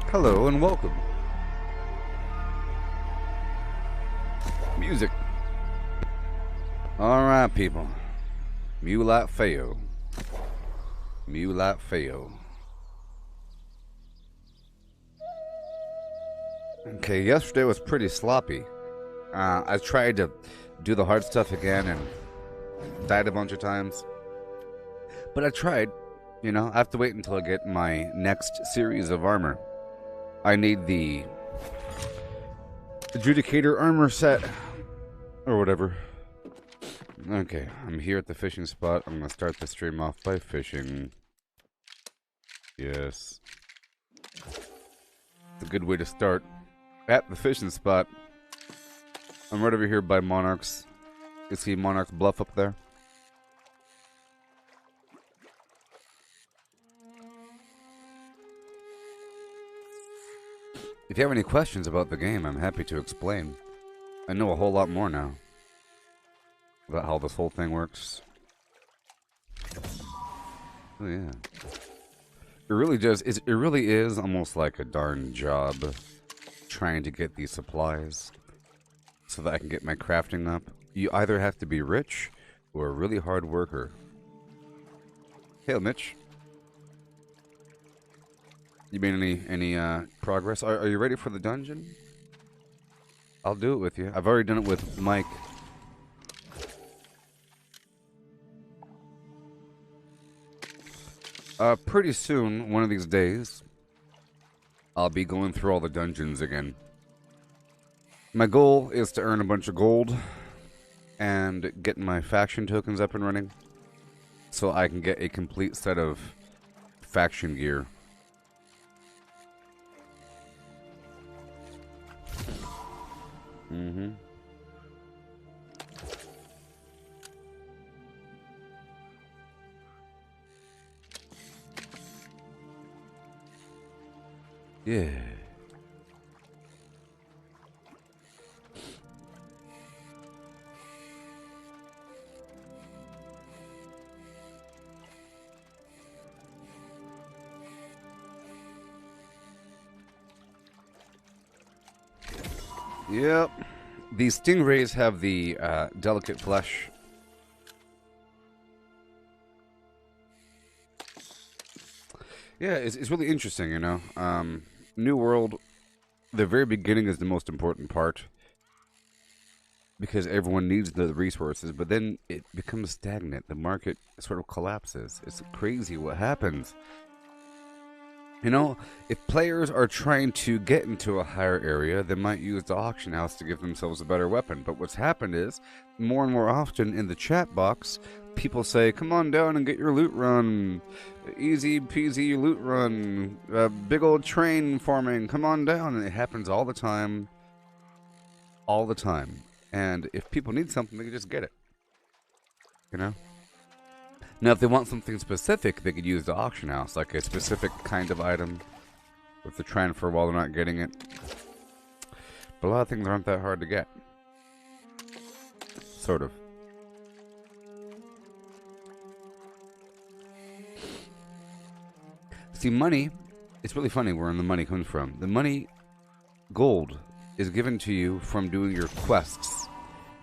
Hello and welcome. Music. Alright, people. MULITEFAO. MULITEFAO. Okay, yesterday was pretty sloppy. I tried to do the hard stuff again and died a bunch of times. But I tried. You know, I have to wait until I get my next series of armor. I need the Adjudicator armor set. Or whatever. Okay, I'm here at the fishing spot. I'm going to start the stream off by fishing. Yes. It's a good way to start. At the fishing spot. I'm right over here by Monarch's. You see Monarch's Bluff up there? If you have any questions about the game, I'm happy to explain. I know a whole lot more now about how this whole thing works. Oh yeah. It really does. It really is almost like a darn job trying to get these supplies so that I can get my crafting up. You either have to be rich or a really hard worker. Hail, Mitch. You made any progress? Are you ready for the dungeon? I'll do it with you. I've already done it with Mike. Pretty soon, one of these days, I'll be going through all the dungeons again. My goal is to earn a bunch of gold and get my faction tokens up and running so I can get a complete set of faction gear. Mm-hmm. Yeah. Yep. These stingrays have the delicate flesh. Yeah, it's really interesting, you know. New World, the very beginning is the most important part because everyone needs the resources, but then it becomes stagnant. The market sort of collapses. It's crazy what happens. You know, if players are trying to get into a higher area, they might use the auction house to give themselves a better weapon. But what's happened is, more and more often in the chat box, people say, come on down and get your loot run. Easy peasy loot run. Big old train forming. Come on down. And it happens all the time. All the time. And if people need something, they can just get it. You know? Now, if they want something specific, they could use the auction house, like a specific kind of item. If they're trying for a while, they're not getting it. But a lot of things aren't that hard to get. Sort of. See, money, it's really funny where the money comes from. The money, gold, is given to you from doing your quests.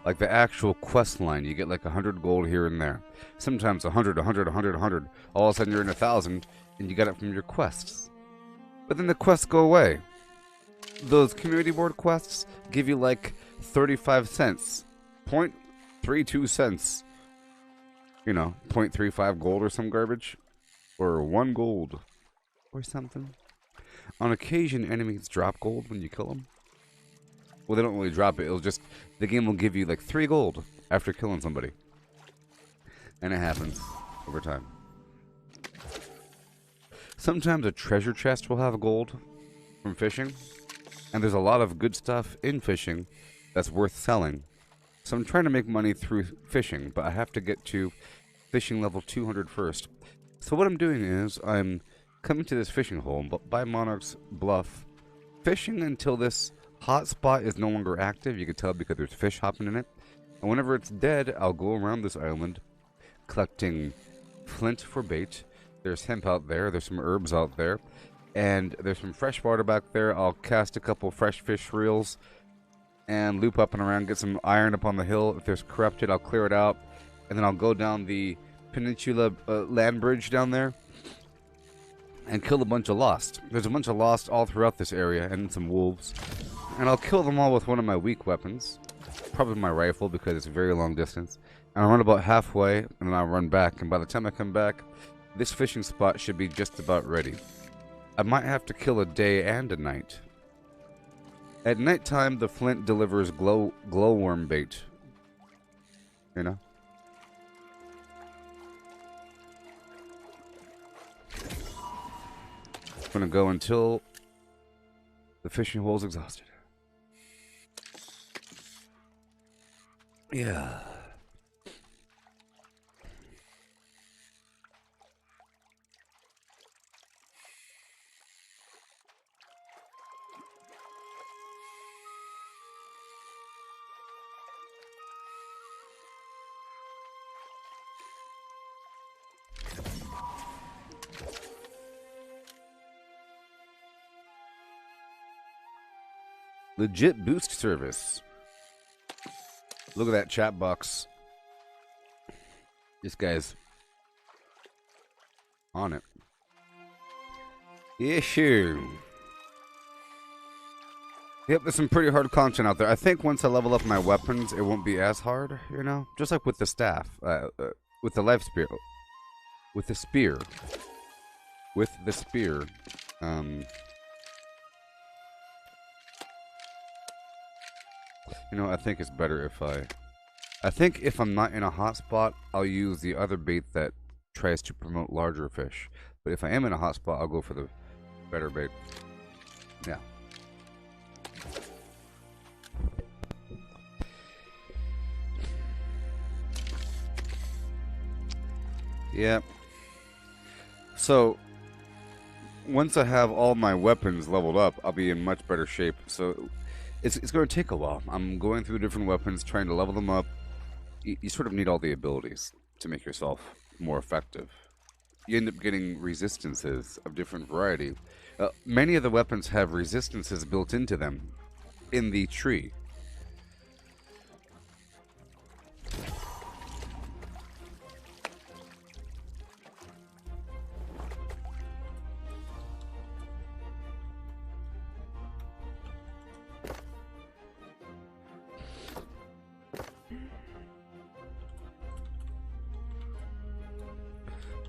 Like the actual quest line, you get like 100 gold here and there. Sometimes 100, 100, 100, 100. All of a sudden you're in 1,000, and you get it from your quests. But then the quests go away. Those community board quests give you like 35 cents. 0.32 cents. You know, 0.35 gold or some garbage. Or 1 gold. Or something. On occasion, enemies drop gold when you kill them. Well, they don't really drop it. It'll just... The game will give you like 3 gold after killing somebody. And it happens over time. Sometimes a treasure chest will have gold from fishing. And there's a lot of good stuff in fishing that's worth selling. So I'm trying to make money through fishing, but I have to get to fishing level 200 first. So what I'm doing is I'm coming to this fishing hole by Monarch's Bluff, fishing until this hotspot is no longer active. You can tell because there's fish hopping in it. And whenever it's dead, I'll go around this island collecting flint for bait. There's hemp out there. There's some herbs out there. and there's some fresh water back there. I'll cast a couple fresh fish reels and loop up and around, get some iron up on the hill. If there's corrupted, I'll clear it out, and then I'll go down the peninsula land bridge down there and kill a bunch of lost. There's a bunch of lost all throughout this area, and some wolves, and I'll kill them all with one of my weak weapons, probably my rifle because it's a very long distance. And I'll run about halfway, and then I'll run back, and by the time I come back, this fishing spot should be just about ready. I might have to kill a day and a night. At nighttime, the flint delivers glowworm bait. You know? I'm gonna go until the fishing hole's exhausted. Yeah. Legit boost service. Look at that chat box. This guy's on it. Yeah, sure. Yep, there's some pretty hard content out there. I think once I level up my weapons, it won't be as hard, you know? Just like with the staff. With the life spear. With the spear. With the spear. You know, I think it's better if I think if I'm not in a hot spot, I'll use the other bait that tries to promote larger fish. But if I am in a hot spot, I'll go for the better bait. Yeah. Yeah. So, once I have all my weapons leveled up, I'll be in much better shape. So, it's going to take a while. I'm going through different weapons, trying to level them up. You sort of need all the abilities to make yourself more effective. You end up getting resistances of different variety. Many of the weapons have resistances built into them in the tree.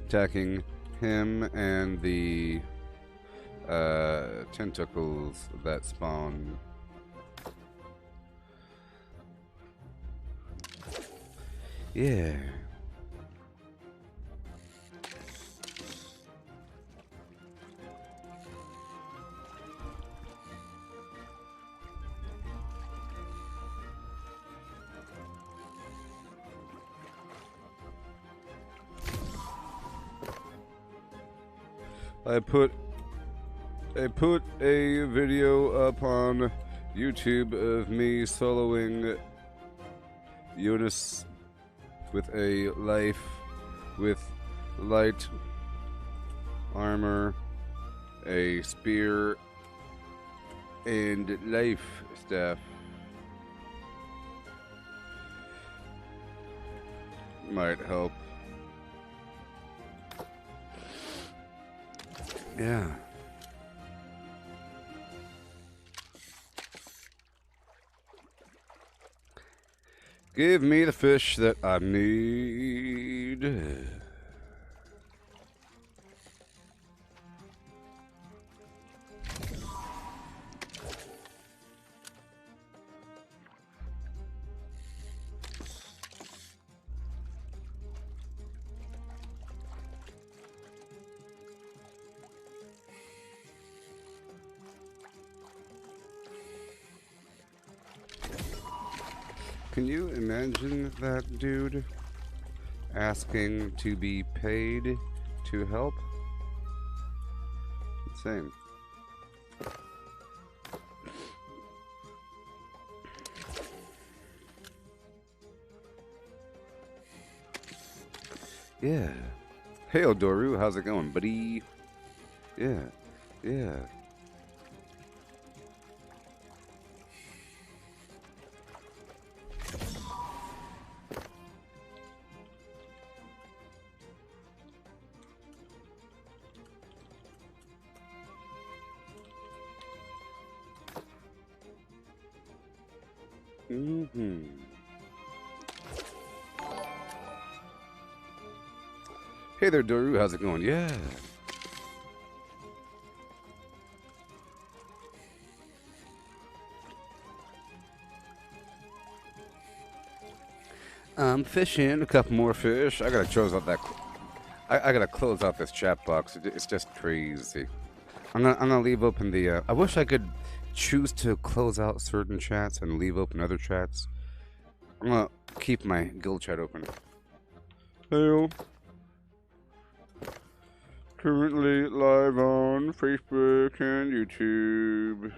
Attacking him and the tentacles that spawn. Yeah. I put a video up on YouTube of me soloing Eunice with a life with light armor, a spear, and life staff. Might help. Yeah. Give me the fish that I need. Can you imagine that dude asking to be paid to help? Insane. Yeah. Hey, Odoru, how's it going, buddy? Yeah. Yeah. Mm-hmm. Hey there, Doru. How's it going? Yeah. I'm fishing a couple more fish. I gotta close out that. I gotta close out this chat box. It's just crazy. I'm gonna leave open the. I wish I could choose to close out certain chats and leave open other chats. I'm gonna keep my guild chat open. Hello. Currently live on Facebook and YouTube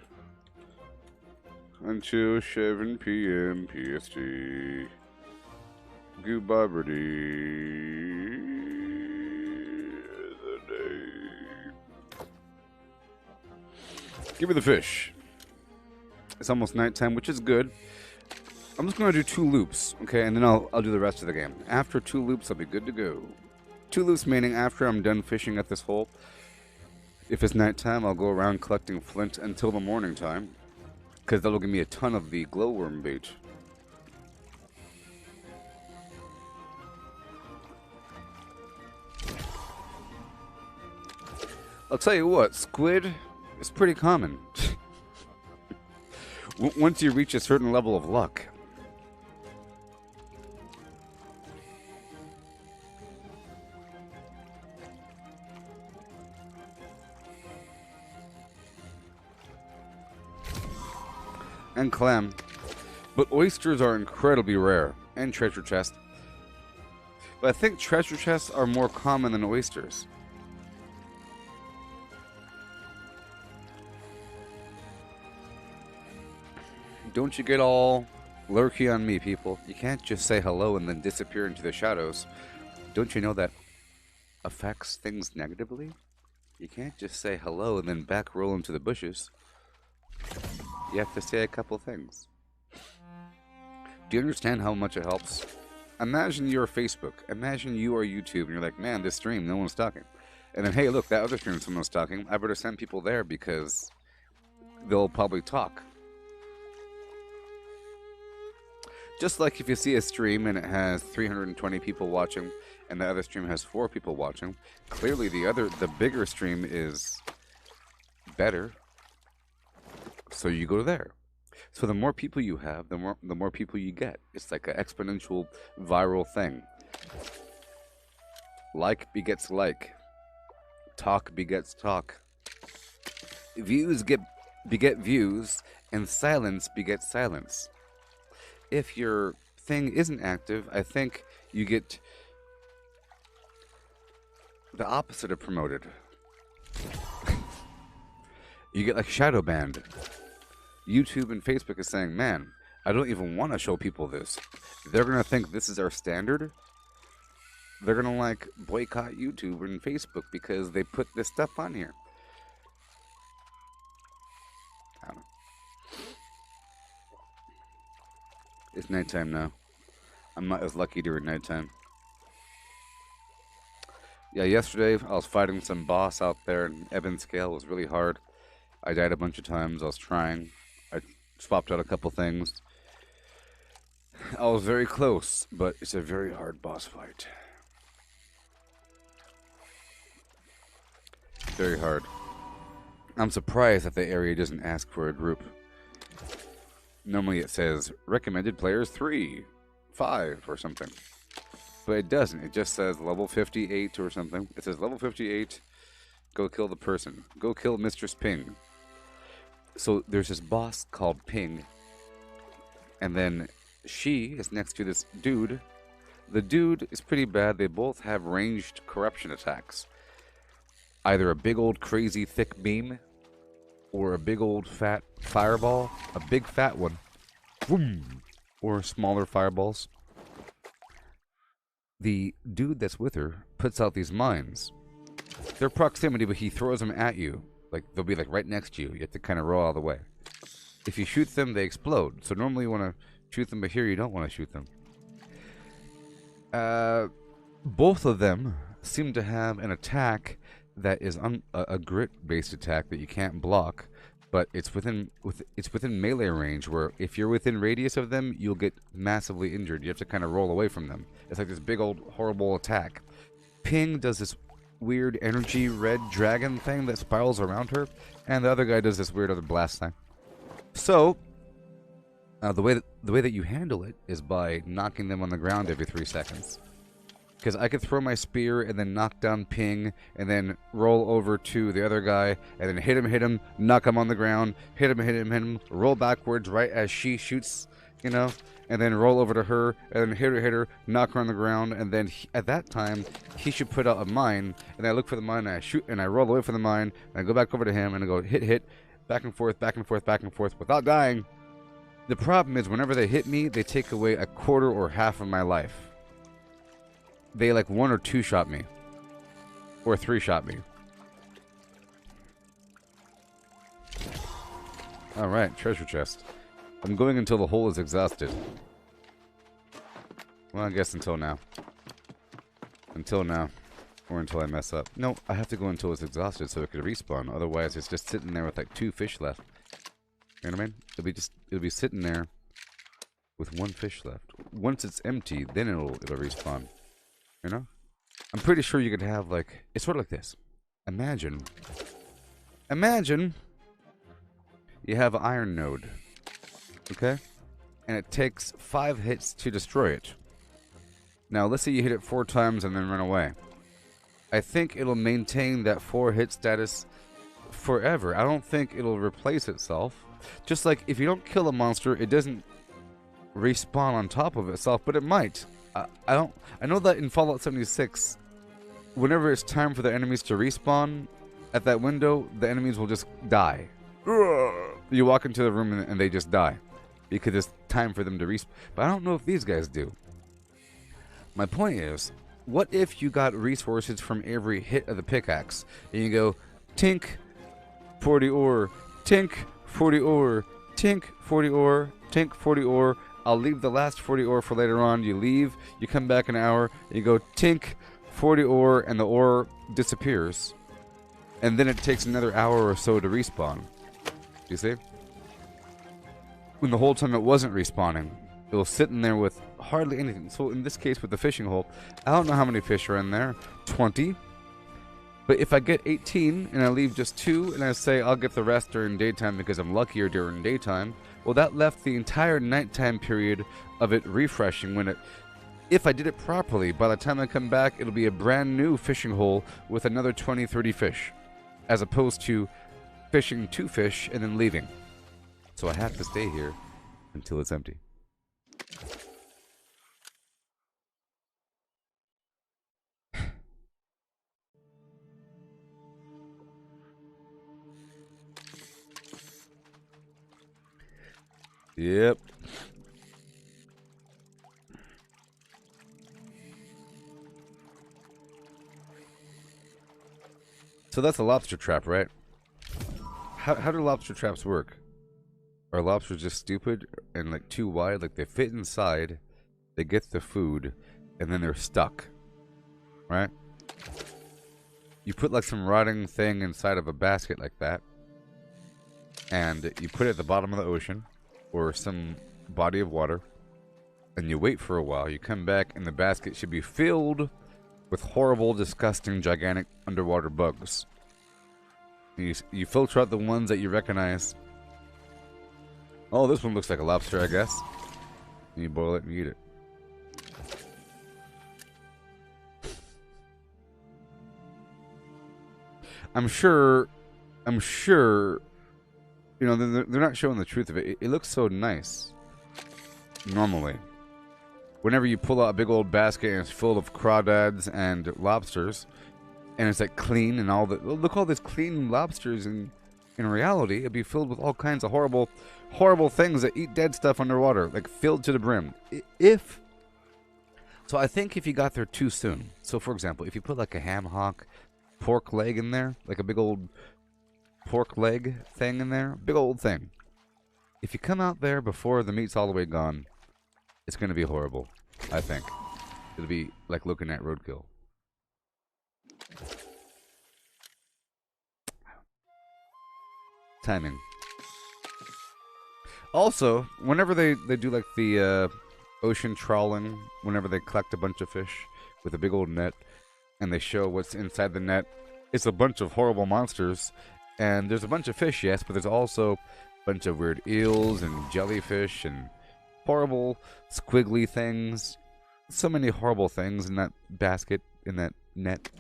until 7 p.m. PST. Gooboberti. Give me the fish. It's almost nighttime, which is good. I'm just gonna do 2 loops, okay, and then I'll do the rest of the game. After 2 loops, I'll be good to go. 2 loops meaning after I'm done fishing at this hole. If it's nighttime, I'll go around collecting flint until the morning time, because that'll give me a ton of the glowworm bait. I'll tell you what, squid is pretty common. Once you reach a certain level of luck. And clam. But oysters are incredibly rare. And treasure chests. But I think treasure chests are more common than oysters. Don't you get all lurky on me, people. You can't just say hello and then disappear into the shadows. Don't you know that affects things negatively? You can't just say hello and then back roll into the bushes. You have to say a couple things. Do you understand how much it helps? Imagine you're Facebook. Imagine you are YouTube and you're like, man, this stream, no one's talking. And then, hey, look, that other stream, someone's talking. I better send people there because they'll probably talk. Just like if you see a stream and it has 320 people watching and the other stream has 4 people watching, clearly the bigger stream is better. So you go there. So the more people you have, the more people you get. It's like an exponential viral thing. Like begets like. Talk begets talk. Views beget views, and silence begets silence. If your thing isn't active, I think you get the opposite of promoted. You get like shadow banned. YouTube and Facebook is saying, man, I don't even want to show people this. They're going to think this is our standard. They're going to like boycott YouTube and Facebook because they put this stuff on here. I don't know. It's nighttime now. I'm not as lucky during nighttime. Yeah, yesterday I was fighting some boss out there in Evanscale. It was really hard. I died a bunch of times. I was trying. I swapped out a couple things. I was very close, but it's a very hard boss fight. Very hard. I'm surprised that the area doesn't ask for a group. Normally it says recommended players 3, 5 or something. But it doesn't. It just says level 58 or something. It says level 58, go kill the person. Go kill Mistress Ping. So there's this boss called Ping. And then she is next to this dude. The dude is pretty bad. They both have ranged corruption attacks. Either a big old crazy thick beam or a big old fat fireball, a big fat one, boom, or smaller fireballs. The dude that's with her puts out these mines. They're proximity, but he throws them at you. Like, they'll be like right next to you. You have to kind of roll out of the way. If you shoot them, they explode. So normally you want to shoot them, but here you don't want to shoot them. Both of them seem to have an attack that is a grit-based attack that you can't block, but it's within melee range. Where if you're within radius of them, you'll get massively injured. You have to kind of roll away from them. It's like this big old horrible attack. Ping does this weird energy red dragon thing that spirals around her, and the other guy does this weird other blast thing. So the way that you handle it is by knocking them on the ground every 3 seconds. Because I could throw my spear and then knock down Ping and then roll over to the other guy and then hit him, knock him on the ground, hit him, roll backwards right as she shoots, you know, and then roll over to her and then hit her, knock her on the ground, and then at that time he should put out a mine, and I look for the mine and I shoot and I roll away from the mine and I go back over to him and I go hit, back and forth without dying. The problem is whenever they hit me, they take away a quarter or half of my life. They like 1 or 2 shot me. Or 3 shot me. Alright, treasure chest. I'm going until the hole is exhausted. Well, I guess until now. Until now. Or until I mess up. No, I have to go until it's exhausted so it could respawn. Otherwise, it's just sitting there with like 2 fish left. You know what I mean? It'll be sitting there with 1 fish left. Once it's empty, then it'll respawn. You know? I'm pretty sure you could have like, it's sort of like this. Imagine you have an iron node. Okay? And it takes 5 hits to destroy it. Now, let's say you hit it 4 times and then run away. I think it'll maintain that 4 hit status forever. I don't think it'll replace itself. Just like if you don't kill a monster, it doesn't respawn on top of itself, but it might. I know that in Fallout 76, whenever it's time for the enemies to respawn at that window, the enemies will just die. You walk into the room and they just die because it's time for them to respawn. But I don't know if these guys do. My point is, what if you got resources from every hit of the pickaxe and you go tink 40 ore, tink 40 ore, tink 40 ore, tink 40 ore. I'll leave the last 40 ore for later on. You leave, you come back an hour, you go tink 40 ore, and the ore disappears. And then it takes another hour or so to respawn. You see? When the whole time it wasn't respawning, it was sitting there with hardly anything. So in this case with the fishing hole, I don't know how many fish are in there. 20. But if I get 18 and I leave just 2 and I say I'll get the rest during daytime because I'm luckier during daytime, well, that left the entire nighttime period of it refreshing when it... If I did it properly, by the time I come back, it'll be a brand new fishing hole with another 20, 30 fish. As opposed to fishing 2 fish and then leaving. So I have to stay here until it's empty. Yep. So that's a lobster trap, right? How do lobster traps work? Are lobsters just stupid and like too wide? Like they fit inside, they get the food, and then they're stuck, right? You put like some rotting thing inside of a basket like that, and you put it at the bottom of the ocean or some body of water, and you wait for a while. You come back and the basket should be filled with horrible, disgusting, gigantic underwater bugs. You filter out the ones that you recognize. Oh, this one looks like a lobster, I guess. And you boil it and you eat it. I'm sure, you know, they're not showing the truth of it. It looks so nice. Normally. Whenever you pull out a big old basket and it's full of crawdads and lobsters, and it's like clean and all the... Look all these clean lobsters, and in reality, it'd be filled with all kinds of horrible, horrible things that eat dead stuff underwater. Like, filled to the brim. So I think if you got there too soon... So, for example, if you put like a ham hock pork leg in there, like a big old pork leg thing in there. Big old thing. If you come out there before the meat's all the way gone, it's going to be horrible, I think. It'll be like looking at roadkill. Timing. Also, whenever they do like the ocean trawling, whenever they collect a bunch of fish with a big old net, and they show what's inside the net, it's a bunch of horrible monsters. And there's a bunch of fish, yes, but there's also a bunch of weird eels and jellyfish and horrible squiggly things. So many horrible things in that basket, in that net.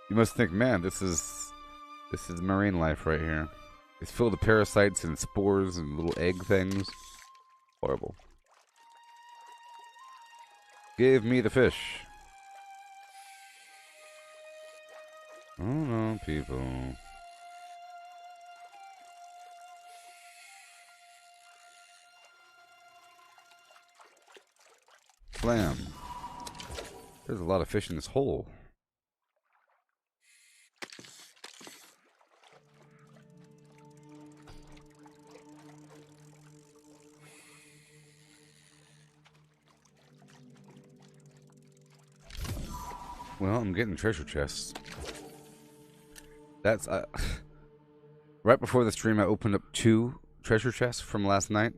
You must think, man, this is marine life right here. It's filled with parasites and spores and little egg things. Horrible. Give me the fish. Oh no, people. Slam. There's a lot of fish in this hole. Well, I'm getting treasure chests. That's right before the stream I opened up 2 treasure chests from last night.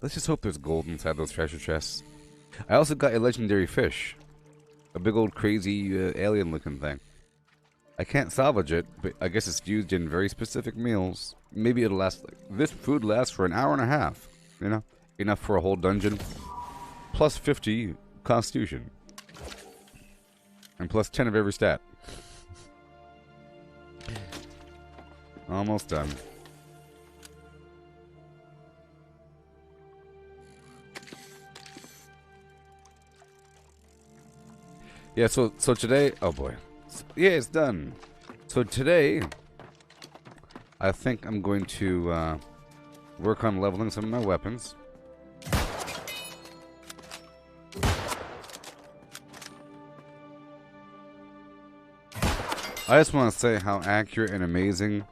Let's just hope there's gold inside those treasure chests. I also got a legendary fish. A big old crazy alien looking thing. I can't salvage it, but I guess it's used in very specific meals. Maybe it'll last, like, this food lasts for an hour and a half, you know? Enough for a whole dungeon. Plus 50 constitution. And plus 10 of every stat. Almost done. Yeah, so today, oh boy. Yeah, it's done. So today, I think I'm going to work on leveling some of my weapons. I just want to say how accurate and amazing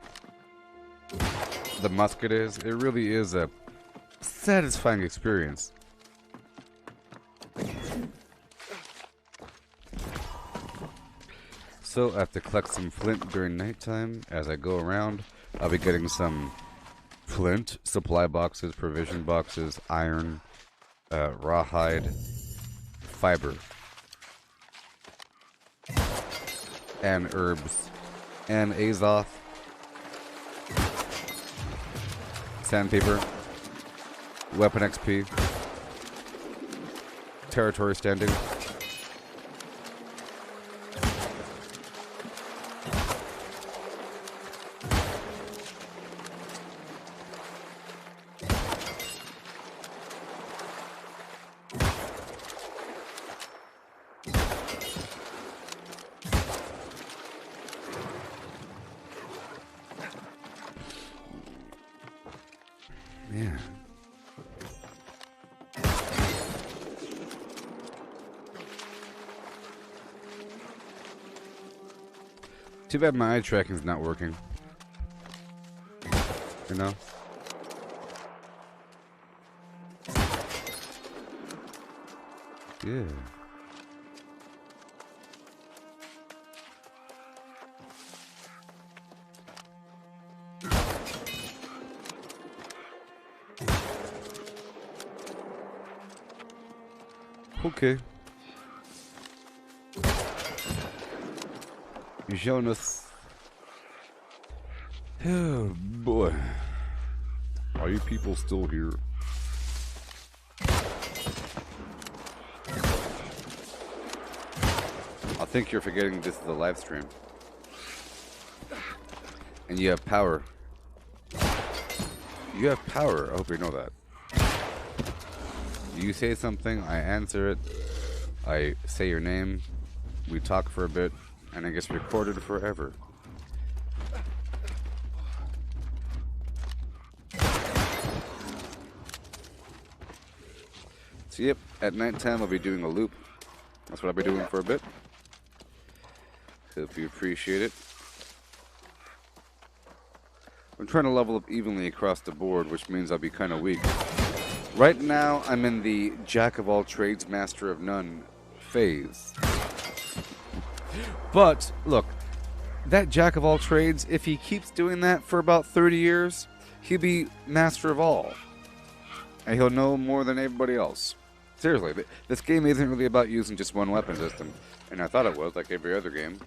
the musket is. It really is a satisfying experience. So I have to collect some flint during nighttime. As I go around, I'll be getting some flint, supply boxes, provision boxes, iron, rawhide, fiber, and herbs, and azoth, sandpaper, weapon XP, territory standing. Yeah. Too bad my eye tracking's not working. You know? Yeah. Okay. Jonas. Oh boy. Are you people still here? I think you're forgetting this is a live stream. And you have power. You have power. I hope you know that. You say something, I answer it, I say your name, we talk for a bit, and it gets recorded forever. So yep, at nighttime I'll be doing a loop. That's what I'll be doing for a bit. Hope you appreciate it. I'm trying to level up evenly across the board, which means I'll be kind of weak. Right now, I'm in the Jack of all trades, Master of none phase. But, look, that Jack of all trades, if he keeps doing that for about 30 years, he'll be Master of all. And he'll know more than everybody else. Seriously, this game isn't really about using just one weapon system. And I thought it was, like every other game.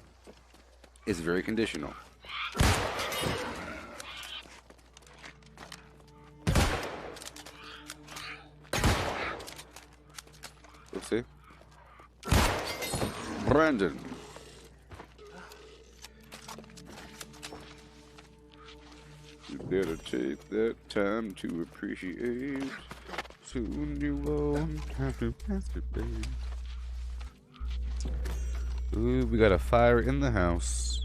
It's very conditional. Let's see. Brandon. You better take that time to appreciate. Soon you won't have to masturbate. Ooh, we got a fire in the house.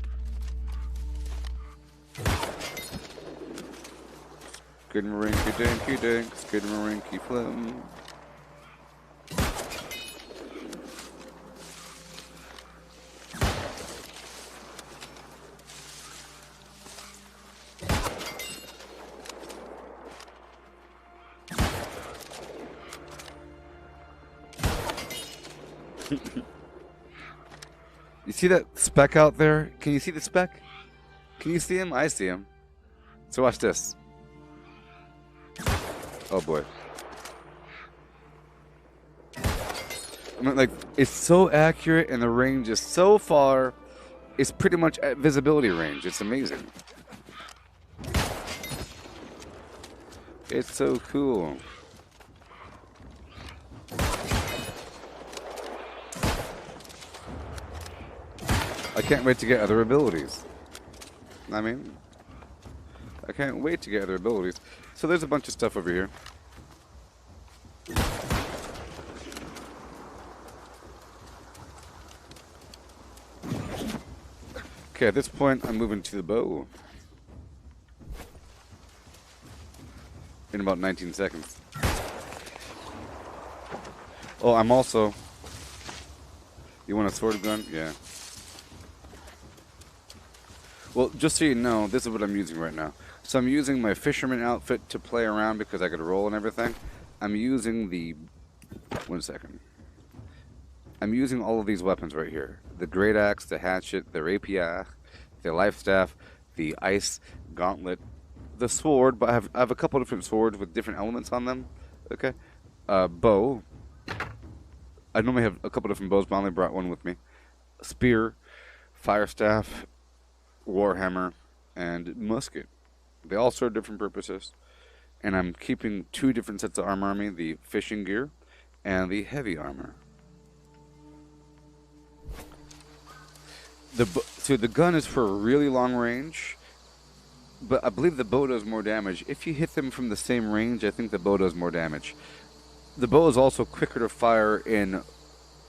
Skidmarinky dinky dink, skidmarinky flim. You see that speck out there? Can you see the speck? Can you see him? I see him. So watch this. Oh boy. I mean, like, it's so accurate and the range is so far. It's pretty much at visibility range. It's amazing. It's so cool. I can't wait to get other abilities. I mean, I can't wait to get other abilities. So there's a bunch of stuff over here. Okay, at this point, I'm moving to the bow. In about 19 seconds. Oh, I'm also... You want a sword gun? Yeah. Well, just so you know, this is what I'm using right now. So I'm using my fisherman outfit to play around because I could roll and everything. I'm using the... One second. I'm using all of these weapons right here. The great axe, the hatchet, the rapier, the life staff, the ice gauntlet, the sword, but I have a couple different swords with different elements on them. Okay. Bow. I normally have a couple different bows, but I only brought one with me. Spear, fire staff, warhammer, and musket. They all serve different purposes. And I'm keeping 2 different sets of armor on me, the fishing gear and the heavy armor. So the gun is for a really long range, but I believe the bow does more damage. If you hit them from the same range, I think the bow does more damage. The bow is also quicker to fire in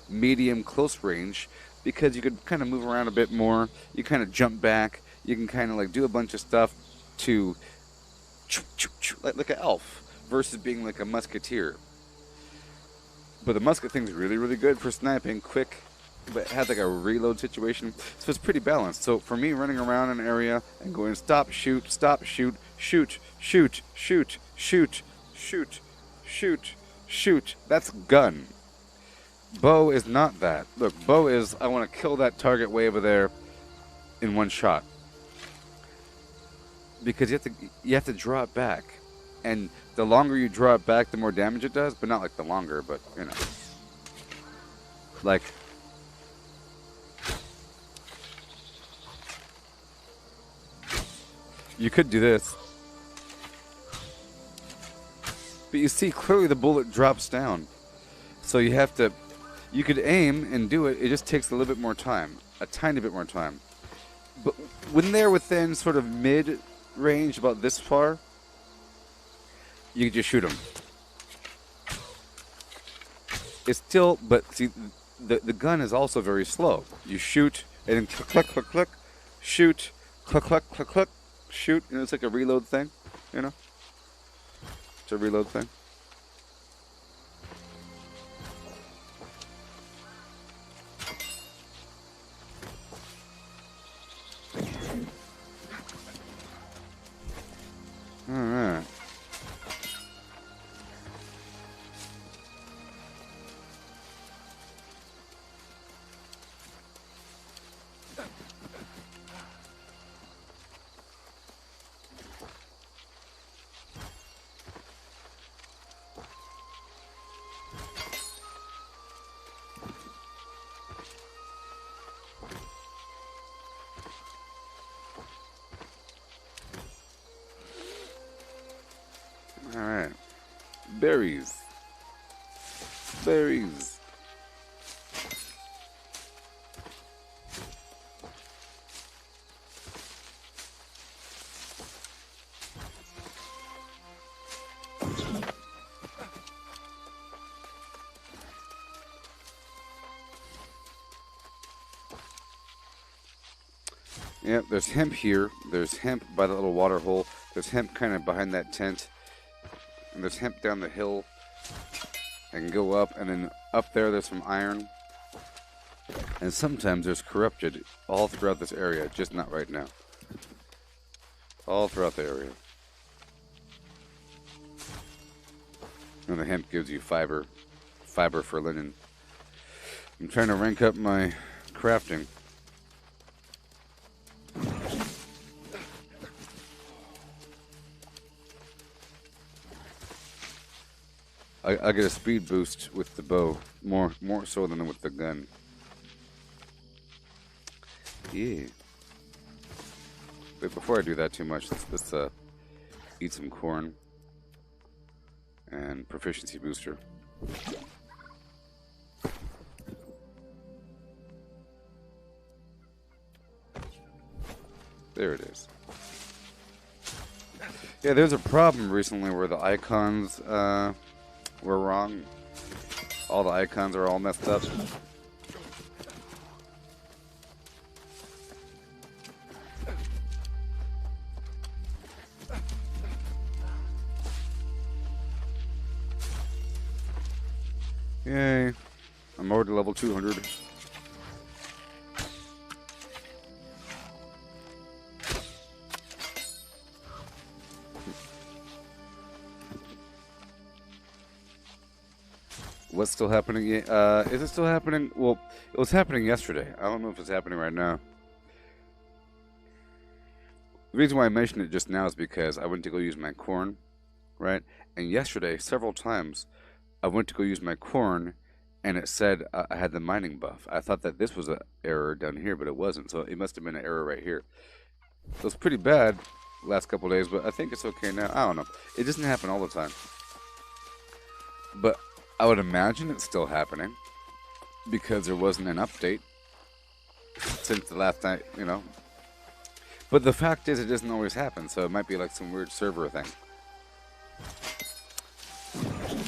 medium close range because you could kind of move around a bit more. You kind of jump back. You can kind of like do a bunch of stuff to like an elf versus being like a musketeer. But the musket thing's really, really good for sniping, quick, but it has like a reload situation, so it's pretty balanced. So for me, running around an area and going stop, shoot, shoot, shoot, shoot, shoot, shoot, shoot, shoot, that's gun. Bow is not that. Look, bow is I want to kill that target way over there in one shot. Because you have to draw it back. And the longer you draw it back, the more damage it does, but not like the longer, but you know. Like you could do this. But you see clearly the bullet drops down. So you have to you could aim and do it, it just takes a little bit more time. A tiny bit more time. But when they're within sort of mid range about this far, you can just shoot them. It's still, but see, the gun is also very slow. You shoot, and then click, click, click, click, shoot, click, click, click, click, shoot. You know, it's like a reload thing, you know? It's a reload thing. Alright. Berries. Berries. Yep, there's hemp here. There's hemp by the little water hole. There's hemp kind of behind that tent. And there's hemp down the hill. I can go up, and then up there's some iron. And sometimes there's corrupted all throughout this area, just not right now. All throughout the area. And the hemp gives you fiber for linen. I'm trying to rank up my crafting. I get a speed boost with the bow, more so than with the gun. Yeah. But before I do that too much, let's eat some corn and proficiency booster. There it is. Yeah, there's a problem recently where the icons were wrong. All the icons are all messed up. Yay. I'm already level 200. What's still happening? Is it still happening? Well, it was happening yesterday. I don't know if it's happening right now. The reason why I mentioned it just now is because I went to go use my corn, right? And yesterday, several times, I went to go use my corn, and it said I had the mining buff. I thought that this was an error down here, but it wasn't. So it must have been an error right here. So it's pretty bad last couple of days, but I think it's okay now. I don't know. It doesn't happen all the time. But I would imagine it's still happening because there wasn't an update since the last night, you know. But the fact is, it doesn't always happen, so it might be like some weird server thing.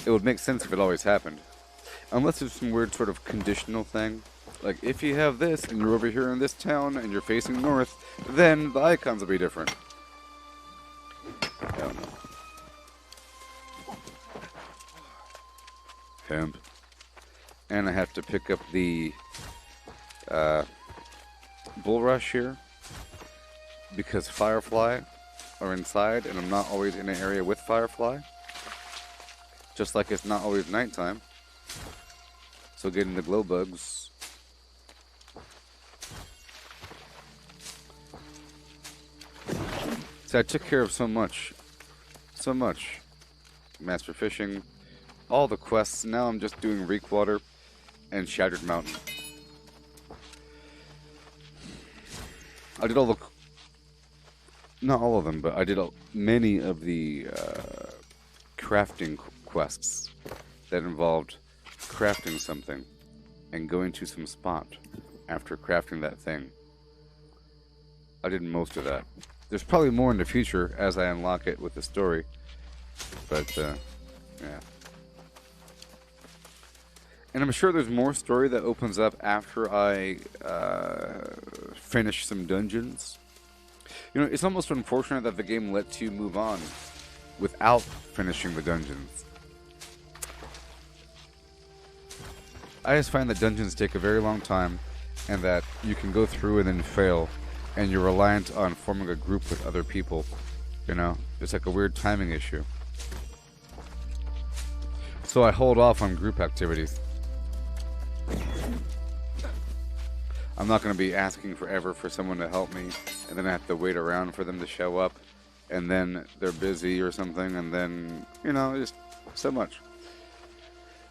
It would make sense if it always happened. Unless it's some weird sort of conditional thing. Like, if you have this, and you're over here in this town, and you're facing north, then the icons will be different. I don't know. Hemp. And I have to pick up the bulrush here because firefly are inside and I'm not always in an area with firefly, just like it's not always nighttime, so getting the glow bugs. So I took care of so much master fishing, all the quests. Now I'm just doing Reekwater and Shattered Mountain. I did all the... Not all of them, but I did many of the crafting quests that involved crafting something and going to some spot after crafting that thing. I did most of that. There's probably more in the future as I unlock it with the story, but yeah. And I'm sure there's more story that opens up after I finish some dungeons. You know, it's almost unfortunate that the game lets you move on without finishing the dungeons. I just find that dungeons take a very long time and that you can go through and then fail and you're reliant on forming a group with other people. You know, it's like a weird timing issue. So I hold off on group activities. I'm not going to be asking forever for someone to help me, and then I have to wait around for them to show up, and then they're busy or something, and then, you know, just so much.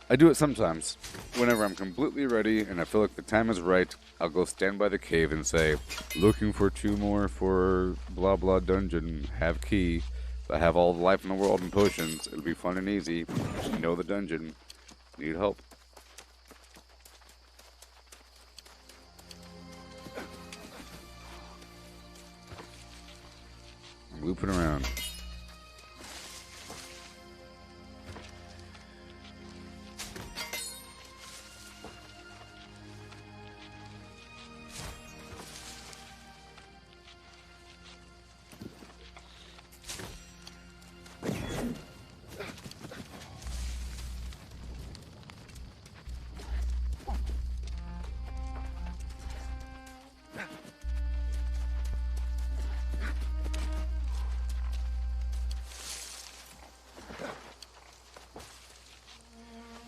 I do it sometimes. Whenever I'm completely ready and I feel like the time is right, I'll go stand by the cave and say, looking for 2 more for blah blah dungeon, have key, I have all the life in the world and potions. It'll be fun and easy. You know the dungeon. Need help. I'm looping around.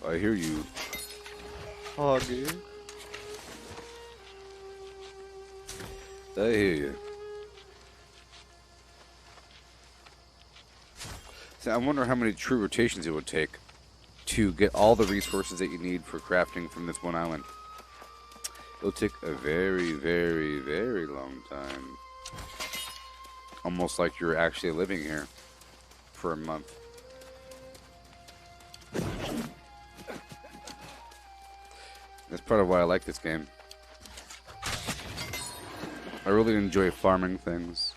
I hear you. Hoggy. I hear you. So I wonder how many true rotations it would take to get all the resources that you need for crafting from this one island. It'll take a very, very, very long time. Almost like you're actually living here for a month. That's part of why I like this game. I really enjoy farming things.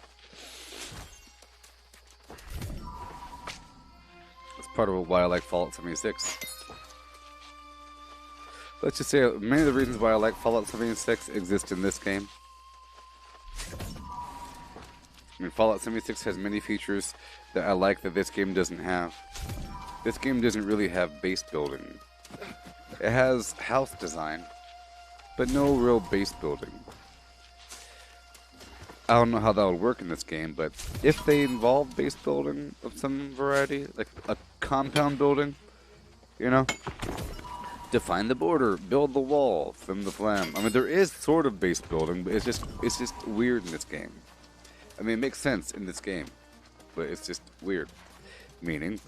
That's part of why I like Fallout 76. Let's just say many of the reasons why I like Fallout 76 exist in this game. I mean, Fallout 76 has many features that I like that this game doesn't have. This game doesn't really have base building. It has house design, but no real base building. I don't know how that would work in this game, but if they involve base building of some variety, like a compound building, you know, define the border, build the wall, thin the flam. I mean, there is sort of base building, but it's just weird in this game. I mean, it makes sense in this game, but it's just weird. Meaning,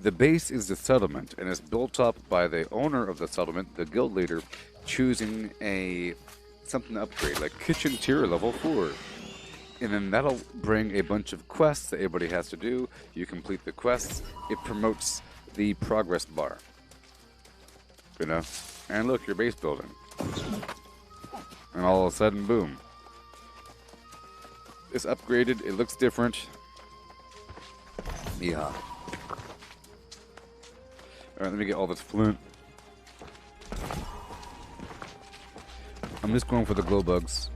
the base is the settlement, and it's built up by the owner of the settlement, the guild leader, choosing something to upgrade, like kitchen tier level 4. And then that'll bring a bunch of quests that everybody has to do. You complete the quests, it promotes the progress bar. You know? And look, your base building. And all of a sudden, boom. It's upgraded, it looks different. Yeah. Alright, let me get all this flint. I'm just going for the glow bugs.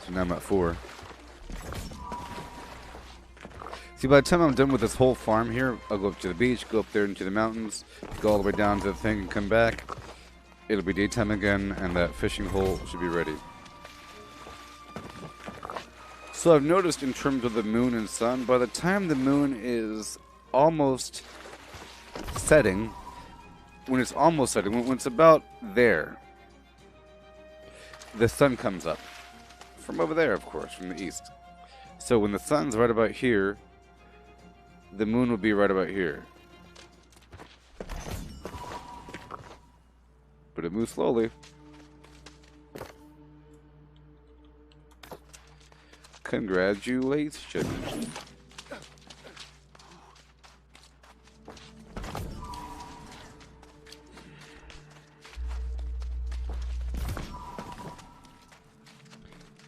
So now I'm at 4. See, by the time I'm done with this whole farm here, I'll go up to the beach, go up there into the mountains, go all the way down to the thing and come back. It'll be daytime again, and that fishing hole should be ready. So I've noticed in terms of the moon and sun, by the time the moon is almost setting, when it's almost setting, when it's about there, the sun comes up. From over there, of course, from the east. So when the sun's right about here, the moon will be right about here. But it moves slowly. Congratulations.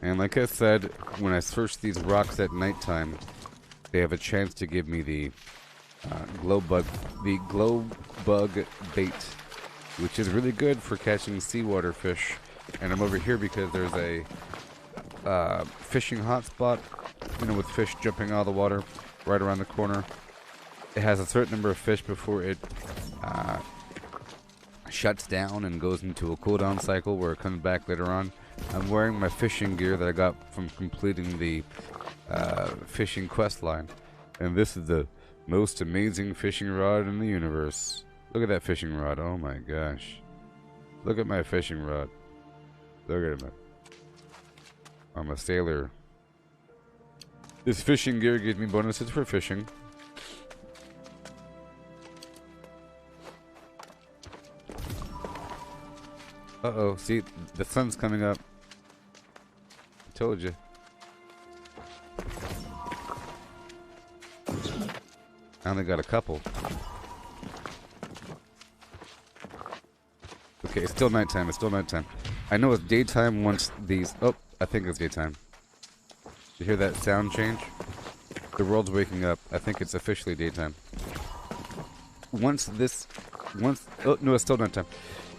And like I said, when I search these rocks at nighttime, they have a chance to give me the glow bug bait, which is really good for catching seawater fish. And I'm over here because there's a fishing hotspot, you know, with fish jumping out of the water right around the corner. It has a certain number of fish before it shuts down and goes into a cooldown cycle where it comes back later on. I'm wearing my fishing gear that I got from completing the fishing quest line. And this is the most amazing fishing rod in the universe. Look at that fishing rod. Oh my gosh. Look at my fishing rod. Look at it. I'm a sailor. This fishing gear gives me bonuses for fishing. Uh-oh, see, the sun's coming up. Told you. I only got a couple. Okay, it's still nighttime, it's still nighttime. I know it's daytime once these... Oh, I think it's daytime. You hear that sound change? The world's waking up. I think it's officially daytime. Once... Oh, no, it's still nighttime.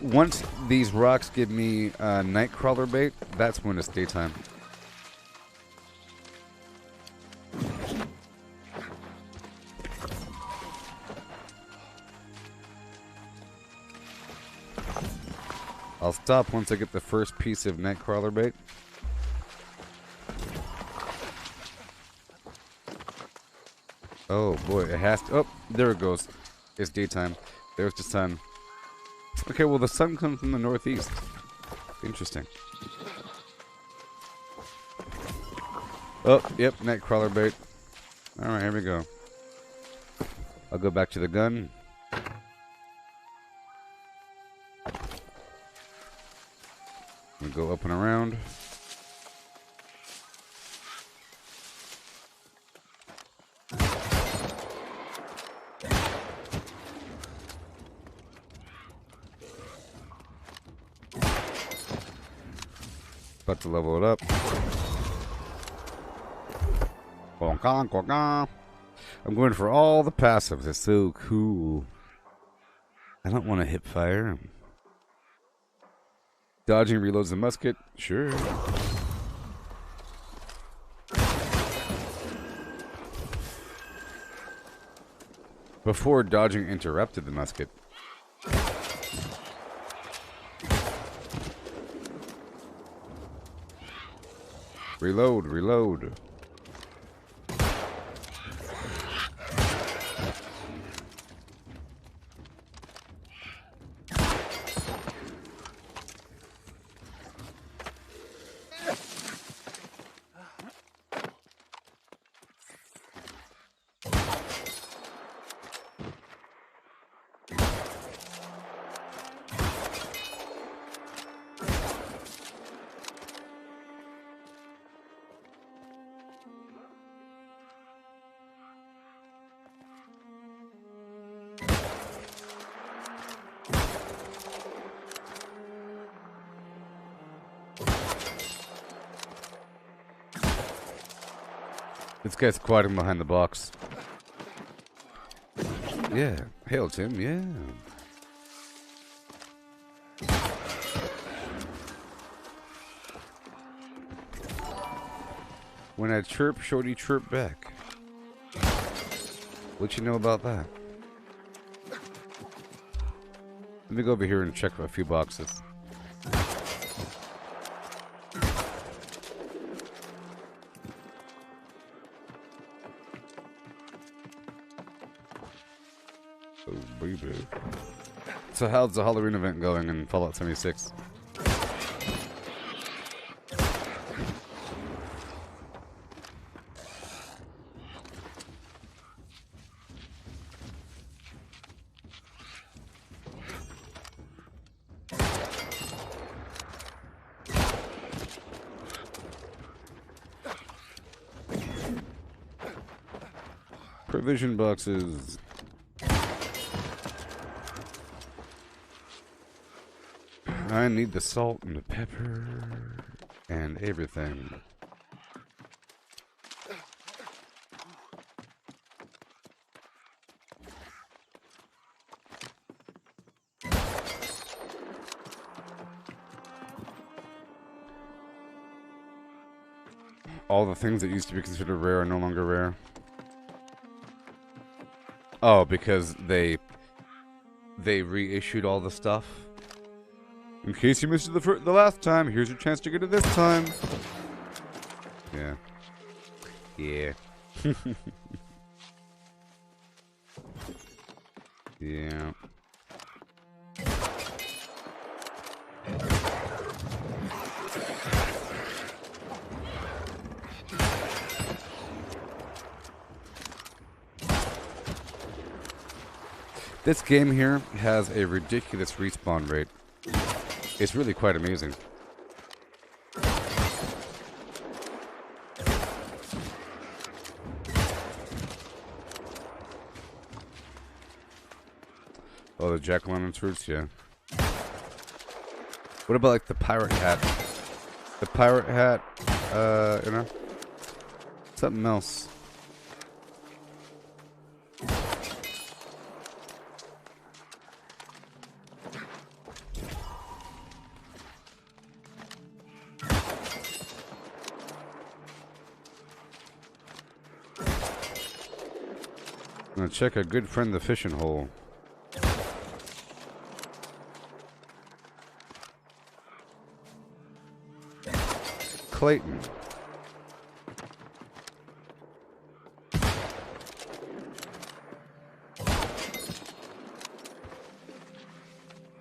Once these rocks give me nightcrawler bait, that's when it's daytime. I'll stop once I get the first piece of nightcrawler bait. Oh boy, it has to... Oh, there it goes. It's daytime. There's the sun. Okay, well the sun comes from the northeast. Interesting. Oh, yep, nightcrawler bait. Alright, here we go. I'll go back to the gun. We go up and around. About to level it up. I'm going for all the passives. It's so cool. I don't want to hip fire. Dodging reloads the musket. Sure. Before dodging interrupted the musket. Reload, reload. This guy's squatting behind the box. Yeah. Hail, Tim. Yeah. When I chirp, Shorty chirp back. What you know about that? Let me go over here and check a few boxes. Oh, baby. So how's the Halloween event going in Fallout 76? Provision boxes. I need the salt and the pepper and everything. All the things that used to be considered rare are no longer rare. Oh, because they reissued all the stuff. In case you missed it the last time, here's your chance to get it this time. Yeah. Yeah. Yeah. This game here has a ridiculous respawn rate. It's really quite amazing. Oh, the jack-o'-lantern fruits, yeah. What about like the pirate hat? The pirate hat, you know? Something else. I'm gonna check our good friend the fishing hole. Clayton.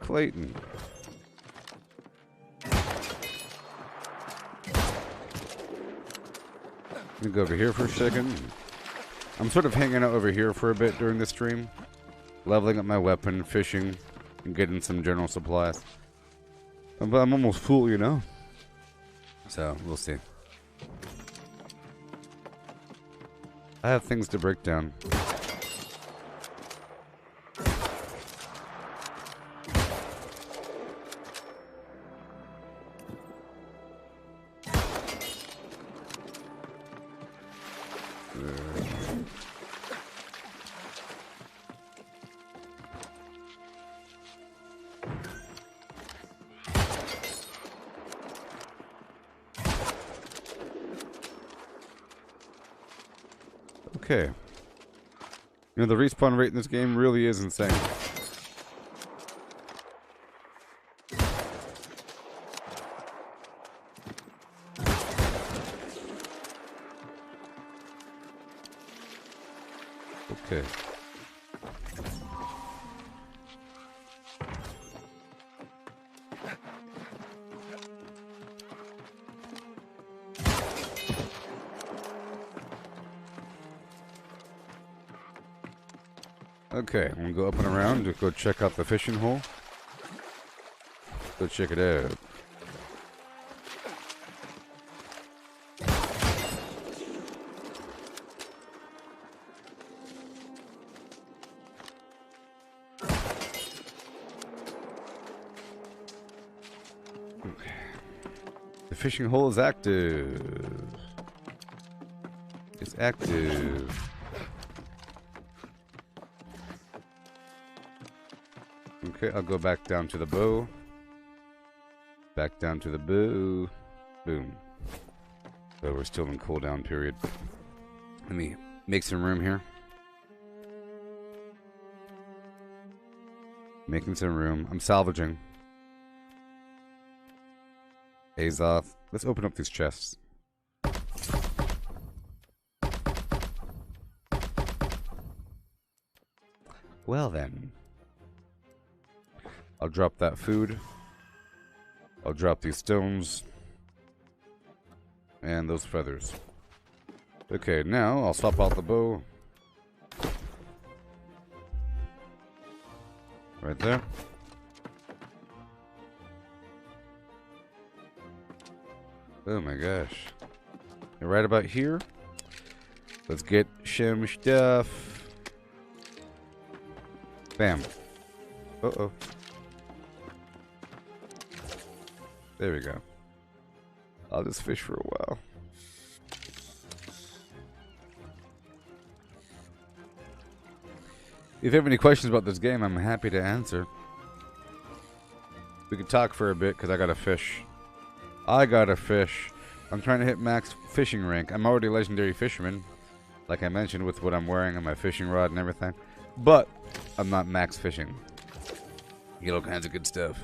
Clayton. Let me go over here for a second. I'm sort of hanging out over here for a bit during the stream. Leveling up my weapon, fishing, and getting some general supplies. But I'm almost full, you know? So, we'll see. I have things to break down. Okay. You know, the respawn rate in this game really is insane. Okay. Okay, I'm gonna go up and around to go check out the fishing hole. Go check it out. Okay. The fishing hole is active. It's active. Okay, I'll go back down to the bow. Back down to the bow. Boom. So we're still in cooldown period. Let me make some room here. Making some room. I'm salvaging. Azoth. Let's open up these chests. Well then. I'll drop that food. I'll drop these stones. And those feathers. Okay, now I'll swap out the bow. Right there. Oh my gosh. And right about here. Let's get some stuff. Bam. Uh-oh. There we go. I'll just fish for a while. If you have any questions about this game, I'm happy to answer. We could talk for a bit, because I gotta fish. I gotta fish. I'm trying to hit max fishing rank. I'm already a legendary fisherman, like I mentioned, with what I'm wearing on my fishing rod and everything. But I'm not max fishing. You get all kinds of good stuff.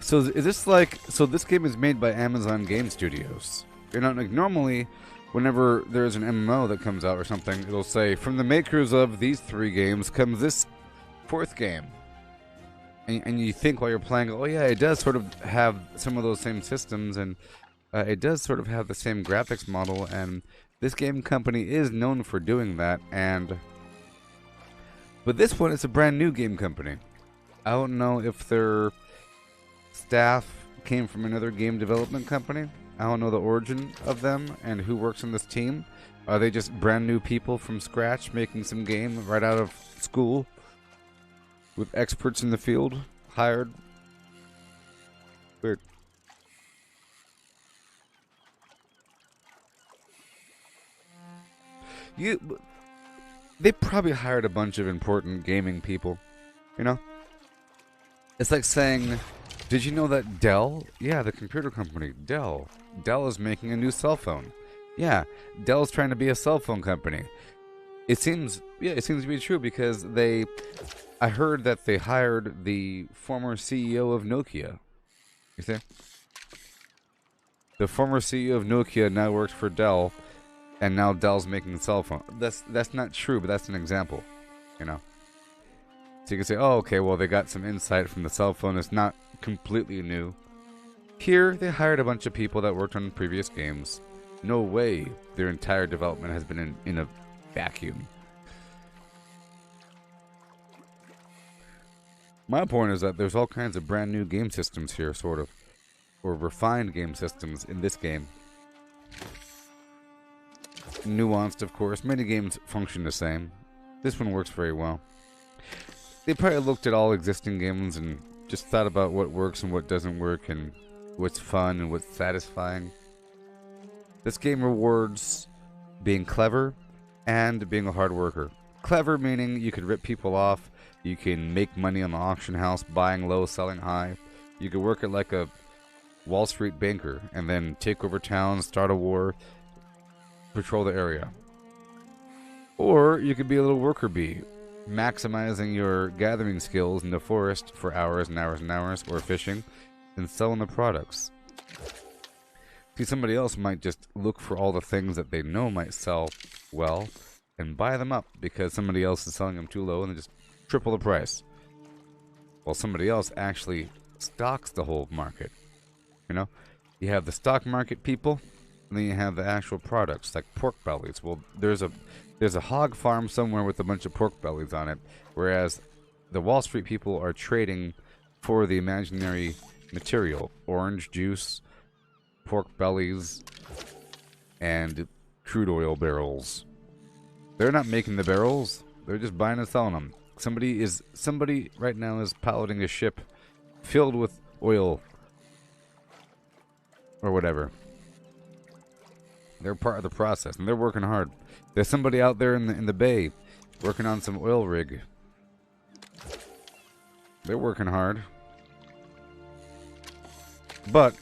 So is this like, so this game is made by Amazon Game Studios. You know, like normally, whenever there's an MMO that comes out or something, it'll say, from the makers of these 3 games comes this 4th game. And you think while you're playing, oh yeah, it does sort of have some of those same systems and It does sort of have the same graphics model, and this game company is known for doing that. But this one is a brand new game company. I don't know if their staff came from another game development company. I don't know the origin of them and who works on this team. Are they just brand new people from scratch making some game right out of school with experts in the field hired? Weird. They probably hired a bunch of important gaming people, you know? It's like saying, did you know that Dell? Yeah, the computer company, Dell. Dell is making a new cell phone. Yeah, Dell's trying to be a cell phone company. It seems to be true because I heard that they hired the former CEO of Nokia. You see? The former CEO of Nokia now works for Dell, and now Dell's making a cell phone. That's not true, but that's an example, you know? So you can say, oh, okay, well, they got some insight from the cell phone. It's not completely new. Here, they hired a bunch of people that worked on previous games. No way their entire development has been in a vacuum. My point is that there's all kinds of brand new game systems here, sort of. Or refined game systems in this game. Nuanced, of course. Many games function the same. This one works very well. They probably looked at all existing games and just thought about what works and what doesn't work and what's fun and what's satisfying. This game rewards being clever and being a hard worker. Clever meaning you can rip people off, you can make money on the auction house, buying low, selling high. You could work it like a Wall Street banker and then take over towns, start a war, patrol the area. Or you could be a little worker bee, maximizing your gathering skills in the forest for hours and hours and hours, or fishing, and selling the products. See, somebody else might just look for all the things that they know might sell well, and buy them up because somebody else is selling them too low, and they just triple the price. While somebody else actually stocks the whole market. You know? You have the stock market people, and then you have the actual products, like pork bellies. Well, there's a hog farm somewhere with a bunch of pork bellies on it, whereas the Wall Street people are trading for the imaginary material. Orange juice, pork bellies, and crude oil barrels. They're not making the barrels, they're just buying and selling them. Somebody right now is piloting a ship filled with oil or whatever. They're part of the process, and they're working hard. There's somebody out there in the bay working on some oil rig. They're working hard. But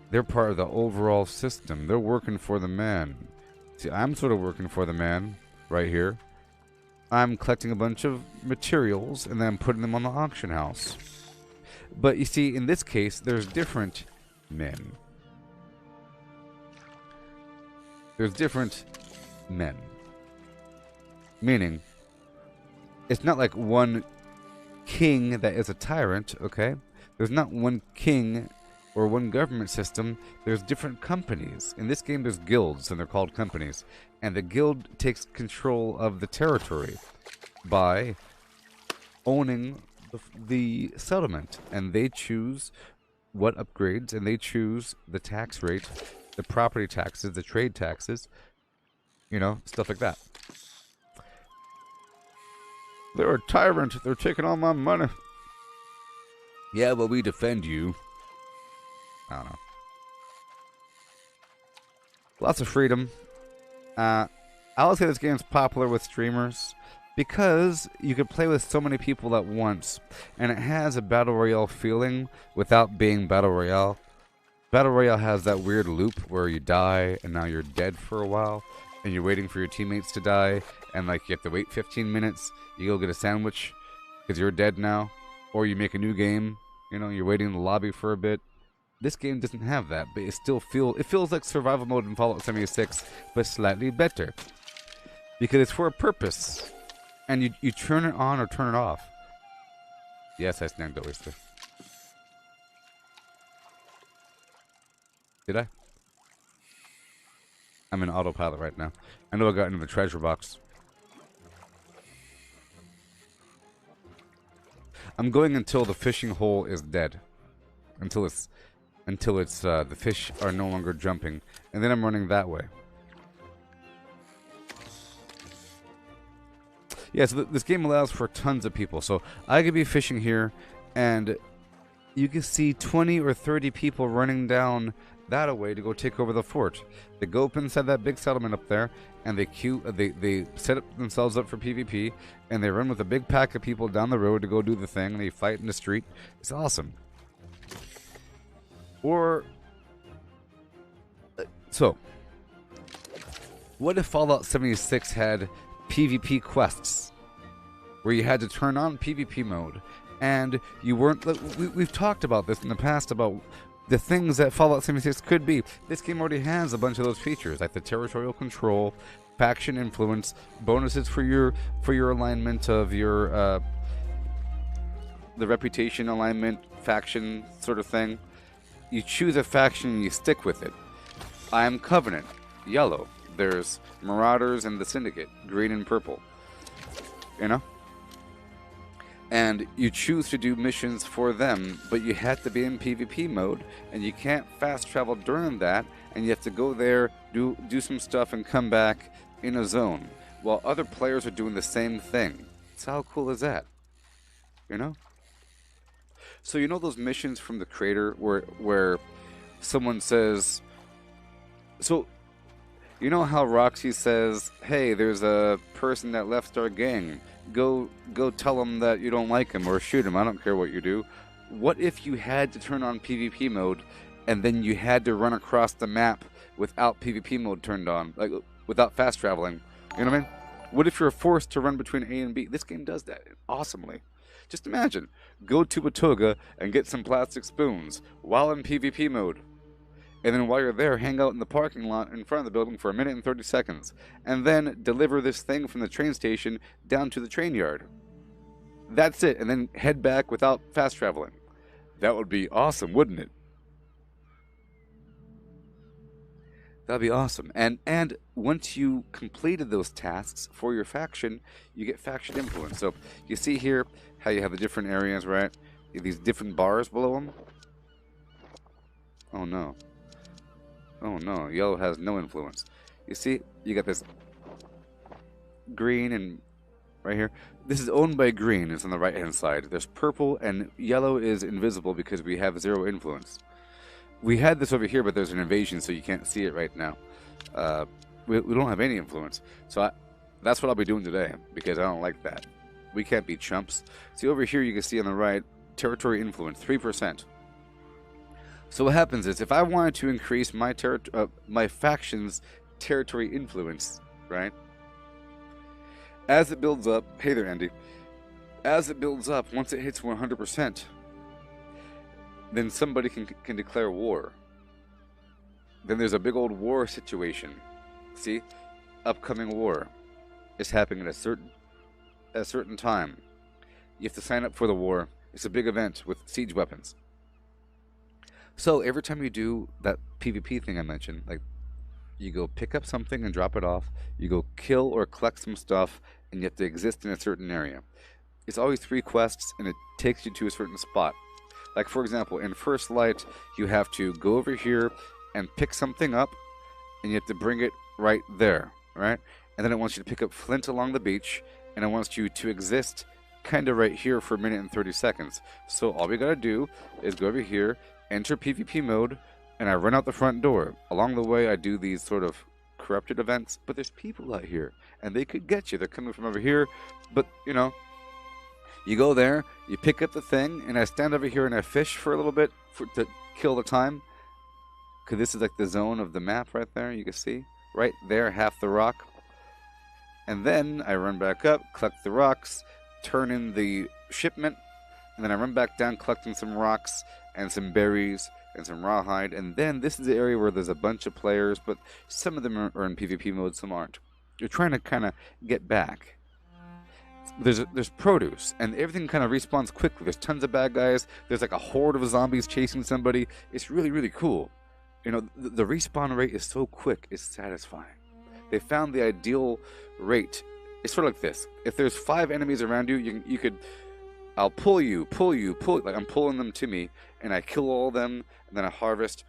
they're part of the overall system. They're working for the man. See, I'm sort of working for the man right here. I'm collecting a bunch of materials, and then I'm putting them on the auction house. But you see, in this case, there's different men. There's different men. Meaning, it's not like one king that is a tyrant, okay? There's not one king or one government system. There's different companies. In this game, there's guilds, and they're called companies. And the guild takes control of the territory by owning the settlement. And they choose what upgrades, and they choose the tax rate, the property taxes, the trade taxes, you know, stuff like that. They're a tyrant. They're taking all my money. Yeah, well, we defend you. I don't know. Lots of freedom. I would say this game's popular with streamers because you can play with so many people at once, and it has a Battle Royale feeling without being Battle Royale. Battle Royale has that weird loop where you die, and now you're dead for a while, and you're waiting for your teammates to die, and like you have to wait 15 minutes, you go get a sandwich, because you're dead now, or you make a new game, you know, you're waiting in the lobby for a bit. This game doesn't have that, but it feels like survival mode in Fallout 76, but slightly better. Because it's for a purpose, and you turn it on or turn it off. Yes, I snagged the oyster. Did I? I'm in autopilot right now. I know I got into the treasure box. I'm going until the fishing hole is dead. Until it's the fish are no longer jumping. And then I'm running that way. Yeah, so this game allows for tons of people. So I could be fishing here, and you can see 20 or 30 people running down that way to go take over the fort. They go up inside that big settlement up there, and they set up themselves up for PvP, and they run with a big pack of people down the road to go do the thing, and they fight in the street. It's awesome. Or, so, what if Fallout 76 had PvP quests, where you had to turn on PvP mode, and you weren't... We've talked about this in the past, about the things that Fallout 76 could be. This game already has a bunch of those features, like the territorial control, faction influence, bonuses for your alignment of your the reputation alignment, faction sort of thing. You choose a faction and you stick with it. I am Covenant, yellow. There's Marauders and the Syndicate, green and purple. You know? And you choose to do missions for them, but you have to be in PvP mode, and you can't fast travel during that, and you have to go there, do some stuff, and come back in a zone, while other players are doing the same thing. So how cool is that? You know? So you know those missions from the creator where someone says... So, you know how Roxy says, hey, there's a person that left our gang. Go tell them that you don't like him or shoot him. I don't care what you do. What if you had to turn on PvP mode and then you had to run across the map without PvP mode turned on, like without fast traveling? You know what I mean? What if you're forced to run between A and B? This game does that awesomely. Just imagine, go to Watoga and get some plastic spoons while in PvP mode. And then while you're there, hang out in the parking lot in front of the building for 1 minute and 30 seconds. And then deliver this thing from the train station down to the train yard. That's it. And then head back without fast traveling. That would be awesome, wouldn't it? That'd be awesome. And once you completed those tasks for your faction, you get faction influence. So you see here how you have the different areas, right? These different bars below them. Oh no. Oh no, yellow has no influence. You see, you got this green and right here. This is owned by green, it's on the right hand side. There's purple and yellow is invisible because we have 0 influence. We had this over here, but there's an invasion, so you can't see it right now. We don't have any influence. So that's what I'll be doing today, because I don't like that. We can't be chumps. See, over here you can see on the right, territory influence, 3%. So what happens is, if I wanted to increase my faction's territory influence, right? As it builds up, hey there, Andy. As it builds up, once it hits 100%, then somebody can declare war. Then there's a big old war situation. See, upcoming war is happening at a certain time. You have to sign up for the war. It's a big event with siege weapons. So every time you do that PvP thing I mentioned, like you go pick up something and drop it off, you go kill or collect some stuff, and you have to exist in a certain area. It's always 3 quests, and it takes you to a certain spot. Like for example, in First Light, you have to go over here and pick something up, and you have to bring it right there, right? And then it wants you to pick up flint along the beach, and it wants you to exist kind of right here for 1 minute and 30 seconds. So all we gotta do is go over here, enter PvP mode, and I run out the front door. Along the way, I do these sort of corrupted events, but there's people out here, and they could get you. They're coming from over here, but, you know, you go there, you pick up the thing, and I stand over here and I fish for a little bit to kill the time, because this is like the zone of the map right there, you can see. Right there, half the rock. And then I run back up, collect the rocks, turn in the shipment, and then I run back down collecting some rocks and some berries and some rawhide. And then this is the area where there's a bunch of players, but some of them are in PvP mode, some aren't. You're trying to kind of get back. There's produce, and everything kind of respawns quickly. There's tons of bad guys. There's like a horde of zombies chasing somebody. It's really, really cool. You know, the respawn rate is so quick, it's satisfying. They found the ideal rate. It's sort of like this. If there's 5 enemies around you, you could... I'll pull you. Like, I'm pulling them to me, and I kill all of them, and then I harvest,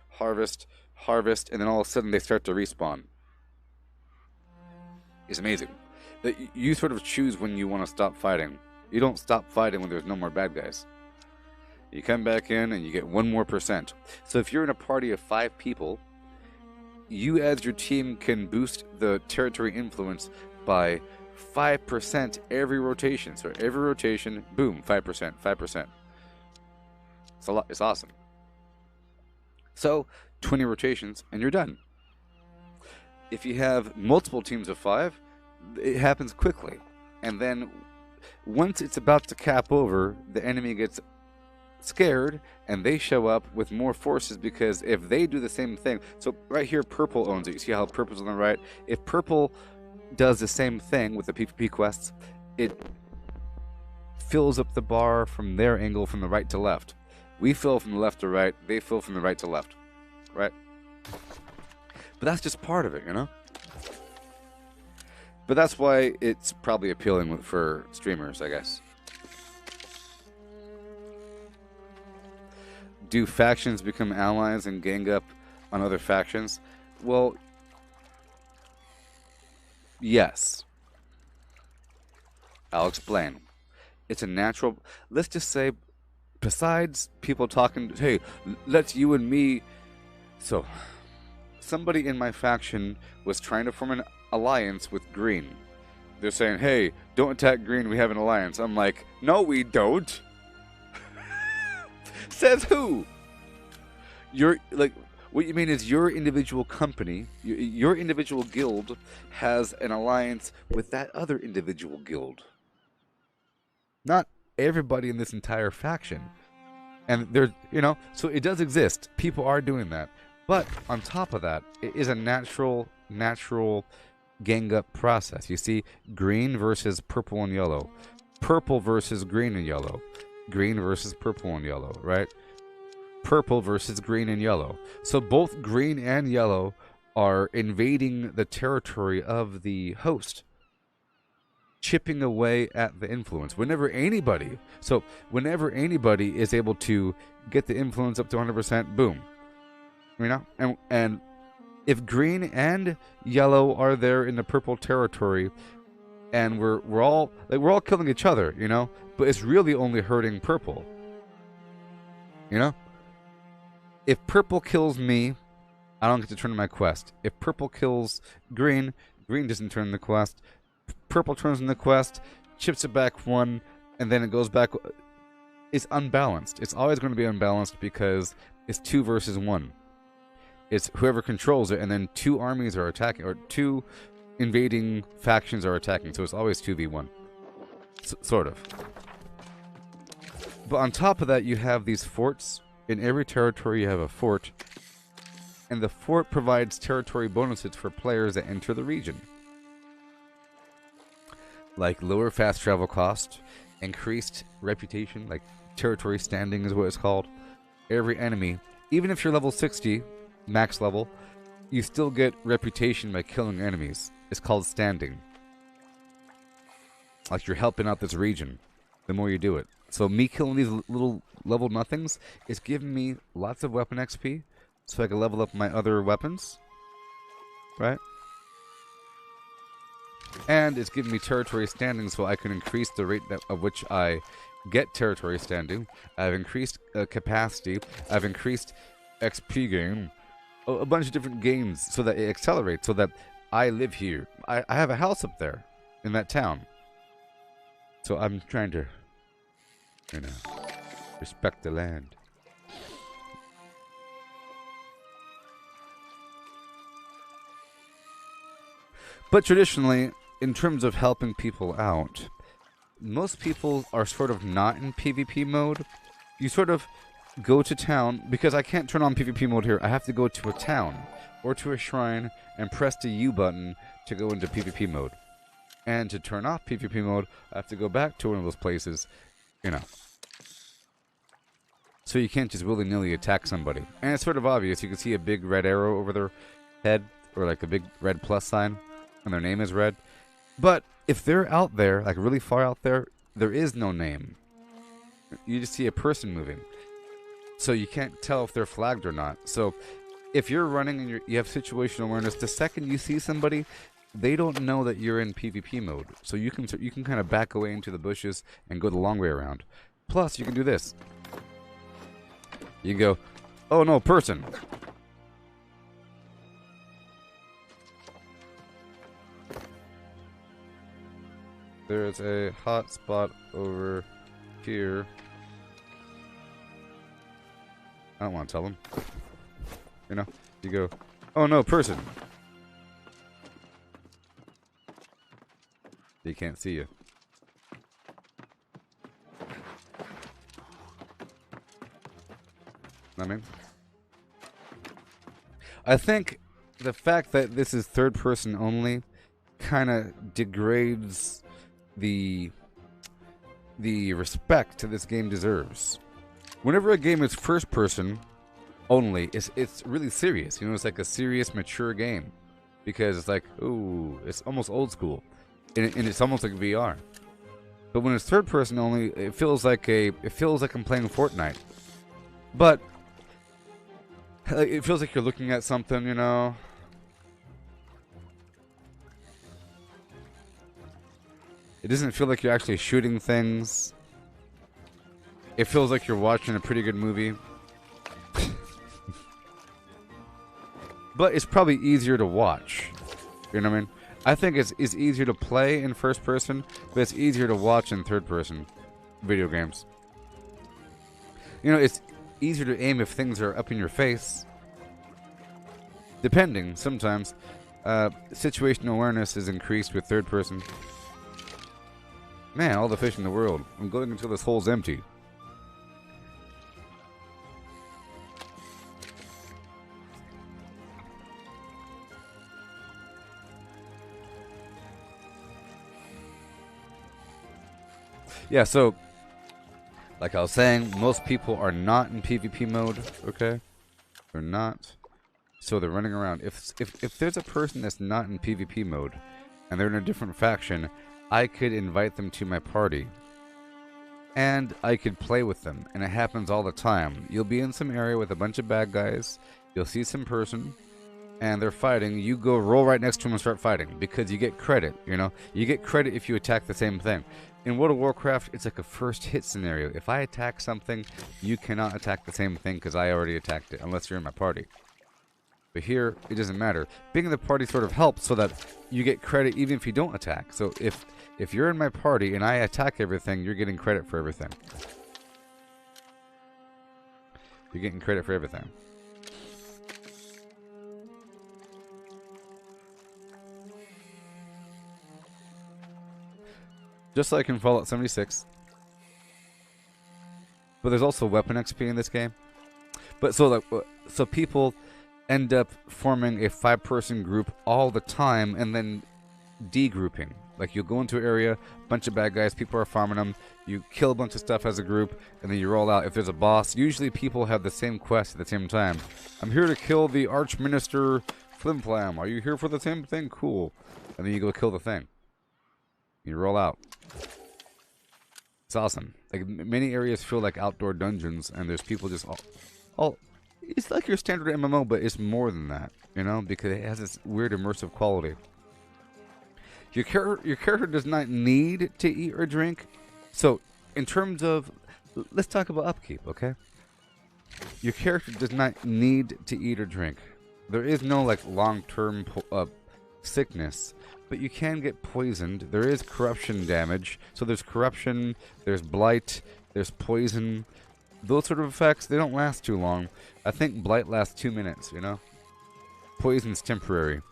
and then all of a sudden they start to respawn. It's amazing. You sort of choose when you want to stop fighting. You don't stop fighting when there's no more bad guys. You come back in and you get 1 more %. So if you're in a party of 5 people, you as your team can boost the territory influence by 5% every rotation. So every rotation, boom, 5%, 5%. It's a lot. It's awesome. So 20 rotations and you're done. If you have multiple teams of 5, it happens quickly. And then once it's about to cap over, the enemy gets scared and they show up with more forces, because if they do the same thing, so right here purple owns it. You see how purple's on the right? If purple does the same thing with the PvP quests, it fills up the bar from their angle from the right to left. We fill from the left to right, they fill from the right to left, right? But that's just part of it, you know? But that's why it's probably appealing for streamers, I guess. Do factions become allies and gang up on other factions? Well, yes. I'll explain. It's a natural... Let's just say, besides people talking, hey, let's you and me... So, somebody in my faction was trying to form an alliance with Green. They're saying, hey, don't attack Green, we have an alliance. I'm like, no, we don't. Says who? You're like, what you mean is your individual company, your individual guild has an alliance with that other individual guild. Not everybody in this entire faction. And there's, you know, so it does exist. People are doing that. But on top of that, it is a natural gang up process. You see, green versus purple and yellow. Purple versus green and yellow. Green versus purple and yellow, right? Purple versus green and yellow. So both green and yellow are invading the territory of the host, chipping away at the influence. Whenever anybody is able to get the influence up to 100%, boom. You know? And if green and yellow are there in the purple territory, and we're all killing each other, you know, but it's really only hurting purple. You know? If purple kills me, I don't get to turn in my quest. If purple kills green, green doesn't turn in the quest. Purple turns in the quest, chips it back 1, and then it goes back. It's unbalanced. It's always going to be unbalanced because it's 2 versus 1. It's whoever controls it, and then 2 armies are attacking, or 2 invading factions are attacking, so it's always 2v1. Sort of. But on top of that, you have these forts. In every territory, you have a fort, and the fort provides territory bonuses for players that enter the region. Like lower fast travel cost, increased reputation, like territory standing is what it's called. Every enemy, even if you're level 60, max level, you still get reputation by killing enemies. It's called standing. Like you're helping out this region the more you do it. So me killing these little level nothings is giving me lots of weapon XP, so I can level up my other weapons, right? And it's giving me territory standing, so I can increase the rate of which I get territory standing. I've increased capacity. I've increased XP gain. A bunch of different gains so that it accelerates, so that I live here. I have a house up there in that town. So I'm trying to, you know, respect the land. But traditionally, in terms of helping people out, most people are sort of not in PvP mode. You sort of go to town, because I can't turn on PvP mode here. I have to go to a town or to a shrine and press the U button to go into PvP mode. And to turn off PvP mode, I have to go back to one of those places, you know. So you can't just willy-nilly attack somebody. And it's sort of obvious. You can see a big red arrow over their head, or like a big red plus sign, and their name is red. But if they're out there, like really far out there, there is no name. You just see a person moving. So you can't tell if they're flagged or not. So if you're running and you have situational awareness, the second you see somebody, they don't know that you're in PvP mode. So you can kind of back away into the bushes and go the long way around. Plus, you can do this. You can go, oh no, person. There's a hot spot over here. I don't want to tell them. You know, you go, oh no, person. They can't see you. I mean, I think the fact that this is third person only kind of degrades the respect this game deserves. Whenever a game is first person only, it's really serious. You know, it's like a serious, mature game because it's like, ooh, it's almost old school, and it's almost like VR. But when it's third person only, it feels like I'm playing Fortnite. But it feels like you're looking at something, you know. It doesn't feel like you're actually shooting things. It feels like you're watching a pretty good movie. But it's probably easier to watch. You know what I mean? I think it's easier to play in first person, but it's easier to watch in third person video games. You know, it's easier to aim if things are up in your face. Depending, sometimes. Situational awareness is increased with third person. Man, all the fish in the world. I'm going until this hole's empty. Yeah, so, like I was saying, most people are not in PvP mode, okay? They're not. So they're running around. If there's a person that's not in PvP mode, and they're in a different faction, I could invite them to my party. And I could play with them. And it happens all the time. You'll be in some area with a bunch of bad guys. You'll see some person. And they're fighting. You go roll right next to them and start fighting. Because you get credit, you know. You get credit if you attack the same thing. In World of Warcraft, it's like a first hit scenario. If I attack something, you cannot attack the same thing because I already attacked it. Unless you're in my party. But here, it doesn't matter. Being in the party sort of helps so that you get credit even if you don't attack. So if you're in my party and I attack everything, you're getting credit for everything. You're getting credit for everything. Just like in Fallout 76. But there's also weapon XP in this game. But so people end up forming a 5-person group all the time and then de-grouping. Like you'll go into an area, bunch of bad guys, people are farming them, you kill a bunch of stuff as a group, and then you roll out. If there's a boss, usually people have the same quest at the same time. I'm here to kill the Archminister Flimflam. Are you here for the same thing? Cool. And then you go kill the thing. You roll out. It's awesome. Like many areas feel like outdoor dungeons, and there's people just all it's like your standard MMO, but it's more than that, you know, because it has this weird immersive quality. Your character does not need to eat or drink. So, in terms of, let's talk about upkeep, okay? Your character does not need to eat or drink. There is no like long-term sickness, but you can get poisoned. There is corruption damage. So there's corruption, there's blight, there's poison. Those sort of effects, they don't last too long. I think blight lasts 2 minutes, you know? Poison's temporary.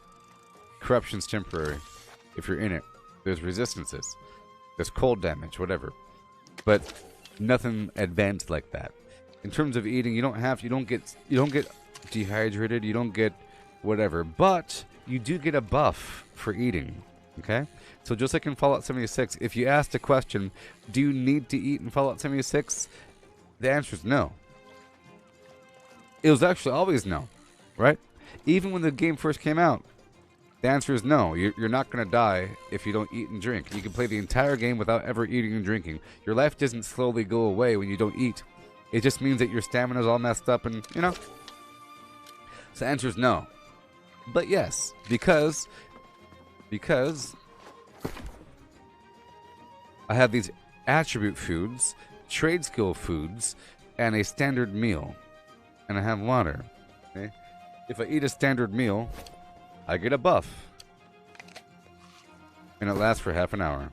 Corruption's temporary. If you're in it. There's resistances. There's cold damage, whatever. But nothing advanced like that. In terms of eating, you don't get dehydrated, you don't get whatever. But you do get a buff for eating. Okay? So just like in Fallout 76, if you asked a question, do you need to eat in Fallout 76? The answer is no. It was actually always no, right? Even when the game first came out, the answer is no. You're not going to die if you don't eat and drink. You can play the entire game without ever eating and drinking. Your life doesn't slowly go away when you don't eat. It just means that your stamina's all messed up and, you know. So the answer is no. But yes, because I have these attribute foods, trade skill foods, and a standard meal. And I have water. Okay? If I eat a standard meal, I get a buff. And it lasts for half an hour.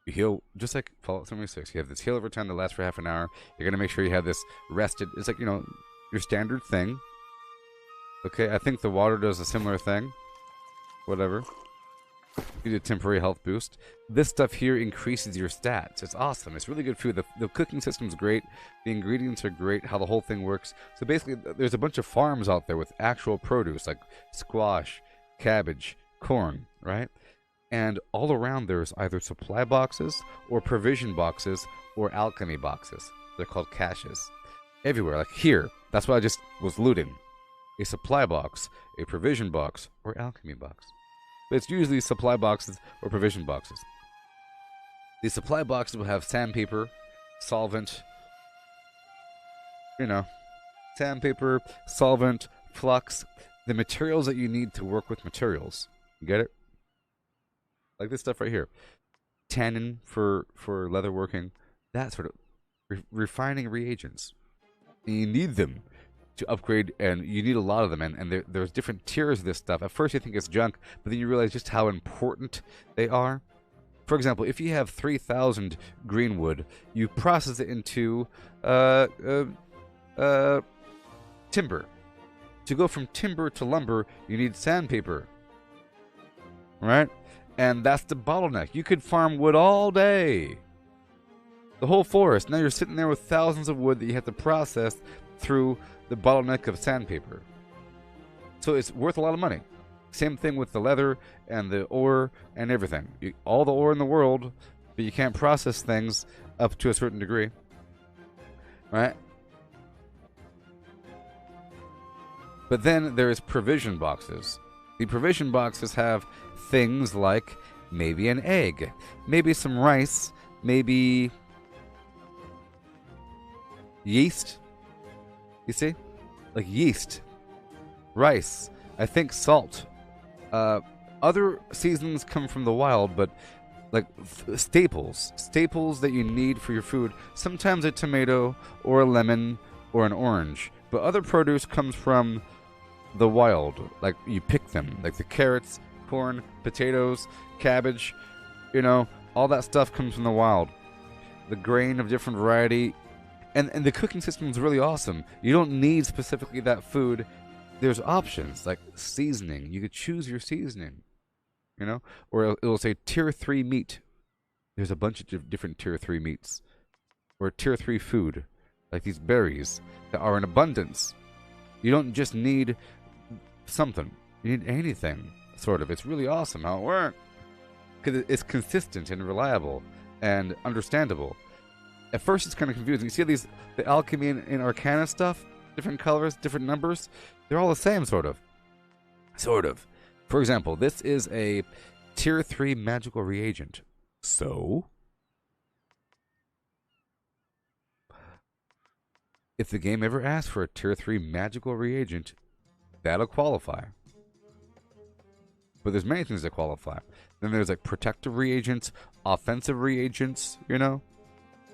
You heal, just like Fallout 76. You have this heal over time that lasts for half an hour. You're going to make sure you have this rested. It's like, you know, your standard thing. Okay, I think the water does a similar thing. Whatever. You get a temporary health boost. This stuff here increases your stats. It's awesome. It's really good food. The cooking system's great. The ingredients are great. How the whole thing works. So basically, there's a bunch of farms out there with actual produce like squash, cabbage, corn, right? And all around there's either supply boxes or provision boxes or alchemy boxes. They're called caches. Everywhere, like here. That's what I just was looting. A supply box, a provision box, or alchemy box. But it's usually supply boxes or provision boxes. The supply boxes will have sandpaper, solvent, you know, sandpaper, solvent, flux, the materials that you need to work with materials. You get it? Like this stuff right here. Tannin for leatherworking, that sort of refining reagents. And you need them to upgrade, and you need a lot of them, and there's different tiers of this stuff. At first you think it's junk, but then you realize just how important they are. For example, if you have 3,000 greenwood, you process it into timber. To go from timber to lumber, you need sandpaper. Right? And that's the bottleneck. You could farm wood all day. The whole forest. Now you're sitting there with thousands of wood that you have to process through the bottleneck of sandpaper. So it's worth a lot of money. Same thing with the leather and the ore and everything. All the ore in the world, but you can't process things up to a certain degree. Right? But then there's provision boxes. The provision boxes have things like maybe an egg, maybe some rice, maybe yeast. You see? Like yeast, rice, I think salt. Other seasonings come from the wild, but like staples that you need for your food. Sometimes a tomato or a lemon or an orange, but other produce comes from the wild. Like you pick them, like the carrots, corn, potatoes, cabbage, you know, all that stuff comes from the wild. The grain of different variety. And the cooking system is really awesome. You don't need specifically that food. There's options like seasoning. You could choose your seasoning, you know, or it'll say tier 3 meat. There's a bunch of different tier 3 meats, or tier 3 food, like these berries that are in abundance. You don't just need something. You need anything, sort of. It's really awesome how it works because it's consistent and reliable and understandable. At first, it's kind of confusing. You see the alchemy and arcana stuff? Different colors, different numbers? They're all the same, sort of. Sort of. For example, this is a tier 3 magical reagent. So, if the game ever asks for a tier 3 magical reagent, that'll qualify. But there's many things that qualify. Then there's like protective reagents, offensive reagents, you know?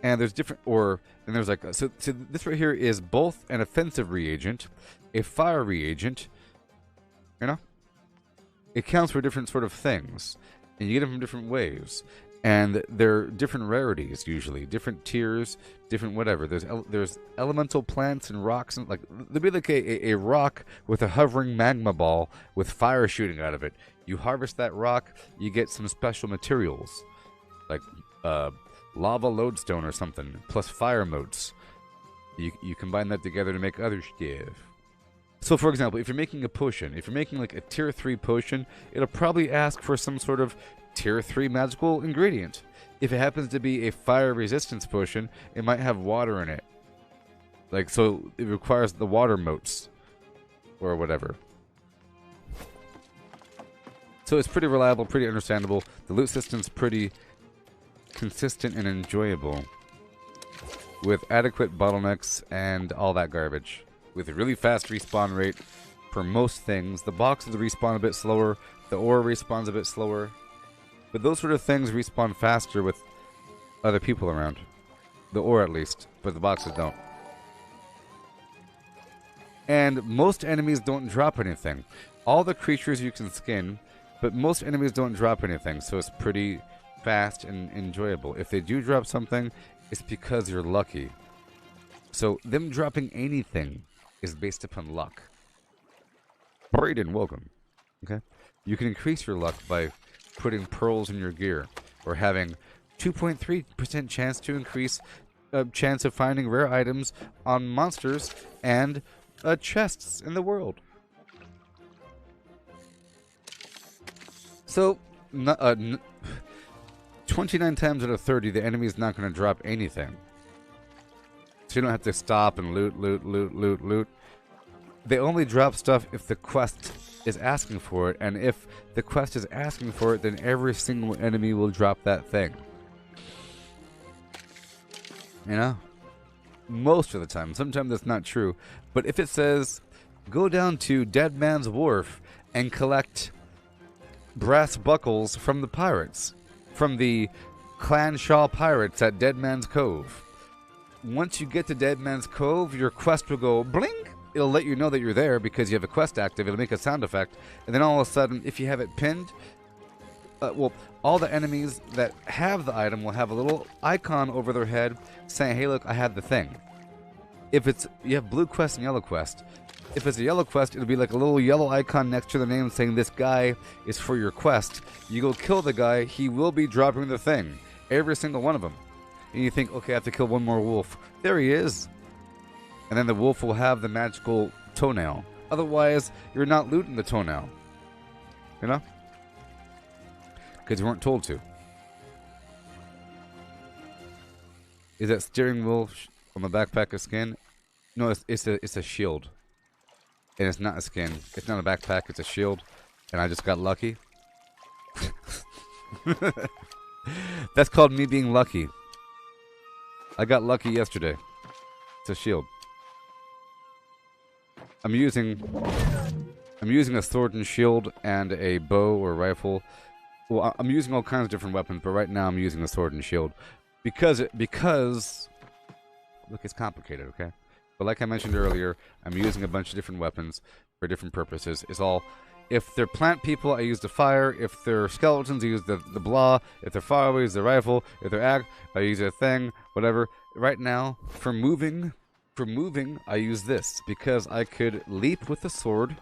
And there's different, and there's like, so this right here is both an offensive reagent, a fire reagent, you know? It counts for different sort of things, and you get them from different ways. And they're different rarities, usually. Different tiers, different whatever. There's elemental plants and rocks, and like, there'll be like a rock with a hovering magma ball with fire shooting out of it. You harvest that rock, you get some special materials, like, lava lodestone or something, plus fire motes. You combine that together to make other stuff. So, for example, if you're making a potion, if you're making like a tier 3 potion, it'll probably ask for some sort of tier 3 magical ingredient. If it happens to be a fire resistance potion, it might have water in it. Like, so it requires the water moats or whatever. So it's pretty reliable, pretty understandable. The loot system's pretty consistent and enjoyable, with adequate bottlenecks and all that garbage. With a really fast respawn rate for most things. The boxes respawn a bit slower. The ore respawns a bit slower. But those sort of things respawn faster with other people around. The ore at least, but the boxes don't. And most enemies don't drop anything. All the creatures you can skin, but most enemies don't drop anything, so it's pretty fast and enjoyable. If they do drop something, it's because you're lucky. So them dropping anything is based upon luck. Braden, welcome. Okay, you can increase your luck by putting pearls in your gear, or having 2.3% chance to increase a chance of finding rare items on monsters and chests in the world. So, 29 times out of 30, the enemy is not going to drop anything. So you don't have to stop and loot. They only drop stuff if the quest is asking for it, and if the quest is asking for it, then every single enemy will drop that thing. You know? Most of the time. Sometimes that's not true. But if it says, go down to Dead Man's Wharf and collect brass buckles from the pirates, from the Clan Shaw pirates at Dead Man's Cove. Once you get to Dead Man's Cove, your quest will go bling. It'll let you know that you're there because you have a quest active. It'll make a sound effect. And then all of a sudden, if you have it pinned, well, all the enemies that have the item will have a little icon over their head saying, hey, look, I had the thing. If it's, you have blue quest and yellow quest. If it's a yellow quest, it'll be like a little yellow icon next to the name saying this guy is for your quest. You go kill the guy, he will be dropping the thing. Every single one of them. And you think, okay, I have to kill one more wolf. There he is. And then the wolf will have the magical toenail. Otherwise, you're not looting the toenail. You know? Because you weren't told to. Is that steering wheel on the backpack a skin? No, it's a shield. And it's not a skin. It's not a backpack, it's a shield. And I just got lucky. That's called me being lucky. I got lucky yesterday. It's a shield. I'm using a sword and shield and a bow or rifle. Well, I'm using all kinds of different weapons, but right now I'm using a sword and shield because look, it's complicated, okay? But like I mentioned earlier, I'm using a bunch of different weapons for different purposes. It's all, if they're plant people, I use the fire. If they're skeletons, I use the blah. If they're far away, I use the rifle. If they're ag, I use a thing, whatever. Right now, for moving, I use this because I could leap with the sword,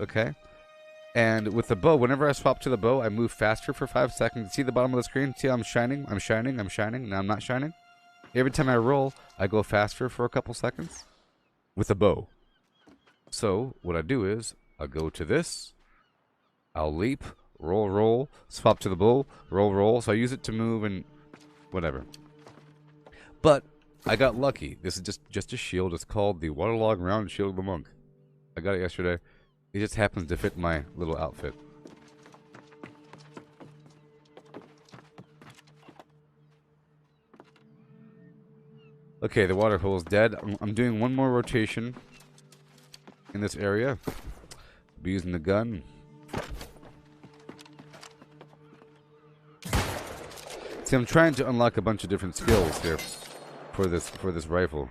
okay? And with the bow, whenever I swap to the bow, I move faster for 5 seconds. See the bottom of the screen? See how I'm shining? I'm shining. Now I'm not shining. Every time I roll, I go faster for a couple seconds with the bow. So what I do is I'll go to this. I'll leap, roll, swap to the bow, roll. So I use it to move and whatever. But I got lucky. This is just a shield. It's called the Waterlogged Round Shield of the Monk. I got it yesterday. It just happens to fit my little outfit. Okay, the water hole is dead. I'm doing one more rotation in this area. I'll be using the gun. See, I'm trying to unlock a bunch of different skills here for this rifle.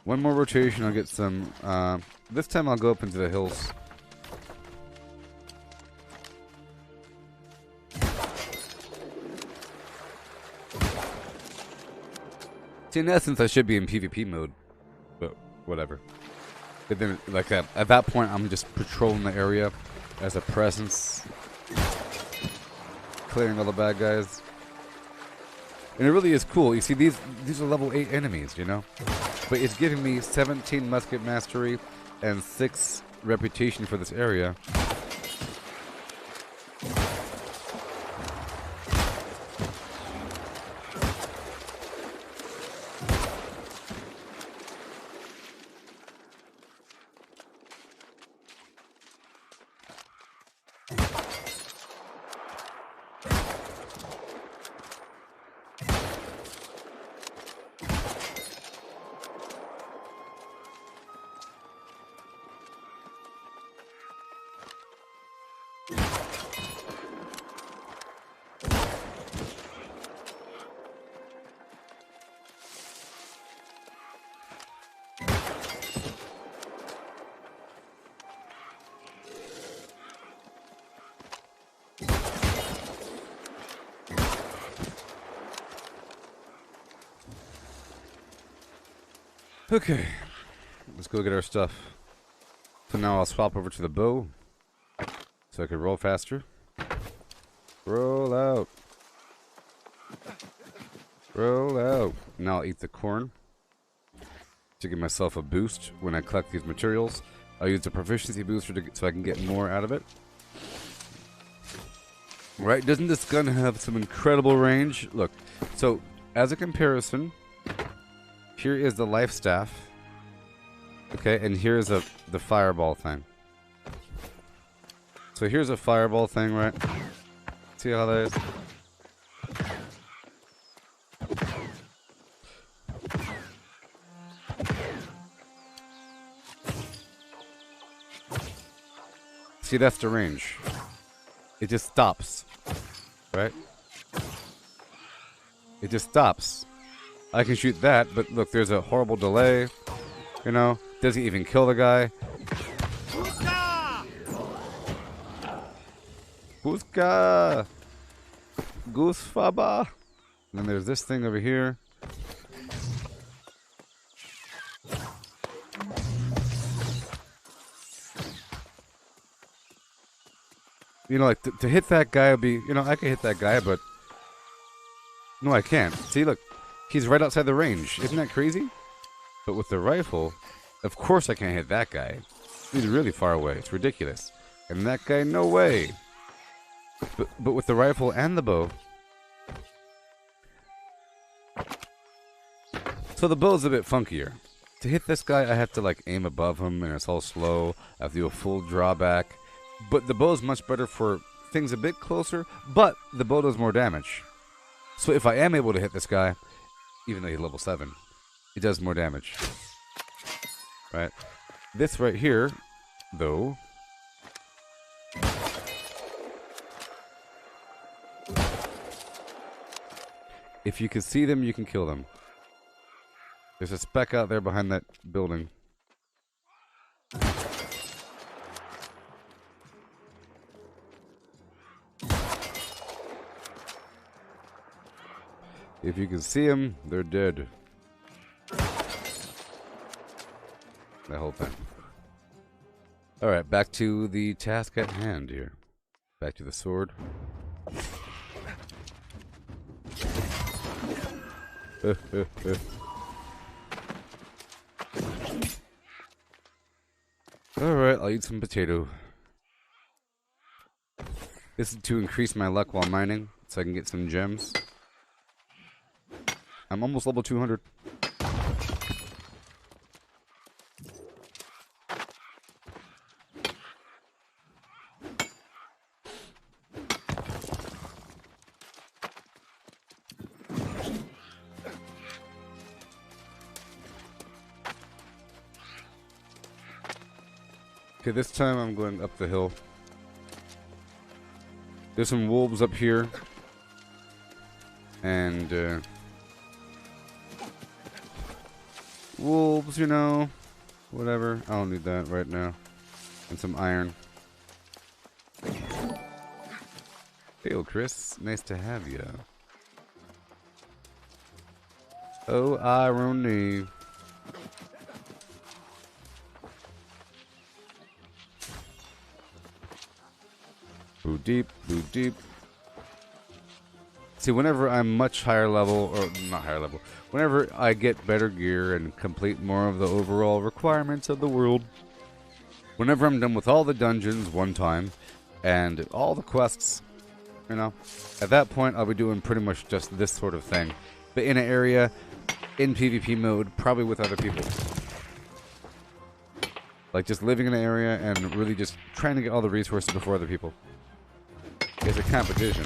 One more rotation, I'll get some. This time I'll go up into the hills. See, in essence, I should be in PvP mode, but whatever. But then, like at that point, I'm just patrolling the area as a presence, clearing all the bad guys. And it really is cool. You see, these are level 8 enemies, you know? But it's giving me 17 musket mastery and 6 reputation for this area. Okay, let's go get our stuff. So now I'll swap over to the bow, so I can roll faster. Roll out. Roll out. Now I'll eat the corn to give myself a boost when I collect these materials. I'll use the proficiency booster so I can get more out of it. Right, doesn't this gun have some incredible range? Look, so as a comparison, here is the life staff. Okay, and here's the fireball thing. So here's a fireball thing, right? See how that is? See, that's the range. It just stops. Right? It just stops. I can shoot that, but look, there's a horrible delay. You know? Doesn't even kill the guy. Buska! Goose Faba! And then there's this thing over here. You know, like, to hit that guy would be... You know, I can hit that guy, but... No, I can't. See, look. He's right outside the range. Isn't that crazy? But with the rifle, of course I can't hit that guy. He's really far away. It's ridiculous. And that guy, no way. But with the rifle and the bow... So the bow's a bit funkier. To hit this guy, I have to, like, aim above him, and it's all slow. I have to do a full drawback. But the bow is much better for things a bit closer, but the bow does more damage. So if I am able to hit this guy, even though he's level 7, it does more damage. Right? This right here, though... If you can see them, you can kill them. There's a speck out there behind that building. If you can see them, they're dead. That whole thing. Alright, back to the task at hand here. Back to the sword. Alright, I'll eat some potato. This is to increase my luck while mining, so I can get some gems. I'm almost level 200. Okay, this time I'm going up the hill. There's some wolves up here. And, wolves, you know, whatever. I don't need that right now. And some iron. Hey, Chris. Nice to have you. Oh, irony. Boo deep, boo deep. See, whenever I'm much higher level, or not higher level, whenever I get better gear and complete more of the overall requirements of the world, whenever I'm done with all the dungeons one time, and all the quests, you know, at that point I'll be doing pretty much just this sort of thing, but in an area, in PvP mode, probably with other people. Like just living in an area and really just trying to get all the resources before other people. It's a competition.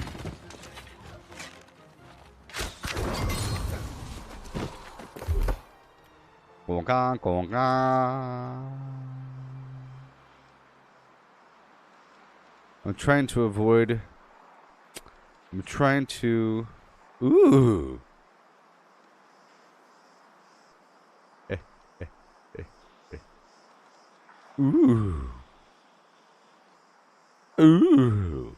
I'm trying to avoid... I'm trying to... Ooh! Ooh! Ooh!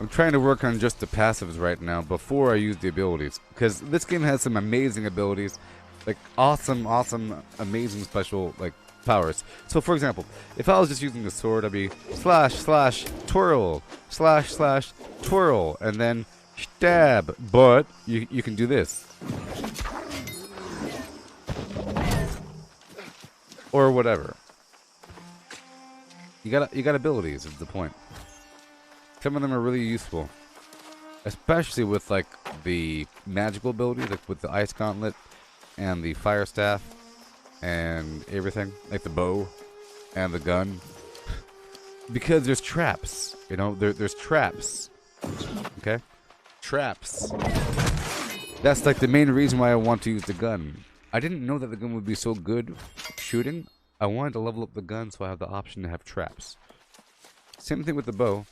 I'm trying to work on just the passives right now before I use the abilities. Because this game has some amazing abilities. Like, awesome, amazing special, like, powers. So, for example, if I was just using the sword, I'd be slash, slash, twirl, slash, slash, twirl, and then stab. But you can do this. Or whatever. You got abilities, is the point. Some of them are really useful. Especially with, like, the magical abilities, like with the Ice Gauntlet and the Fire Staff and everything. Like the bow and the gun. Because there's traps, you know? There's traps. Okay? Traps. That's, like, the main reason why I want to use the gun. I didn't know that the gun would be so good shooting. I wanted to level up the gun so I have the option to have traps. Same thing with the bow.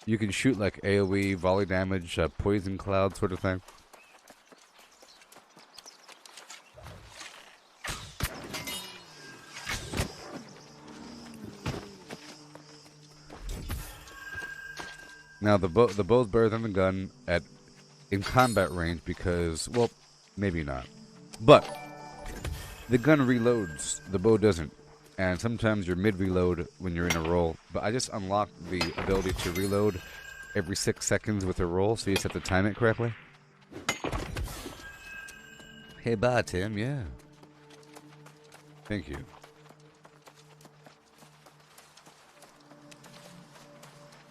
You can shoot like AoE, volley damage, poison cloud sort of thing. Now the bow's better than the gun in combat range because, well, maybe not. But the gun reloads, the bow doesn't. And sometimes you're mid-reload when you're in a roll. But I just unlocked the ability to reload every 6 seconds with a roll, so you just have to time it correctly. Hey, bye, Tim, yeah. Thank you.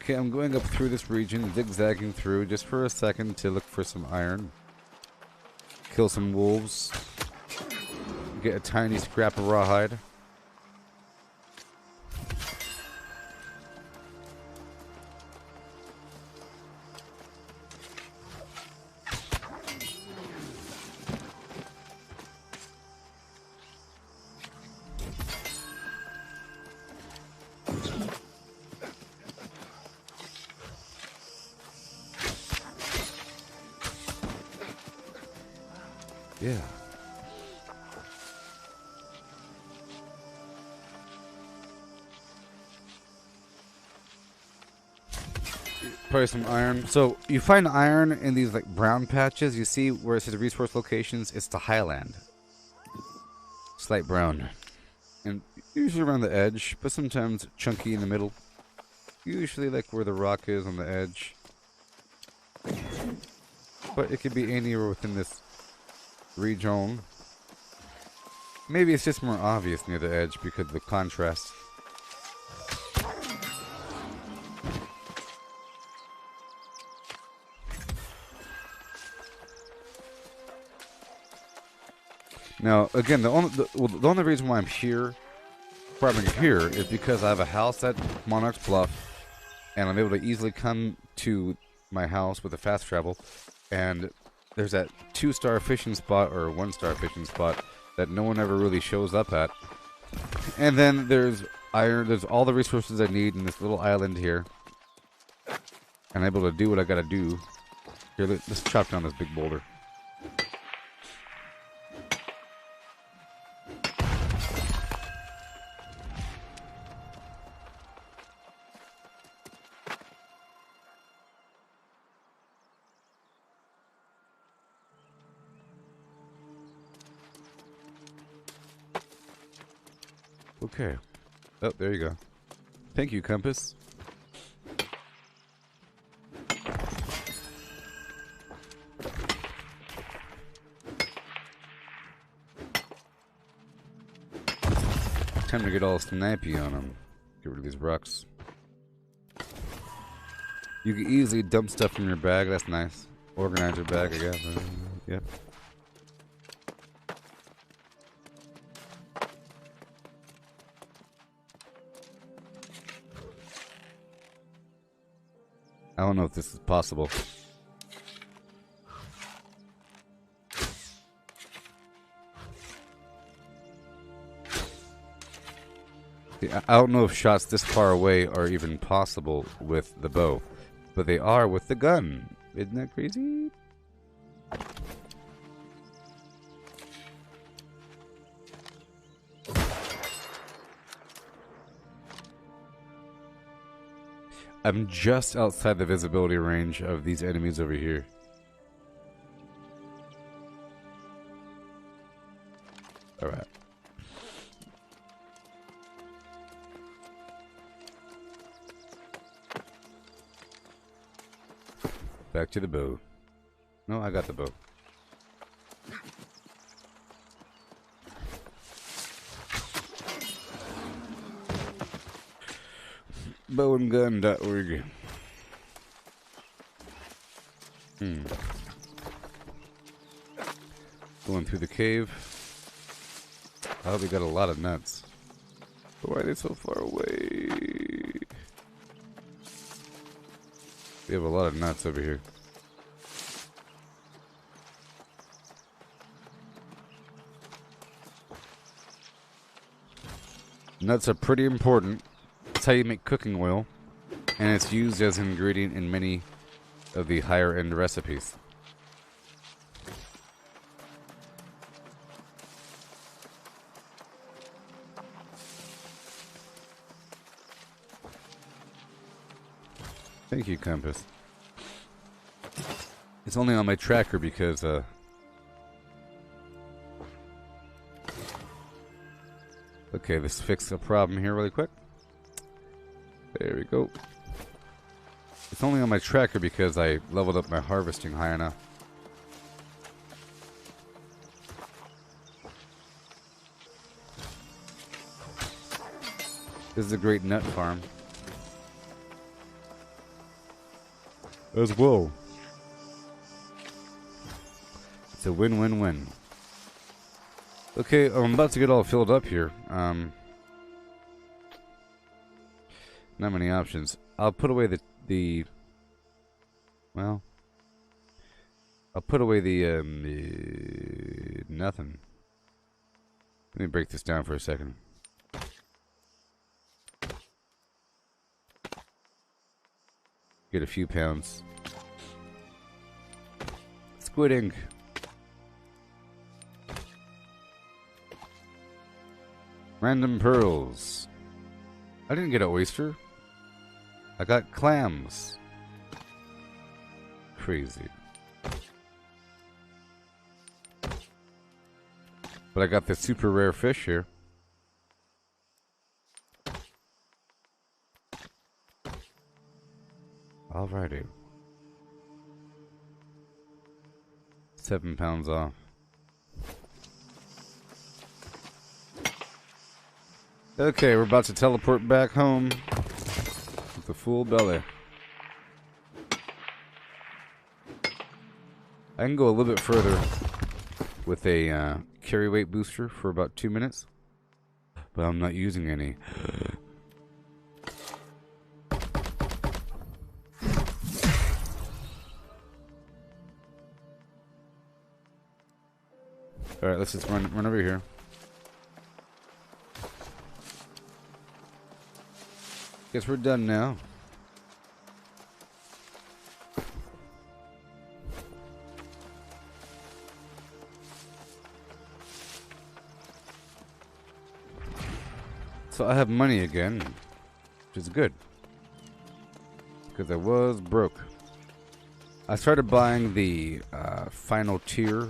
Okay, I'm going up through this region, zigzagging through just for a second to look for some iron. Kill some wolves. Get a tiny scrap of rawhide. Yeah. Probably some iron. So you find iron in these like brown patches. You see where it says resource locations? It's the highland. Slight brown. And usually around the edge, but sometimes chunky in the middle. Usually like where the rock is on the edge. But it could be anywhere within this region. Maybe it's just more obvious near the edge because of the contrast. Now, again, the only reason why I'm here, farming here, is because I have a house at Monarch's Bluff, and I'm able to easily come to my house with a fast travel, and there's that 2-star fishing spot, or 1-star fishing spot, that no one ever really shows up at. And then there's iron, there's all the resources I need in this little island here. And I'm able to do what I gotta do. Here, let's chop down this big boulder. Okay. Oh, there you go. Thank you, Compass. Time to get all snappy on them. Get rid of these rocks. You can easily dump stuff from your bag. That's nice. Organize your bag, I guess. Yep. I don't know if this is possible. I don't know if shots this far away are even possible with the bow, but they are with the gun. Isn't that crazy? I'm just outside the visibility range of these enemies over here. Alright. Back to the bow. No, I got the bow. Bowandgun.org. Going through the cave. Oh, we got a lot of nuts. Why are they so far away? We have a lot of nuts over here. Nuts are pretty important. That's how you make cooking oil, and it's used as an ingredient in many of the higher end recipes. Thank you, Compass. It's only on my tracker because okay, let's fix a problem here really quick. There we go. It's only on my tracker because I leveled up my harvesting high enough. This is a great nut farm. As well. It's a win-win-win. Okay, I'm about to get all filled up here. Not many options. I'll put away well, I'll put away the nothing. Let me break this down for a second. Get a few pounds. Squid ink. Random pearls. I didn't get an oyster. I got clams. Crazy. But I got the super rare fish here. Alrighty. 7 pounds off. Okay, we're about to teleport back home with a full belly. I can go a little bit further with a carry weight booster for about 2 minutes, but I'm not using any. Alright, let's just run over here. Guess we're done now. So I have money again, which is good. Because I was broke. I started buying the final tier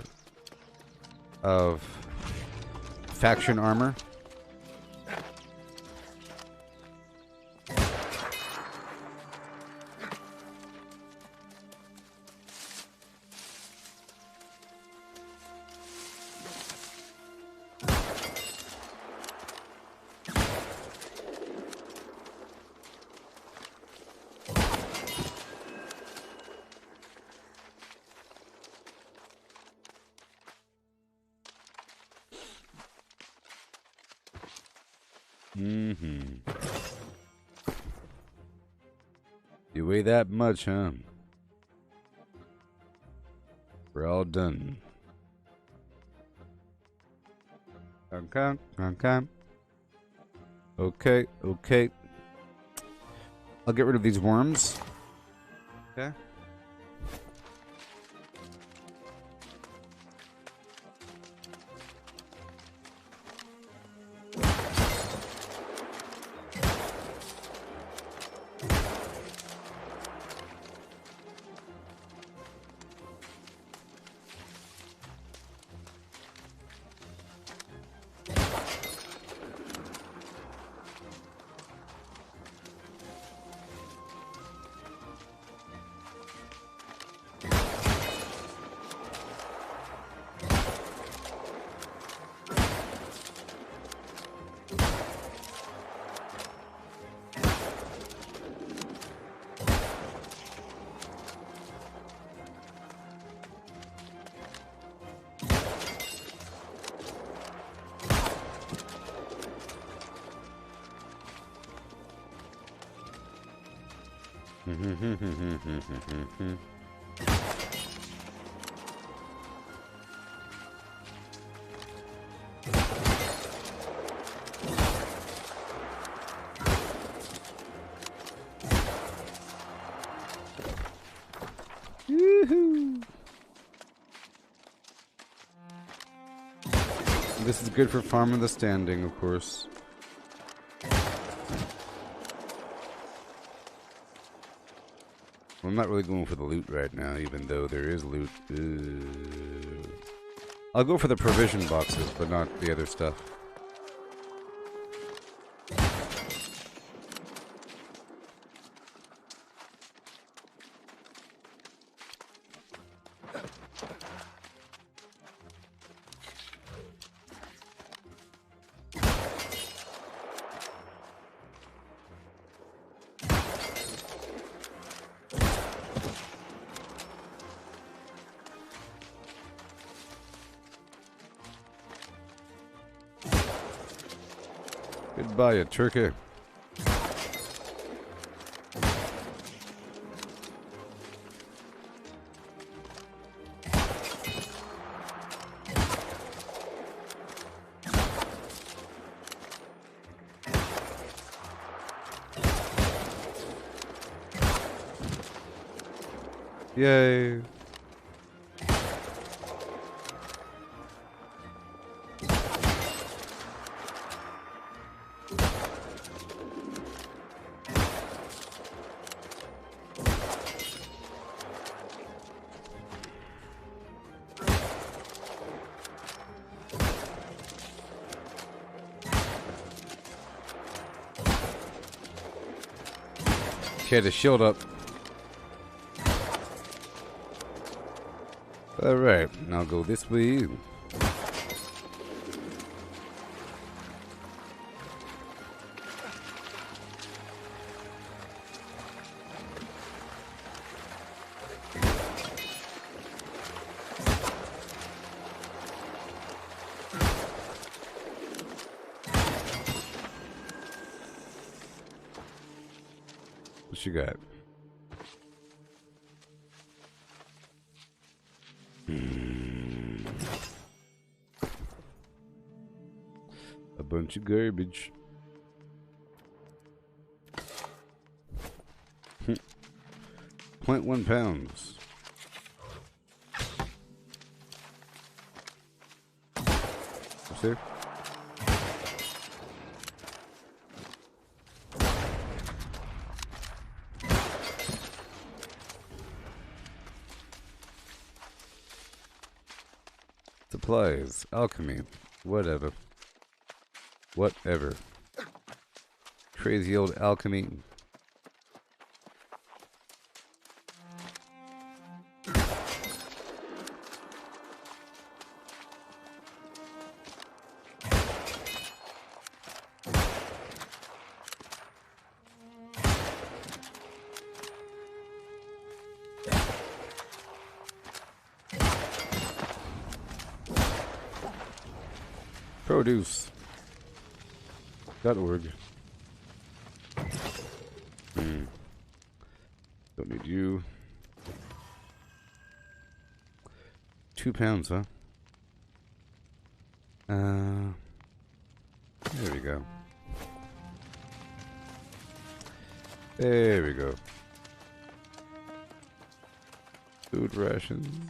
of faction armor. You weigh that much, huh? We're all done. Okay, okay. I'll get rid of these worms. Okay. This is good for farming the standing, of course. Well, I'm not really going for the loot right now, even though there is loot. I'll go for the provision boxes, but not the other stuff. Goodbye, you turkey. Yay. Okay, the shield up. Alright, now go this way. What you got? A bunch of garbage. 0.1 pounds. What's there? Supplies, alchemy, whatever. Whatever. Crazy old alchemy. Produce.org. Don't need you. 2 pounds, huh? There we go. There we go. Food rations.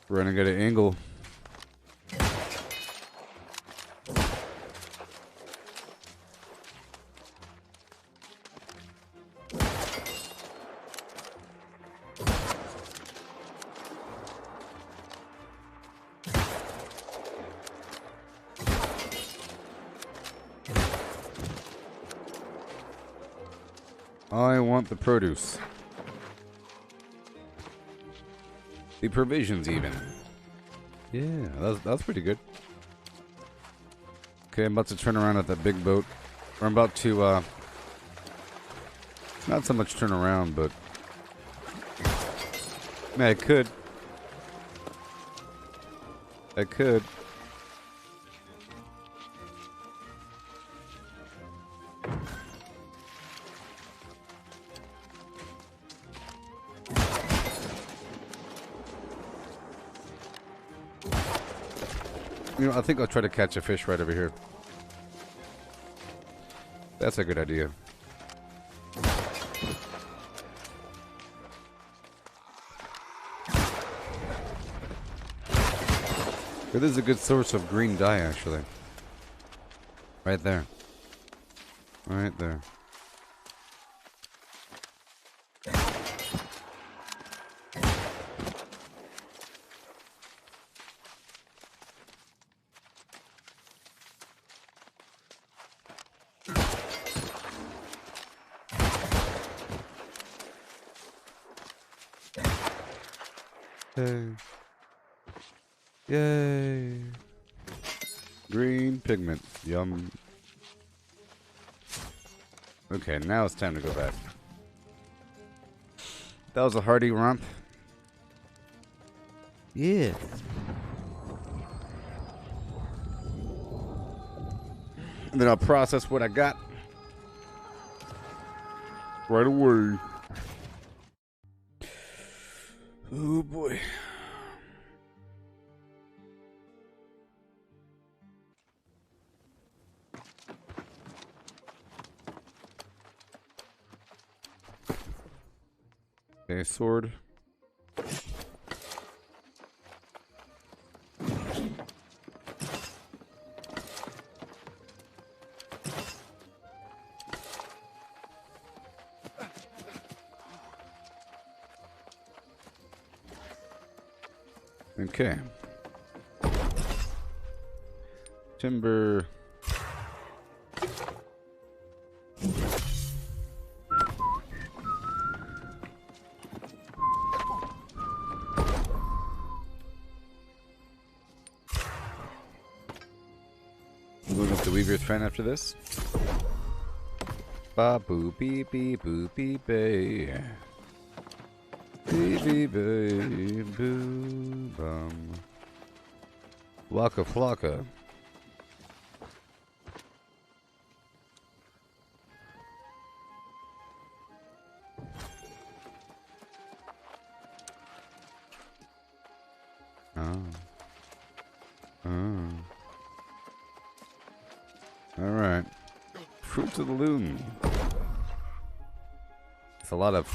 Running at an angle. I want the produce. The provisions even. Yeah, that's pretty good. Okay, I'm about to turn around at that big boat. Or I'm about to, not so much turn around, but... Man, I could. I could. You know, I think I'll try to catch a fish right over here. That's a good idea. It is a good source of green dye, actually. Right there. Right there. Yay. Yay. Green pigment. Yum. Okay, now it's time to go back. That was a hearty romp. Yeah. And then I'll process what I got right away. Oh boy. Okay, sword. Okay. Timber. Moving up the Weaver's Fen after this. Ba boo beep beep boo beep bay. Beep beep bay boo bum. Waka flocka. Oh. Oh. Alright. Fruits of the loom. It's a lot of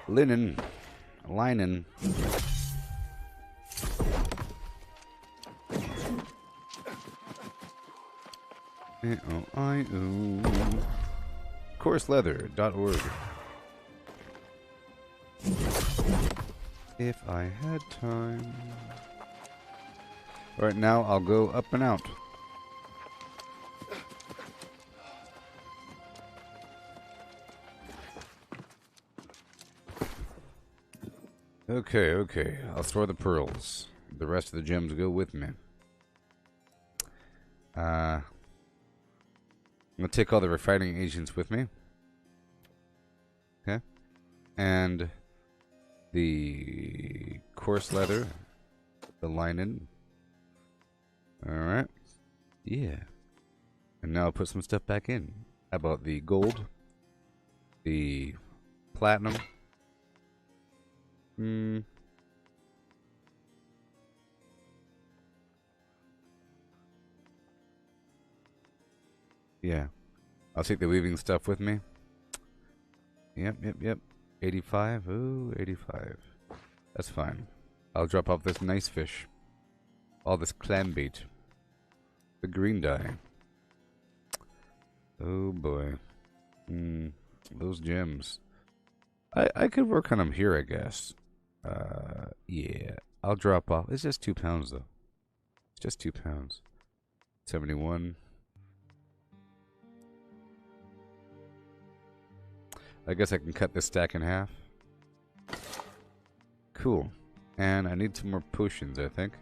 linen. Linen. A-O-I-O. Coarseleather.org. If I had time. Alright, now I'll go up and out. Okay, okay. I'll store the pearls. The rest of the gems go with me. I'm gonna take all the refining agents with me. Okay. And the coarse leather. The linen. Alright. Yeah. And now I'll put some stuff back in. How about the gold? The platinum? Yeah. I'll take the weaving stuff with me. Yep. 85. Ooh, 85. That's fine. I'll drop off this nice fish. All this clam bait. The green dye. Oh boy. Those gems. I could work on them here, I guess. Yeah. I'll drop off. It's just 2 pounds, though. It's just 2 pounds. 71. I guess I can cut this stack in half. Cool. And I need some more potions, I think.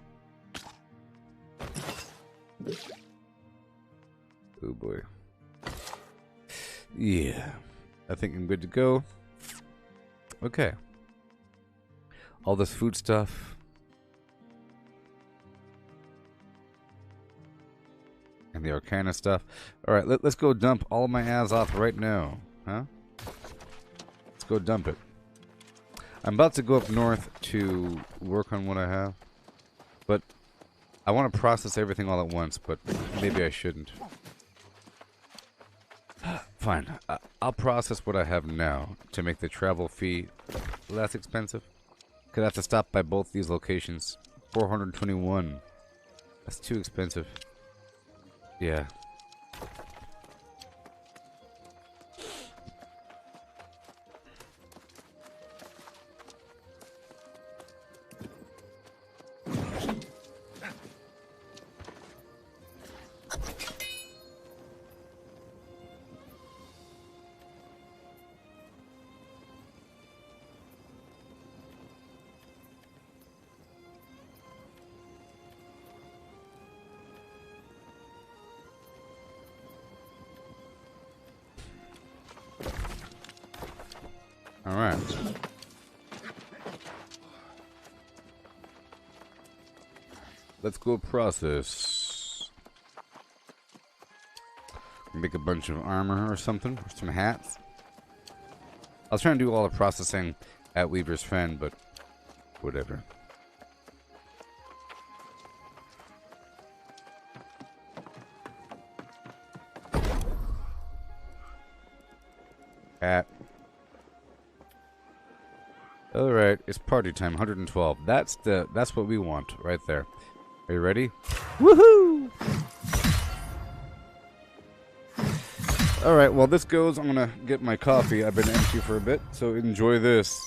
Oh boy. Yeah. I think I'm good to go. Okay. All this food stuff. And the Arcana stuff. Alright, let's go dump all of my Azoth right now. Huh? Let's go dump it. I'm about to go up north to work on what I have. But I want to process everything all at once, but maybe I shouldn't. Fine. I'll process what I have now to make the travel fee less expensive. Because I have to stop by both these locations. 421. That's too expensive. Yeah. Alright. Let's go process. Make a bunch of armor or something, or some hats. I was trying to do all the processing at Weaver's Fen, but whatever. Hat. Alright, it's party time, 112. That's what we want, right there. Are you ready? Woohoo! Alright, while this goes, I'm gonna get my coffee. I've been empty for a bit, so enjoy this.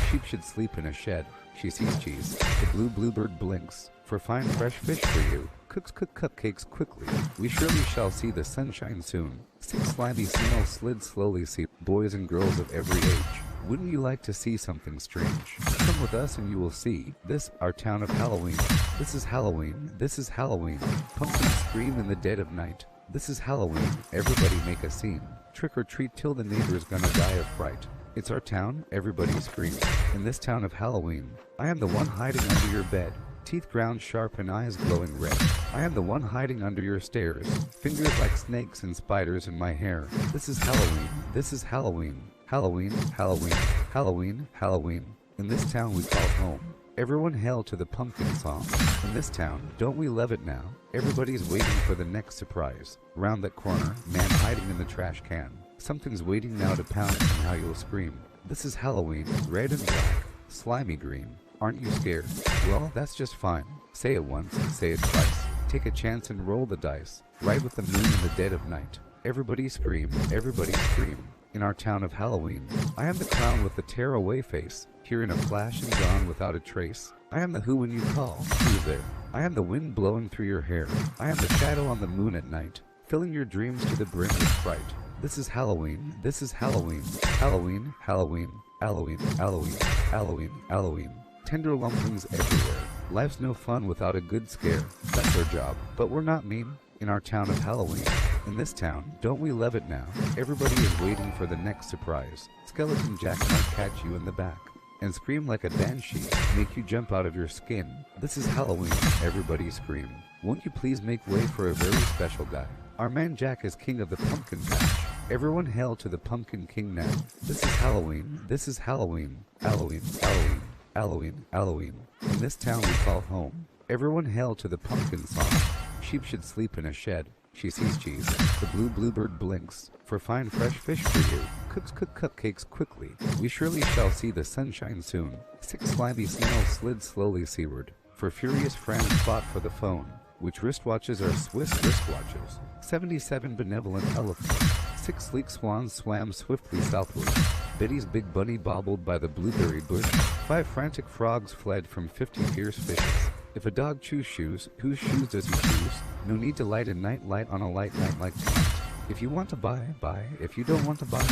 Sheep should sleep in a shed. She sees cheese. The blue bluebird blinks. For fine fresh fish for you. Cooks cook cupcakes quickly. We surely shall see the sunshine soon. 6 slimy snails slid slowly see boys and girls of every age. Wouldn't you like to see something strange? Come with us and you will see. This our town of Halloween. This is Halloween. This is Halloween. Pumpkins scream in the dead of night. This is Halloween. Everybody make a scene. Trick or treat till the neighbor's gonna die of fright. It's our town, everybody screams. In this town of Halloween, I am the one hiding under your bed. Teeth ground sharp and eyes glowing red. I am the one hiding under your stairs. Fingers like snakes and spiders in my hair. This is Halloween. This is Halloween. Halloween, Halloween, Halloween, Halloween. In this town we call home. Everyone hail to the pumpkin song. In this town, don't we love it now? Everybody's waiting for the next surprise. Round that corner, man hiding in the trash can. Something's waiting now to pounce and how you'll scream. This is Halloween, red and black, slimy green. Aren't you scared? Well, that's just fine. Say it once, say it twice. Take a chance and roll the dice. Right with the moon in the dead of night. Everybody scream, everybody scream. In our town of Halloween, I am the clown with the tear-away face. Here in a flash and gone without a trace. I am the who when you call. Who's there? I am the wind blowing through your hair. I am the shadow on the moon at night, filling your dreams to the brim with fright. This is Halloween. This is Halloween. Halloween, Halloween, Halloween, Halloween, Halloween, Halloween. Tender lumplings everywhere. Life's no fun without a good scare. That's our job. But we're not mean. In our town of Halloween. In this town, don't we love it now? Everybody is waiting for the next surprise. Skeleton Jack might catch you in the back and scream like a banshee, make you jump out of your skin. This is Halloween. Everybody scream. Won't you please make way for a very special guy? Our man Jack is king of the pumpkin patch. Everyone hail to the pumpkin king now. This is Halloween. This is Halloween. Halloween, Halloween, Halloween, Halloween. In this town we call home. Everyone hail to the pumpkin song. Sheep should sleep in a shed. She sees cheese. The blue bluebird blinks. For fine fresh fish for you. Cooks cook cupcakes quickly. We surely shall see the sunshine soon. 6 slimy snails slid slowly seaward. For furious friends fought for the phone, which wristwatches are Swiss wristwatches. 77 benevolent elephants. 6 sleek swans swam swiftly southward. Betty's big bunny bobbled by the blueberry bush. 5 frantic frogs fled from 50 fierce fishes. If a dog chews shoes, whose shoes does he choose? No need to light a night light on a light night like tonight. If you want to buy, buy. If you don't want to buy,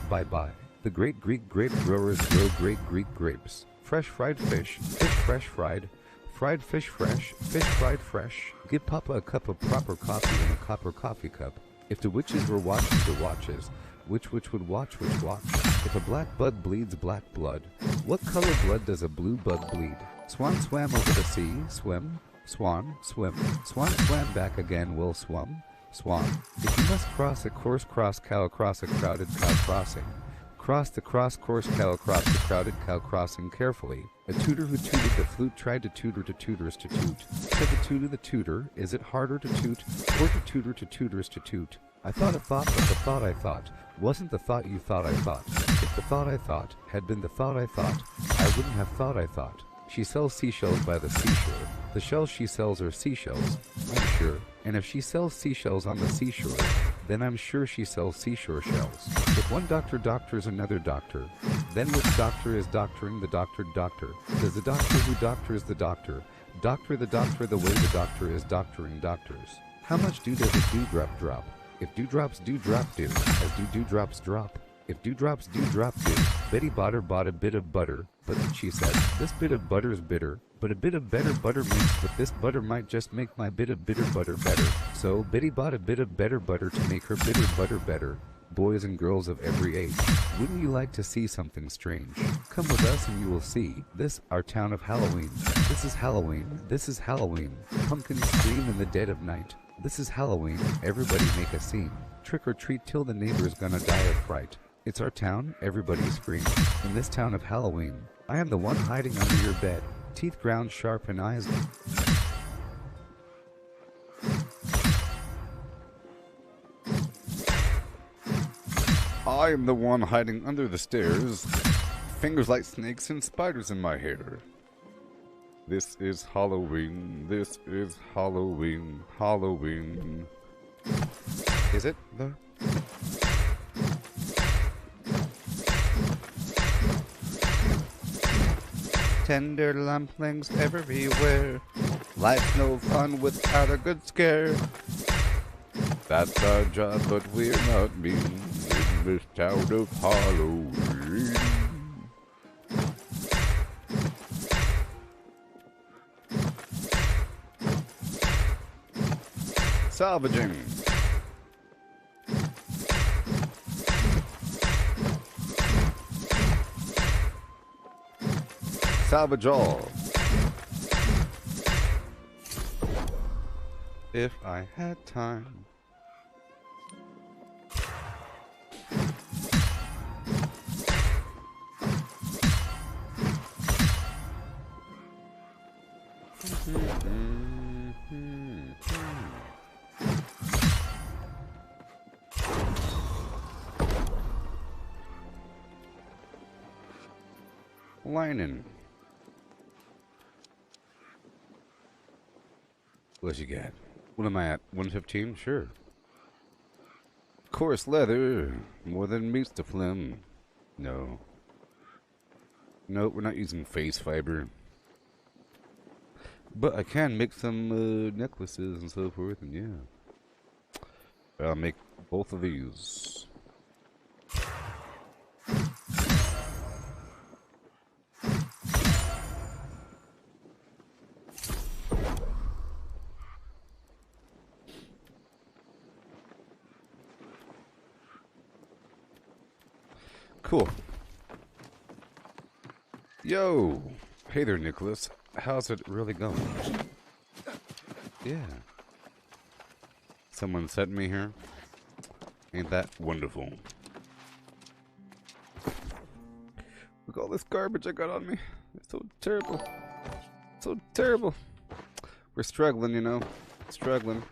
bye-bye. The great Greek grape growers grow great Greek grapes. Fresh fried fish, fish fresh fried fish fresh, fish fried fresh. Give Papa a cup of proper coffee in a copper coffee cup. If the witches were watching the watches, which witch would watch which watch? If a black bud bleeds black blood, what color blood does a blue bud bleed? Swan swam over the sea, swim, swan, swim. Swan swam back again, will swum, swan. If you must cross a course cross cow across a crowded cow crossing. Cross the cross course cow across the crowded cow crossing carefully. A tutor who tutored the flute tried to tutor to tutors to toot. Said the tutor, is it harder to toot, or to tutor to tutors to toot? I thought a thought, but the thought I thought wasn't the thought you thought I thought. If the thought I thought had been the thought I thought, I wouldn't have thought I thought. She sells seashells by the seashore. The shells she sells are seashells, I'm sure. And if she sells seashells on the seashore, then I'm sure she sells seashore shells. If one doctor doctors another doctor, then which doctor is doctoring the doctored doctor? Does the doctor who doctors the doctor the doctor the way the doctor is doctoring doctors? How much dew does a dewdrop drop? If dewdrops do drop dew, as do dewdrops drop. If dewdrops do drop dew, Betty Botter bought a bit of butter, but she said, this bit of butter's bitter, but a bit of better butter mixed with this butter might just make my bit of bitter butter better. So Betty bought a bit of better butter to make her bitter butter better. Boys and girls of every age, wouldn't you like to see something strange? Come with us and you will see. This, our town of Halloween. This is Halloween. This is Halloween. Pumpkins scream in the dead of night. This is Halloween. Everybody make a scene. Trick or treat till the neighbor's gonna die of fright. It's our town, everybody scream. In this town of Halloween, I am the one hiding under your bed. Teeth ground sharp and eyes... I am the one hiding under the stairs. Fingers like snakes and spiders in my hair. This is Halloween. This is Halloween. Halloween. Is it though? Tender lumplings everywhere. Life's no fun without a good scare. That's our job, but we're not mean in this town of Halloween. Salvaging. Salvage all. If I had time. Lining. What you got? What am I at? 115? Sure. Coarse leather. More than meets the phlegm. No. No, we're not using face fiber. But I can make some necklaces and so forth, and yeah. I'll make both of these. Cool. Yo! Hey there, Nicholas. How's it really going? Yeah. Someone sent me here. Ain't that wonderful? Look at all this garbage I got on me. It's so terrible. So terrible. We're struggling, you know. Struggling.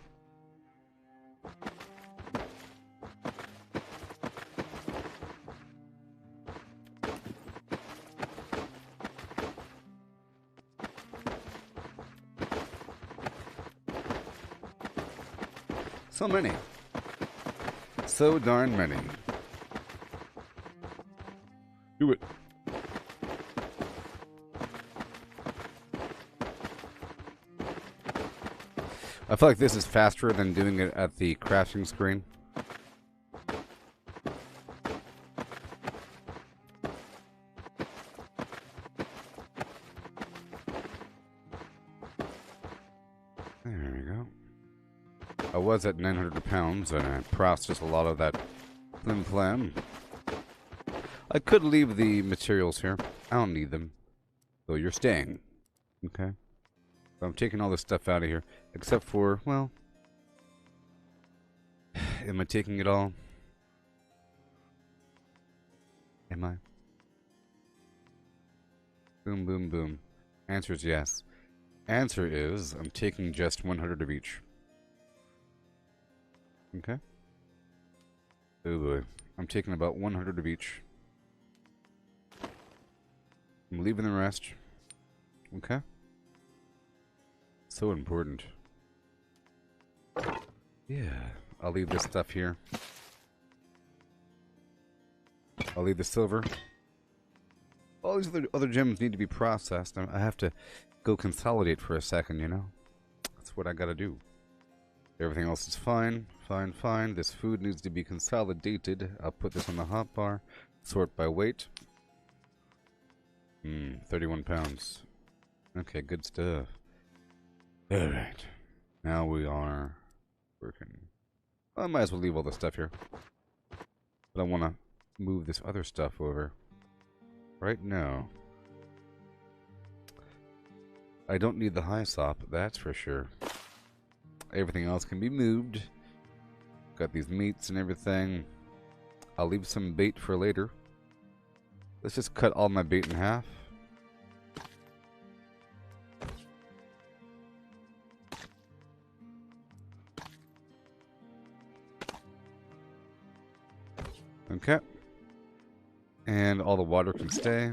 So many. So darn many. Do it. I feel like this is faster than doing it at the crafting screen. I was at 900 pounds, and I processed a lot of that flim flam. I could leave the materials here. I don't need them. So you're staying. Okay. So I'm taking all this stuff out of here. Except for, well... Am I taking it all? Am I? Boom, boom, boom. Answer is yes. Answer is, I'm taking just 100 of each. Okay. Oh boy. I'm taking about 100 of each. I'm leaving the rest. Okay. So important. Yeah. I'll leave this stuff here. I'll leave the silver. All these other gems need to be processed. I have to go consolidate for a second, you know? That's what I gotta do. Everything else is fine. Fine, fine. This food needs to be consolidated. I'll put this on the hotbar. Sort by weight. 31 pounds. Okay, good stuff. Alright. Now we are working. I might as well leave all this stuff here. But I want to move this other stuff over. Right now. I don't need the high sop, that's for sure. Everything else can be moved. Got these meats and everything. I'll leave some bait for later. Let's just cut all my bait in half. Okay. And all the water can stay.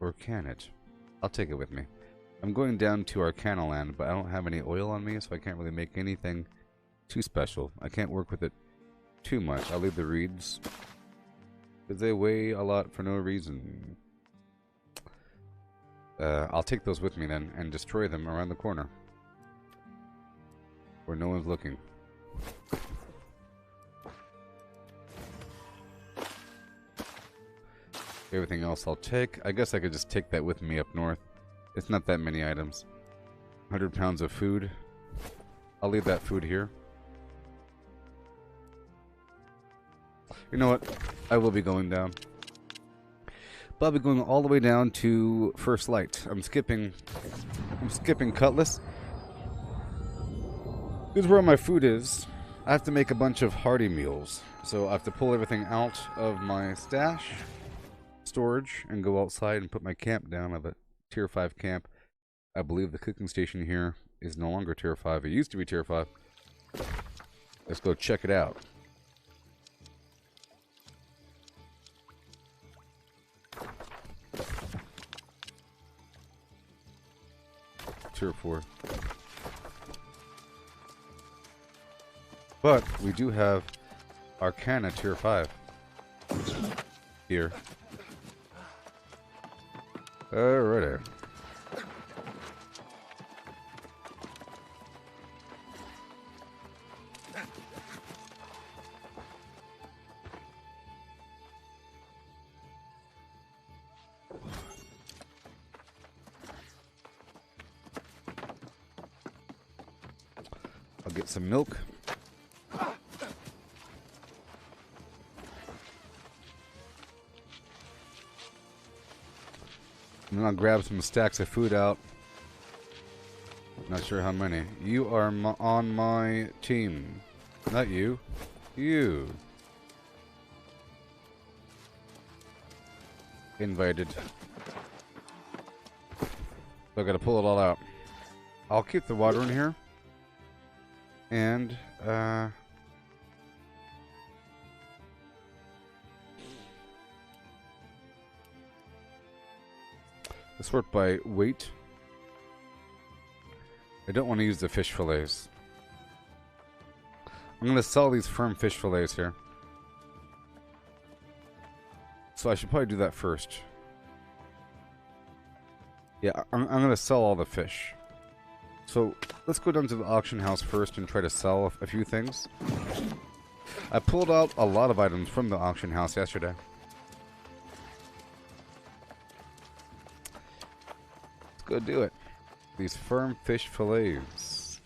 Or can it? I'll take it with me. I'm going down to Arcana Land, but I don't have any oil on me, so I can't really make anything too special. I can't work with it too much. I'll leave the reeds. Because they weigh a lot for no reason. I'll take those with me then, and destroy them around the corner. Where no one's looking. Everything else I'll take. I guess I could just take that with me up north. It's not that many items. 100 pounds of food. I'll leave that food here. You know what? I will be going down. But I'll be going all the way down to First Light. I'm skipping Cutlass. This is where my food is. I have to make a bunch of hearty meals. So I have to pull everything out of my stash, storage, and go outside and put my camp down. I have a Tier 5 camp. I believe the cooking station here is no longer Tier 5. It used to be Tier 5. Let's go check it out. Tier 4. But we do have Arcana Tier 5 here. Alrighty. I'll get some milk. And then I'll grab some stacks of food out. Not sure how many. You are on my team. Not you. You. Invited. So I gotta pull it all out. I'll keep the water in here. And, sort by weight. I don't want to use the fish fillets. I'm going to sell these firm fish fillets here. So I should probably do that first. Yeah, I'm going to sell all the fish. So let's go down to the auction house first and try to sell a few things. I pulled out a lot of items from the auction house yesterday. Go do it. These firm fish fillets.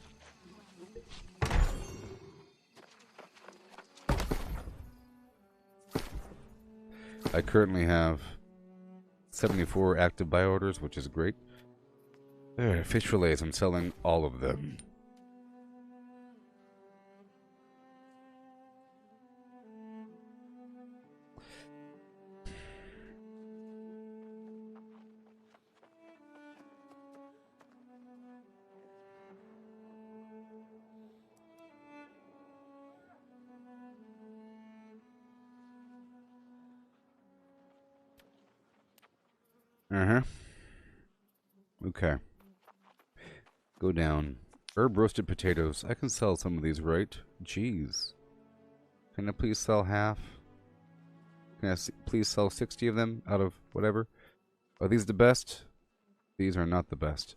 I currently have 74 active buy orders, which is great. Fish fillets, I'm selling all of them. Uh-huh. Okay. Go down. Herb roasted potatoes. I can sell some of these, right? Jeez. Can I please sell half? Can I please sell 60 of them out of whatever? Are these the best? These are not the best.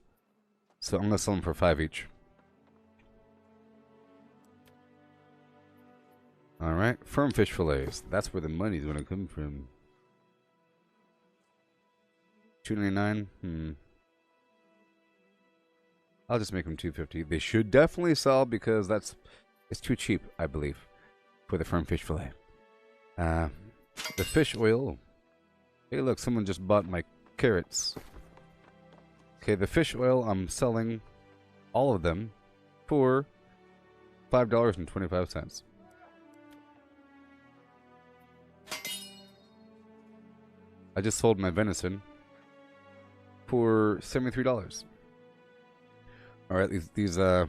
So I'm going to sell them for 5 each. Alright. Firm fish fillets. That's where the money's going to come from. $2.99? I'll just make them $2.50. They should definitely sell because it's too cheap, I believe, for the firm fish fillet. The fish oil. Hey, look, someone just bought my carrots. Okay, the fish oil, I'm selling all of them for $5.25. I just sold my venison for $73. All right, these I'm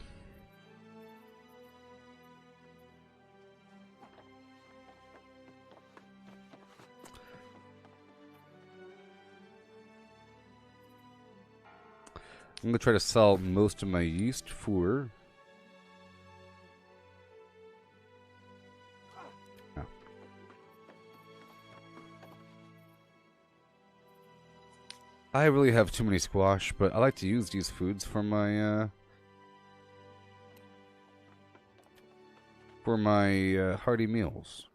gonna try to sell most of my yeast for I really have too many squash, but I like to use these foods for my hearty meals.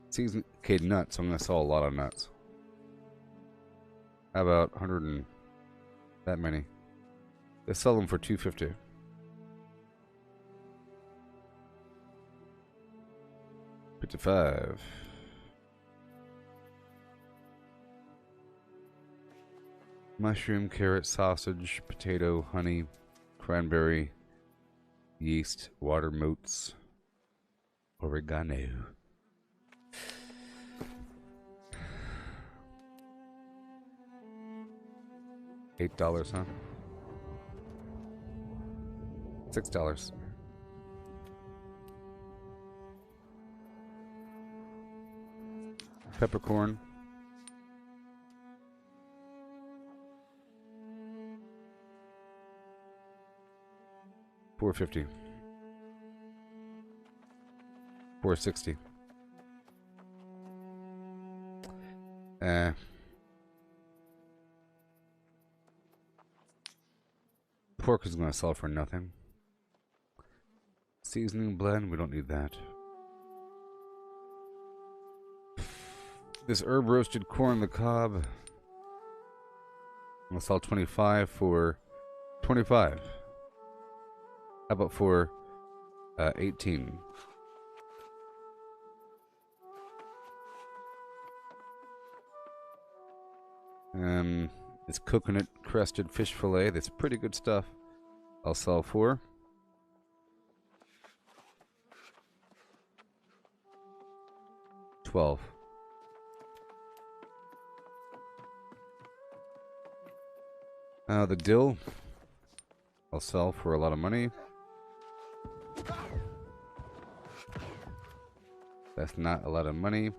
Season okay, nuts. I'm gonna sell a lot of nuts. How about 100 and that many? They sell them for $2.50. $55. Mushroom, carrot, sausage, potato, honey, cranberry, yeast, water moats, oregano. $8, huh? $6. Peppercorn. $4.50. $4.60. Pork is going to sell for nothing. Seasoning blend, we don't need that. This herb roasted corn on the cob, I'm going to sell 25 for 25. How about for 18? It's coconut crusted fish fillet. That's pretty good stuff. I'll sell for $12. The dill I'll sell for a lot of money. That's not a lot of money.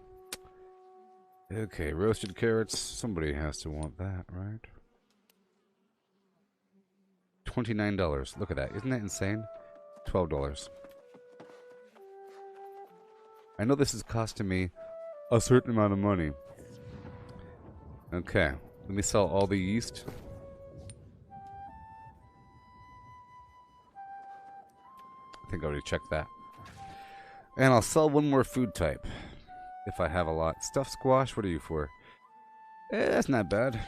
Okay, roasted carrots. Somebody has to want that, right? $29. Look at that. Isn't that insane? $12. I know this is costing me a certain amount of money. Okay, let me sell all the yeast. I think I already checked that. And I'll sell one more food type. If I have a lot. Stuffed squash, what are you for? That's not bad.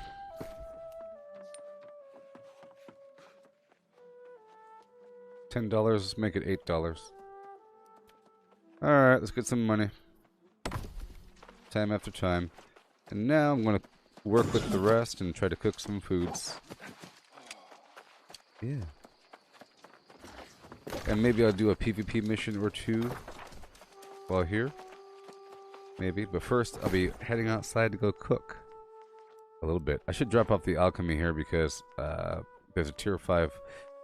$10, let's make it $8. Alright, let's get some money. Time after time. And now I'm going to work with the rest and try to cook some foods. Yeah. And maybe I'll do a PvP mission or two while here. Maybe. But first, I'll be heading outside to go cook a little bit. I should drop off the alchemy here because there's a tier 5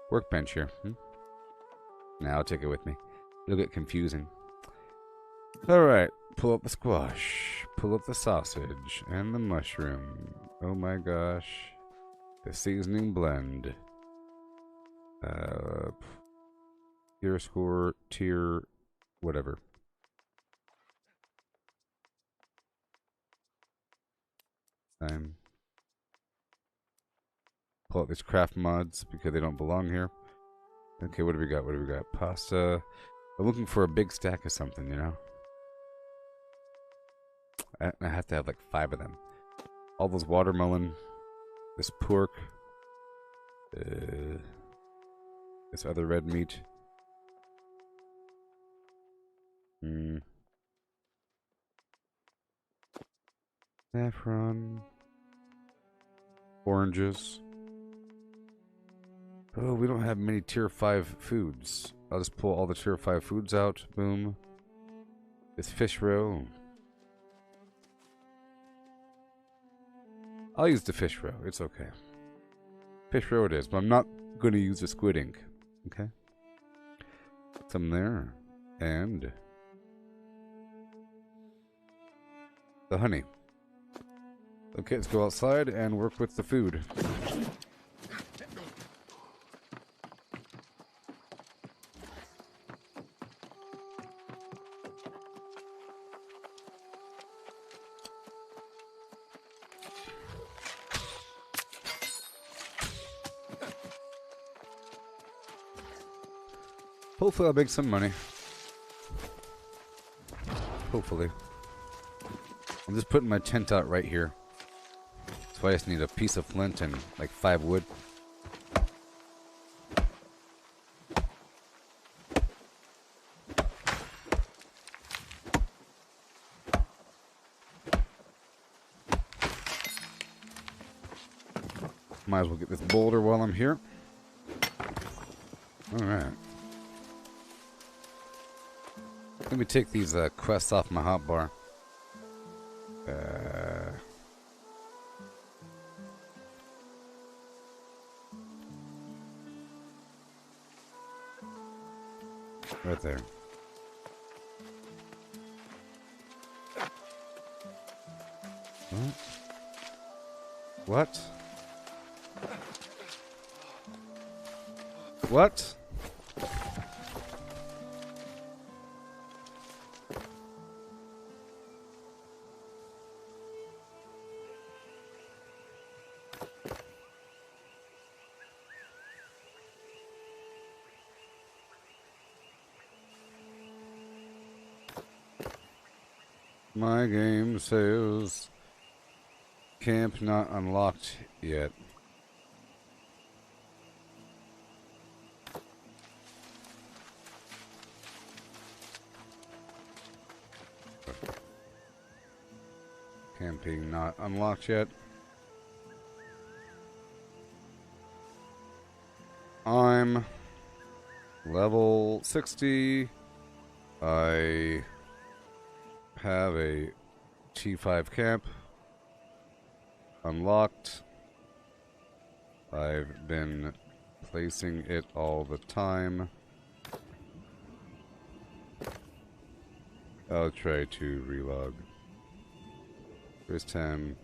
workbench here. Now I'll take it with me. It'll get confusing. Alright. Pull up the squash. Pull up the sausage. And the mushroom. Oh my gosh. The seasoning blend. Tier score, tier, whatever. Time. Pull out these craft mods because they don't belong here. Okay, what do we got? What do we got? Pasta. I'm looking for a big stack of something, you know? I have to have like 5 of them. All those watermelon. This pork. This other red meat. Saffron. Oranges. Oh, we don't have many tier 5 foods. I'll just pull all the tier 5 foods out. Boom. This fish roe. I'll use the fish roe. It's okay. Fish roe it is, but I'm not going to use the squid ink. Okay? Some there. And the honey. Okay, let's go outside and work with the food. Hopefully I'll make some money. Hopefully. I'm just putting my tent out right here. So I just need a piece of flint and like 5 wood. Might as well get this boulder while I'm here. Alright. Let me take these quests off my hotbar. Right there. What? What? My game says camp not unlocked yet. Camping not unlocked yet. I'm level 60. I have a T5 camp unlocked. I've been placing it all the time. I'll try to relog. First time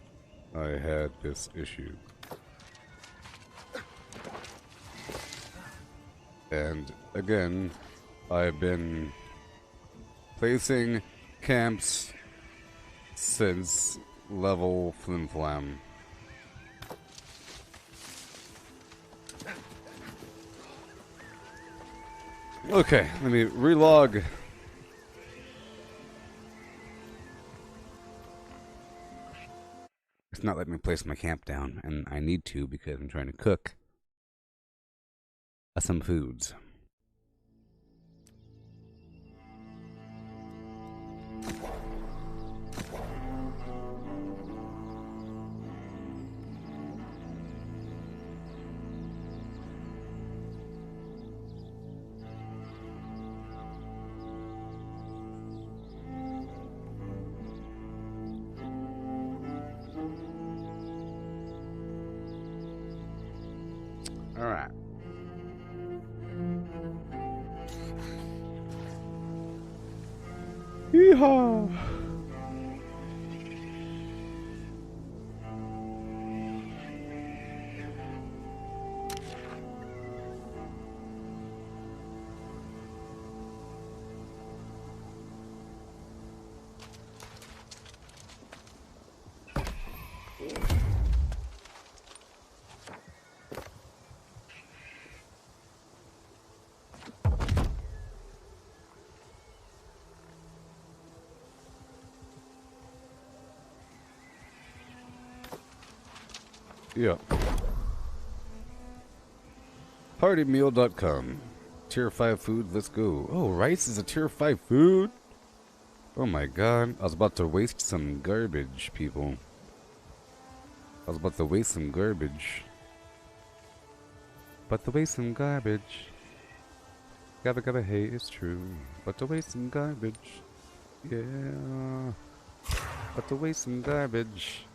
I had this issue. And again, I've been placing camps since level Flim Flam. Okay, let me relog. It's not letting me place my camp down, and I need to because I'm trying to cook some foods. Yeehaw! Yeah. Partymeal.com. Tier 5 food, let's go. Oh, rice is a tier 5 food? Oh my god. I was about to waste some garbage, people. I was about to waste some garbage. But to waste some garbage. Gabba hey, it's true. But to waste some garbage. Yeah. But to waste some garbage.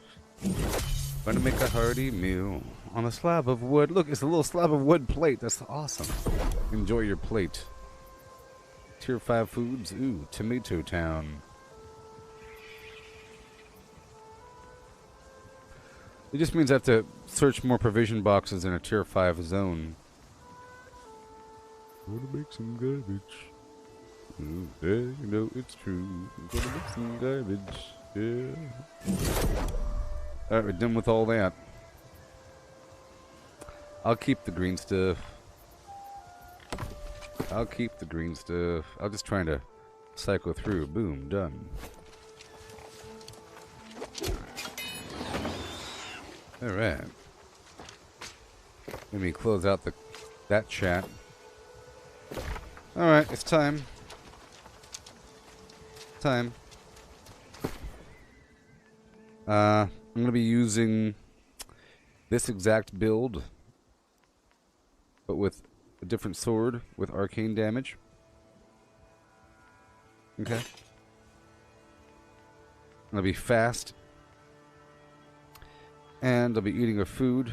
Gonna make a hearty meal on a slab of wood. Look, it's a little slab of wood plate. That's awesome. Enjoy your plate. Tier 5 foods. Ooh, Tomato Town. It just means I have to search more provision boxes in a tier 5 zone. Gonna make some garbage. Ooh, yeah, you know it's true. I'm gonna make some garbage. Yeah. Alright, we're done with all that. I'll keep the green stuff. I'll keep the green stuff. I'm just trying to cycle through. Boom, done. Alright. Let me close out that chat. Alright, it's time. Time. I'm going to be using this exact build, but with a different sword with arcane damage. Okay. I'll be fast. And I'll be eating a food.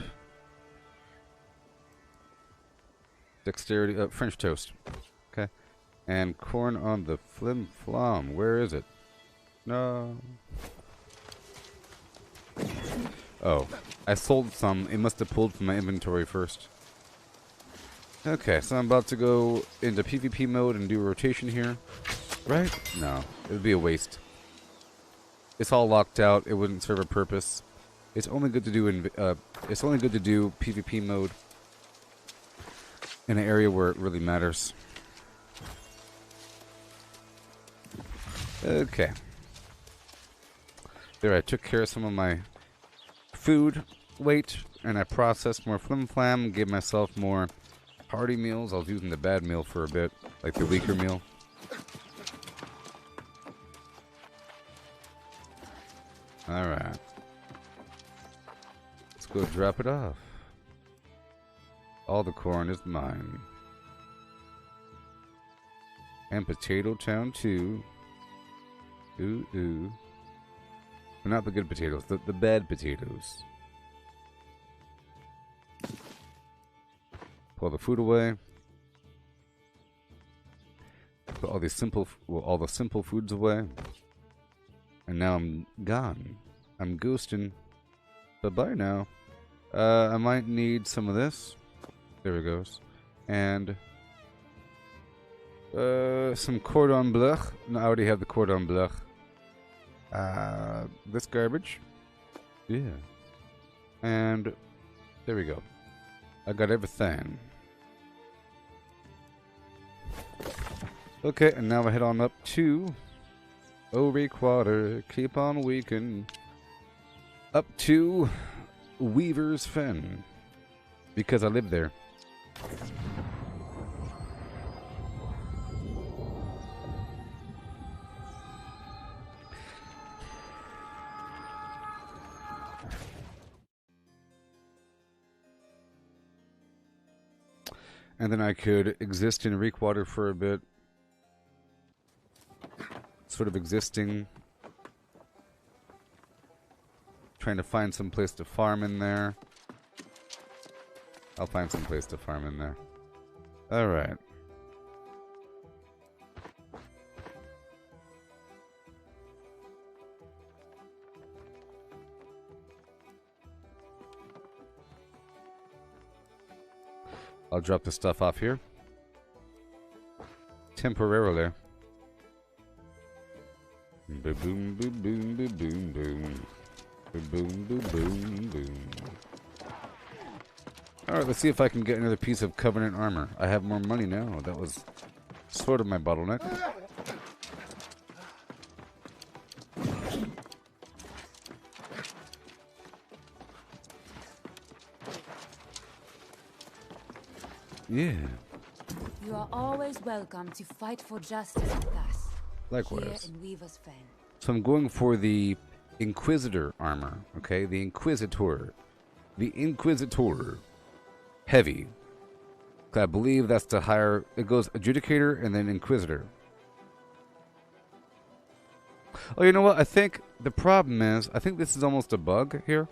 Dexterity, French toast. Okay. And corn on the flim flam. Where is it? No. Oh, I sold some. It must have pulled from my inventory first. Okay, so I'm about to go into PvP mode and do a rotation here. Right? No, it would be a waste. It's all locked out. It wouldn't serve a purpose. It's only good to do it's only good to do PvP mode in an area where it really matters. Okay. There, I took care of some of my food weight, and I processed more flim flam, gave myself more hearty meals. I was using the bad meal for a bit, like the weaker meal. Alright. Let's go drop it off. All the corn is mine. And Potato Town too. Ooh, ooh. But not the good potatoes, the bad potatoes. Pull the food away. Put all these all the simple foods away. And now I'm gone. I'm ghosting. Bye-bye now. I might need some of this. There it goes. And some cordon bleu. No, I already have the cordon bleu. This garbage. Yeah. And there we go. I got everything. Okay, and now I head on up to Quarter. Keep on weaking. Up to Weaver's Fen. Because I live there. And then I could exist in Reekwater for a bit. Sort of existing. Trying to find some place to farm in there. I'll find some place to farm in there. Alright. I'll drop the stuff off here. Temporarily. Boom, boom, boom, boom, boom, boom, boom. Boom, boom, boom, boom. Alright, let's see if I can get another piece of Covenant armor. I have more money now. That was sort of my bottleneck. Yeah. You are always welcome to fight for justice with us. Likewise. Here in Weaver's Fen. So I'm going for the Inquisitor armor, okay? The Inquisitor. The Inquisitor. Heavy. I believe that's the higher... It goes Adjudicator and then Inquisitor. Oh, you know what? I think the problem is... I think this is almost a bug here.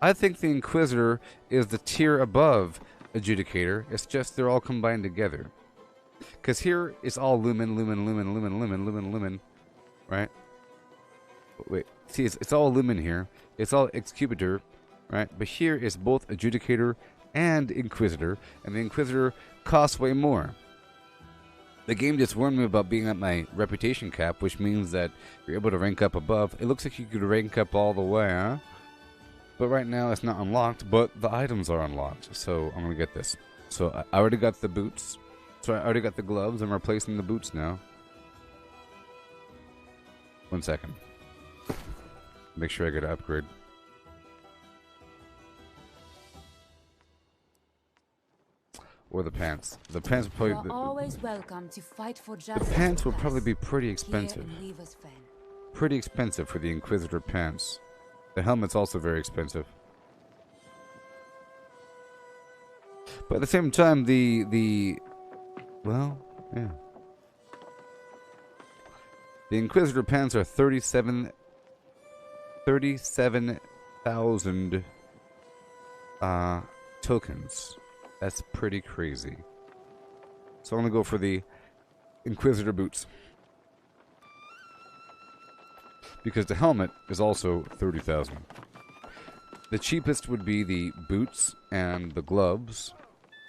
I think the Inquisitor is the tier above Adjudicator. It's just they're all combined together. Because here it's all lumen, lumen, lumen, lumen, lumen, lumen, lumen. Right? Wait. See, it's all lumen here. It's all Excubitor. Right? But here is both Adjudicator and Inquisitor. And the Inquisitor costs way more. The game just warned me about being at my reputation cap, which means that you're able to rank up above. It looks like you could rank up all the way, huh? But right now it's not unlocked, but the items are unlocked. So I'm going to get this. So I already got the boots. So I already got the gloves. I'm replacing the boots now. 1 second. Make sure I get an upgrade. Or the pants. The pants will probably... always welcome to fight for justice. The pants will probably be pretty expensive. Here in Weaver's Fen. Pretty expensive for the Inquisitor pants. The helmet's also very expensive. But at the same time, well, yeah. The Inquisitor pants are 37,000 tokens. That's pretty crazy. So I'm gonna go for the Inquisitor boots. Because the helmet is also 30,000. The cheapest would be the boots and the gloves,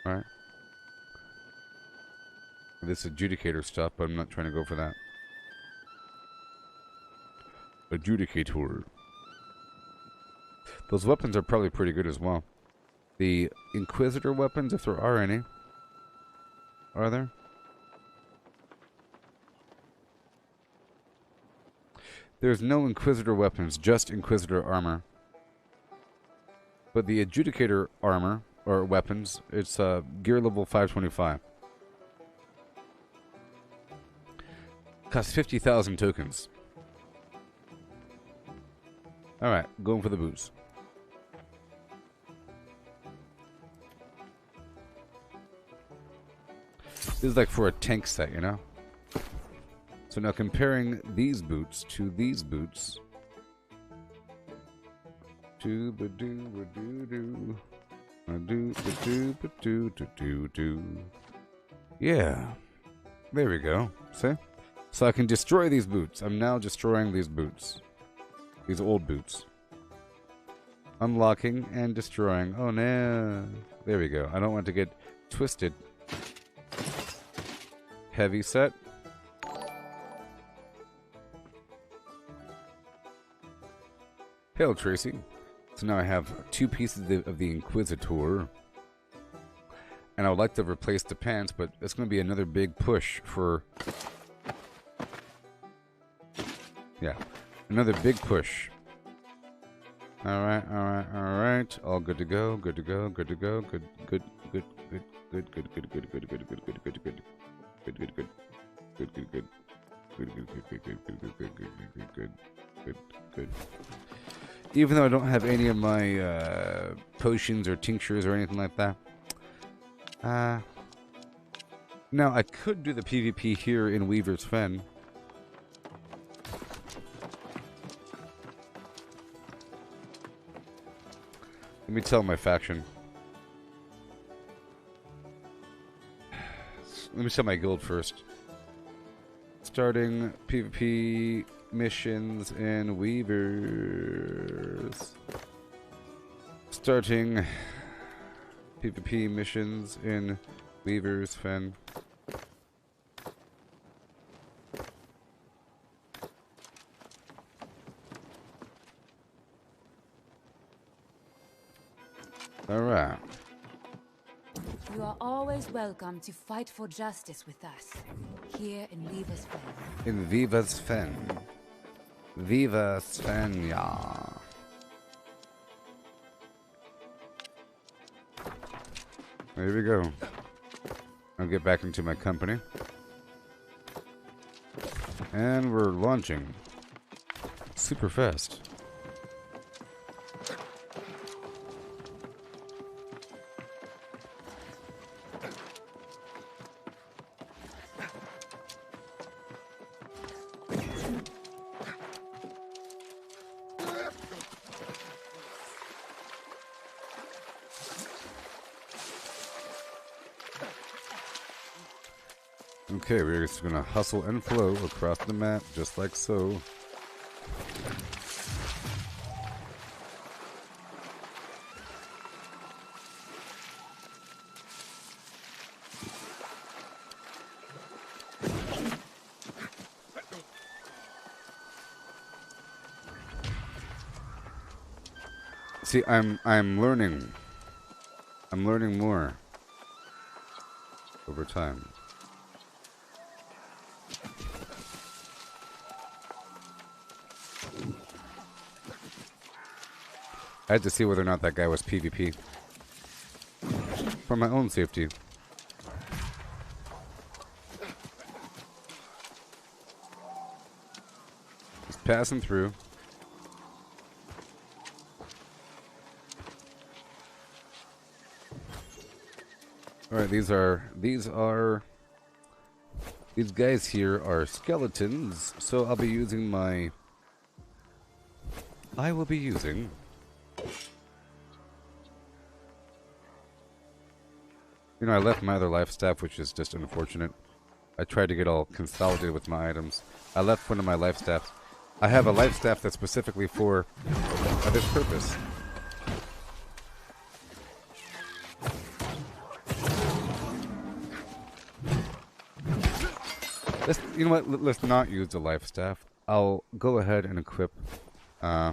right? This Adjudicator stuff, but I'm not trying to go for that. Adjudicator. Those weapons are probably pretty good as well. The Inquisitor weapons, if there are any. Are there? There's no Inquisitor weapons, just Inquisitor armor. But the Adjudicator armor, or weapons, it's gear level 525. Costs 50,000 tokens. Alright, going for the boots. This is like for a tank set, you know? So now comparing these boots to these boots. Yeah. There we go. See? So I can destroy these boots. I'm now destroying these boots. These old boots. Unlocking and destroying. Oh no. There we go. I don't want to get twisted. Heavy set. Hail, Tracy. So now I have 2 pieces of the Inquisitor. And I would like to replace the pants, but it's going to be another big push for... Yeah. Another big push. Alright, alright, alright. All good to go, good to go, good to go, good, good, good, good, good, good, good, good, good, good, good, good, good, good, good. Good, good, good. Good, good, good. Good, good, good, good, good, good, good, good, good, good, good, good, good. Even though I don't have any of my potions or tinctures or anything like that. Now I could do the PvP here in Weaver's Fen. Let me tell my faction. Let me set my guild first. Starting PvP missions in Weavers. Starting PvP missions in Weaver's Fen. Alright. You are always welcome to fight for justice with us, here in Weaver's Fen. In Viva's Fen. Viva Svenja. There we go. I'll get back into my company. And we're launching. Super fast. Okay, we're just gonna hustle and flow across the map, just like so. See, I'm learning. I'm learning more over time. I had to see whether or not that guy was PvP. For my own safety. Just passing through. Alright, these guys here are skeletons, so I'll be using my... I will be using... You know, I left my other life staff, which is just unfortunate. I tried to get all consolidated with my items. I left one of my life staffs. I have a life staff that's specifically for this purpose. You know what? Let's not use the life staff. I'll go ahead and equip. I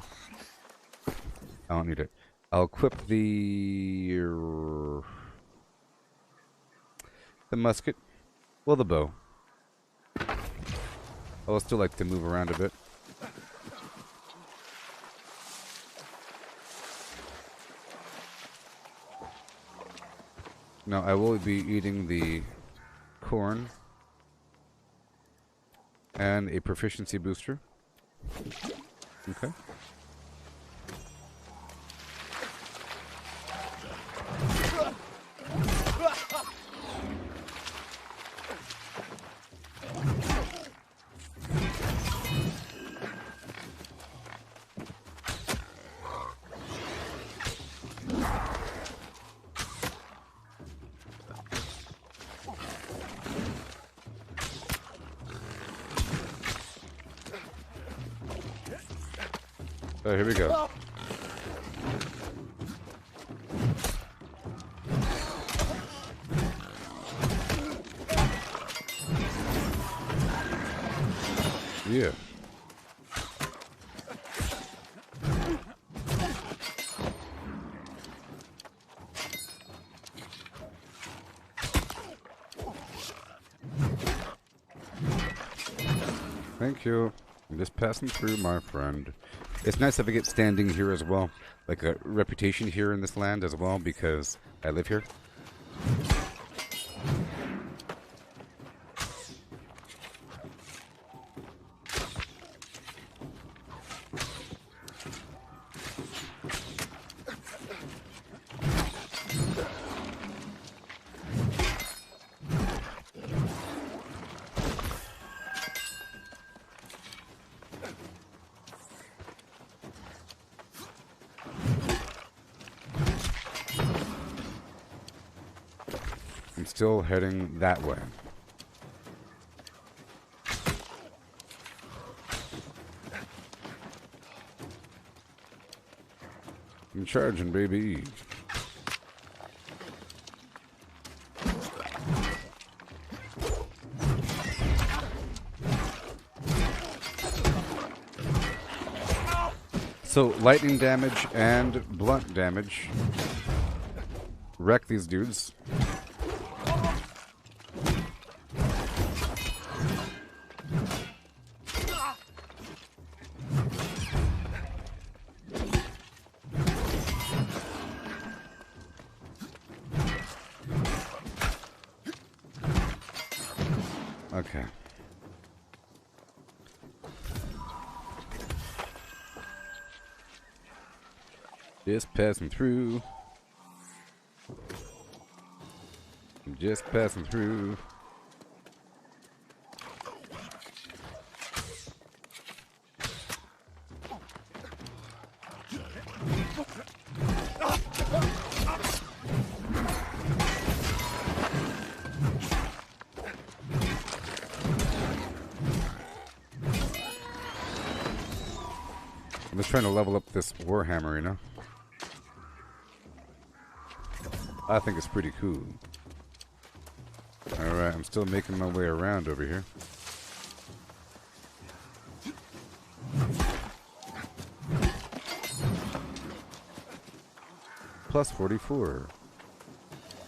don't need it. I'll equip the musket. Well, the bow. I will still like to move around a bit. Now, I will be eating the corn and a proficiency booster. Okay. Oh, here we go. Yeah. Thank you. I'm just passing through, my friend. It's nice if I get standing here as well, like a reputation here in this land as well, because I live here. I'm still heading that way. I'm charging, baby. So lightning damage and blunt damage wreck these dudes. Okay. Just passing through. I'm just passing through. I'm just trying to level up this Warhammer, you know? I think it's pretty cool. Alright, I'm still making my way around over here. Plus 44.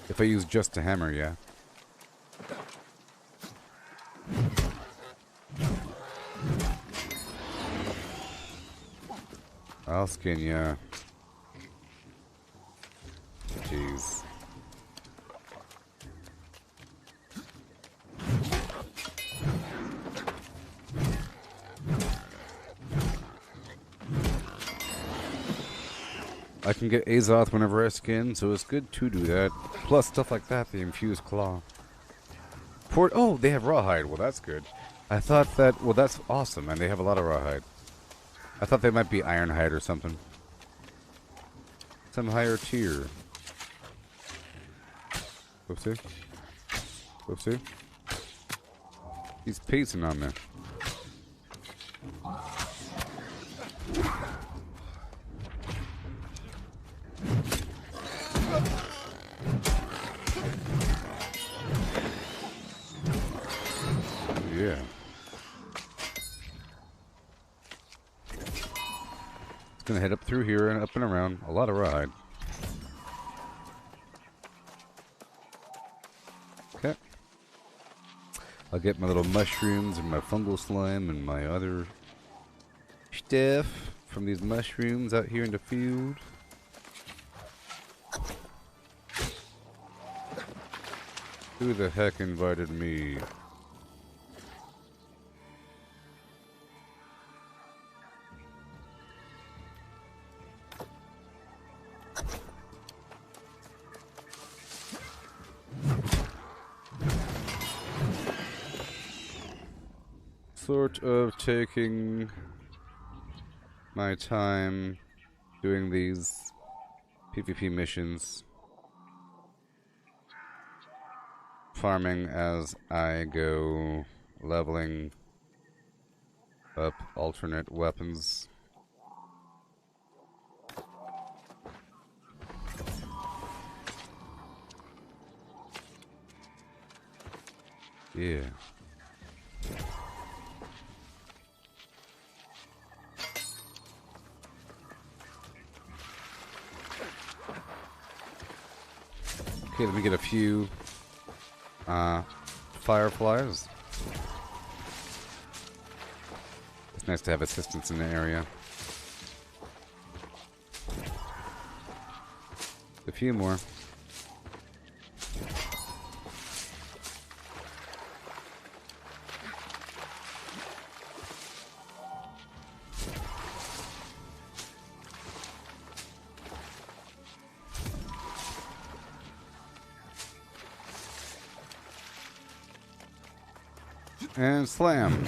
If I use just a hammer, yeah. I'll skin ya. Jeez. I can get Azoth whenever I skin, so it's good to do that. Plus stuff like that, the infused claw. Oh, they have rawhide. Well, that's good. I thought that, well, that's awesome, and they have a lot of rawhide. I thought they might be ironhide or something. Some higher tier. Whoopsie. Whoopsie. He's pacing on me. Yeah. It's gonna head up through here and up and around. A lot of rawhide. Okay. I'll get my little mushrooms and my fungal slime and my other stuff from these mushrooms out here in the field. Who the heck invited me? Sort of taking my time doing these PvP missions, farming as I go, leveling up alternate weapons. Yeah. Okay, let me get a few fireflies. It's nice to have assistance in the area. A few more. And slam.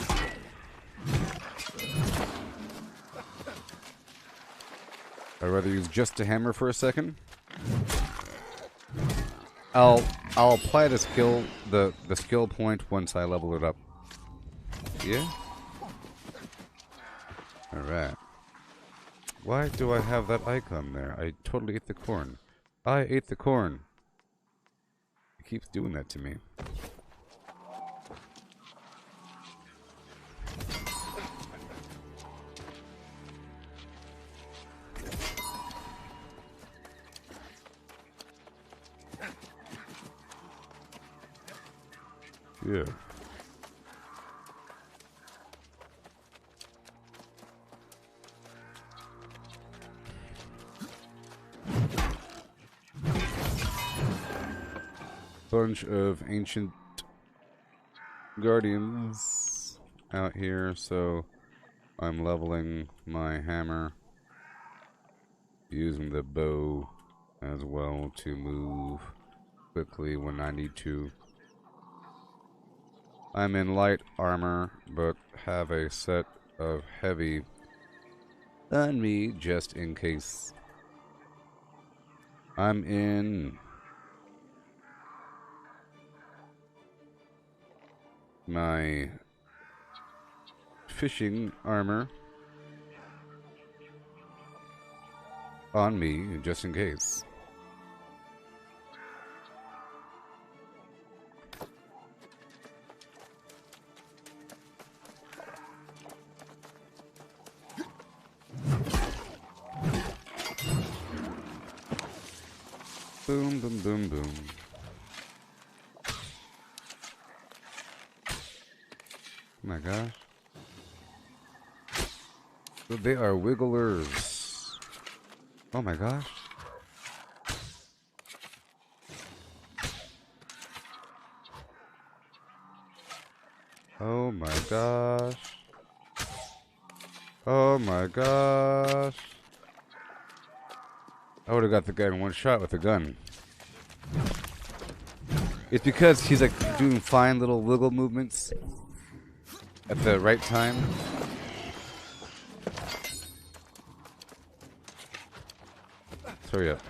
I'd rather use just a hammer for a second. I'll apply the skill point once I level it up. Yeah? Alright. Why do I have that icon there? I totally ate the corn. I ate the corn. It keeps doing that to me. Yeah. Bunch of ancient guardians out here, so I'm leveling my hammer, using the bow as well to move quickly when I need to. I'm in light armor, but have a set of heavy on me just in case. I'm in my fishing armor on me just in case. Boom, boom, boom, boom. Oh my gosh. So they are wigglers. Oh my gosh. Oh my gosh. Oh my gosh. I would have got the guy in one shot with a gun. It's because he's like doing fine little wiggle movements at the right time. Hurry up.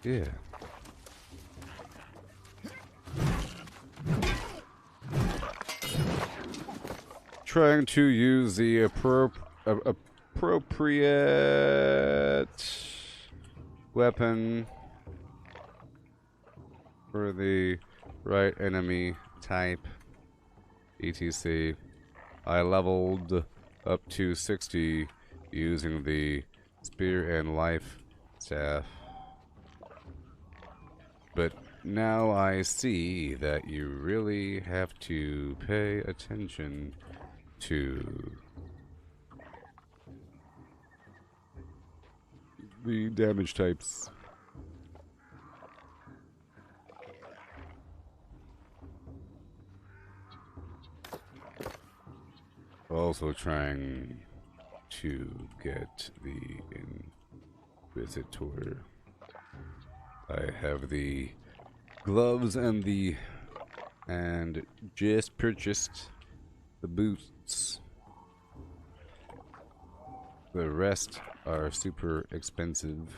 Yeah. Trying to use the appropriate weapon for the right enemy type. ETC. I leveled up to 60 using the spear and life staff. But now I see that you really have to pay attention to the damage types. Also trying to get the Inquisitor. I have the gloves and just purchased the boots. The rest are super expensive.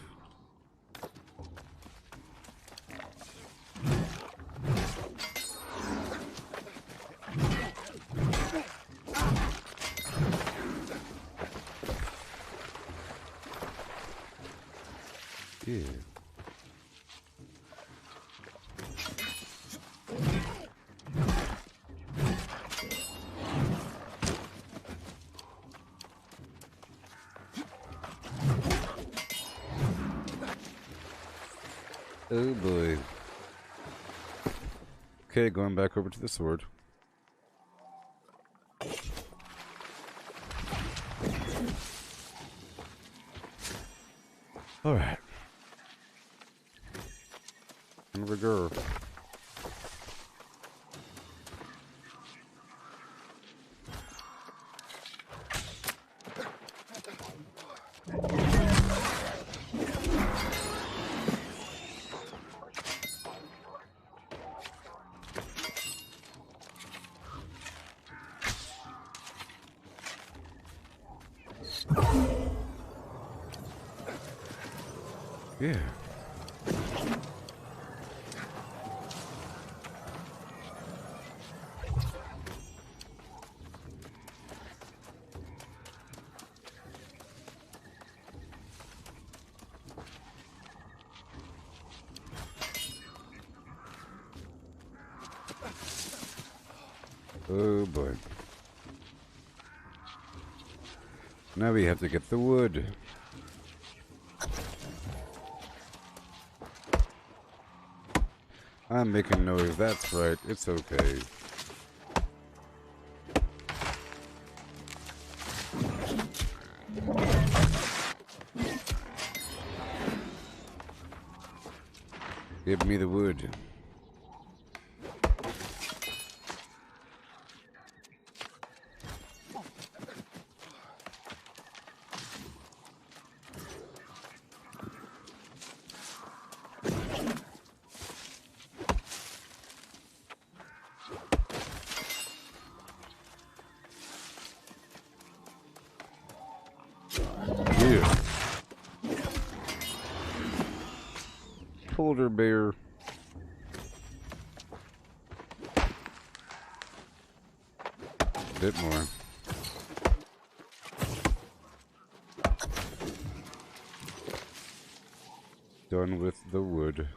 Yeah. Oh boy. Okay, going back over to the sword. Alright. Here we go. Yeah. Oh boy. Now we have to get the wood. I'm making noise, that's right, it's okay. Give me the wood. Yeah. Polar bear. Bit more. Done with the wood.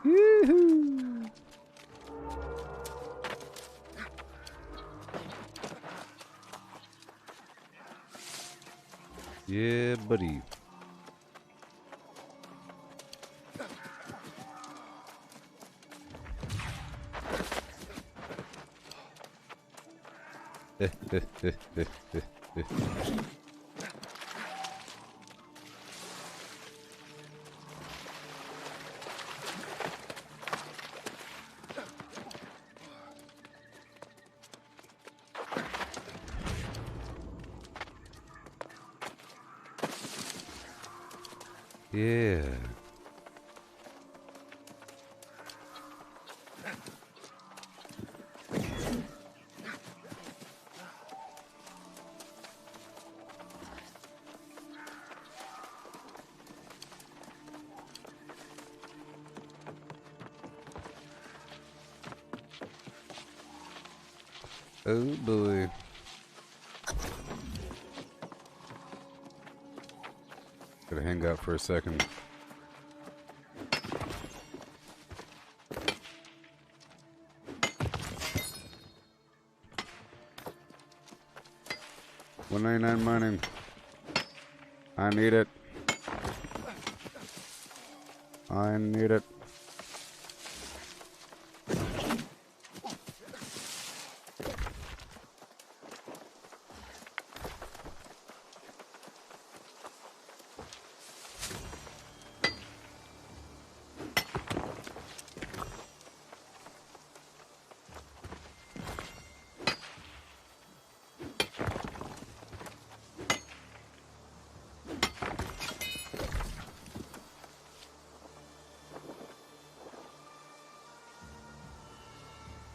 Yoo-hoo! Yeah, buddy. Yeah. Oh boy. Gotta hang out for a second. $1.99 mining. I need it. I need it.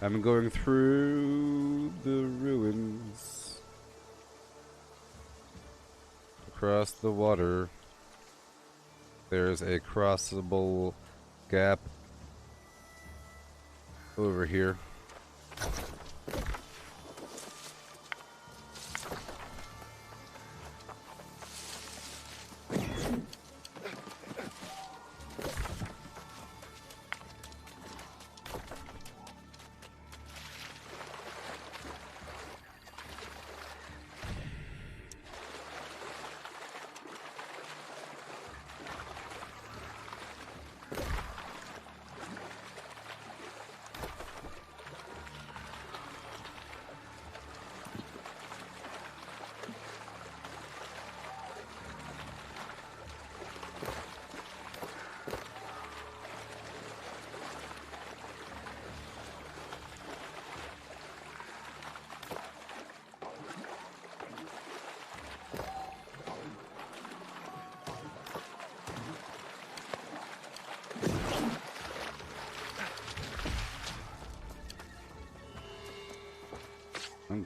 I'm going through the ruins. Across the water. There's a crossable gap over here.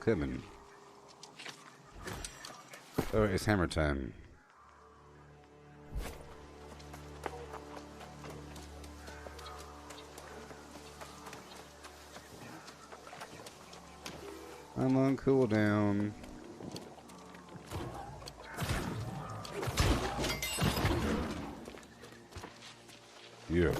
coming. Oh, it's hammer time. I'm on cooldown. Yeah.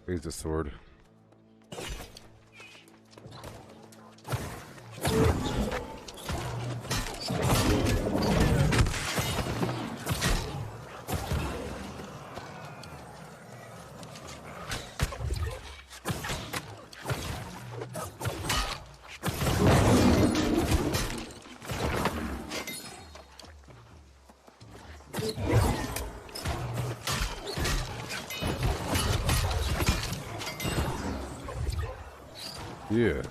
Here's the sword. Yeah.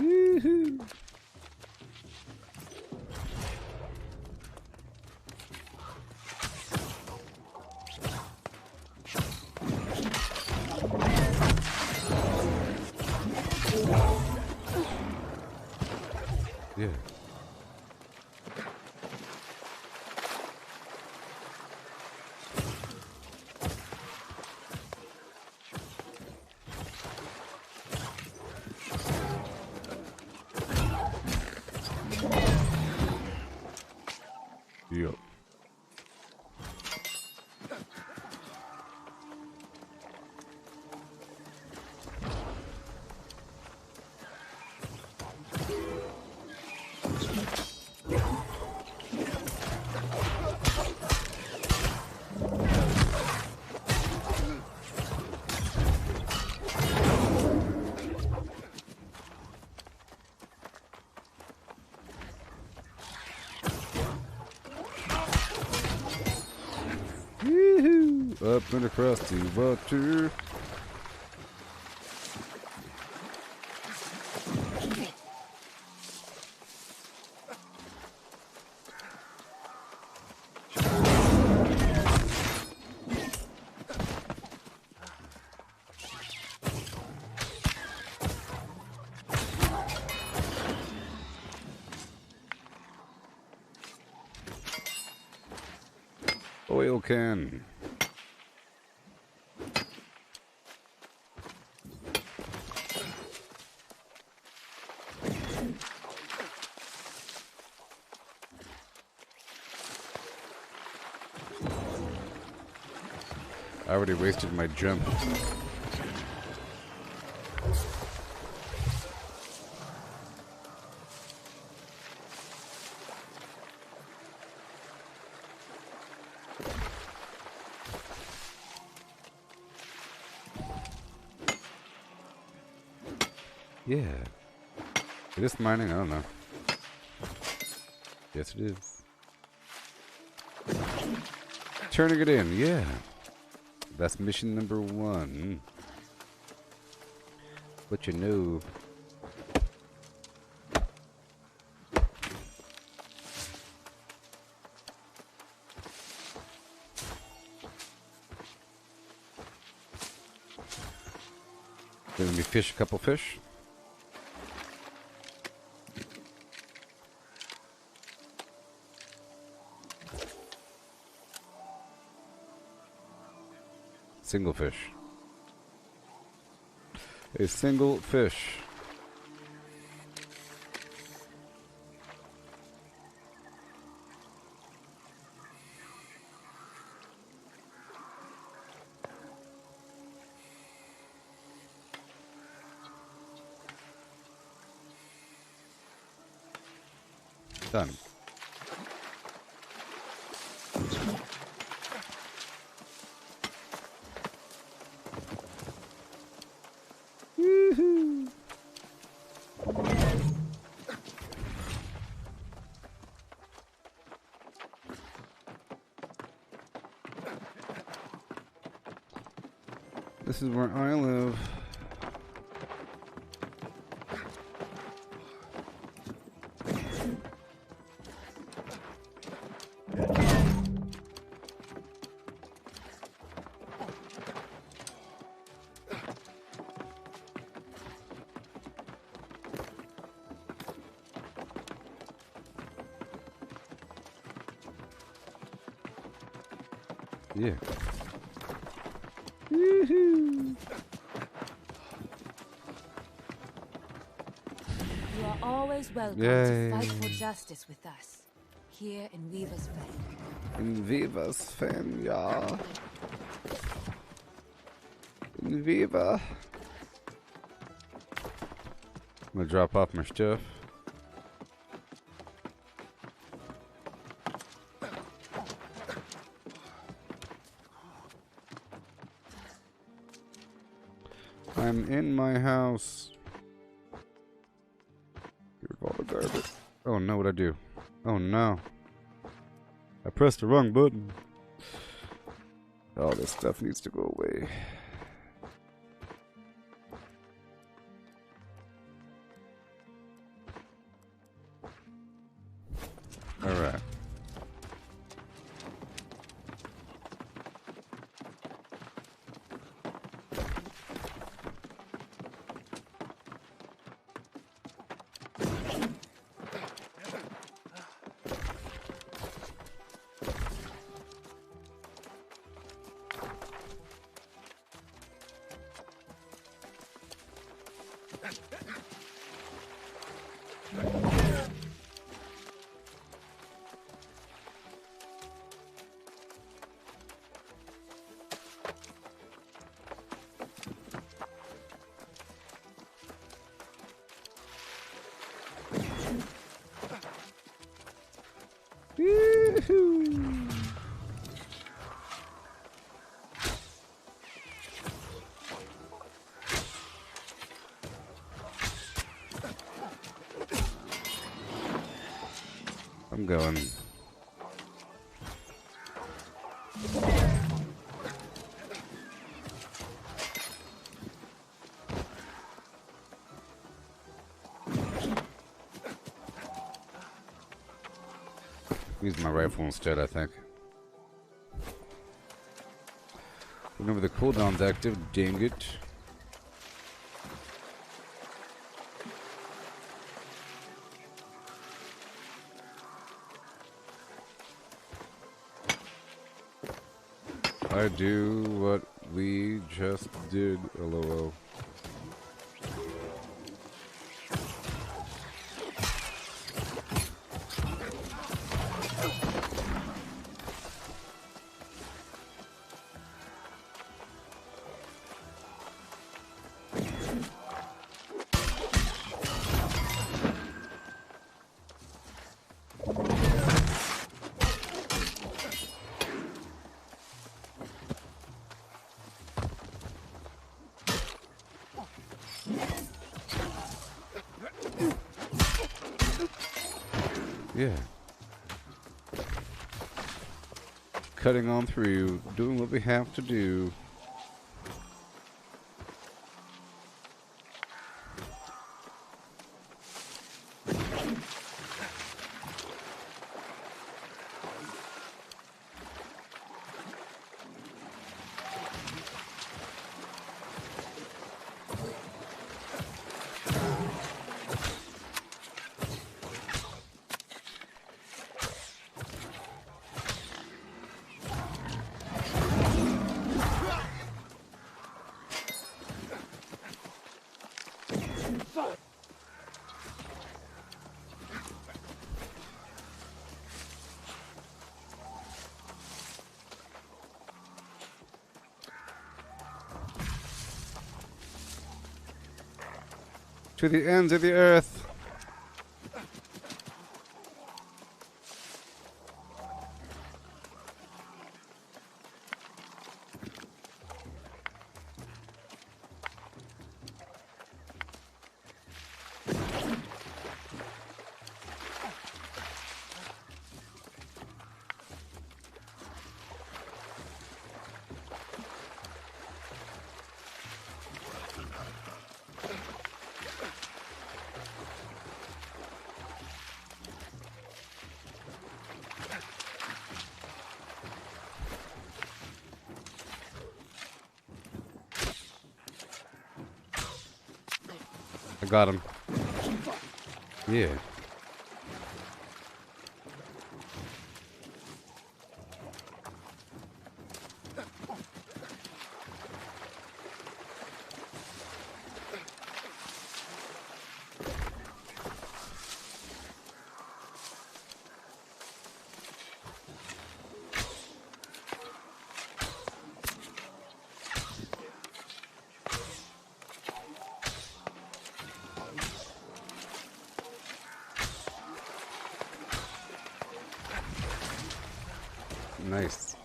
Woohoo! Yeah. Yep. Woohoo! Up and across the water. Oil can. I already wasted my jump. Yeah. It is mining? I don't know. Yes, it is. Turning it in, yeah. That's mission number 1. What you know. Let me fish a couple fish. Single fish. A single fish. Done. Woohoo! This is where I live. Yeah. Woohoo! You are always welcome Yay. to fight for justice with us, here in Weaver's Fang. In Viva's Fan, ja. In Viva. I'm gonna drop off my stuff. I'm in my house. Get rid of all the garbage. Oh no, what'd I do? Oh no. I pressed the wrong button. All this stuff needs to go away. Alright. Woohoo! I'm going. Use my rifle instead, I think. Remember the cooldown's active, dang it. I do what we just did, LOL. Yeah. Cutting on through, doing what we have to do. To the ends of the earth. I got him. Yeah. Nice.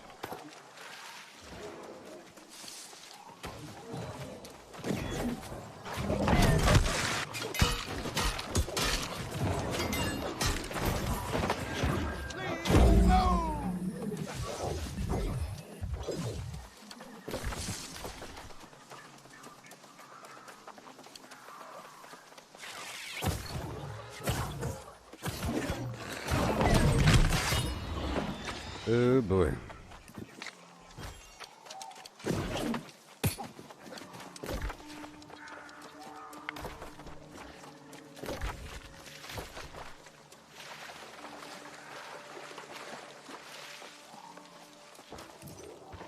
Oh boy.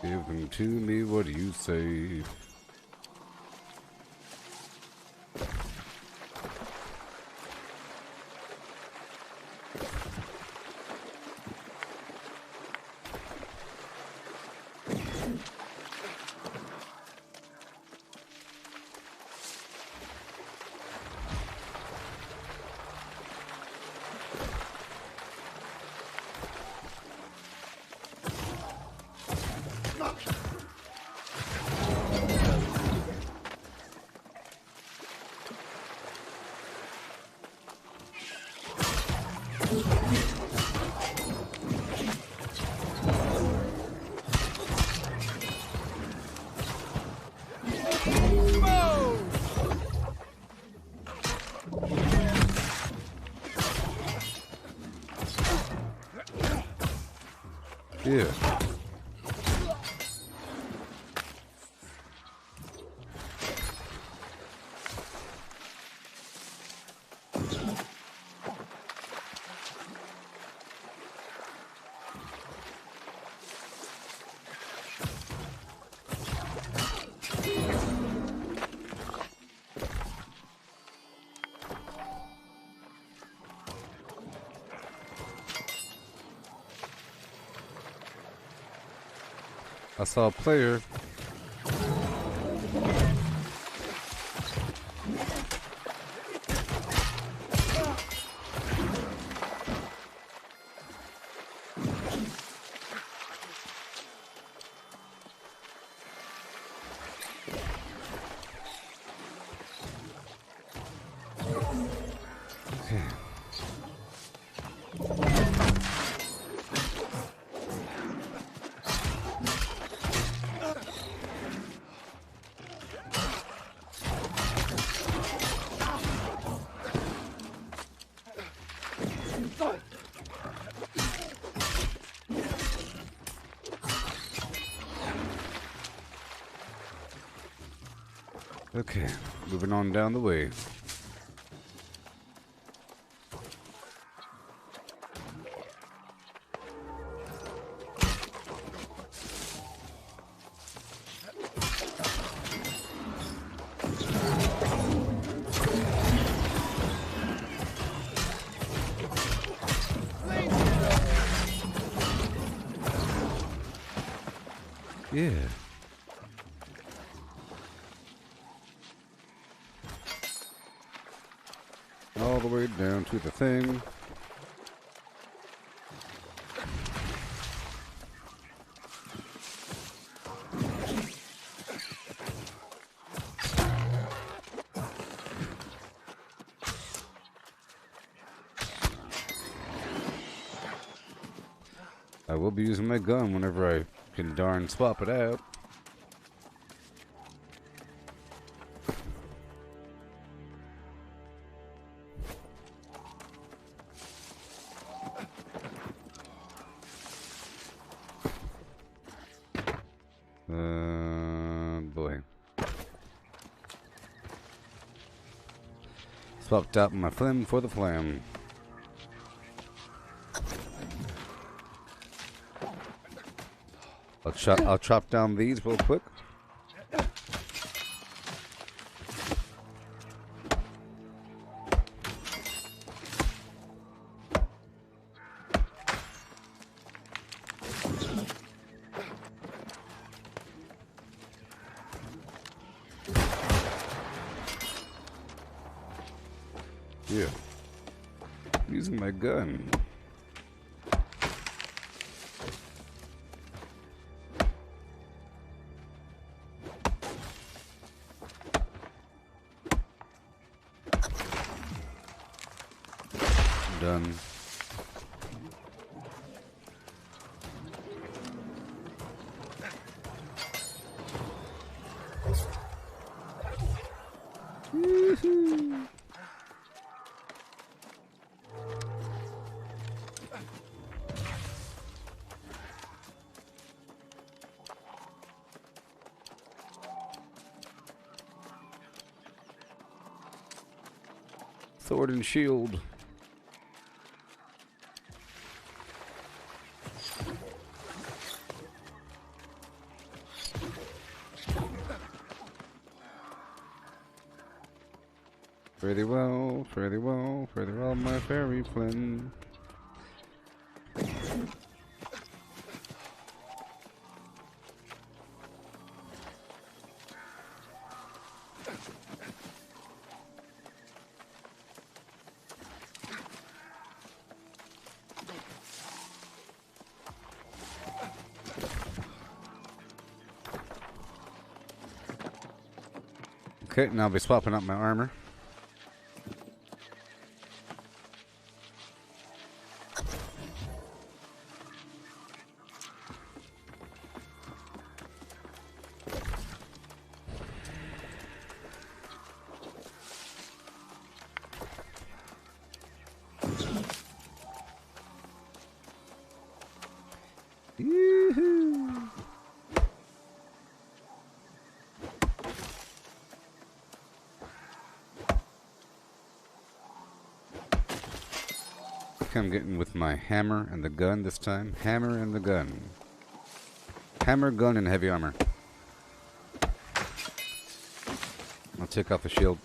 Give them to me, what do you say? Yeah. I saw a player. Okay, moving on down the way. Yeah. All the way down to the thing. I will be using my gun whenever I can darn swap it out. Boy. Swapped out my flim for the flam. I'll chop down these real quick. Yeah. Using my gun. Done. Woohoo! Sword and shield. Pretty well, pretty well, pretty well, my fairy friend. Okay, now I'll be swapping out my armor. Yoo-hoo! I'm getting with my hammer and the gun this time. Hammer and the gun. Hammer, gun, and heavy armor. I'll take off the shield.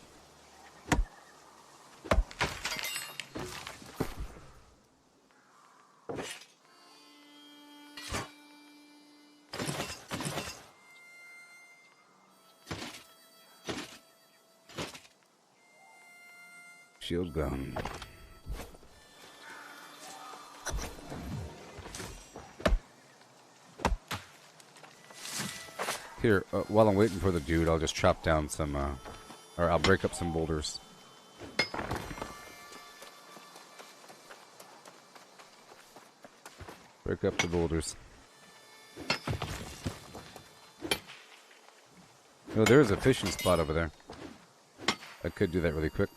Shield gun. Here, while I'm waiting for the dude, I'll just chop down some, or I'll break up some boulders. Break up the boulders. Oh, there's a fishing spot over there. I could do that really quick.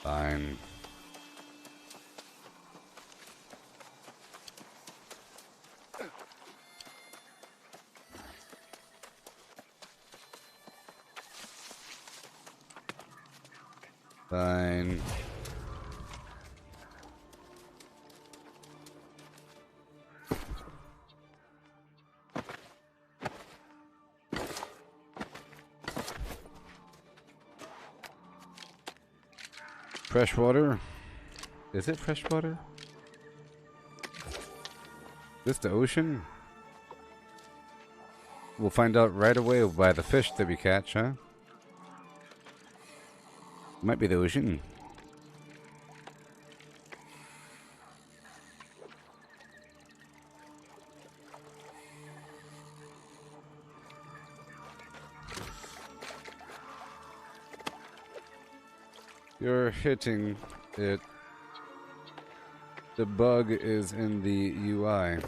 Fine. Fine. Fresh water? Is it fresh water? This the ocean? We'll find out right away by the fish that we catch, huh? Might be the ocean. You're hitting it. The bug is in the UI.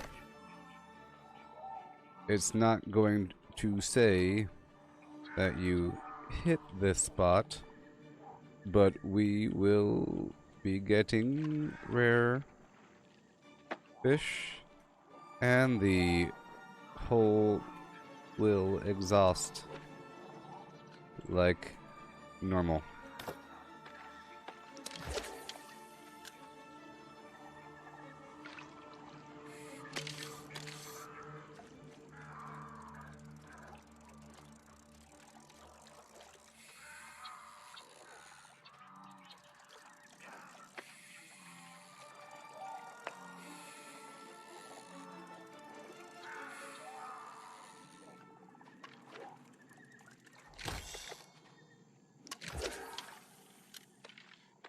It's not going to say that you hit this spot, but we will be getting rare fish, and the hole will exhaust like normal.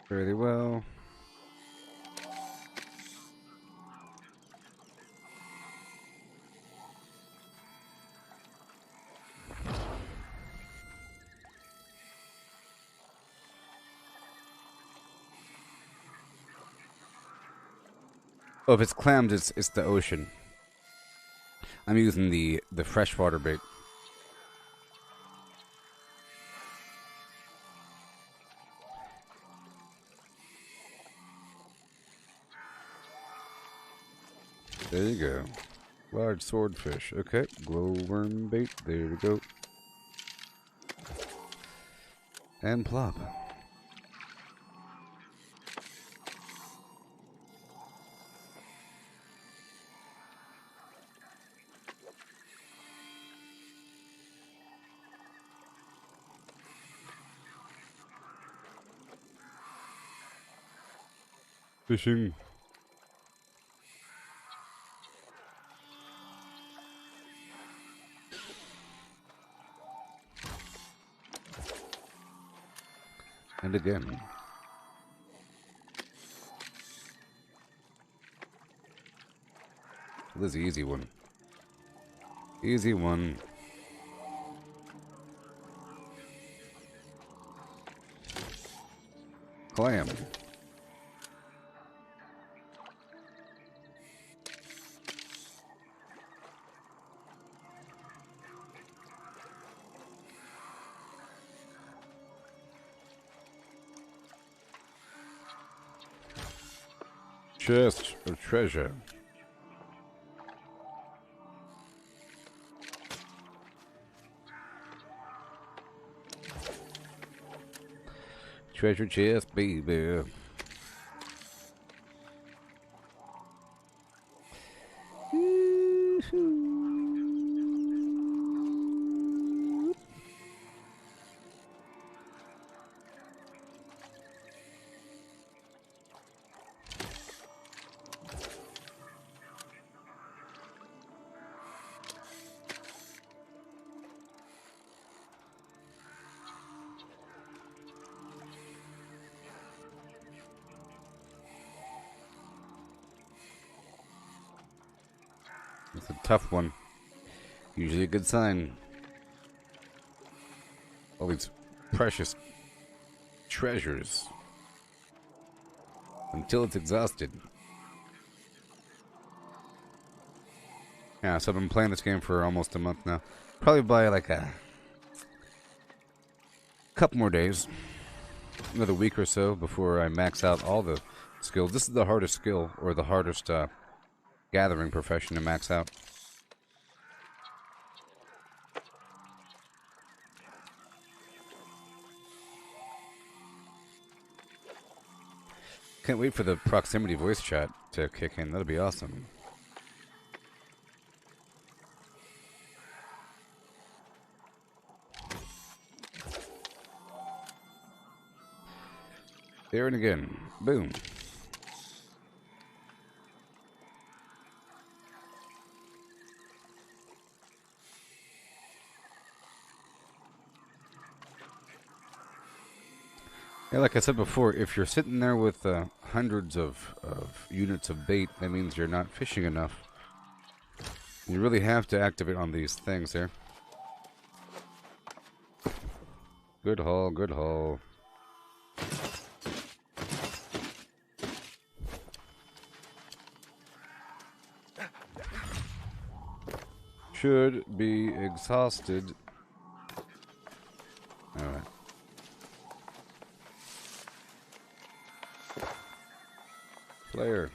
Fairly well. Oh, if it's clams, it's the ocean. I'm using the freshwater bait. There you go. Large swordfish. Okay, glowworm bait. There we go. And plop. Fishing. And again. This is an easy one. Easy one. Clam. Chest of treasure. Treasure chest, baby. It's a tough one. Usually a good sign. All these precious treasures. Until it's exhausted. Yeah, so I've been playing this game for almost a month now. Probably by like a couple more days. Another week or so before I max out all the skills. This is the hardest skill, or the hardest gathering profession to max out. Can't wait for the proximity voice chat to kick in. That'll be awesome. There and again. Boom. Yeah, like I said before, if you're sitting there with hundreds of units of bait, that means you're not fishing enough. You really have to activate on these things here. Good haul, good haul. should be exhausted. Alright. Player.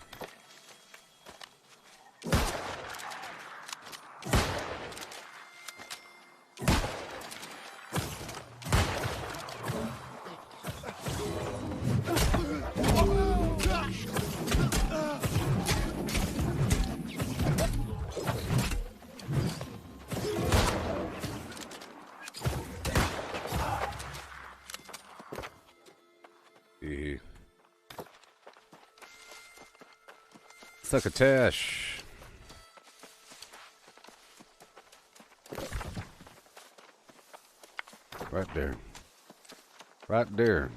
Succotash. Right there. Right there.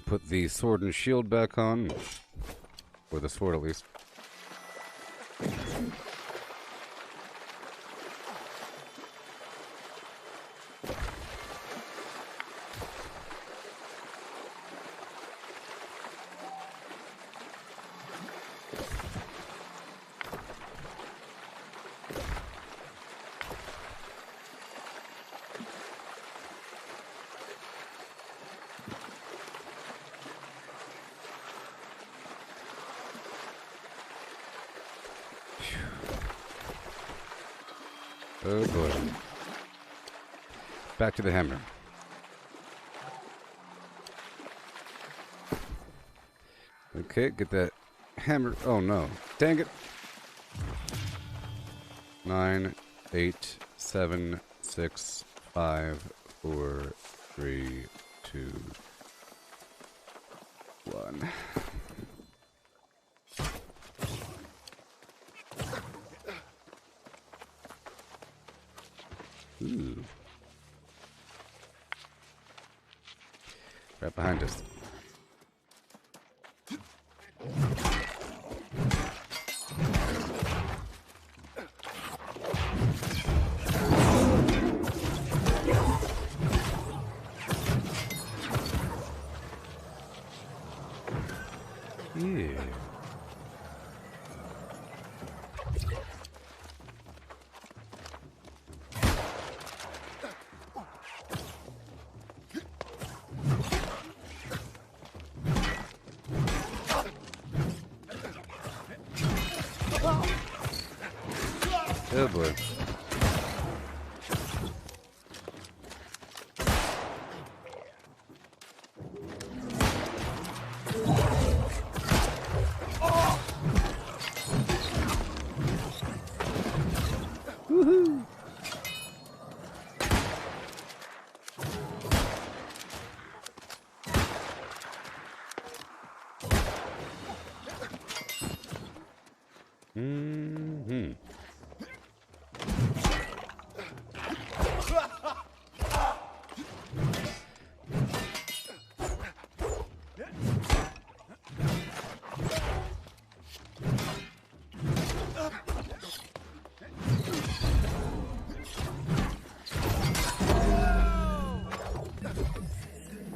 Put the sword and shield back on. Or the sword at least. Oh boy. Back to the hammer. Okay, get that hammer. Oh no. Dang it. 9, 8, 7, 6, 5, 4, 3, 2, 1. Ooh. Right behind us. Yeah. Oh boy. Woohoo! Mm-hmm.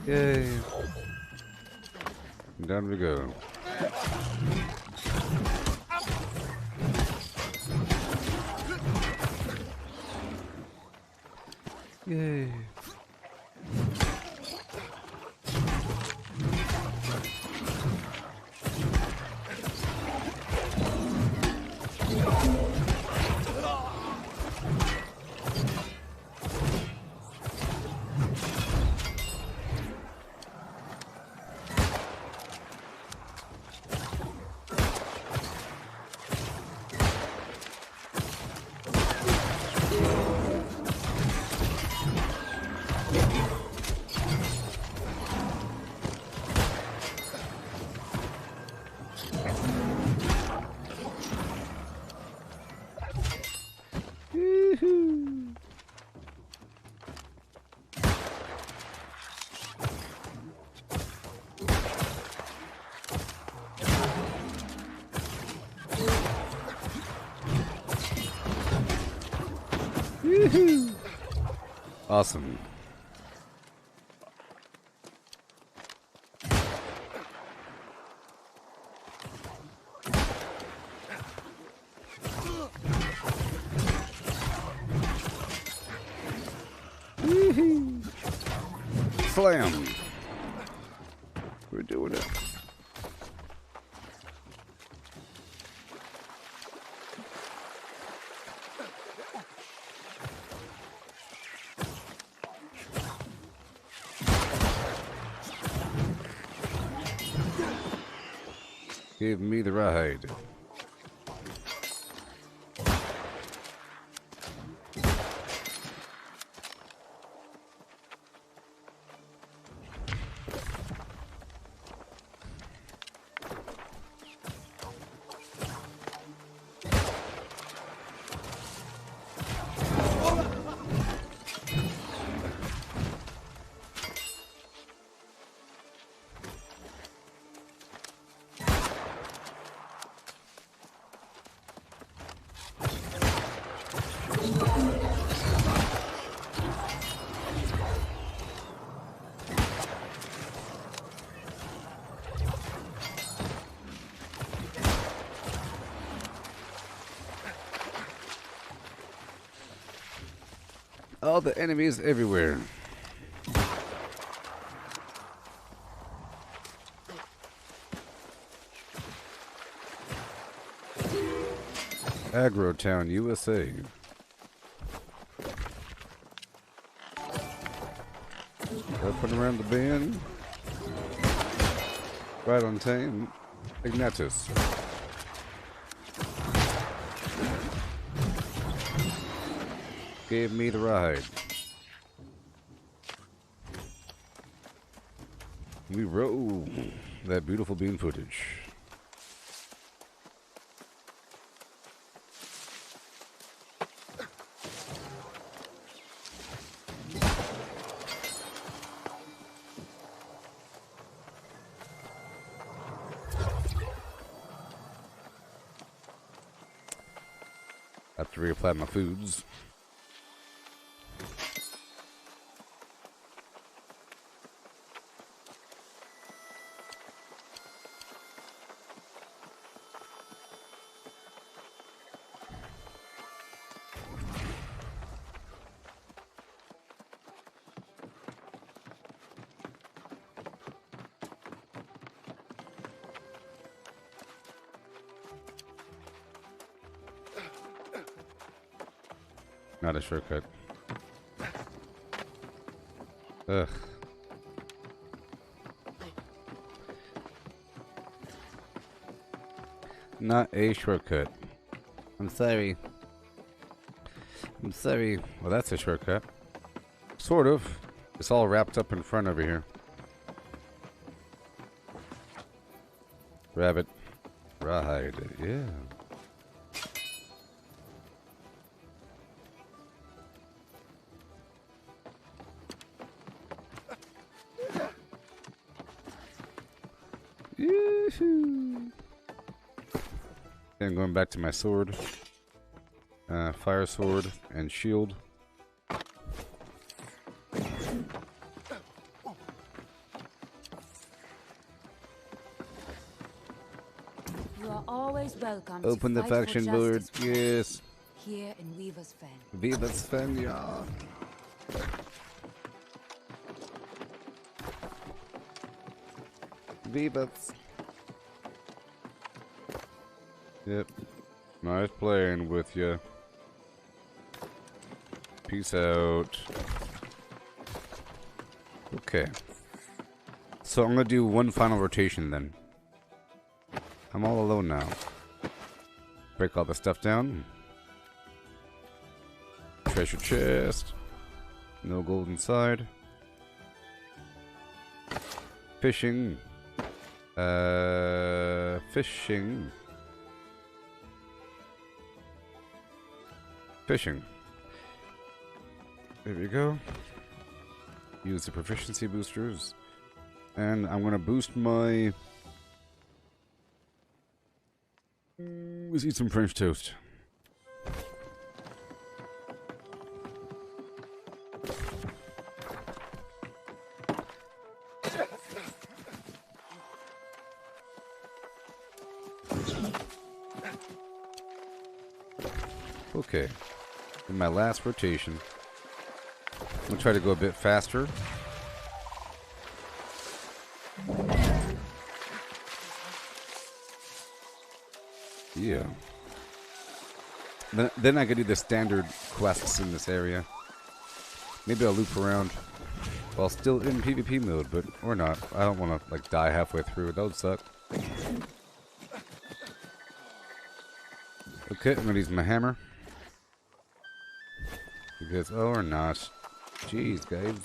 Yay. Down we go. Yay. Woohoo! Awesome. Woohoo! Slam! We're doing it. Give me the ride. All the enemies everywhere. Agro Town, USA. Up and around the bend. Right on time. Ignatius. Give me the ride. We roll that beautiful bean footage. Have to reapply my foods. Not a shortcut. Ugh. Not a shortcut. I'm sorry. I'm sorry. Well, that's a shortcut. Sort of. It's all wrapped up in front over here. Rabbit. Ride. Yeah. Yoo-hoo. Then going back to my sword. Fire sword and shield. You are always welcome. Open the faction board. Yes. Here in Weaver's Fen. Weaver's Fen, yeah. Weavers. Yep. Nice playing with you. Peace out. Okay. So I'm gonna do one final rotation then. I'm all alone now. Break all the stuff down. Treasure chest. No gold inside. Fishing. Fishing. Fishing. There we go. Use the proficiency boosters. And I'm gonna boost my... Let's eat some French toast. Okay. In my last rotation, I'm gonna try to go a bit faster. Yeah. Then I could do the standard quests in this area. Maybe I'll loop around while still in PvP mode, but or not. I don't want to like die halfway through. That would suck. Okay, I'm gonna use my hammer. Because or not. Jeez, guys.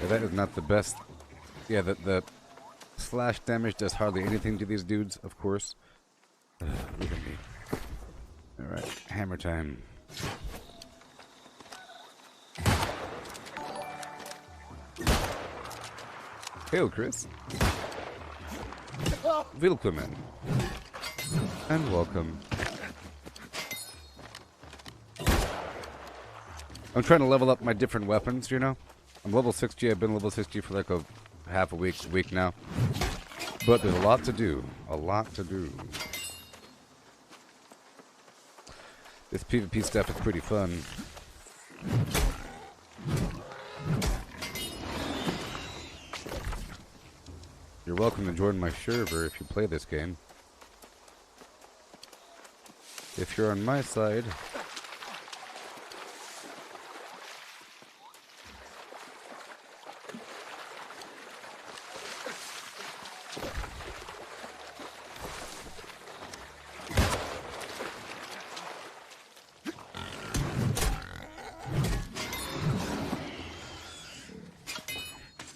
Yeah, that is not the best. Yeah, the slash damage does hardly anything to these dudes, of course. Look at me. Alright, hammer time. Hail, Chris. Willkommen. And welcome. I'm trying to level up my different weapons, you know? I'm level 60. I've been level 60 for like a half a week now. But there's a lot to do. A lot to do. This PvP stuff is pretty fun. You're welcome to join my server if you play this game. If you're on my side...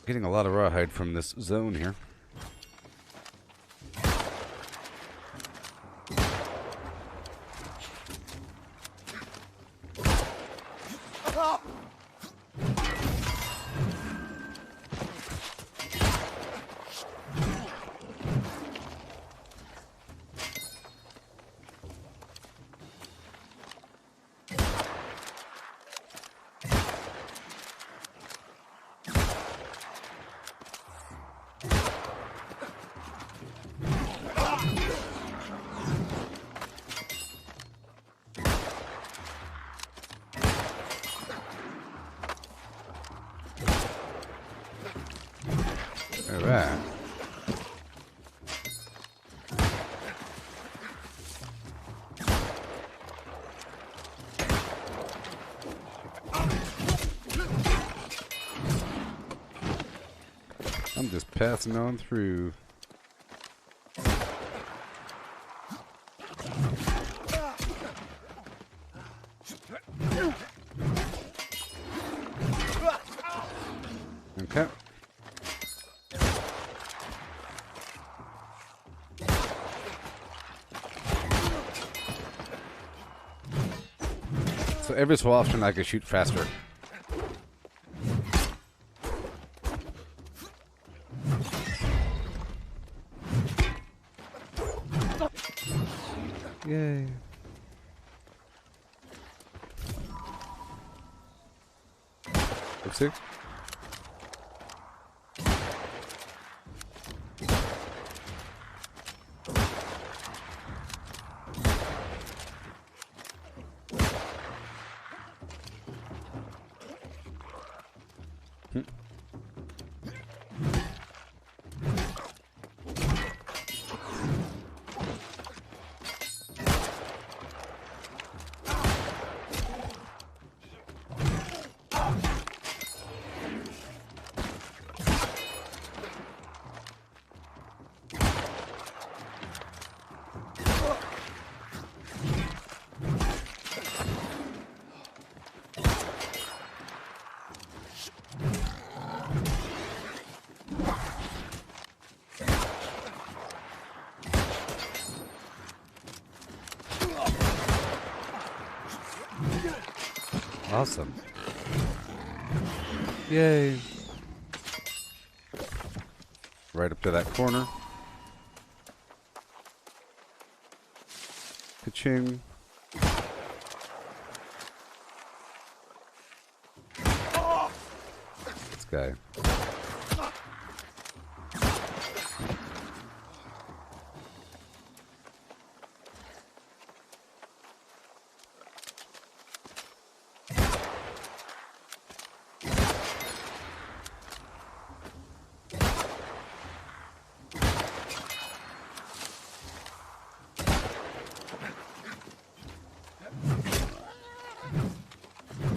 Getting a lot of rawhide from this zone here. Alright. I'm just passing on through. Okay. So every so often I can shoot faster. Yay. Oopsie. Awesome. Yay. Right up to that corner. Ka-ching. guy.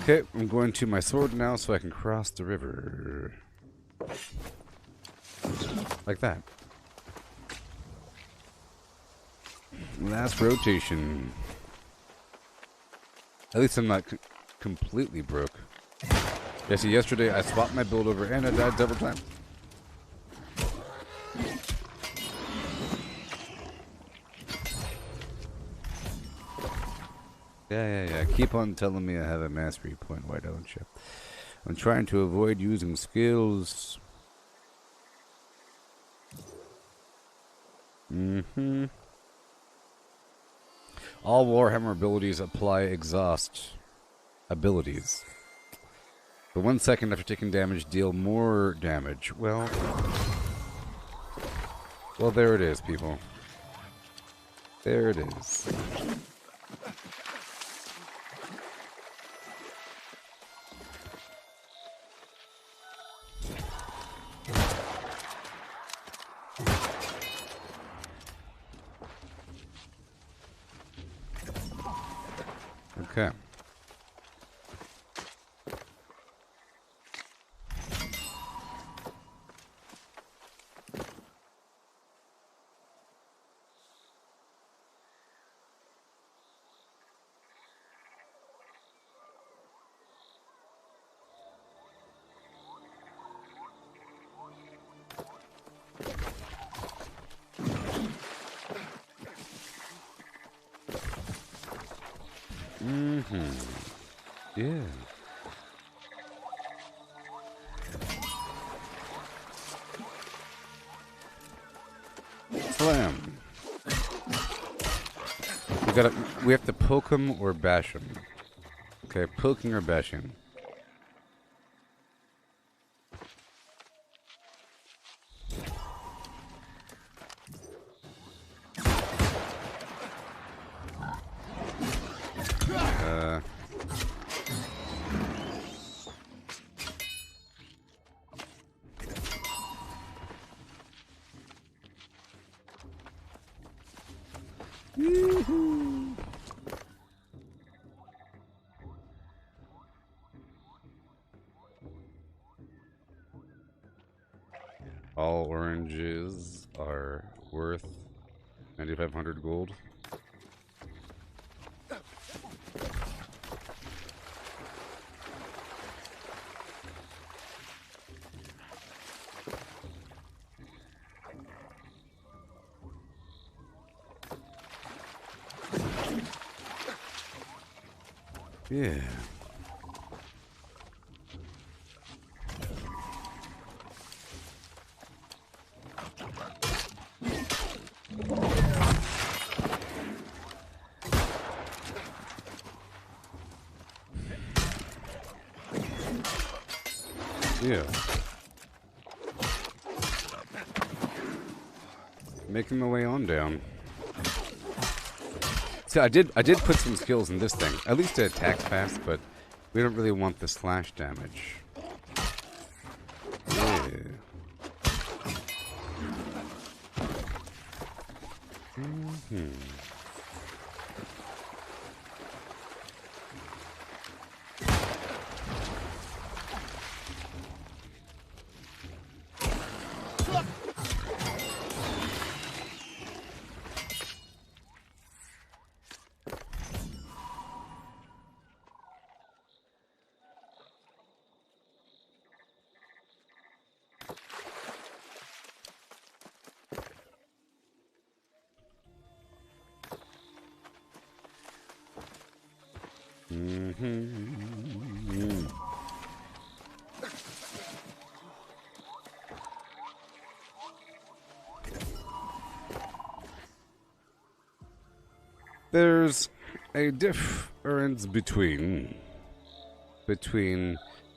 Okay, I'm going to my sword now so I can cross the river. Like that. Last rotation. At least I'm not completely broke. Yeah, see, yesterday I swapped my build over and I died several times. Yeah. Keep on telling me I have a mastery point, why don't you? I'm trying to avoid using skills. All Warhammer abilities apply exhaust abilities. For 1 second after taking damage, deal more damage. Well, there it is, people. There it is. Okay. Yeah. Slam. We have to poke him or bash him. Okay, poking or bashing. All oranges are worth 9,500 gold. Yeah. Yeah. Making my way on down. See, I did put some skills in this thing. At least it attacks fast, but we don't really want the slash damage. Yeah. There's a difference between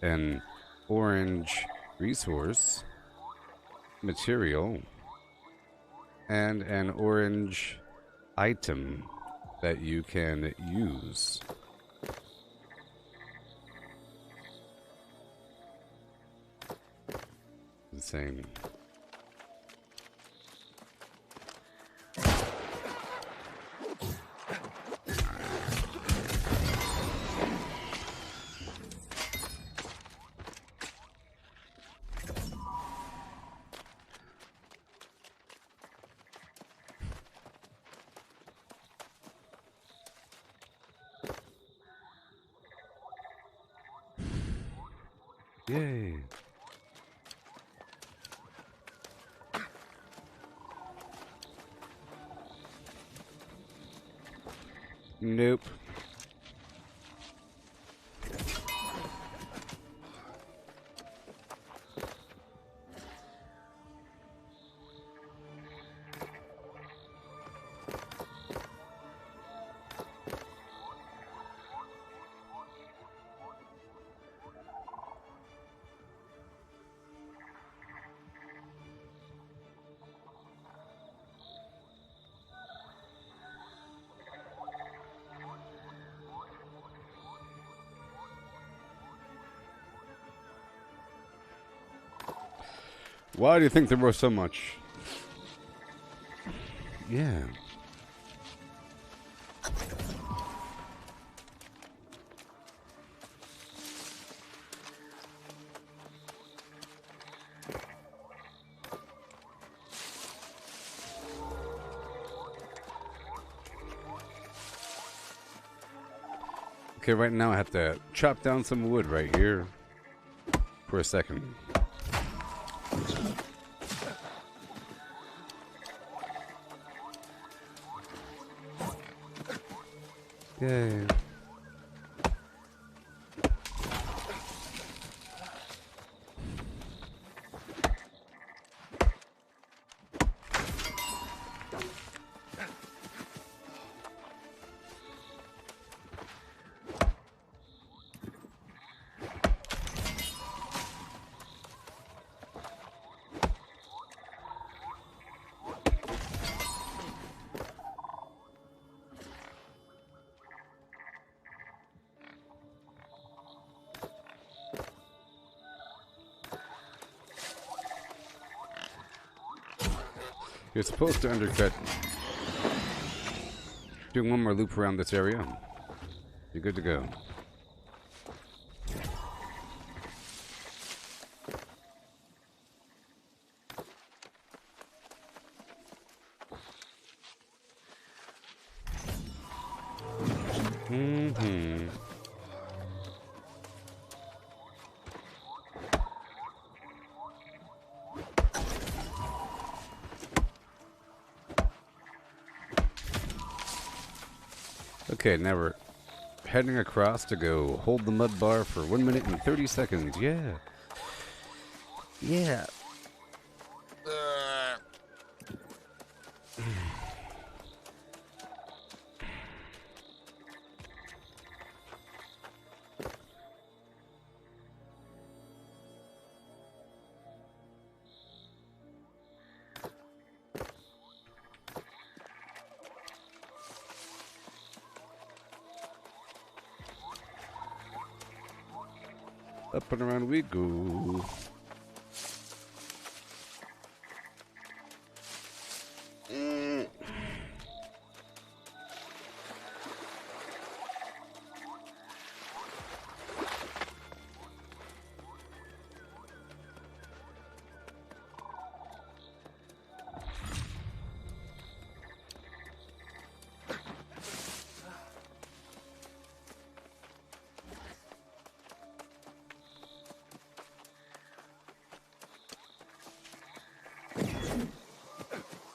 an orange resource, material, and an orange item that you can use. Insane. Yay. Nope. Why do you think there was so much? Yeah. Okay, right now I have to chop down some wood right here for a second. Yay. You're supposed to undercut. Doing one more loop around this area. You're good to go. Mm-hmm. Okay, now we're heading across to go hold the mud bar for 1 minute and 30 seconds. Yeah. Yeah. Up and around we go.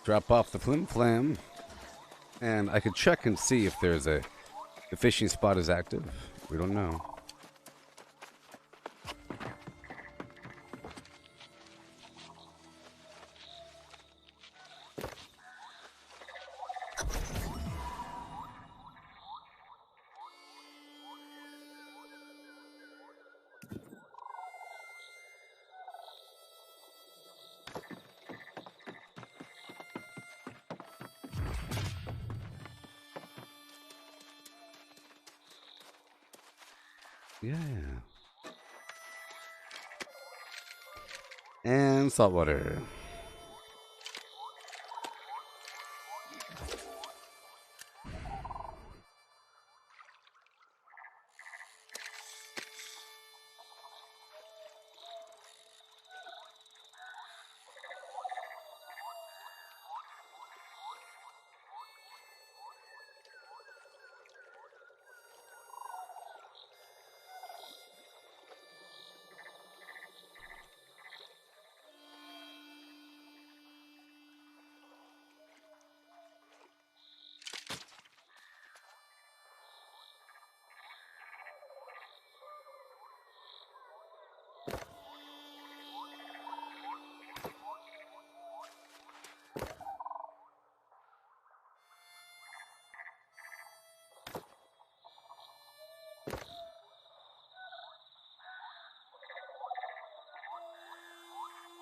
Drop off the flim flam, and I could check and see if there's the fishing spot is active. We don't know. Yeah. And saltwater.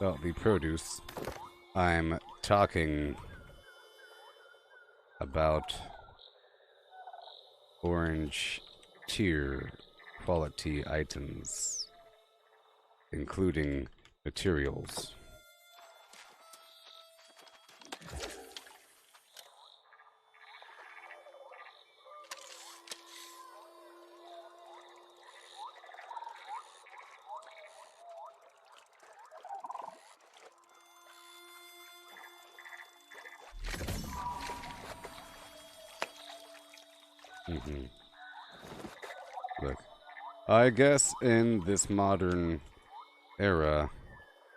Well, the produce. I'm talking about orange tier quality items, including materials. Look, I guess in this modern era,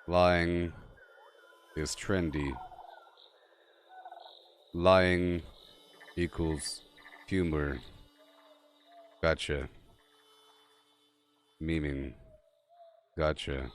lying is trendy. Lying equals humor. Gotcha. Memeing. Gotcha.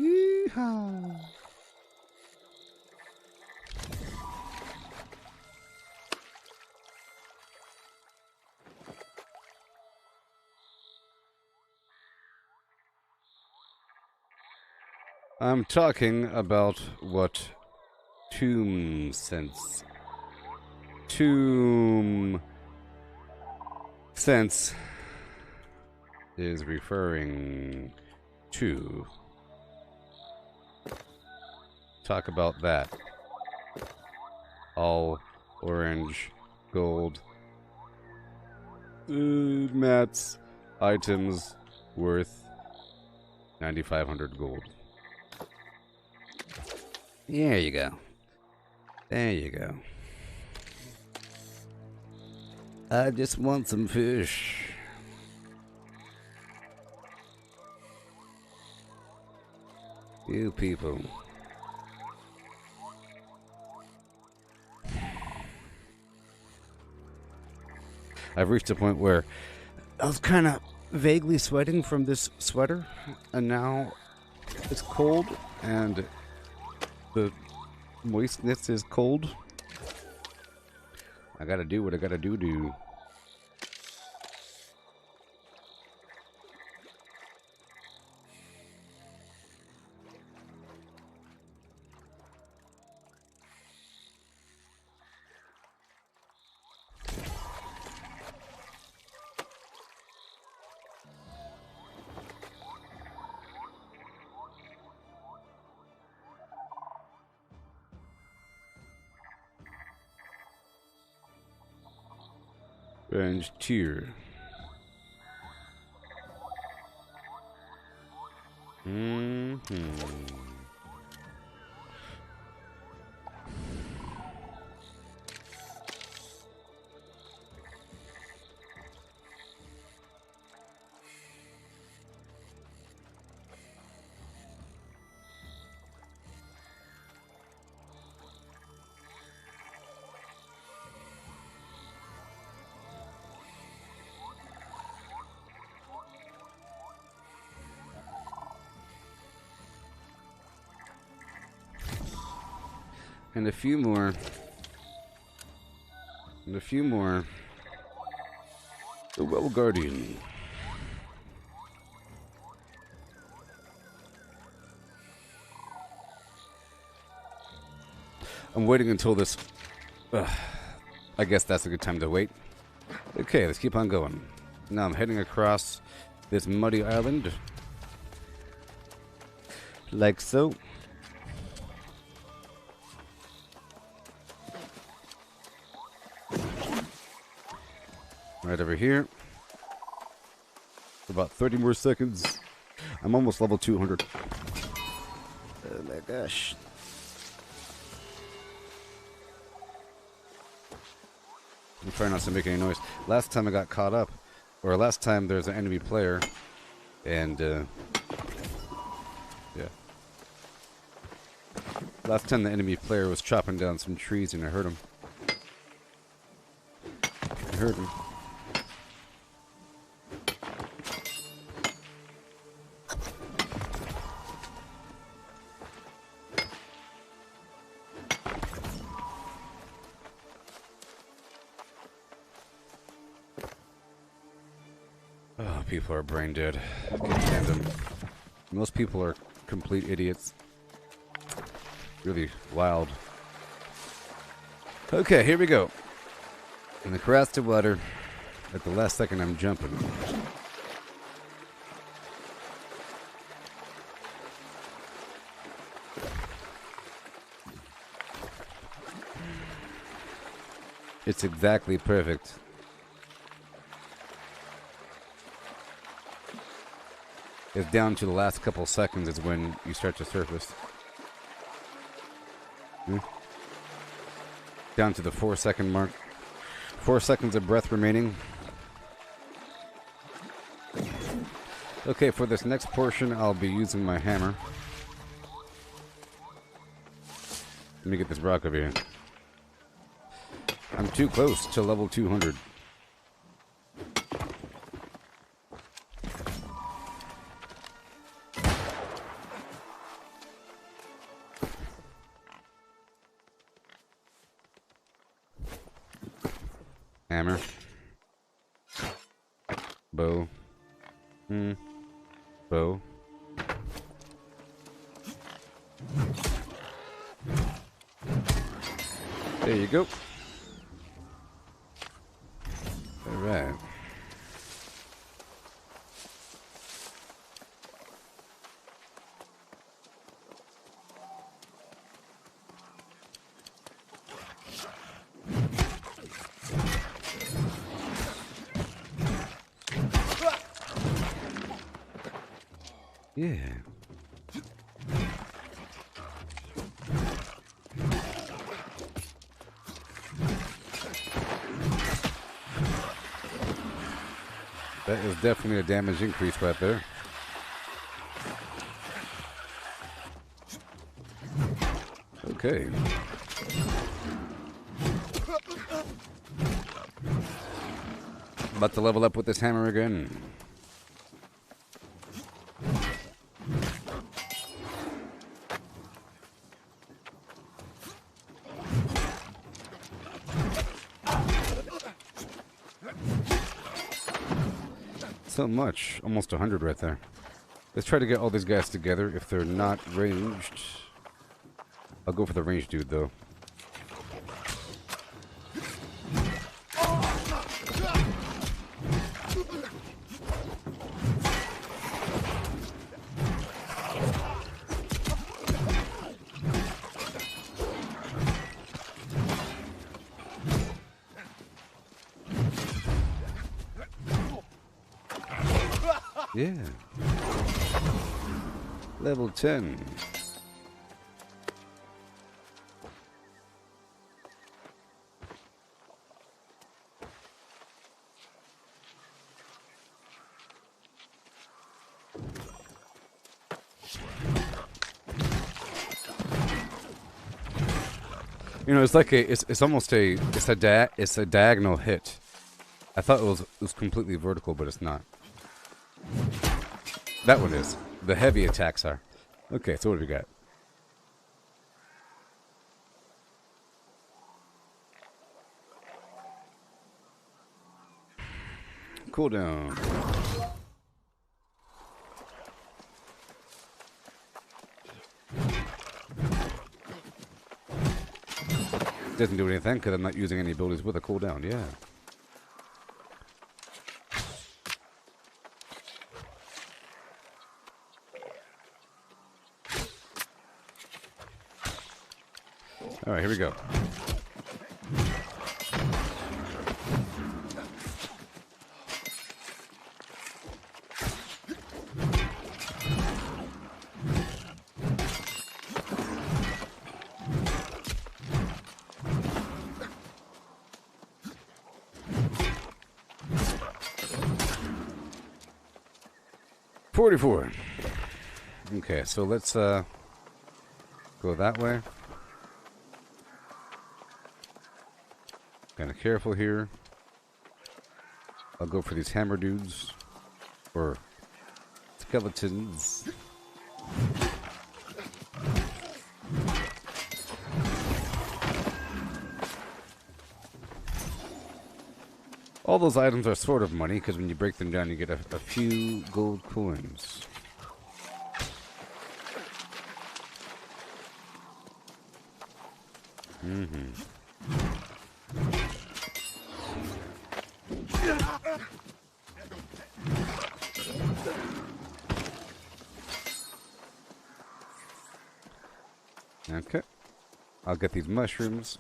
Yeehaw. I'm talking about what tomb sense. Tomb sense is referring to. Talk about that. All orange, gold, mats, items worth 9,500 gold. There you go. There you go. I just want some fish. You people. I've reached a point where I was kind of vaguely sweating from this sweater, and now it's cold, and the moistness is cold. I gotta do what I gotta do. Range tier. And a few more. And a few more. The Well Guardian. I'm waiting until this... I guess that's a good time to wait. Okay, let's keep on going. Now I'm heading across this muddy island. Like so. Right over here. For about 30 more seconds. I'm almost level 200. Oh my gosh. I'm trying not to make any noise. Last time I got caught up, or last time there's an enemy player, and yeah. Last time the enemy player was chopping down some trees and I heard him. I heard him. Oh, people are brain dead. I can't stand them. Most people are complete idiots. Really wild. Okay, here we go. In the crasted water. At the last second, I'm jumping. It's exactly perfect. It's down to the last couple seconds is when you start to surface. Down to the 4-second mark. 4 seconds of breath remaining. Okay, for this next portion, I'll be using my hammer. Let me get this rock over here. I'm too close to level 200. Hammer. Bow. Bow. There you go. All right. Yeah. That is definitely a damage increase right there. Okay. About to level up with this hammer again. So much. Almost 100 right there. Let's try to get all these guys together. If they're not ranged, I'll go for the ranged dude, though. Yeah. Level 10. You know, it's like it's almost a diagonal hit. I thought it was completely vertical, but it's not. That one is. The heavy attacks are. Okay, so what do we got? cooldown. Doesn't do anything because I'm not using any abilities with a cooldown. Yeah. All right, here we go. $44. Okay, so let's go that way. Kind of careful here. I'll go for these hammer dudes or skeletons. All those items are sort of money, because when you break them down, you get a few gold coins. Okay. I'll get these mushrooms.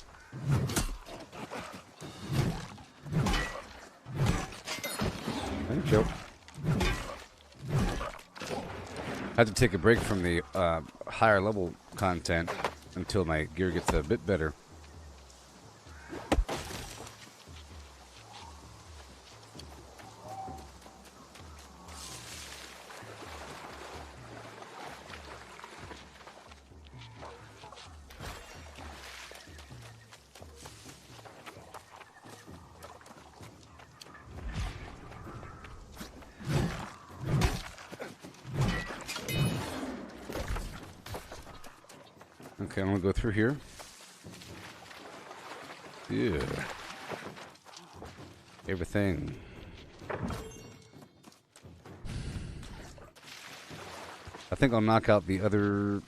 Chill. Had to take a break from the higher level content until my gear gets a bit better. Okay, I'm gonna go through here. Yeah. Everything. I think I'll knock out the other...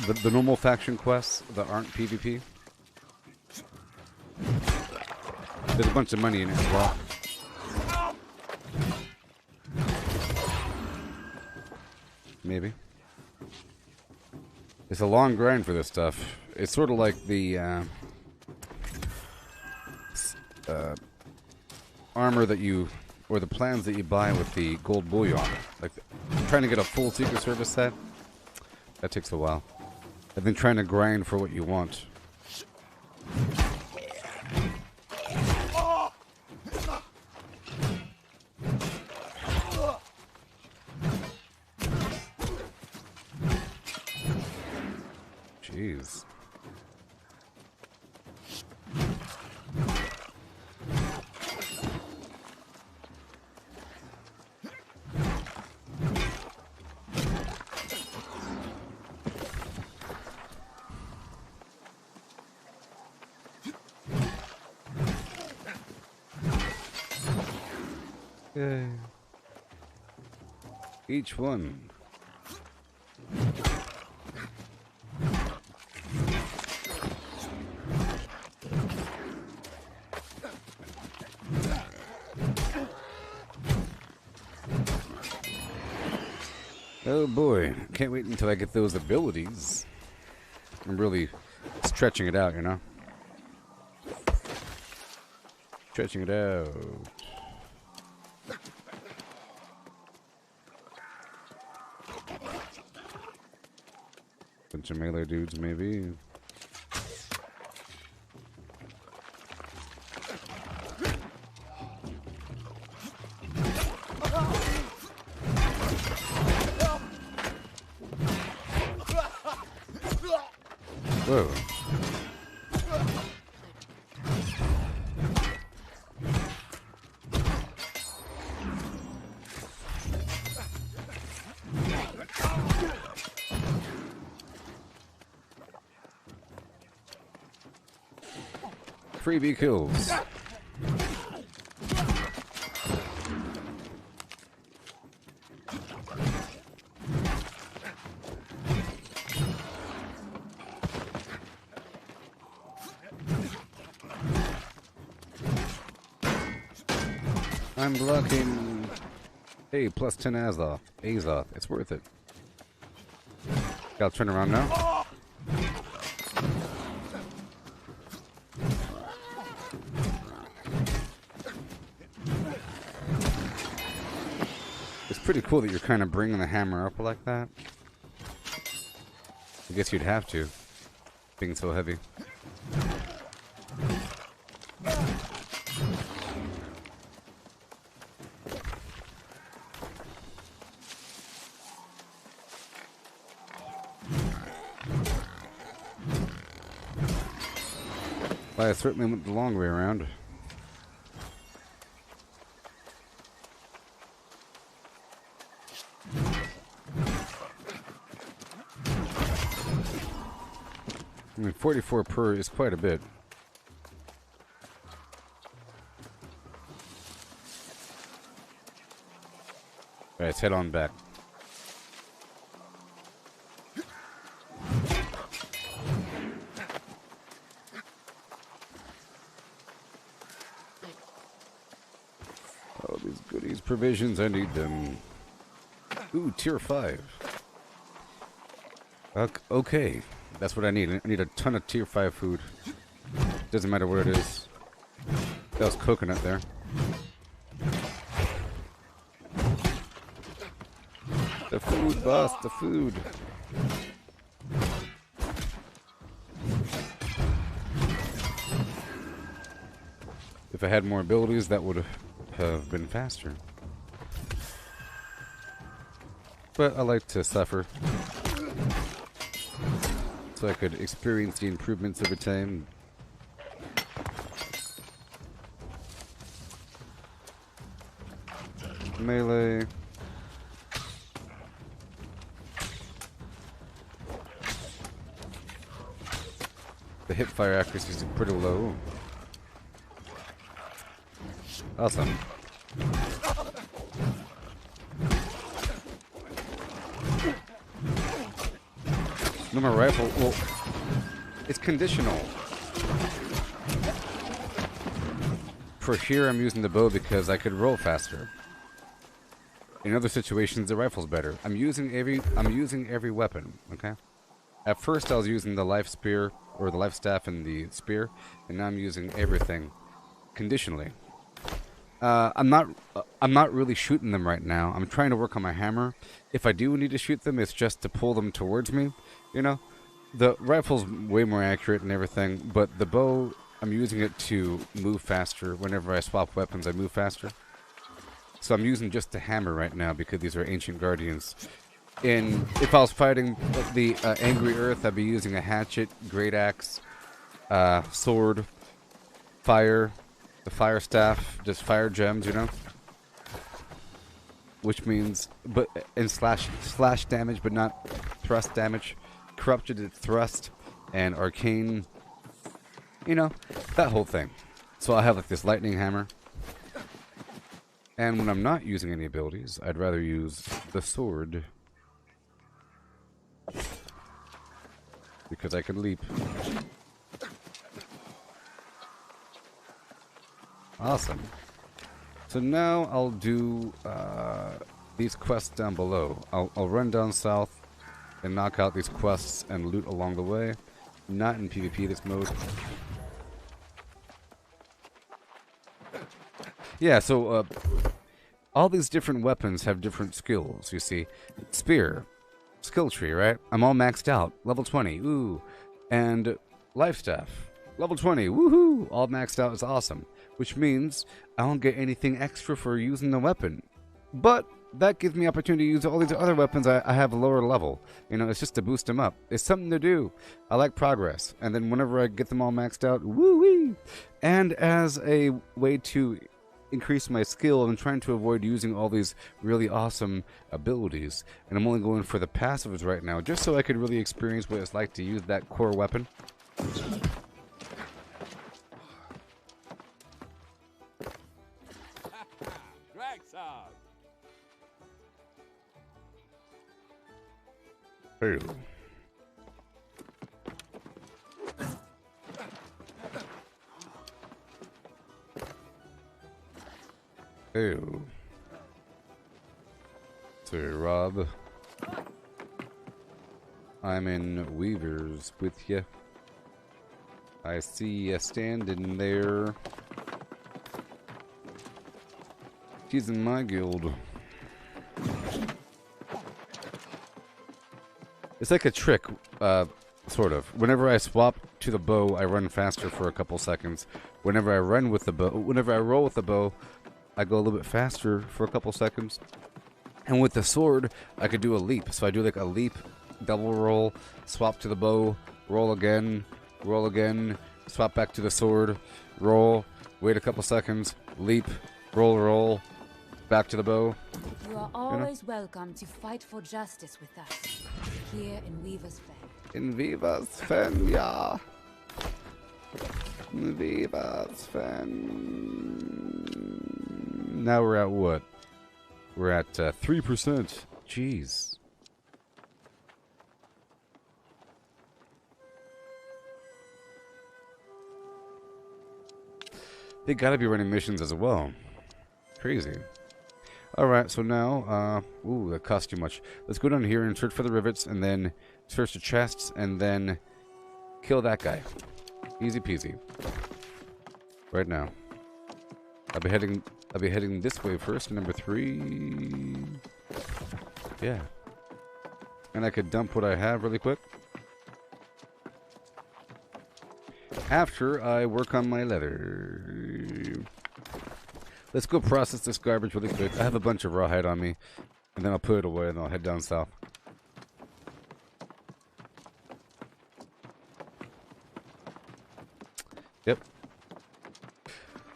The normal faction quests that aren't PvP. There's a bunch of money in it as well. Maybe. It's a long grind for this stuff. It's sort of like the armor that you, or the plans that you buy with the gold bullion. Like trying to get a full Secret Service set, that takes a while. And then trying to grind for what you want. Jeez. Yay. Each one. Oh boy, can't wait until I get those abilities. I'm really stretching it out, you know? Stretching it out. Bunch of melee dudes, maybe. Whoa. Freebie kills. I'm blocking. Hey, plus 10 Azoth. Azoth. It's worth it. Gotta turn around now. It's pretty cool that you're kind of bringing the hammer up like that. I guess you'd have to, being so heavy. Well, I certainly went the long way around. I mean, 44 per is quite a bit. Alright, let's head on back. Oh, these goodies, provisions, I need them. Ooh, tier 5. Okay, that's what I need. I need a ton of tier 5 food. Doesn't matter what it is. That was coconut there. The food, boss, the food. If I had more abilities, that would have been faster. But I like to suffer, so I could experience the improvements over time. Melee. The hip fire accuracy is pretty low. Awesome. No more rifle. Well, it's conditional. For here, I'm using the bow because I could roll faster. In other situations, the rifle's better. I'm using every weapon. Okay. At first, I was using the life spear or the life staff and the spear, and now I'm using everything conditionally. I'm not really shooting them right now. I'm trying to work on my hammer. If I do need to shoot them, it's just to pull them towards me. You know, the rifle's way more accurate and everything, but the bow, I'm using it to move faster. Whenever I swap weapons, I move faster. So I'm using just the hammer right now because these are ancient guardians. If I was fighting the Angry Earth, I'd be using a hatchet, great axe, sword, fire, the fire staff, just fire gems, you know. Which means, and slash damage, but not thrust damage. Corrupted thrust and arcane, you know, that whole thing. So I have like this lightning hammer. And when I'm not using any abilities, I'd rather use the sword. Because I can leap. Awesome. So now I'll do these quests down below. I'll run down south and knock out these quests and loot along the way. Not in PvP this mode. Yeah, so all these different weapons have different skills, you see. Spear. Skill tree, right? I'm all maxed out. Level 20. Ooh. And life staff. Level 20. Woohoo! All maxed out is awesome. Which means I don't get anything extra for using the weapon. But that gives me opportunity to use all these other weapons I have a lower level. You know, it's just to boost them up. It's something to do. I like progress. And then whenever I get them all maxed out, woo-wee! And as a way to increase my skill, I'm trying to avoid using all these really awesome abilities. And I'm only going for the passives right now, just so I could really experience what it's like to use that core weapon. Hey. Ew. Sorry, Rob. I'm in Weavers with you. I see you standing there. She's in my guild. It's like a trick, sort of. Whenever I swap to the bow, I run faster for a couple seconds. Whenever I roll with the bow, I go a little bit faster for a couple seconds. And with the sword, I could do a leap. So I do like a leap, double roll, swap to the bow, roll again, swap back to the sword, roll, wait a couple seconds, leap, roll, back to the bow. You are always welcome to fight for justice with us, here in Weaver's Fen. In Viva's Fen, yeah. In Viva's Fen. Now we're at what? We're at 3%. Jeez. They gotta be running missions as well. Crazy. Alright, so now, ooh, that cost too much. Let's go down here and search for the rivets, and then search the chests, and then kill that guy. Easy peasy. Right now. I'll be heading this way first, number 3. Yeah. And I could dump what I have really quick. After I work on my leather. Let's go process this garbage really quick. I have a bunch of rawhide on me. And then I'll put it away and I'll head down south. Yep.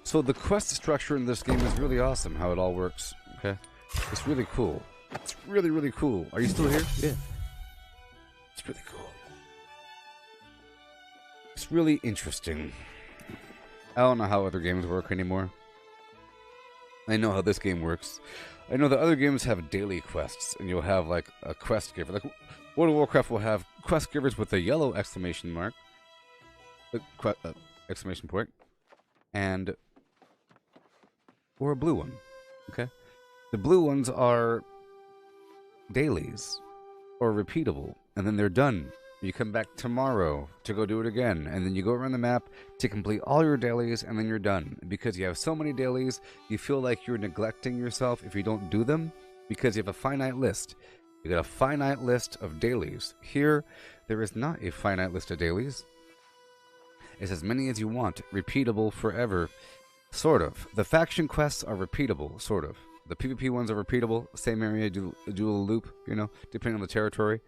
So the quest structure in this game is really awesome, how it all works. Okay? It's really cool. It's really, really cool. Are you still here? Yeah. It's really cool. It's really interesting. I don't know how other games work anymore. I know how this game works. I know that other games have daily quests, and you'll have like a quest giver. Like World of Warcraft will have quest givers with a yellow exclamation mark, exclamation point, and or a blue one. Okay, the blue ones are dailies or repeatable, and then they're done. You come back tomorrow to go do it again, and then you go around the map to complete all your dailies, and then you're done. Because you have so many dailies, you feel like you're neglecting yourself if you don't do them, because you have a finite list. You got a finite list of dailies. Here, there is not a finite list of dailies. It's as many as you want, repeatable forever, sort of. The faction quests are repeatable, sort of. The PvP ones are repeatable, same area, do a little loop, you know, depending on the territory.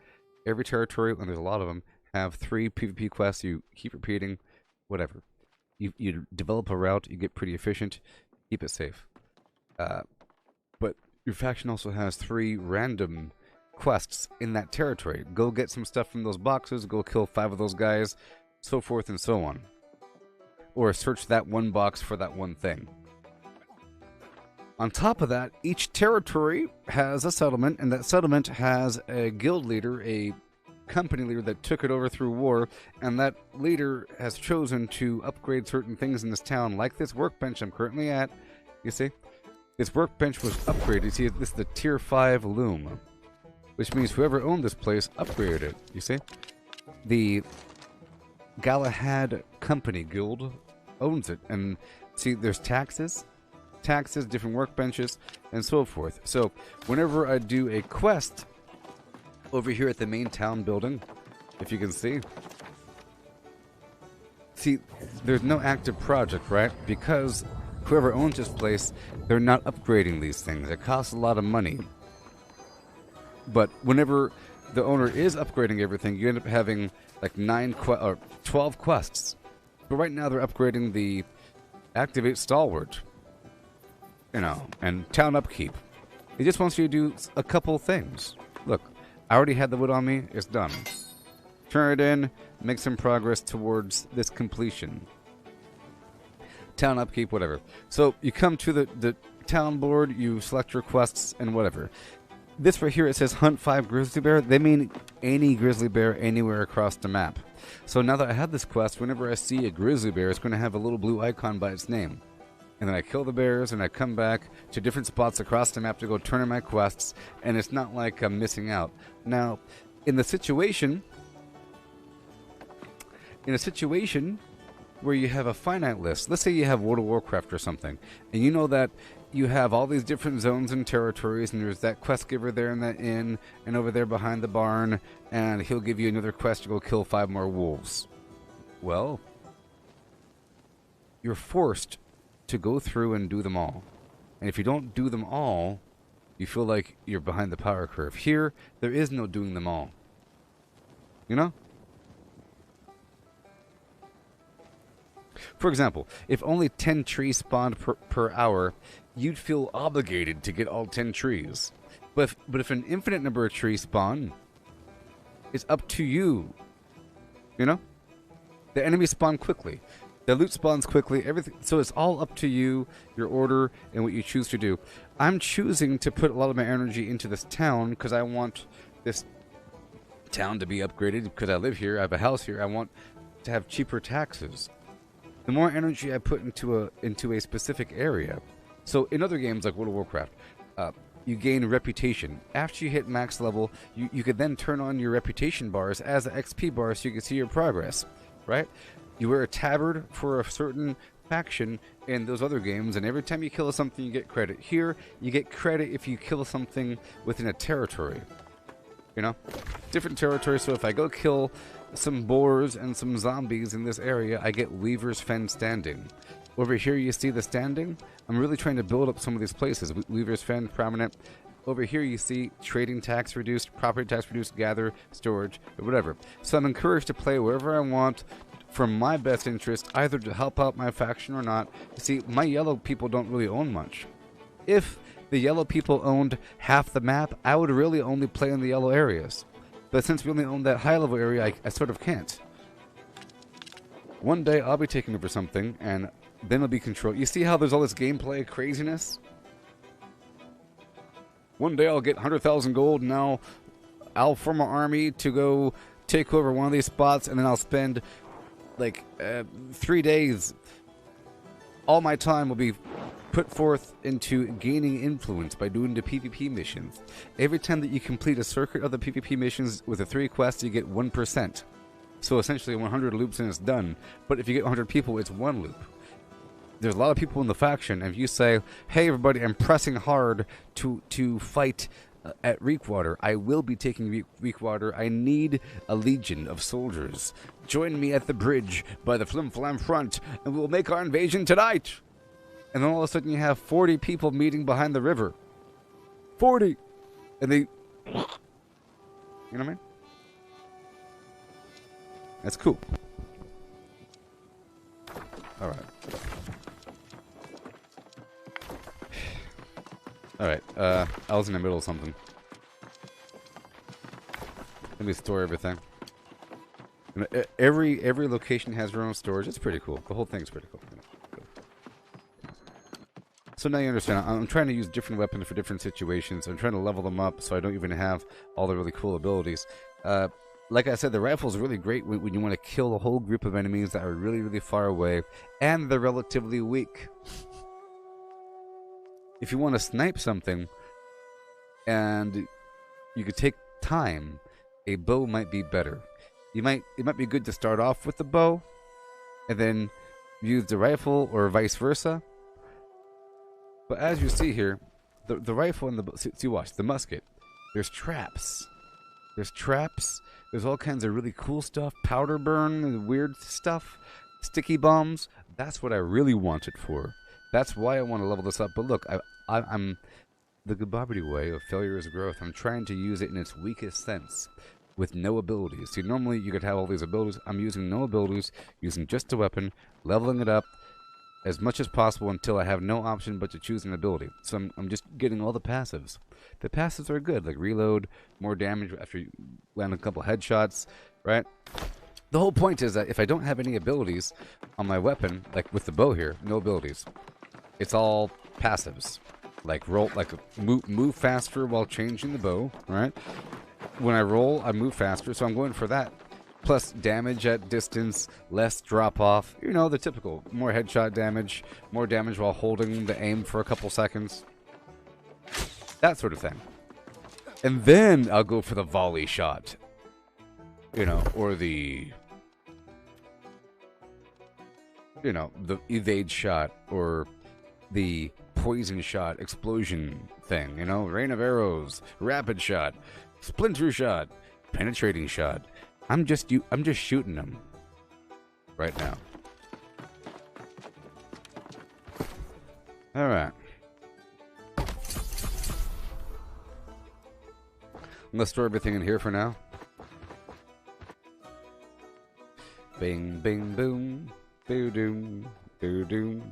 Every territory, and there's a lot of them, have 3 PvP quests. You keep repeating, whatever. You develop a route, you get pretty efficient, keep it safe. But your faction also has 3 random quests in that territory. Go get some stuff from those boxes, go kill 5 of those guys, so forth and so on. Or search that one box for that one thing. On top of that, each territory has a settlement, and that settlement has a guild leader, a company leader that took it over through war, and that leader has chosen to upgrade certain things in this town, like this workbench I'm currently at. You see? This workbench was upgraded. You see, this is the tier 5 loom, which means whoever owned this place upgraded it. You see? The Galahad Company Guild owns it, and see, there's taxes, different workbenches, and so forth. So whenever I do a quest over here at the main town building, if you can see, there's no active project, right? Because whoever owns this place, they're not upgrading these things. It costs a lot of money. But whenever the owner is upgrading everything, you end up having like 12 quests. But right now they're upgrading the Activate Stalwart, you know, and Town Upkeep. It just wants you to do a couple things. Look, I already had the wood on me. It's done. Turn it in. Make some progress towards this completion. Town Upkeep, whatever. So you come to the town board. You select your quests and whatever. This right here, it says hunt 5 grizzly bear. They mean any grizzly bear anywhere across the map. So now that I have this quest, whenever I see a grizzly bear, it's going to have a little blue icon by its name. and then I kill the bears, and I come back to different spots across the map to go turn in my quests, and it's not like I'm missing out. Now, in a situation where you have a finite list, let's say you have World of Warcraft or something, and you know that you have all these different zones and territories, and there's that quest giver there in that inn, and over there behind the barn, and he'll give you another quest to go kill 5 more wolves. Well, you're forced to go through and do them all. And if you don't do them all, you feel like you're behind the power curve. Here, there is no doing them all. You know? For example, if only 10 trees spawned per hour, you'd feel obligated to get all 10 trees. But if an infinite number of trees spawn, it's up to you. You know? The enemies spawn quickly. The loot spawns quickly. Everything. So it's all up to you, your order, and what you choose to do. I'm choosing to put a lot of my energy into this town because I want this town to be upgraded because I live here. I have a house here. I want to have cheaper taxes. The more energy I put into a specific area. So in other games like World of Warcraft, you gain reputation. After you hit max level, you could then turn on your reputation bars as an XP bar so you can see your progress, right? You wear a tabard for a certain faction in those other games, and every time you kill something, you get credit. Here, you get credit if you kill something within a territory. You know? Different territories, so if I go kill some boars and some zombies in this area, I get Weaver's Fen standing. Over here, you see the standing. I'm really trying to build up some of these places. Weaver's Fen, prominent. Over here, you see trading tax reduced, property tax reduced, gather, storage, or whatever. So I'm encouraged to play wherever I want for my best interest, either to help out my faction or not. You see, my yellow people don't really own much. If the yellow people owned half the map, I would really only play in the yellow areas. But since we only own that high level area, I sort of can't. One day I'll be taking over something, and then it'll be controlled. You see how there's all this gameplay craziness? One day I'll get 100,000 gold, and now I'll form an army to go take over one of these spots, and then I'll spend like 3 days. All my time will be put forth into gaining influence by doing the PvP missions. Every time that you complete a circuit of the PvP missions with the 3 quests, you get 1%. So essentially 100 loops and it's done. But if you get 100 people, it's 1 loop. There's a lot of people in the faction, and if you say, hey everybody, I'm pressing hard to fight at Reekwater, I will be taking Reekwater. I need a legion of soldiers. Join me at the bridge by the Flim Flam front, and we'll make our invasion tonight. And then all of a sudden you have 40 people meeting behind the river. 40! And they... You know what I mean? That's cool. Alright. Alright, I was in the middle of something. Let me store everything. Every location has their own storage. It's pretty cool. The whole thing's pretty cool. So now you understand. I'm trying to use different weapons for different situations. I'm trying to level them up so I don't even have all the really cool abilities. Like I said, the rifle's really great when you want to kill a whole group of enemies that are really, really far away, and they're relatively weak. If you want to snipe something, and you could take time, a bow might be better. It might be good to start off with the bow, and then use the rifle, or vice versa. But as you see here, the rifle and the bow, see watch, the musket, there's traps. There's traps, there's all kinds of really cool stuff, powder burn, weird stuff, sticky bombs. That's what I really want it for. That's why I want to level this up. But look, I'm the Gooboberti way of failure is growth. I'm trying to use it in its weakest sense, with no abilities. See, normally you could have all these abilities. I'm using no abilities, using just a weapon, leveling it up as much as possible until I have no option but to choose an ability. So I'm just getting all the passives. The passives are good, like reload, more damage after you land a couple headshots, right? The whole point is that if I don't have any abilities on my weapon, like with the bow here, no abilities. It's all passives. Like roll, like move faster while changing the bow, right? When I roll, I move faster, so I'm going for that. Plus damage at distance, less drop off. You know, the typical. More headshot damage, more damage while holding the aim for a couple seconds. That sort of thing. And then I'll go for the volley shot. You know, or the... You know, the evade shot, or the poison shot, explosion thing. You know, rain of arrows, rapid shot, splinter shot, penetrating shot. I'm just shooting them right now. All right. Let's store everything in here for now. Bing, bing, boom, boo, doom, boo, doom.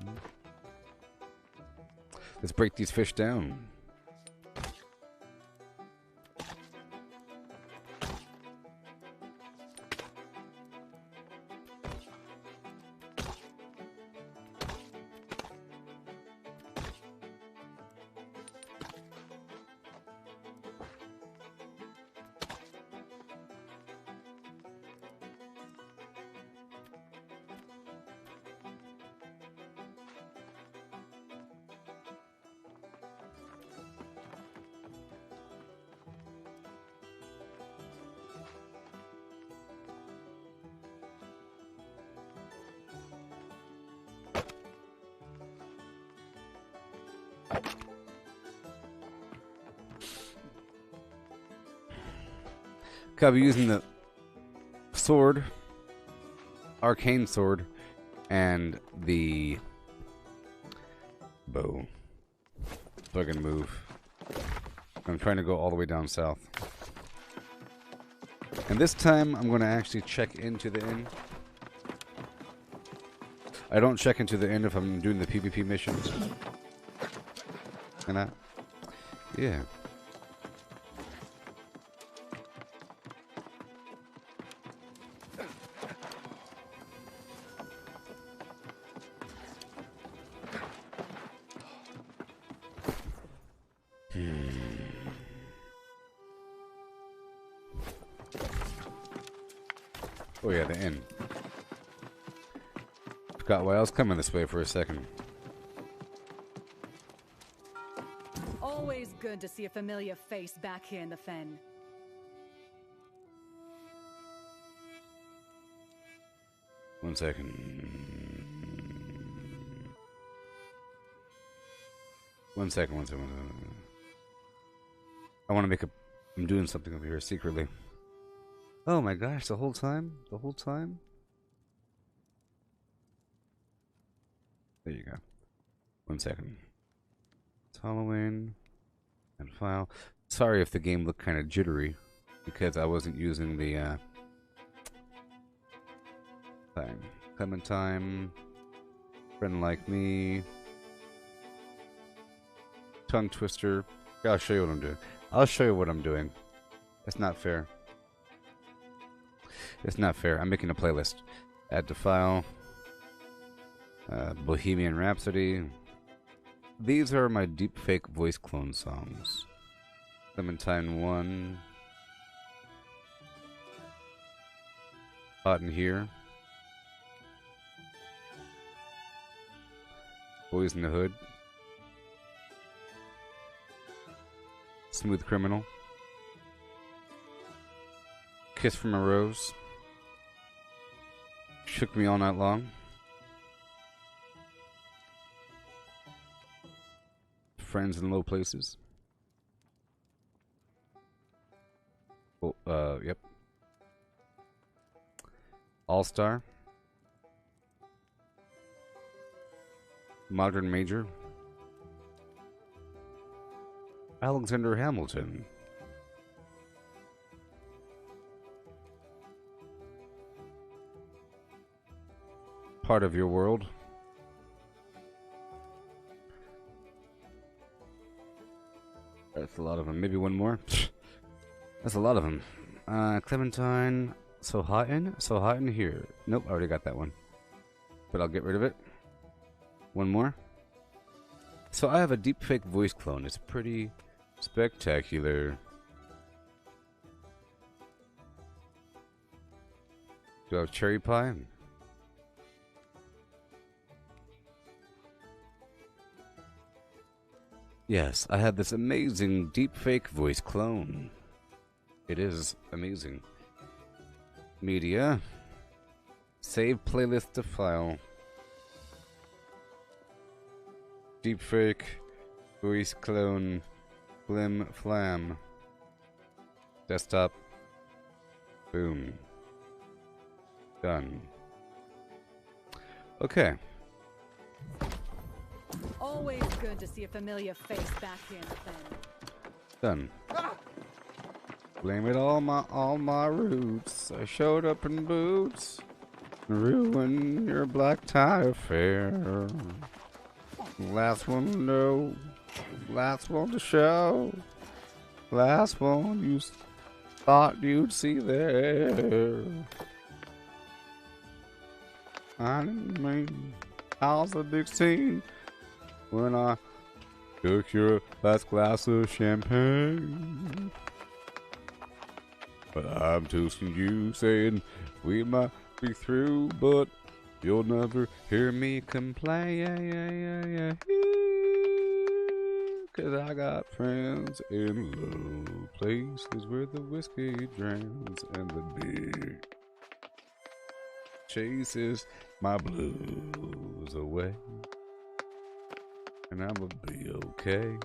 Let's break these fish down. I'll be using the sword, arcane sword, and the bow. So I can move. I'm trying to go all the way down south. And this time I'm going to actually check into the inn. I don't check into the inn if I'm doing the PvP missions. Can I? Yeah. Oh yeah, the inn. Forgot why I was coming this way for a second. Always good to see a familiar face back here in the fen. One second. One second. I want to make a... I'm doing something over here secretly. Oh my gosh, the whole time? The whole time? There you go. One second. It's Halloween. And file. Sorry if the game looked kind of jittery. Because I wasn't using the, thing. Clementine. Friend like me. Tongue twister. Yeah, I'll show you what I'm doing. I'll show you what I'm doing. That's not fair. It's not fair. I'm making a playlist. Add to file. Bohemian Rhapsody. These are my deepfake voice clone songs. Clementine 1. Hot in Here. Boys in the Hood. Smooth Criminal. Kiss from a Rose. Shook Me All Night Long. Friends in Low Places. Oh, yep. All Star. Modern Major. Alexander Hamilton. Part of Your World. That's a lot of them. Maybe one more. That's a lot of them. Clementine. So hot in here. Nope, I already got that one. But I'll get rid of it. One more. So I have a deepfake voice clone. It's pretty spectacular. Do I have cherry pie? Yes, I have this amazing deepfake voice clone. It is amazing. Media. Save playlist to file. Deepfake voice clone. Flim flam. Desktop. Boom. Done. Okay. Always good to see a familiar face back here in the fen. Done. Blame it all my roots. I showed up in boots. Ruin your black tie affair. Last one to know. Last one to show. Last one you thought you'd see there. I didn't mean I was a big scene when I took your last glass of champagne. But I'm toasting you, saying we might be through, but you'll never hear me complain. 'Cause I got friends in low places where the whiskey drowns and the beer chases my blues away. And I'ma be okay.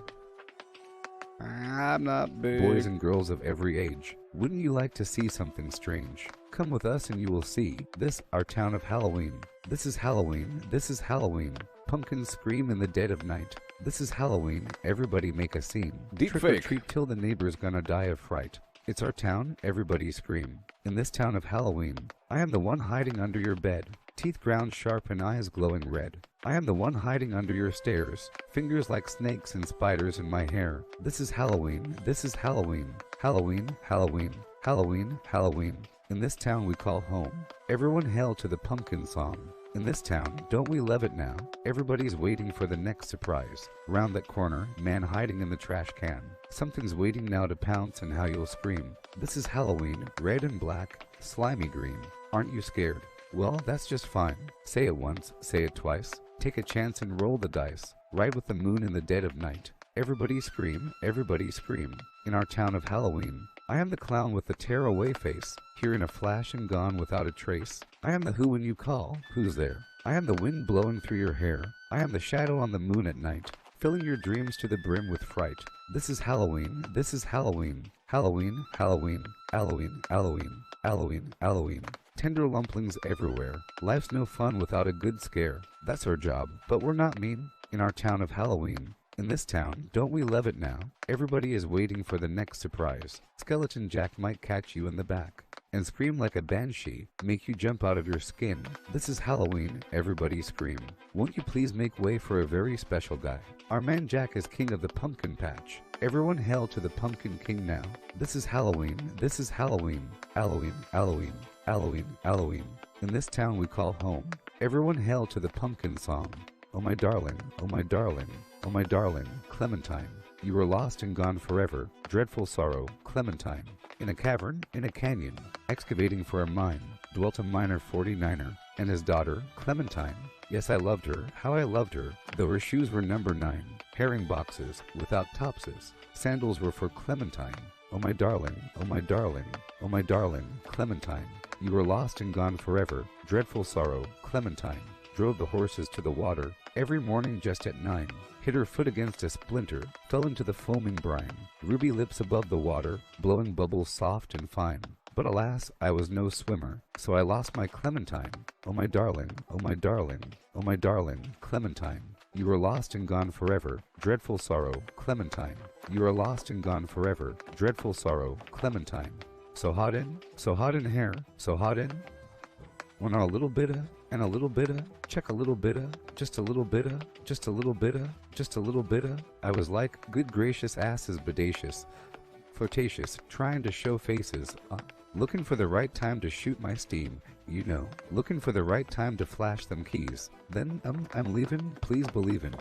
I'm not big. Boys and girls of every age, wouldn't you like to see something strange? Come with us and you will see this, our town of Halloween. This is Halloween. This is Halloween. Pumpkins scream in the dead of night. This is Halloween. Everybody make a scene. Deep Trick fake. or treat till the neighbor's gonna die of fright. It's our town. Everybody scream. In this town of Halloween, I am the one hiding under your bed. Teeth ground sharp and eyes glowing red. I am the one hiding under your stairs. Fingers like snakes and spiders in my hair. This is Halloween. This is Halloween. Halloween. Halloween. Halloween. Halloween. In this town we call home. Everyone hail to the pumpkin song. In this town, don't we love it now? Everybody's waiting for the next surprise. Round that corner, man hiding in the trash can. Something's waiting now to pounce and how you'll scream. This is Halloween, red and black, slimy green. Aren't you scared? Well, that's just fine. Say it once, say it twice. Take a chance and roll the dice. Ride with the moon in the dead of night. Everybody scream, everybody scream. In our town of Halloween, I am the clown with the tear-away face, here in a flash and gone without a trace. I am the who when you call, who's there? I am the wind blowing through your hair. I am the shadow on the moon at night, filling your dreams to the brim with fright. This is Halloween, this is Halloween. Halloween, Halloween, Halloween, Halloween, Halloween, Halloween. Tender lumplings everywhere. Life's no fun without a good scare. That's our job, but we're not mean. In our town of Halloween. In this town, don't we love it now? Everybody is waiting for the next surprise. Skeleton Jack might catch you in the back and scream like a banshee, make you jump out of your skin. This is Halloween, everybody scream. Won't you please make way for a very special guy? Our man Jack is king of the pumpkin patch. Everyone hail to the pumpkin king now. This is Halloween, this is Halloween. Halloween, Halloween, Halloween, Halloween. In this town we call home. Everyone hail to the pumpkin song. Oh my darling, oh my darling, oh my darling, Clementine. You were lost and gone forever. Dreadful sorrow, Clementine. In a cavern, in a canyon, excavating for a mine, dwelt a miner 49er and his daughter, Clementine. Yes, I loved her, how I loved her, though her shoes were number 9. Herring boxes, without topses. Sandals were for Clementine. Oh my darling, oh my darling, oh my darling, Clementine. You were lost and gone forever. Dreadful sorrow, Clementine. Drove the horses to the water every morning just at 9. Hit her foot against a splinter, fell into the foaming brine. Ruby lips above the water, blowing bubbles soft and fine. But alas, I was no swimmer, so I lost my Clementine. Oh my darling, oh my darling, oh my darling, Clementine. You were lost and gone forever. Dreadful sorrow, Clementine. You are lost and gone forever. Dreadful sorrow, Clementine. So hot in hair, so hot in. Want a little bit of, and a little bit of, check a little bit of, just a little bit of, just a little bit of, just a little bit of. I was like, good gracious ass is bodacious. flirtatious, trying to show faces. Looking for the right time to shoot my steam, you know. Looking for the right time to flash them keys. Then, I'm leaving, please believin'.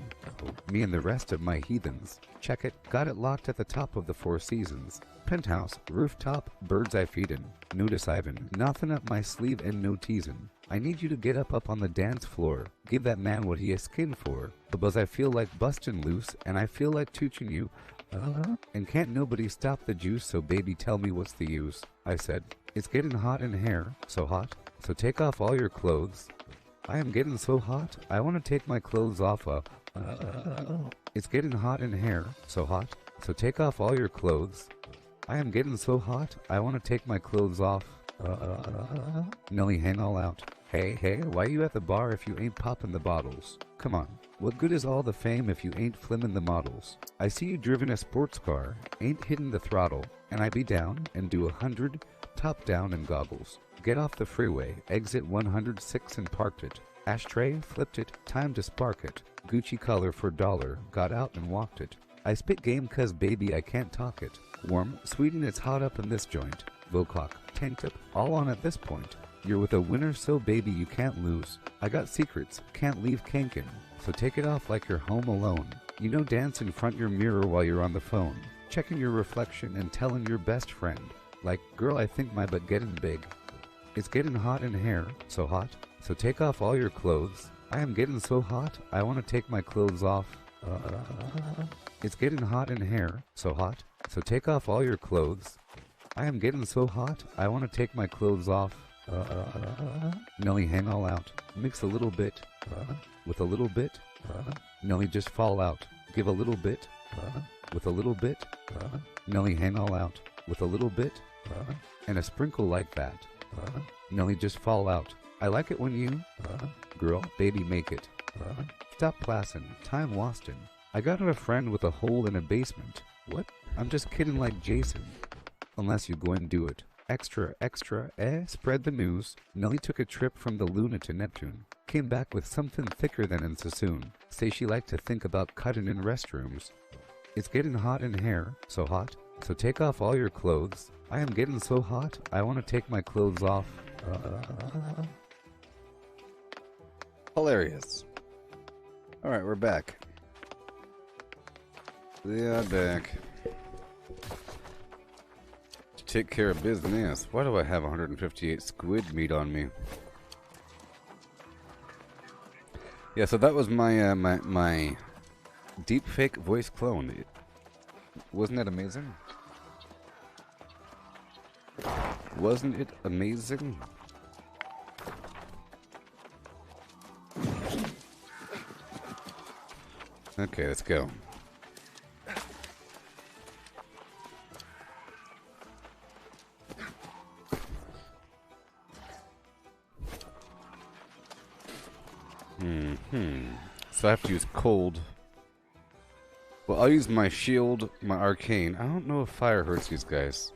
Me and the rest of my heathens. Check it, got it locked at the top of the Four Seasons. Penthouse, rooftop, birds I feedin'. Notice Ivan, nothing up my sleeve and no teasin'. I need you to get up on the dance floor. Give that man what he has skin for. Because I feel like bustin' loose, and I feel like tooching you. And can't nobody stop the juice, so baby tell me what's the use. I said, it's getting hot in here, so hot, so take off all your clothes. I am getting so hot, I want to take my clothes off. It's getting hot in here, so hot, so take off all your clothes. I am getting so hot, I want to take my clothes off. Nelly, hang all out. Hey, why you at the bar if you ain't popping the bottles? Come on, what good is all the fame if you ain't flimmin' the models? I see you driven a sports car, ain't hitting the throttle, and I be down and do 100, top down and goggles. Get off the freeway, exit 106 and parked it. Ashtray, flipped it, time to spark it. Gucci color for $1, got out and walked it. I spit game cause baby I can't talk it. Warm, sweet and it's hot up in this joint. Voclock, tank tip, all on at this point. You're with a winner so baby you can't lose. I got secrets, can't leave kankin', so take it off like you're home alone. You know dance in front your mirror while you're on the phone. Checking your reflection and telling your best friend. Like, girl I think my butt getting big. It's getting hot in here, so hot, so take off all your clothes. I am getting so hot, I want to take my clothes off. It's getting hot in here, so hot, so take off all your clothes. I am getting so hot, I want to take my clothes off. Nelly, hang all out. Mix a little bit, with a little bit. Nelly, just fall out. Give a little bit, with a little bit. Nelly, hang all out. With a little bit, and a sprinkle like that. Nelly, just fall out. I like it when you, girl, baby, make it. Stop plassin', time wastin'. I got a friend with a hole in a basement. What? I'm just kidding like Jason. Unless you go and do it. Extra, spread the news. Nelly took a trip from the Luna to Neptune. Came back with something thicker than in Sassoon. Say she liked to think about cutting in restrooms. It's getting hot in here, so hot, so take off all your clothes. I am getting so hot, I want to take my clothes off. Hilarious. Alright, we're back. Yeah, back. Take care of business. Why do I have 158 squid meat on me? Yeah, so that was my my deep fake voice clone. Wasn't that amazing? Wasn't it amazing? Okay, let's go. So I have to use cold. Well, I'll use my shield, my arcane. I don't know if fire hurts these guys.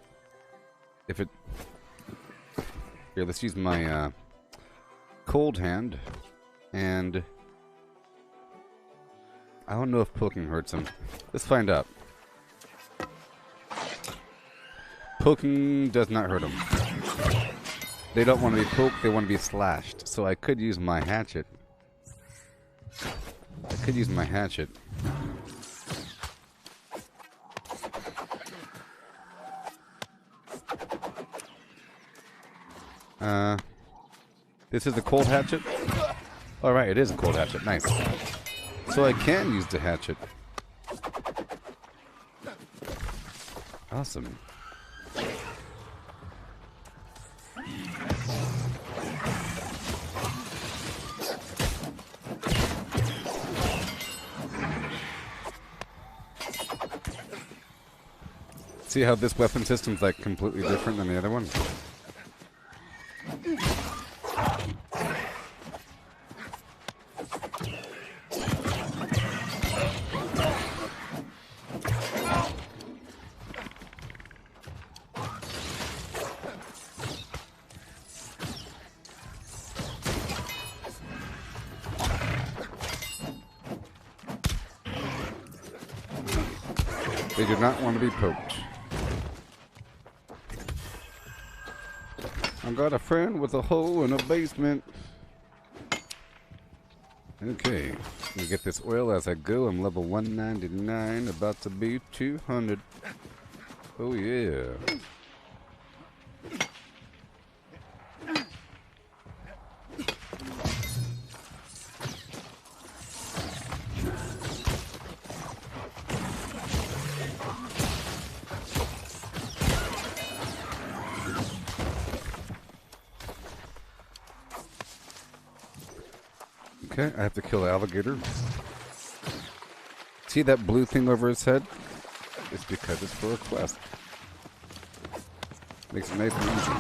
If it... Here, let's use my cold hand. And... I don't know if poking hurts them. Let's find out. Poking does not hurt them. They don't want to be poked, they want to be slashed. So I could use my hatchet. This is a cold hatchet? Alright, it is a cold hatchet. Nice. So I can use the hatchet. Awesome. See how this weapon system's like completely different than the other one? They do not want to be poked. I got a friend with a hole in a basement. Okay, we get this oil as I go. I'm level 199, about to be 200. Oh yeah. Okay, I have to kill an alligator. See that blue thing over his head? It's because it's for a quest. Makes it nice and easy.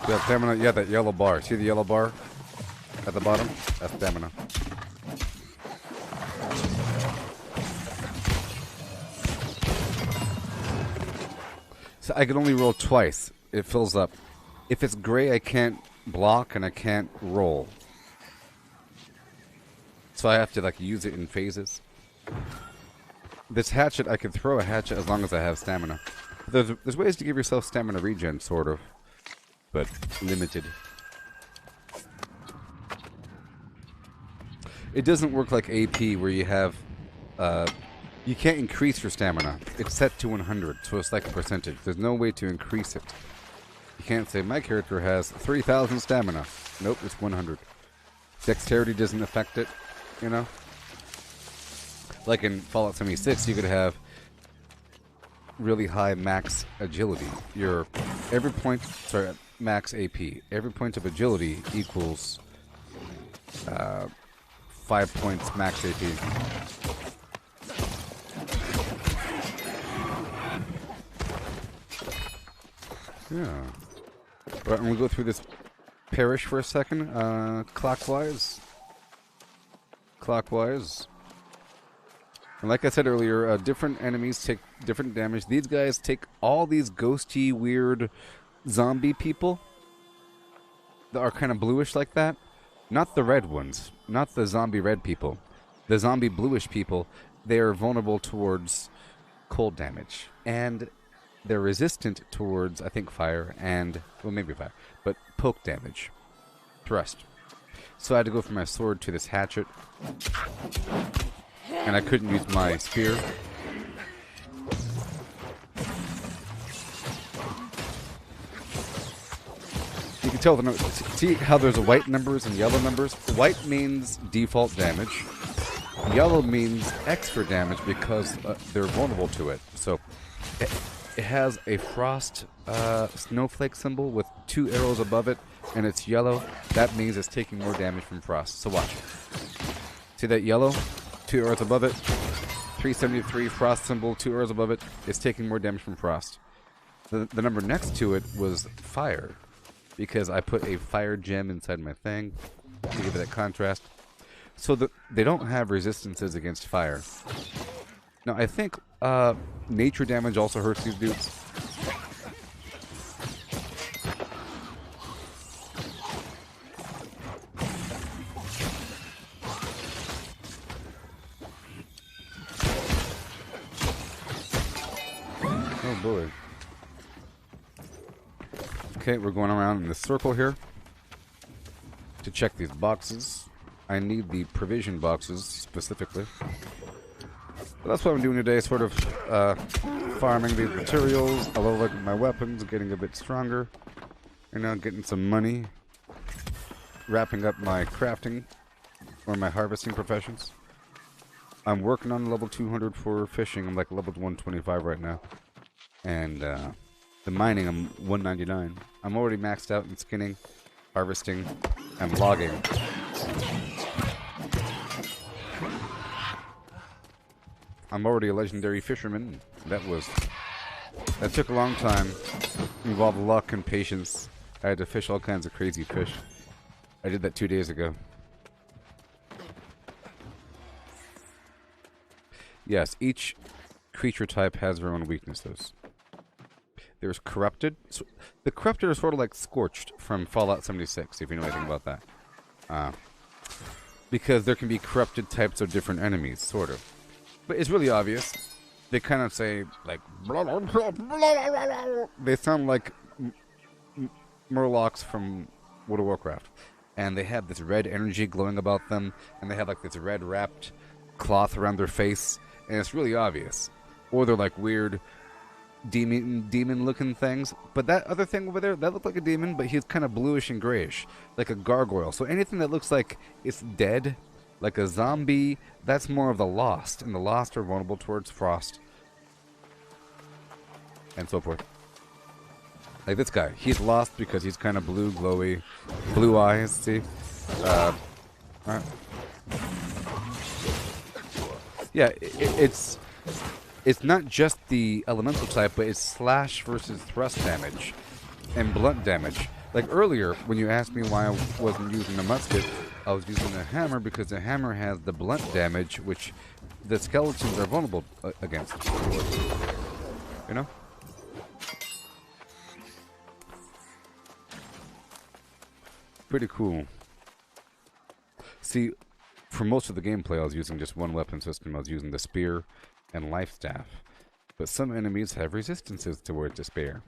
Yeah, stamina. Yeah, that yellow bar. See the yellow bar at the bottom? That's stamina. So I can only roll twice. It fills up. If it's gray, I can't block and I can't roll. So I have to like use it in phases. This hatchet, I can throw a hatchet as long as I have stamina. There's ways to give yourself stamina regen, sort of, but limited. It doesn't work like AP where you have, you can't increase your stamina. It's set to 100, so it's like a percentage. There's no way to increase it. You can't say, my character has 3,000 stamina. Nope, it's 100. Dexterity doesn't affect it, you know? Like in Fallout 76, you could have really high max agility. Max AP. Every point of agility equals 5 points max AP. Yeah. But I'm going to go through this parish for a second. Clockwise. Clockwise. And like I said earlier, different enemies take different damage. These guys take all these ghosty, weird zombie people that are kind of bluish like that. Not the red ones. Not the zombie red people. The zombie bluish people, they are vulnerable towards cold damage. And they're resistant towards, I think, fire and, well, maybe fire, but poke damage. Thrust. So I had to go from my sword to this hatchet. And I couldn't use my spear. You can tell the numbers. See how there's white numbers and yellow numbers? White means default damage. Yellow means extra damage because they're vulnerable to it. So it has a frost snowflake symbol with 2 arrows above it, and it's yellow. That means it's taking more damage from frost. So watch. See that yellow? 2 arrows above it. 373 frost symbol, 2 arrows above it. It's taking more damage from frost. The number next to it was fire, because I put a fire gem inside my thing to give it that contrast. So they don't have resistances against fire. Now I think nature damage also hurts these dudes. Oh boy. Okay, we're going around in this circle here to check these boxes. I need the provision boxes specifically. But that's what I'm doing today, sort of farming these materials, I love looking at my weapons, getting a bit stronger, you know, getting some money, wrapping up my crafting or my harvesting professions. I'm working on level 200 for fishing. I'm like level 125 right now. And the mining, I'm 199. I'm already maxed out in skinning, harvesting, and logging. I'm already a legendary fisherman. That took a long time. Involved luck and patience. I had to fish all kinds of crazy fish. I did that 2 days ago. Yes, each creature type has their own weaknesses. There's corrupted. So the corrupted are sort of like scorched from Fallout 76, if you know anything about that. Because there can be corrupted types of different enemies, sort of. But it's really obvious. they kind of say like they sound like Murlocs from World of Warcraft, and they have this red energy glowing about them, and they have like this red wrapped cloth around their face, and it's really obvious. Or they're like weird demon looking things. But that other thing over there, that looked like a demon, but he's kind of bluish and grayish, like a gargoyle. So anything that looks like it's dead, like a zombie, that's more of the lost, and the lost are vulnerable towards frost and so forth. Like this guy, he's lost because he's kind of blue, glowy, blue eyes. See, right. Yeah, it's not just the elemental type, but it's slash versus thrust damage and blunt damage. Like earlier, when you asked me why I wasn't using a musket, I was using a hammer because the hammer has the blunt damage, which the skeletons are vulnerable against. You know? Pretty cool. See, for most of the gameplay, I was using just one weapon system. I was using the spear and life staff. But some enemies have resistances towards the spear.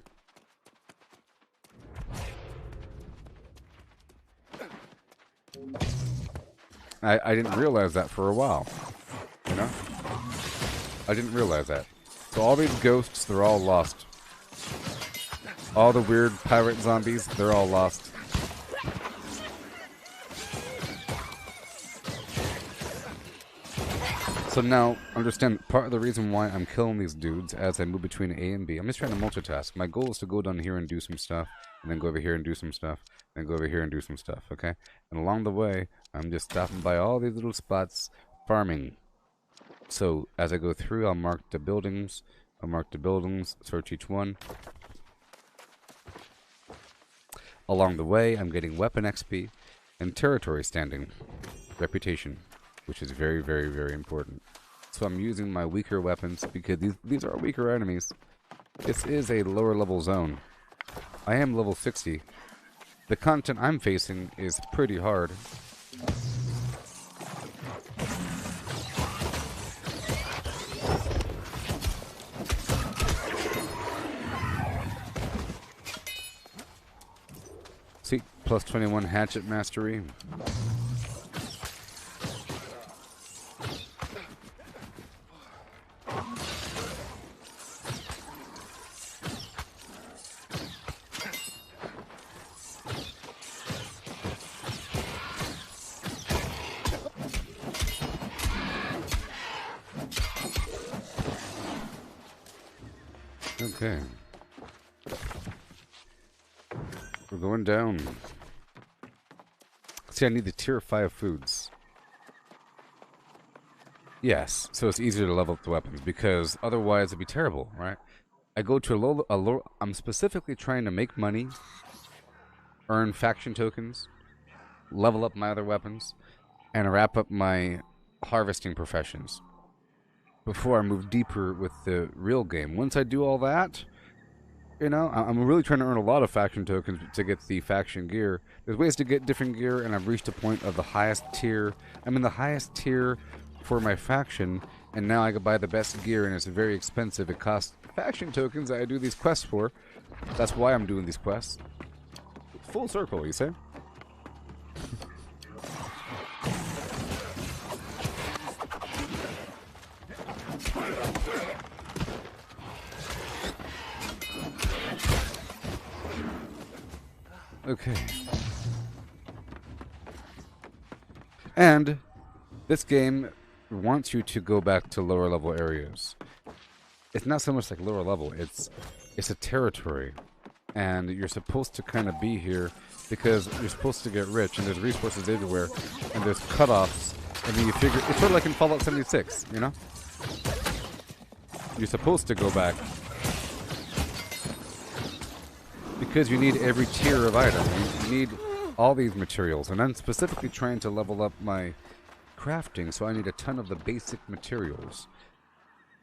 I didn't realize that for a while. You know? I didn't realize that. So all these ghosts, they're all lost. All the weird pirate zombies, they're all lost. So now, understand, part of the reason why I'm killing these dudes as I move between A and B, I'm just trying to multitask. My goal is to go down here and do some stuff, and then go over here and do some stuff, and go over here and do some stuff, okay? And along the way, I'm just stopping by all these little spots, farming. So, as I go through, I'll mark the buildings, search each one. Along the way, I'm getting weapon XP, and territory standing, reputation, which is very, very, very important. So I'm using my weaker weapons because these are weaker enemies. This is a lower level zone. I am level 60. The content I'm facing is pretty hard. See, plus 21 hatchet mastery. Okay. We're going down. See, I need the tier 5 foods. Yes, so it's easier to level up the weapons, because otherwise it'd be terrible, right? I go to a low, I'm specifically trying to make money, earn faction tokens, level up my other weapons, and wrap up my harvesting professions before I move deeper with the real game. Once I do all that, you know, I'm really trying to earn a lot of faction tokens to get the faction gear. There's ways to get different gear, and I've reached a point of the highest tier. I'm in the highest tier for my faction, and now I can buy the best gear, and it's very expensive. It costs faction tokens that I do these quests for. That's why I'm doing these quests. Full circle, you say? Okay. And this game wants you to go back to lower level areas. It's not so much like lower level, it's a territory. And you're supposed to kind of be here because you're supposed to get rich, and there's resources everywhere, and there's cutoffs, and then you figure it's sort of like in Fallout 76, you know? You're supposed to go back because you need every tier of item. You need all these materials, and I'm specifically trying to level up my crafting, so I need a ton of the basic materials.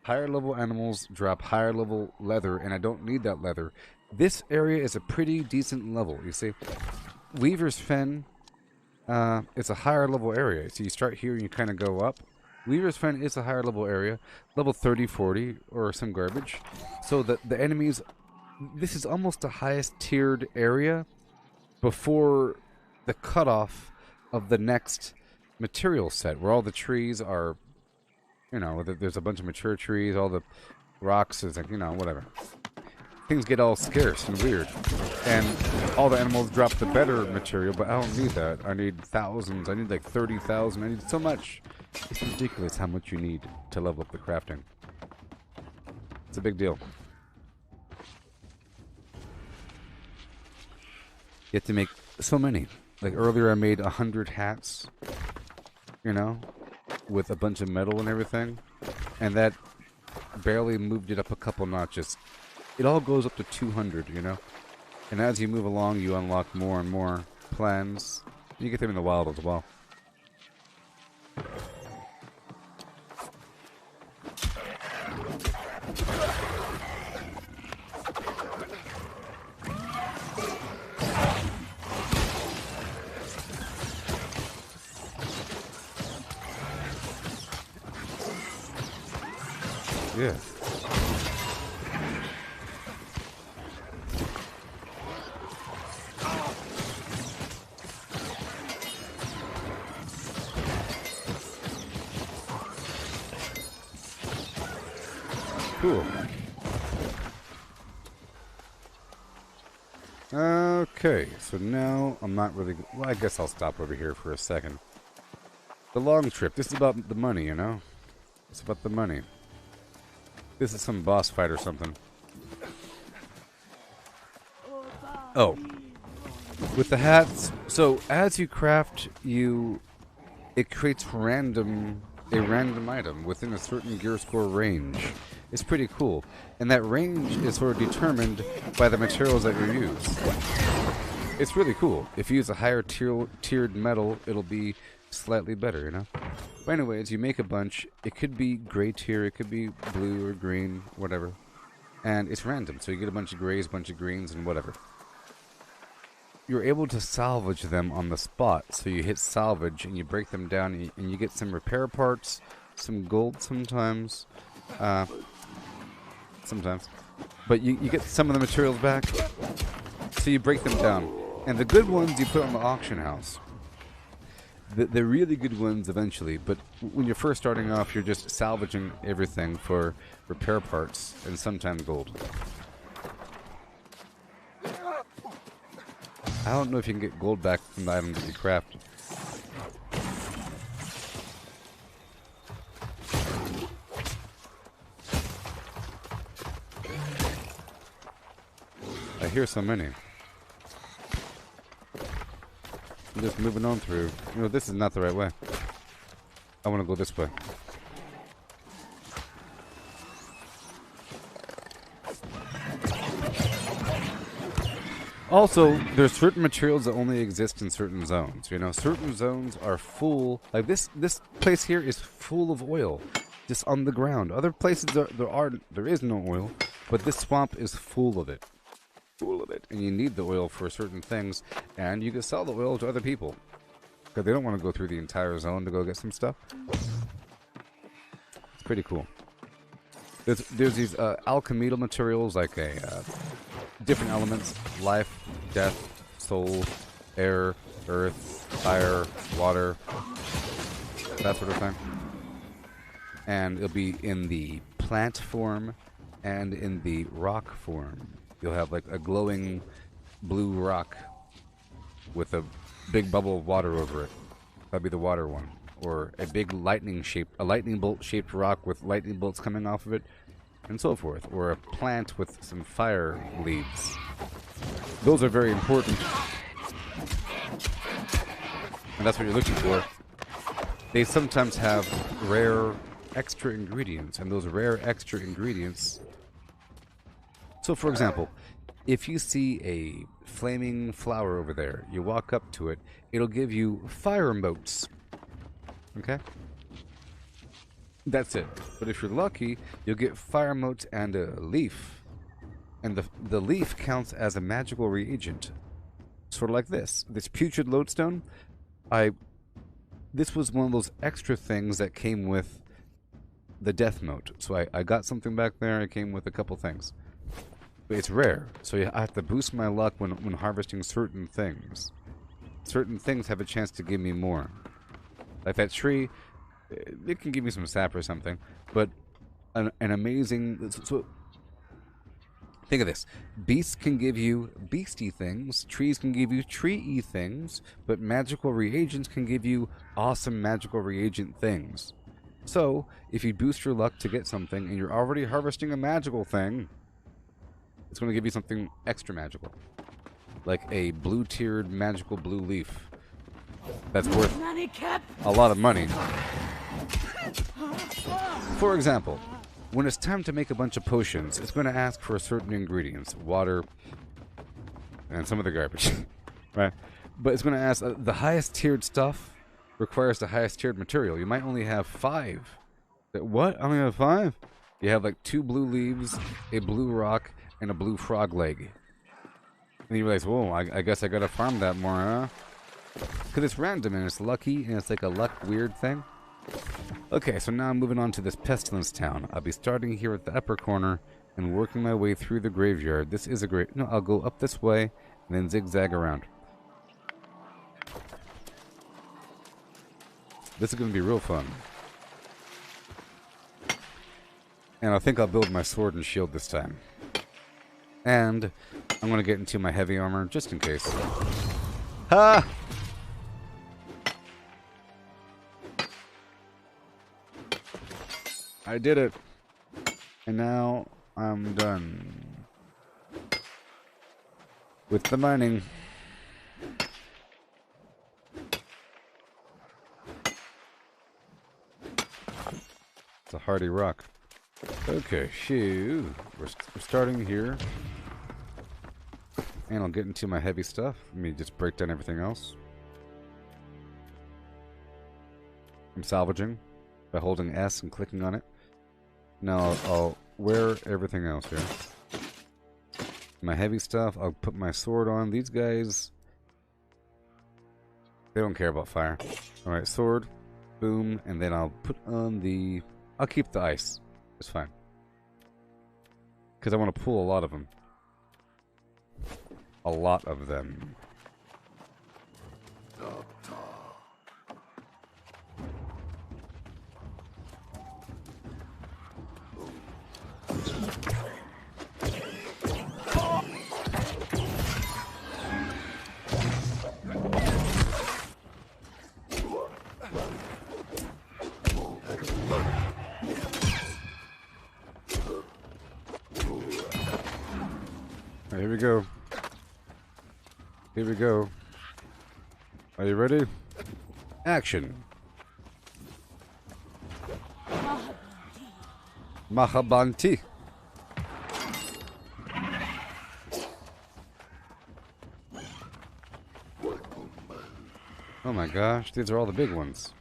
Higher level animals drop higher level leather, and I don't need that leather. This area is a pretty decent level, you see. Weaver's Fen, it's a higher level area. So you start here and you kind of go up, Weaver's Fen is a higher level area, level 30, 40, or some garbage. So that the enemies, this is almost the highest tiered area before the cutoff of the next material set, where all the trees are, you know, there's a bunch of mature trees, all the rocks is like, you know, whatever. Things get all scarce and weird. And all the animals drop the better material, but I don't need that. I need thousands. I need like 30,000. I need so much. It's ridiculous how much you need to level up the crafting. It's a big deal. You have to make so many. Like earlier I made 100 hats, you know, with a bunch of metal and everything. And that barely moved it up a couple notches. It all goes up to 200, you know? And as you move along, you unlock more and more plans. You get them in the wild as well. Yeah. Cool. Okay, so now I'm not really... Well, I guess I'll stop over here for a second. The long trip. This is about the money, you know? It's about the money. This is some boss fight or something. Oh. With the hats, so as you craft, it creates a random item within a certain gear score range. It's pretty cool. And that range is sort of determined by the materials that you use. It's really cool. If you use a higher tiered metal, it'll be slightly better, you know? But anyways, you make a bunch. It could be gray tier, it could be blue or green, whatever. And it's random, so you get a bunch of grays, a bunch of greens, and whatever. You're able to salvage them on the spot. So you hit salvage and you break them down and you get some repair parts, some gold sometimes. Sometimes. But you get some of the materials back. So you break them down. And the good ones you put on the auction house. The really good ones eventually, but when you're first starting off, you're just salvaging everything for repair parts and sometimes gold. I don't know if you can get gold back from the item that you craft. I hear so many. I'm just moving on through. You know, this is not the right way. I want to go this way. Also, there's certain materials that only exist in certain zones. You know, certain zones are full. Like this place here is full of oil, just on the ground. Other places there is no oil, but this swamp is full of it. Full of it, and you need the oil for certain things, and you can sell the oil to other people because they don't want to go through the entire zone to go get some stuff. It's pretty cool. There's these alchemical materials like different elements: life, death, soul, air, earth, fire, water, that sort of thing. And it'll be in the plant form and in the rock form. You'll have like a glowing blue rock with a big bubble of water over it. That'd be the water one. Or a big lightning bolt shaped rock with lightning bolts coming off of it, and so forth. Or a plant with some fire leaves. Those are very important. And that's what you're looking for. They sometimes have rare extra ingredients, and those rare extra ingredients... So, for example, if you see a flaming flower over there, you walk up to it, it'll give you fire motes. Okay? That's it. But if you're lucky, you'll get fire motes and a leaf. And the leaf counts as a magical reagent. Sort of like this. This putrid lodestone, I this was one of those extra things that came with the death moat. So I got something back there. It came with a couple things. But it's rare, so I have to boost my luck when harvesting certain things. Certain things have a chance to give me more. Like that tree, it can give me some sap or something, but an amazing... So, think of this. Beasts can give you beastie things, trees can give you tree-y things, but magical reagents can give you awesome magical reagent things. So, if you boost your luck to get something, and you're already harvesting a magical thing, it's going to give you something extra magical. Like a blue-tiered magical blue leaf. That's worth a lot of money. For example, when it's time to make a bunch of potions, it's going to ask for certain ingredients. Water, and some of the garbage. Right? But it's going to ask, the highest tiered stuff requires the highest tiered material. You might only have 5. What? I only have 5? You have like 2 blue leaves, a blue rock, and a blue frog leg. And you realize, whoa, I guess I gotta farm that more, huh? Because it's random and it's lucky and it's like a luck weird thing. Okay, so now I'm moving on to this pestilence town. I'll be starting here at the upper corner and working my way through the graveyard. This is a great... No, I'll go up this way and then zigzag around. This is going to be real fun. And I think I'll build my sword and shield this time. And I'm going to get into my heavy armor just in case. Ha! I did it. And now I'm done with the mining. It's a hardy rock. Okay, shoo. We're starting here. And I'll get into my heavy stuff. Let me just break down everything else. I'm salvaging by holding S and clicking on it. Now I'll wear everything else here. My heavy stuff, I'll put my sword on. These guys, they don't care about fire. Alright, sword, boom, and then I'll put on the... I'll keep the ice. It's fine. Because I want to pull a lot of them. A lot of them. Here we go. Here we go. Are you ready? Action. Mahabanti. Oh my gosh, these are all the big ones.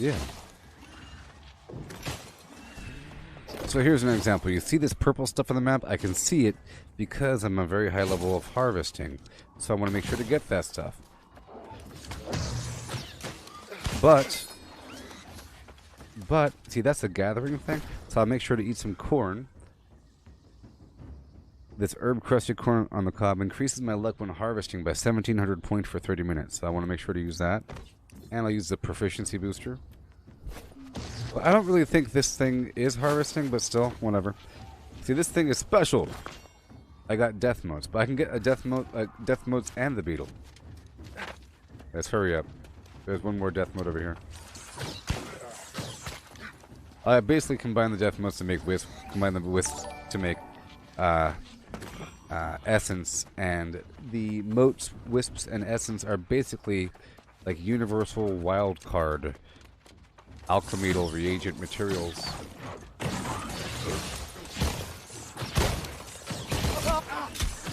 Yeah. So here's an example. You see this purple stuff on the map? I can see it because I'm a very high level of harvesting. So I want to make sure to get that stuff. But, see, that's the gathering thing. So I'll make sure to eat some corn. This herb-crusted corn on the cob increases my luck when harvesting by 1,700 points for 30 minutes. So I want to make sure to use that. And I'll use the proficiency booster. Well, I don't really think this thing is harvesting, but still, whatever. See, this thing is special. I got death motes, but I can get a death motes and the beetle. Let's hurry up. There's one more death mote over here. I basically combine the death motes to make wisp. Combine the wisps to make essence, and the motes, wisps, and essence are basically like universal wild card alchemical reagent materials.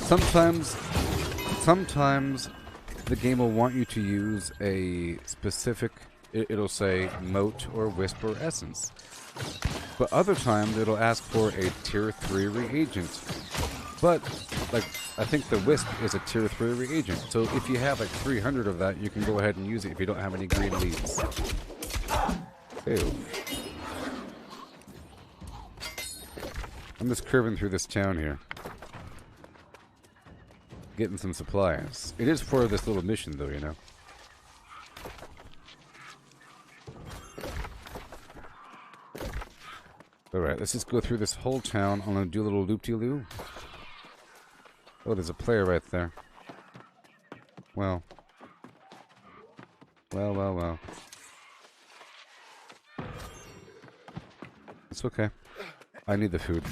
Sometimes the game will want you to use a specific, it'll say moat or wisp or essence. But other times it'll ask for a tier 3 reagent. But, like, I think the wisp is a tier 3 reagent. So if you have like 300 of that, you can go ahead and use it if you don't have any green leaves. Ew. I'm just curving through this town here. Getting some supplies. It is for this little mission though, you know. Alright, let's just go through this whole town. I'm gonna do a little loop-de-loo. Oh, there's a player right there. Well. Well. It's okay. I need the food.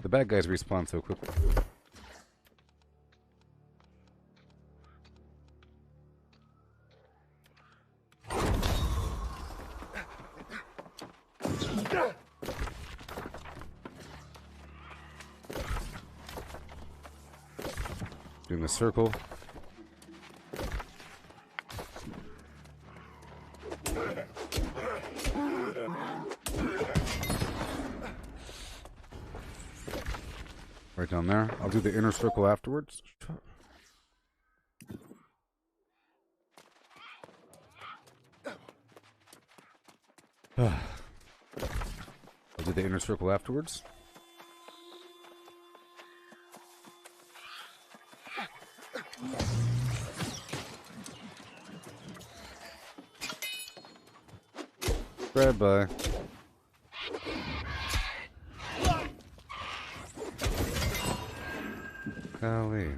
The bad guys respawn so quickly. Doing the circle. Right down there. I'll do the inner circle afterwards. I'll do the inner circle afterwards. Bye-bye. Golly.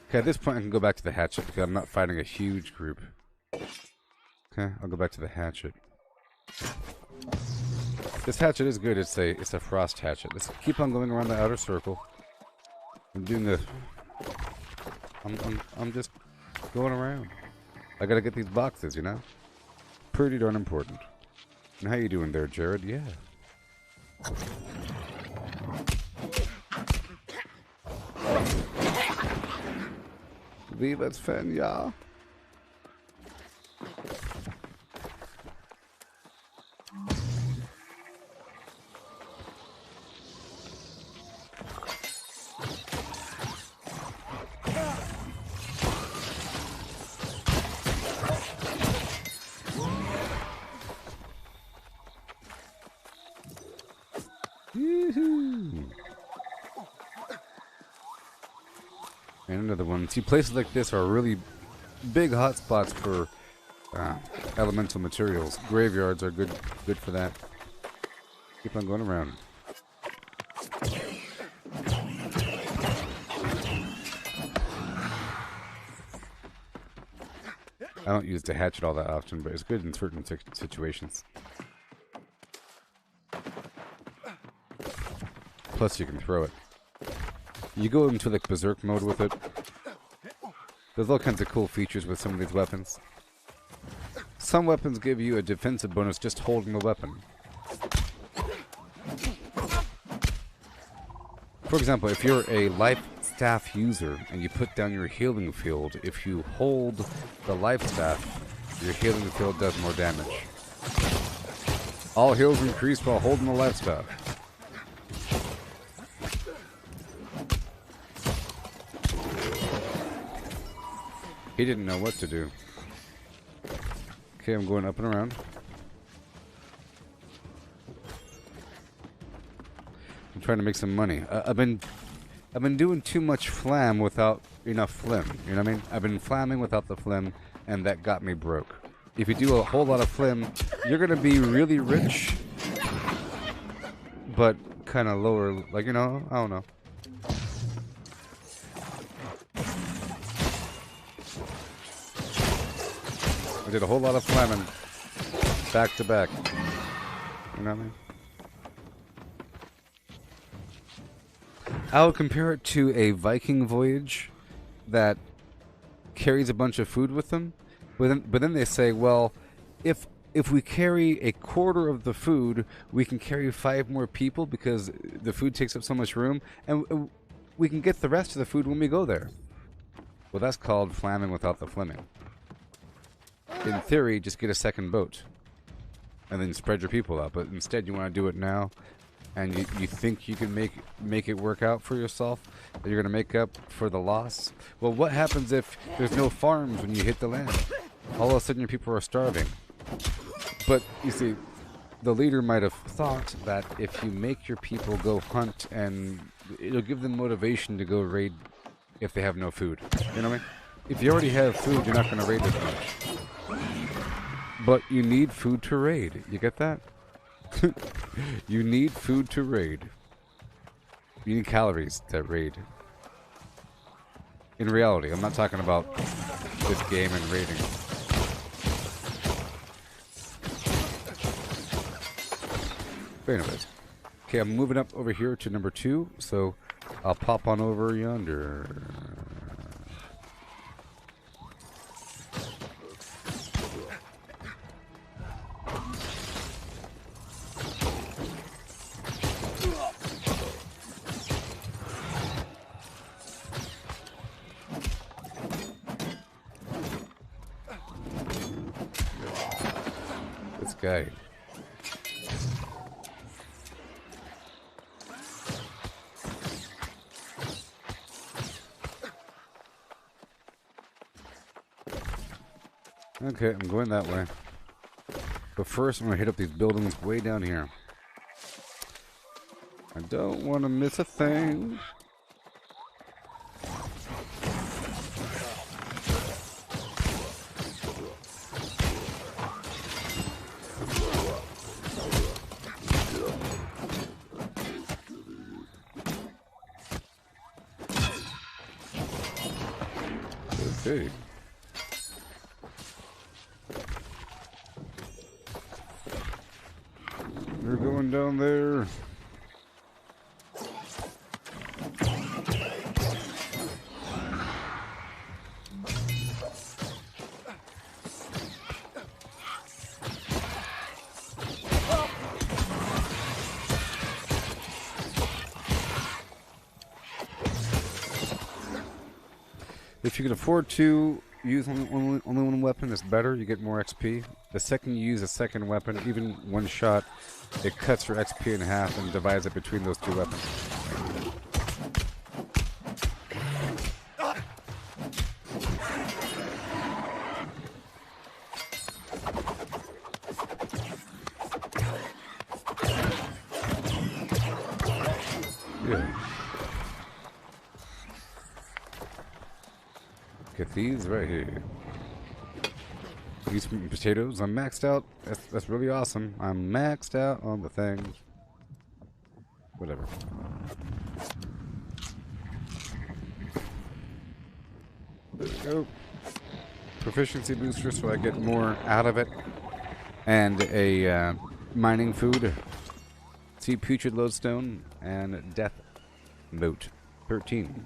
Okay, at this point I can go back to the hatchet because I'm not fighting a huge group. Okay, I'll go back to the hatchet. This hatchet is good. It's a frost hatchet. Let's keep on going around the outer circle. I'm doing the. I'm just going around. I gotta get these boxes, you know. Pretty darn important. And how you doing there, Jared? Yeah. Viva Svenja. And another one. See, places like this are really big hotspots for elemental materials. Graveyards are good for that. Keep on going around. I don't use the hatchet all that often, but it's good in certain situations. Plus, you can throw it. You go into like berserk mode with it. There's all kinds of cool features with some of these weapons. Some weapons give you a defensive bonus just holding the weapon. For example, if you're a life staff user and you put down your healing field, if you hold the life staff, your healing field does more damage. All heals increase while holding the life staff. He didn't know what to do. Okay, I'm going up and around. I'm trying to make some money. I've been doing too much flam without enough phlegm. You know what I mean? I've been flamming without the phlegm, and that got me broke. If you do a whole lot of phlegm, you're gonna be really rich, but kind of lower. Like, you know, I don't know. I did a whole lot of flamming back to back. You know what I mean? I would compare it to a Viking voyage that carries a bunch of food with them, But then they say, well, if we carry a quarter of the food, we can carry 5 more people because the food takes up so much room, and we can get the rest of the food when we go there. Well, that's called flamming without the fleming. In theory, just get a second boat and then spread your people out. But instead, you want to do it now, and you think you can make it work out for yourself, that you're going to make up for the loss. Well, what happens if there's no farms when you hit the land? All of a sudden, your people are starving. But, you see, the leader might have thought that if you make your people go hunt, and it'll give them motivation to go raid if they have no food. You know what I mean? If you already have food, you're not going to raid as much. But you need food to raid. You get that? You need food to raid. You need calories to raid. In reality, I'm not talking about this game and raiding. But anyways. Okay, I'm moving up over here to number 2, so I'll pop on over yonder. This guy. Okay, I'm going that way. But first, I'm going to hit up these buildings way down here. I don't want to miss a thing. Okay. They're going down there. If you can afford to use only one weapon, it's better. You get more XP. The second you use a second weapon, even one shot, it cuts your XP in half and divides it between those 2 weapons. Yeah. Get these right here. These potatoes, I'm maxed out. That's really awesome. I'm maxed out on the things. Whatever. There we go. Proficiency booster so I get more out of it. And a mining food. See putrid lodestone and death moat. 13.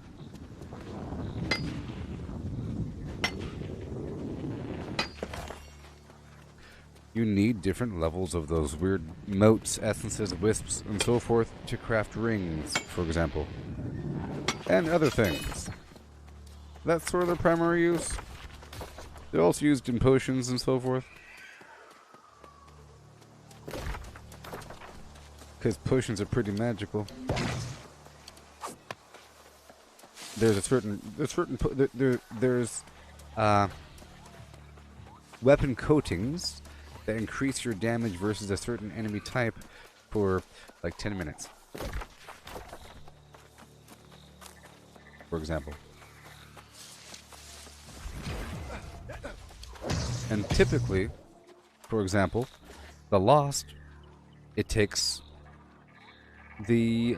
You need different levels of those weird motes, essences, wisps, and so forth to craft rings, for example. And other things. That's sort of their primary use. They're also used in potions and so forth. Because potions are pretty magical. There's weapon coatings that increase your damage versus a certain enemy type for like 10 minutes. For example. And typically, for example, the Lost, it takes the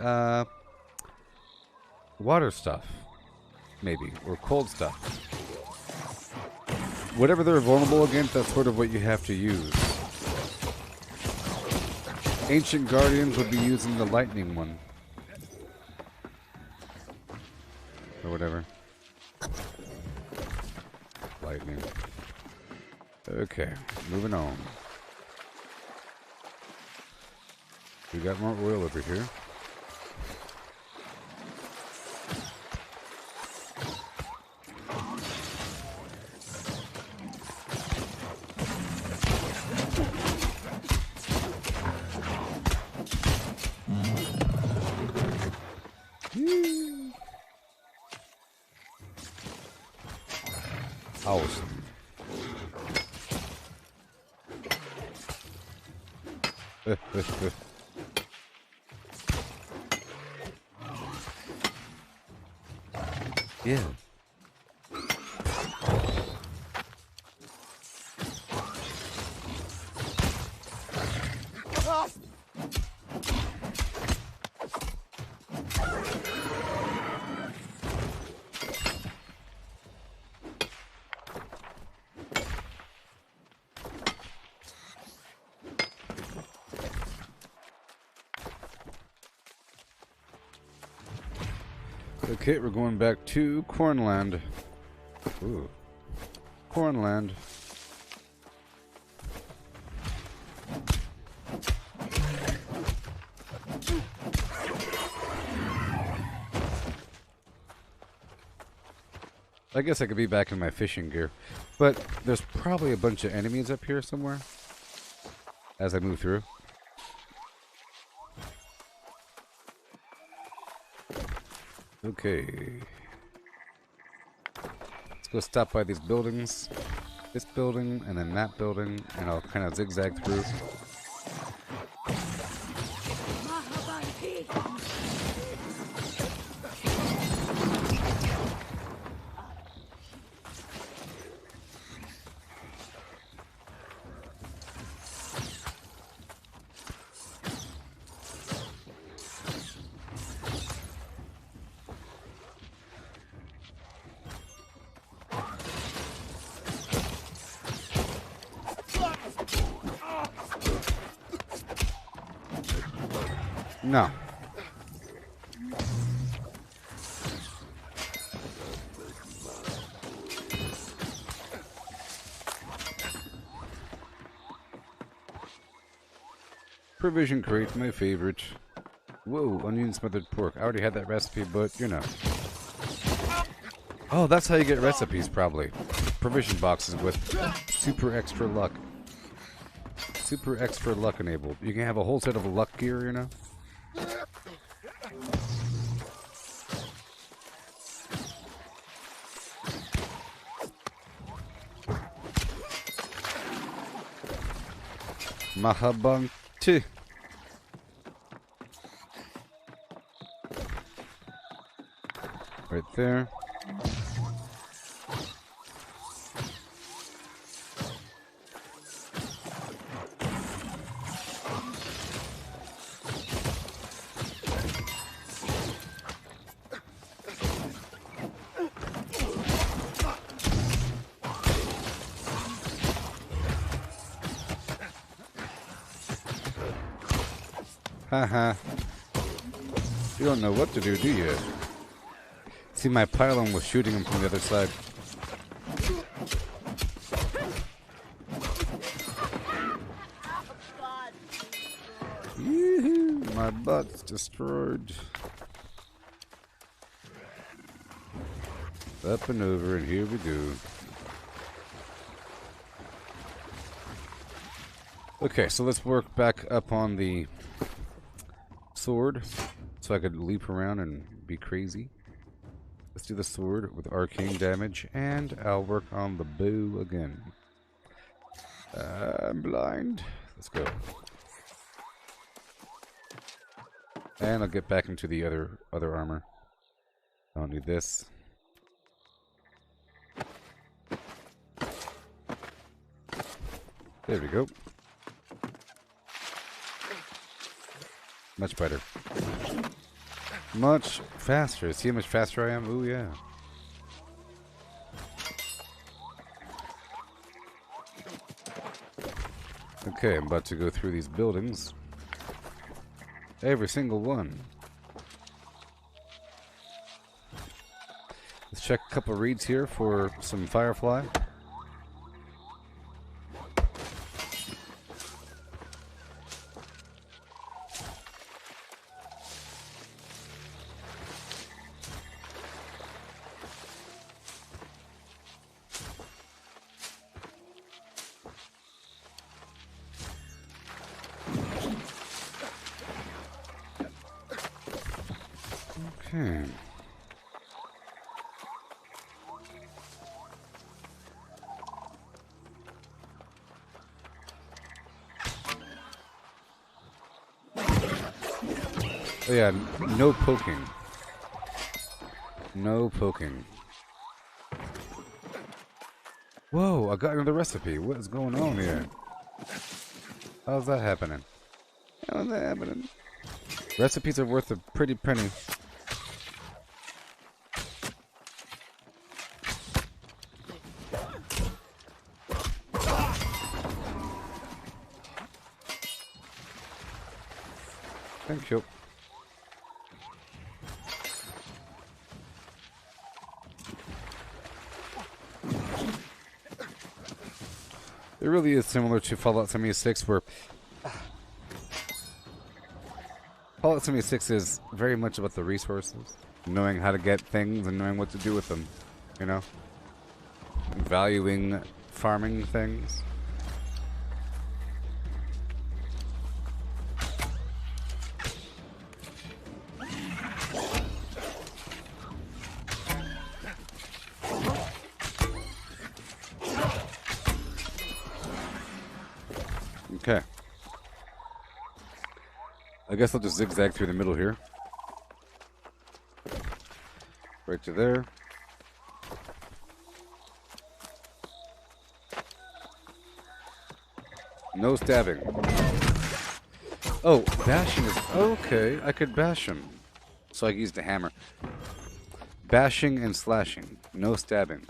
water stuff, maybe, or cold stuff. Whatever they're vulnerable against, that's sort of what you have to use. Ancient Guardians would be using the lightning one. Or whatever. Lightning. Okay, moving on. We got more oil over here. Awesome. Yeah. Okay, we're going back to Cornland. Ooh. Cornland. I guess I could be back in my fishing gear. But there's probably a bunch of enemies up here somewhere as I move through. Okay. Let's go stop by these buildings. This building and then that building, and I'll kind of zigzag through. No. Provision crate, my favorite. Whoa, onion smothered pork. I already had that recipe, but you know. Oh, that's how you get recipes, probably. Provision boxes with super extra luck. Super extra luck enabled. You can have a whole set of luck gear, you know? Mahabanti. Right there. Haha. You don't know what to do you? See, my pylon was shooting him from the other side. Yoo-hoo, my butt's destroyed. Up and over, and here we go. Okay, so let's work back up on the sword so I could leap around and be crazy. Let's do the sword with arcane damage, and I'll work on the bow again. I'm blind. Let's go. And I'll get back into the other armor. I don't need this. There we go. Much better. Much faster. See how much faster I am? Ooh, yeah. Okay, I'm about to go through these buildings. Every single one. Let's check a couple reads here for some firefly. Okay. Oh yeah, no poking. No poking. Whoa, I got another recipe. What is going on here? How's that happening? How's that happening? Recipes are worth a pretty penny. Thank you. It really is similar to Fallout 76, where Fallout 76 is very much about the resources, knowing how to get things and knowing what to do with them, you know? Valuing farming things. Okay. I guess I'll just zigzag through the middle here. Right to there. No stabbing. Oh, bashing is... Okay, I could bash him. So I used the hammer. Bashing and slashing. No stabbing.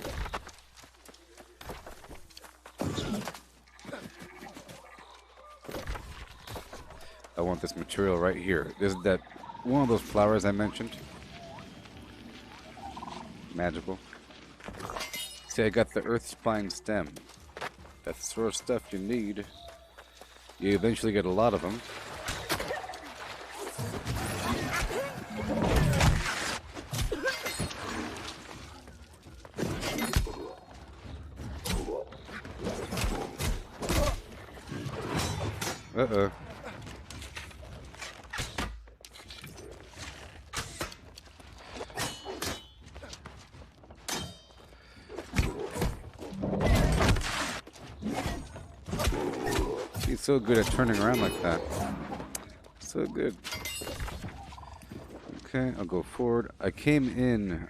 I want this material right here. This is that one of those flowers I mentioned. Magical. See, I got the earth spine stem. That's the sort of stuff you need. You eventually get a lot of them. Uh-oh. He's so good at turning around like that. So good. Okay, I'll go forward. I came in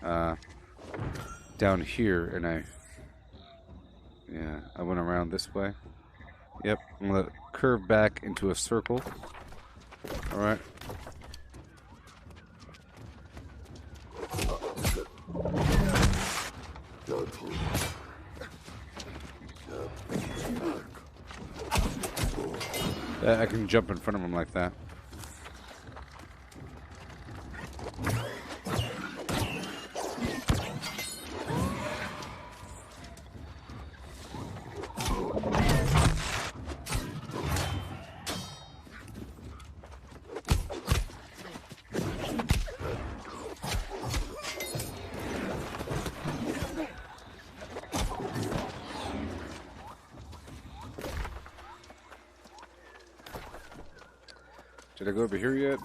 down here and I went around this way. Yep, I'm gonna curve back into a circle. Alright. I can jump in front of him like that. Did I go over here yet?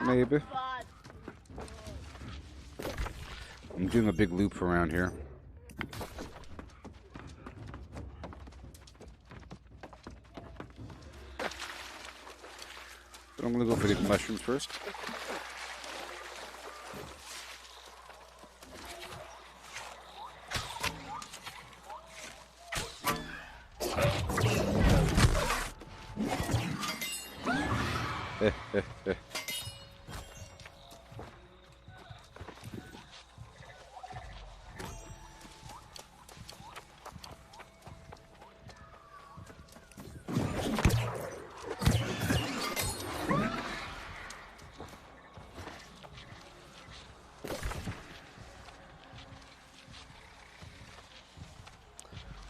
Maybe. I'm doing a big loop around here. But I'm gonna go for the mushrooms first.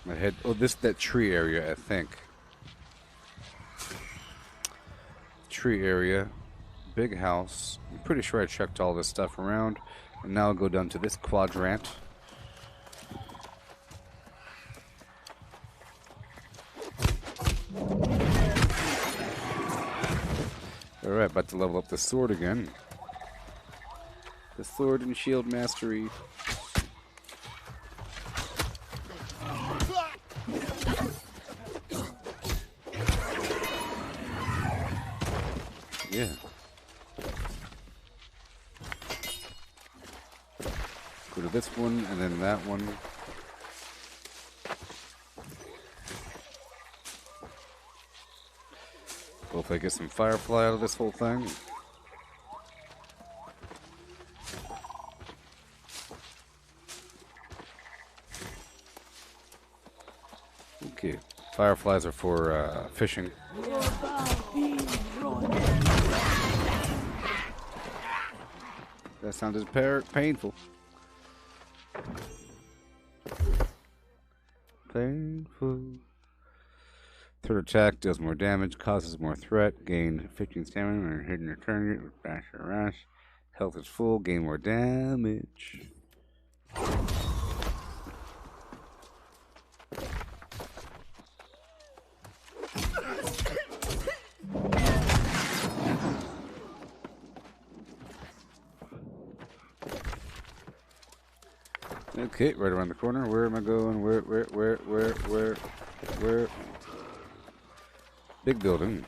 My head. Oh, this is that tree area, I think. Tree area. Big house. I'm pretty sure I checked all this stuff around. And now I'll go down to this quadrant. Alright, about to level up the sword again. The sword and shield mastery. Yeah. Go to this one and then that one. Hopefully I get some firefly out of this whole thing. Okay. Fireflies are for fishing. That sounded painful. Painful. Third attack does more damage, causes more threat, gain 15 stamina when hitting your target with bash or rash. Health is full, gain more damage. Okay, right around the corner. Where am I going? Where? Big building.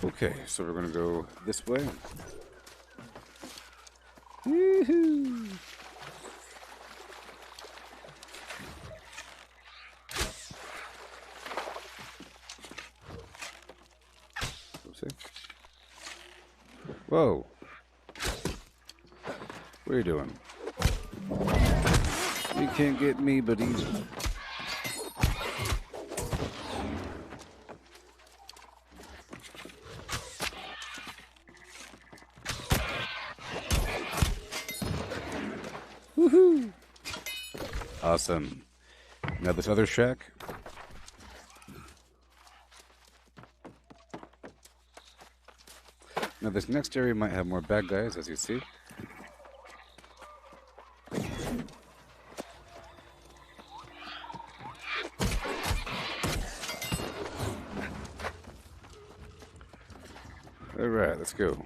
Okay, so we're gonna go this way. Woohoo! Whoa. What are you doing? You can't get me, but easy. Woohoo! Awesome. Now this other shack. Now this next area might have more bad guys, as you see. Alright, let's go.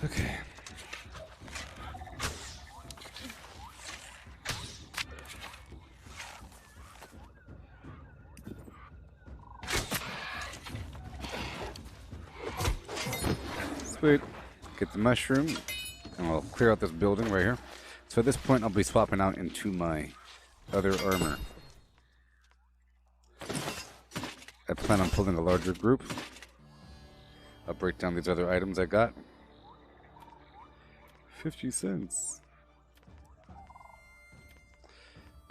Okay. Sweet. Get the mushroom, and we'll clear out this building right here. So at this point, I'll be swapping out into my other armor. I plan on pulling a larger group. I'll break down these other items I got. 50 cents.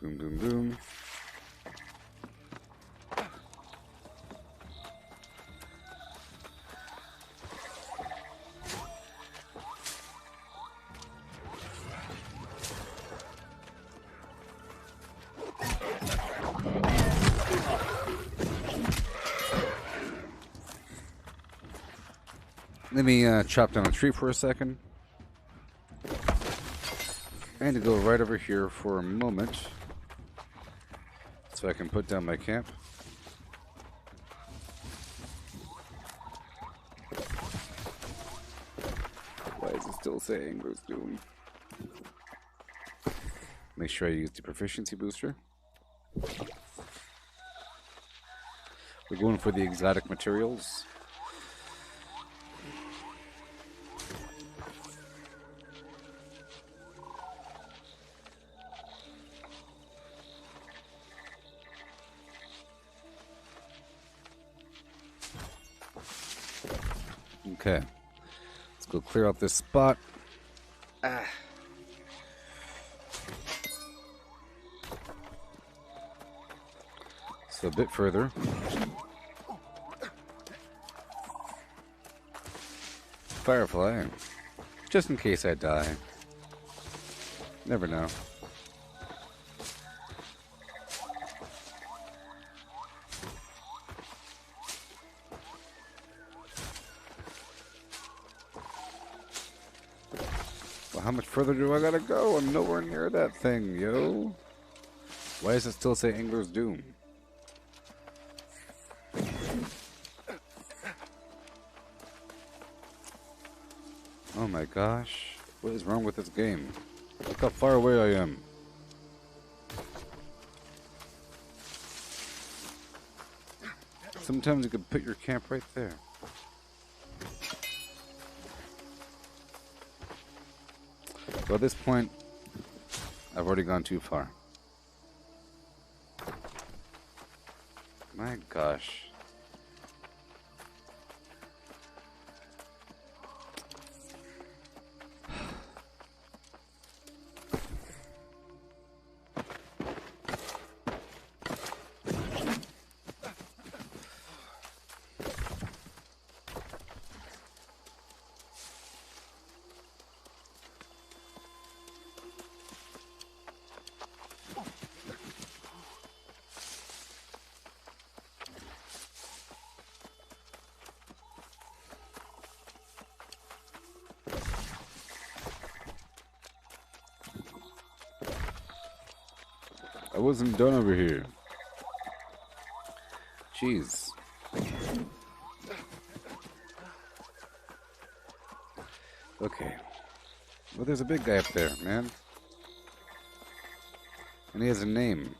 Boom, boom, boom. Let me chop down a tree for a second. And to go right over here for a moment so I can put down my camp. Why is it still saying Rose Doom? Make sure I use the proficiency booster. We're going for the exotic materials. Okay. Let's go clear out this spot. So a bit further. Firefly. Just in case I die. Never know. Well, how much further do I gotta go? I'm nowhere near that thing, yo. Why does it still say Angler's Doom? Oh my gosh. What is wrong with this game? Look how far away I am. Sometimes you can put your camp right there. Well, at this point, I've already gone too far. My gosh. I wasn't done over here. Jeez. Okay. Well, there's a big guy up there, man. And he has a name.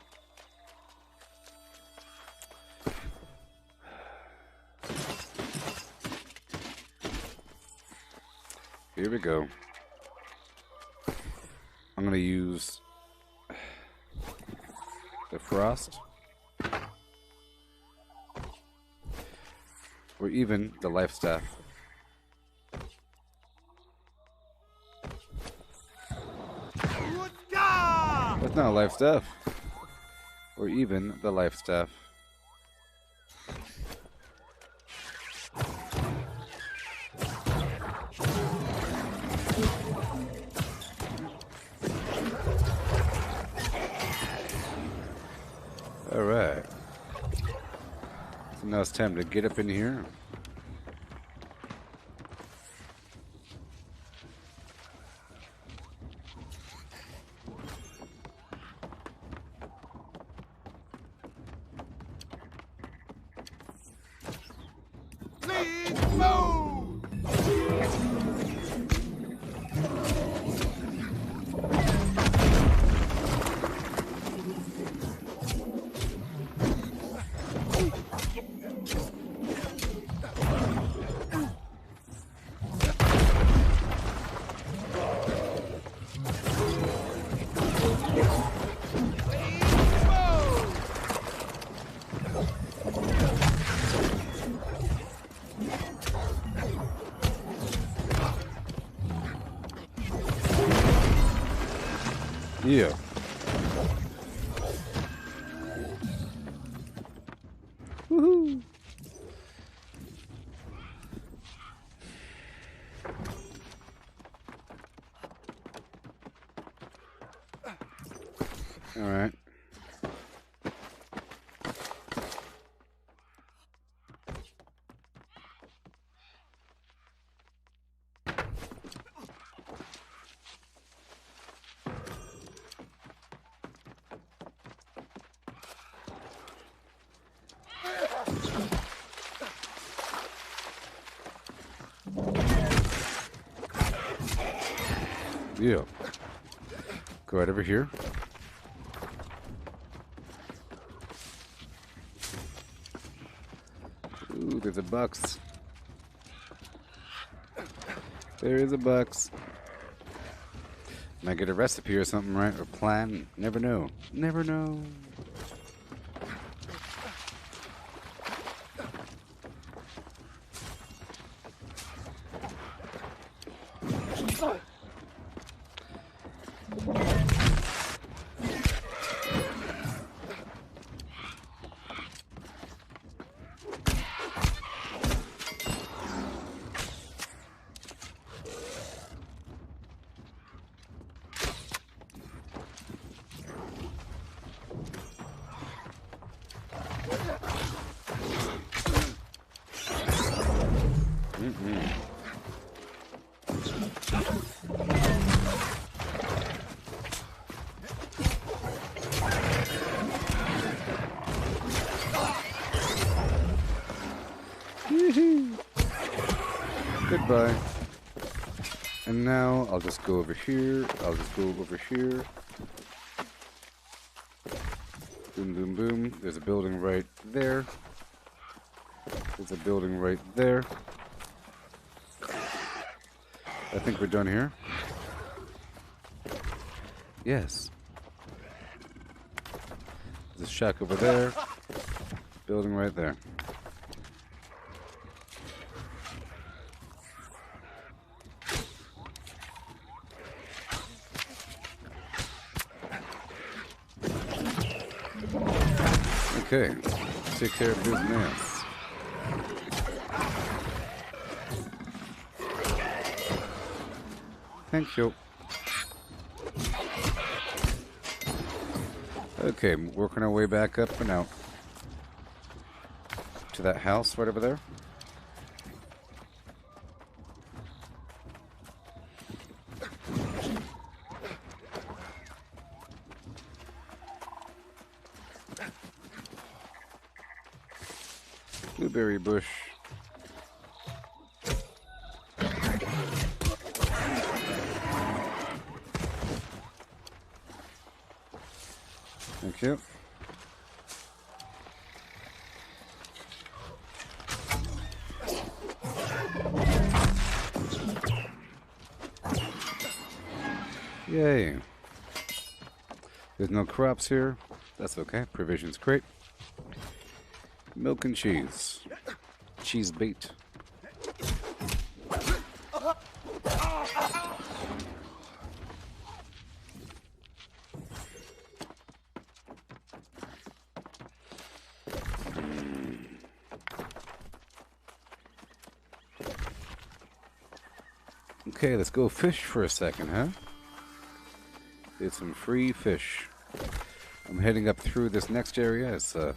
Here we go. I'm gonna use the frost, or even the life staff. That's not a life staff, or even the life staff. Alright. So now it's time to get up in here. Please move! Yeah. Woohoo! All right. Yeah. Go right over here. Ooh, there's a box. There is a box. Might get a recipe or something, right? Or plan. Never know. Never know. Goodbye. And now I'll just go over here. I'll just go over here. Boom, boom, boom. There's a building right there. There's a building right there. I think we're done here. Yes. There's a shack over there. Building right there. Okay, take care of business. Thank you. Okay, working our way back up and out to that house right over there. Blueberry bush. Thank you. Yay. There's no crops here. That's okay. Provisions great. Milk and cheese. Cheese bait. Okay, let's go fish for a second, huh? Get some free fish. I'm heading up through this next area. It's a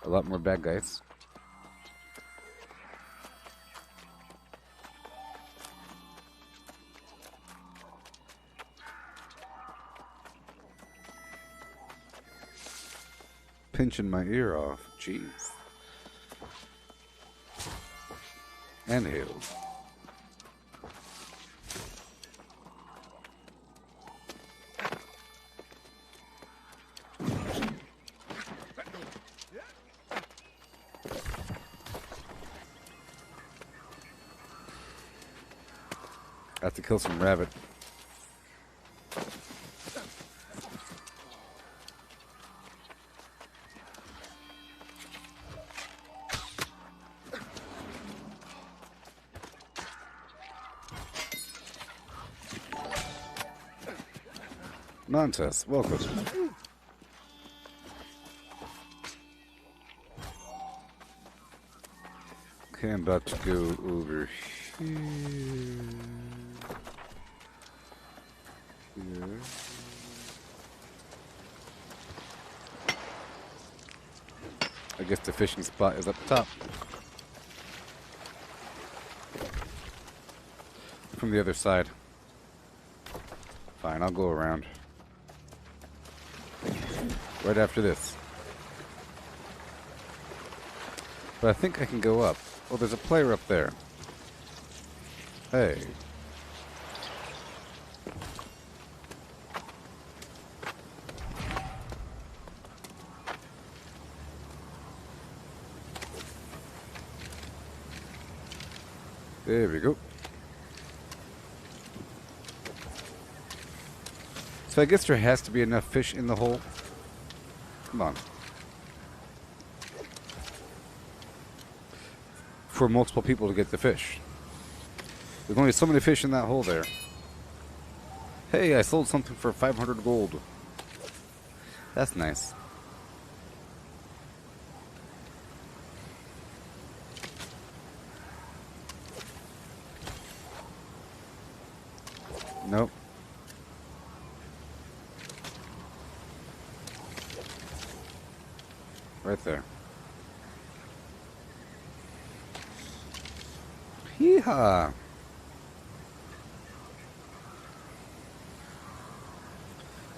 lot more bad guys. Pinching my ear off. Jeez. And heels. I have to kill some rabbit. Montes, welcome. Okay, I'm about to go over here. Here. I guess the fishing spot is up top. From the other side. Fine, I'll go around. Right after this. But I think I can go up. Oh, there's a player up there. Hey. There we go. So I guess there has to be enough fish in the hole. Come on. For multiple people to get the fish. There's only so many fish in that hole there. Hey, I sold something for 500 gold. That's nice. Nope. Right there. Hee-haw.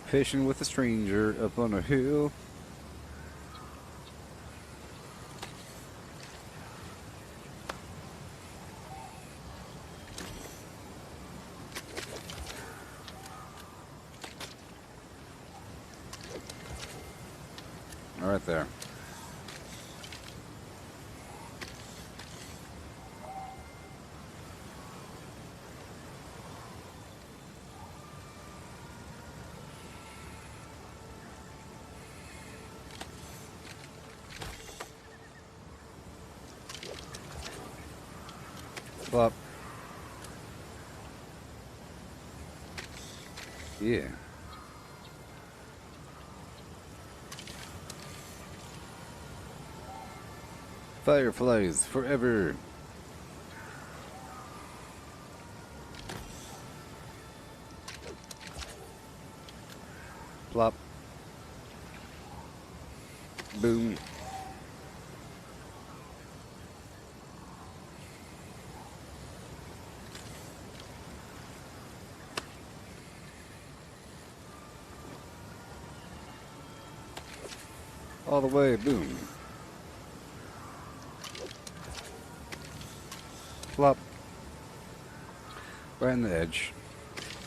Fishing with a stranger up on a hill. All right there. Flop. Yeah. Fireflies forever. Plop. Boom. All the way, boom. Plop. Right on the edge.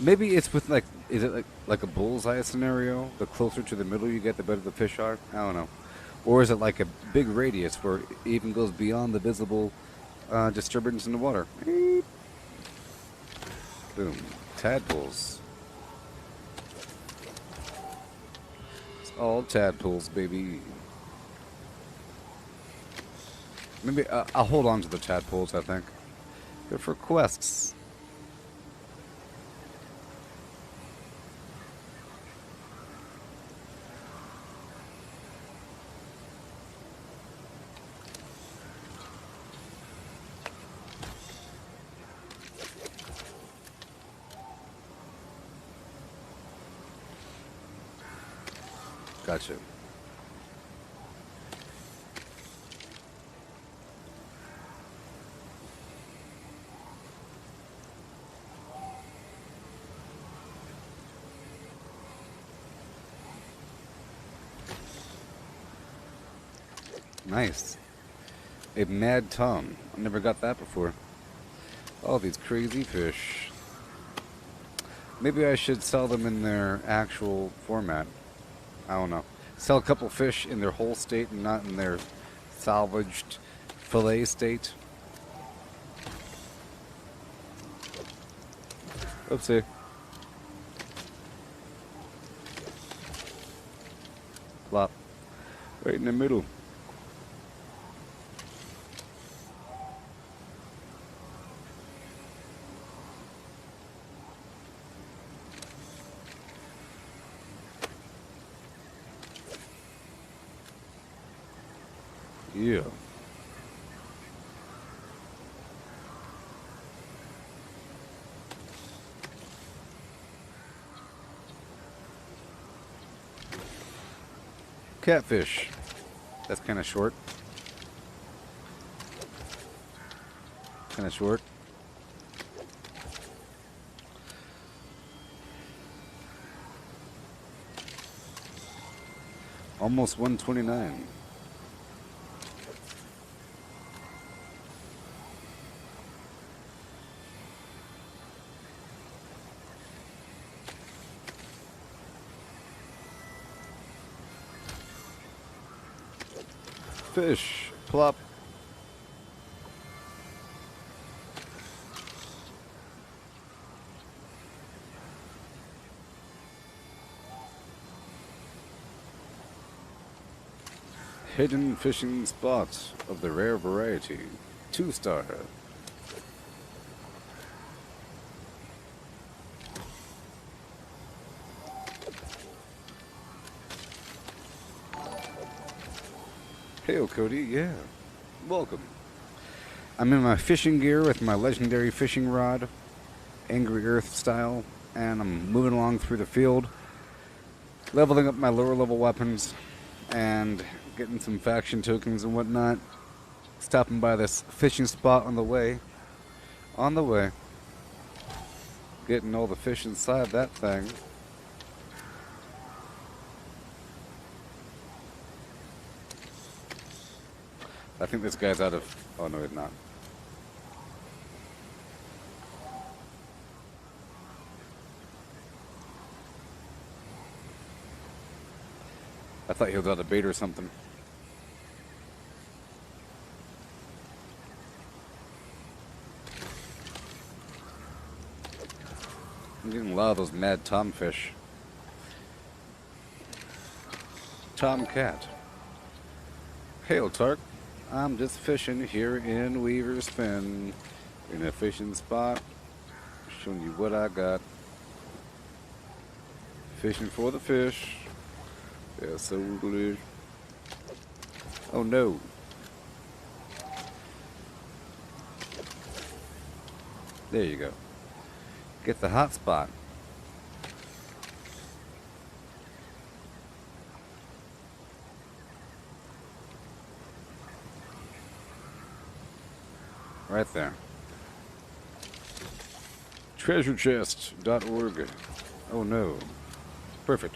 Maybe it's with like, is it like a bullseye scenario? The closer to the middle you get, the better the fish are? I don't know. Or is it like a big radius where it even goes beyond the visible disturbance in the water? Beep. Boom. Tadpoles. It's all tadpoles, baby. Maybe I'll hold on to the tadpoles, I think. They're for quests. Gotcha. Nice. A mad Tom. I never got that before. All these crazy fish. Maybe I should sell them in their actual format. I don't know. Sell a couple fish in their whole state and not in their salvaged fillet state. Oopsie. Flop. Right in the middle. Yeah. Catfish. That's kind of short. Kind of short. Almost 129. Fish. Plop. Hidden fishing spots of the rare variety. 2-star. Hey, Cody, yeah. Welcome. I'm in my fishing gear with my legendary fishing rod, Angry Earth style, and I'm moving along through the field, leveling up my lower level weapons, and getting some faction tokens and whatnot. Stopping by this fishing spot on the way. On the way. Getting all the fish inside that thing. I think this guy's out of... Oh, no, he's not. I thought he was out of bait or something. I'm getting a lot of those mad tomfish. Tomcat. Hail, Tark. I'm just fishing here in Weaver's Fen. In a fishing spot. Showing you what I got. Fishing for the fish. They're so delicious. Oh no. There you go. Get the hot spot. Right there. Treasurechest.org. Oh no. Perfect.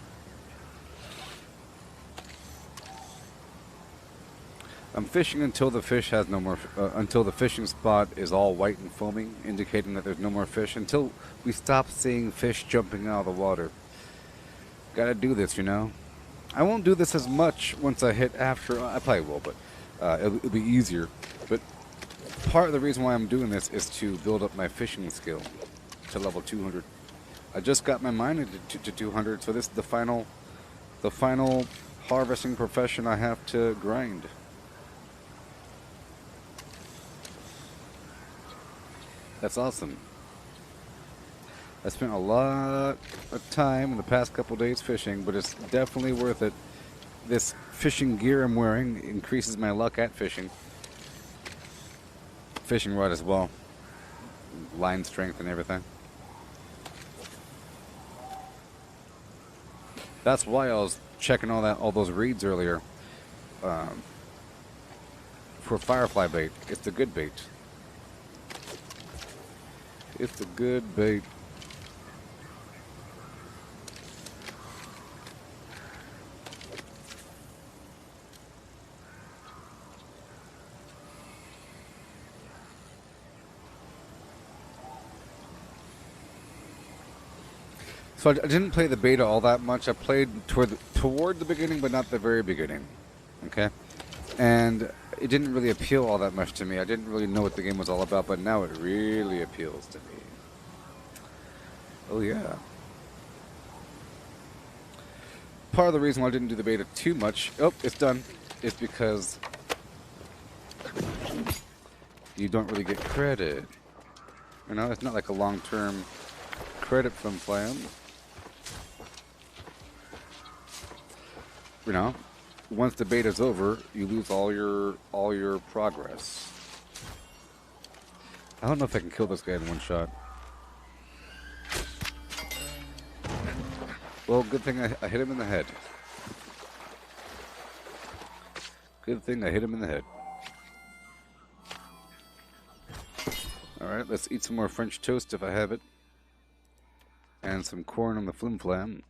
I'm fishing until the fish has no more, until the fishing spot is all white and foaming, indicating that there's no more fish, until we stop seeing fish jumping out of the water. Gotta do this, you know. I won't do this as much once I hit after, I probably will, but it'll be easier. But part of the reason why I'm doing this is to build up my fishing skill to level 200. I just got my mining to 200, so this is the final harvesting profession I have to grind. That's awesome. I spent a lot of time in the past couple days fishing, but it's definitely worth it. This fishing gear I'm wearing increases my luck at fishing. Fishing rod as well. Line strength and everything. That's why I was checking all those reeds earlier. For firefly bait. It's the good bait. It's a good bait. So I didn't play the beta all that much. I played toward the beginning, but not the very beginning. Okay? And it didn't really appeal all that much to me. I didn't really know what the game was all about, but now it really appeals to me. Oh, yeah. Part of the reason why I didn't do the beta too much, oh, it's done, is because you don't really get credit. You know, it's not like a long-term credit from playing. You know, once the beta's over, you lose all your progress. I don't know if I can kill this guy in one shot. Well, good thing I hit him in the head. Good thing I hit him in the head. Alright, let's eat some more French toast if I have it. And some corn on the flim flam.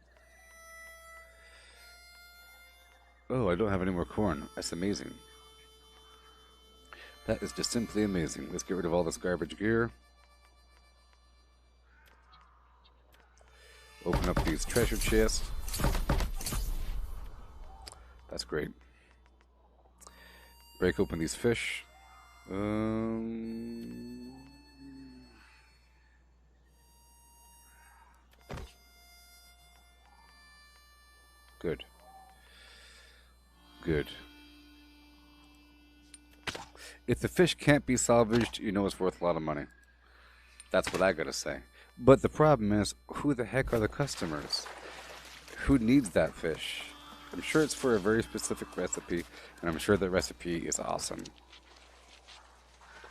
Oh, I don't have any more corn. That's amazing. That is just simply amazing. Let's get rid of all this garbage gear. Open up these treasure chests. That's great. Break open these fish. Good. Good. If the fish can't be salvaged, you know it's worth a lot of money. That's what I gotta say. But the problem is, who the heck are the customers? Who needs that fish? I'm sure it's for a very specific recipe, and I'm sure that recipe is awesome.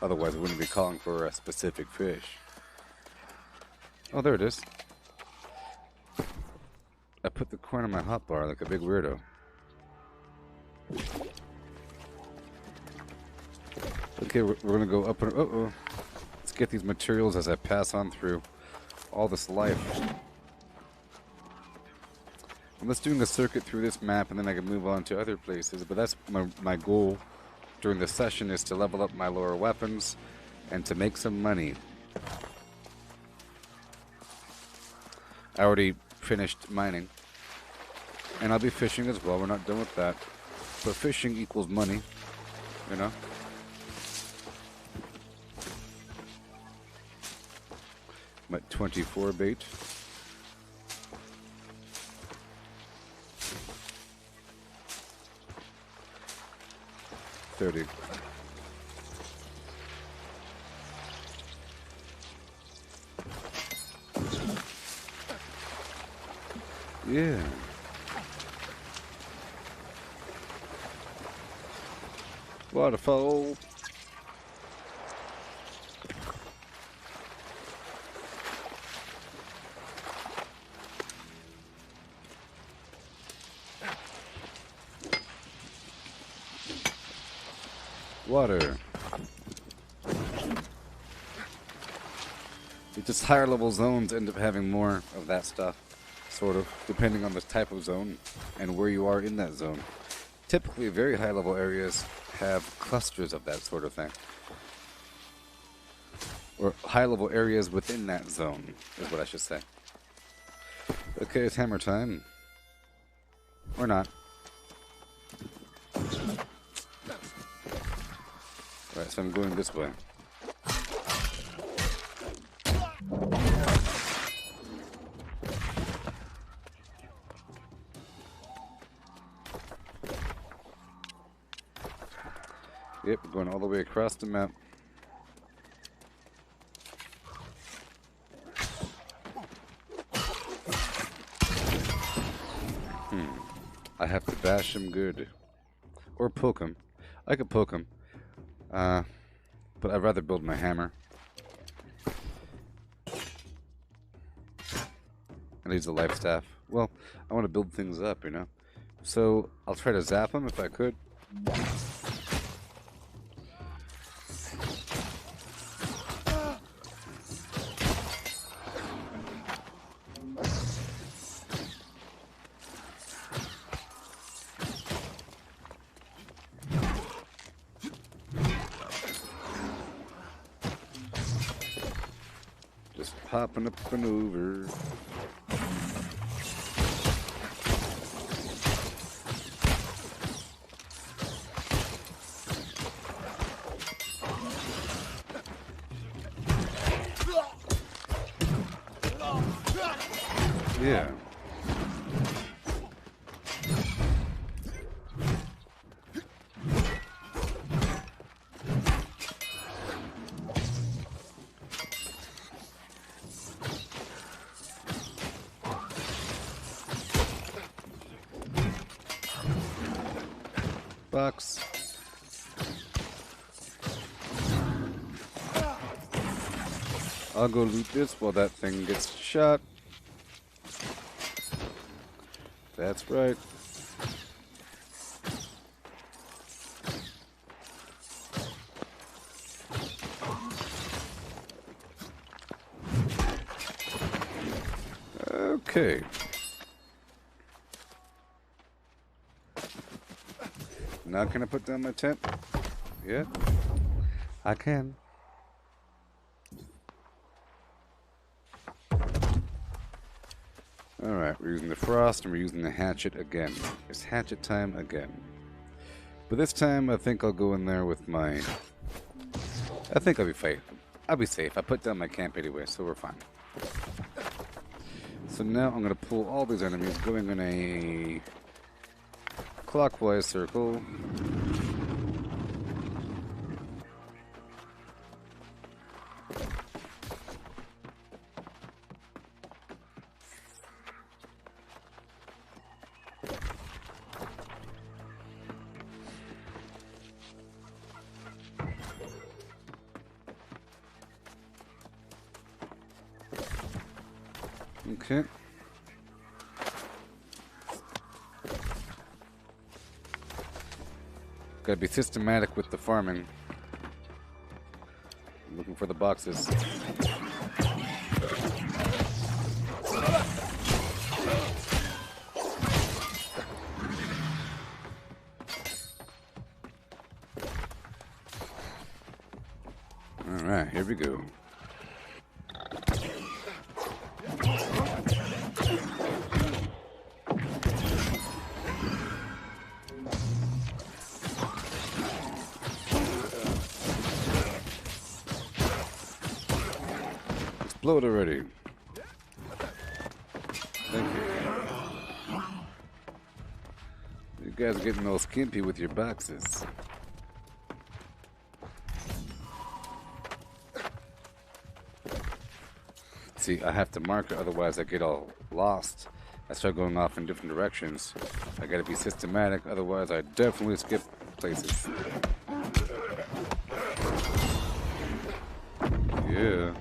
Otherwise, I wouldn't be calling for a specific fish. Oh, there it is. I put the corn on my hotbar like a big weirdo. Okay, we're gonna go up and... Uh-oh. Let's get these materials as I pass on through all this life. I'm just doing a circuit through this map, and then I can move on to other places. But that's my goal during the session, is to level up my lower weapons and to make some money. I already finished mining. And I'll be fishing as well. We're not done with that. But fishing equals money, you know? I'm at 24 bait. $30. Yeah. Waterfall. Water. It's just higher level zones end up having more of that stuff, sort of, depending on the type of zone and where you are in that zone. Typically, very high level areas have clusters of that sort of thing. Or high level areas within that zone, is what I should say. Okay, it's hammer time. Or not. Alright, so I'm going this way. Yep, we're going all the way across the map. I have to bash him good. Or poke him. I could poke him. But I'd rather build my hammer. And he's a life staff. Well, I want to build things up, you know? So, I'll try to zap him if I could. Just popping up and over. Yeah. Box. I'll go loot this while that thing gets shot. That's right. Okay. Now can I put down my tent? Yeah, I can. Alright, we're using the frost and we're using the hatchet again. It's hatchet time again. But this time I think I'll go in there with my... I think I'll be safe. I'll be safe. I put down my camp anyway, so we're fine. So now I'm going to pull all these enemies going in a clockwise circle. Okay. Gotta be systematic with the farming. Looking for the boxes. Alright, here we go. Explode already. Thank you. You guys are getting all skimpy with your boxes. See, I have to mark it, otherwise I get all lost. I start going off in different directions. I gotta be systematic, otherwise I definitely skip places. Yeah.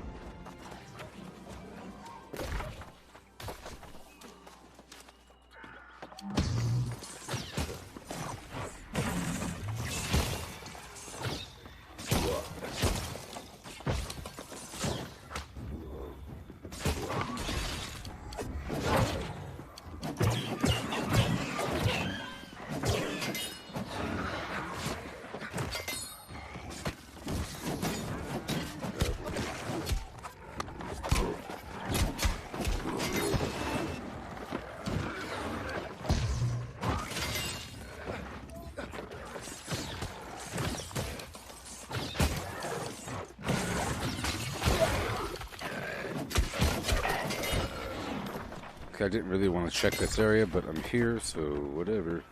I didn't really want to check this area, but I'm here, so whatever.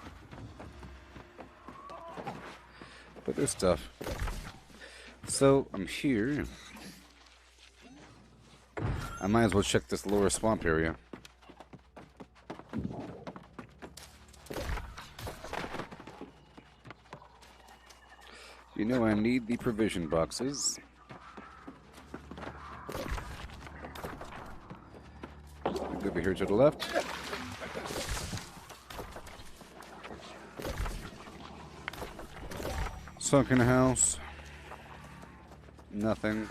But there's stuff. So, I'm here. I might as well check this lower swamp area. You know I need the provision boxes. Over here to the left. Sunken house. Nothing.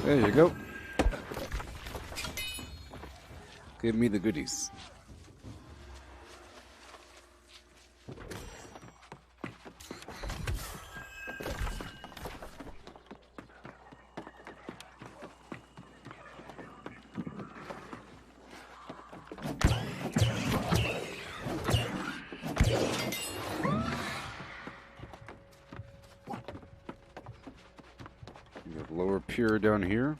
There you go. Give me the goodies. Lower pier down here.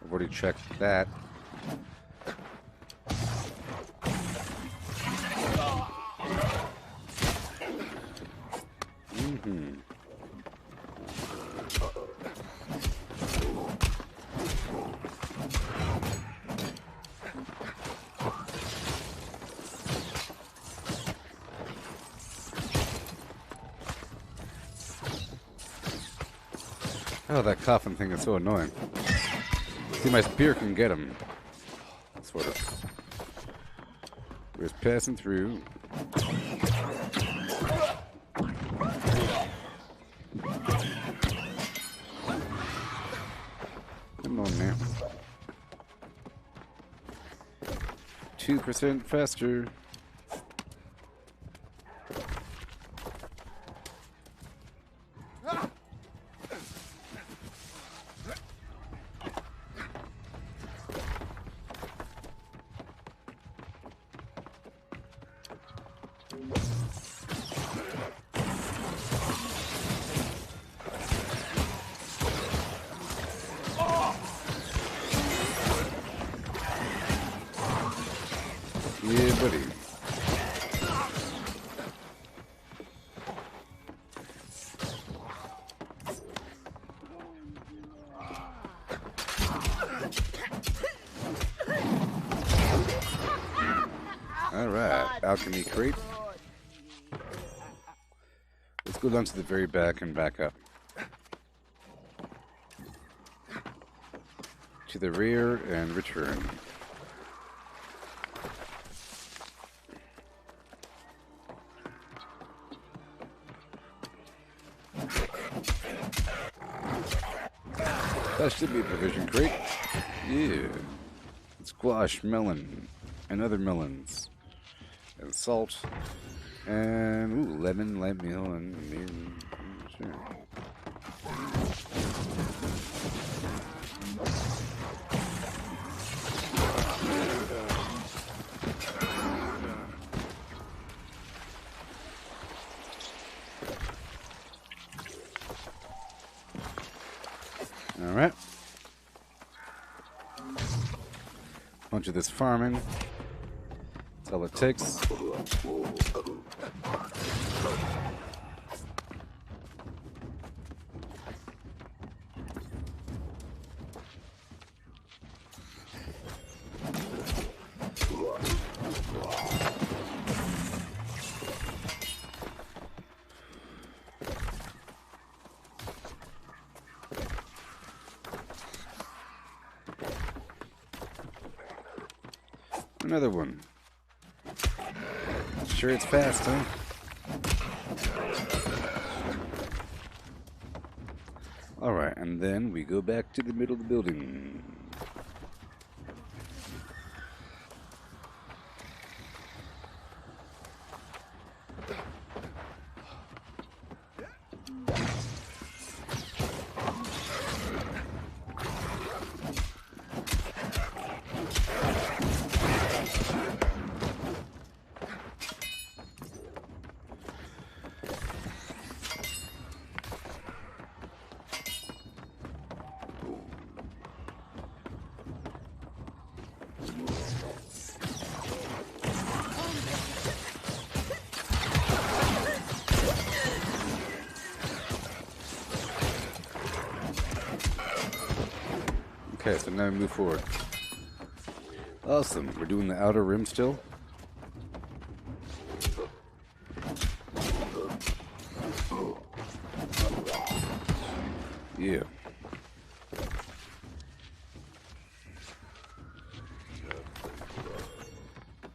I've already checked that. Oh, that coffin thing is so annoying. See, my spear can get him. Sort of. We're just passing through. Come on now. 2% faster. Yeah, buddy. Alright, alchemy crate. Let's go down to the very back and back up. To the rear and return. That should be a provision crate. Yeah. Squash, melon, and other melons. And salt. And, ooh, lemon, lemon, sure. All right. Bunch of this farming. That's all it takes. Another one. Sure, it's fast, huh? Alright, and then we go back to the middle of the building. Okay, so now we move forward. Awesome. We're doing the outer rim still. Yeah.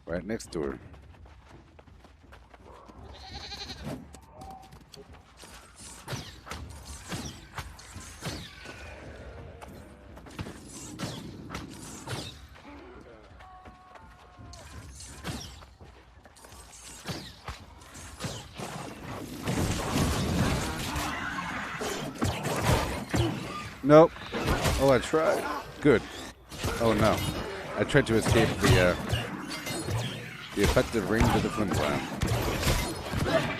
Right next door. Nope. Oh, I tried. Good. Oh no. I tried to escape the effective range of the flimflam.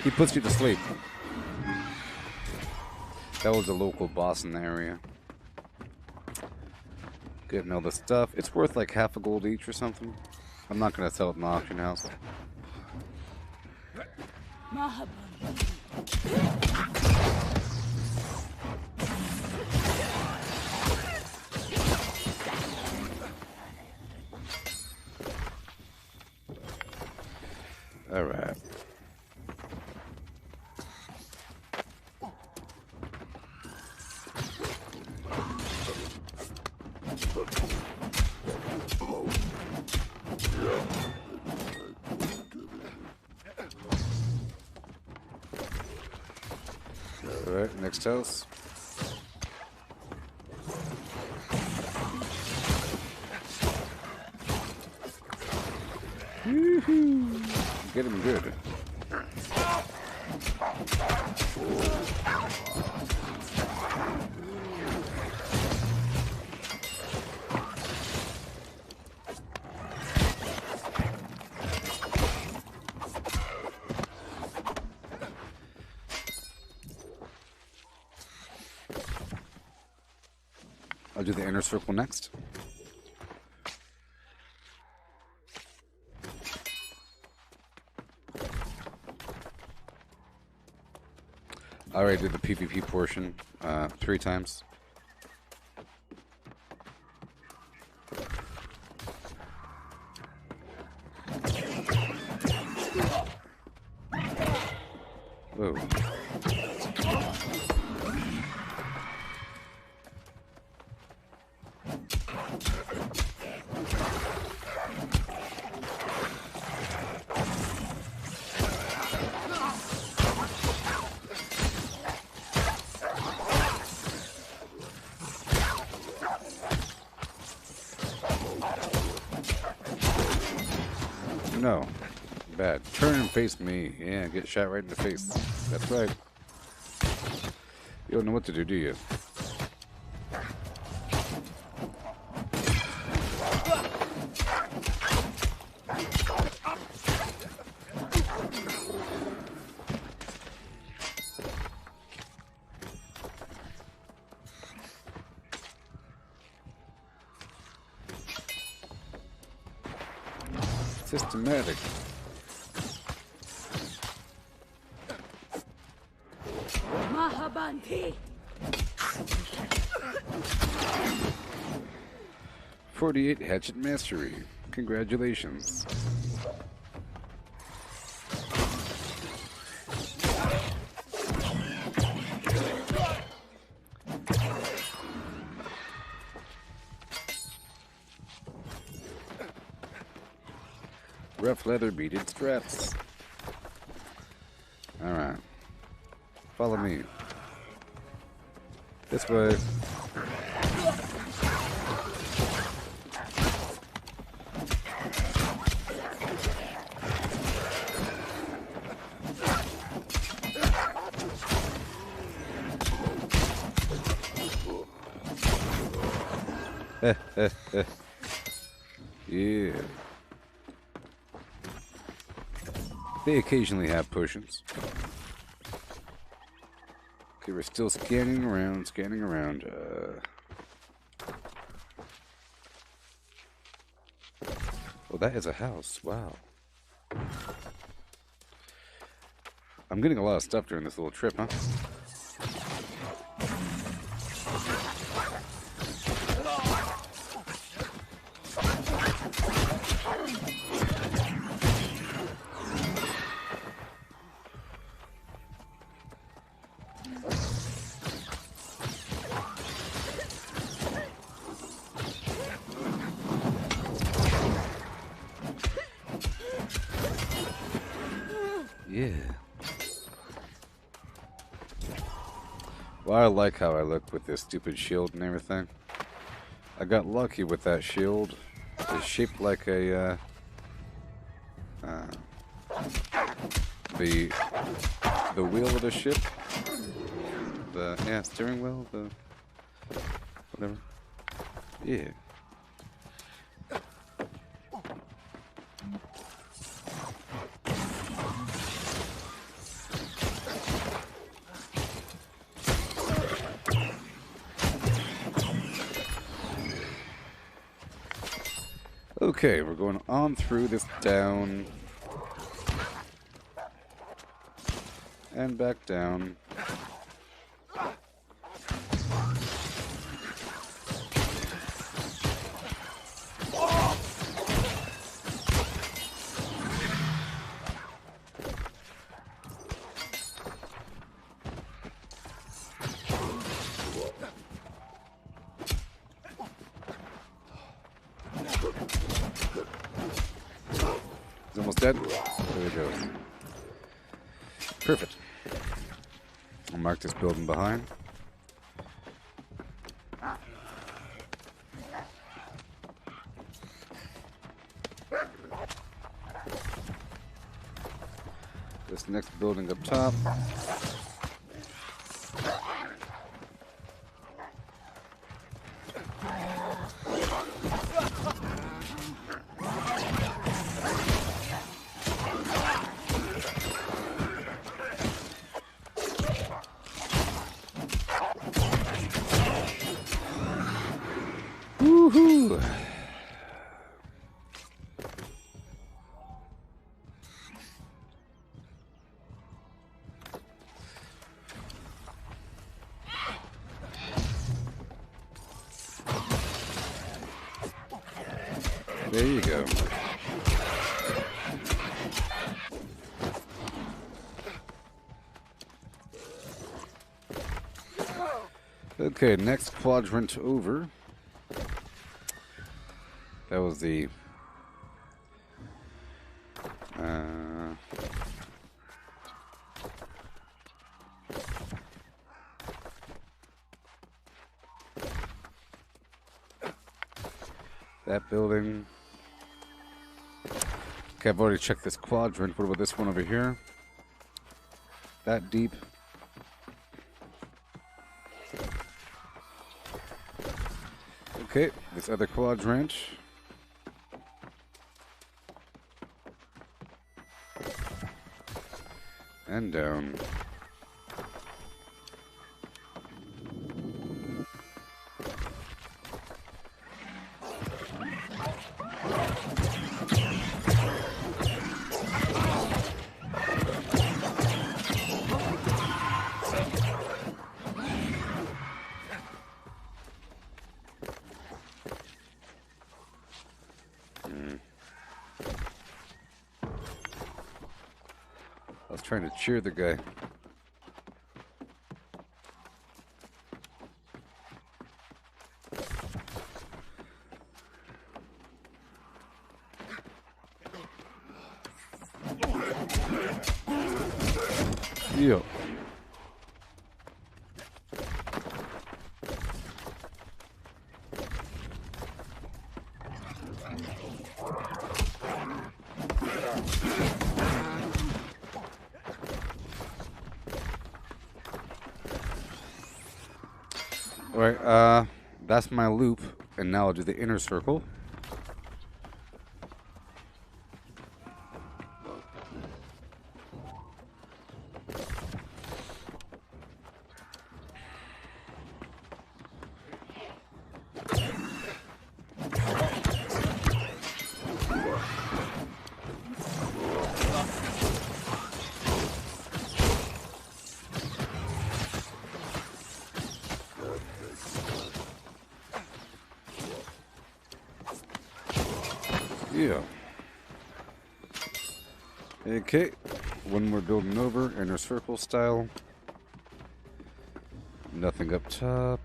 He puts you to sleep. That was a local boss in the area. Getting all the stuff. It's worth like half a gold each or something. I'm not gonna sell it in the auction house. All right. All right, next house. Woohoo! Get him good. I'll do the inner circle next. I already did the PvP portion 3 times. Whoa. No. Bad. Turn and face me. Yeah, get shot right in the face. That's right. You don't know what to do, do you? Systematic. Mahabanti! 48 hatchet mastery. Congratulations. Rough leather beaded straps. Alright. Follow me. This way. Yeah. They occasionally have potions. Okay, we're still scanning around, Oh, that is a house. Wow. I'm getting a lot of stuff during this little trip, huh? Yeah. Well, I like how I look with this stupid shield and everything. I got lucky with that shield. It's shaped like a, the wheel of the ship. The steering wheel, the whatever. Yeah. Okay, we're going on through this down and back down. He's almost dead. There we go. Perfect. I'll mark this building behind. This next building up top. Woohoo! There you go. Okay, next quadrant over. That was the... that building. Okay, I've already checked this quadrant. What about this one over here? That deep. Okay, this other quadrant. And down. I was trying to cheer the guy. Yo. Alright, that's my loop, and now I'll do the inner circle. Yeah. Okay, one more building over, inner circle style. Nothing up top.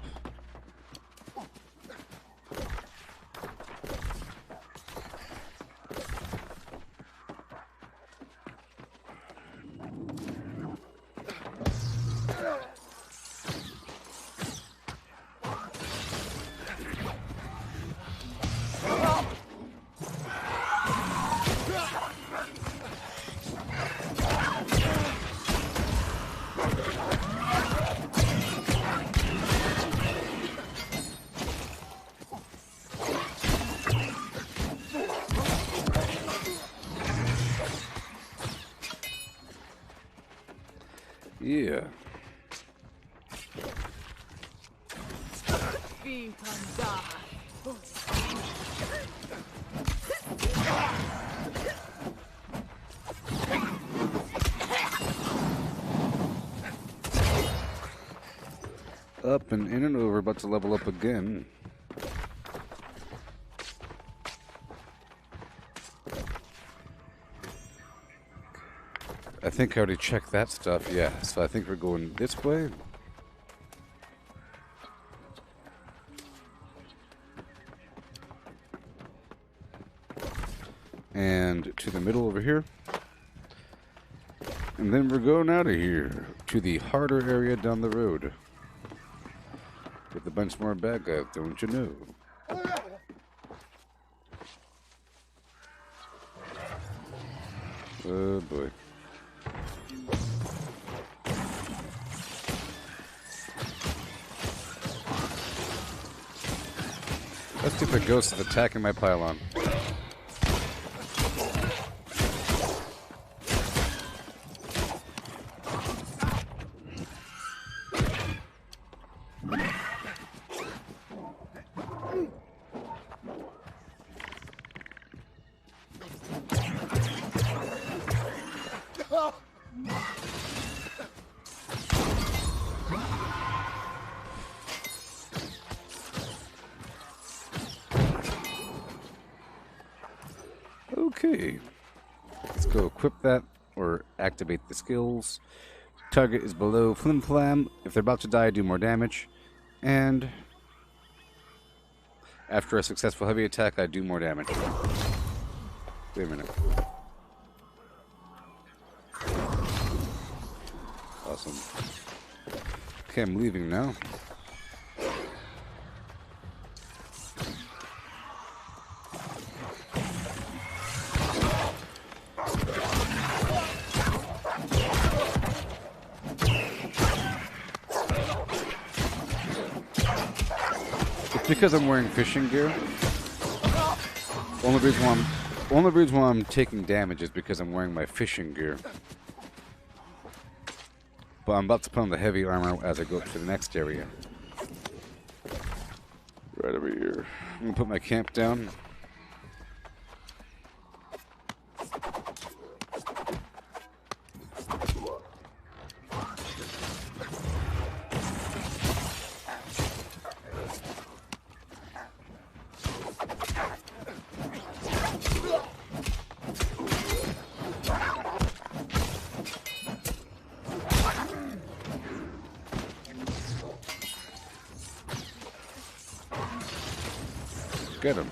Yeah. Up and in and over, about to level up again. I think I already checked that stuff, yeah. So I think we're going this way. And to the middle over here. And then we're going out of here to the harder area down the road. With a bunch more bad guys, don't you know? Oh boy. That stupid ghost is attacking my pylon. Okay, let's go equip that or activate the skills. Target is below Flim Flam. If they're about to die, do more damage. And after a successful heavy attack, I do more damage. Wait a minute. Awesome. Okay, I'm leaving now. It's because I'm wearing fishing gear. Only reason why I'm taking damage is because I'm wearing my fishing gear. But I'm about to put on the heavy armor as I go up to the next area. Right over here. I'm gonna put my camp down. Get him.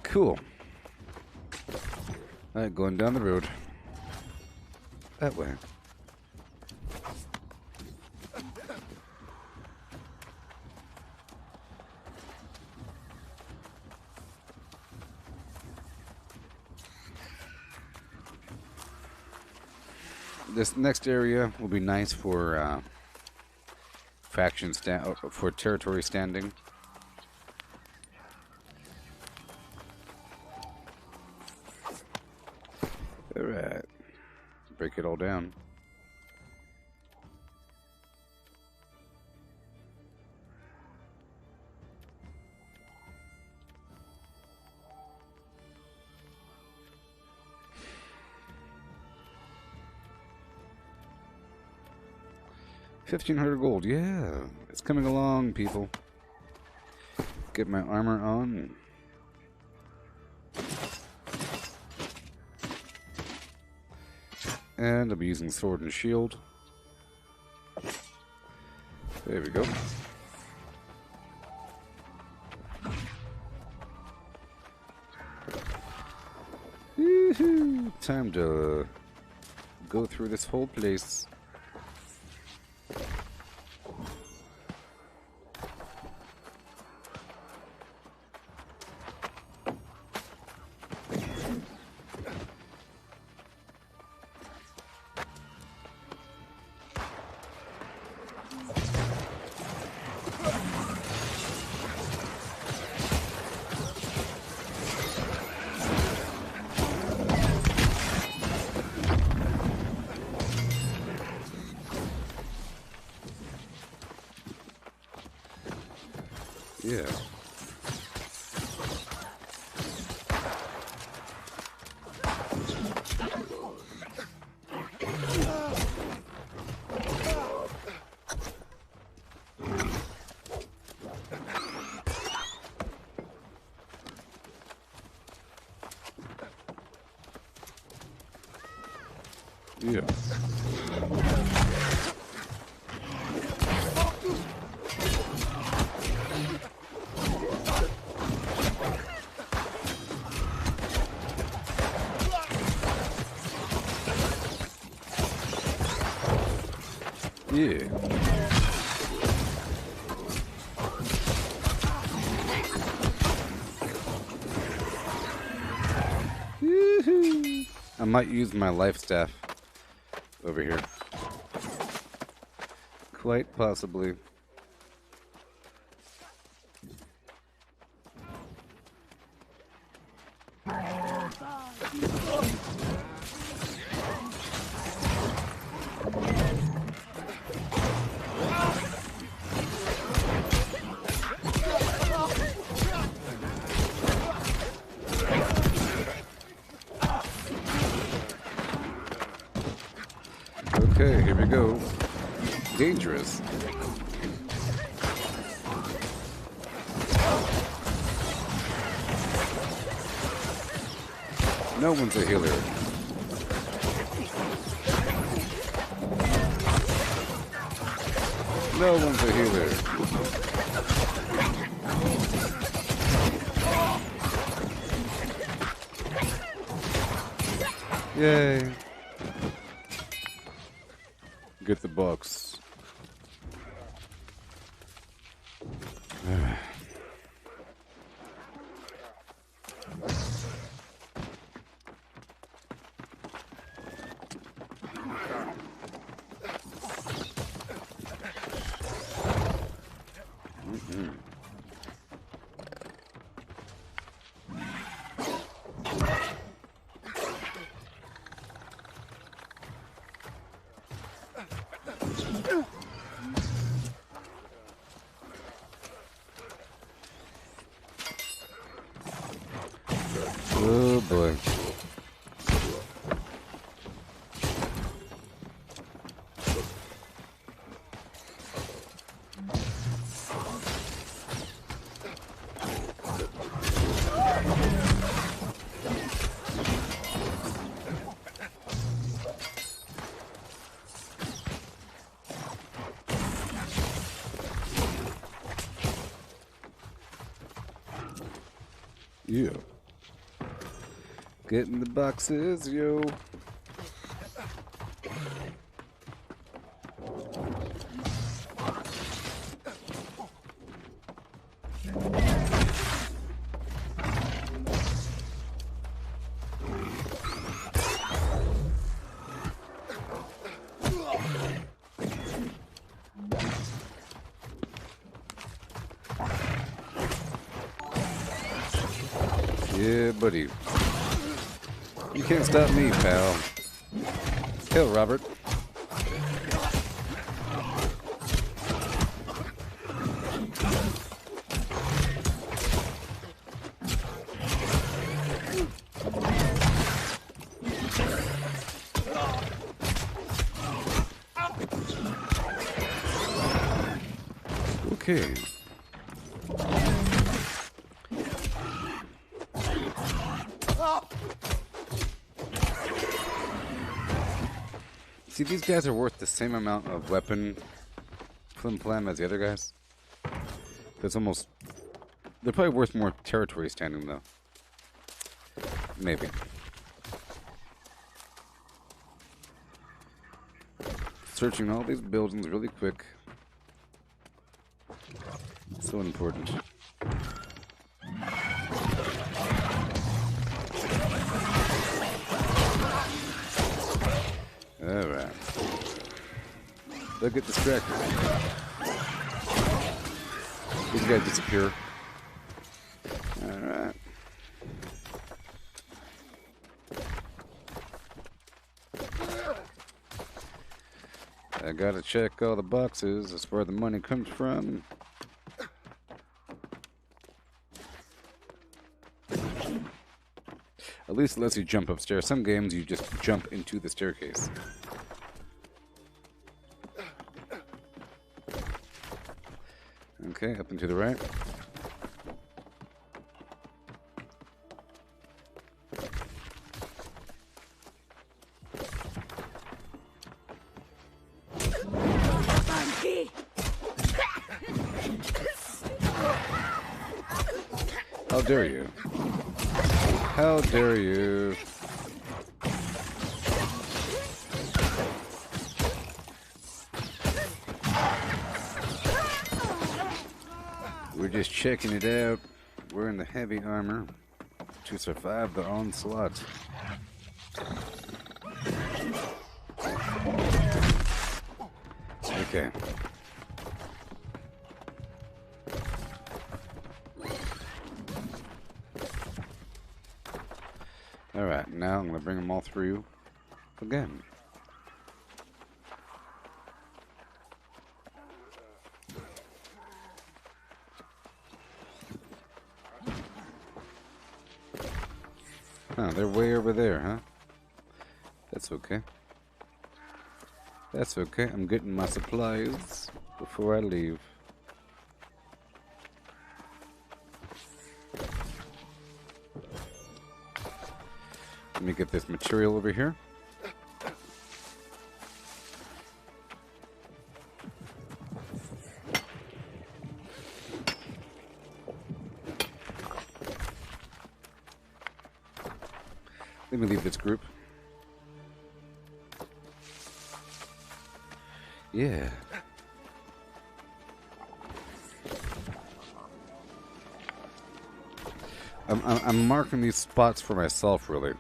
Cool. Alright, going down the road. That way. This next area will be nice for faction for territory standing. All right, break it all down. $1,500 gold, yeah. It's coming along, people. Get my armor on. And I'll be using sword and shield. There we go. Woohoo! Time to go through this whole place. Yeah. Yeah. Yeah. Woohoo! I might use my life staff over here. Quite possibly. Okay, here we go. Dangerous. No one's a healer. No one's a healer. Yay. Get the box. Oh boy. Yeah. Getting the boxes, yo. Yeah, buddy. You can't stop me, pal. Hell, Robert. Okay. See, these guys are worth the same amount of weapon flim flam as the other guys. That's almost... They're probably worth more territory standing, though. Maybe. Searching all these buildings really quick. So important. Alright. They'll get distracted. These guys disappear. Alright. I gotta check all the boxes. That's where the money comes from. At least it lets you jump upstairs. Some games you just jump into the staircase. Okay, up and to the right. How dare you? How dare you? We're just checking it out. We're in the heavy armor to survive the onslaught. Okay. Alright, now I'm going to bring them all through again. Huh, they're way over there, huh? That's okay. That's okay. I'm getting my supplies before I leave. Let me get this material over here. Let me leave this group. Yeah. I'm marking these spots for myself, really.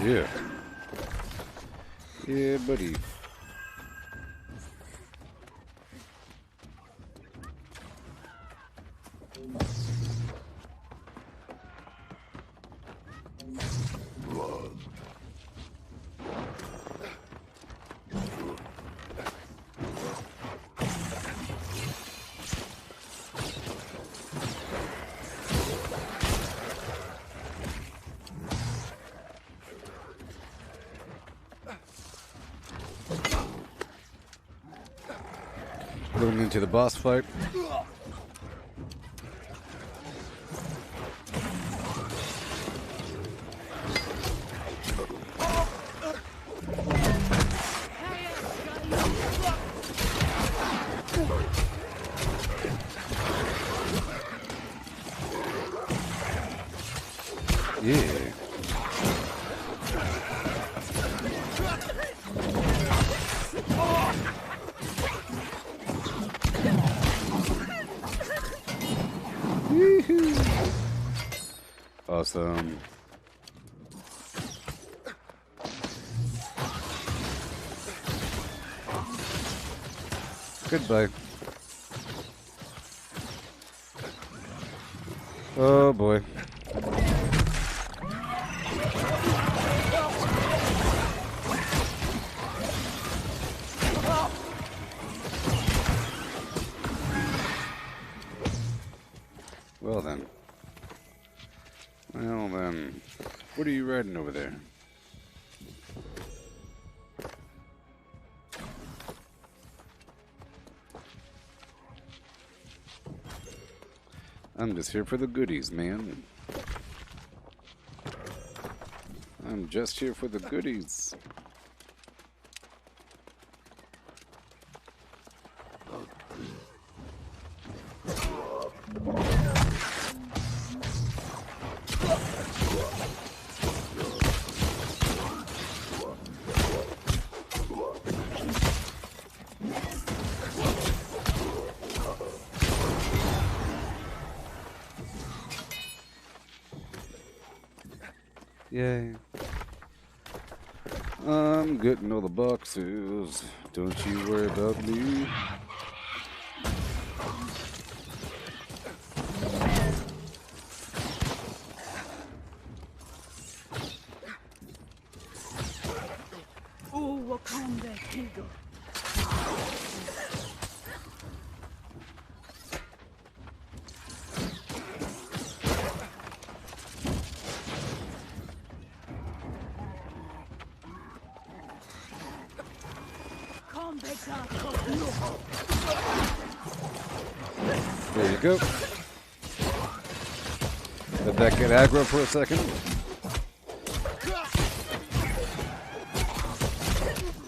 Yeah. Yeah, buddy. Going into the boss fight. Yeah. Awesome. Goodbye. Oh boy. Well then. Well then. What are you riding over there? I'm just here for the goodies, man. I'm just here for the goodies. Yay. I'm getting all the boxes. Don't you worry about me. Oh, Wakanda Eagle. There you go. Let that get aggro for a second.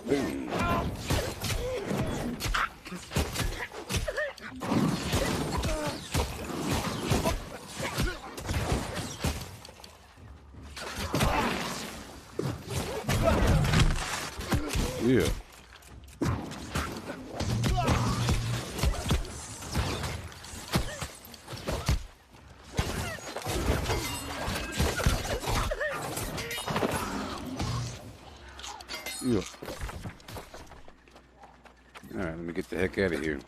Boom. Yeah. Yeah. All right, let me get the heck out of here.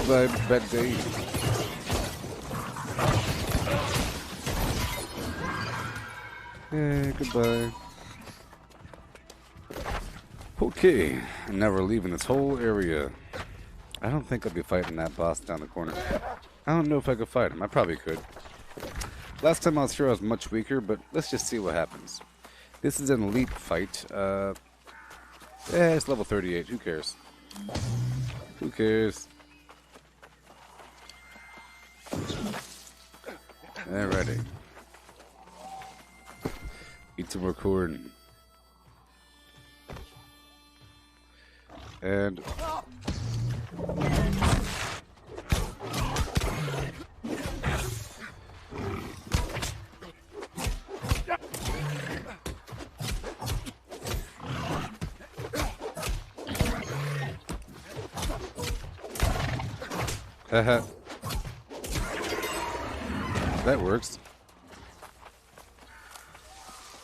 Goodbye, bad day. Hey, goodbye. Okay, now we're leaving this whole area. I don't think I'll be fighting that boss down the corner. I don't know if I could fight him. I probably could. Last time I was sure I was much weaker, but let's just see what happens. This is an elite fight. It's level 38. Who cares? Who cares? Alrighty. Eat some more corn. And... haha. That works.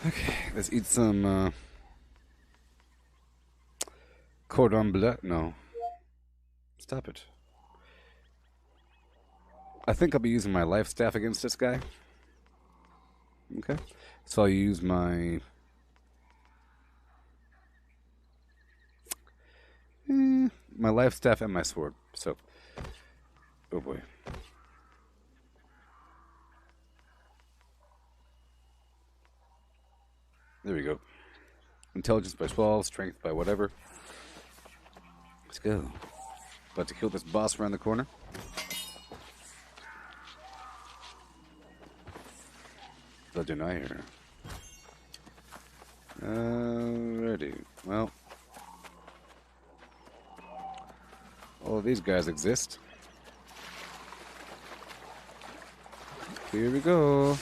Okay, let's eat some cordon bleu. No. Stop it. I think I'll be using my life staff against this guy. Okay. So I'll use my... my life staff and my sword. So... oh boy. There we go. Intelligence by 12, strength by whatever. Let's go. About to kill this boss around the corner. The Denier. Alrighty. Well. All of these guys exist. Here we go.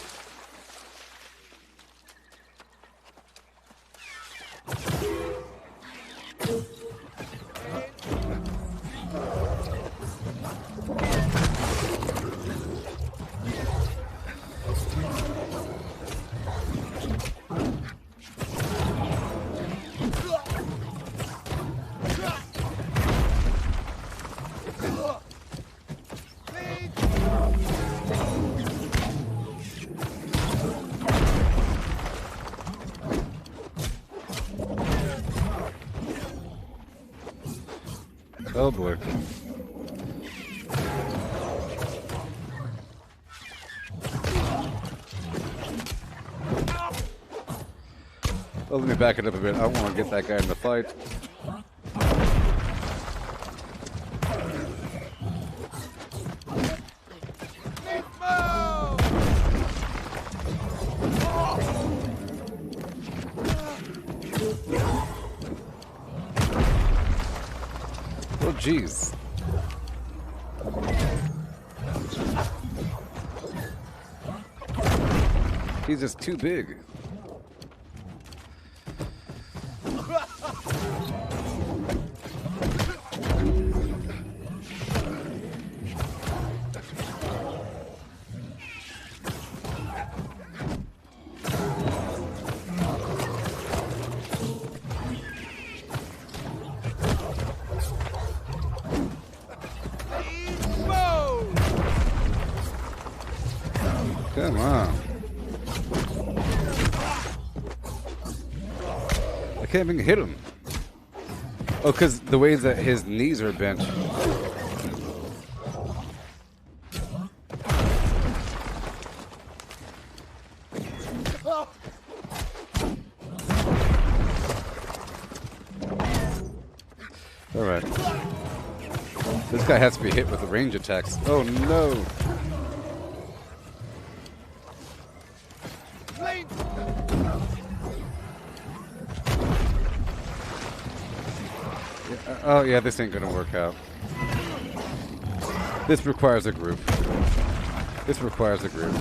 Oh boy. Well, let me back it up a bit. I want to get that guy in the fight. Oh, jeez. He's just too big. Come on. I can't even hit him. Oh, because the way that his knees are bent. Alright. This guy has to be hit with the range attacks. Oh no! Oh yeah, this ain't gonna work out. This requires a group. This requires a group.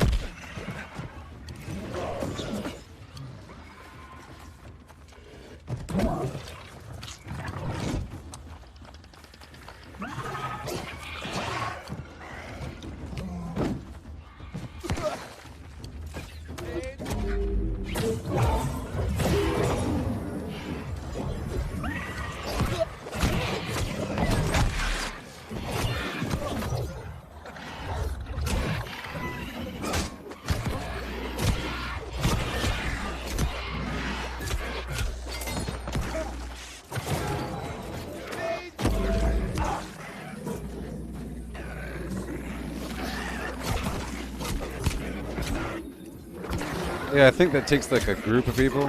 Yeah, I think that takes like a group of people.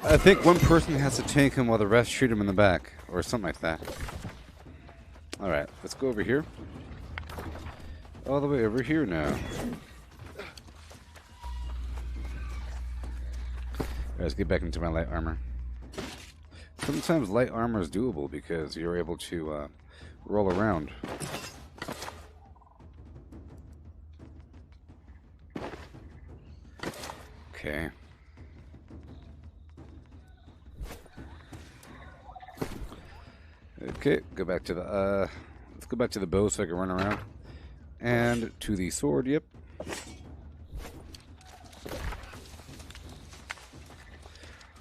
I think one person has to tank him while the rest shoot him in the back, or something like that. Alright, let's go over here. All the way over here now. Let's get back into my light armor. Sometimes light armor is doable because you're able to roll around. Okay. Okay, go back to the let's go back to the bow so I can run around. And to the sword, yep.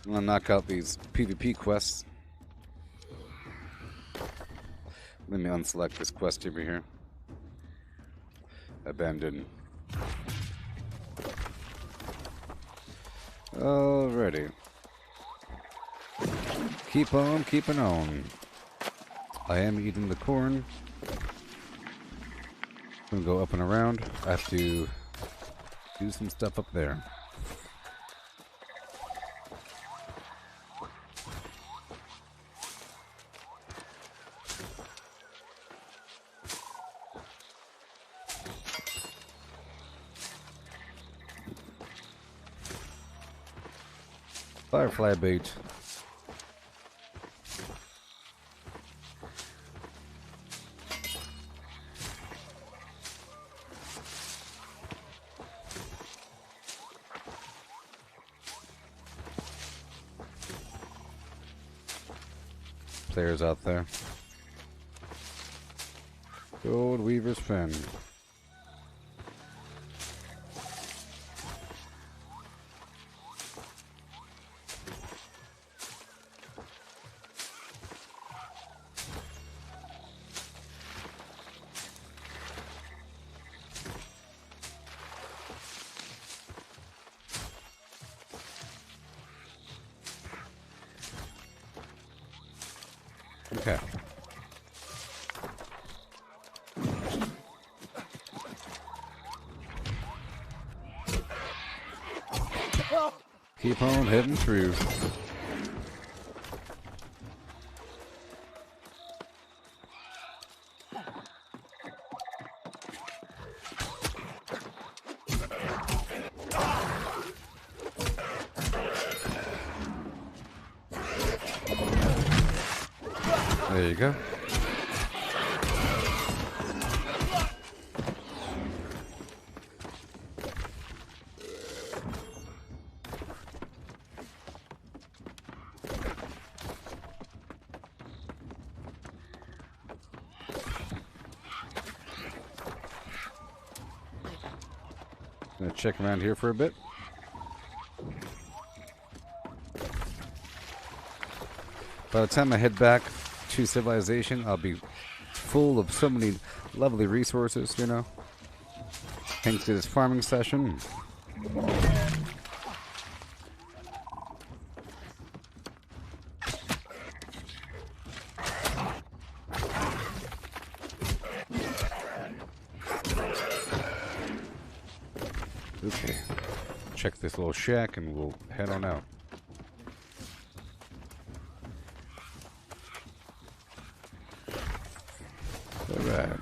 I'm gonna knock out these PvP quests. Let me unselect this quest over here. Abandon. Alrighty. Keep on keeping on. I am eating the corn. I'm gonna go up and around. I have to do some stuff up there. Firefly bait. Players out there. Gold Weaver's Fen. Okay. Keep on heading through. There you go. Gonna check around here for a bit. By the time I head back to civilization, I'll be full of so many lovely resources, you know, thanks to this farming session. Okay, check this little shack and we'll head on out. Alright.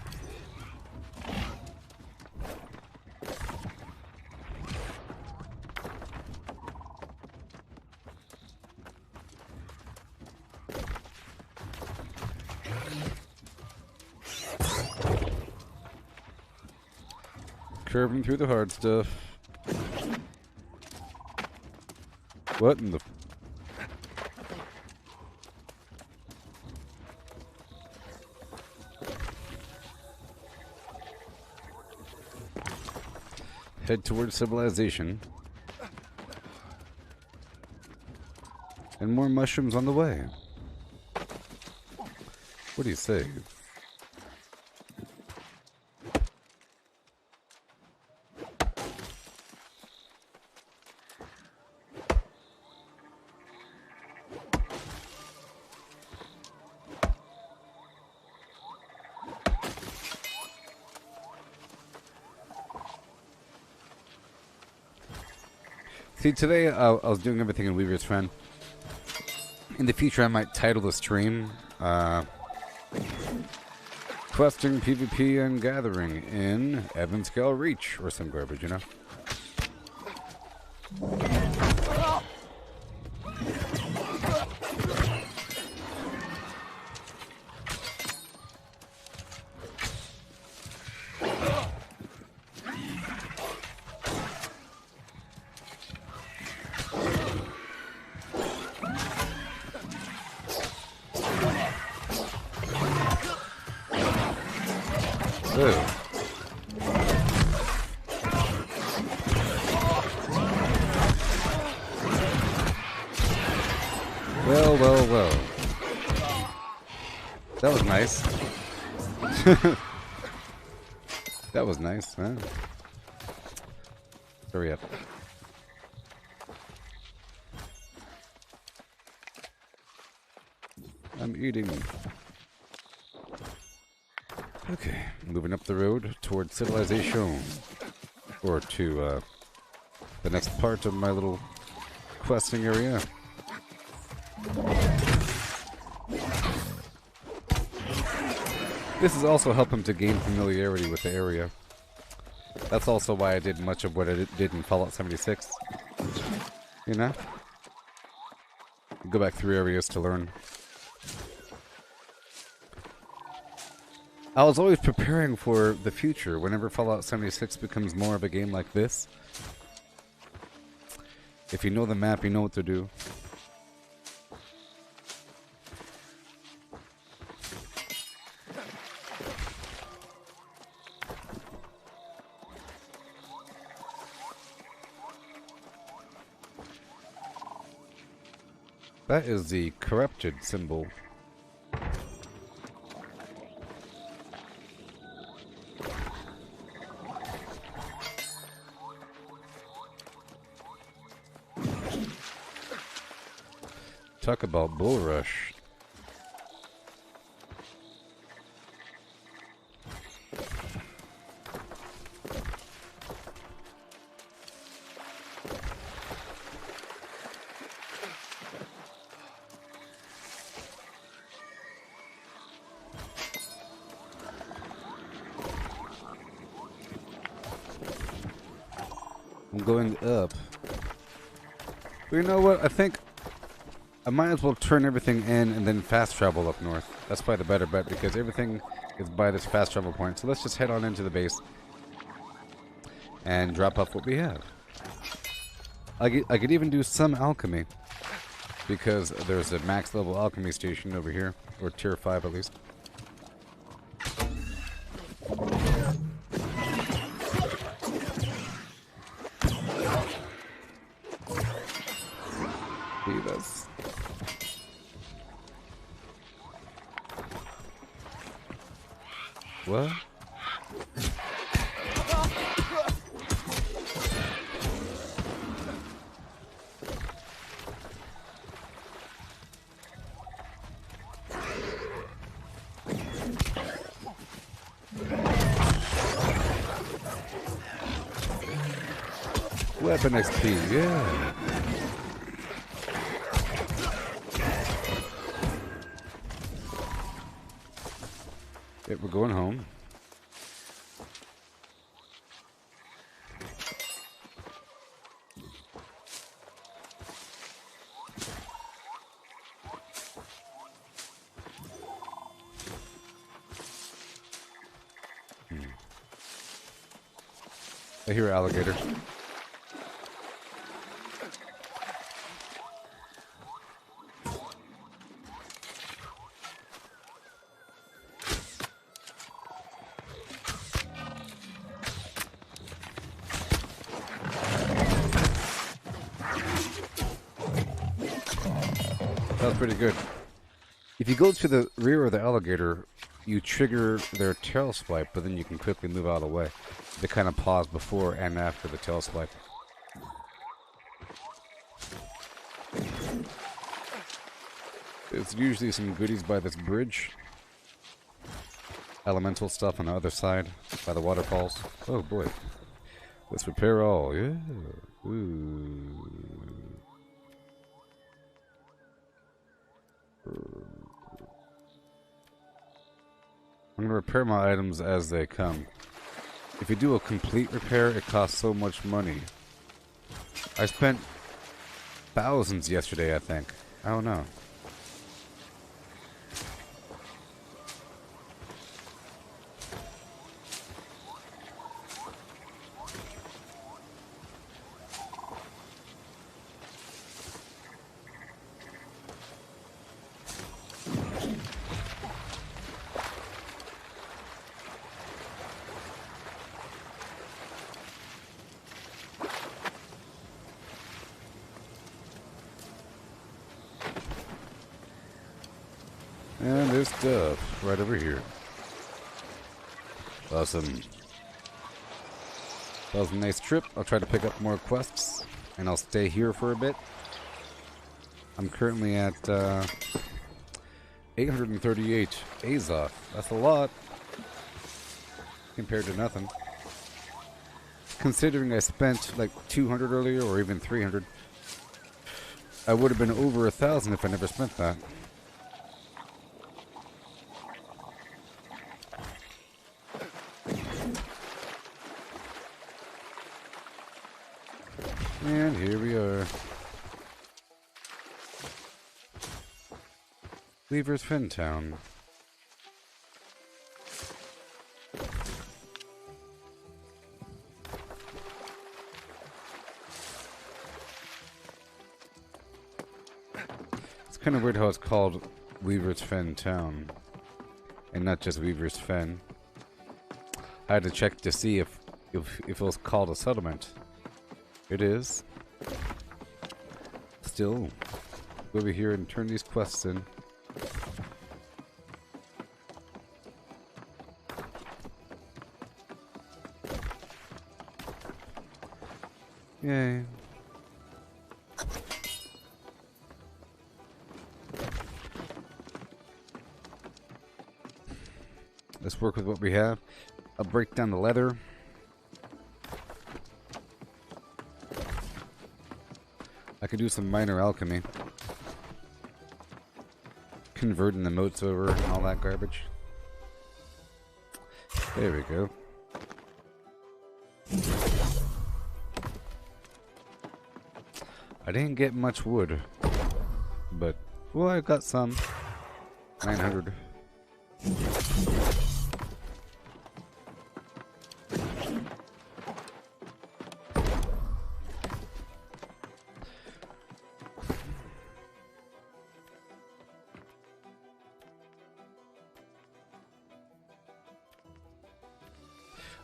Curving through the hard stuff. What in the... Head towards civilization. And more mushrooms on the way. What do you say? See, today I was doing everything in Weaver's Friend. In the future, I might title the stream, Questing PvP and Gathering in Evanscale Reach, or some garbage, you know? Well. That was nice. That was nice, huh? Hurry up. I'm eating. Okay, moving up the road towards civilization. Or to, the next part of my little questing area. This is also helping to gain familiarity with the area. That's also why I did much of what I did in Fallout 76. You know? Go back through areas to learn. I was always preparing for the future whenever Fallout 76 becomes more of a game like this. If you know the map, you know what to do. That is the corrupted symbol. Talk about bull rush. I'm going up. But you know what? I think I might as well turn everything in and then fast travel up north. That's probably the better bet because everything is by this fast travel point. So let's just head on into the base and drop off what we have. I could even do some alchemy because there's a max level alchemy station over here, or tier 5 at least. Leave us. What? Weapon XP, yeah. Yeah, we're going home. I hear an alligator. That was pretty good. If you go to the rear of the alligator, you trigger their tail swipe, but then you can quickly move out of the way. They kind of pause before and after the tail swipe. There's usually some goodies by this bridge. Elemental stuff on the other side, by the waterfalls. Oh boy. Let's repair all, yeah. Ooh. I'm gonna repair my items as they come. If you do a complete repair, it costs so much money. I spent thousands yesterday, I think. I don't know. And there's stuff right over here. Awesome. That was a nice trip. I'll try to pick up more quests, and I'll stay here for a bit. I'm currently at 838 Azoth. That's a lot compared to nothing. Considering I spent like 200 earlier, or even 300, I would have been over 1,000 if I never spent that. And here we are. Weaver's Fen Town. It's kind of weird how it's called Weaver's Fen Town and not just Weaver's Fen. I had to check to see if it was called a settlement. It is. Still, go over here and turn these quests in. Yay. Let's work with what we have. I'll break down the leather. I could do some minor alchemy. Converting the motes over and all that garbage. There we go. I didn't get much wood, but, well, I got some. 900.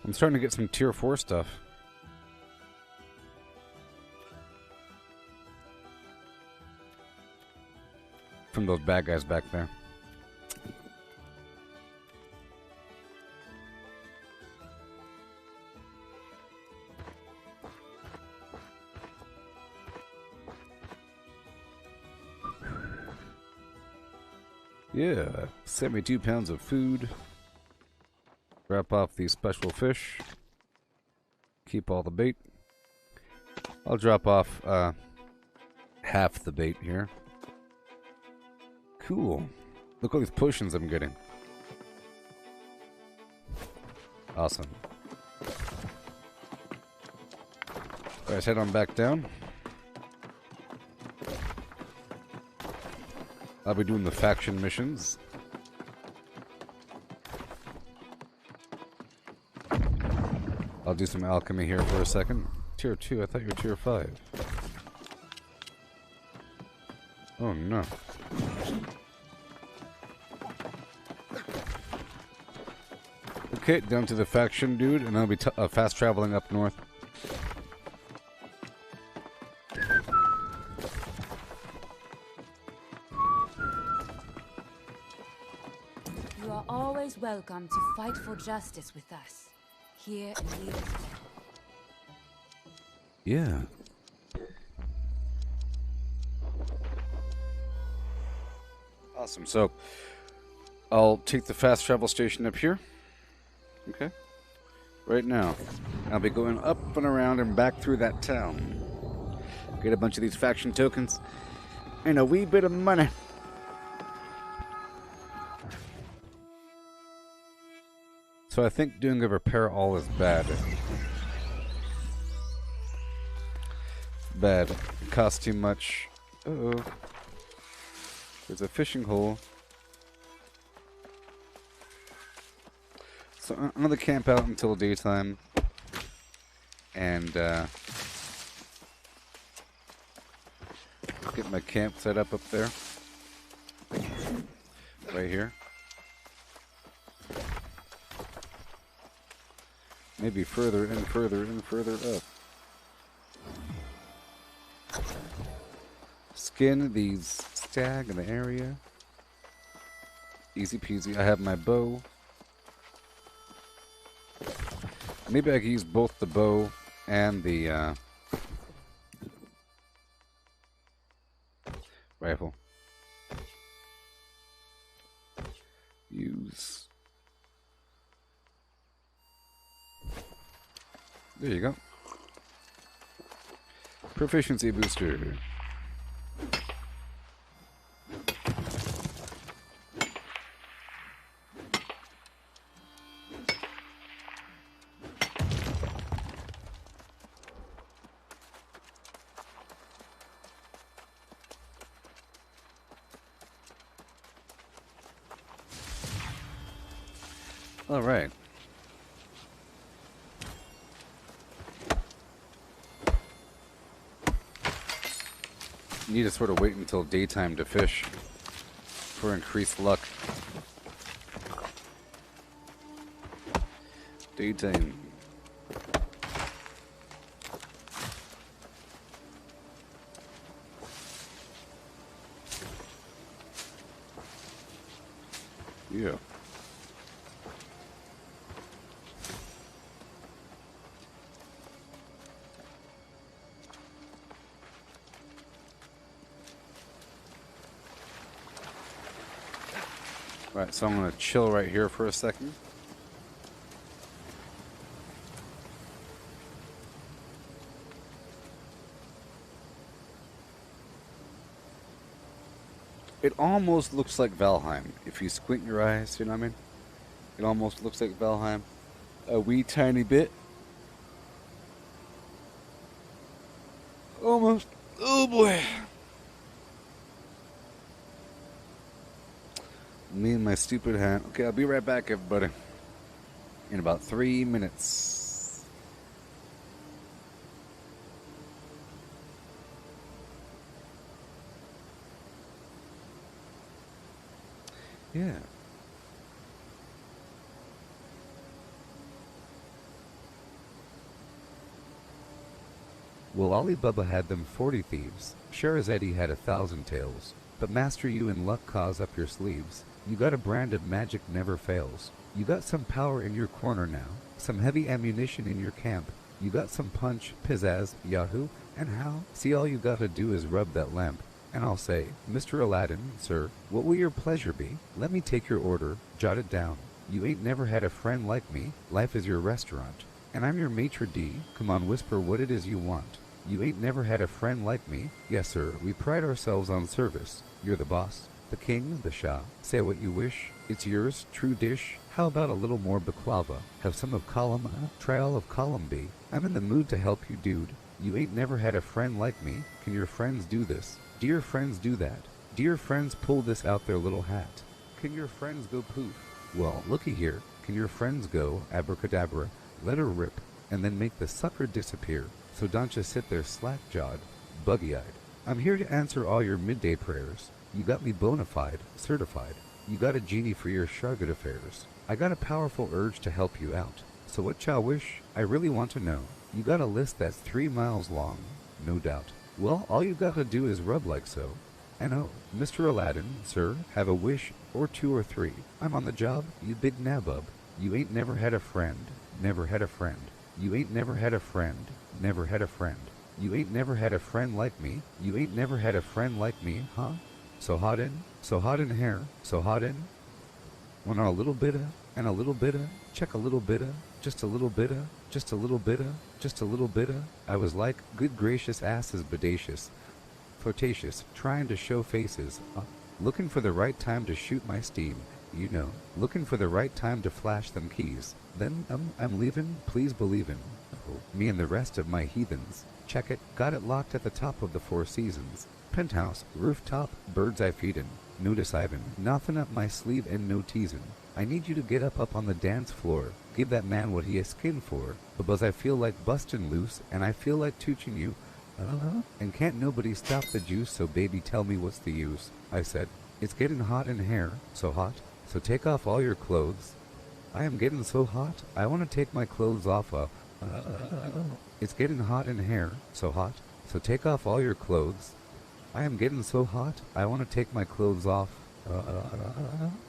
I'm starting to get some tier 4 stuff. From those bad guys back there. Yeah, 72 pounds of food. Drop off these special fish. Keep all the bait. I'll drop off half the bait here. Cool. Look at all these potions I'm getting. Awesome. Alright, let's head on back down. I'll be doing the faction missions. I'll do some alchemy here for a second. Tier 2, I thought you were tier 5. Oh no. Okay, down to the faction dude, and I'll be fast traveling up north. You are always welcome to fight for justice with us. Here in MULITEFAO. Yeah. Awesome. So, I'll take the fast travel station up here. Okay. Right now. I'll be going up and around and back through that town. Get a bunch of these faction tokens. And a wee bit of money. So I think doing a repair all is bad. Bad. It costs too much. Uh-oh. There's a fishing hole. So I'm gonna camp out until daytime. And get my camp set up there. Right here. Maybe further and further and further up. Skin these stag in the area. Easy peasy. I have my bow. Maybe I could use both the bow and the rifle. Use. There you go. Proficiency booster. All right. Need to sort of wait until daytime to fish for increased luck. Daytime. Yeah. Right, so I'm going to chill right here for a second. It almost looks like Valheim. If you squint your eyes, you know what I mean? It almost looks like Valheim. A wee tiny bit. Almost. Oh boy. Me and my stupid hat. Okay, I'll be right back, everybody. In about 3 minutes. Yeah. Well, Ali Baba had them 40 thieves. Sherazade had 1,000 tales. But master you in luck cause up your sleeves. You got a brand of magic never fails. You got some power in your corner now. Some heavy ammunition in your camp. You got some punch, pizzazz, yahoo, and how? See, all you gotta do is rub that lamp. And I'll say, Mr. Aladdin, sir, what will your pleasure be? Let me take your order, jot it down. You ain't never had a friend like me. Life is your restaurant. And I'm your maitre d'. Come on, whisper what it is you want. You ain't never had a friend like me. Yes, sir, we pride ourselves on service. You're the boss, the king, the shah. Say what you wish. It's yours, true dish. How about a little more baklava? Have some of column A, try all of column B. I'm in the mood to help you, dude. You ain't never had a friend like me. Can your friends do this? Dear friends do that. Dear friends pull this out their little hat. Can your friends go poof? Well, looky here. Can your friends go abracadabra, let her rip, and then make the sucker disappear? So don't just sit there slack-jawed, buggy-eyed. I'm here to answer all your midday prayers. You got me bona fide, certified. You got a genie for your Shargate affairs. I got a powerful urge to help you out. So what y'all wish? I really want to know. You got a list that's 3 miles long, no doubt. Well, all you gotta do is rub like so. And oh, Mr. Aladdin, sir, have a wish or 2 or 3. I'm on the job, you big nabub. You ain't never had a friend, never had a friend. You ain't never had a friend, never had a friend. You ain't never had a friend like me. You ain't never had a friend like me, huh? So hot in hair, so hot in. Want a little bit of, and a little bit of, check a little bit of. just a little bit of, just a little bit of, just a little bit of. I was like, good gracious asses bodacious, flirtatious, trying to show faces, looking for the right time to shoot my steam, you know, looking for the right time to flash them keys. Then, I'm leaving, please believin'. Me and the rest of my heathens. Check it, got it locked at the top of the Four Seasons. Penthouse, rooftop, birds I feedin'. No decidin', nothing up my sleeve and no teasin'. I need you to get up on the dance floor. Give that man what he is skin for. Because I feel like bustin' loose, and I feel like tooching you. And can't nobody stop the juice, so baby tell me what's the use. I said, it's getting hot in here, so hot, so take off all your clothes. I am getting so hot, I want to take my clothes off. It's getting hot in here, so hot, so take off all your clothes. I am getting so hot, I want to take my clothes off.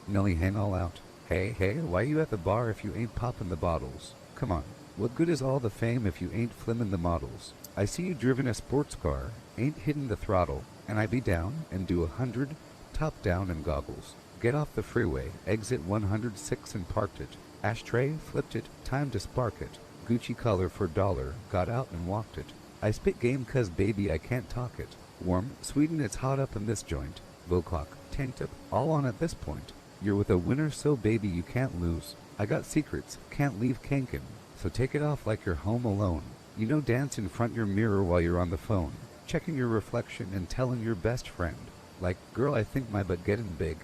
Nelly, hang all out. Hey, why you at the bar if you ain't popping the bottles? Come on, what good is all the fame if you ain't flimmin' the models? I see you driven a sports car, ain't hitting the throttle, and I be down and do 100, top down and goggles. Get off the freeway, exit 106 and parked it. Ashtray, flipped it, time to spark it. Gucci color for $1, got out and walked it. I spit game cause baby I can't talk it. Warm, sweet and it's hot up in this joint. Wilcock, tank tip, all on at this point. You're with a winner so baby you can't lose. I got secrets, can't leave kankin', so take it off like you're home alone. You know dance in front your mirror while you're on the phone, checking your reflection and telling your best friend, like, girl I think my butt getting big.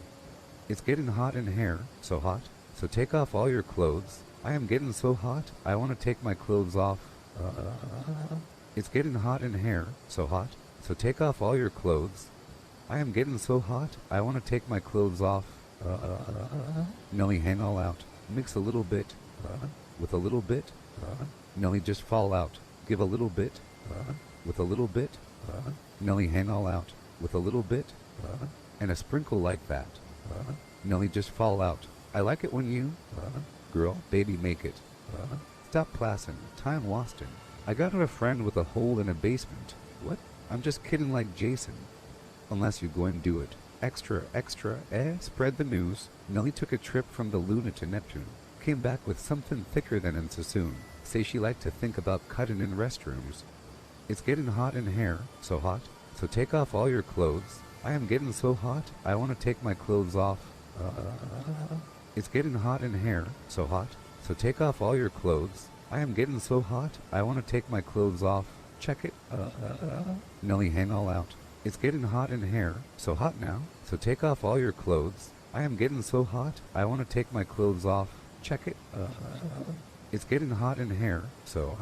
It's getting hot in here, so hot, so take off all your clothes. I am getting so hot, I want to take my clothes off. It's getting hot in here, so hot, so take off all your clothes. I am getting so hot, I want to take my clothes off. Nelly, hang all out. Mix a little bit, with a little bit. Nelly, just fall out. Give a little bit, with a little bit. Nelly, hang all out. With a little bit, and a sprinkle like that. Nelly, just fall out. I like it when you, girl, baby, make it. Stop plassin', time wastin'. I got her a friend with a hole in a basement. What? I'm just kidding like Jason. Unless you go and do it. Extra, spread the news. Nelly took a trip from the Luna to Neptune. Came back with something thicker than in Sassoon. Say she liked to think about cutting in restrooms. It's getting hot in here, so hot, so take off all your clothes. I am getting so hot, I want to take my clothes off. It's getting hot in here, so hot, so take off all your clothes. I am getting so hot, I want to take my clothes off. Check it. Nelly, hang all out. It's getting hot in here, so hot now, so take off all your clothes. I am getting so hot, I want to take my clothes off. Check it. It's getting hot in here, so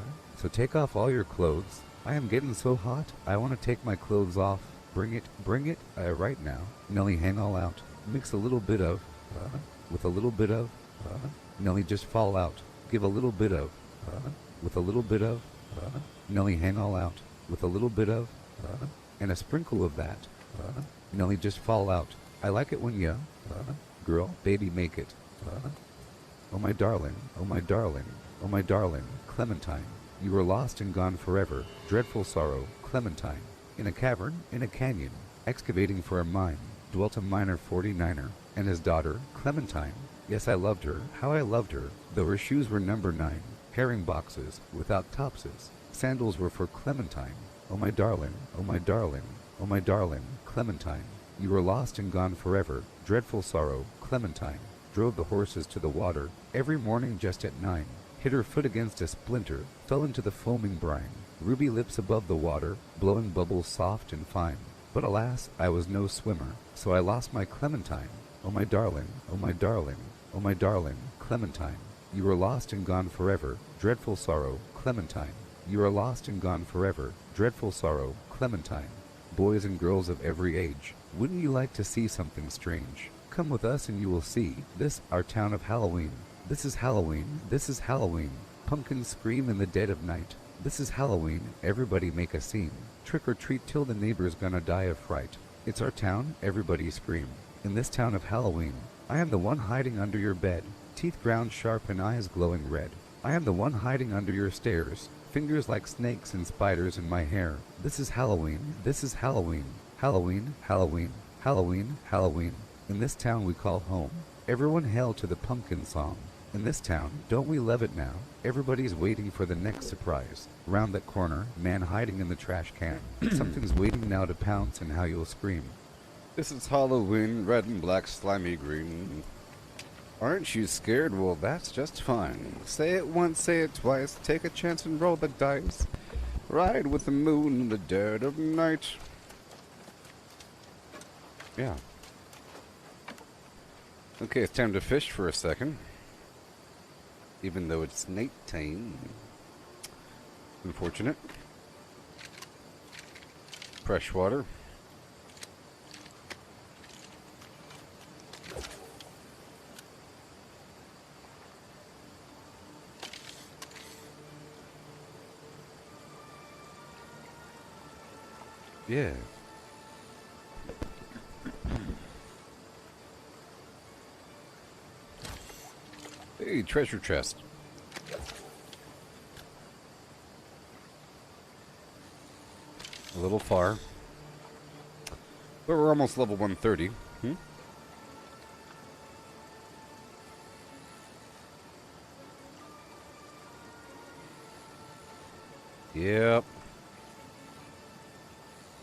take off all your clothes. I am getting so hot, I want to take my clothes off. Bring it, right now. Nelly, hang all out. Mix a little bit of, with a little bit of, Nelly, just fall out. Give a little bit of, with a little bit of, Nelly, hang all out. With a little bit of, and a sprinkle of that. Nelly, just fall out. I like it when you, girl, baby, make it. Oh my darling, oh my darling, oh my darling, Clementine. You were lost and gone forever. Dreadful sorrow, Clementine. In a cavern, in a canyon, excavating for a mine, dwelt a miner 49er, and his daughter, Clementine. Yes, I loved her, how I loved her, though her shoes were number 9. Herring boxes, without topses. Sandals were for Clementine. Oh my darling, oh my darling, oh my darling, Clementine. You were lost and gone forever. Dreadful sorrow, Clementine. Drove the horses to the water, every morning just at 9. Hit her foot against a splinter, fell into the foaming brine. Ruby lips above the water, blowing bubbles soft and fine. But alas, I was no swimmer, so I lost my Clementine. Oh my darling, oh my darling, oh my darling, Clementine. You were lost and gone forever. Dreadful sorrow, Clementine. You are lost and gone forever. Dreadful sorrow, Clementine. Boys and girls of every age, wouldn't you like to see something strange? Come with us and you will see this, our town of Halloween. This is Halloween, this is Halloween. Pumpkins scream in the dead of night. This is Halloween, everybody make a scene. Trick or treat till the neighbor's gonna die of fright. It's our town, everybody scream. In this town of Halloween, I am the one hiding under your bed, teeth ground sharp and eyes glowing red. I am the one hiding under your stairs, fingers like snakes and spiders in my hair. This is Halloween, this is Halloween. Halloween, Halloween, Halloween, Halloween. In this town we call home. Everyone hail to the pumpkin song. In this town, don't we love it now? Everybody's waiting for the next surprise. Round that corner, man hiding in the trash can. Something's waiting now to pounce and how you'll scream. This is Halloween, red and black, slimy green. Aren't you scared? Well, that's just fine. Say it once, say it twice. Take a chance and roll the dice. Ride with the moon in the dead of night. Yeah. Okay, it's time to fish for a second. Even though it's night time. Unfortunate. Fresh water. Yeah. Hey, treasure chest. A little far. But we're almost level 130. Yep.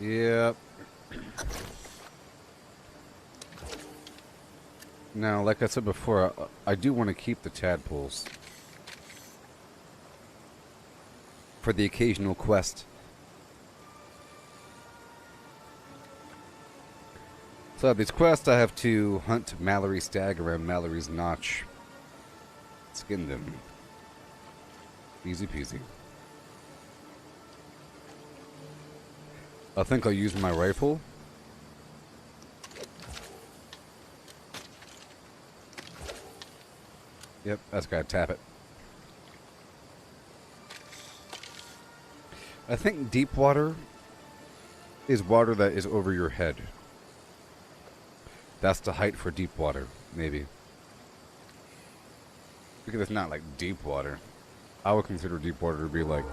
Yep. Now, like I said before, I do want to keep the tadpoles for the occasional quest. So, these quests, I have to hunt Mallory Stag around Mallory's Notch. Skin them. Easy peasy. I think I'll use my rifle. Yep, that's gotta tap it. I think deep water is water that is over your head. That's the height for deep water, maybe. Because it's not like deep water. I would consider deep water to be like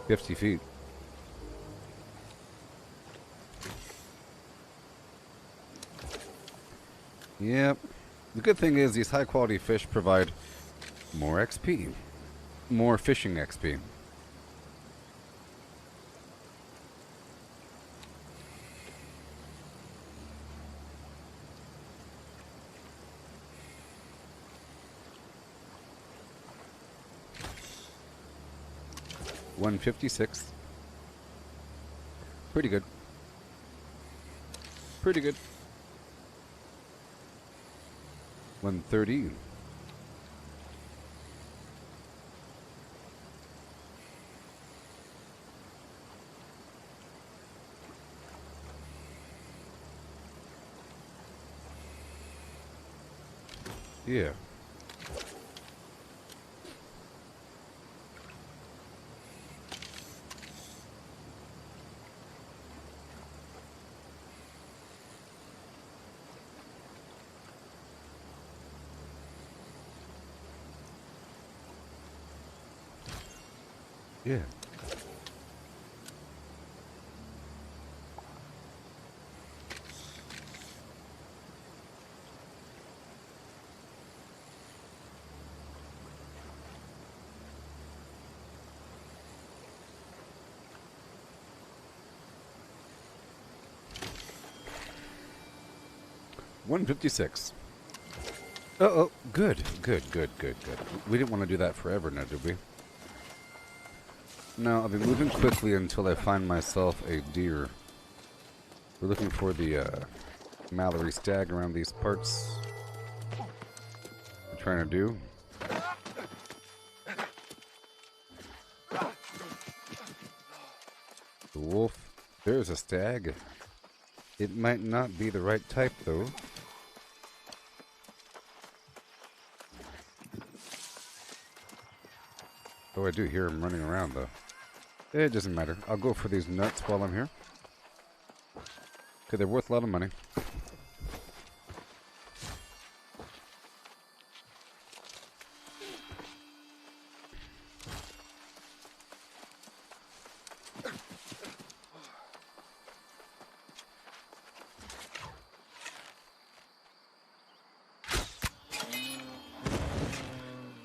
50 feet. Yep. The good thing is these high quality fish provide more XP. More fishing XP. $156. Pretty good. Pretty good. 130. Yeah. Yeah. $156. Uh-oh. Good. Good. We didn't want to do that forever now, did we? No, I'll be moving quickly until I find myself a deer. We're looking for the Mallory Stag around these parts. We're trying to do. The wolf. There's a stag. It might not be the right type, though. Oh, I do hear him running around, though. It doesn't matter. I'll go for these nuts while I'm here. Okay, they're worth a lot of money.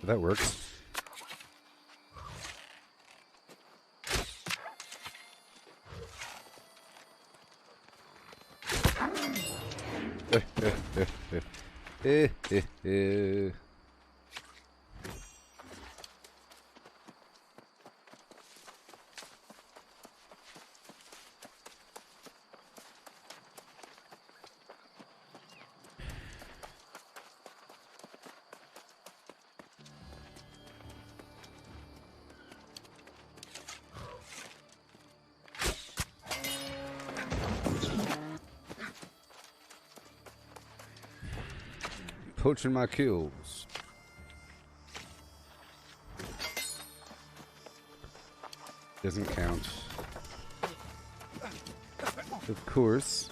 That works. Poaching my kills. Doesn't count. Of course.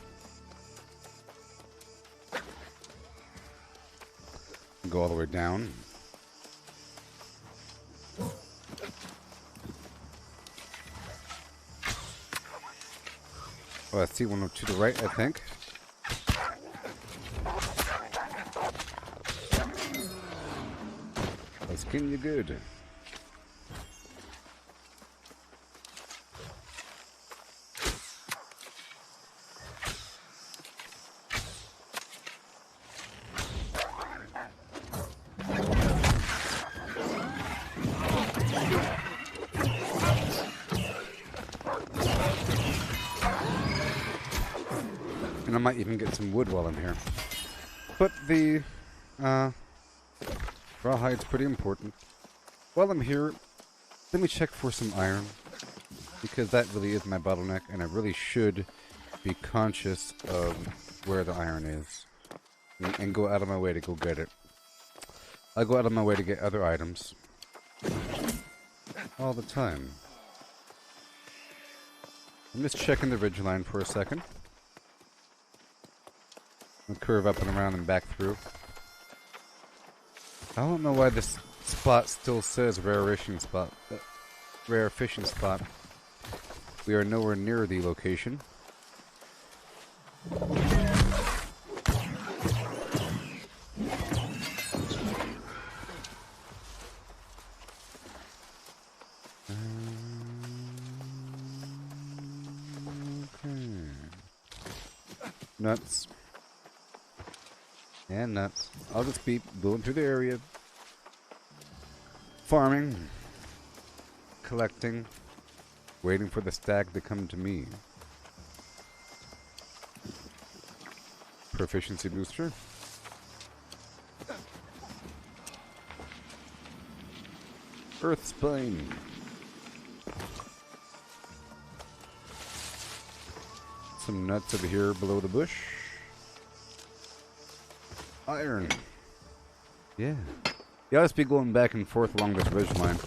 Go all the way down. Oh, I see one to the right, I think. I'll skin you good. And I might even get some wood while I'm here. But the rawhide's pretty important. While I'm here, let me check for some iron, because that really is my bottleneck, and I really should be conscious of where the iron is and go out of my way to go get it. I go out of my way to get other items all the time. I'm just checking the ridgeline for a second. I'll curve up and around and back through. I don't know why this spot still says rare fishing spot. Rare fishing spot. We are nowhere near the location. Okay. Nuts. And nuts. I'll just be going through the area. Farming. Collecting. Waiting for the stag to come to me. Proficiency booster. Earth spine. Some nuts over here below the bush. Iron. Yeah. Yeah, I'll just be going back and forth along this ridge line.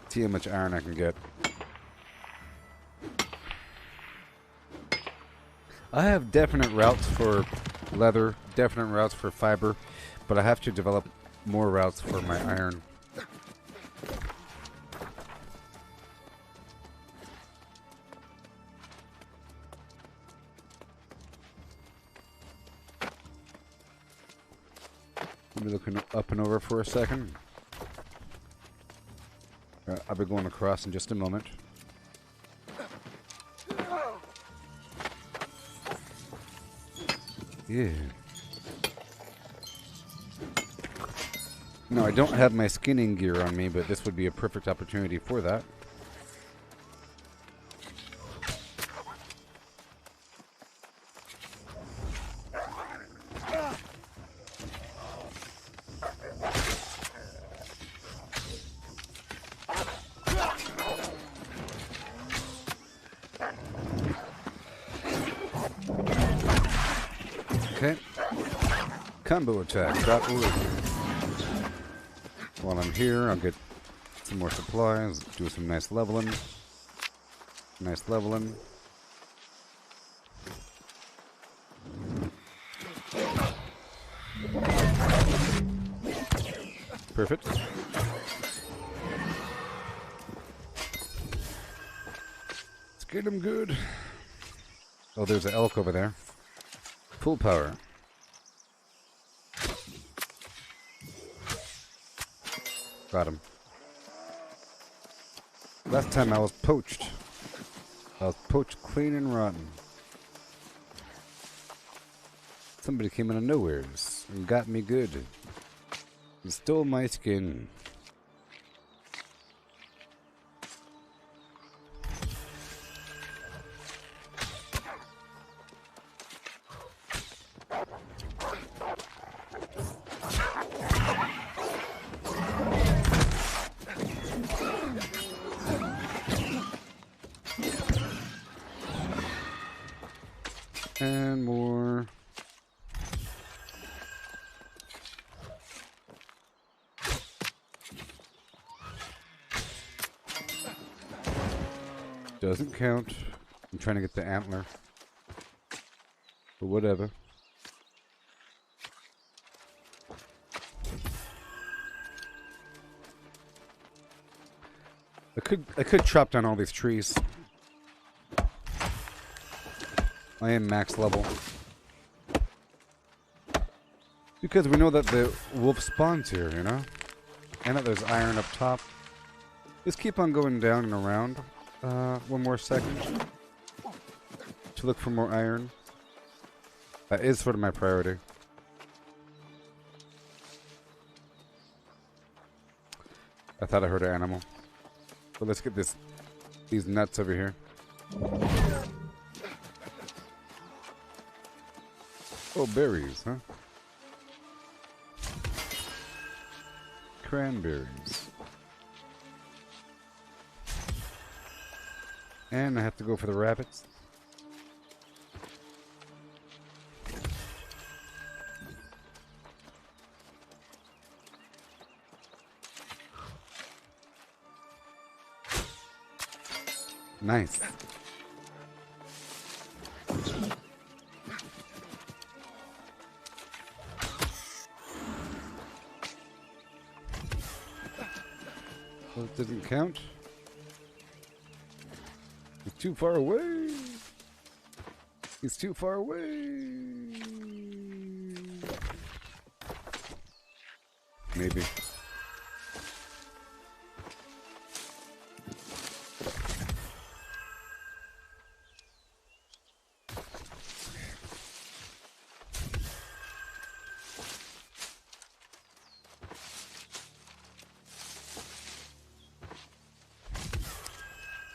See how much iron I can get. I have definite routes for leather, definite routes for fiber, but I have to develop more routes for my iron. Let me look up and over for a second. I'll be going across in just a moment. Yeah. No, I don't have my skinning gear on me, but this would be a perfect opportunity for that. Okay. Combo attack. Drop wood. While I'm here, I'll get some more supplies. Do some nice leveling. Nice leveling. Perfect. Let's get him good. Oh, there's an elk over there. Full power. Got him. Last time I was poached. I was poached clean and rotten. Somebody came out of nowheres and got me good. And stole my skin. And more. Doesn't count. I'm trying to get the antler. But whatever. I could chop down all these trees. I am max level. Because we know that the wolf spawns here, you know? And that there's iron up top. Just keep on going down and around. One more second. To look for more iron. That is sort of my priority. I thought I heard an animal. But let's get these nuts over here. Oh, berries, huh? Cranberries. And I have to go for the rabbits. Nice. Well, it doesn't count. He's too far away. He's too far away. Maybe.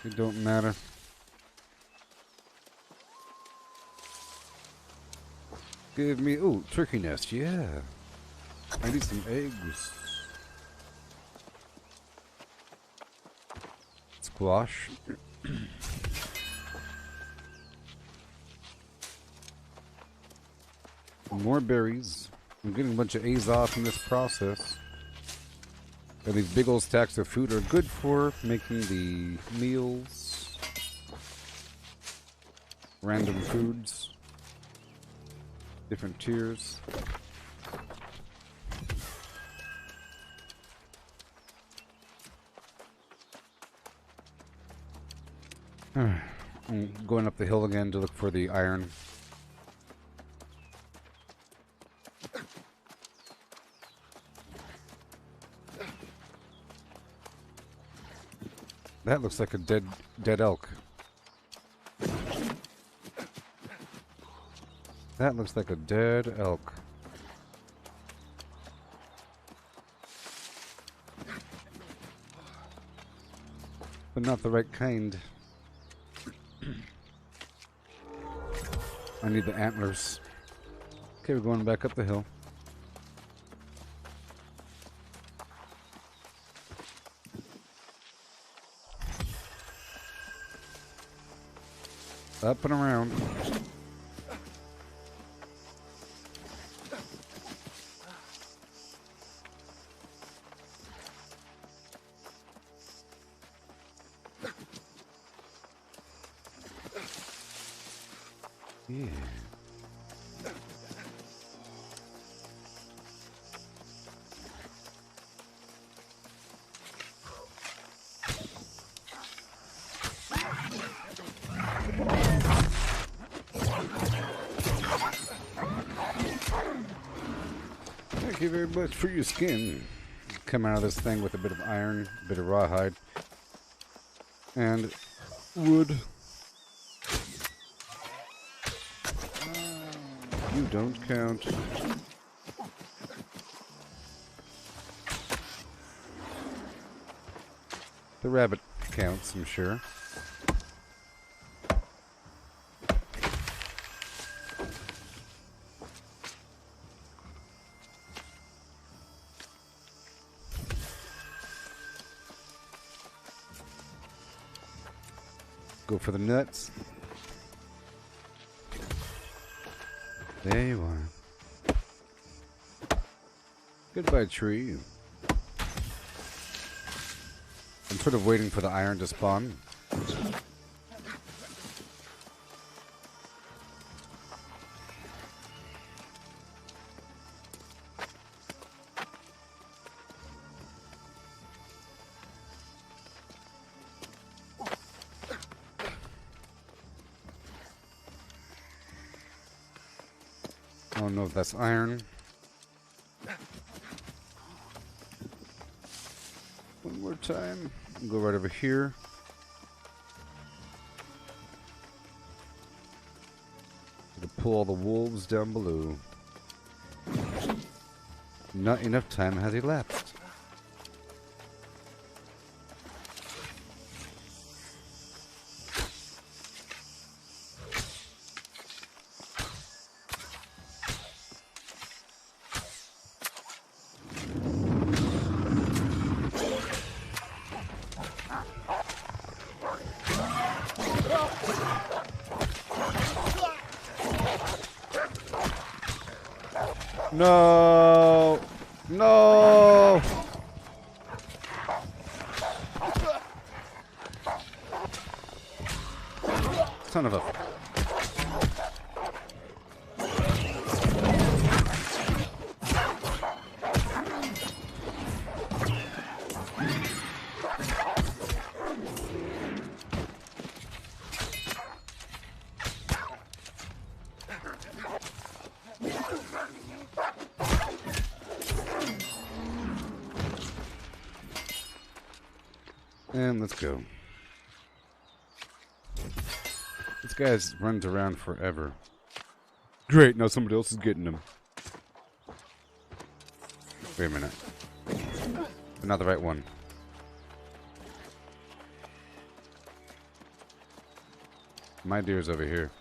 It don't matter. Give me, ooh, turkey nest, yeah. I need some eggs. Squash. More berries. I'm getting a bunch of A's off in this process. And these big old stacks of food are good for making the meals. Random foods. Different tiers. I'm going up the hill again to look for the iron. That looks like a dead elk. That looks like a dead elk. But not the right kind. I need the antlers. Okay, we're going back up the hill. Up and around. Yeah. Thank you very much for your skin. come out of this thing with a bit of iron, a bit of rawhide, and wood. You don't count. The rabbit counts, I'm sure. Go for the nuts. There you are. Goodbye, tree. I'm sort of waiting for the iron to spawn. I don't know if that's iron. One more time. Go right over here. To pull all the wolves down below. Not enough time has elapsed. No! No! Son of a... And let's go. This guy runs around forever. Great, now somebody else is getting him. Wait a minute. Not the right one. My deer's over here.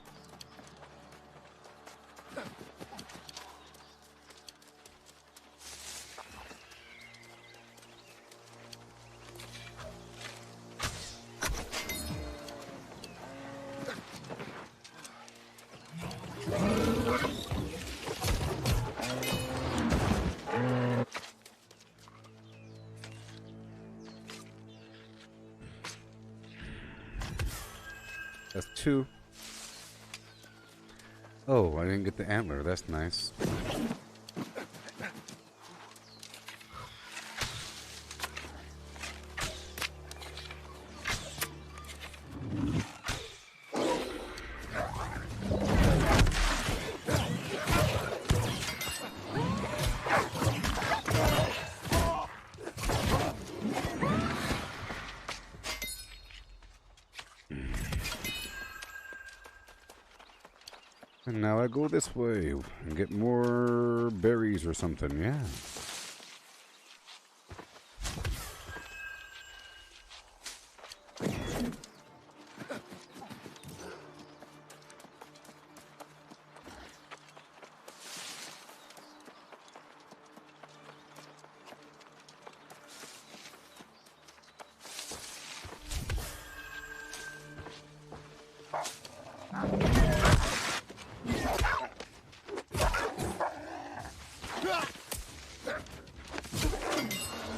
That's 2. Oh, I didn't get the antler. That's nice. And now I go this way and get more berries or something, yeah.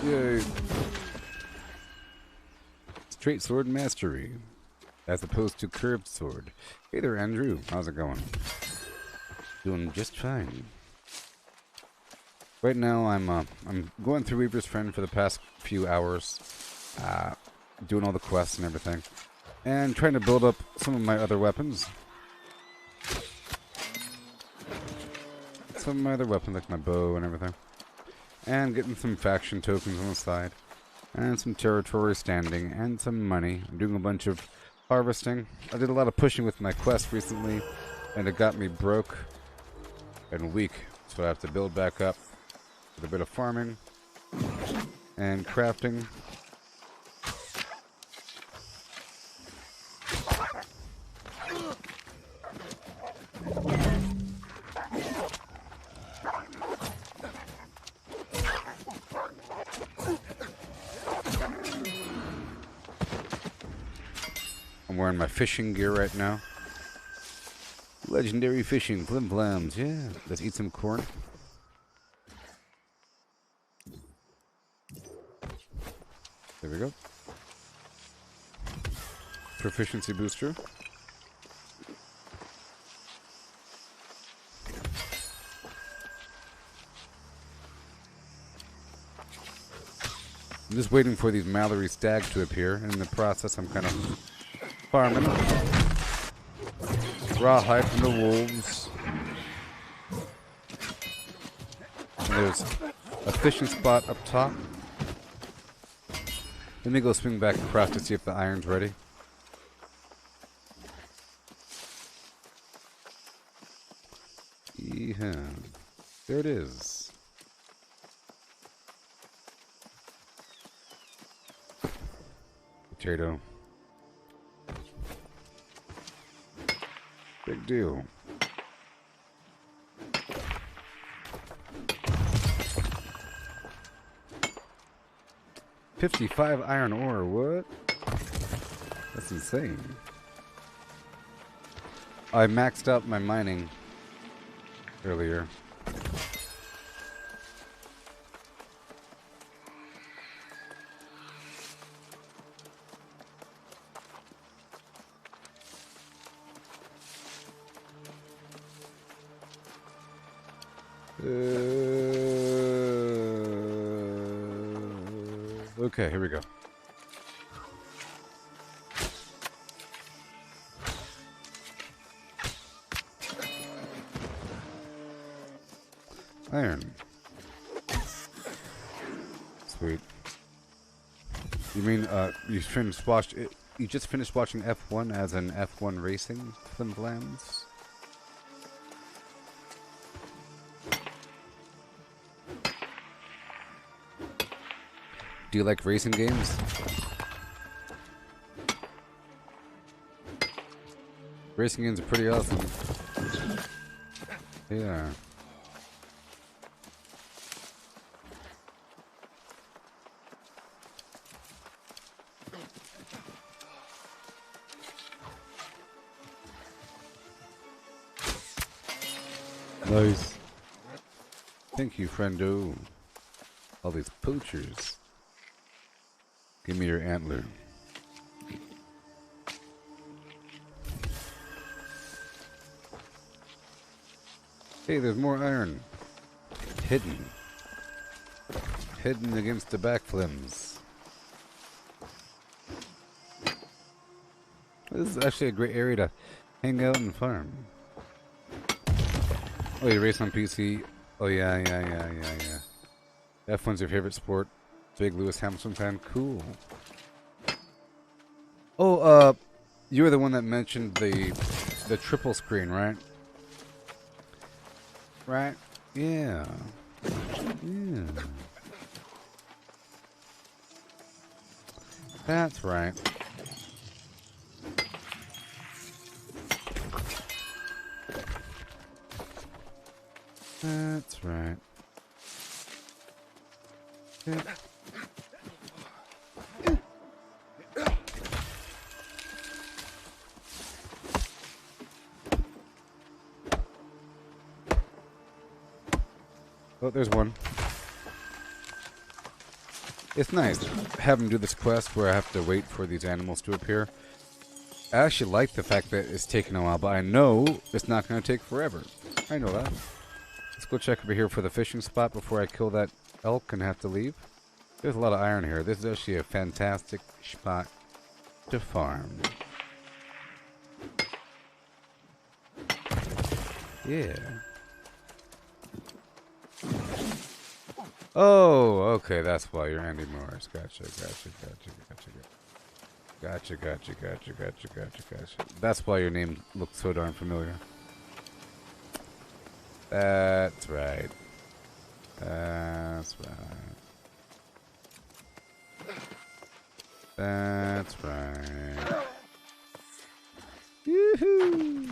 Yay. Straight sword mastery, as opposed to curved sword. Hey there, Andrew. How's it going? Doing just fine. Right now, I'm going through Weaver's Friend for the past few hours, doing all the quests and everything, and trying to build up some of my other weapons. Some of my other weapons, like my bow and everything. And getting some faction tokens on the side. And some territory standing. And some money. I'm doing a bunch of harvesting. I did a lot of pushing with my quest recently. And it got me broke and weak. So I have to build back up with a bit of farming. And crafting. I'm wearing my fishing gear right now. Legendary fishing, flim flams, yeah. Let's eat some corn. There we go. Proficiency booster. I'm just waiting for these Mallory stags to appear, and in the process I'm kind of farming. Rawhide from the wolves. And there's a fishing spot up top. Let me go swing back across to see if the iron's ready. Yeah. There it is. Potato. Big deal. $55 iron ore, what? That's insane. I maxed out my mining earlier. Okay, here we go. Iron. Sweet. You mean you just finished watching F1 as an F1 racing flim flams? Do you like racing games? Racing games are pretty awesome. Yeah. Nice. Thank you, friendo. All these poachers. Give me your antler. Hey, there's more iron. Hidden. Hidden against the back flims. This is actually a great area to hang out and farm. Oh, you race on PC? Oh, yeah. F1's your favorite sport? Big Lewis Hamilton fan? Cool. Oh, you were the one that mentioned the triple screen, right? Right? Yeah. Yeah. That's right. That's right. Yeah. Oh, there's one. It's nice having to do this quest where I have to wait for these animals to appear. I actually like the fact that it's taking a while, but I know it's not going to take forever. I know that. Let's go check over here for the fishing spot before I kill that elk and have to leave. There's a lot of iron here. This is actually a fantastic spot to farm. Yeah. Oh, okay, that's why you're Andy Morris. Gotcha, gotcha, gotcha, gotcha, gotcha, gotcha, gotcha, gotcha, gotcha, gotcha. That's why your name looks so darn familiar. That's right. That's right. That's right. Yoo-hoo!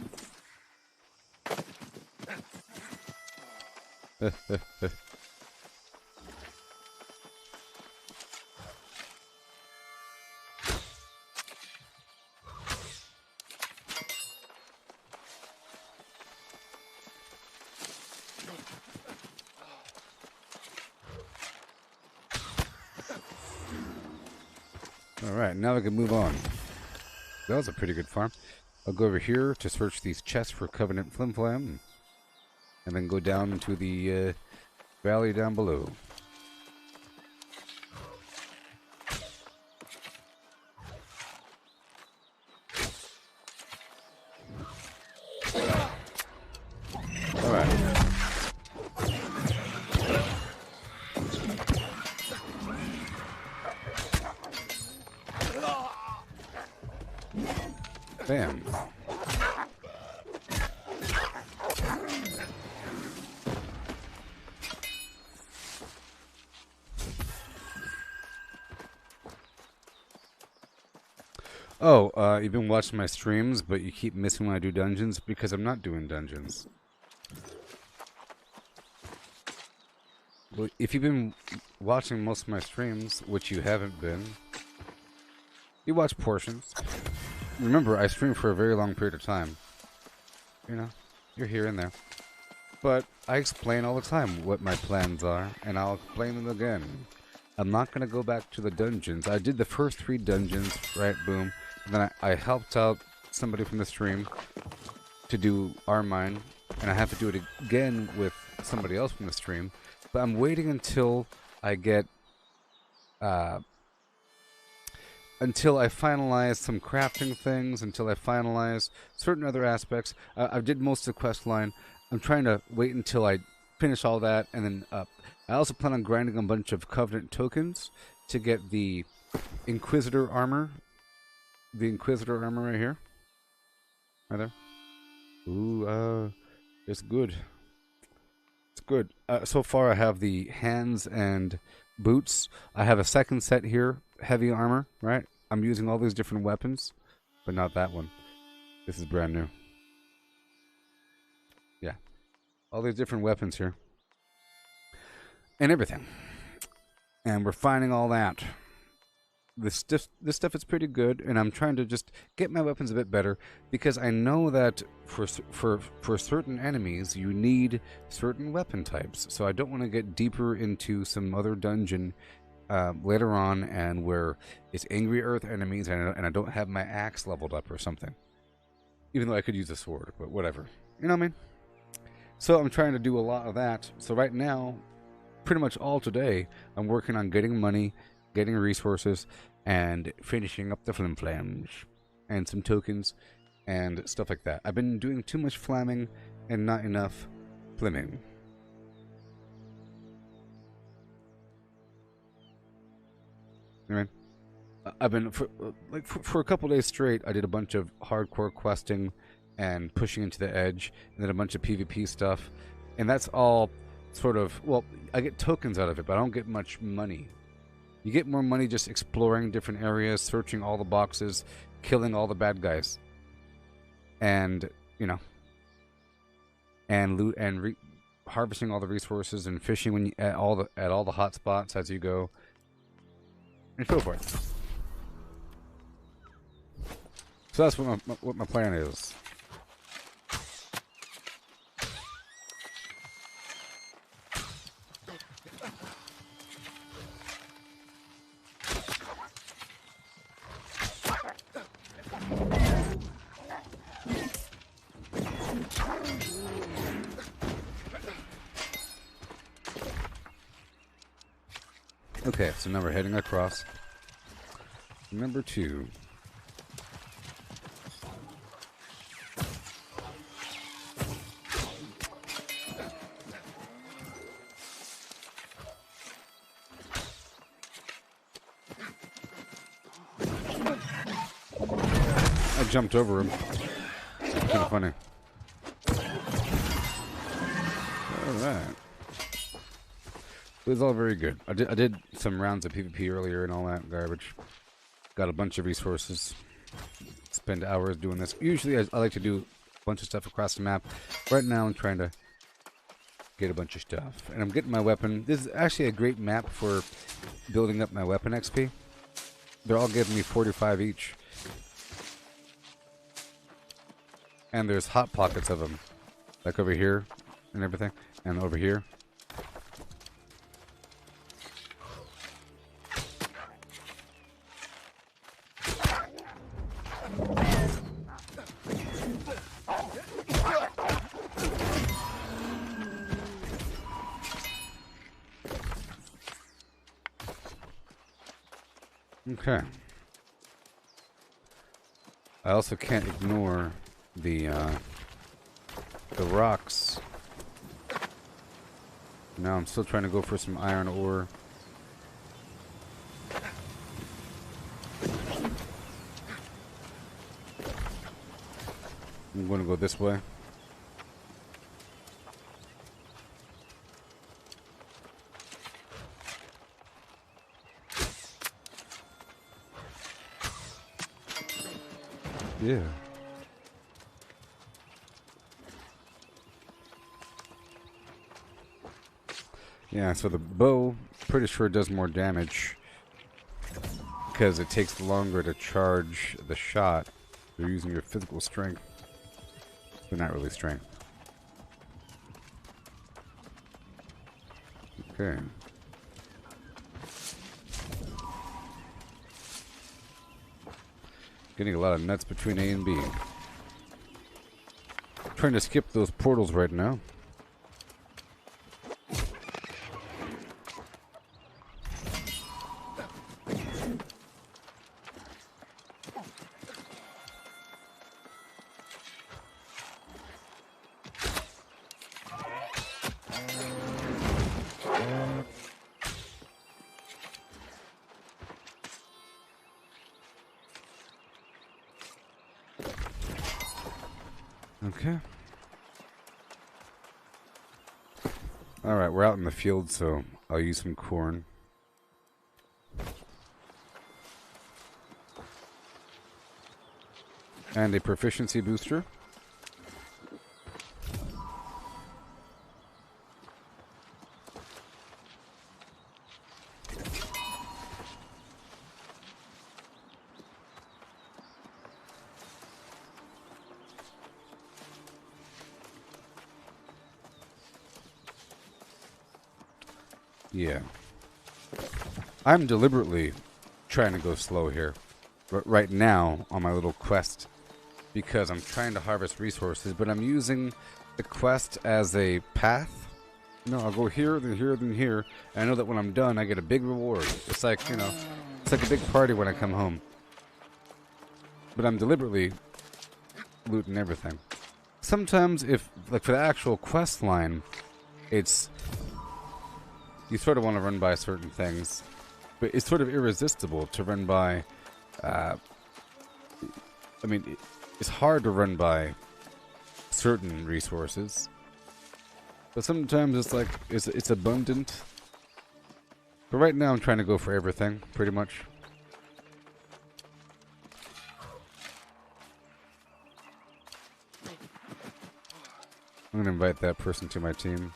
Alright, now we can move on. That was a pretty good farm. I'll go over here to search these chests for Covenant Flimflam, and then go down to the valley down below. Alright. Bam. Oh, you've been watching my streams, but you keep missing when I do dungeons because I'm not doing dungeons. Well, if you've been watching most of my streams, which you haven't been, you watch portions. Remember, I stream for a very long period of time. You know, you're here and there. But I explain all the time what my plans are, and I'll explain them again. I'm not going to go back to the dungeons. I did the first 3 dungeons, right, boom. And then I helped out somebody from the stream to do Armine, and I have to do it again with somebody else from the stream. But I'm waiting until I get, until I finalize some crafting things, until I finalize certain other aspects. I did most of the quest line. I'm trying to wait until I finish all that, and then I also plan on grinding a bunch of Covenant tokens to get the Inquisitor armor. The Inquisitor armor right here. Right there. Ooh, it's good. It's good. So far I have the hands and boots. I have a second set here, heavy armor, right? I'm using all these different weapons, but not that one. This is brand new. Yeah. All these different weapons here. And everything. And we're finding all that. This stuff is pretty good, and I'm trying to just get my weapons a bit better, because I know that for certain enemies you need certain weapon types. So I don't want to get deeper into some other dungeon later on, and where it's angry earth enemies, and I don't have my axe leveled up or something. Even though I could use a sword, but whatever. You know what I mean? So I'm trying to do a lot of that. So right now, pretty much all today, I'm working on getting money, getting resources, and finishing up the flimflams and some tokens and stuff like that. I've been doing too much flamming and not enough flimming. I mean, I've been for a couple days straight. I did a bunch of hardcore questing and pushing into the edge, and then a bunch of PvP stuff, and that's all sort of, well, I get tokens out of it, but I don't get much money. You get more money just exploring different areas, searching all the boxes, killing all the bad guys, and you know, and loot and harvesting all the resources and fishing when you, at all the hot spots as you go, and so forth. So that's what my plan is. Okay, so now we're heading across. Number 2. jumped over him. Kind of funny. Alright. It was all very good. I did some rounds of PvP earlier and all that garbage. Got a bunch of resources. Spend hours doing this. Usually I like to do a bunch of stuff across the map. Right now I'm trying to get a bunch of stuff. And I'm getting my weapon. This is actually a great map for building up my weapon XP. They're all giving me 45 each. And there's hot pockets of them. Like over here and everything. And over here. Okay. I also can't ignore the rocks. Now I'm still trying to go for some iron ore. I'm going to go this way. Yeah. Yeah, so the bow, pretty sure does more damage because it takes longer to charge the shot. You're using your physical strength, but not really strength. Okay. Getting a lot of nuts between A and B. Trying to skip those portals right now. Okay. Alright, we're out in the field, so I'll use some corn. And a proficiency booster. Yeah. I'm deliberately trying to go slow here. Right now on my little quest. Because I'm trying to harvest resources, but I'm using the quest as a path. No, I'll go here, then here, then here. And I know that when I'm done, I get a big reward. It's like, you know, it's like a big party when I come home. But I'm deliberately looting everything. Sometimes if, like for the actual quest line, it's... You sort of want to run by certain things, but it's sort of irresistible to run by. I mean, it's hard to run by certain resources, but sometimes it's like it's abundant. But right now, I'm trying to go for everything, pretty much. I'm gonna invite that person to my team.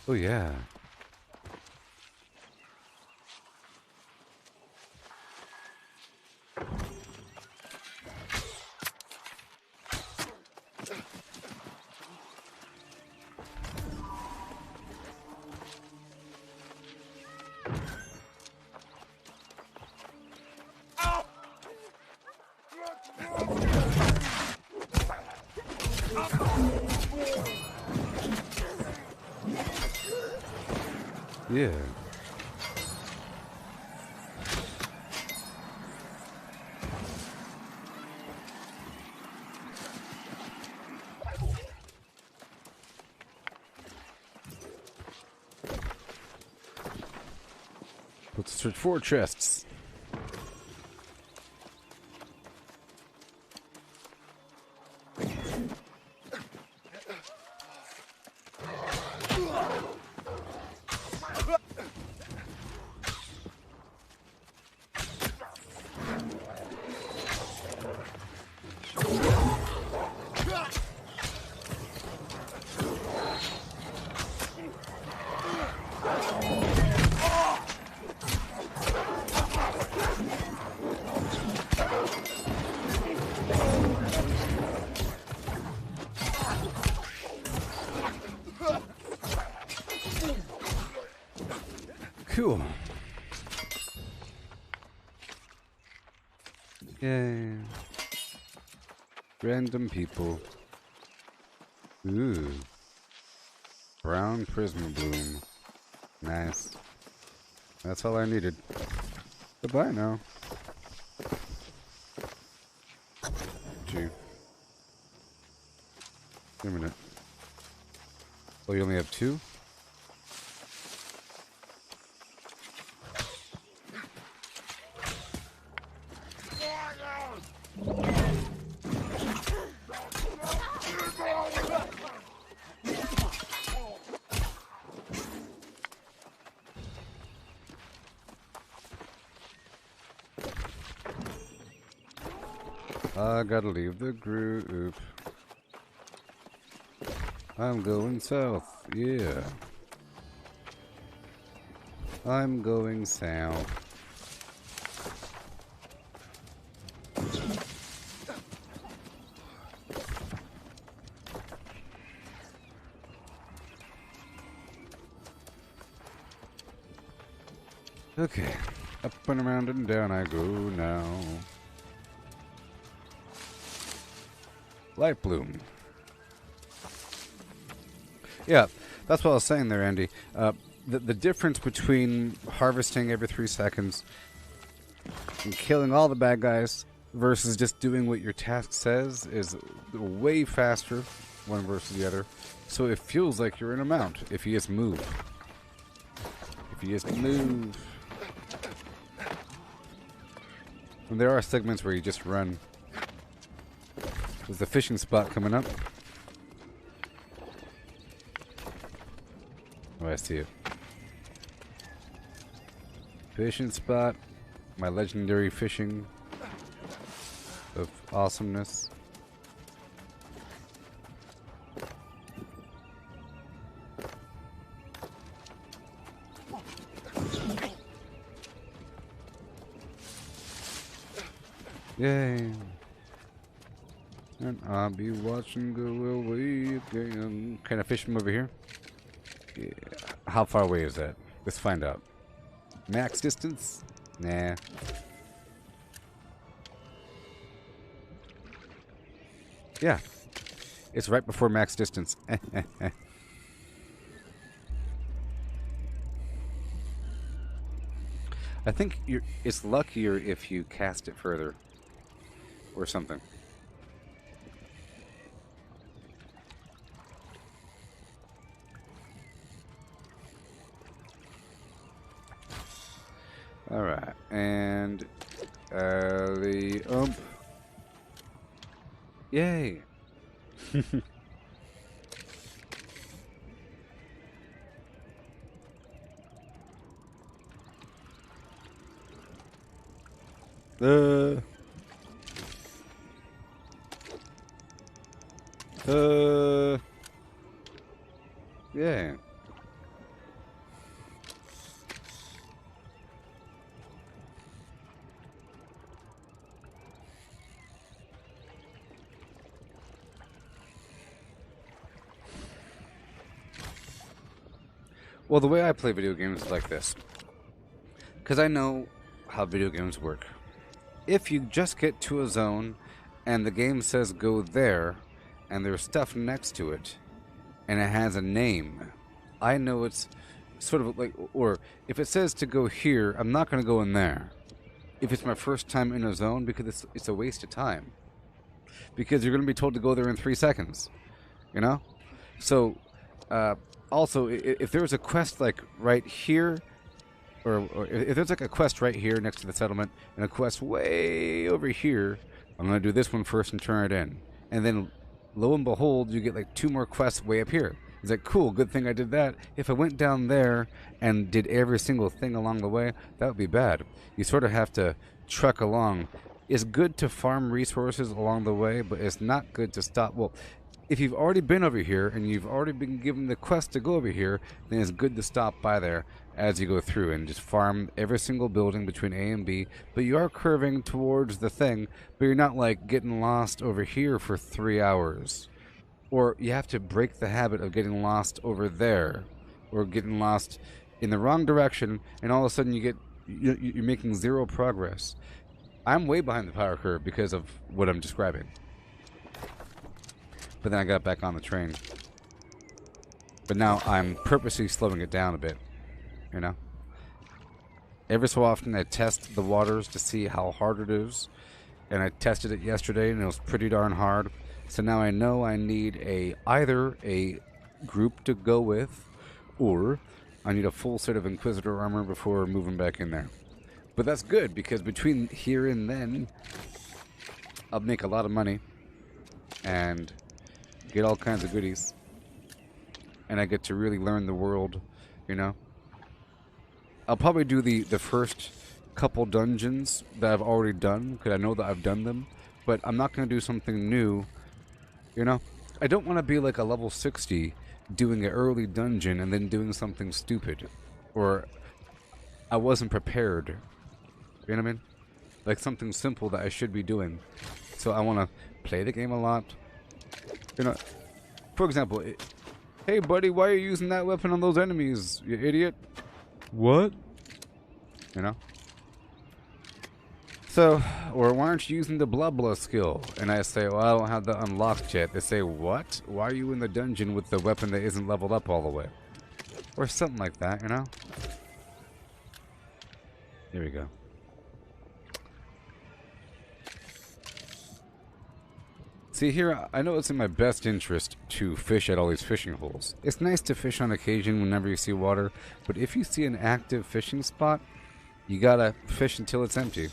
Oh yeah. Yeah. Let's search for chests. Cool. Yay. Random people. Ooh. Brown prism bloom. Nice. That's all I needed. Goodbye now. Gee. Wait a minute. Oh, you only have two? I gotta leave the group. I'm going south, yeah. I'm going south. Okay, up and around and down I go now. Light bloom. Yeah, that's what I was saying there, Andy. The difference between harvesting every 3 seconds and killing all the bad guys versus just doing what your task says is way faster, one versus the other. So it feels like you're in a mount if you just move. If you just move. And there are segments where you just run. There's the fishing spot coming up. Oh, I see it. Fishing spot. My legendary fishing of awesomeness. Yay. And I'll be watching go away again. Can I fish from over here? Yeah. How far away is that? Let's find out. Max distance? Nah. Yeah. It's right before max distance. I think it's luckier if you cast it further. Or something. Alright, and alley Yay! Yeah. Well, the way I play video games is like this. Because I know how video games work. If you just get to a zone and the game says go there and there's stuff next to it and it has a name, I know it's sort of like, or if it says to go here, I'm not going to go in there. If it's my first time in a zone, because it's a waste of time. Because you're going to be told to go there in 3 seconds, you know? So, also, if there's a quest like right here, or if there's like a quest right here next to the settlement, and a quest way over here, I'm going to do this one first and turn it in. And then, lo and behold, you get like 2 more quests way up here. It's like, cool, good thing I did that. If I went down there and did every single thing along the way, that would be bad. You sort of have to truck along. It's good to farm resources along the way, but it's not good to stop. Well, if you've already been over here and you've already been given the quest to go over here, then it's good to stop by there as you go through and just farm every single building between A and B. But you are curving towards the thing, but you're not like getting lost over here for 3 hours. Or you have to break the habit of getting lost over there, or getting lost in the wrong direction, and all of a sudden you're making 0 progress. I'm way behind the power curve because of what I'm describing. But then I got back on the train. But now I'm purposely slowing it down a bit, you know? Every so often I test the waters to see how hard it is, and I tested it yesterday and it was pretty darn hard. So now I know I need either a group to go with, or I need a full set of Inquisitor armor before moving back in there. But that's good, because between here and then, I'll make a lot of money and get all kinds of goodies. And I get to really learn the world, you know? I'll probably do the first couple dungeons that I've already done, because I know that I've done them. But I'm not going to do something new. You know, I don't want to be like a level 60 doing an early dungeon and then doing something stupid. Or I wasn't prepared. You know what I mean? Like something simple that I should be doing. So I want to play the game a lot. You know, for example, hey buddy, why are you using that weapon on those enemies, you idiot? What? You know? So, or why aren't you using the blah blah skill? And I say, well, I don't have that unlocked yet. They say, what? Why are you in the dungeon with the weapon that isn't leveled up all the way? Or something like that, you know? Here we go. See here, I know it's in my best interest to fish at all these fishing holes. It's nice to fish on occasion whenever you see water, but if you see an active fishing spot, you gotta fish until it's empty.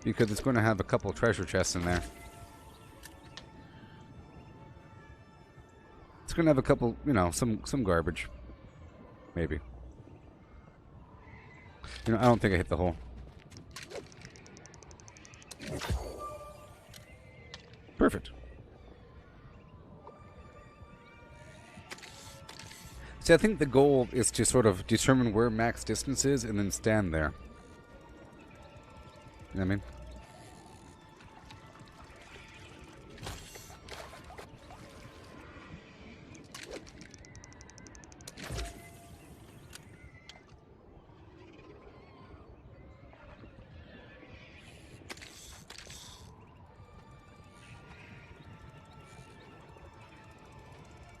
Because it's going to have a couple treasure chests in there. It's going to have a couple, you know, some garbage. Maybe. You know, I don't think I hit the hole. Perfect. See, I think the goal is to sort of determine where max distance is and then stand there. You know what I mean?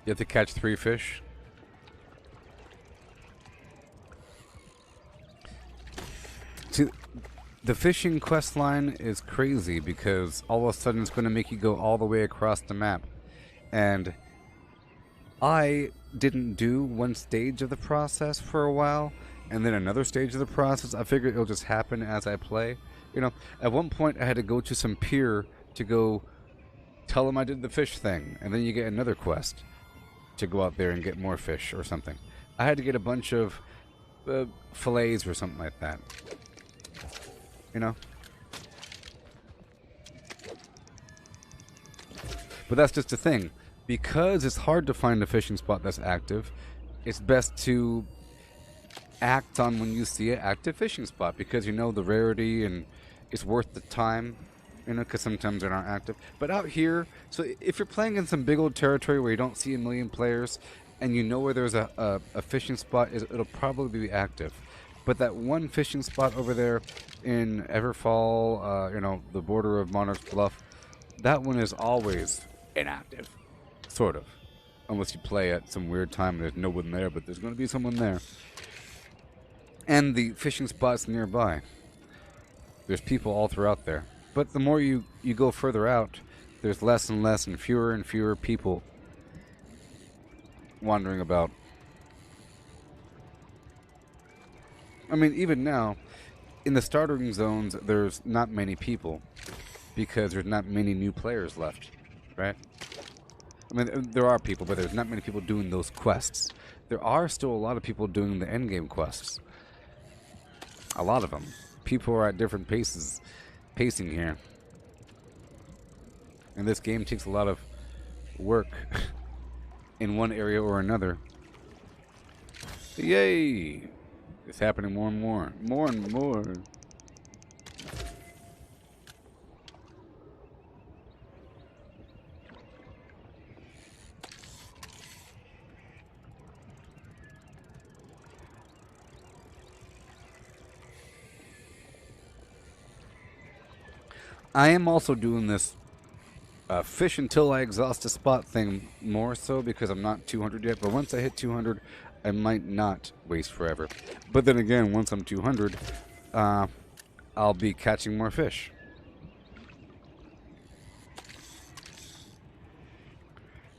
You have to catch 3 fish. See, the fishing quest line is crazy because all of a sudden it's going to make you go all the way across the map. And I didn't do one stage of the process for a while, and then another stage of the process. I figured it'll just happen as I play. You know, at one point I had to go to some pier to go tell them I did the fish thing, and then you get another quest to go out there and get more fish or something. I had to get a bunch of fillets or something like that. You know? But that's just the thing. Because it's hard to find a fishing spot that's active, it's best to act on when you see an active fishing spot, because you know the rarity and it's worth the time, you know, because sometimes they're not active. But out here, so if you're playing in some big old territory where you don't see a million players and you know where there's a fishing spot, it'll probably be active. But that one fishing spot over there in Everfall, you know, the border of Monarch's Bluff, that one is always inactive, sort of. unless you play at some weird time and there's no one there, but there's going to be someone there. And the fishing spots nearby. There's people all throughout there. But the more you go further out, there's less and less and fewer people wandering about. I mean, even now, in the starting zones, there's not many people because there's not many new players left, right? I mean, there are people, but there's not many people doing those quests. There are still a lot of people doing the endgame quests. A lot of them. People are at different pacing here. And this game takes a lot of work in one area or another. Yay! It's happening more and more. More and more. I am also doing this fish until I exhaust a spot thing more so because I'm not 200 yet. But once I hit 200, I might not waste forever. But then again, once I'm 200, I'll be catching more fish.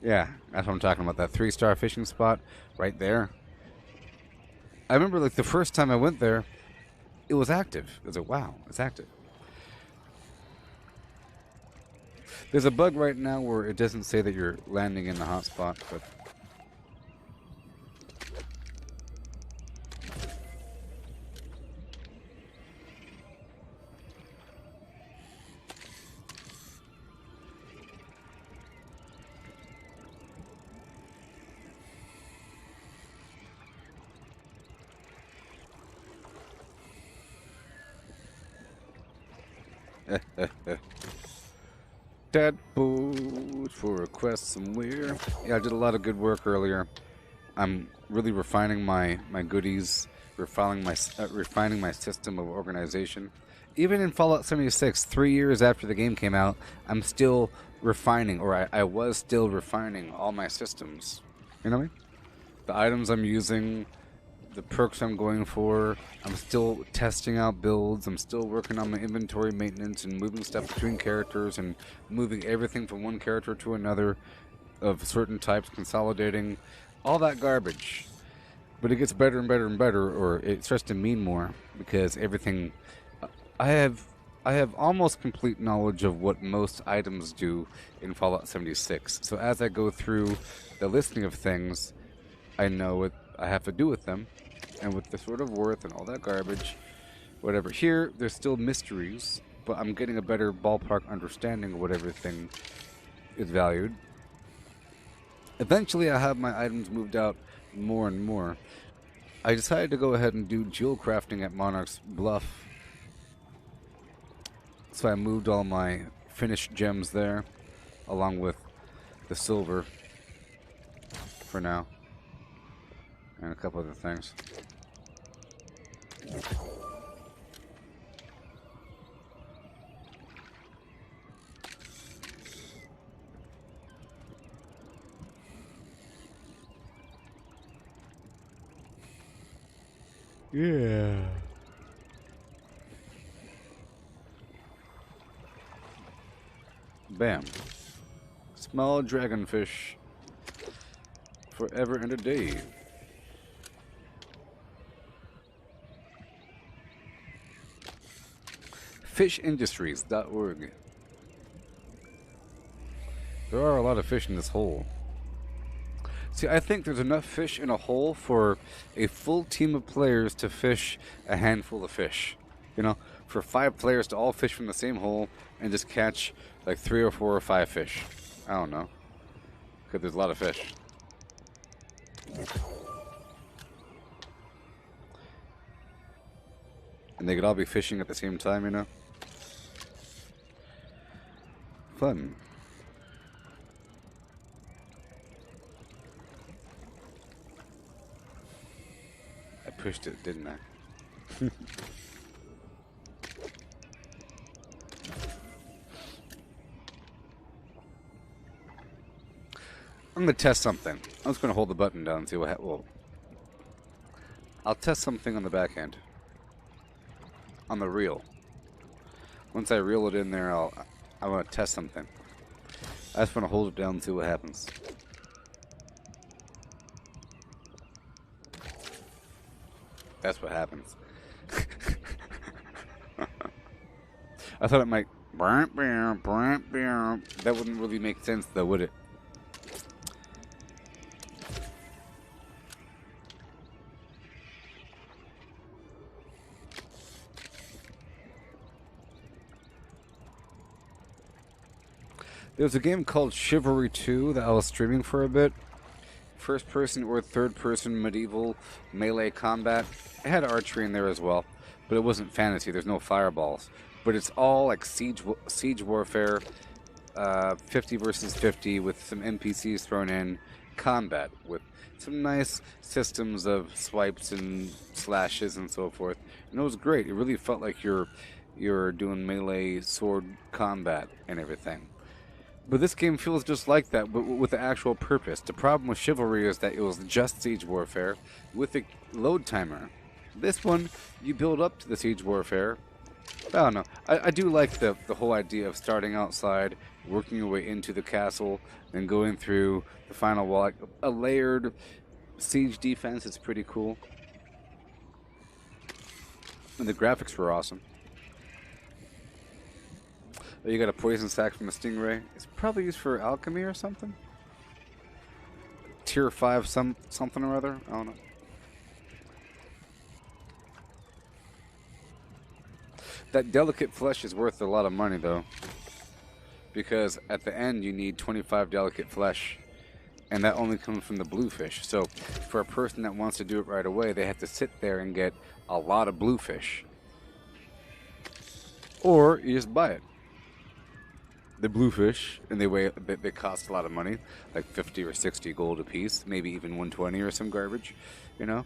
Yeah, that's what I'm talking about. That 3-star fishing spot right there. I remember like the first time I went there, it was active. It was like, wow, it's active. There's a bug right now where it doesn't say that you're landing in the hotspot, but dead boat for request somewhere. Yeah, I did a lot of good work earlier. I'm really refining my goodies, refining my system of organization. Even in Fallout 76, 3 years after the game came out, I'm still refining, or I was still refining all my systems. You know what I mean? The items I'm using, the perks I'm going for. I'm still testing out builds. I'm still working on my inventory maintenance and moving stuff between characters and moving everything from one character to another of certain types, consolidating, all that garbage. But it gets better and better and better, or it starts to mean more because everything. I have almost complete knowledge of what most items do in Fallout 76. So as I go through the listing of things, I know what I have to do with them, and with the sort of worth and all that garbage, whatever. Here, there's still mysteries, but I'm getting a better ballpark understanding of what everything is valued. Eventually, I have my items moved out more and more. I decided to go ahead and do jewel crafting at Monarch's Bluff. So I moved all my finished gems there, along with the silver for now. And a couple other things. Yeah. Bam. Small dragonfish. Forever and a day. Fishindustries.org. There are a lot of fish in this hole. See, I think there's enough fish in a hole for a full team of players to fish a handful of fish. You know, for 5 players to all fish from the same hole and just catch like 3 or 4 or 5 fish. I don't know. Because there's a lot of fish. And they could all be fishing at the same time, you know? Fun. I pushed it, didn't I? I'm gonna test something. I'm just gonna hold the button down and see what happens. Well, I'll test something on the back end. On the reel. Once I reel it in there, I want to test something. I just want to hold it down and see what happens. That's what happens. I thought it might. That wouldn't really make sense, though, would it? There was a game called Chivalry 2 that I was streaming for a bit. First person or third person medieval melee combat. It had archery in there as well, but it wasn't fantasy. There's no fireballs. But it's all like siege warfare, 50 versus 50 with some NPCs thrown in, combat with some nice systems of swipes and slashes and so forth. And it was great. It really felt like you're doing melee sword combat and everything. But this game feels just like that, but with the actual purpose. The problem with Chivalry is that it was just siege warfare with a load timer. This one, you build up to the siege warfare. I don't know. I do like the whole idea of starting outside, working your way into the castle, then going through the final wall. Like a layered siege defense is pretty cool. And the graphics were awesome. Oh, you got a poison sac from a stingray. It's probably used for alchemy or something. Tier 5 something or other. I don't know. That delicate flesh is worth a lot of money, though. Because at the end, you need 25 delicate flesh. And that only comes from the bluefish. So for a person that wants to do it right away, they have to sit there and get a lot of bluefish. Or you just buy it. The bluefish, and they cost a lot of money, like 50 or 60 gold a piece, maybe even 120 or some garbage, you know.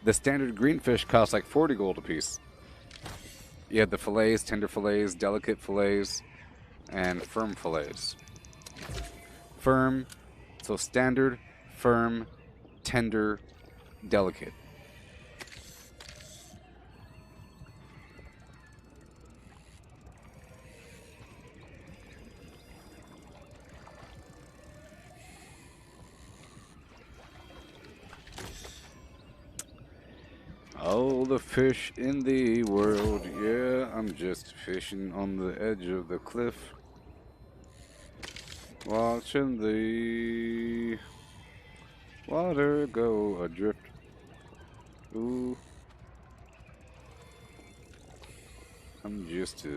The standard green fish costs like 40 gold a piece. You have the fillets, tender fillets, delicate fillets, and firm fillets. Firm, so standard, firm, tender, delicate. All the fish in the world, yeah, I'm just fishing on the edge of the cliff. Watching the water go adrift. Ooh. I'm just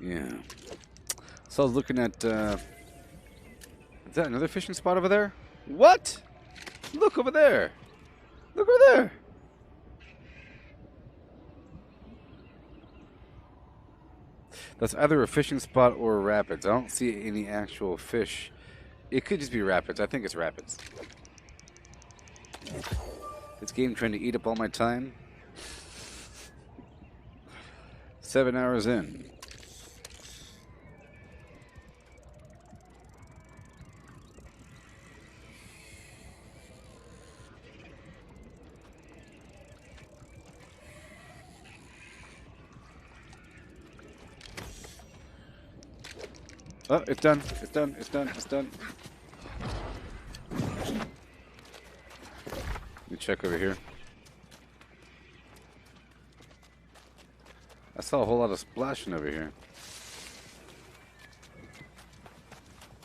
yeah. So I was looking at, is that another fishing spot over there? What? Look over there. Look over there. That's either a fishing spot or rapids. I don't see any actual fish. It could just be rapids. I think it's rapids. This game trying to eat up all my time. 7 hours in. Oh, it's done. It's done. It's done. It's done. Let me check over here. I saw a whole lot of splashing over here.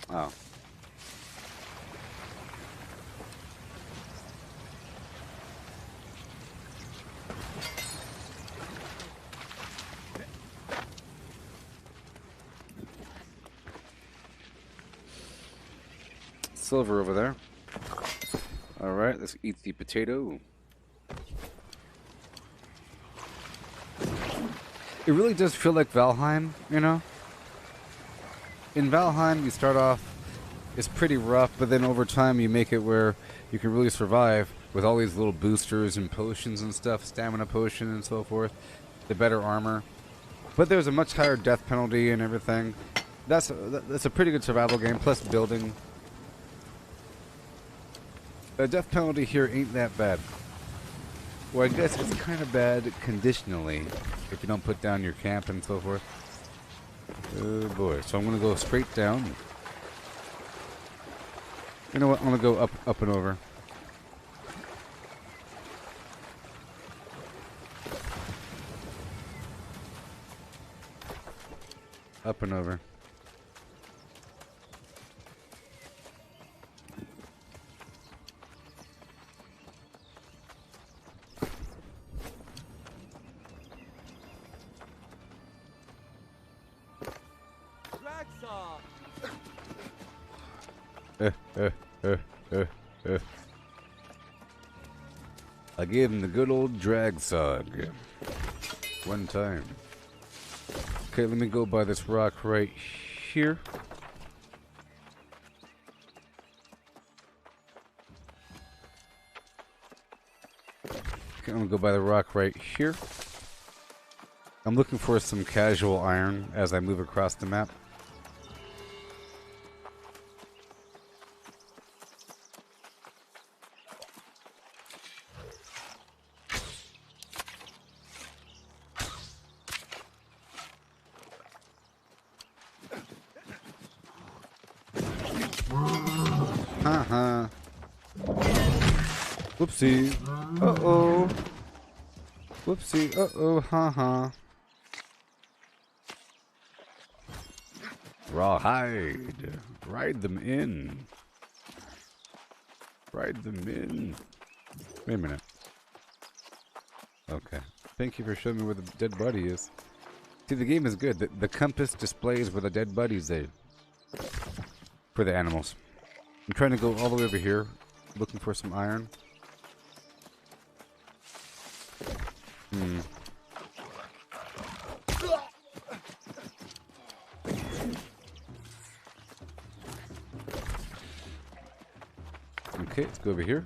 Oh. Silver over there. Alright, let's eat the potato. It really does feel like Valheim, you know? In Valheim, you start off, it's pretty rough, but then over time you make it where you can really survive with all these little boosters and potions and stuff, stamina potion and so forth, the better armor. But there's a much higher death penalty and everything. that's a pretty good survival game. Plus building. The death penalty here ain't that bad. Well, I guess it's kind of bad conditionally if you don't put down your camp and so forth. Oh boy! So I'm gonna go straight down. You know what? I'm gonna go up and over. Up and over. Drag saw. I gave him the good old drag saw again. One time. Okay, let me go by this rock right here. Okay, I'm gonna go by the rock right here. I'm looking for some casual iron as I move across the map. Haha. Whoopsie. Uh-oh. Whoopsie. Uh-oh. Haha. Rawhide. Ride them in. Ride them in. Wait a minute. Okay. Thank you for showing me where the dead body is. See, the game is good. The compass displays where the dead bodies are. For the animals. I'm trying to go all the way over here, looking for some iron. Okay, let's go over here.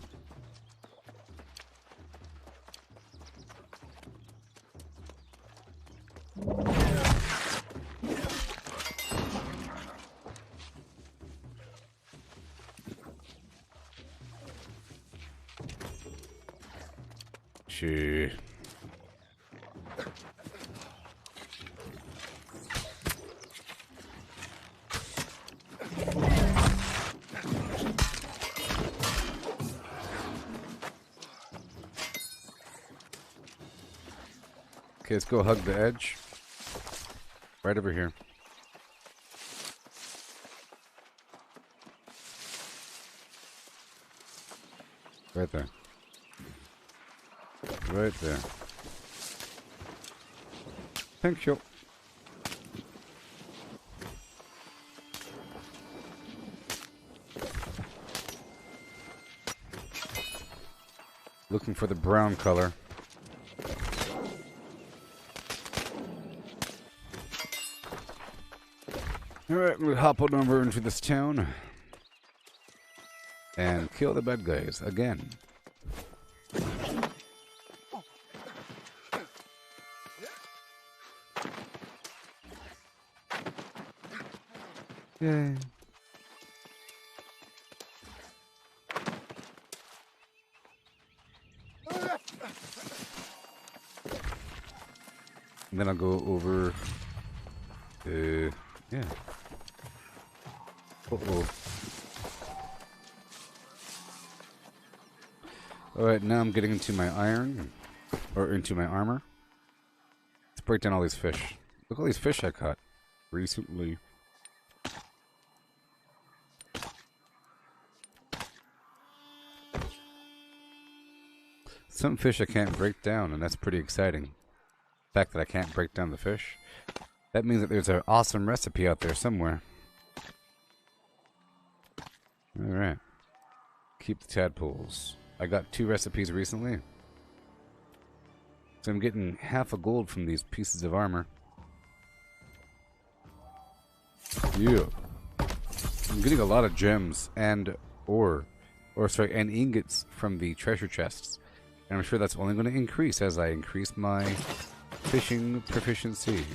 Shit. Okay, let's go hug the edge. Right over here. Right there. Right there. Thank you. Looking for the brown color. Alright, we'll hop on over into this town and kill the bad guys again. Yay. And then I'll go over. Yeah. Uh-oh. Alright, now I'm getting into my iron. Or into my armor. Let's break down all these fish. Look at all these fish I caught recently. Some fish I can't break down, and that's pretty exciting. The fact that I can't break down the fish. That means that there's an awesome recipe out there somewhere. Alright. Keep the tadpoles. I got 2 recipes recently. So I'm getting half a gold from these pieces of armor. Yeah. I'm getting a lot of gems and and ingots from the treasure chests. And I'm sure that's only going to increase as I increase my fishing proficiency.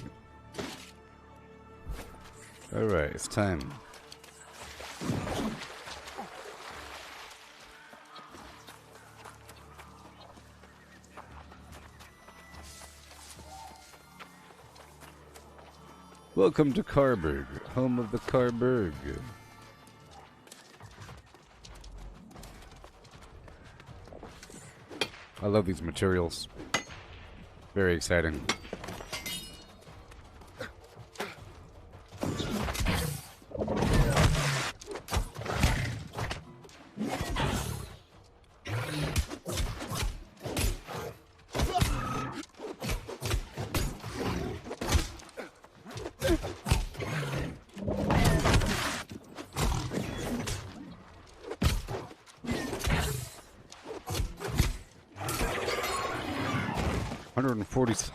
Alright, it's time. Welcome to Carberg, home of the Carberg. I love these materials. Very exciting.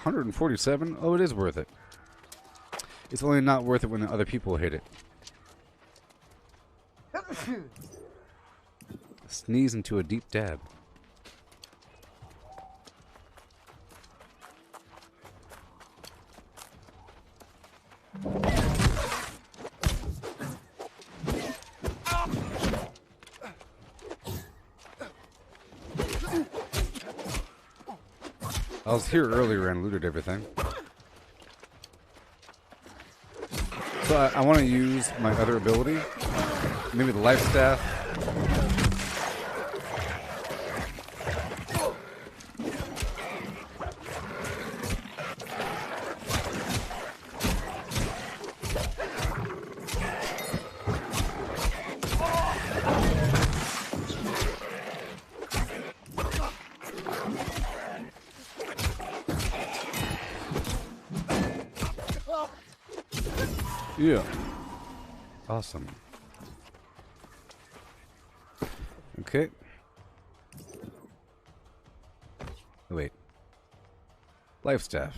$147? Oh, it is worth it. It's only not worth it when other people hit it. Sneeze into a deep dab. I was here earlier and looted everything. So I want to use my other ability. Maybe the life staff. Yeah. Awesome. Okay. Oh, wait. Life staff.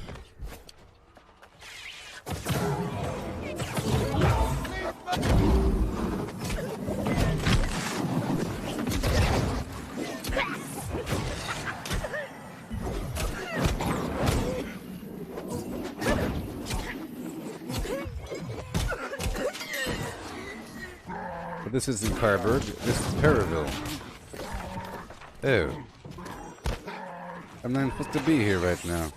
This isn't Carberg, this is Periville. Oh. I'm not supposed to be here right now.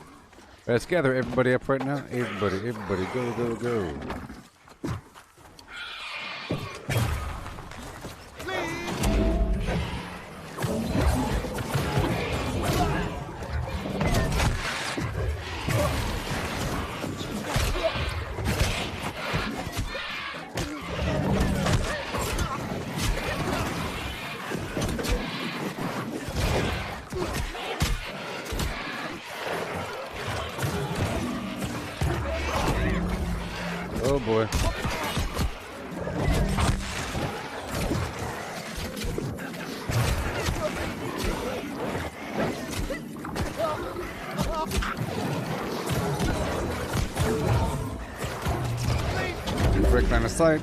Let's gather everybody up right now. Everybody, go, go, go. Oh boy. Break line of sight.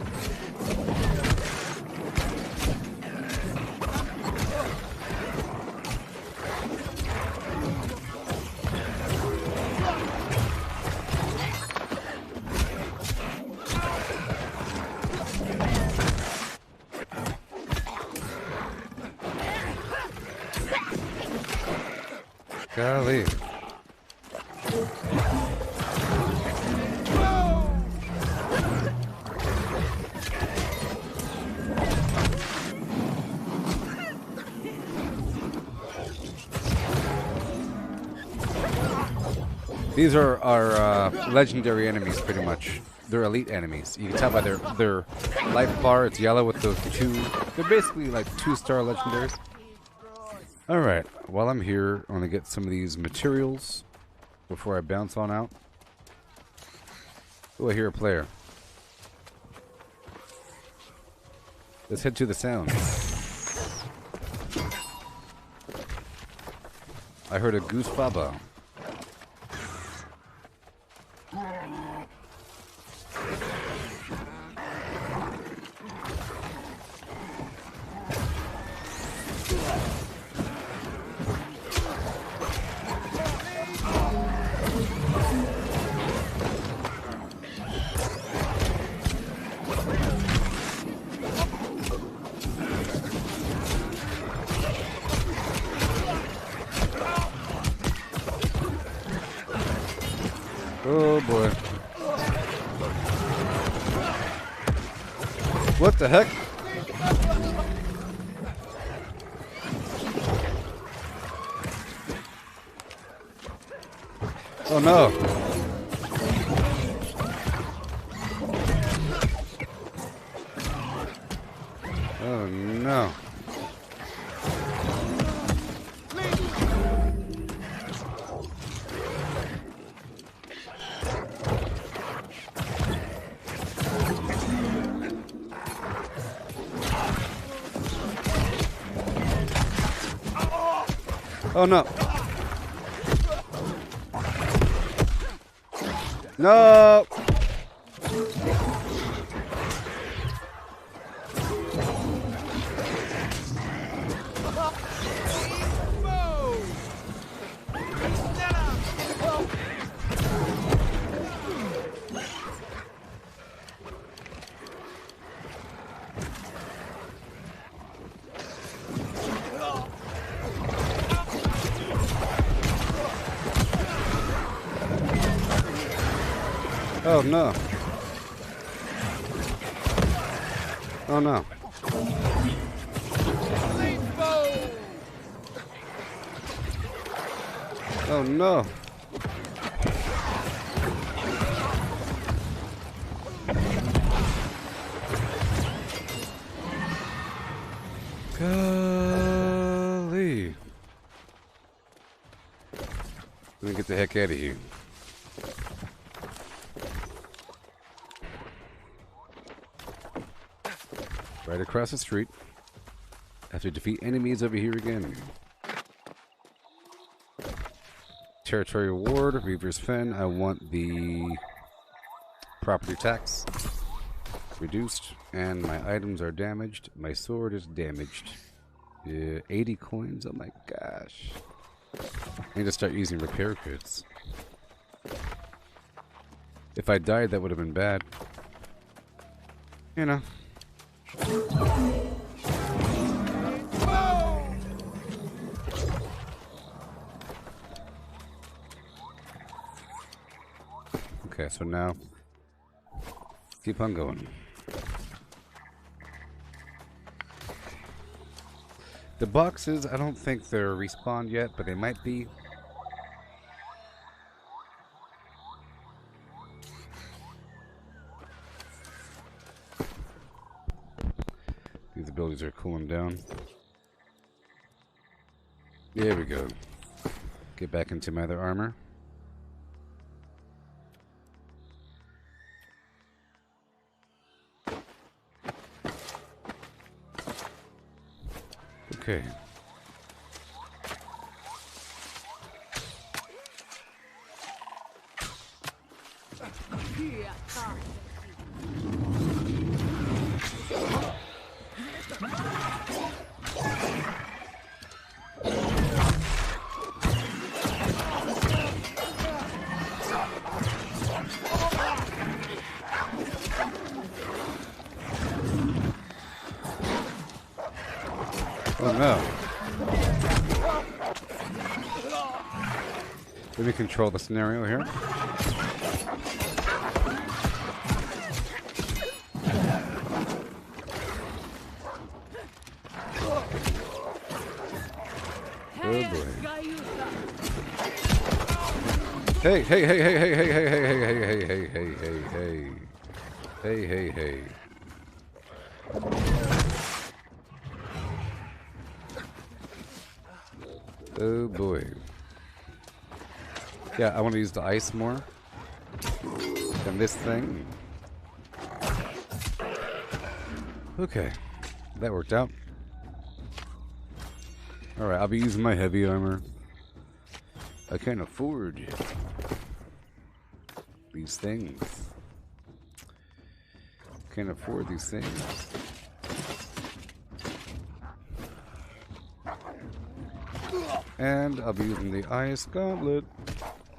Golly. These are our legendary enemies, pretty much. They're elite enemies. You can tell by their life bar. It's yellow with those two. They're basically like 2-star legendaries. Alright, while I'm here, I want to get some of these materials before I bounce on out. Oh, I hear a player. Let's head to the sound. I heard a goose baba. Oh boy. What the heck? Oh no. Oh no. Oh no. No. Oh no. Oh no. Oh no. Golly. Let me get the heck out of here. Right across the street. Have to defeat enemies over here again. Territory reward, Reaver's Fen. I want the property tax reduced, and my items are damaged. My sword is damaged. 80 coins. Oh my gosh. I need to start using repair kits. If I died, that would have been bad. You know. Okay, so now keep on going. The boxes, I don't think they're respawned yet, but they might be. These abilities are cooling down. There we go. Get back into my other armor. Okay. Oh no. Let me control the scenario here. Oh boy. Hey, hey, hey, hey, hey, hey, hey, hey, hey, hey, hey, hey, hey, hey. Hey, hey, hey. Oh boy. Yeah, I want to use the ice more than this thing. Okay, that worked out. Alright, I'll be using my heavy armor. I can't afford these things. Can't afford these things. And I'll be using the ice gauntlet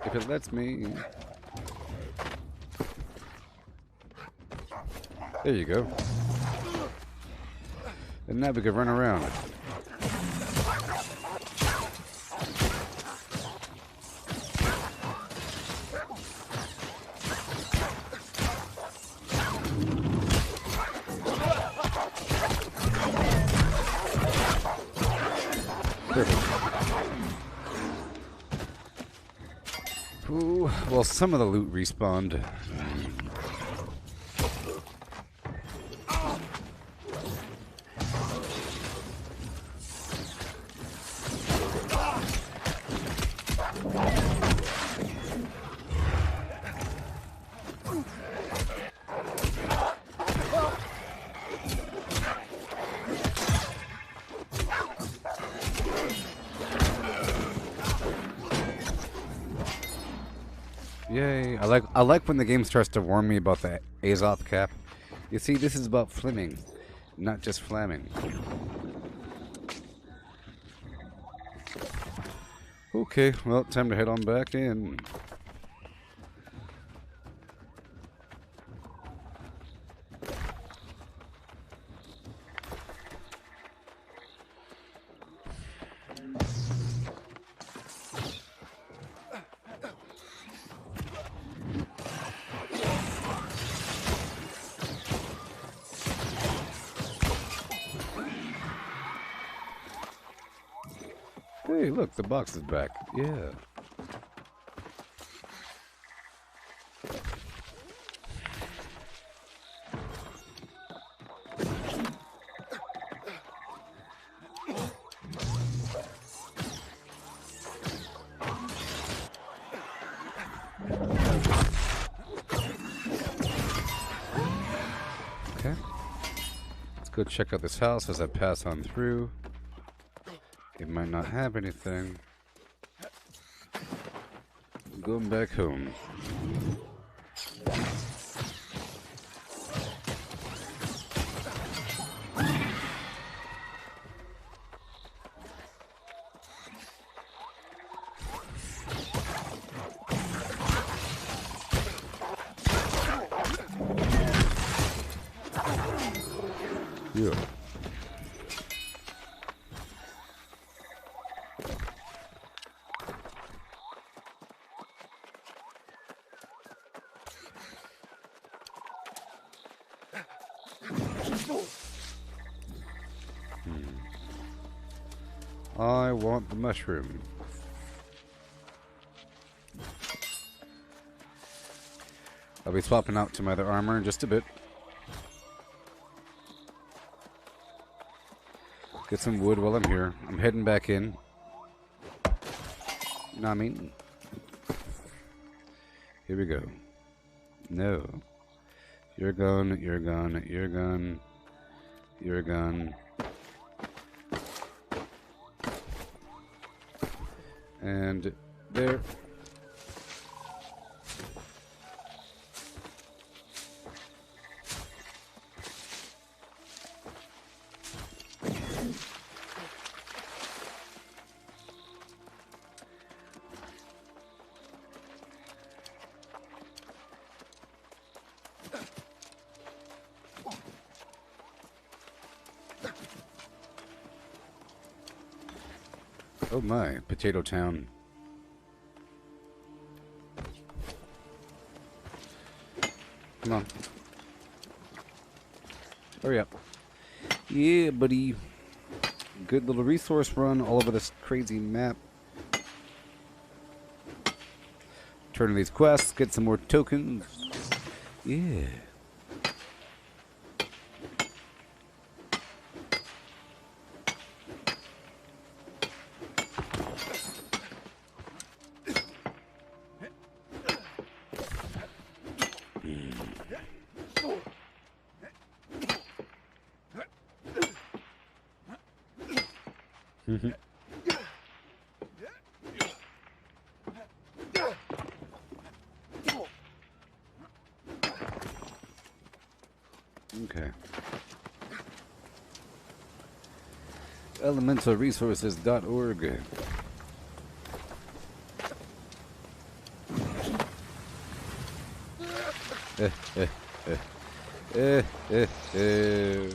if it lets me. There you go. And now we can run around. Perfect. Ooh, well, some of the loot respawned. Yay! I like when the game starts to warn me about the Azoth cap. You see, this is about Fleming, not just Flaming. Okay, well, time to head on back in. Hey, look, the box is back. Yeah. Okay. Let's go check out this house as I pass on through. It might not have anything. Going back home. Yeah. I want the mushroom. I'll be swapping out to my other armor in just a bit. Get some wood while I'm here. I'm heading back in. You know what I mean? Here we go. No. You're gone, you're gone, you're gone. You're gone. And there. Oh my, Potato Town. Come on. Hurry up. Yeah, buddy. Good little resource run all over this crazy map. Turn in these quests, get some more tokens. Yeah. Okay. Elementalresources.org. Eh, eh, eh. Eh, eh, eh.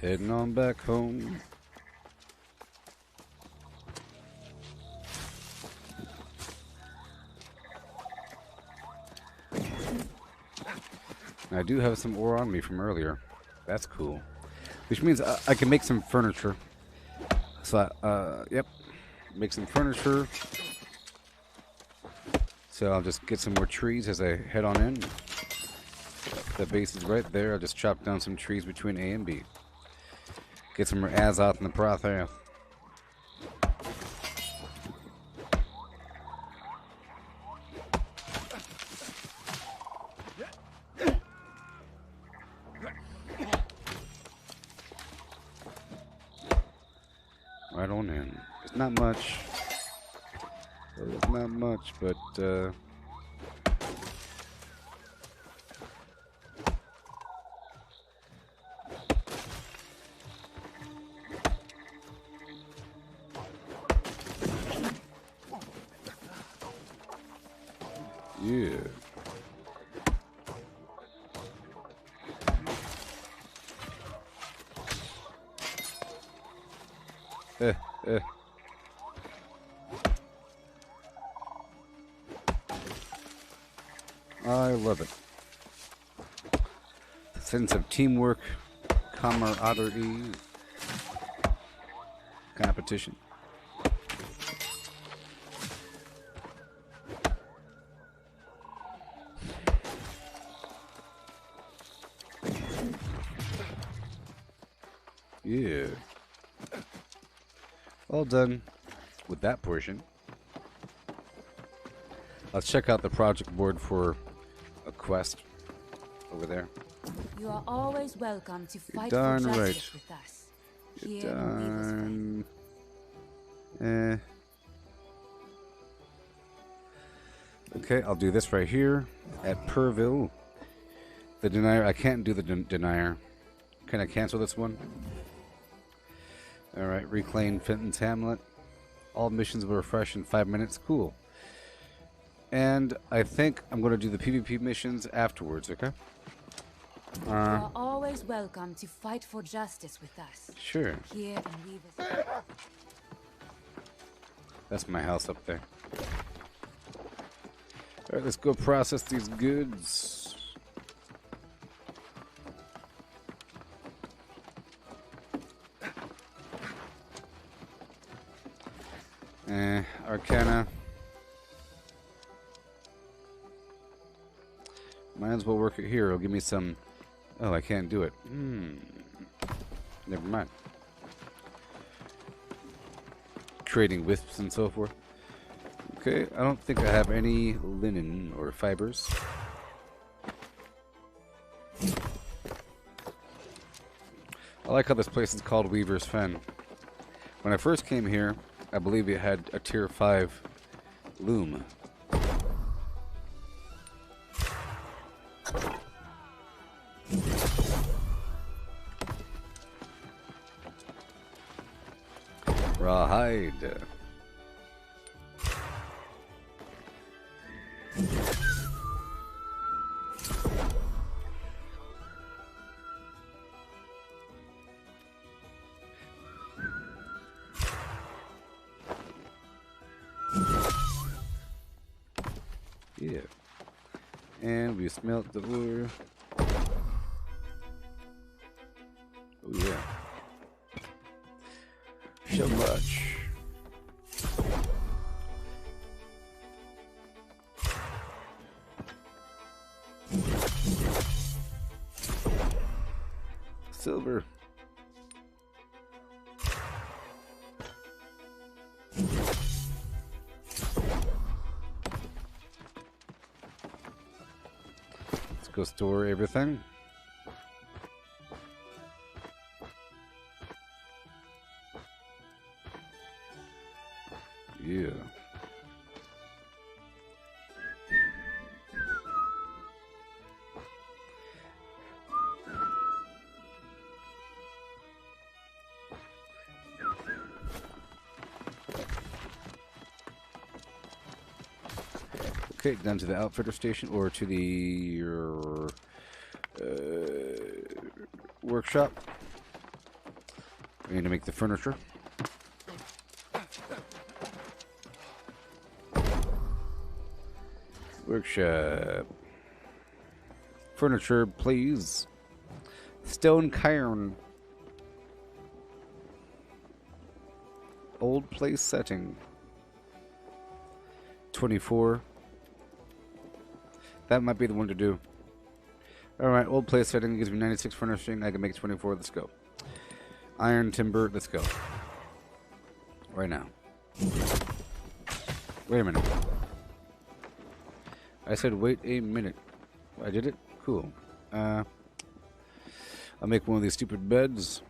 Heading on back home. I do have some ore on me from earlier. That's cool. Which means I can make some furniture. So, yep. Make some furniture. So I'll just get some more trees as I head on in. The base is right there. I'll just chop down some trees between A and B. Get some more azot in the process. Right on in. It's not much. It's not much, but yeah. Eh. I love it. The sense of teamwork, camaraderie, competition. Yeah. All done with that portion. Let's check out the project board for a quest over there. You are always welcome to fight for darn justice right. with us. Here in Darn. Okay, I'll do this right here at Purville. The denier. I can't do the denier. Can I cancel this one? All right, reclaim Fenton's Hamlet. All missions will refresh in 5 minutes. Cool. And I think I'm going to do the PvP missions afterwards, okay? You are always welcome to fight for justice with us. Sure. Here in Weaver's. That's my house up there. All right, let's go process these goods. Arcana. Might as well work it here. It'll give me some... Oh, I can't do it. Never mind. Trading wisps and so forth. Okay, I don't think I have any linen or fibers. I like how this place is called Weaver's Fen. When I first came here, I believe it had a tier 5 loom. Rawhide. Yeah. And we smelt the ore. Oh yeah. So much. Silver. Let's go store everything. Yeah. Okay, down to the outfitter station or to the workshop. We need to make the furniture. Workshop. furniture, please. Stone cairn. Old place setting. 24. That might be the one to do. Alright, old place setting gives me 96 furnishing. I can make 24. Let's go. Iron timber. Let's go. Right now. Wait a minute. I said wait a minute. I did it? Cool. I'll make one of these stupid beds.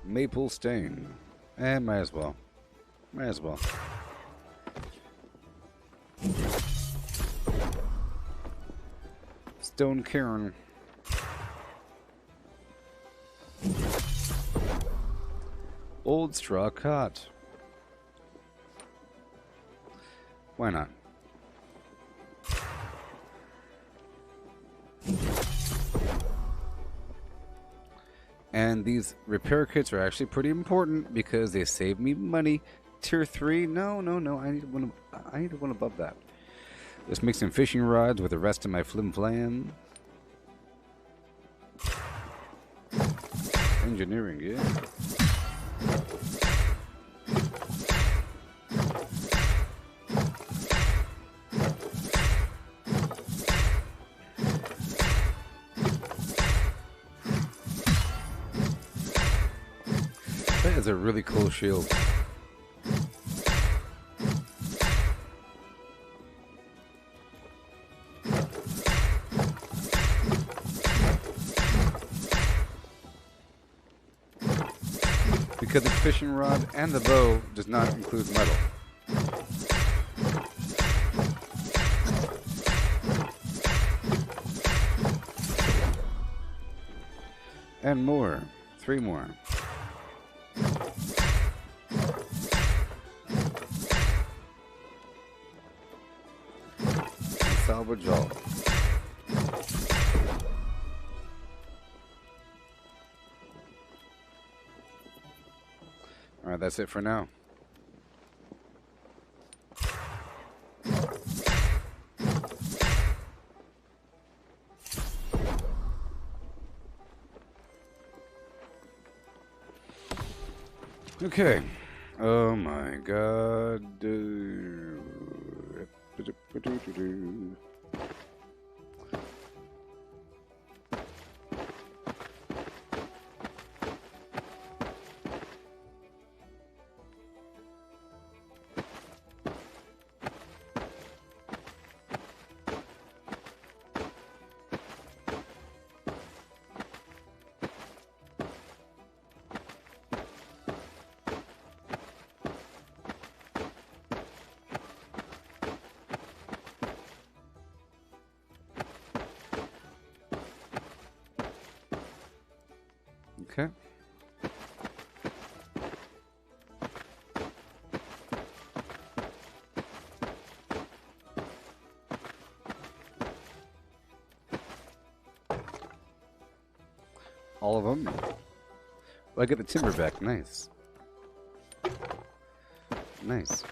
Maple stain. Might as well. Might as well. Stone cairn. Old straw cot. Why not? And these repair kits are actually pretty important because they save me money. Tier 3? No. I need one above that. Let's make some fishing rods with the rest of my flim flam. Engineering, yeah. That is a really cool shield. Because the fishing rod and the bow does not include metal. And more. 3 more. Salvage all. Alright, that's it for now. Okay. Oh my god. Okay. All of them. Well, I get the timber back. Nice. Nice.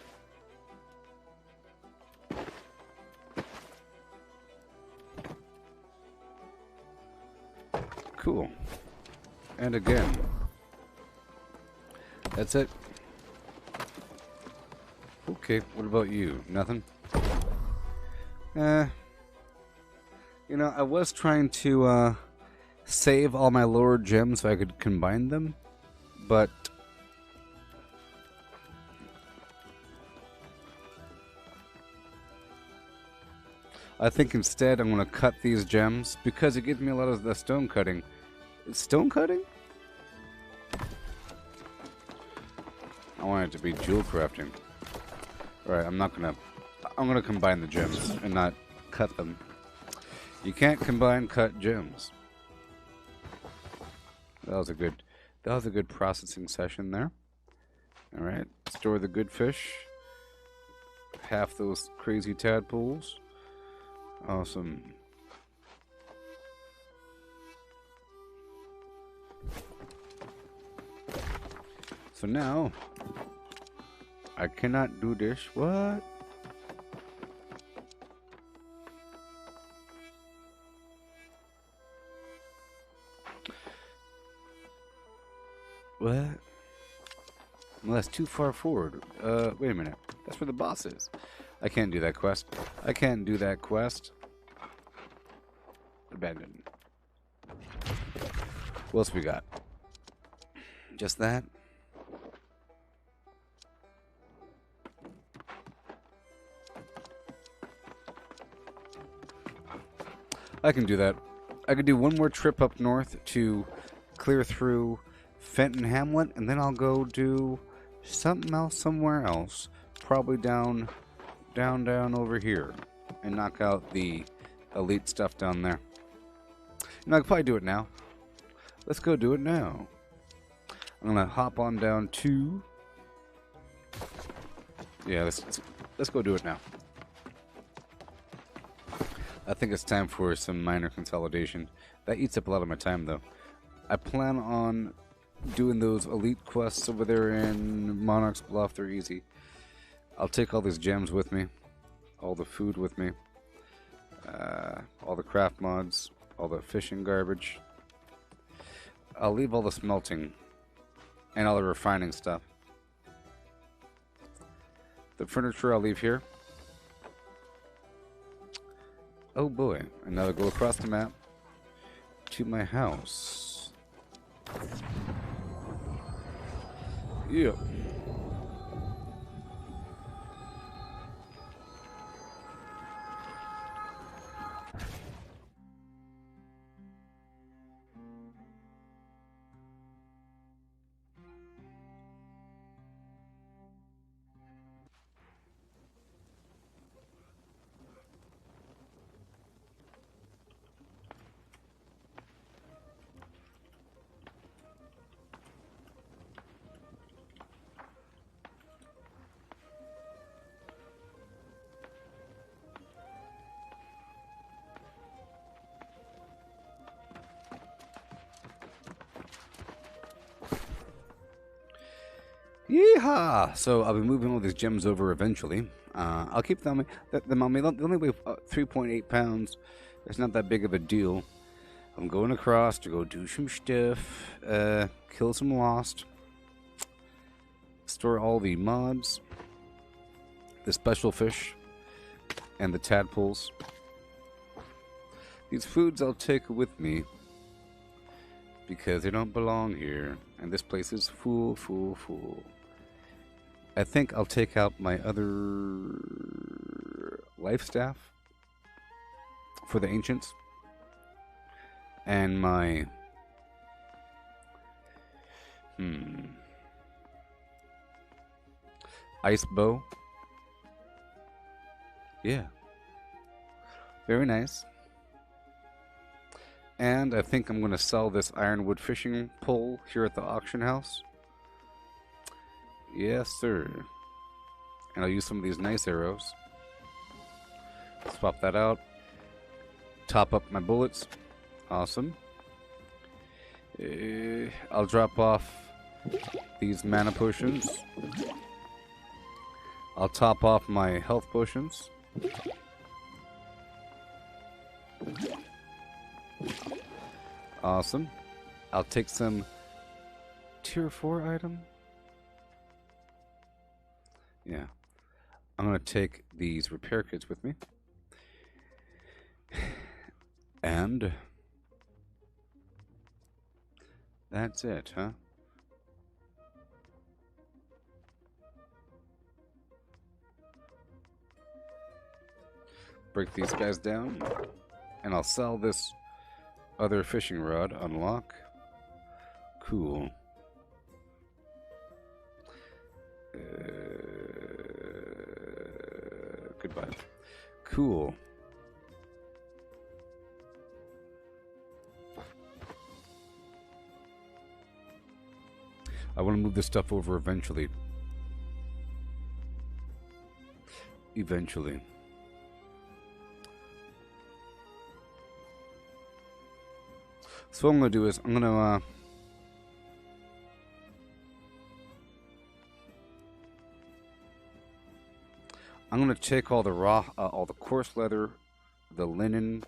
Cool. And again. That's it. Okay, what about you? Nothing? You know, I was trying to, save all my lower gems so I could combine them, but I think instead I'm going to cut these gems because it gives me a lot of the stone cutting. Stone cutting? I want it to be jewel crafting. Alright, I'm gonna combine the gems and not cut them. You can't combine cut gems. That was a good processing session there. Alright, store the good fish. Half those crazy tadpoles. Awesome. So now, I cannot do this. What? What? Well, that's too far forward. Wait a minute. That's where the boss is. I can't do that quest. I can't do that quest. Abandoned. What else we got? Just that? I can do that. I could do one more trip up north to clear through Fenton Hamlet, and then I'll go do something else somewhere else. Probably down over here. And knock out the elite stuff down there. You know, I could probably do it now. Let's go do it now. I'm gonna hop on down to... Yeah, let's go do it now. I think it's time for some minor consolidation. That eats up a lot of my time, though. I plan on doing those elite quests over there in Monarch's Bluff. They're easy. I'll take all these gems with me, all the food with me, all the craft mods, all the fishing garbage. I'll leave all the smelting and all the refining stuff. The furniture I'll leave here. Oh boy, and now I'll go across the map to my house. Yeah. Yeehaw! So I'll be moving all these gems over eventually. I'll keep them on me. They only weigh 3.8 pounds. It's not that big of a deal. I'm going across to go do some stuff. Kill some lost. Store all the mods. The special fish. And the tadpoles. These foods I'll take with me. Because they don't belong here. And this place is full. I think I'll take out my other life staff for the ancients and my ice bow. Yeah, very nice. And I think I'm going to sell this ironwood fishing pole here at the auction house. Yes, sir. And I'll use some of these nice arrows. Swap that out. Top up my bullets. Awesome. I'll drop off these mana potions. I'll top off my health potions. Awesome. I'll take some tier 4 item. Yeah. I'm going to take these repair kits with me. And that's it, huh? Break these guys down. And I'll sell this other fishing rod. Unlock. Cool. Goodbye. Cool. I want to move this stuff over eventually. Eventually. So what I'm going to do is I'm going to take all the all the coarse leather, the linen,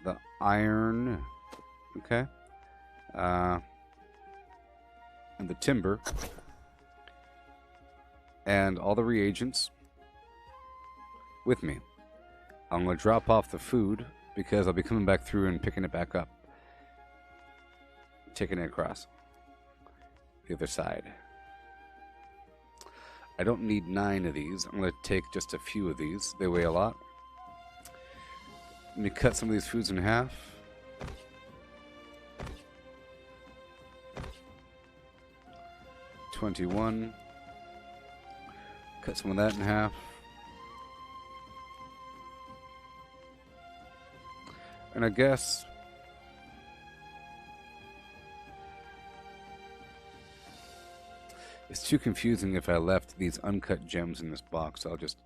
the iron, okay? and the timber and all the reagents with me. I'm going to drop off the food because I'll be coming back through and picking it back up. Taking it across the other side. I don't need 9 of these. I'm going to take just a few of these. They weigh a lot. Let me cut some of these foods in half. $21. Cut some of that in half. And I guess it's too confusing if I left these uncut gems in this box. I'll just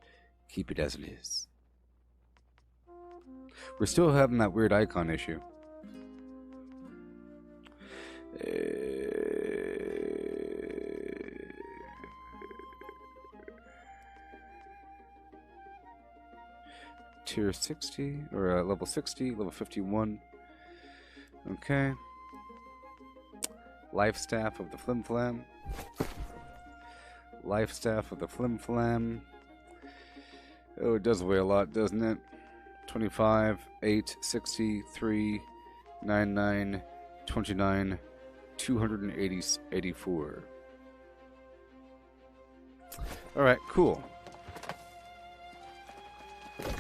keep it as it is. We're still having that weird icon issue. Tier 60, or level 60, level 51. Okay. Life Staff of the Flim Flam. Life Staff of the Flim Flam. Oh, it does weigh a lot, doesn't it? 25, 8, 60, 3, 99, 29, 280, 84. Alright, cool.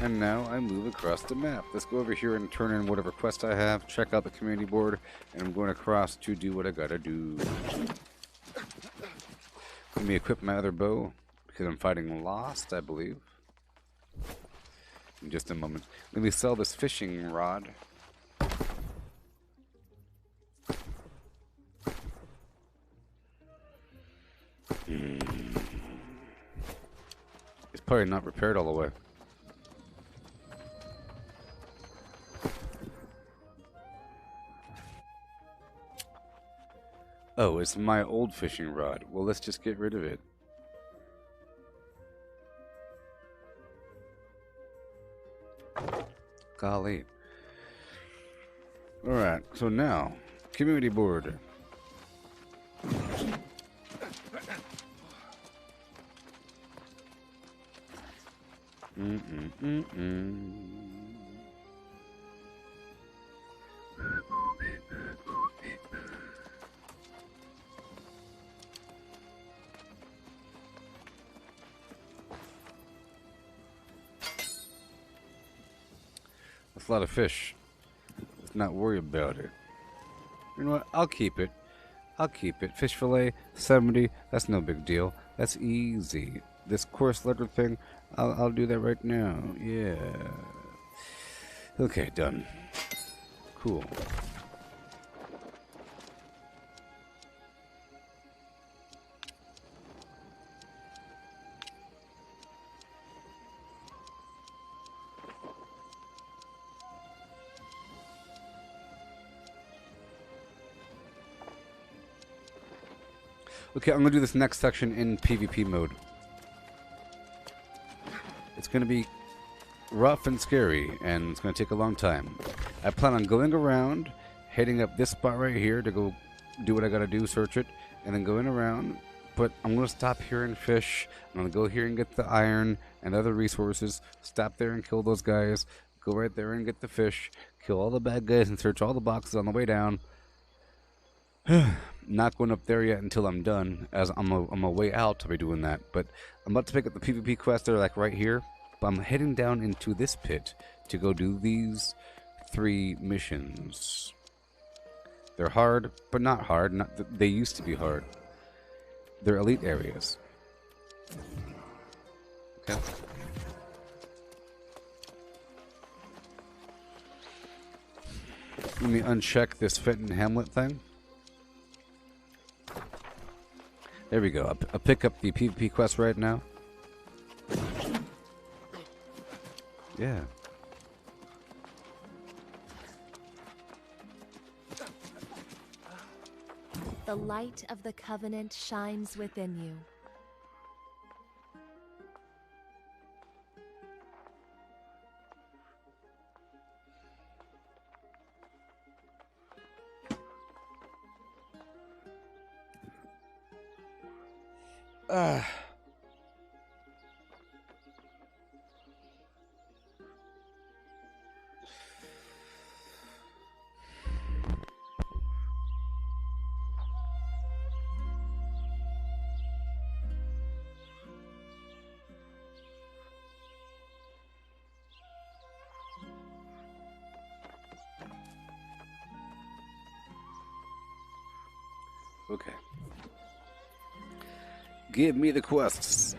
And now I move across the map. Let's go over here and turn in whatever quest I have, check out the community board, and I'm going across to do what I gotta do. Let me equip my other bow, because I'm fighting Lost, I believe. In just a moment. Let me sell this fishing rod. It's probably not repaired all the way. Oh, it's my old fishing rod. Well, let's just get rid of it. Golly. Alright, so now, community board. That's a lot of fish. Let's not worry about it. You know what? I'll keep it. I'll keep it. Fish fillet, 70. That's no big deal. That's easy. This course letter thing, I'll do that right now. Yeah. Okay, done. Cool. Okay, I'm going to do this next section in PvP mode. It's going to be rough and scary, and it's going to take a long time. I plan on going around, heading up this spot right here to go do what I got to do, search it, and then going around. But I'm going to stop here and fish. I'm going to go here and get the iron and other resources, stop there and kill those guys, go right there and get the fish, kill all the bad guys and search all the boxes on the way down. Not going up there yet until I'm done, as I'm on my way out to be doing that. But I'm about to pick up the PvP quests. They're like right here. But I'm heading down into this pit to go do these 3 missions. They're hard, but not hard. They used to be hard. They're elite areas. Okay. Let me uncheck this Fenton Hamlet thing. There we go. I'll pick up the PvP quest right now. Yeah. The light of the covenant shines within you. Ah. Okay. Give me the quests.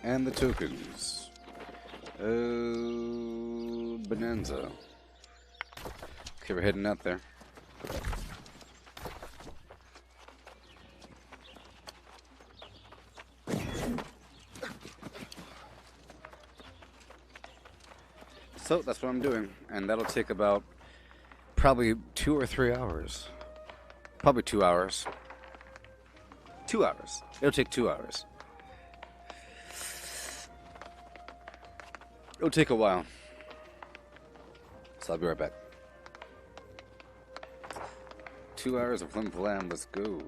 And the tokens. Bonanza. Okay, we're heading out there. So that's what I'm doing, and that'll take about probably 2 or 3 hours. Probably 2 hours. 2 hours. It'll take 2 hours. It'll take a while. So I'll be right back. 2 hours of flim flam, let's go.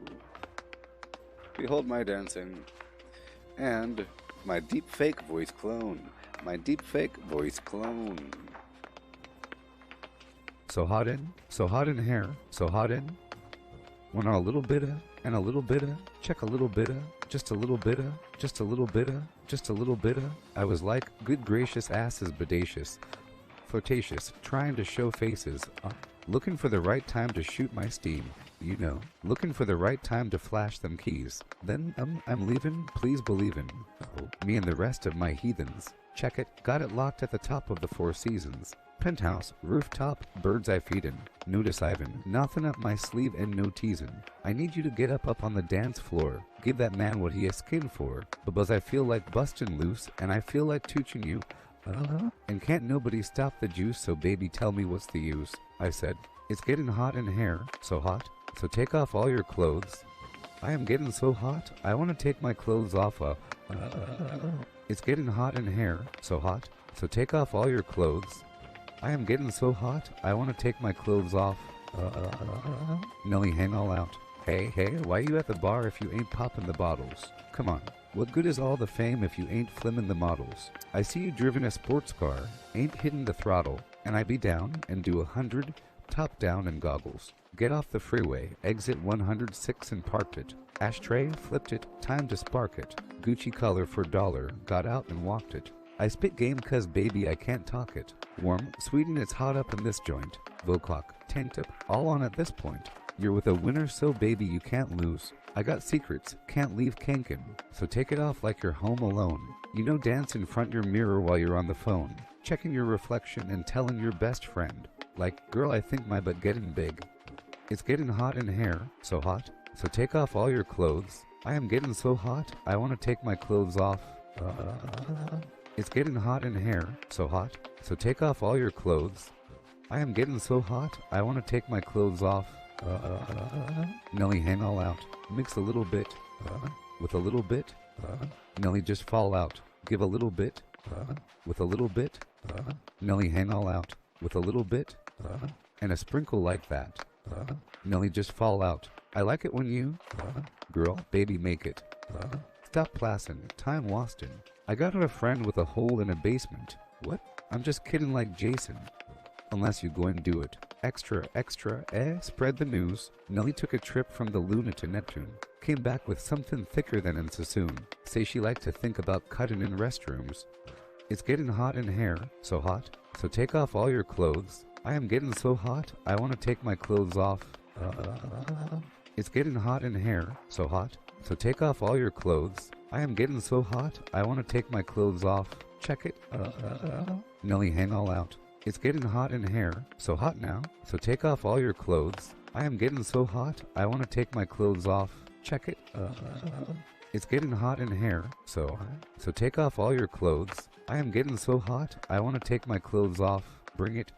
Behold my dancing. And my deep fake voice clone. My deep fake voice clone. So hot in hair, so hot in. Want a little bit of, and a little bit of, check a little bit of, just a little bit of, just a little bit of, just a little bit of. I was like, good gracious asses bodacious, flirtatious, trying to show faces, looking for the right time to shoot my steam, you know, looking for the right time to flash them keys. Then, I'm leaving, please believin'. Me and the rest of my heathens. Check it, got it locked at the top of the Four Seasons. Penthouse, rooftop, birds I feedin'. No decidin', nothing up my sleeve and no teasin'. I need you to get up on the dance floor. Give that man what he has skin for. Because I feel like bustin' loose, and I feel like tooching you. And can't nobody stop the juice, so baby tell me what's the use. I said, it's getting hot in hair, so hot, so take off all your clothes. I am getting so hot, I want to take my clothes off. It's getting hot in hair, so hot, so take off all your clothes. I am getting so hot, I want to take my clothes off. Nelly, hang all out. Hey, why you at the bar if you ain't popping the bottles? Come on, what good is all the fame if you ain't flimmin' the models? I see you driven a sports car, ain't hitting the throttle, and I be down and do 100, top down and goggles. Get off the freeway, exit 106 and parked it. Ashtray, flipped it, time to spark it. Gucci color for $1, got out and walked it. I spit game cause baby I can't talk it. Warm, sweet and it's hot up in this joint. Voclock, tank tip, all on at this point. You're with a winner so baby you can't lose. I got secrets, can't leave kankin', so take it off like you're home alone. You know dance in front your mirror while you're on the phone. Checking your reflection and telling your best friend. Like, girl I think my butt getting big. It's getting hot in hair, so hot, so take off all your clothes. I am getting so hot, I want to take my clothes off. It's getting hot in hair, so hot, so take off all your clothes. I am getting so hot, I want to take my clothes off. Nelly, hang all out. Mix a little bit, with a little bit. Nelly, just fall out. Give a little bit, with a little bit. Nelly, hang all out. With a little bit, and a sprinkle like that. Nelly, just fall out. I like it when you, girl, baby, make it. Stop plassin', time wastin'. I got a friend with a hole in a basement. What? I'm just kidding like Jason. Unless you go and do it. Extra, spread the news. Nelly took a trip from the Luna to Neptune. Came back with something thicker than in Sassoon. Say she liked to think about cutting in restrooms. It's getting hot in hair, so hot, so take off all your clothes. I am getting so hot, I want to take my clothes off. It's getting hot in hair, so hot, so take off all your clothes. I am getting so hot, I want to take my clothes off. Check it. Nelly, hang all out. It's getting hot in hair, so hot now, so take off all your clothes. I am getting so hot, I want to take my clothes off. Check it. It's getting hot in hair, so take off all your clothes. I am getting so hot, I want to take my clothes off. Bring it,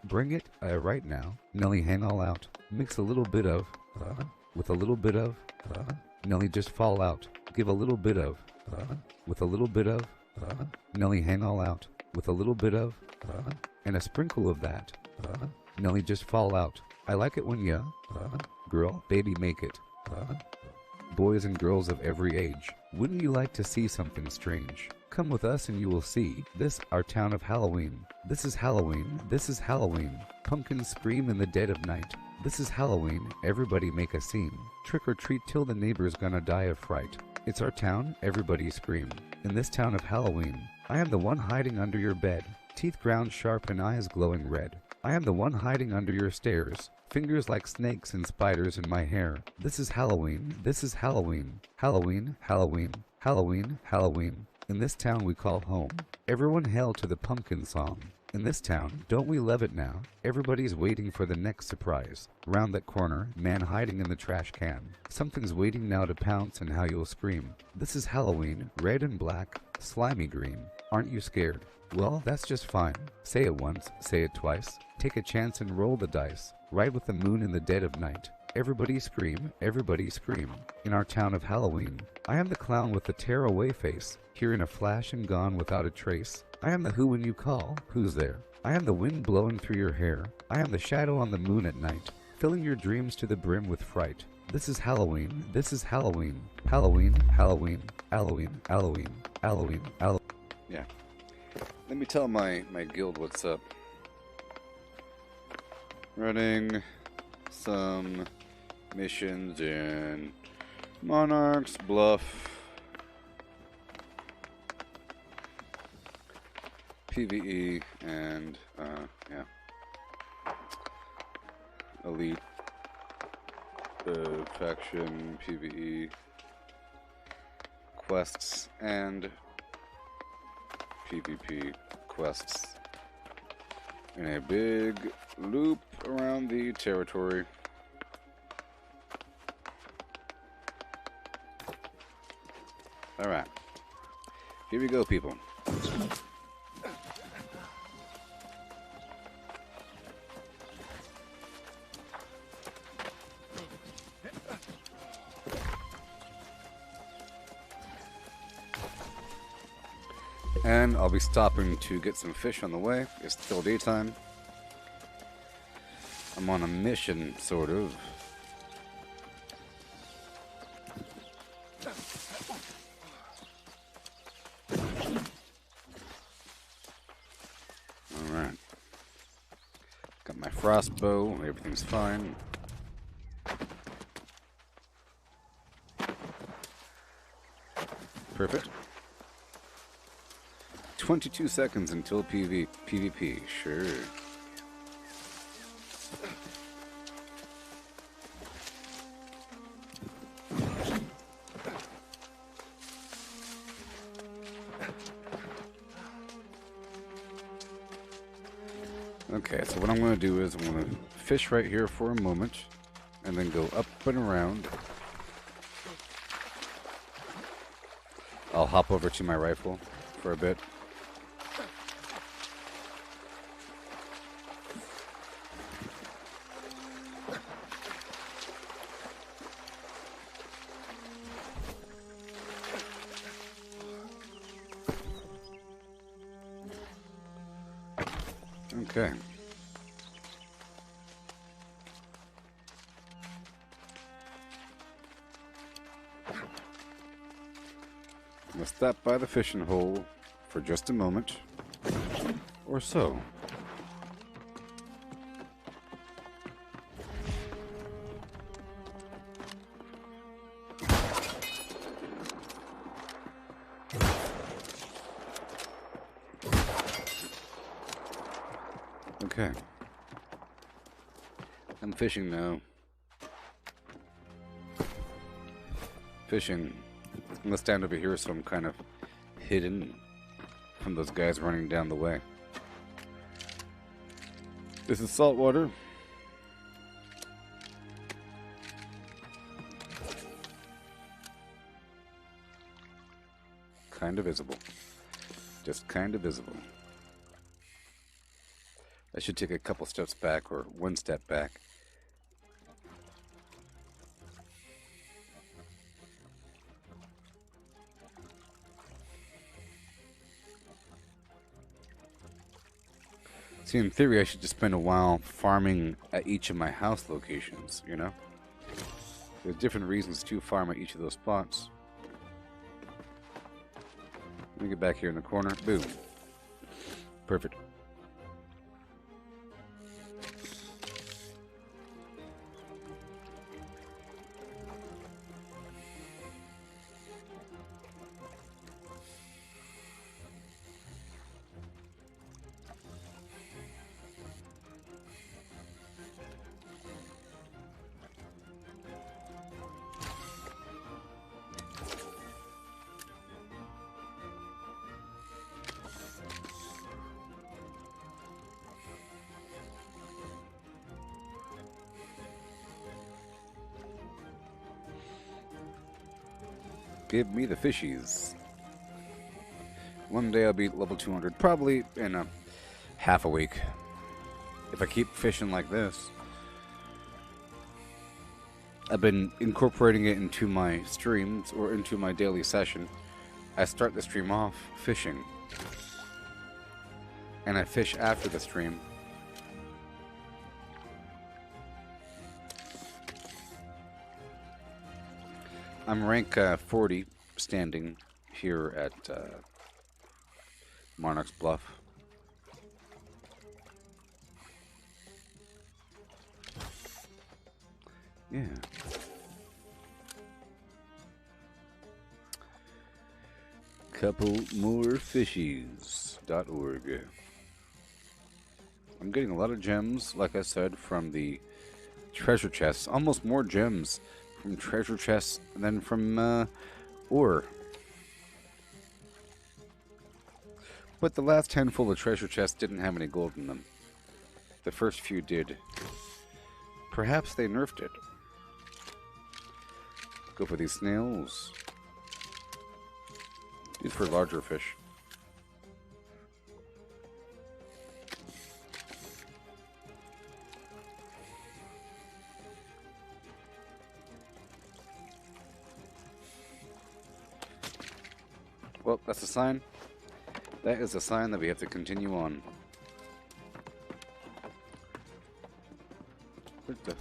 right now. Nelly, hang all out. Mix a little bit of, with a little bit of, Nelly, just fall out. Give a little bit of, with a little bit of, Nelly, hang all out. With a little bit of, and a sprinkle of that. Nelly, just fall out. I like it when ya, girl, baby, make it. boys and girls of every age. Wouldn't you like to see something strange? Come with us and you will see this, our town of Halloween. This is Halloween, this is Halloween. Pumpkins scream in the dead of night. This is Halloween, everybody make a scene. Trick or treat till the neighbor's gonna die of fright. It's our town, everybody scream. In this town of Halloween, I am the one hiding under your bed. Teeth ground sharp and eyes glowing red. I am the one hiding under your stairs. Fingers like snakes and spiders in my hair. This is Halloween, this is Halloween. Halloween, Halloween, Halloween, Halloween. In this town we call home. Everyone hail to the pumpkin song. In this town, don't we love it now? Everybody's waiting for the next surprise. Round that corner, man hiding in the trash can. Something's waiting now to pounce and how you'll scream. This is Halloween, red and black, slimy green. Aren't you scared? Well, that's just fine. Say it once, say it twice. Take a chance and roll the dice. Ride with the moon in the dead of night. Everybody scream, everybody scream. In our town of Halloween, I am the clown with the tear-away face, here in a flash and gone without a trace. I am the who when you call, who's there? I am the wind blowing through your hair. I am the shadow on the moon at night, filling your dreams to the brim with fright. This is Halloween, this is Halloween. Halloween, Halloween, Halloween, Halloween, Halloween, Halloween. Yeah. Let me tell my guild what's up. Running some missions in Monarch's Bluff, PvE, and yeah, Elite faction PvE quests and PvP quests in a big loop around the territory. Alright, here we go, people. And I'll be stopping to get some fish on the way. It's still daytime. I'm on a mission, sort of. Alright. Got my crossbow. Everything's fine. Perfect. 22 seconds until PvP. Sure. Okay, so what I'm going to do is I'm going to fish right here for a moment and then go up and around. I'll hop over to my rifle for a bit. Okay. We'll stop by the fishing hole for just a moment or so. Okay. I'm fishing now. Fishing. I'm gonna stand over here so I'm kind of hidden from those guys running down the way. This is salt water. Kind of visible. Just kind of visible. I should take a couple steps back, or one step back. See, in theory, I should just spend a while farming at each of my house locations, you know? There's different reasons to farm at each of those spots. Let me get back here in the corner. Boom. Perfect. Give me the fishies. One day I'll be level 200, probably in a half a week. If I keep fishing like this. I've been incorporating it into my streams or into my daily session. I start the stream off fishing. And I fish after the stream. I'm rank 40 standing here at Monarch's Bluff. Yeah. Couple more fishies.org. I'm getting a lot of gems, like I said, from the treasure chests. Almost more gems from treasure chests than from ore. But the last handful of treasure chests didn't have any gold in them. The first few did. Perhaps they nerfed it. Go for these snails. These for larger fish. Well, that's a sign. That is a sign that we have to continue on. Where's the...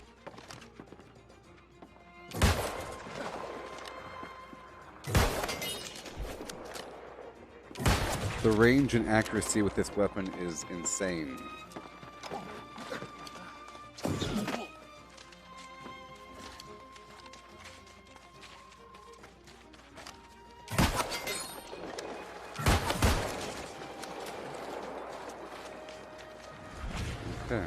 The range and accuracy with this weapon is insane. Okay.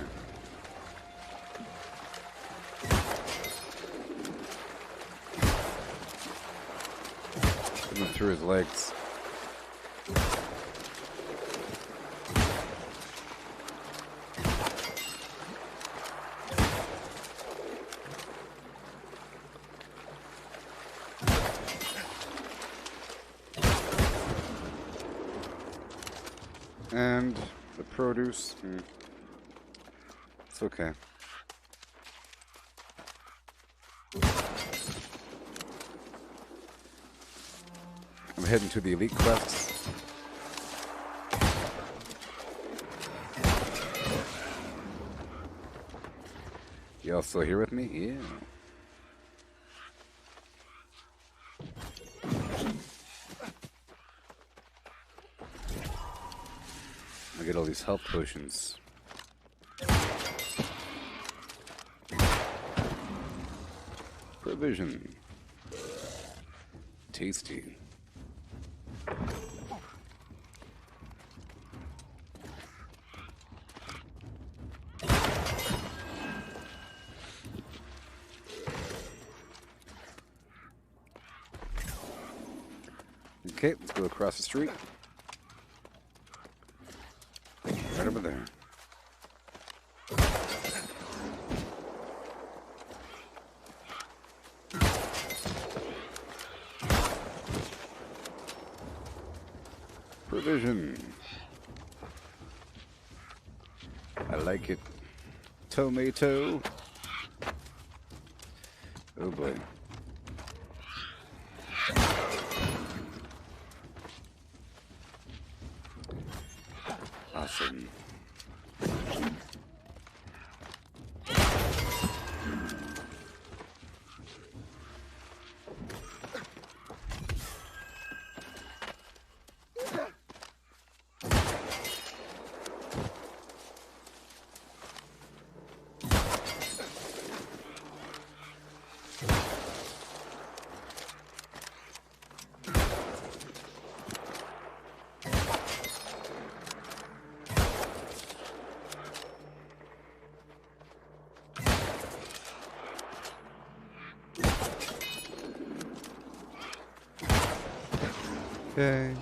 Coming through his legs. And the produce, it's okay. I'm heading to the elite quests. Y'all still here with me? Yeah. I get all these health potions. Provision. Tasty. Okay, let's go across the street. Right over there. Provision. I like it. Tomato. Oh boy. Awesome. Okay.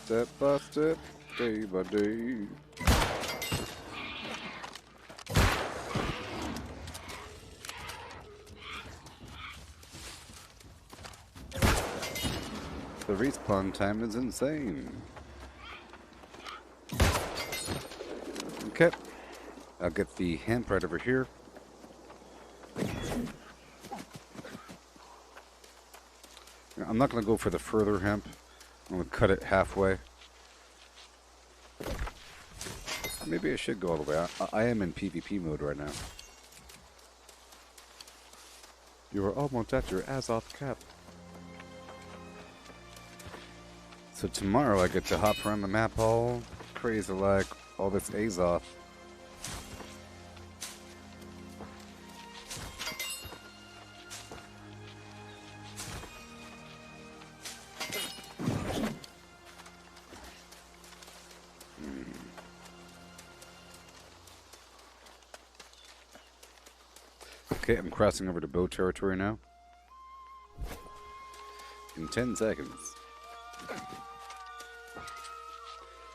Step by step, day by day. The respawn time is insane. Okay. I'll get the hemp right over here. I'm not going to go for the further hemp. I'm going to cut it halfway. Maybe I should go all the way. I am in PvP mode right now. You are almost at your ass-off cap. So tomorrow I get to hop around the map all crazy like all this Azoth. Okay, I'm crossing over to bow territory now. In 10 seconds.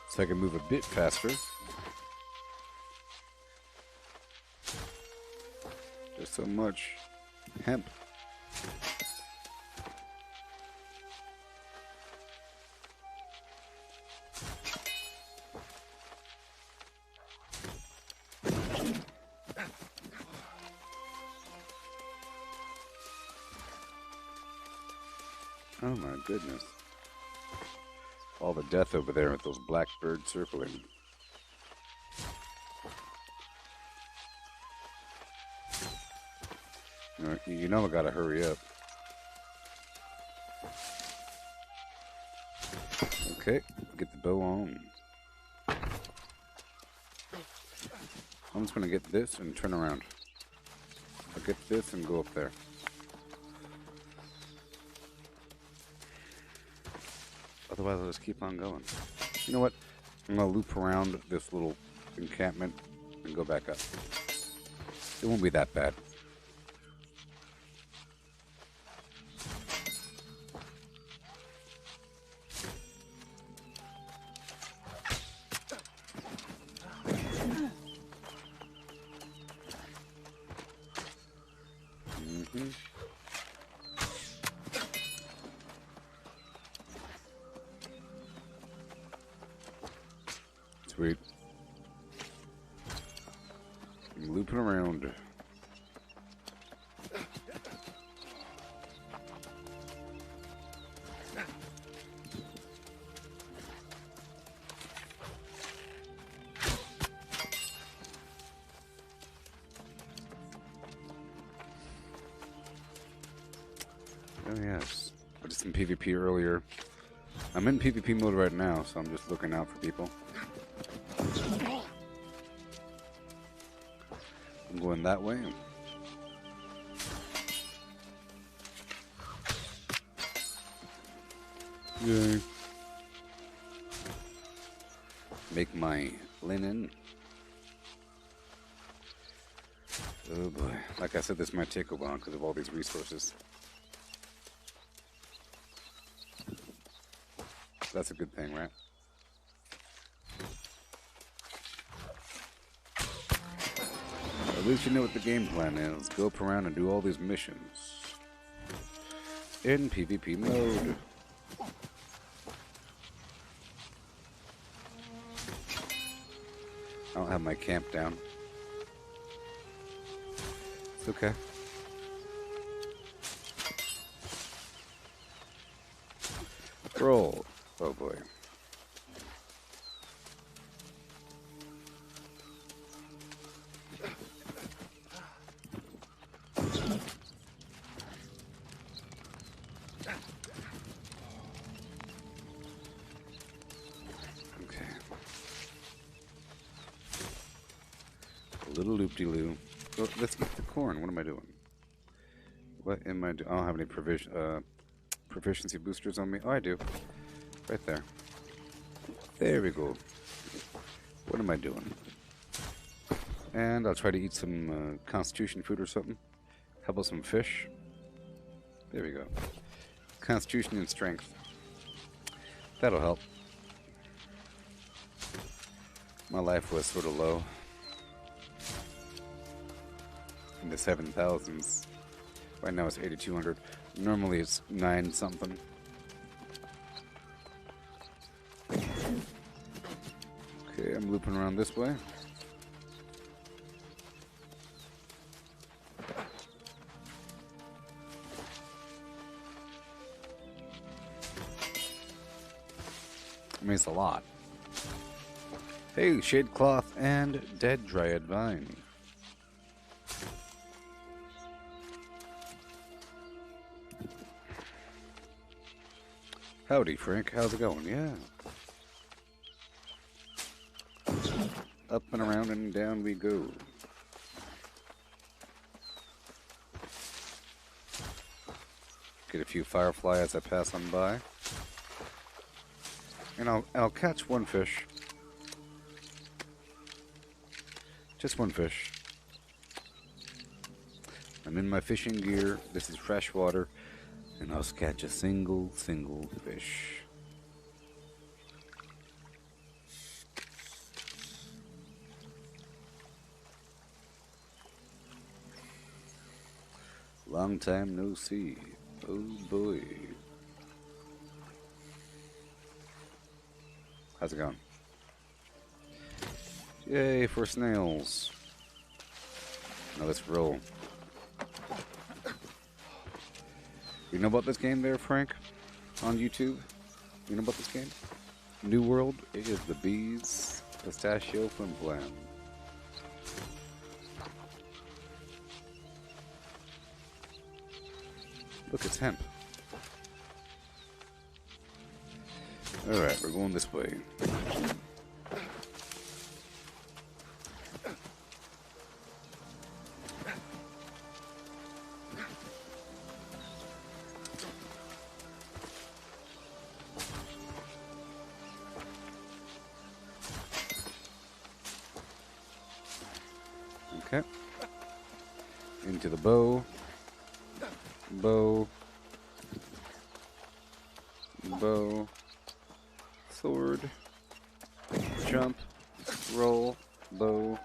So I can move a bit faster. There's so much hemp. Oh my goodness. All the death over there with those black birds circling. You know I gotta hurry up. Okay, get the bow on. I'm just gonna get this and turn around. I'll get this and go up there. Otherwise, I'll just keep on going. You know what? I'm going to loop around this little encampment and go back up. It won't be that bad. Sweet. I'm looping around. Oh yes, I did some PvP earlier. I'm in PvP mode right now, so I'm just looking out for people. I'm going that way. Yay. Make my linen. Oh boy. Like I said, this might take a while because of all these resources. That's a good thing, right? At least you know what the game plan is. Go up around and do all these missions. In PvP mode. I don't have my camp down. It's okay. Roll. Oh boy. Okay. A little loop-de-loo. Oh, let's get the corn. What am I doing? What am I doing? I don't have any proficiency boosters on me. Oh, I do. Right there. There we go. What am I doing? And I'll try to eat some constitution food or something. How about some fish? There we go. Constitution and strength. That'll help. My life was sort of low. In the 7,000s. Right now it's 8,200. Normally it's 9 something. Okay, I'm looping around this way. I mean, it's a lot. Hey, shade cloth and dead dryad vine. Howdy, Frank. How's it going? Yeah. Up and around and down we go. Get a few firefly as I pass on by. And I'll catch one fish. Just one fish. I'm in my fishing gear. This is fresh water. And I'll catch a single fish. Long time no see. Oh boy. How's it going? Yay for snails. Now let's roll. You know about this game there, Frank? On YouTube? You know about this game? New World? It is the bees, pistachio from Blam. Look, it's hemp. Alright, we're going this way. Okay. Into the bow. Bow. Bow. Sword. Jump. Roll. Bow.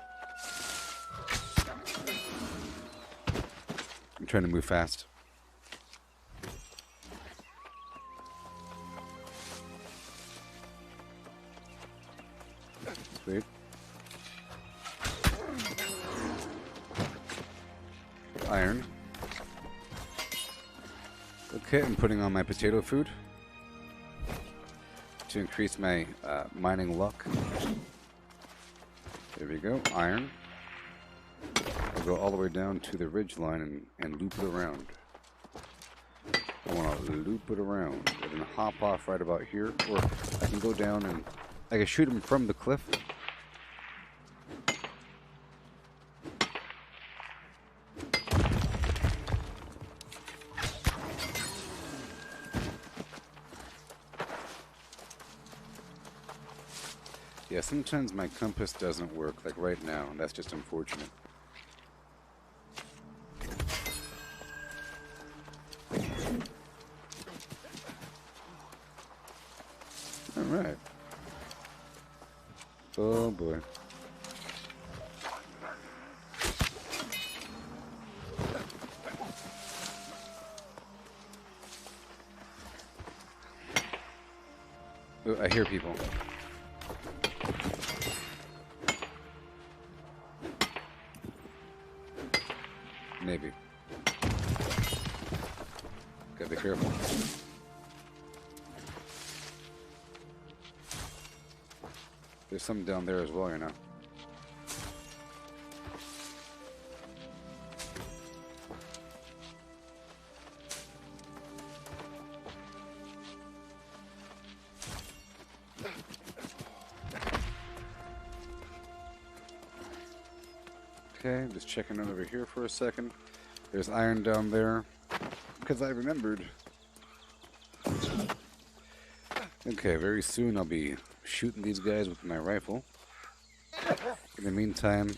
I'm trying to move fast. Sweet. Iron. Okay, I'm putting on my potato food to increase my mining luck. There we go, iron. I'll go all the way down to the ridge line and loop it around. I want to loop it around. I'm going to hop off right about here, or I can go down and I can shoot him from the cliff. Yeah, sometimes my compass doesn't work, like right now, and that's just unfortunate. Alright. Oh boy. Oh, I hear people. Maybe. Gotta be careful. There's some down there as well, you know. Okay, just checking out over here for a second. There's iron down there, because I remembered. Okay, very soon I'll be shooting these guys with my rifle. In the meantime,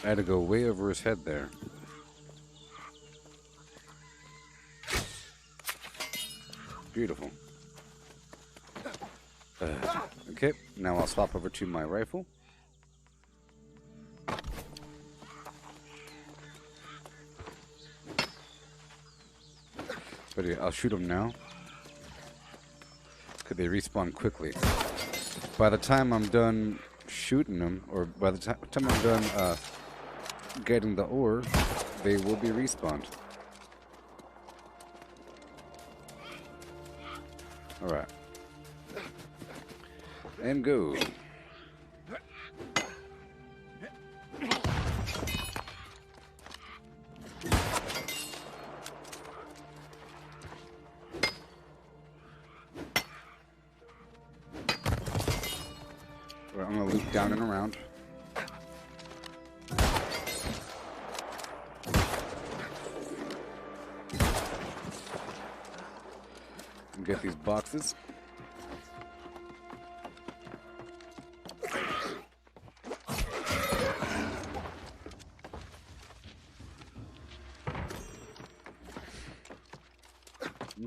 I had to go way over his head there. Beautiful. Okay, now I'll swap over to my rifle. But yeah, I'll shoot them now. Could they respawn quickly? By the time I'm done shooting them, or by the time I'm done getting the ore, they will be respawned. Alright. And go. I'm gonna loop down and around. And get these boxes.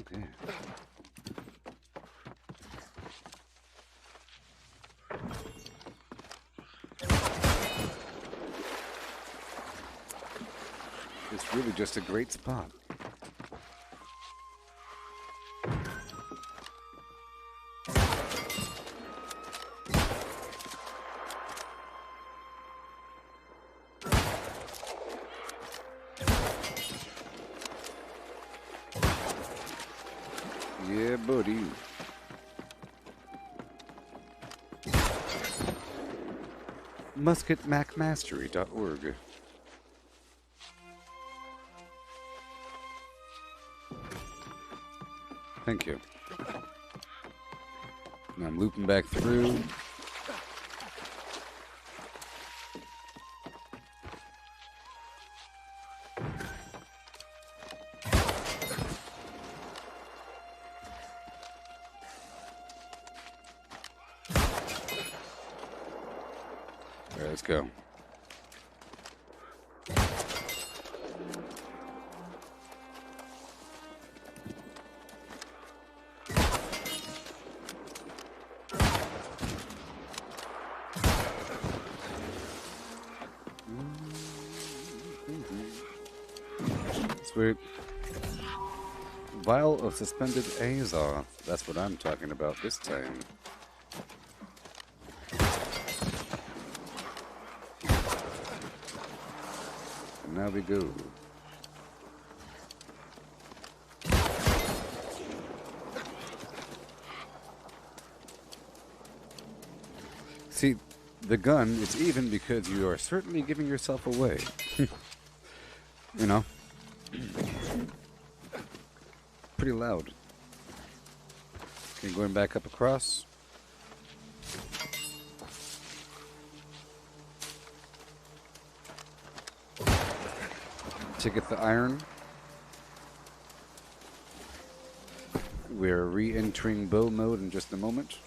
Okay. It's really just a great spot. Yeah, buddy. musketmacmastery.org. Thank you. Now I'm looping back through. All right, let's go. Sweet. Vial of suspended Azoth. That's what I'm talking about this time. And now we go. See, the gun, it's even because you are certainly giving yourself away. You know? Pretty loud. Okay, going back up across. To get the iron. We're re-entering bow mode in just a moment.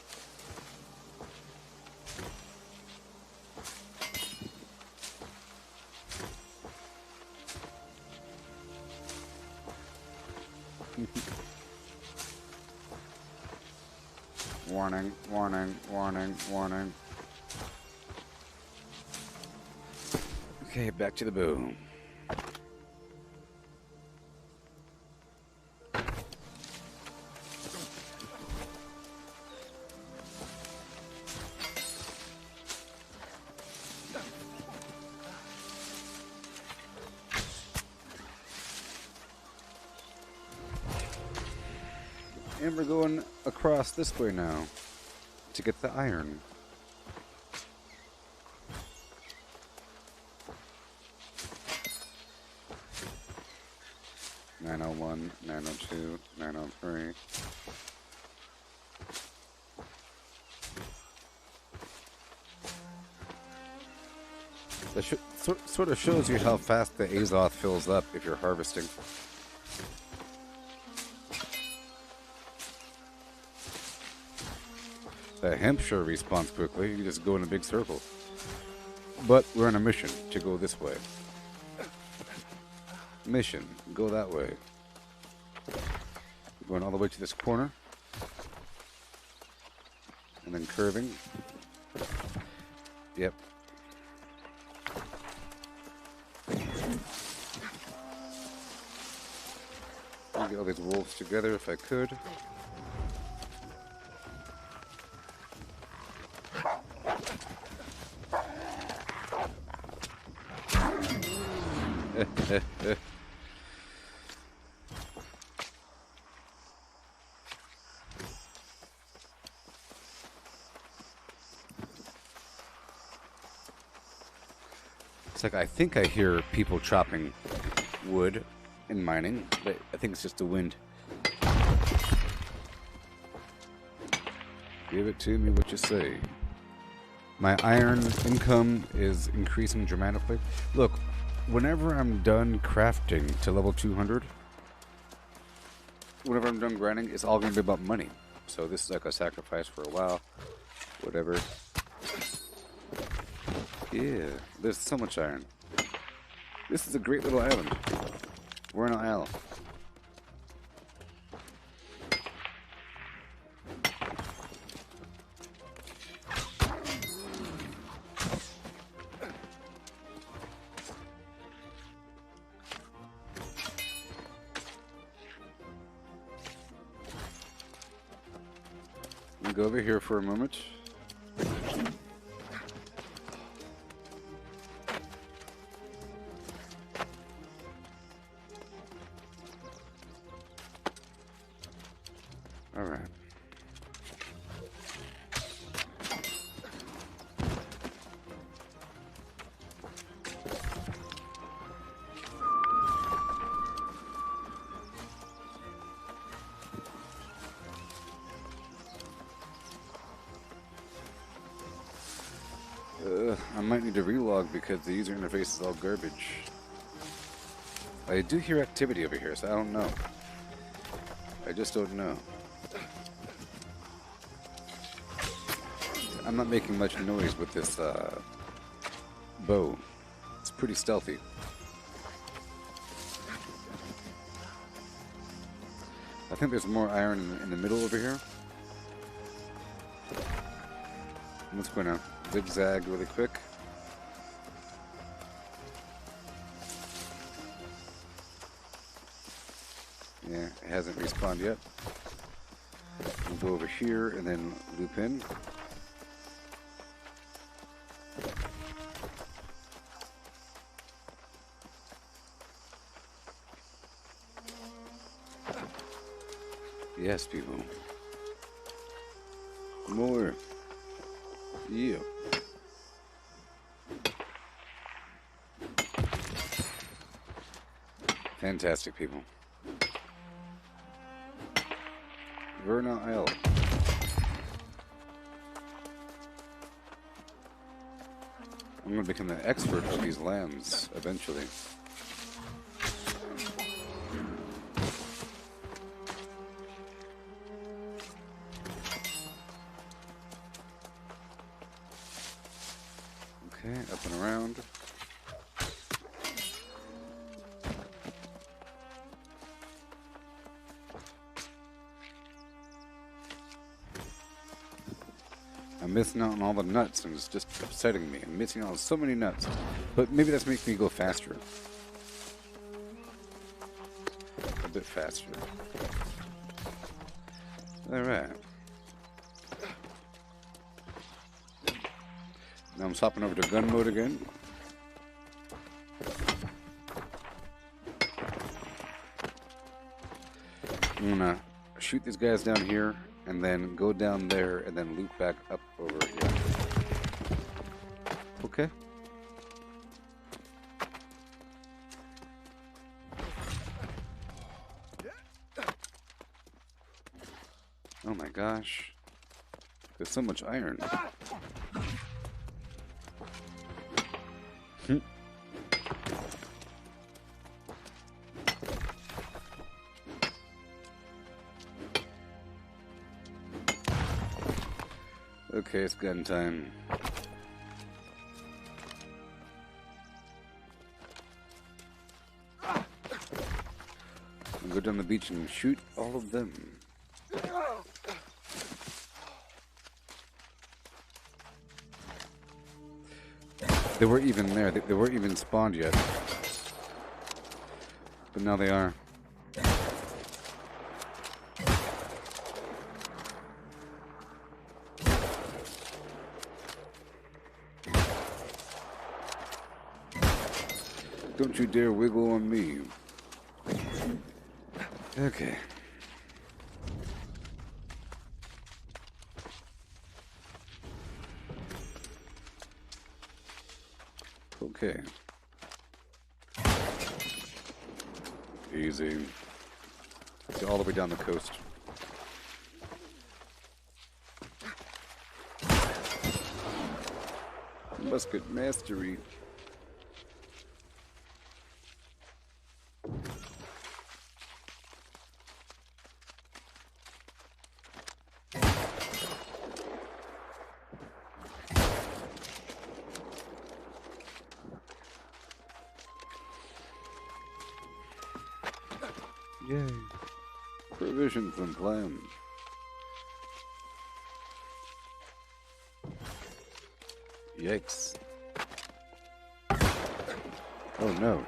Warning, warning, warning, warning. Okay, back to the bow. And we're going across this way now to get the iron. (901), (902), (903). That sort of shows you how fast the Azoth fills up if you're harvesting. The hemp sure respawns quickly. You just go in a big circle. But we're on a mission to go this way. Mission, go that way. We're going all the way to this corner. And then curving. Yep. I'll get all these wolves together if I could. It's like I think I hear people chopping wood and mining, but I think it's just the wind. Give it to me what you say. My iron income is increasing dramatically. Look, whenever I'm done crafting to level 200, whenever I'm done grinding, it's all going to be about money. So this is like a sacrifice for a while. Whatever. Yeah, there's so much iron. This is a great little island. We're on an isle. I'll go over here for a moment. All right. I might need to relog because the user interface is all garbage. I do hear activity over here, so I don't know. I just don't know. I'm not making much noise with this bow. It's pretty stealthy. I think there's more iron in the middle over here. What's going on? Zigzag really quick. Yeah, it hasn't respawned yet. We'll go over here and then loop in. Yes, people. More. Yeah. Fantastic, people. Verna Isle. I'm going to become an expert of these lands eventually. Okay, up and around. I'm missing out on all the nuts and it's just upsetting me. I'm missing out on so many nuts. But maybe that's making me go faster. A bit faster. Alright. Now I'm swapping over to gun mode again. I'm gonna shoot these guys down here and then go down there and then loop back up over here. Okay. Oh my gosh. There's so much iron. Okay, it's gun time. Go down the beach and shoot all of them. They weren't even there. They weren't even spawned yet. But now they are. Don't you dare wiggle on me. Okay. Okay. Easy. Go all the way down the coast. Musket mastery. Yay. Provisions and plans. Yikes. Oh no.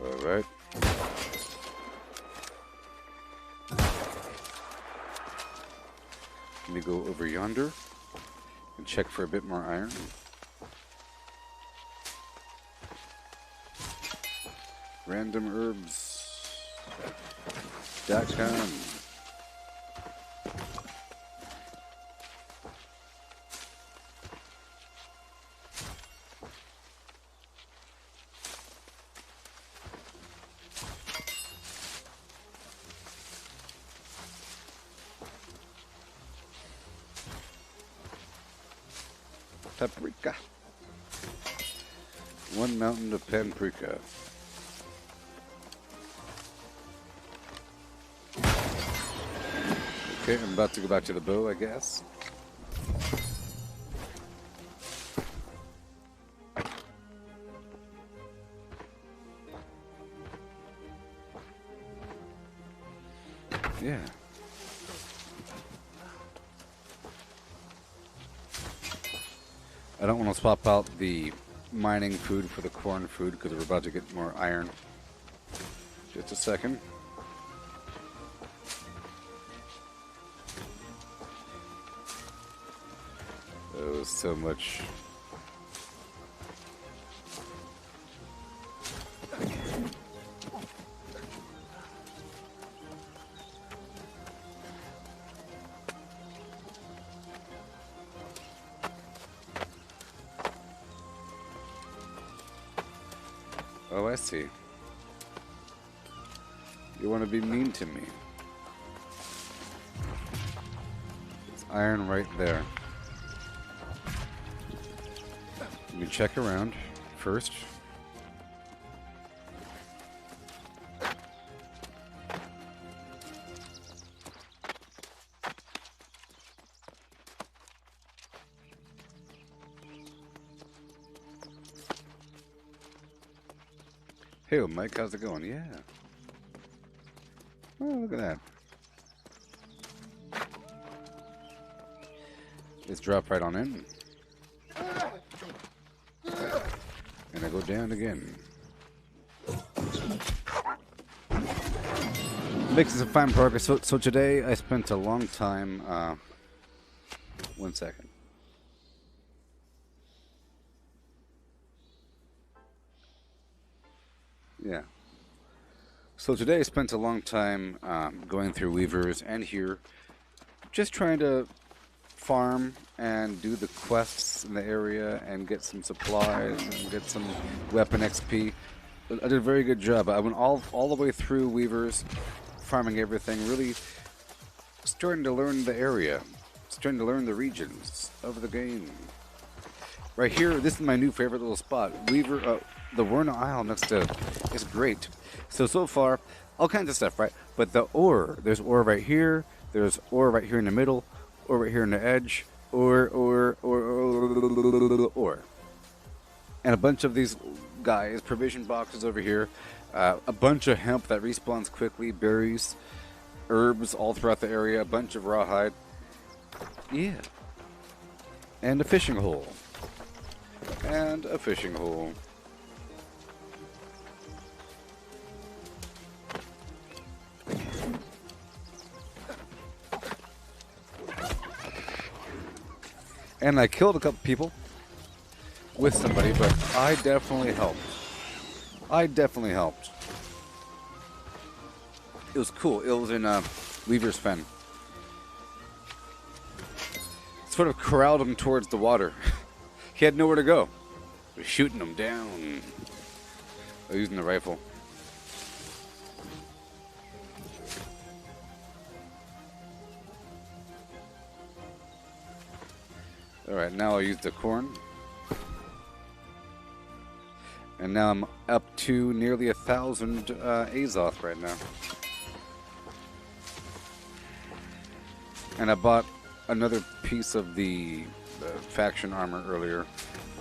All right. Let me go over yonder and check for a bit more iron. Random herbs.com. Paprika. One mountain of paprika. Okay, I'm about to go back to the bow, I guess. Yeah. I don't want to swap out the mining food for the corn food because we're about to get more iron. Just a second. Oh, so much. Oh, I see. You want to be mean to me. It's iron right there. You can check around first. Hey, Mike, how's it going? Yeah. Oh, look at that. Let's drop right on in. And I go down again. Making some fine progress. So today I spent a long time. 1 second. Yeah. So today I spent a long time going through Weavers and here, just trying to farm and do the quests in the area and get some supplies and get some weapon XP. I did a very good job. I went all the way through Weavers, farming everything, really starting to learn the area, starting to learn the regions of the game. Right here, this is my new favorite little spot. Weaver, the Werner Isle next to, is great. So far, all kinds of stuff, right? But the ore, there's ore right here, there's ore right here in the middle, or right here on the edge, or. And a bunch of these guys, provision boxes over here, a bunch of hemp that respawns quickly, berries, herbs all throughout the area, a bunch of rawhide. Yeah. And a fishing hole. And a fishing hole. And I killed a couple people with somebody, but I definitely helped. It was cool. It was in Weaver's Fen. Sort of corralled him towards the water. He had nowhere to go. We're shooting him down. Using the rifle. Alright, now I'll use the corn. And now I'm up to nearly 1,000 Azoth right now. And I bought another piece of the faction armor earlier.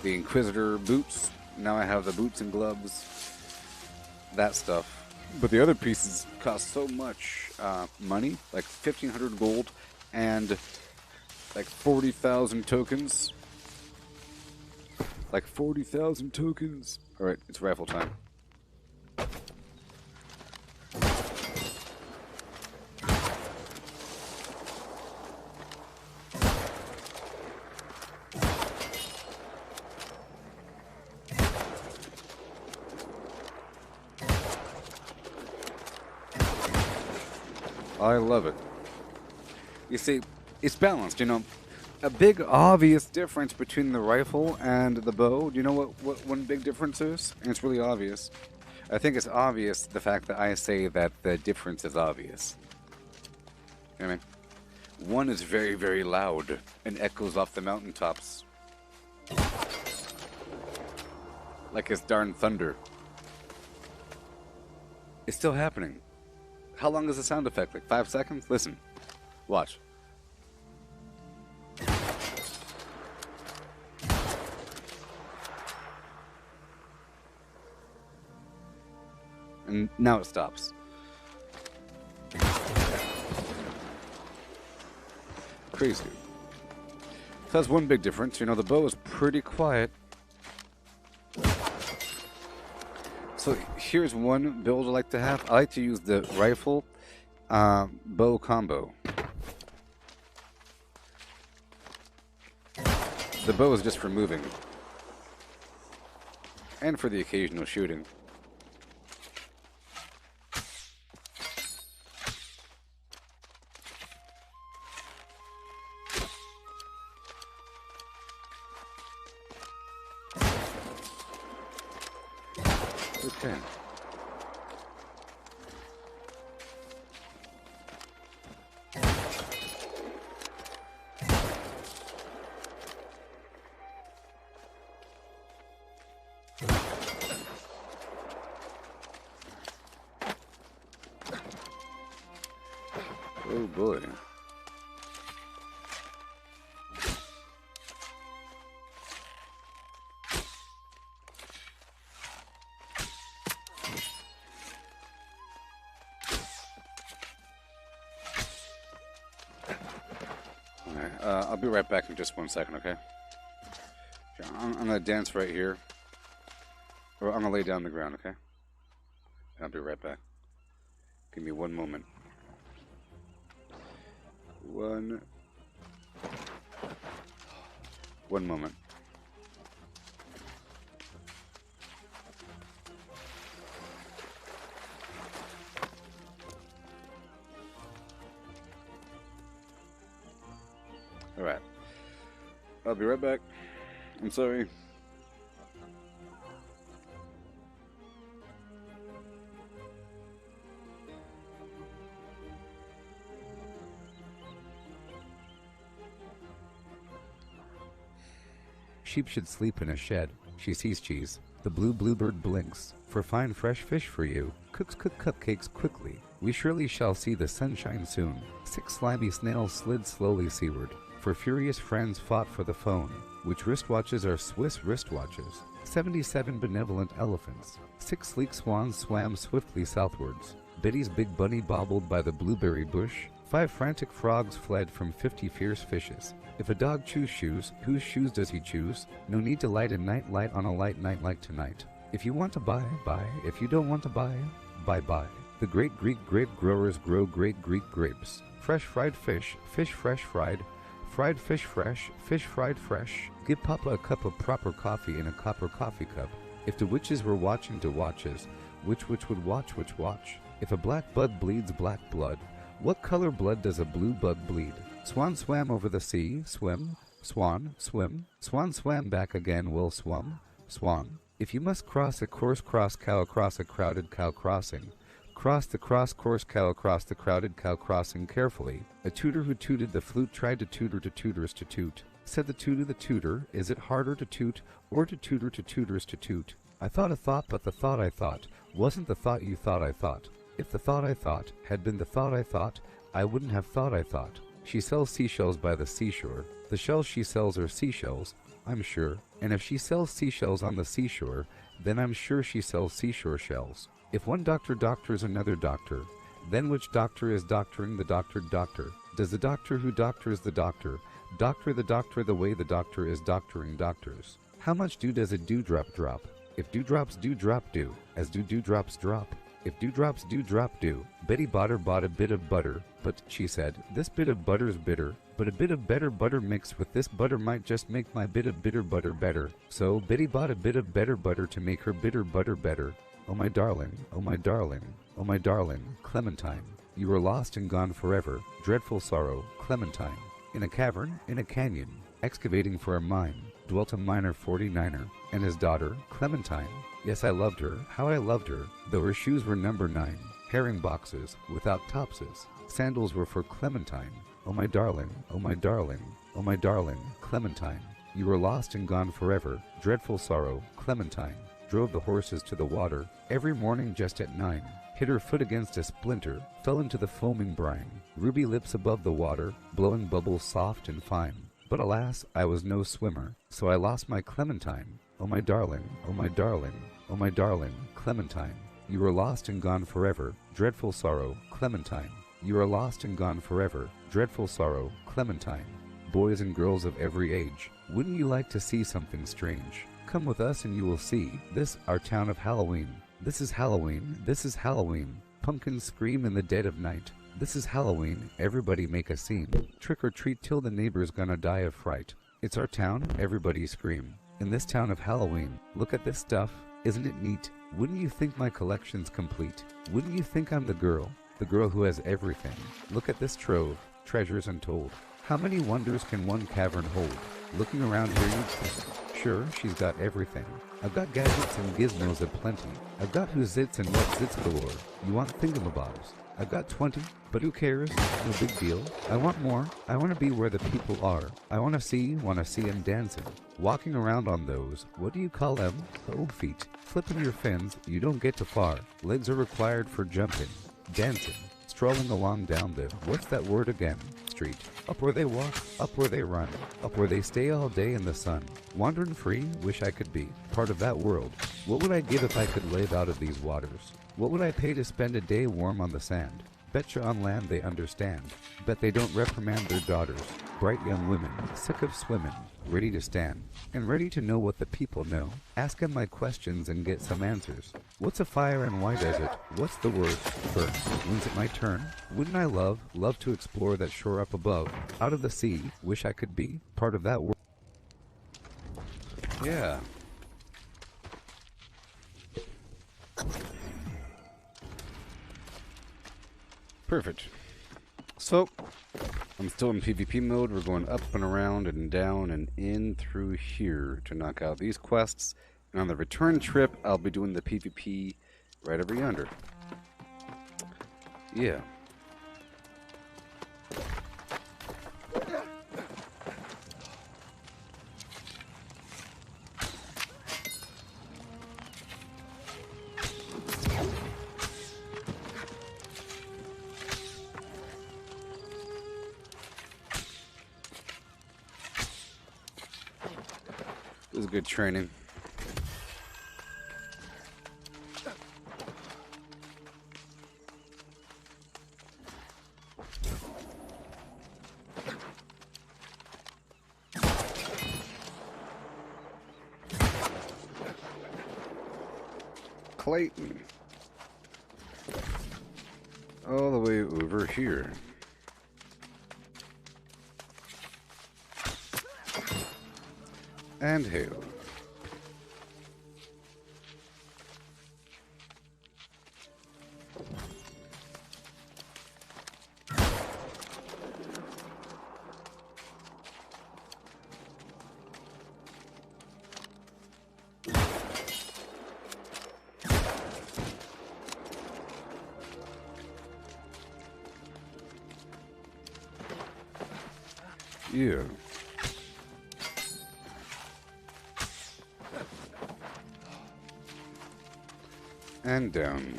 The Inquisitor boots. Now I have the boots and gloves. That stuff. But the other pieces cost so much money. Like 1,500 gold and like 40,000 tokens. Like 40,000 tokens. Alright, it's rifle time. I love it. You see, it's balanced, you know. A big obvious difference between the rifle and the bow. Do you know what one big difference is? And it's really obvious. I think it's obvious the fact that I say that the difference is obvious. You know what I mean? One is very, very loud and echoes off the mountaintops. Like it's darn thunder. It's still happening. How long is the sound effect? Like 5 seconds? Listen. Watch. And now it stops. Crazy. So that's one big difference. You know, the bow is pretty quiet. So here's one build I like to have. I like to use the rifle bow combo. The bow is just for moving. And for the occasional shooting. Okay. Oh boy. I'll be right back in just 1 second, okay? I'm going to dance right here. Or I'm going to lay down on the ground, okay? And I'll be right back. Give me one moment. One moment. Alright. I'll be right back. I'm sorry. Sheep should sleep in a shed. She sees cheese. The blue bluebird blinks. For fine fresh fish for you. Cooks cook cupcakes quickly. We surely shall see the sunshine soon. 6 slimy snails slid slowly seaward, for furious friends fought for the phone, which wristwatches are Swiss wristwatches. 77 benevolent elephants. 6 sleek swans swam swiftly southwards. Betty's big bunny bobbled by the blueberry bush. 5 frantic frogs fled from 50 fierce fishes. If a dog chews shoes, whose shoes does he choose? No need to light a night light on a light night like tonight. If you want to buy, buy. If you don't want to buy, buy. The great Greek grape growers grow great Greek grapes. Fresh fried fish, fish fresh fried fish fresh, fish fried fresh. Give Papa a cup of proper coffee in a copper coffee cup. If the witches were watching to watches, which would watch which watch? If a black bud bleeds black blood, what color blood does a blue bug bleed? Swan swam over the sea, swim, swan, swim. Swan swam back again, will swum, swan. If you must cross a course cross cow across a crowded cow crossing, cross the cross course cow across the crowded cow crossing carefully. A tutor who tooted the flute tried to tutor to tutors to toot. Said the tutor, is it harder to toot or to tutor to tutors to toot? I thought a thought, but the thought I thought wasn't the thought you thought I thought. If the thought I thought had been the thought I wouldn't have thought I thought. She sells seashells by the seashore. The shells she sells are seashells, I'm sure. And if she sells seashells on the seashore, then I'm sure she sells seashore shells. If one doctor doctors another doctor, then which doctor is doctoring the doctored doctor? Does the doctor who doctors the doctor the doctor the way the doctor is doctoring doctors? How much dew does a dewdrop drop? If dewdrops do drop dew, as do dewdrops drop. If dewdrops do drop dew. Betty Botter bought a bit of butter, but she said, this bit of butter's bitter, but a bit of better butter mixed with this butter might just make my bit of bitter butter better. So Betty bought a bit of better butter to make her bitter butter better. Oh my darling, oh my darling, oh my darling, Clementine, you were lost and gone forever. Dreadful sorrow, Clementine. In a cavern, in a canyon, excavating for a mine, dwelt a miner 49er, and his daughter, Clementine. Yes, I loved her, how I loved her, though her shoes were number 9, herring boxes, without topses. Sandals were for Clementine. Oh my darling, oh my darling, oh my darling, Clementine. You were lost and gone forever. Dreadful sorrow, Clementine. Drove the horses to the water every morning just at 9. Hit her foot against a splinter, fell into the foaming brine. Ruby lips above the water, blowing bubbles soft and fine. But alas, I was no swimmer, so I lost my Clementine. Oh my darling, oh my darling, oh my darling, Clementine. You were lost and gone forever. Dreadful sorrow, Clementine. You are lost and gone forever. Dreadful sorrow, Clementine. Boys and girls of every age, wouldn't you like to see something strange? Come with us and you will see this, our town of Halloween. This is Halloween, this is Halloween. Pumpkins scream in the dead of night. This is Halloween, everybody make a scene. Trick or treat till the neighbor's gonna die of fright. It's our town, everybody scream. In this town of Halloween, look at this stuff, isn't it neat? Wouldn't you think my collection's complete? Wouldn't you think I'm the girl who has everything? Look at this trove, treasures untold. How many wonders can one cavern hold? Looking around here you'd think, sure, she's got everything. I've got gadgets and gizmos aplenty. I've got who zits and what zits galore. You want thingamabobs? I've got 20, but who cares? No big deal. I want more. I want to be where the people are. I want to see them dancing. Walking around on those, what do you call them? Oh, feet. Flipping your fins, you don't get too far. Legs are required for jumping. Dancing. Strolling along down the, what's that word again? Street. Up where they walk, up where they run, up where they stay all day in the sun. Wandering free, wish I could be part of that world. What would I give if I could live out of these waters? What would I pay to spend a day warm on the sand? Betcha on land they understand. Bet they don't reprimand their daughters. Bright young women, sick of swimming, ready to stand, and ready to know what the people know. Ask them my questions and get some answers. What's a fire and why does it? What's the word burn? When's it my turn? Wouldn't I love to explore that shore up above? Out of the sea, wish I could be part of that world. Yeah. Perfect. So, I'm still in PvP mode. We're going up and around and down and in through here to knock out these quests. And on the return trip, I'll be doing the PvP right over yonder. Yeah. This is good training. Clayton. All the way over here. And hail. Yeah. And down.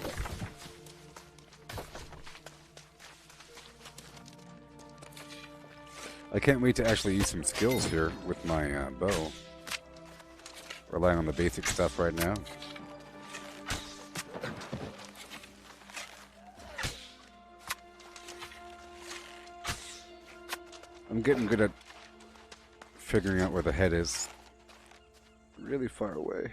I can't wait to actually use some skills here with my bow. Relying on the basic stuff right now. I'm getting good at figuring out where the head is. Really far away.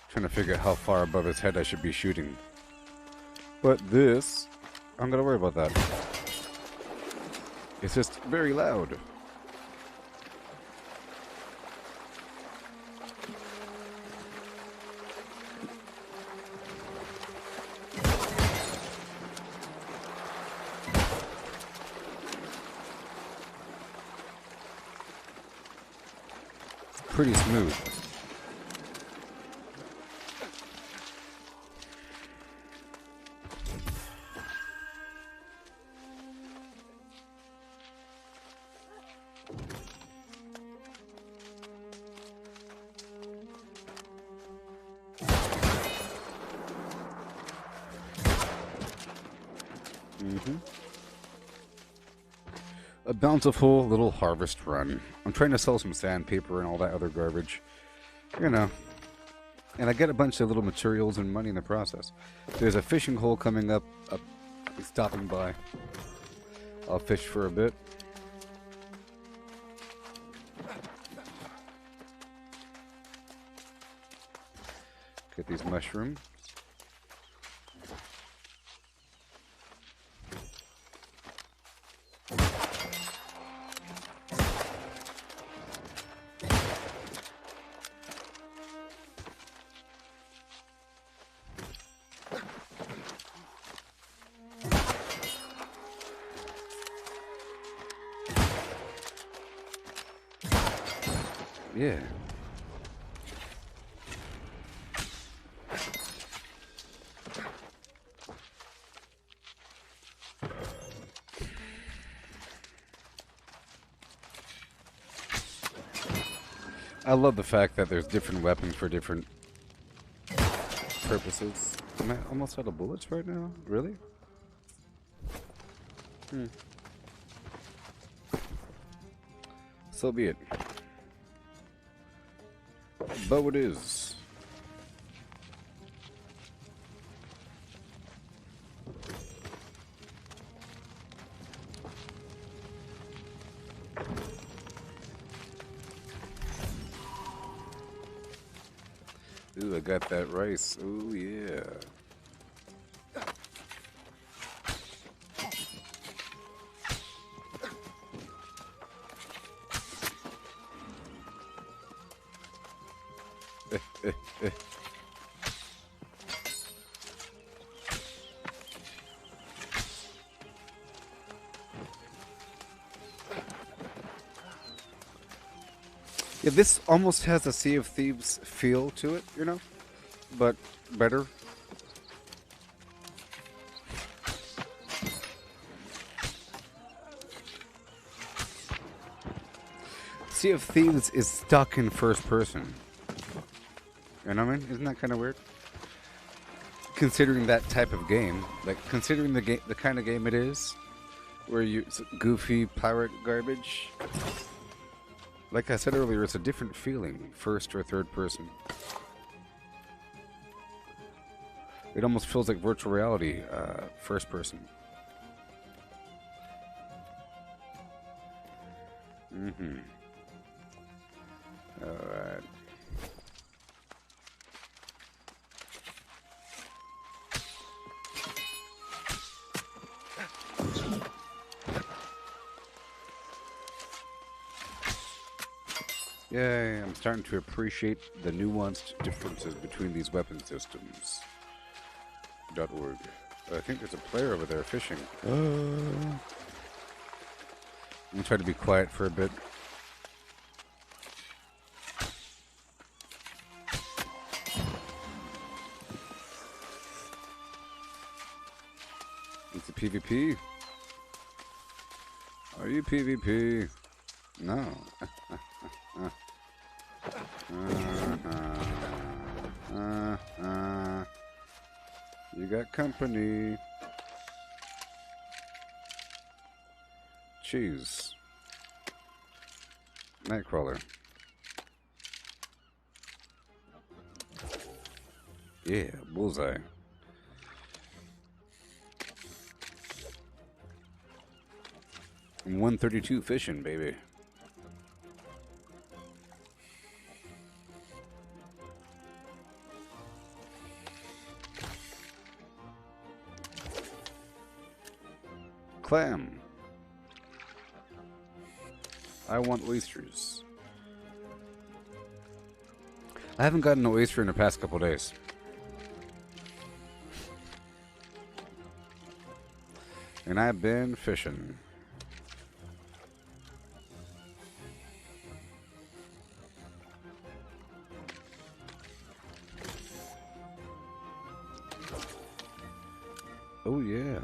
Trying to figure out how far above his head I should be shooting. But this, I'm gonna worry about that. It's just very loud. Pretty smooth. A bountiful little harvest run. I'm trying to sell some sandpaper and all that other garbage. You know. And I get a bunch of little materials and money in the process. There's a fishing hole coming up. He's stopping by. I'll fish for a bit. Get these mushrooms. Yeah. I love the fact that there's different weapons for different purposes. Am I almost out of bullets right now? Really? So be it. Bow it is. Ooh, I got that rice. Ooh, yeah. Yeah, this almost has a Sea of Thieves feel to it, you know, but better. Sea of Thieves is stuck in first person. You know what I mean? Isn't that kind of weird? Considering that type of game, like considering the kind of game it is, where it's goofy pirate garbage. Like I said earlier, it's a different feeling, first or third person. It almost feels like virtual reality, first person. Mm-hmm. Alright. Yay, I'm starting to appreciate the nuanced differences between these weapon systems. .org. I think there's a player over there fishing. I'm gonna try to be quiet for a bit. It's a PvP. Are you PvP? No. You got company. Cheese. Nightcrawler. Yeah, bullseye. And 132 fishing, baby. Clam. I want oysters. I haven't gotten an oyster in the past couple days. And I've been fishing. Oh yeah.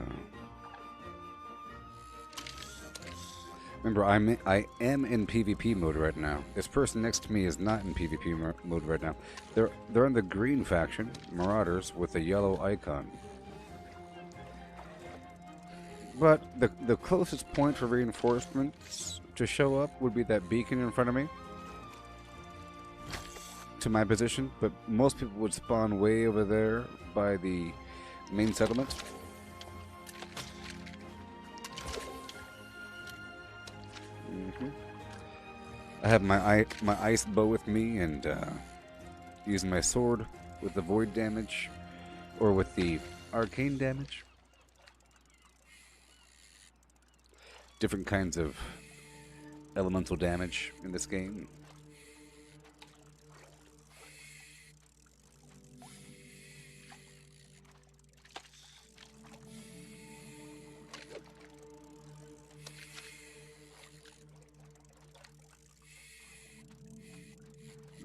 Remember, I am in PvP mode right now. This person next to me is not in PvP mode right now. They're in the green faction, Marauders, with a yellow icon. But the closest point for reinforcements to show up would be that beacon in front of me. To my position, but most people would spawn way over there by the main settlement. I have my ice bow with me and using my sword with the void damage or with the arcane damage. Different kinds of elemental damage in this game.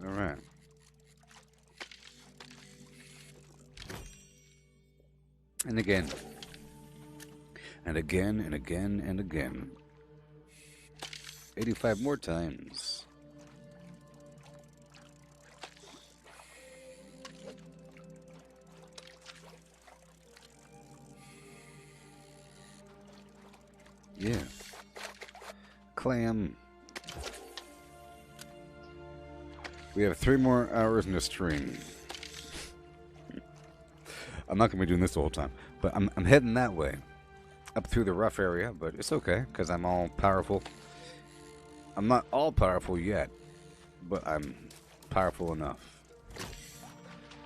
All right. And again. And again, and again, and again. 85 more times. Yeah. Clam. We have 3 more hours in the stream. I'm not going to be doing this the whole time, but I'm heading that way. Up through the rough area, but it's okay, because I'm all powerful. I'm not all powerful yet, but I'm powerful enough.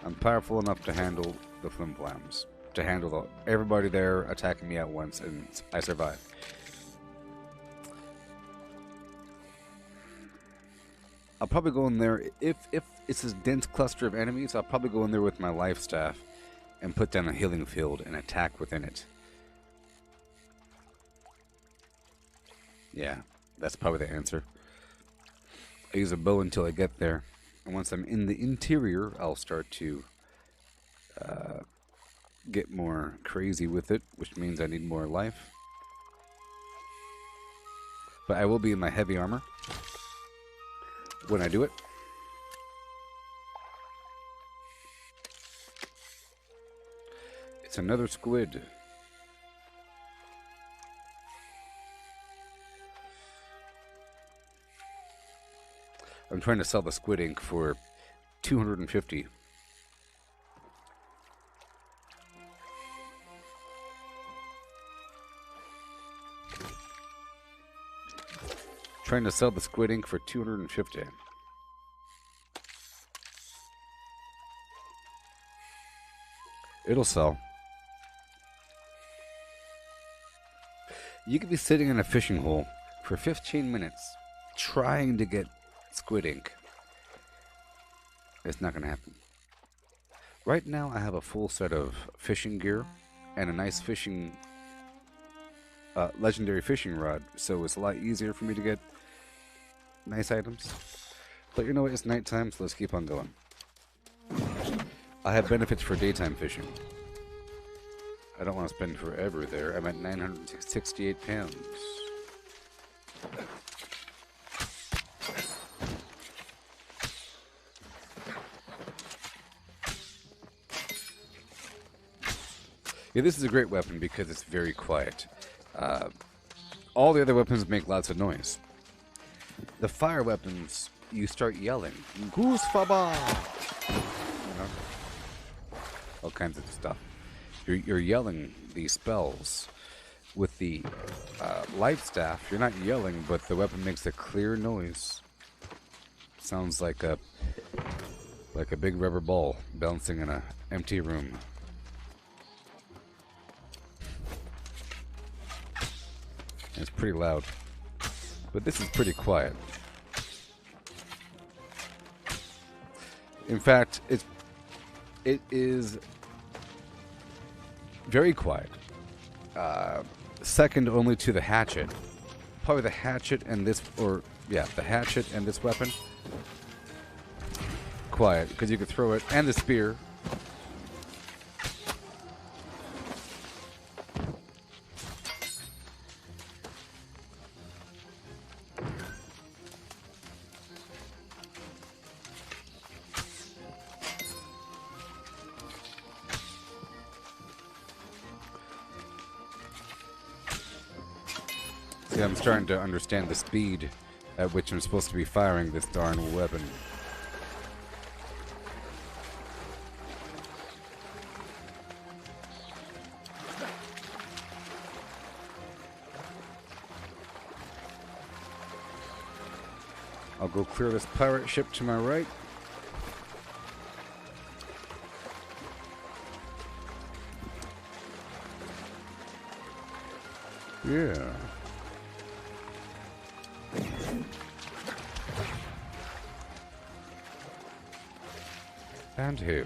I'm powerful enough to handle the flimflams, to handle everybody there attacking me at once, and I survive. I'll probably go in there, if it's this dense cluster of enemies, I'll probably go in there with my life staff and put down a healing field and attack within it. Yeah, that's probably the answer. I use a bow until I get there, and once I'm in the interior, I'll start to get more crazy with it, which means I need more life. But I will be in my heavy armor when I do it. It's another squid. I'm trying to sell the squid ink for 250. Trying to sell the squid ink for 250. It'll sell. You could be sitting in a fishing hole for 15 minutes trying to get squid ink. It's not going to happen. Right now I have a full set of fishing gear and a nice fishing legendary fishing rod, so it's a lot easier for me to get nice items. But you know what, it's nighttime, so let's keep on going. I have benefits for daytime fishing. I don't want to spend forever there. I'm at 968 pounds. Yeah, this is a great weapon because it's very quiet. All the other weapons make lots of noise. The fire weapons, you start yelling. Goose Faba! You know? All kinds of stuff. You're yelling these spells. With the light staff, you're not yelling, but the weapon makes a clear noise. Sounds like a big rubber ball bouncing in an empty room. It's pretty loud, but this is pretty quiet. In fact, it is very quiet. Second only to the hatchet. Probably the hatchet and this, the hatchet and this weapon. Quiet, because you could throw it, and the spear. See, I'm starting to understand the speed at which I'm supposed to be firing this darn weapon. I'll go clear this pirate ship to my right. Yeah. And who?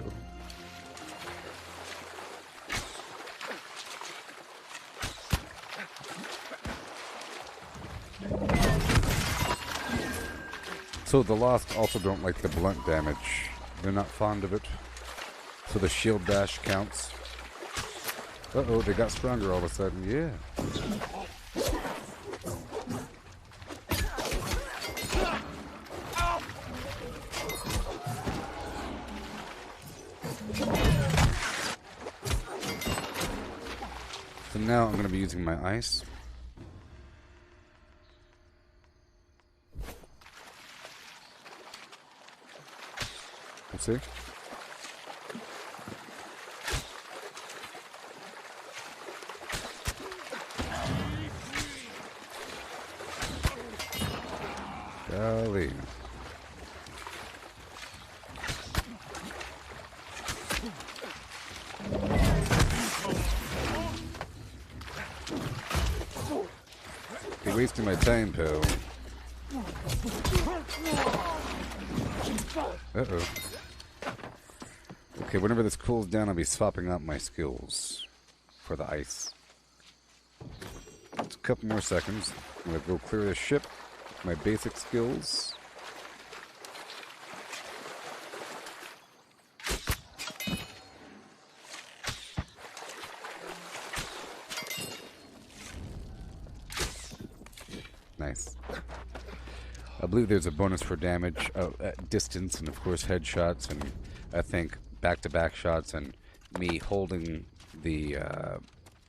So the Lost also don't like the blunt damage. They're not fond of it. So the shield bash counts. Uh-oh, they got stronger all of a sudden. Yeah. So now I'm going to be using my ice. Let's see. Golly. You're wasting my time, pal. Uh-oh. Okay, whenever this cools down, I'll be swapping out my skills for the ice. Just a couple more seconds. I'm gonna go clear this ship. My basic skills. Nice. I believe there's a bonus for damage at distance and of course headshots and I think back-to-back shots and me holding the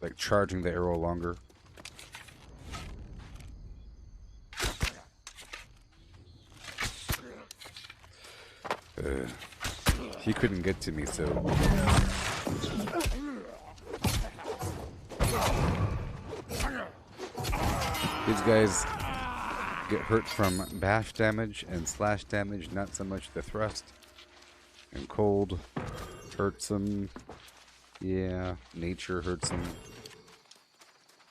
like charging the arrow longer. He couldn't get to me, so these guys get hurt from bash damage and slash damage, not so much the thrust. And cold hurts them. Yeah, nature hurts them.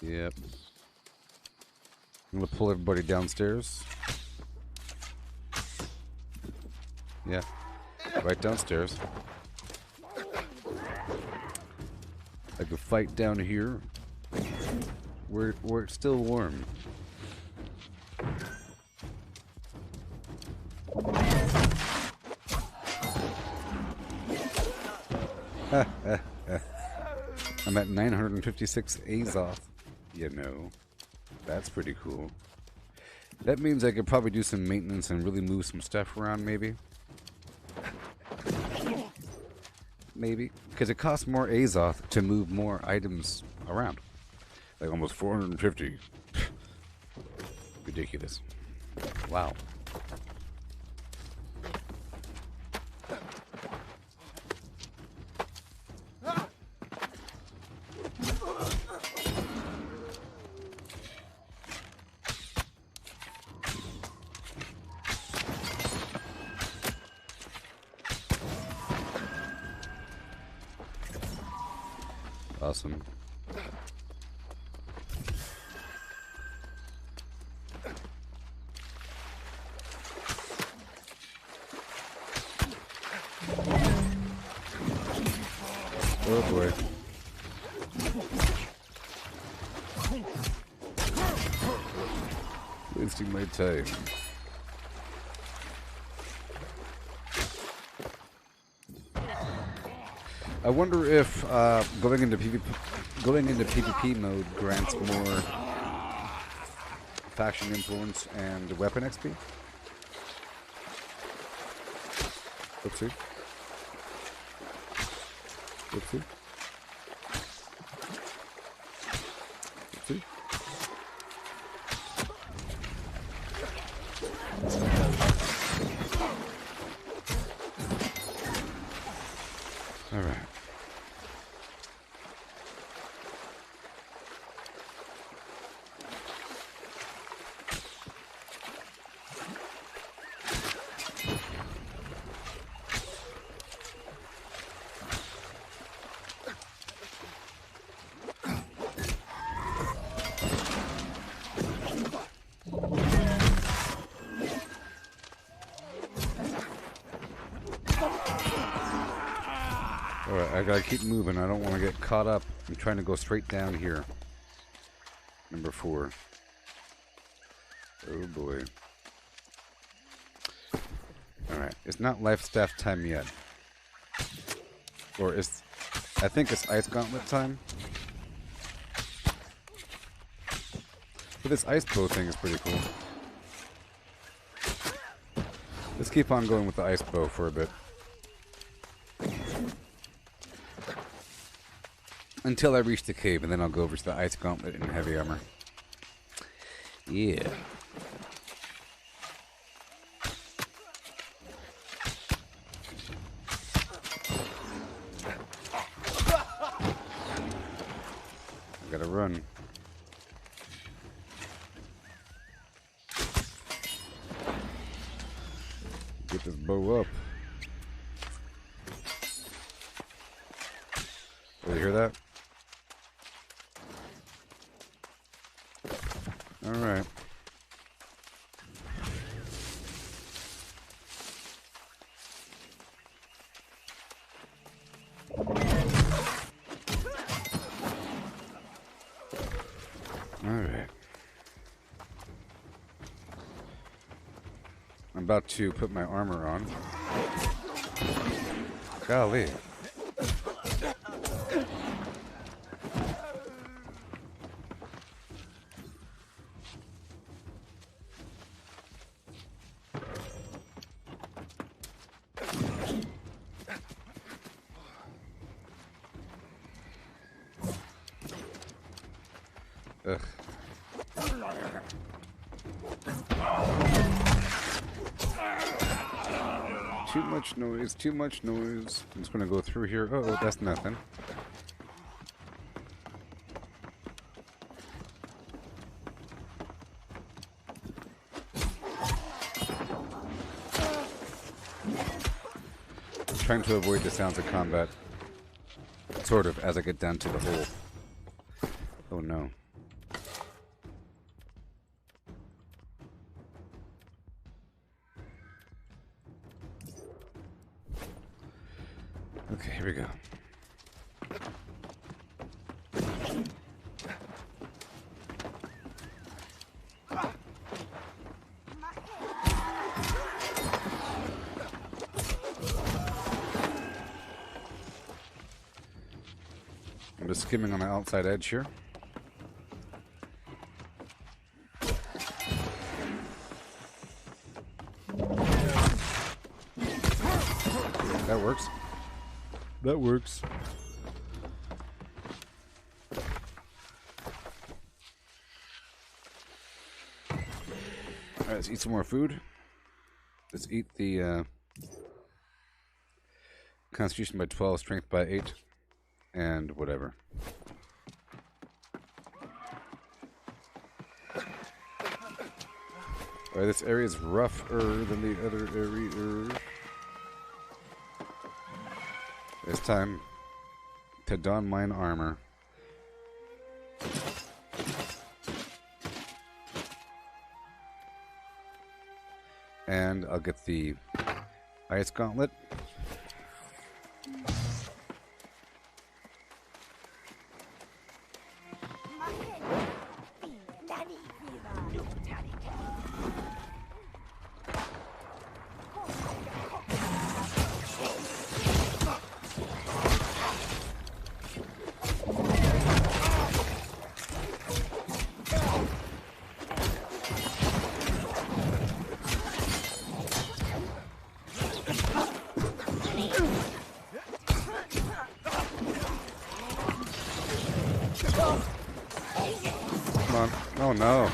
Yep. I'm gonna pull everybody downstairs. Yeah, right downstairs. I could fight down here where it's still warm. I'm at 956 Azoth. You know, that's pretty cool. That means I could probably do some maintenance and really move some stuff around, maybe. Maybe. Because it costs more Azoth to move more items around. Like almost 450. Ridiculous. Wow. Awesome. Oh boy. Wasting my time. I wonder if going into PvP mode grants more faction influence and weapon XP. Oopsie. Oopsie. Oopsie. All right. Alright, I gotta keep moving. I don't want to get caught up. I'm trying to go straight down here. Number 4. Oh boy. Alright, it's not life staff time yet. Or it's... I think it's ice gauntlet time. But this ice bow thing is pretty cool. Let's keep on going with the ice bow for a bit. Until I reach the cave, and then I'll go over to the ice gauntlet and heavy armor. Yeah. I gotta run. Get this bow up. Oh, you hear that? All right. All right. I'm about to put my armor on. Golly. Ugh. Too much noise, too much noise. I'm just gonna go through here. Oh, that's nothing. Trying to avoid the sounds of combat. Sort of, as I get down to the hole. Oh no. Okay, here we go. I'm just skimming on the outside edge here. That works. That works. Alright, let's eat some more food. Let's eat the Constitution by 12, Strength by 8, and whatever. Alright, this area is rougher than the other area. It's time to don mine armor. And I'll get the ice gauntlet. Come on. Oh no.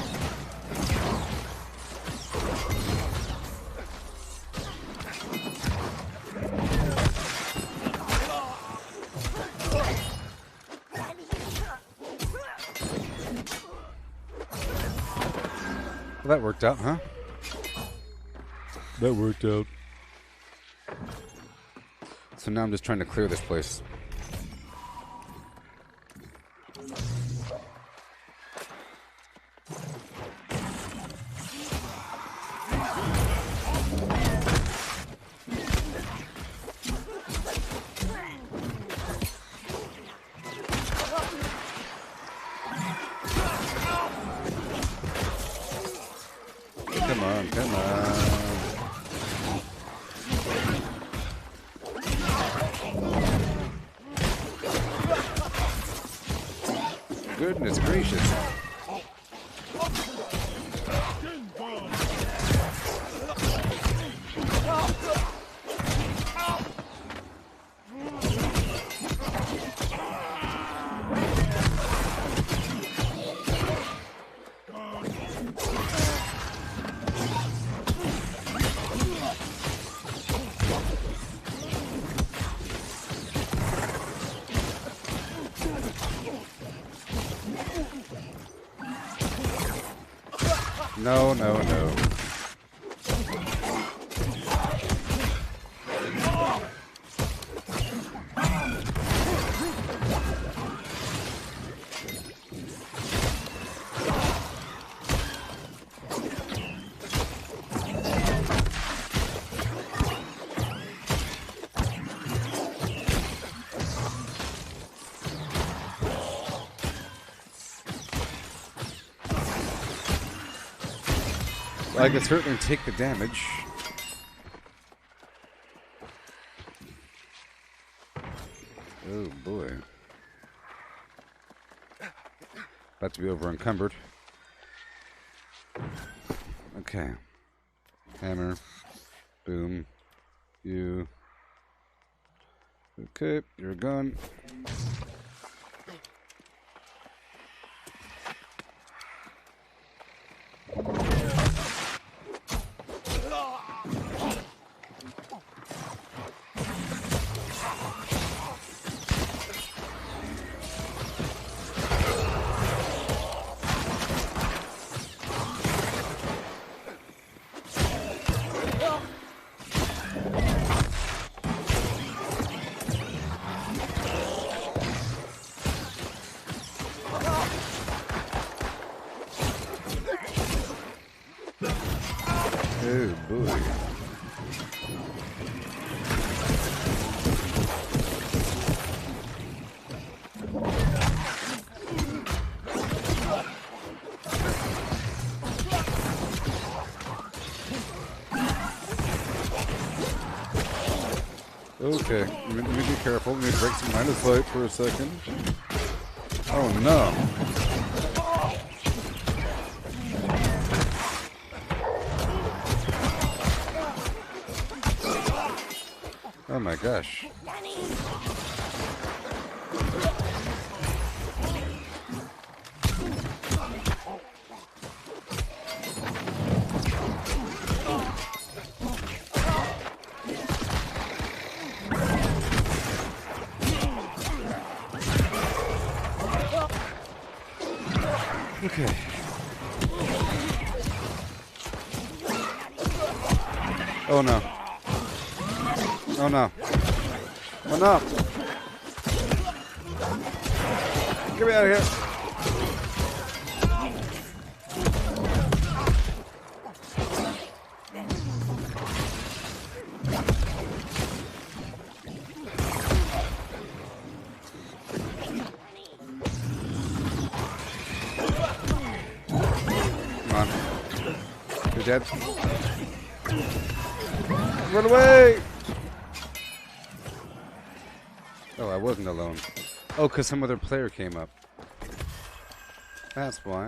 Well, that worked out, huh? That worked out. So now I'm just trying to clear this place. Come on, come on. Goodness gracious. No, no, no. I could certainly take the damage. Oh boy. About to be over encumbered. Okay. Hammer. Boom. You. Okay, you're gone. boy. Okay, let me be careful. Let me break some line of sight for a second. Oh no. Oh my gosh. Okay. Oh no. Oh no. Oh no. Get me out of here. Come on. You're dead. Run away! Oh, I wasn't alone. Oh, because some other player came up. That's why.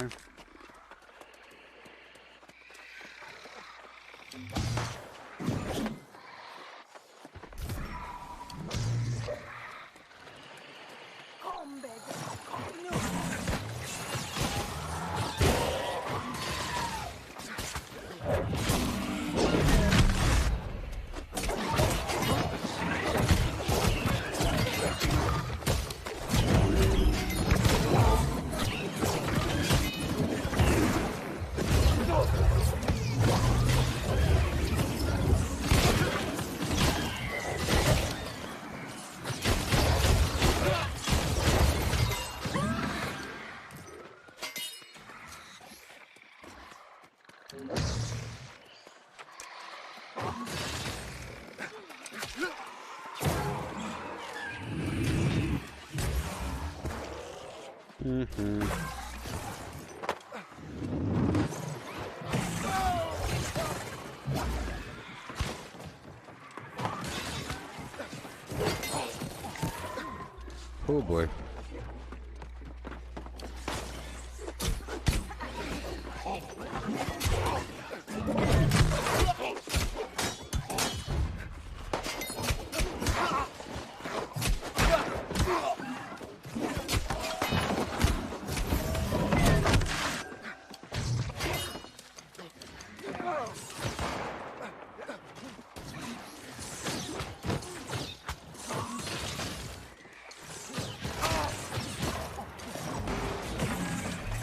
Oh boy.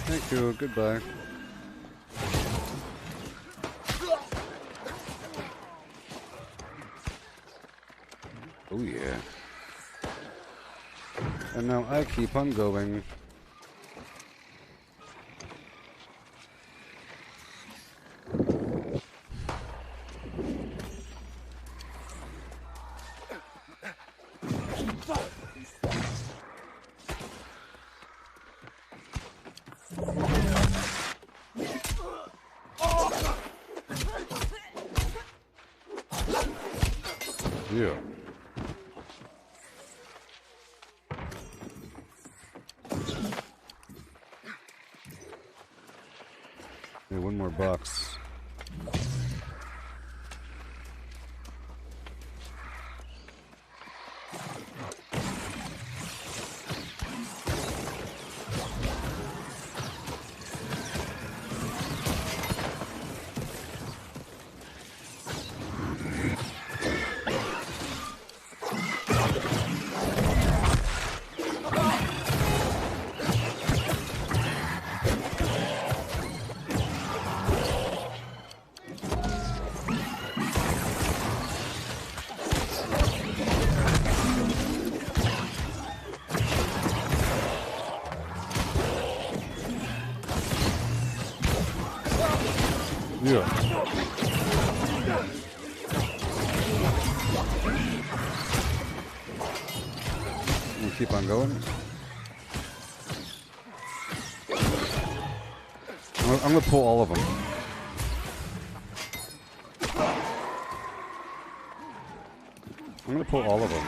Thank you. Goodbye. Oh yeah. And now I keep on going. Yeah. Hey, one more box. Yeah. We'll keep on going. I'm gonna pull all of them. I'm gonna pull all of them.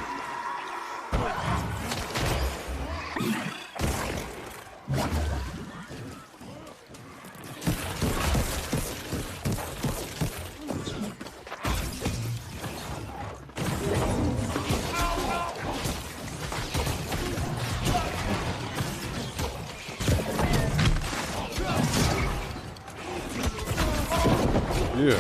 Yeah.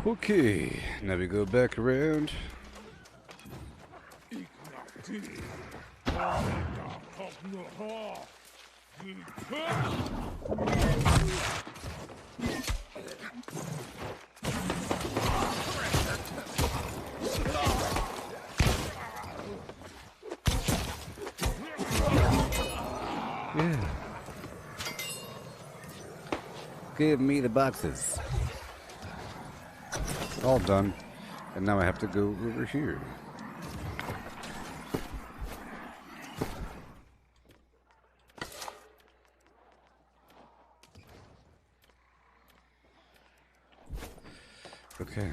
Okay, now we go back around. Yeah. Give me the boxes. All done. And now I have to go over here. Okay.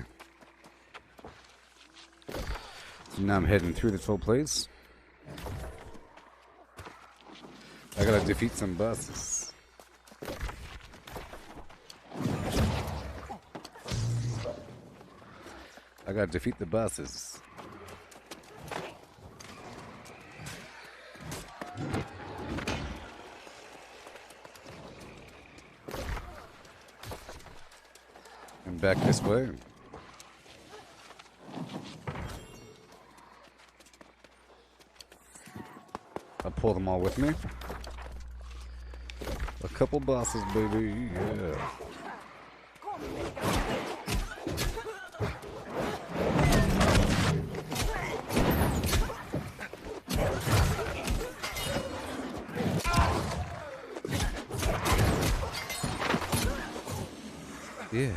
So now I'm heading through this whole place. I gotta defeat some bosses. I gotta defeat the bosses. And back this way. I'll pull them all with me. A couple bosses, baby. Yeah. Yeah.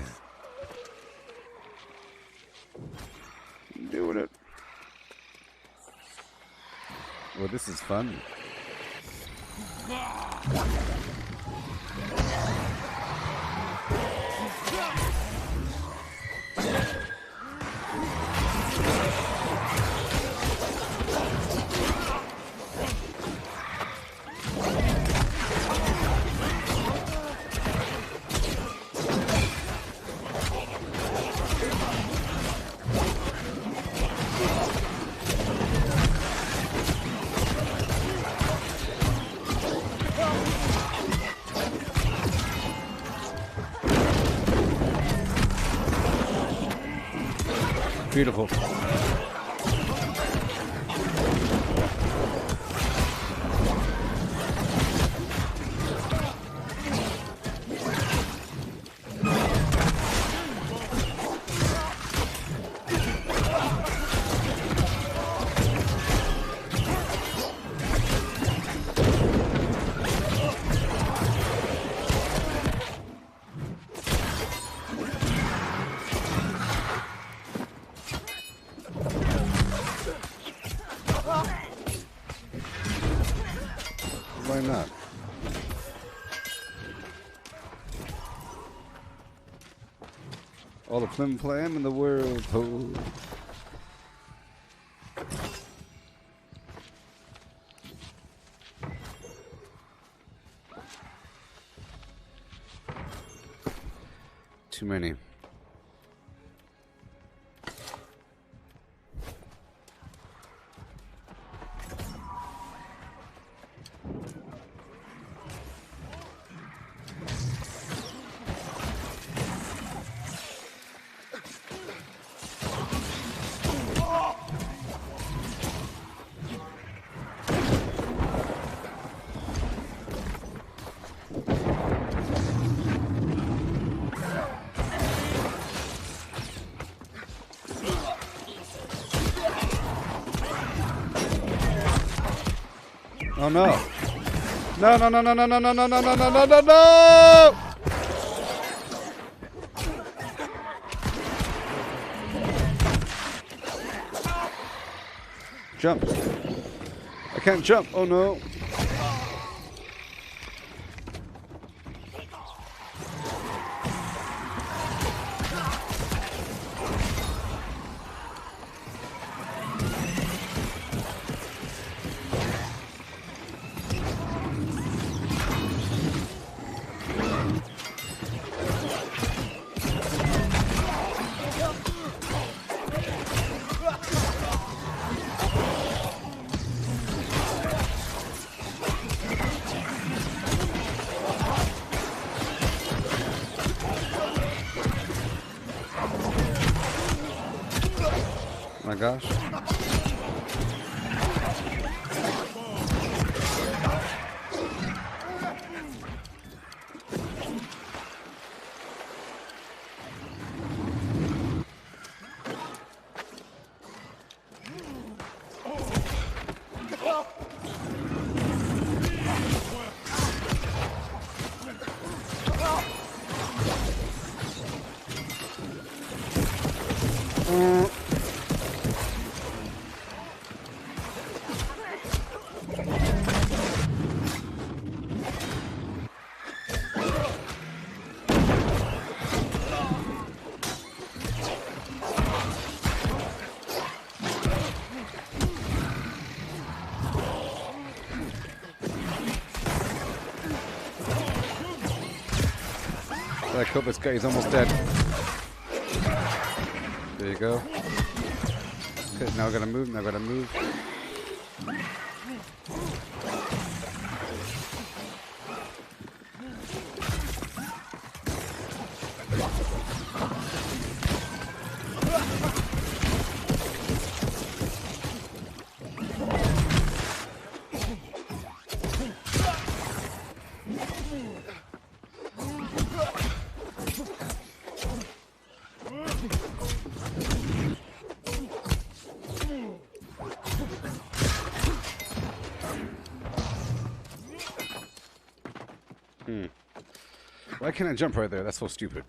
I'm doing it. Well, this is fun. Beautiful. Why not? All the flim flam in the world. Oh. Too many. Oh no. No, no, no, no, no, no, no, no, no, no, no, no, no, no! Jump. I can't jump. Oh no. My gosh. I killed this guy, he's almost dead. There you go. Okay, now I gotta move, now I gotta move. Why can't I jump right there? That's so stupid.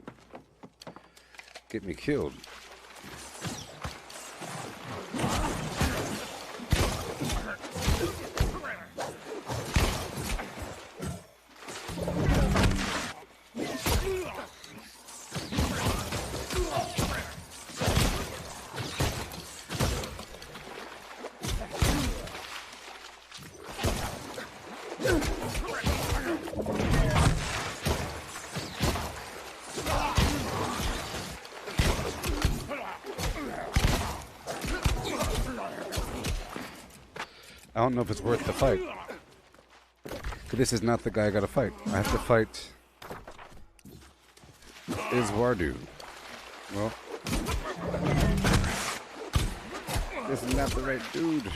Get me killed. I don't know if it's worth the fight. But this is not the guy I gotta fight. I have to fight Iswardu. Well, this is not the right dude.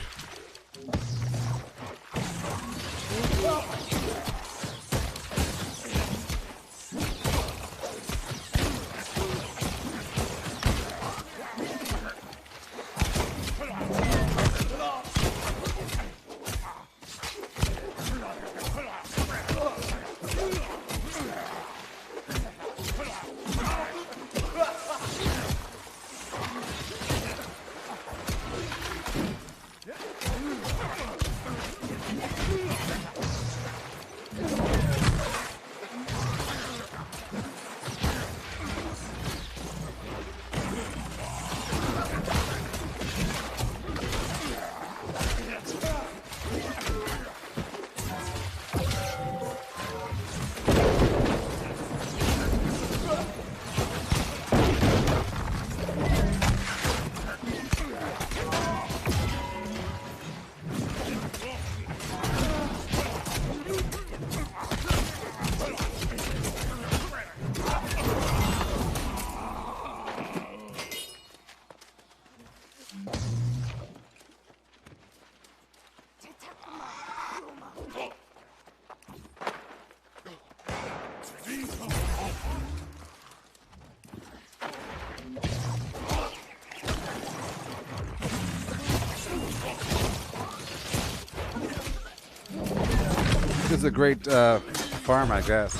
is a great farm, I guess.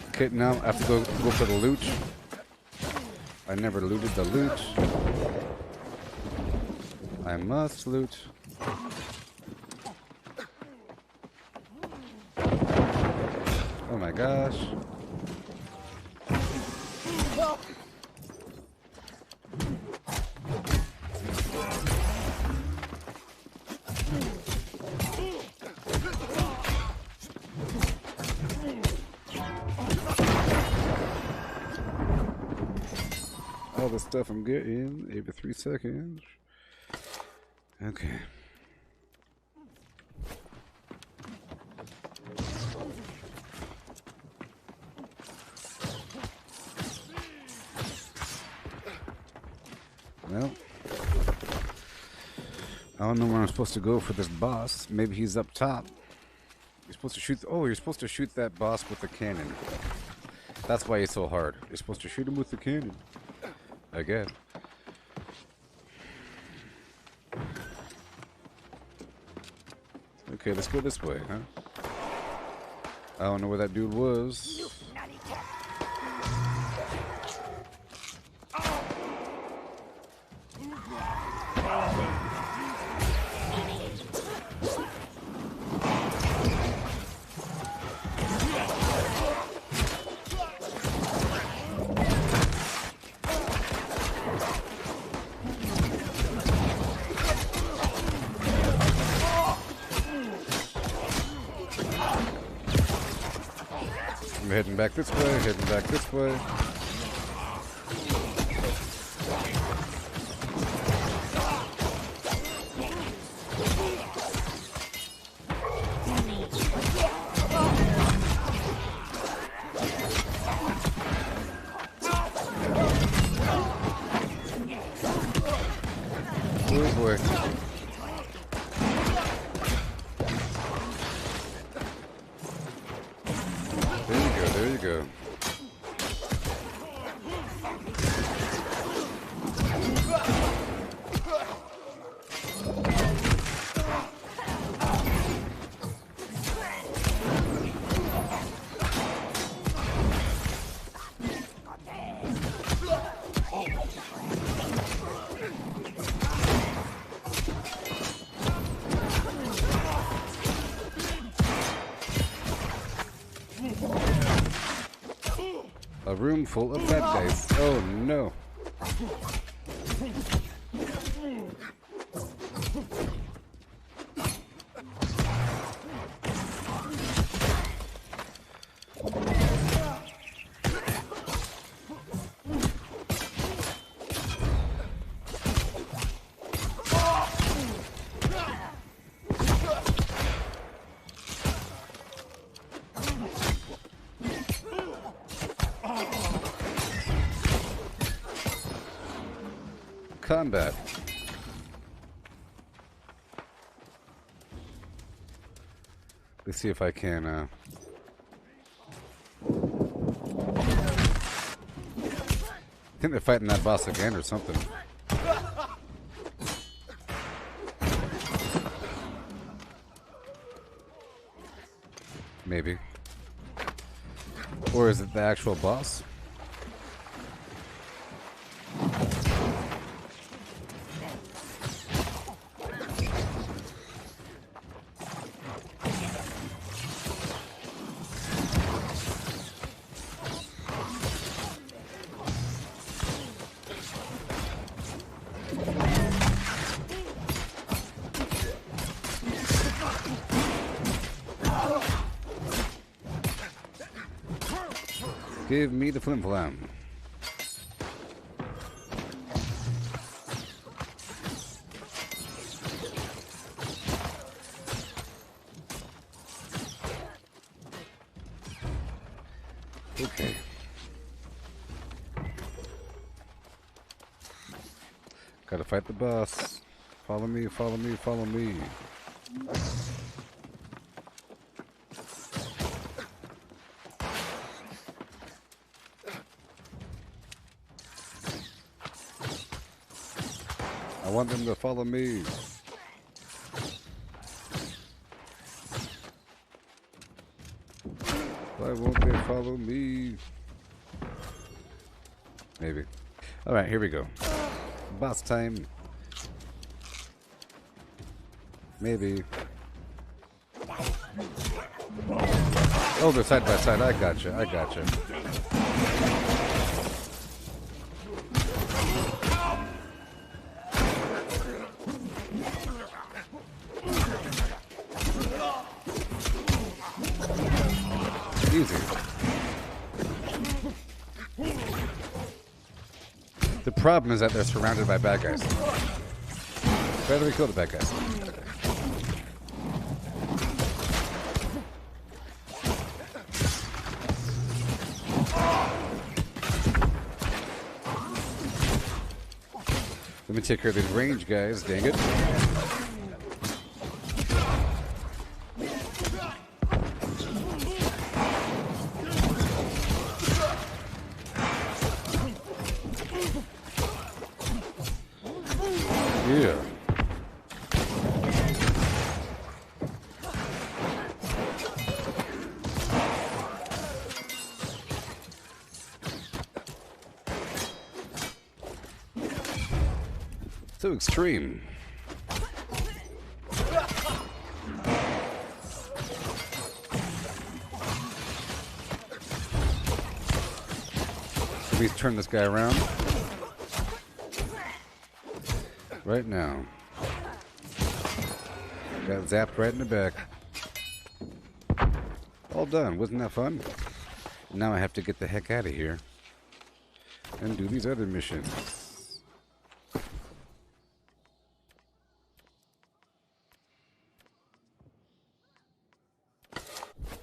Okay, now I have to go for the loot. I never looted the loot. I must loot. Oh my gosh. All the stuff I'm getting every 3 seconds. Okay. Well, I don't know where I'm supposed to go for this boss. Maybe he's up top. You're supposed to shoot. Oh, you're supposed to shoot that boss with the cannon. That's why he's so hard. You're supposed to shoot him with the cannon. I guess. Okay, let's go this way, huh? I don't know where that dude was. I'm heading back this way, heading back this way. Oh boy. There you go. A room full of bad guys. Oh no. Combat. Let's see if I can I think they're fighting that boss again or something. Maybe. Or is it the actual boss? Give me the flim flam. Okay. Gotta fight the boss. Follow me, follow me, follow me. I want them to follow me. Why won't they follow me? Maybe. Alright, here we go. Boss time. Maybe. Oh, they're side by side. I gotcha. I gotcha. Easy. The problem is that they're surrounded by bad guys. Better we kill the bad guys. Let me take care of these range guys, dang it. Yeah. So extreme. Let me turn this guy around. Right now. Got zapped right in the back. All done. Wasn't that fun? Now I have to get the heck out of here and do these other missions.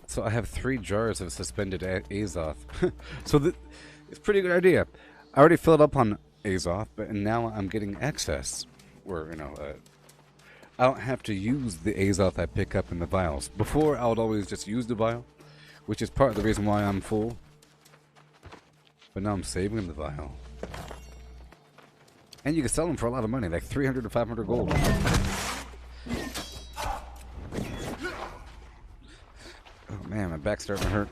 So I have 3 jars of suspended Azoth. So it's a pretty good idea. I already filled up on Azoth, but now I'm getting excess. Where, you know, I don't have to use the Azoth I pick up in the vials. Before, I would always just use the vial, which is part of the reason why I'm full. But now I'm saving the vial. And you can sell them for a lot of money, like 300 to 500 gold. Oh man, my back's starting to hurt.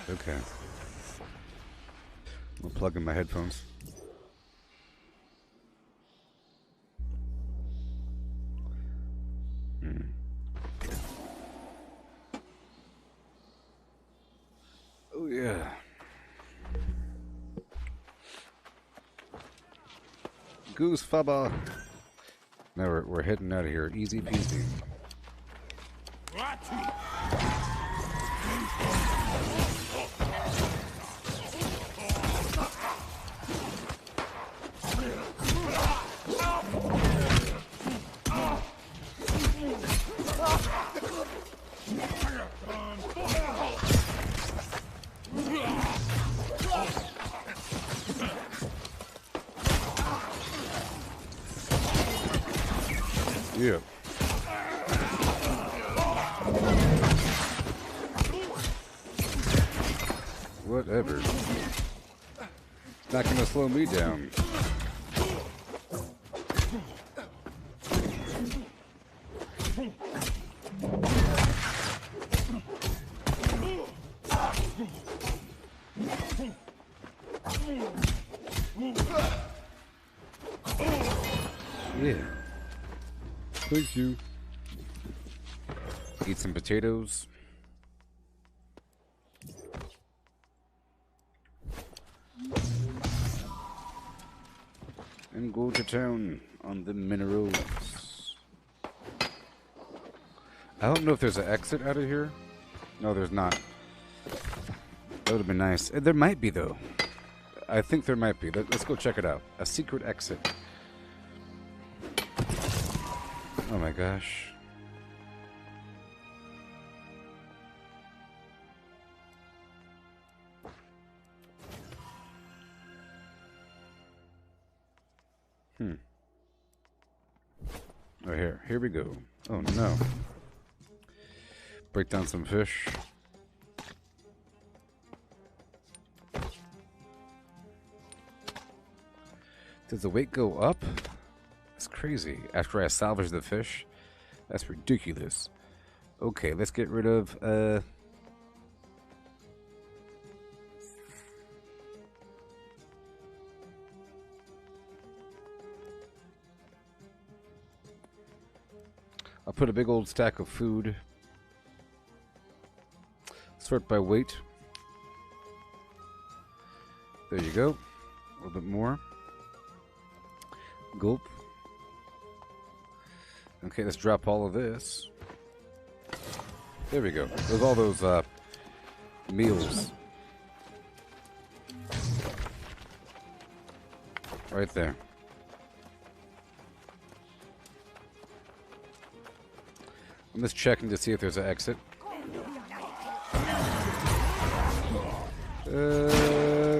Okay. I'll plug in my headphones. Oh yeah. Goose fubba. Now we're heading out of here. Easy peasy. Yeah. Whatever. It's not gonna slow me down. Yeah. Thank you. Eat some potatoes. And go to town on the minerals. I don't know if there's an exit out of here. No, there's not. That would have been nice. There might be, though. I think there might be. Let's go check it out. A secret exit. Oh my gosh. Oh, here we go. Oh no. break down some fish. Does the weight go up? That's crazy. After I salvage the fish? That's ridiculous. Okay, let's get rid of, I'll put a big old stack of food. Sort by weight. There you go. A little bit more. Gulp. Okay, let's drop all of this. There we go. There's all those meals. Right there. I'm just checking to see if there's an exit.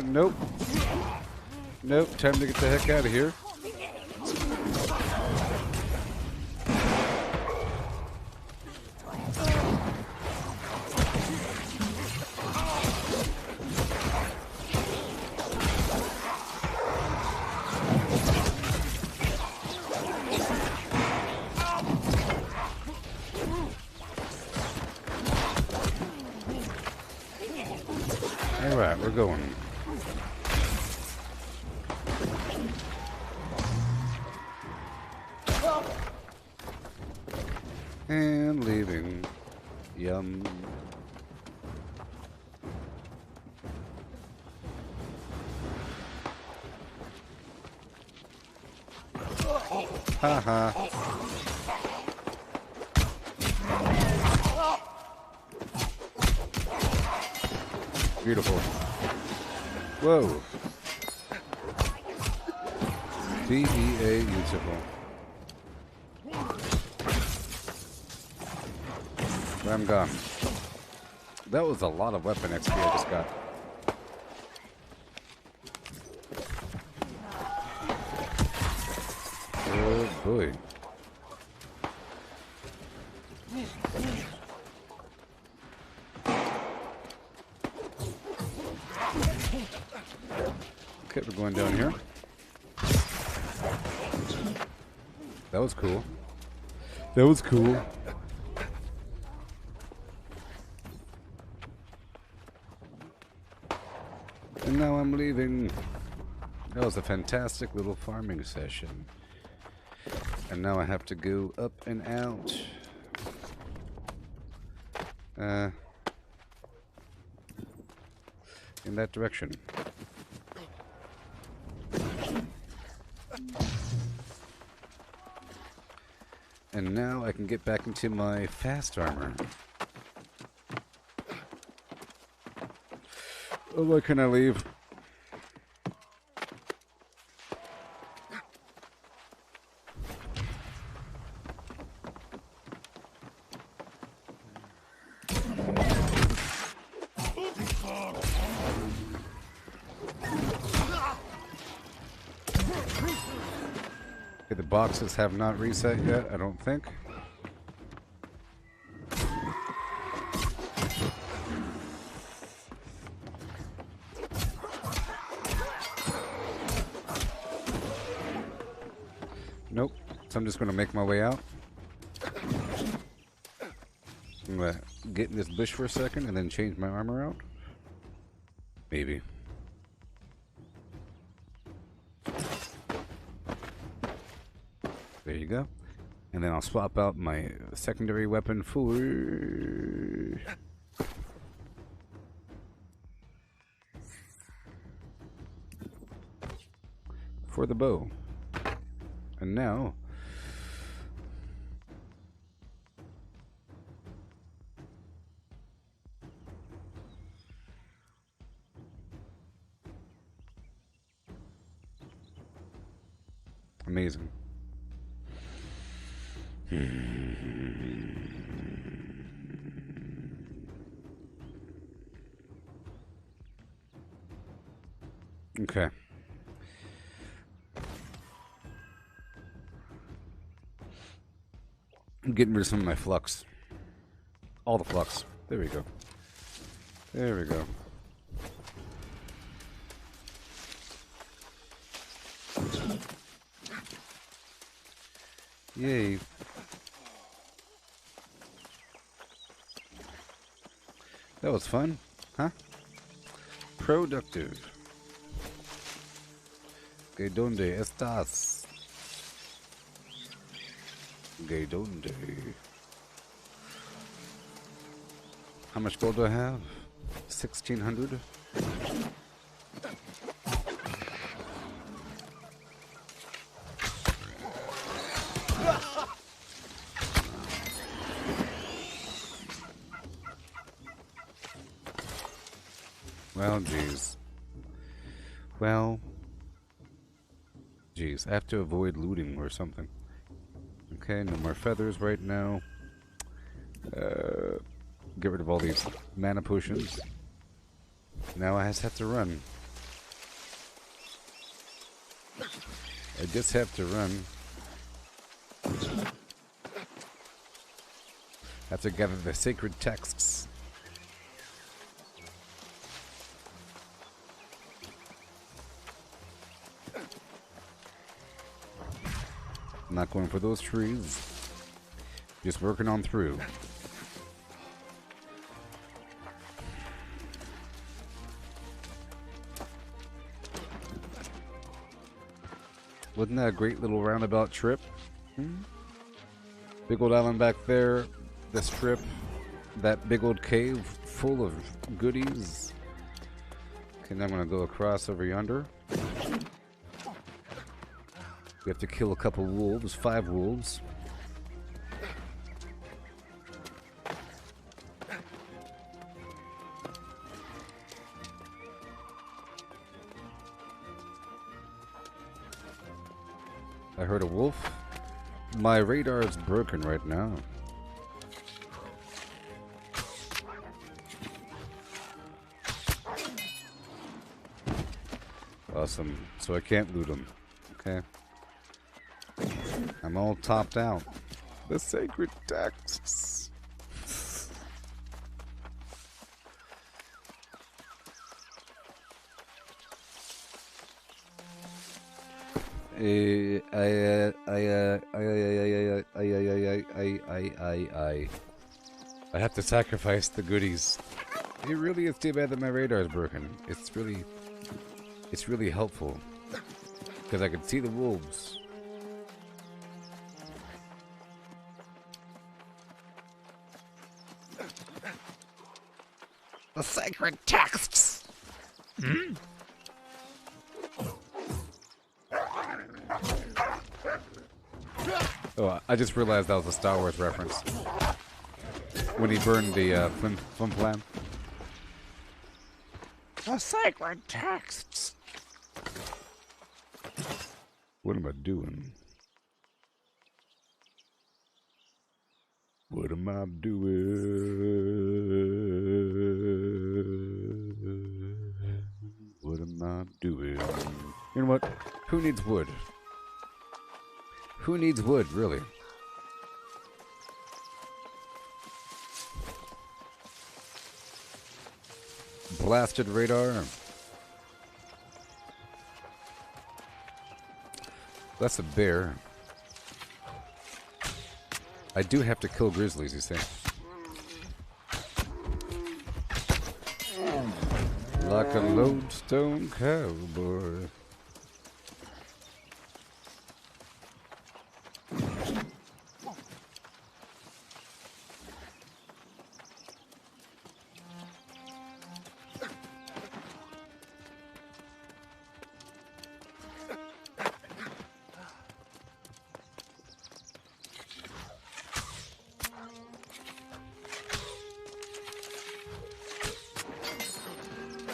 Nope. Nope, time to get the heck out of here. Alright, we're going. And leaving. Yum. Haha. Beautiful. Whoa. BEA beautiful. I'm gone. That was a lot of weapon XP I just got. Oh boy. Okay, we're going down here. That was cool. That was cool. And now I'm leaving. That was a fantastic little farming session. And now I have to go up and out. In that direction. And now I can get back into my fast armor. Oh, why can I leave? Okay, the boxes have not reset yet, I don't think. Nope. So I'm just going to make my way out. I'm going to get in this bush for a second and then change my armor out. Maybe. There you go. And then I'll swap out my secondary weapon for the bow. And now amazing. Okay. I'm getting rid of some of my flux. all the flux. There we go. There we go. Yay. That was fun, huh? Productive. ¿Que dónde estás? ¿Que dónde? How much gold do I have? 1,600? Well, geez. Well, geez. I have to avoid looting or something. Okay, no more feathers right now. Get rid of all these mana potions. Now I just have to run. I just have to run. Have to gather the sacred texts. Not going for those trees. Just working on through. Wasn't that a great little roundabout trip? Big old island back there. This trip. That big old cave full of goodies. Okay, now I'm going to go across over yonder. We have to kill a couple wolves, 5 wolves. I heard a wolf. My radar is broken right now. Awesome. So I can't loot them. Okay. I'm all topped out. The sacred texts. I have to sacrifice the goodies. It really is too bad that my radar is broken. It's really helpful because I can see the wolves. The sacred texts. Oh, I just realized that was a Star Wars reference. When he burned the flim flam. The sacred texts. What am I doing? What am I doing? What am I doing? You know what? Who needs wood? Who needs wood, really? Blasted radar. That's a bear. I do have to kill grizzlies, you see. Like a lodestone cowboy.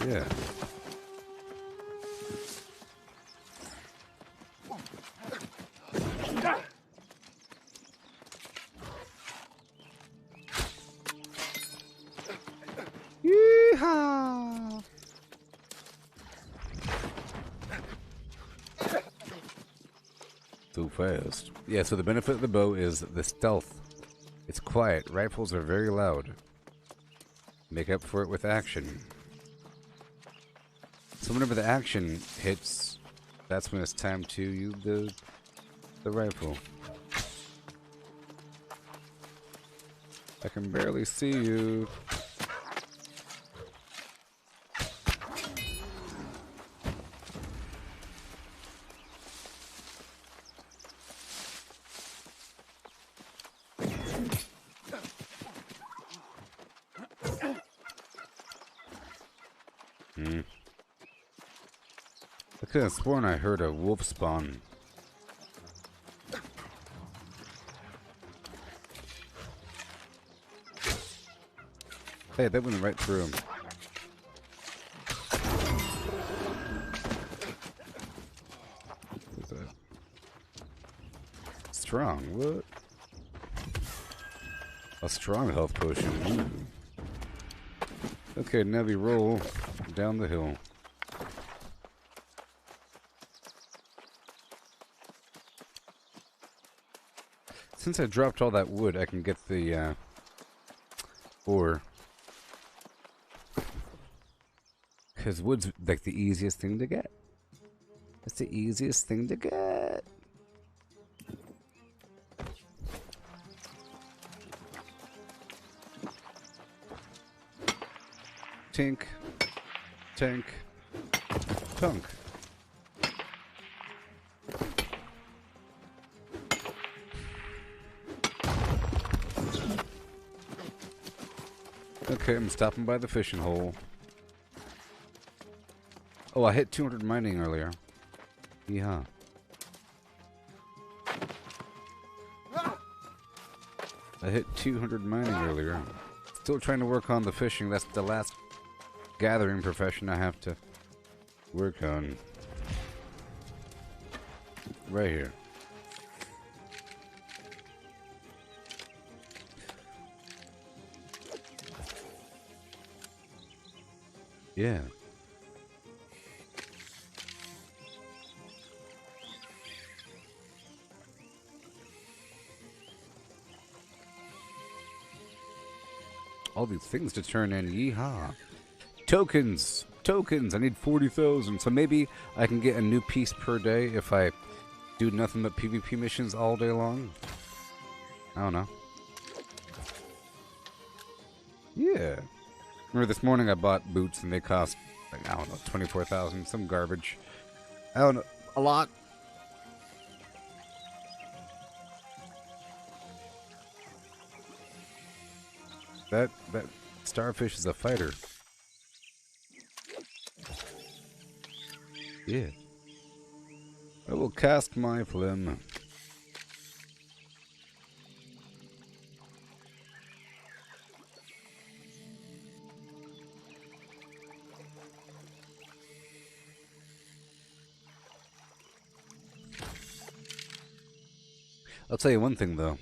Yeah. Yeehaw! Too fast. Yeah, so the benefit of the bow is the stealth. It's quiet. Rifles are very loud. Make up for it with action. So whenever the action hits, that's when it's time to use the rifle. I can barely see you. I could have sworn I heard a wolf spawn. Hey, that went right through him. What's that? Strong, what? A strong health potion. Ooh. Okay, now we roll down the hill. Since I dropped all that wood, I can get the ore. Because wood's like the easiest thing to get. It's the easiest thing to get. Tink. Tank. Tunk. Okay, I'm stopping by the fishing hole. Oh, I hit 200 mining earlier. Yeah. I hit 200 mining earlier. Still trying to work on the fishing. That's the last gathering profession I have to work on. Right here. Yeah. All these things to turn in. Yeehaw. Tokens. Tokens. I need 40,000. So maybe I can get a new piece per day if I do nothing but PvP missions all day long. I don't know. Yeah. Remember this morning I bought boots and they cost, like, I don't know, 24,000. Some garbage. I don't know. A lot. That starfish is a fighter. Yeah. I will cast my phlegm. I'll tell you one thing though.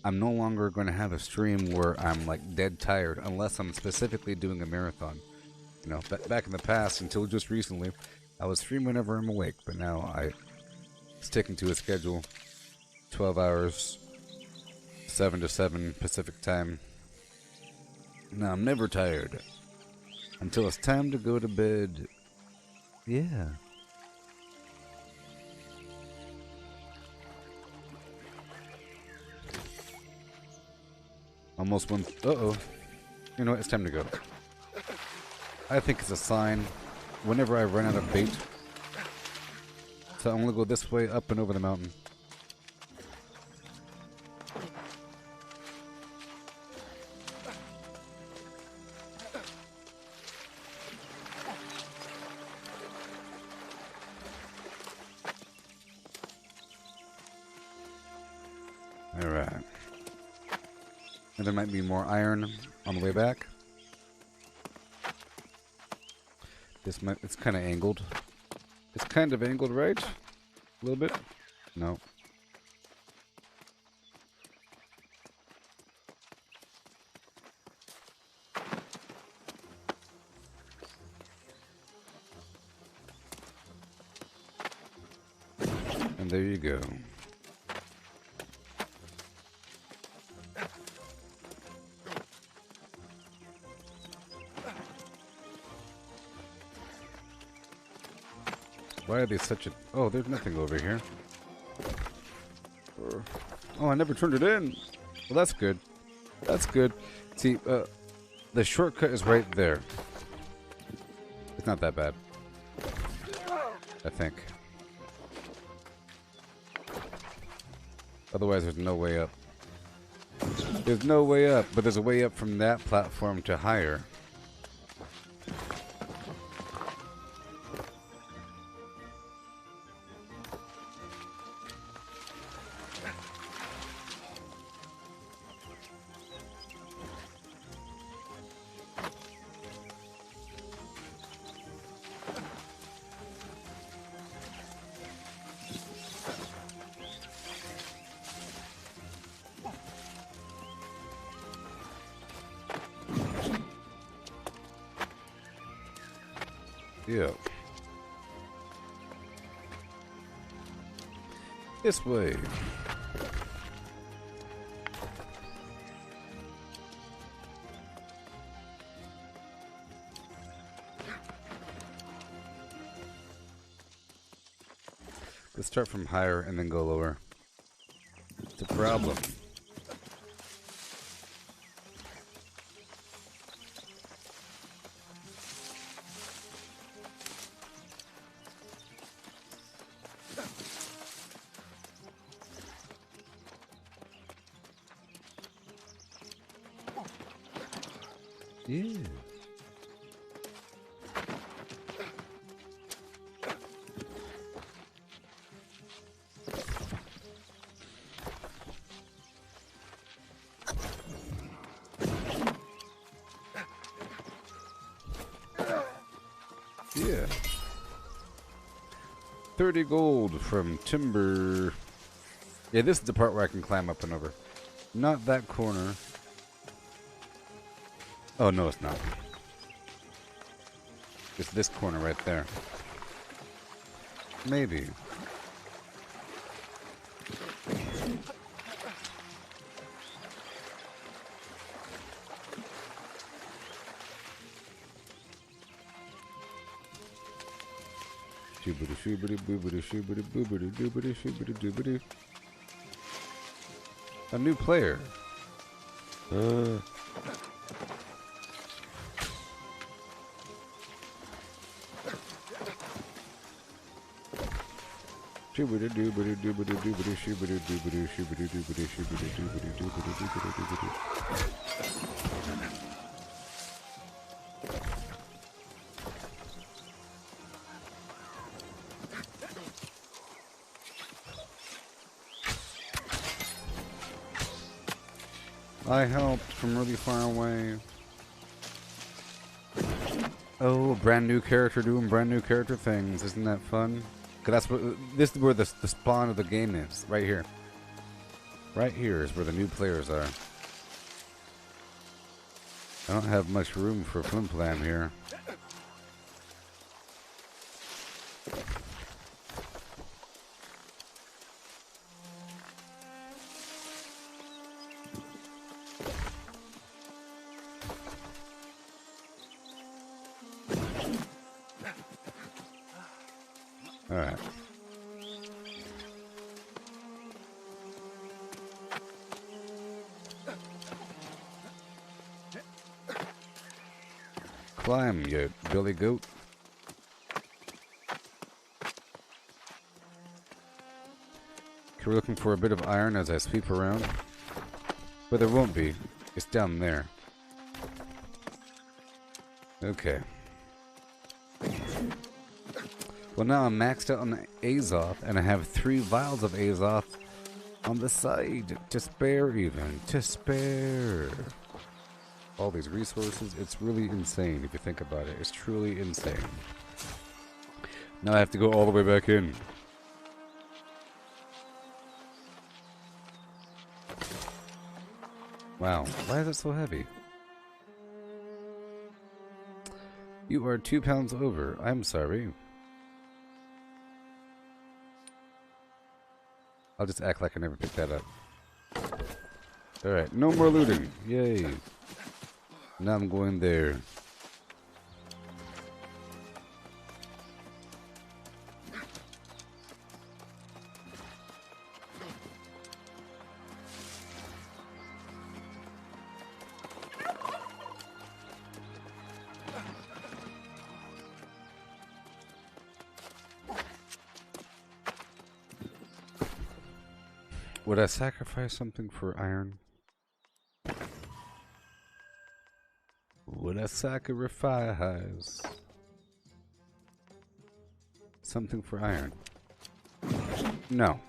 I'm no longer going to have a stream where I'm like dead tired unless I'm specifically doing a marathon. You know, back in the past until just recently, I was streaming whenever I'm awake, but now I sticking to a schedule. 12 hours, 7 to 7 Pacific time. Now I'm never tired until it's time to go to bed. Yeah. Almost one. Uh-oh. You know what? It's time to go. I think it's a sign whenever I run out of bait. So I'm going to go this way, up and over the mountain. Alright. And there might be more iron on the way back. It's kind of angled. It's kind of angled, right? A little bit? No. And there you go. Why are they such a... Oh, there's nothing over here. Oh, I never turned it in. Well, that's good. That's good. See, the shortcut is right there. It's not that bad. I think. Otherwise, there's no way up. There's no way up, but there's a way up from that platform to higher. Yeah. This way. Let's start from higher and then go lower. It's a problem. Yeah. Yeah. 30 gold from timber. Yeah, this is the part where I can climb up and over. Not that corner. Oh, no, it's not. It's this corner right there. Maybe. Shoobity shoobity boobity shoobity boobity doobity shoobity doobity. A new player. Shoobity doobity doobity doobity shoobity doobity shoobity doobity shoobity doobity doobity doobity doobity. I helped from really far away. Oh, brand new character doing brand new character things. Isn't that fun? Cause that's what this is where the spawn of the game is. Right here. Right here is where the new players are. I don't have much room for flim flam here. Alright. Climb, you billy goat. Okay, we're looking for a bit of iron as I sweep around. But there won't be. It's down there. Okay. Well, now I'm maxed out on Azoth, and I have 3 vials of Azoth on the side. To spare, even. To spare. All these resources, it's really insane if you think about it. It's truly insane. Now I have to go all the way back in. Wow, why is it so heavy? You are 2 pounds over. I'm sorry. I'll just act like I never picked that up. Alright, no more looting. Yay. Now I'm going there. Would I sacrifice something for iron? Would I sacrifice something for iron? No.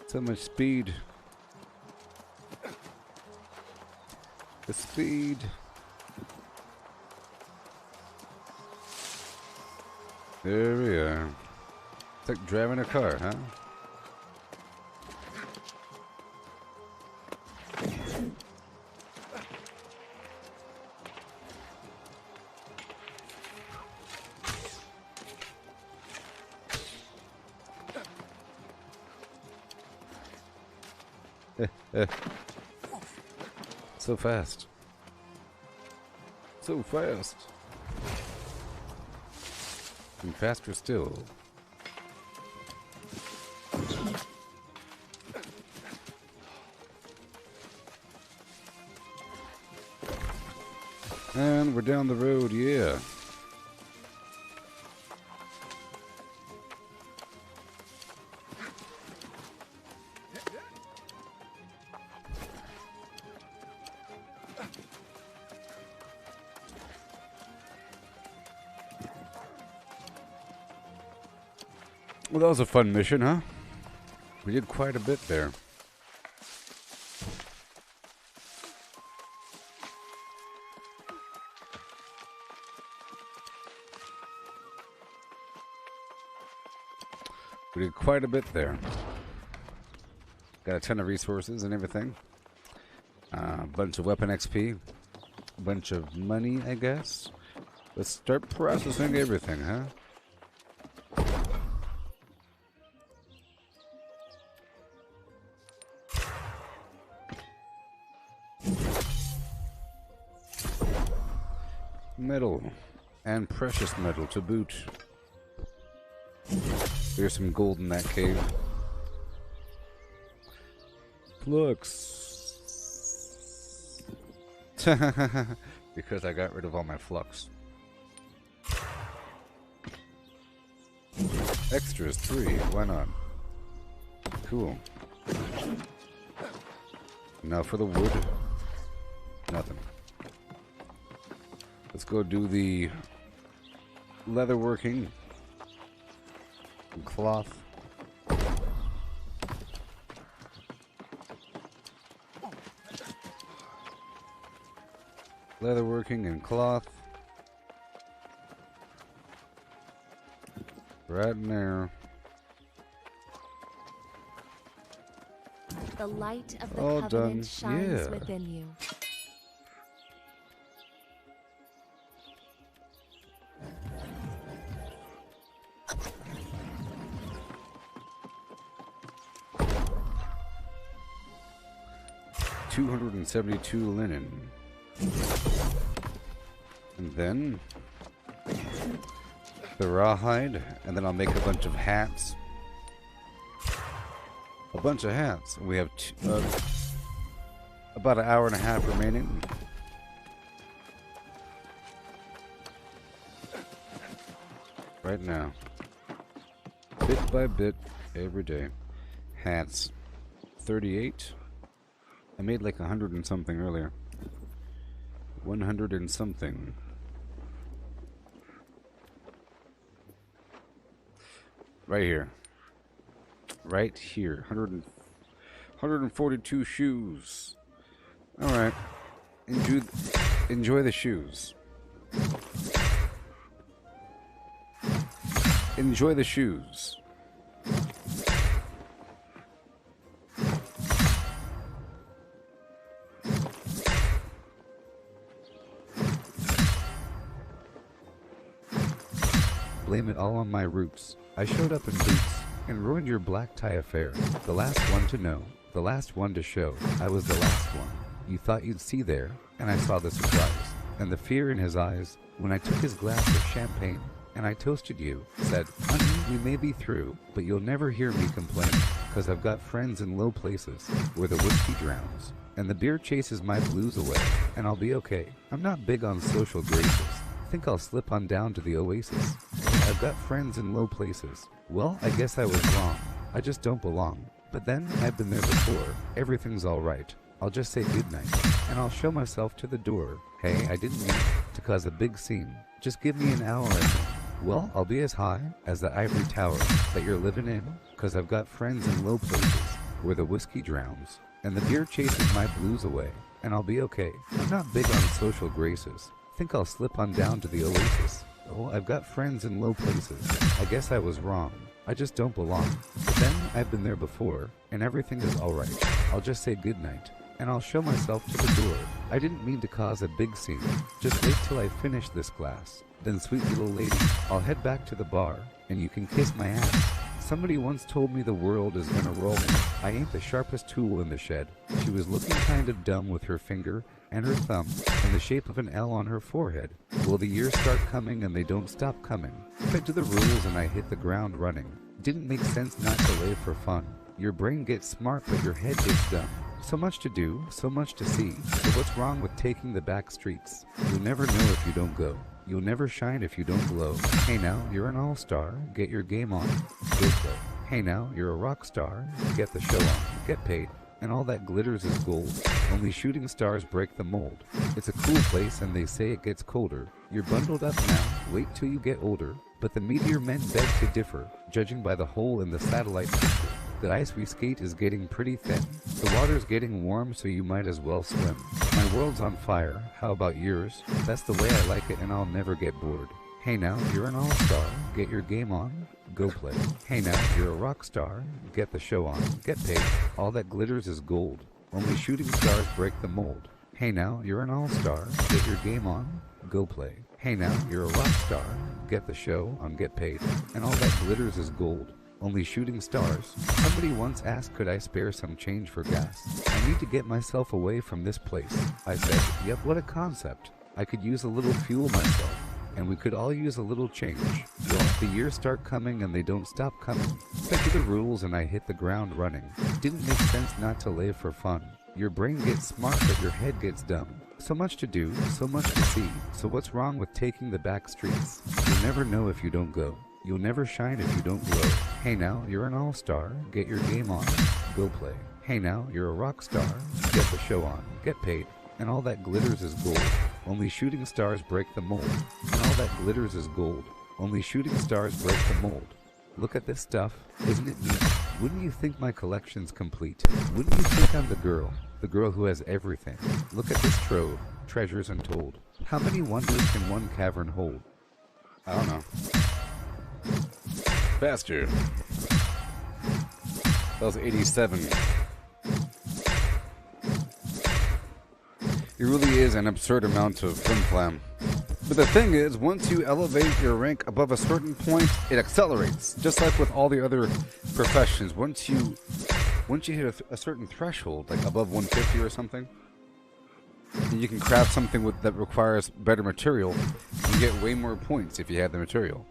So much speed. The speed. There we are. It's like driving a car, huh? So fast. So fast. And faster still. And we're down the road, yeah. Well, that was a fun mission, huh? We did quite a bit there. We did quite a bit there. Got a ton of resources and everything. A bunch of weapon XP. A bunch of money, I guess. Let's start processing everything, huh? Metal and precious metal to boot. There's some gold in that cave. Flux. Because I got rid of all my flux. Extras 3, why not? Cool. Now for the wood. Nothing. Let's go do the leather working and cloth. Leather working and cloth. Right in there. The light of the All covenant done. shines Yeah. within you. $272 linen. And then the rawhide, and then I'll make a bunch of hats. A bunch of hats. We have about an hour and a half remaining. Right now. Bit by bit, every day. Hats. 38. I made like 100 and something earlier. 100 and something. Right here. Right here. 142 shoes. Alright. Enjoy the shoes. Enjoy the shoes. Blame it all on my roots. I showed up in boots and ruined your black tie affair. The last one to know, the last one to show. I was the last one. You thought you'd see there, and I saw the surprise and the fear in his eyes when I took his glass of champagne. and I toasted you. Said, honey, we may be through, but you'll never hear me complain, 'cause I've got friends in low places where the whiskey drowns, and the beer chases my blues away, and I'll be okay. I'm not big on social graces. Think I'll slip on down to the oasis. I've got friends in low places. Well, I guess I was wrong. I just don't belong. But then, I've been there before. Everything's alright. I'll just say goodnight, and I'll show myself to the door. Hey, I didn't mean to cause a big scene. Just give me an hour and then, well, I'll be as high as the ivory tower that you're living in, 'cause I've got friends in low places where the whiskey drowns, and the beer chases my blues away, and I'll be okay. I'm not big on social graces. Think I'll slip on down to the oasis. Oh, I've got friends in low places. I guess I was wrong. I just don't belong. But then, I've been there before, and everything is alright. I'll just say goodnight, and I'll show myself to the door. I didn't mean to cause a big scene. Just wait till I finish this glass. Then, sweet little lady, I'll head back to the bar, and you can kiss my ass. Somebody once told me the world is gonna roll me. I ain't the sharpest tool in the shed. She was looking kind of dumb with her finger and her thumb in the shape of an L on her forehead. Well, the years start coming and they don't stop coming. Fed to the rules and I hit the ground running. Didn't make sense not to lay for fun. Your brain gets smart but your head gets dumb. So much to do, so much to see. So what's wrong with taking the back streets? You'll never know if you don't go. You'll never shine if you don't glow. Hey now, you're an all-star. Get your game on. Go play. Hey now, you're a rock star. Get the show on. Get paid. And all that glitters is gold. Only shooting stars break the mold. It's a cool place and they say it gets colder. You're bundled up now. Wait till you get older. But the meteor men beg to differ, judging by the hole in the satellite picture. The ice we skate is getting pretty thin. The water's getting warm, so you might as well swim. My world's on fire. How about yours? That's the way I like it, and I'll never get bored. Hey now, you're an all-star. Get your game on. Go play. Hey now, you're a rock star. Get the show on. Get paid. All that glitters is gold. Only shooting stars break the mold. Hey now, you're an all-star. Get your game on. Go play. Hey now, you're a rock star. Get the show on. Get paid. And all that glitters is gold. Only shooting stars. Somebody once asked, could I spare some change for gas? I need to get myself away from this place. I said, yep, what a concept. I could use a little fuel myself, and we could all use a little change. Well, the years start coming and they don't stop coming. Fed to the rules and I hit the ground running. Didn't make sense not to live for fun. Your brain gets smart but your head gets dumb. So much to do, so much to see. So what's wrong with taking the back streets? You'll never know if you don't go. You'll never shine if you don't glow. Hey now, you're an all-star. Get your game on. Go play. Hey now, you're a rock star. Get the show on. Get paid. And all that glitters is gold. Only shooting stars break the mold. And all that glitters is gold. Only shooting stars break the mold. Look at this stuff. Isn't it neat? Wouldn't you think my collection's complete? Wouldn't you think I'm the girl who has everything? Look at this trove. Treasures untold. How many wonders can one cavern hold? I don't know. Faster. That was 87. It really is an absurd amount of flim-flam. But the thing is, once you elevate your rank above a certain point, it accelerates. Just like with all the other professions. Once you hit a certain threshold, like above 150 or something, and you can craft something that requires better material, you get way more points if you have the material.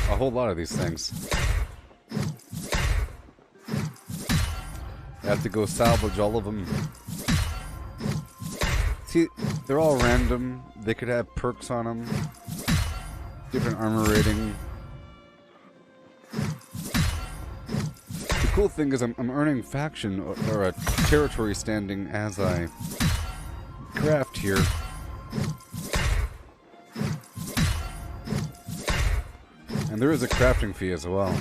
A whole lot of these things. I have to go salvage all of them. See, they're all random. They could have perks on them. Different armor rating. The cool thing is I'm earning faction or a territory standing as I craft here. And there is a crafting fee as well.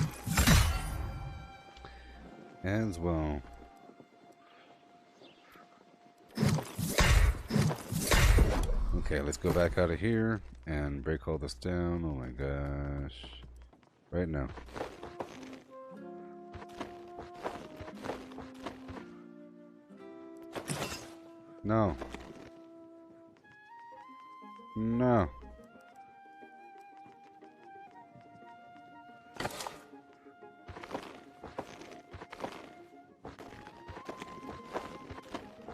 Okay, let's go back out of here and break all this down. Oh my gosh. Right now. No. No.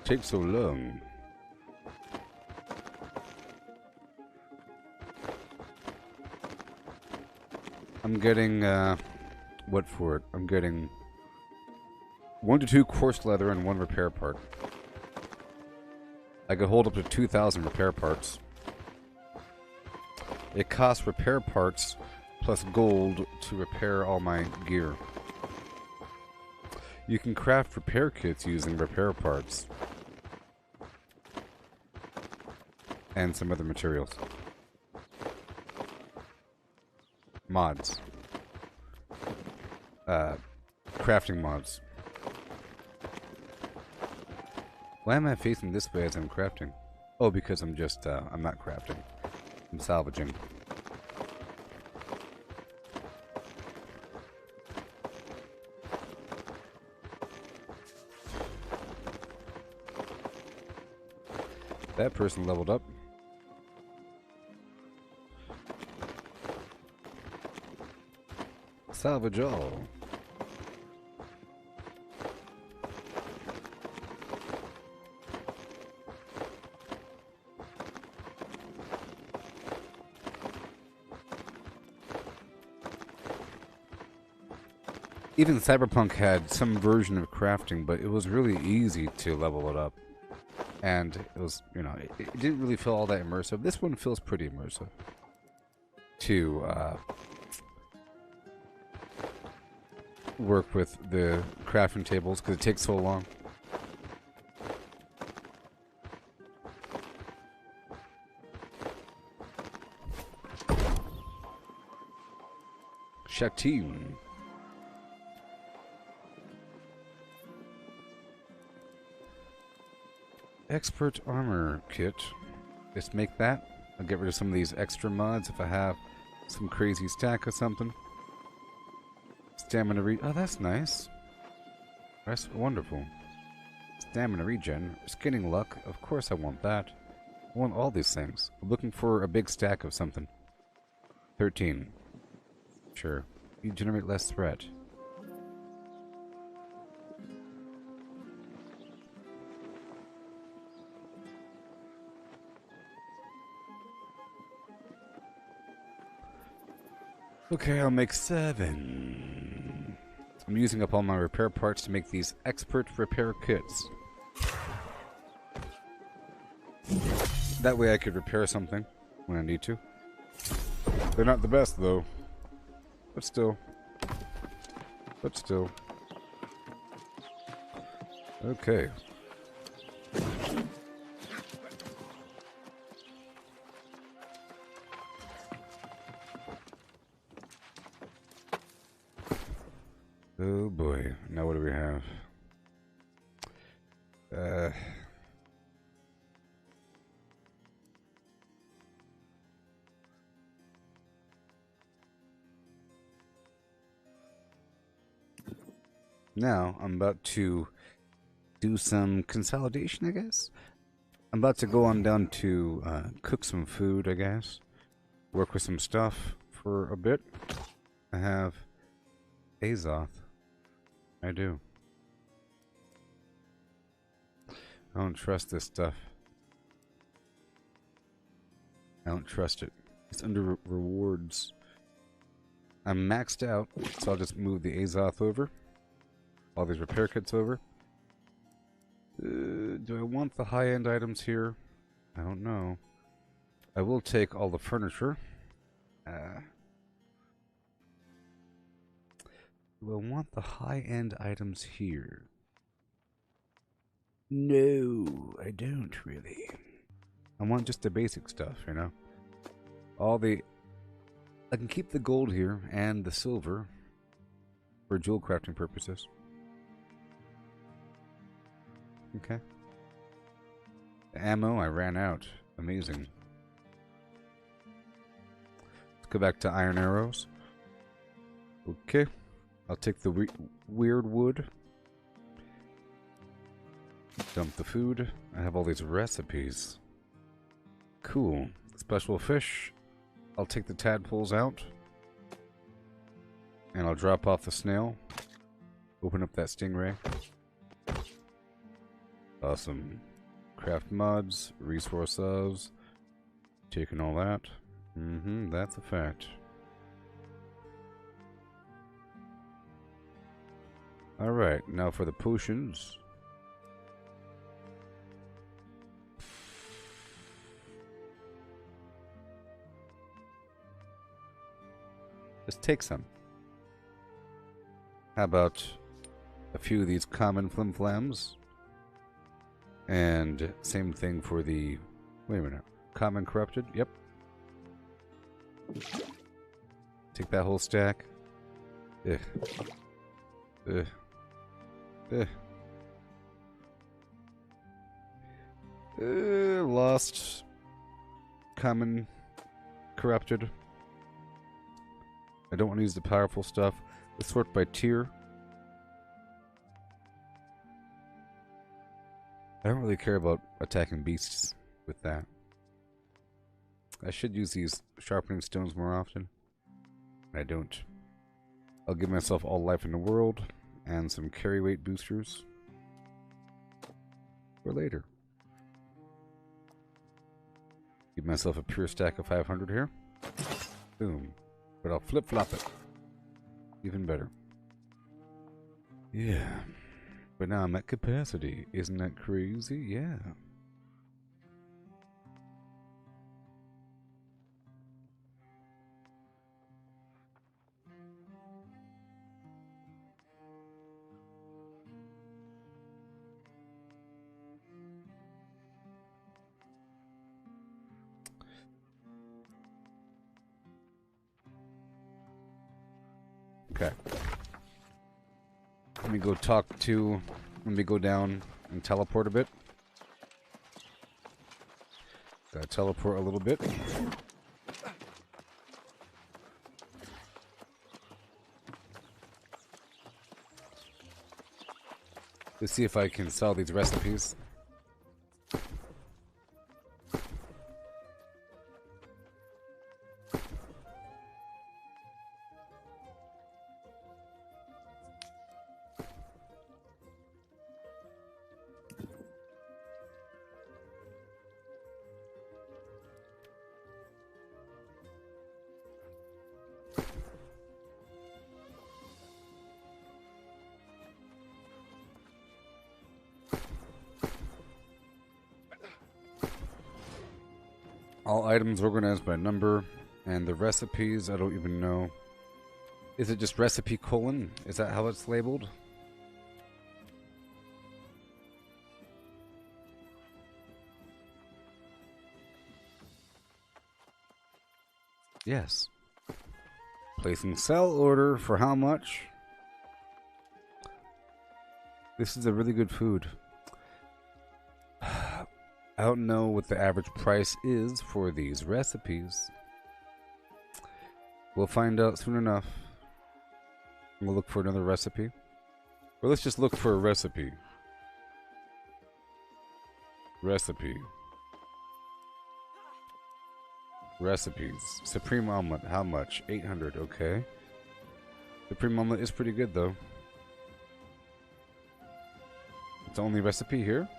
Takes so long. I'm getting, what for it? I'm getting 1 to 2 coarse leather and 1 repair part. I could hold up to 2,000 repair parts. It costs repair parts plus gold to repair all my gear. You can craft repair kits using repair parts. And some other materials. Mods. Crafting mods. Why am I facing this way as I'm crafting? Oh, because I'm just, I'm not crafting. I'm salvaging. That person leveled up. Salvage all. Even Cyberpunk had some version of crafting, but it was really easy to level it up. And it was, you know, it didn't really feel all that immersive. This one feels pretty immersive. To work with the crafting tables, because it takes so long. Shakteen. Expert armor kit. Let's make that. I'll get rid of some of these extra mods if I have some crazy stack or something. Stamina oh, that's nice. That's wonderful. Stamina regen. Skinning luck. Of course I want that. I want all these things. I'm looking for a big stack of something. 13. Sure. You generate less threat. Okay, I'll make 7. I'm using up all my repair parts to make these expert repair kits. That way I could repair something when I need to. They're not the best, though. But still. But still. Okay. Oh boy. Now what do we have? Now, I'm about to do some consolidation, I guess. I'm about to go on down to cook some food, I guess. Work with some stuff for a bit. I have Azoth. I do. I don't trust this stuff. I don't trust it. It's under rewards. I'm maxed out, so I'll just move the Azoth over. All these repair kits over. Do I want the high-end items here? I don't know. I will take all the furniture. Do I want the high-end items here? No, I don't really. I want just the basic stuff, you know? All the... I can keep the gold here and the silver for jewel crafting purposes. Okay. The ammo, I ran out. Amazing. go back to iron arrows. Okay. I'll take the weird wood. Dump the food. I have all these recipes. Cool. Special fish. I'll take the tadpoles out. And I'll drop off the snail. Open up that stingray. Awesome. Craft mods. Resources. Taking all that. That's a fact. Alright, now for the potions. Just take some. How about a few of these common flimflams? And same thing for the... Wait a minute. Common corrupted? Yep. Take that whole stack. Ugh. Ugh. Ugh. Lost. Common corrupted. I don't want to use the powerful stuff. Let's sort by tier. I don't really care about attacking beasts with that. I should use these sharpening stones more often. I don't. I'll give myself all life in the world and some carry weight boosters for later. Give myself a pure stack of 500 here. Boom. But I'll flip-flop it. Even better. Yeah. But now I'm at capacity. Isn't that crazy? Yeah. Okay. Let me go let me go down and teleport a bit. Gotta teleport a little bit. Let's see if I can sell these recipes. All items organized by number, and the recipes, I don't even know. Is it just recipe colon? Is that how it's labeled? Yes. Placing sell order for how much? This is a really good food. I don't know what the average price is for these recipes. We'll find out soon enough. We'll look for another recipe. Or let's just look for a recipe. Recipe. Recipes. Supreme omelet. How much? 800. Okay. Supreme omelet is pretty good though. It's the only recipe here.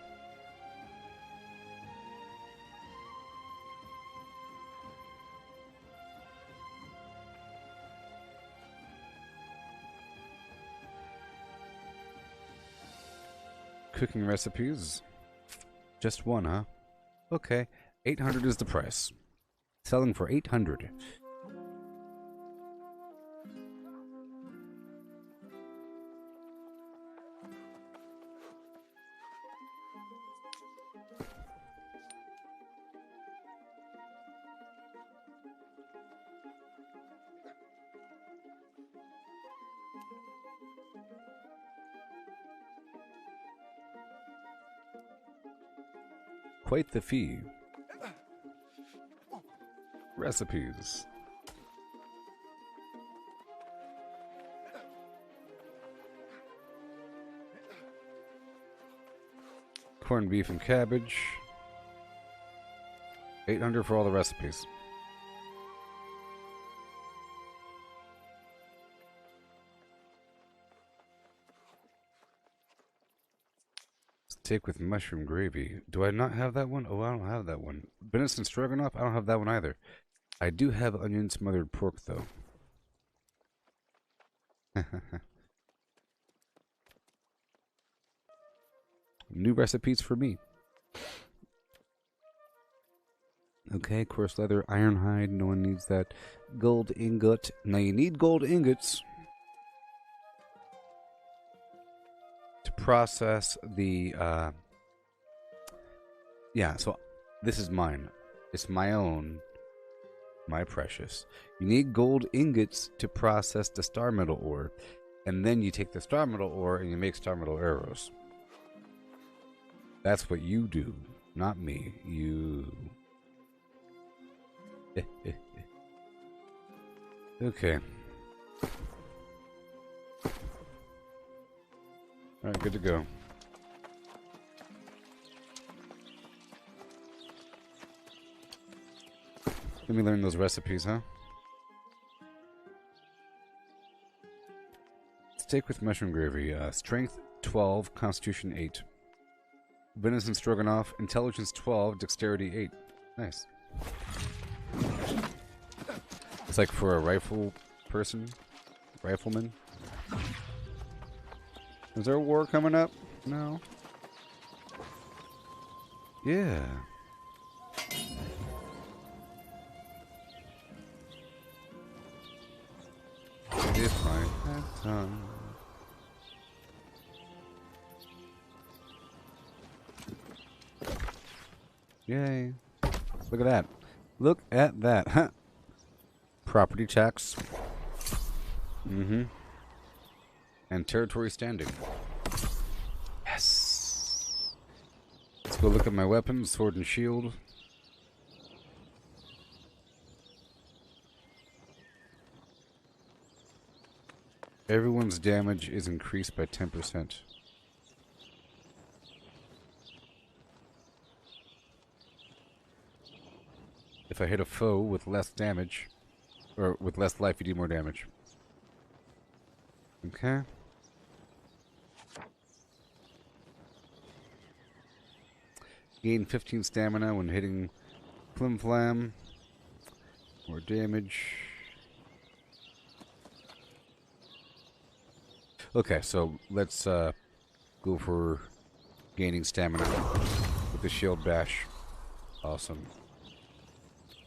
Cooking recipes. Just one, huh? Okay. 800 is the price. Selling for 800. Quite the fee. Recipes. Corned beef and cabbage. 800 for all the recipes. Steak with mushroom gravy. Do I not have that one? Oh, I don't have that one. Venison stroganoff? I don't have that one either. I do have onion smothered pork, though. New recipes for me. Okay, coarse leather, iron hide. No one needs that. Gold ingot. Now you need gold ingots to process the. Yeah, so this is mine. It's my own. My precious. You need gold ingots to process the star metal ore. And then you take the star metal ore and you make star metal arrows. That's what you do, not me. You. Okay. Alright, good to go. Let me learn those recipes, huh? Steak with mushroom gravy. Strength 12, Constitution 8. Venison stroganoff, Intelligence 12, Dexterity 8. Nice. It's like for a rifle person, rifleman. Is there a war coming up? No. Yeah. If I had time. Yay. Look at that. Look at that. Huh. Property tax. Mm-hmm. And territory standing. Yes. Let's go look at my weapons, sword and shield. Everyone's damage is increased by 10%. If I hit a foe with less damage, or with less life, you do more damage. Okay. Gain 15 stamina when hitting Flim Flam. More damage. Okay, so let's go for gaining stamina with the shield bash. Awesome.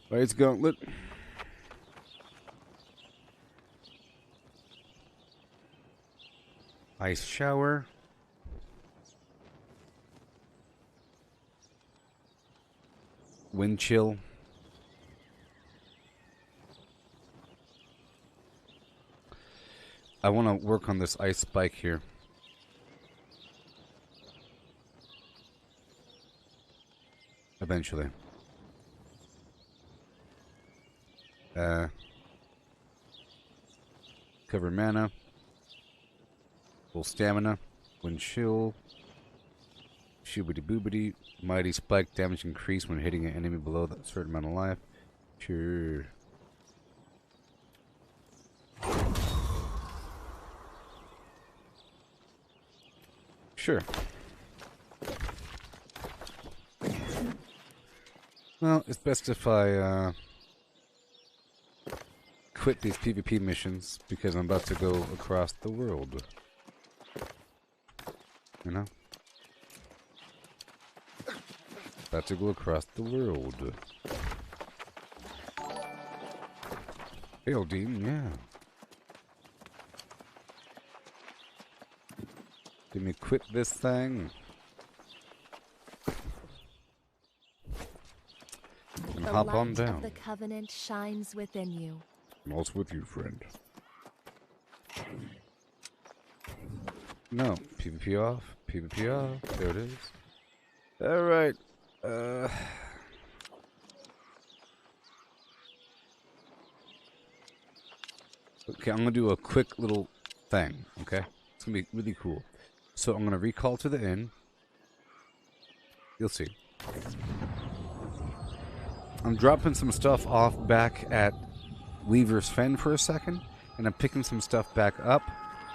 Alright, let's go. Look. Ice shower. Wind chill. I want to work on this ice spike here. Eventually. Cover mana. Full stamina. Wind chill. Shoobity boobity. Mighty spike. Damage increase when hitting an enemy below that certain amount of life. Sure. Sure. Well, it's best if I quit these PvP missions because I'm about to go across the world. You know? About to go across the world. Hail, Dean, yeah. Let me quit this thing. And The hop on light down. of the covenant shines within you. I'm also with you, friend. No, PvP off. PvP off. There it is. Alright. Okay, I'm gonna do a quick little thing, okay? It's gonna be really cool. So I'm gonna recall to the inn. You'll see. I'm dropping some stuff off back at Weaver's Fen for a second, and I'm picking some stuff back up,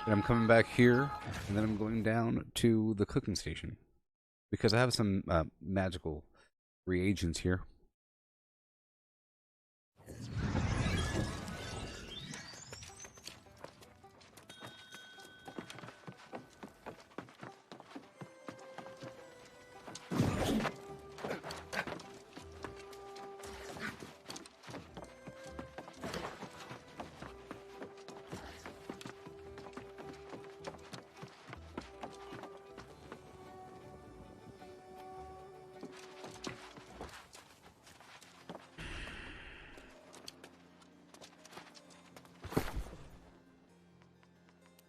and I'm coming back here, and then I'm going down to the cooking station because I have some magical reagents here.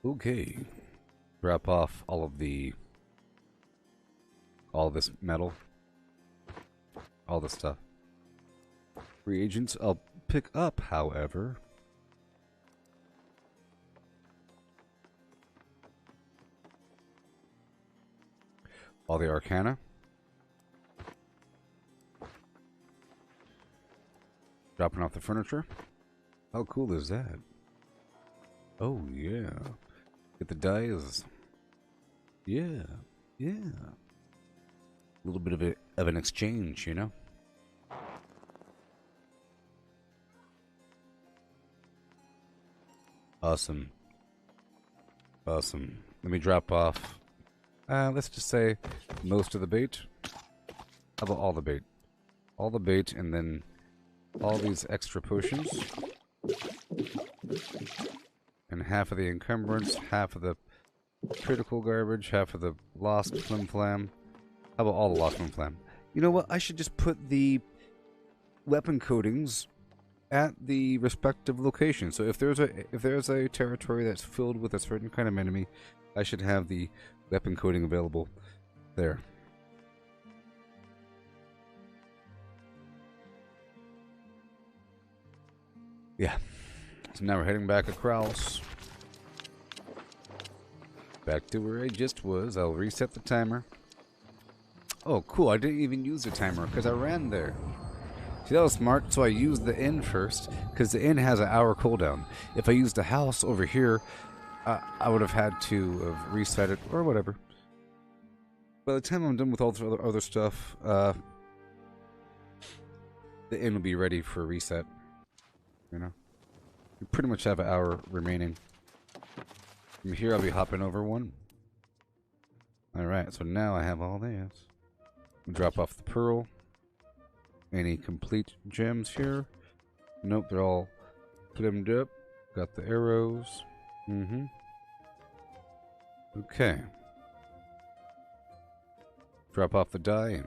Okay. Drop off all this metal. All this stuff. Reagents I'll pick up, however. All the arcana. Dropping off the furniture. How cool is that? Oh, yeah. Get the dies. Yeah. Yeah. A little bit of an exchange, you know? Awesome. Awesome. Let me drop off, let's just say most of the bait. How about all the bait? All the bait and then all these extra potions. And half of the encumbrance, half of the critical garbage, half of the lost flim flam. How about all the lost flim flam? You know what? I should just put the weapon coatings at the respective locations. So if there's a territory that's filled with a certain kind of enemy, I should have the weapon coating available there. Yeah. So now we're heading back across. Back to where I just was. I'll reset the timer. Oh, cool. I didn't even use the timer because I ran there. See, that was smart. So I used the inn first because the inn has an hour cooldown. If I used the house over here, I would have had to have reset it or whatever. By the time I'm done with all the other stuff, the inn will be ready for a reset. You know? We pretty much have an hour remaining. From here, I'll be hopping over one. Alright, so now I have all this. Drop off the pearl. Any complete gems here? Nope, they're all flimmed up. Got the arrows. Okay. Drop off the die.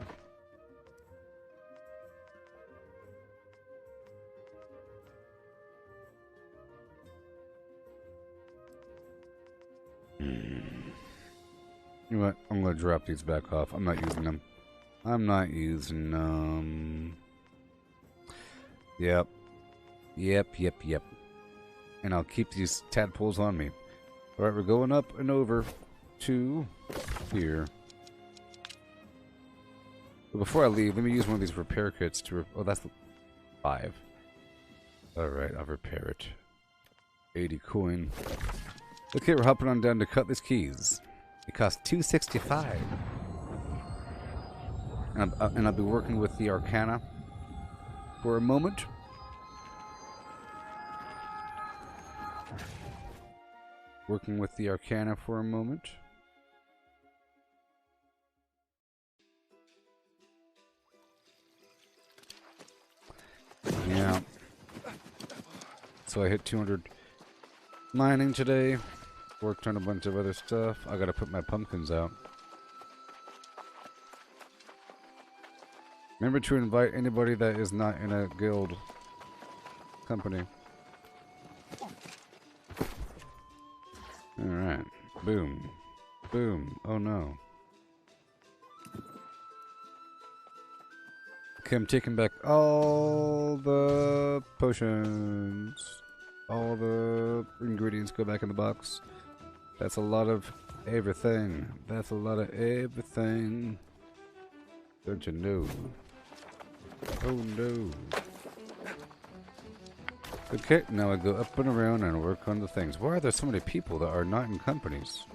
You know what? I'm going to drop these back off. I'm not using them. I'm not using them. Yep. Yep. And I'll keep these tadpoles on me. Alright, we're going up and over to here. But before I leave, let me use one of these repair kits to... Oh, that's 5. Alright, I'll repair it. 80 coin. Okay, we're hopping on down to Cutlass-Keys. It costs $2.65. And I'll be working with the Arcana for a moment. Working with the Arcana for a moment. Yeah. So I hit 200 mining today. Worked on a bunch of other stuff. I gotta put my pumpkins out. Remember to invite anybody that is not in a guild company. Alright. Boom. Boom. Oh no. Okay, I'm taking back all the potions. All the ingredients go back in the box. That's a lot of everything. That's a lot of everything. Don't you know? Oh no. Okay, now I go up and around and work on the things. Why are there so many people that are not in companies?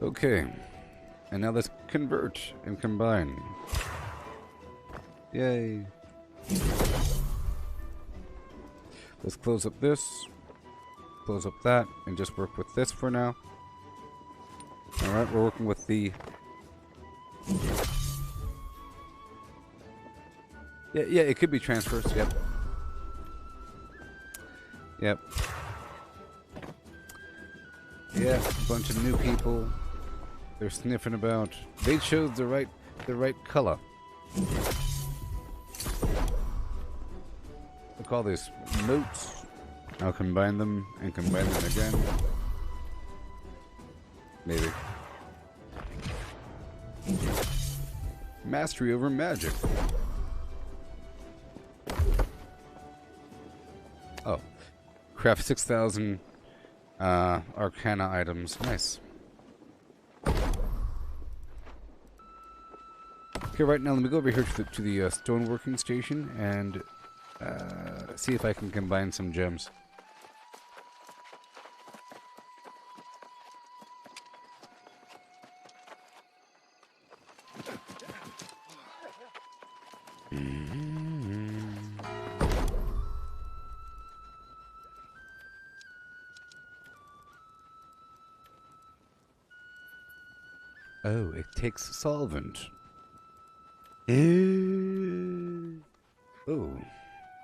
Okay. And now let's convert and combine. Yay. Let's close up this. Close up that. And just work with this for now. Alright, we're working with the... Yeah, it could be transfers, yep. Yep. Yeah, a bunch of new people. They're sniffing about. They chose the right color. I'll call these notes. I'll combine them and combine them again. Maybe. Mastery over magic. Oh. Craft 6,000 Arcana items. Nice. Okay, right now let me go over here to the stoneworking station and see if I can combine some gems. Oh, it takes solvent. Oh,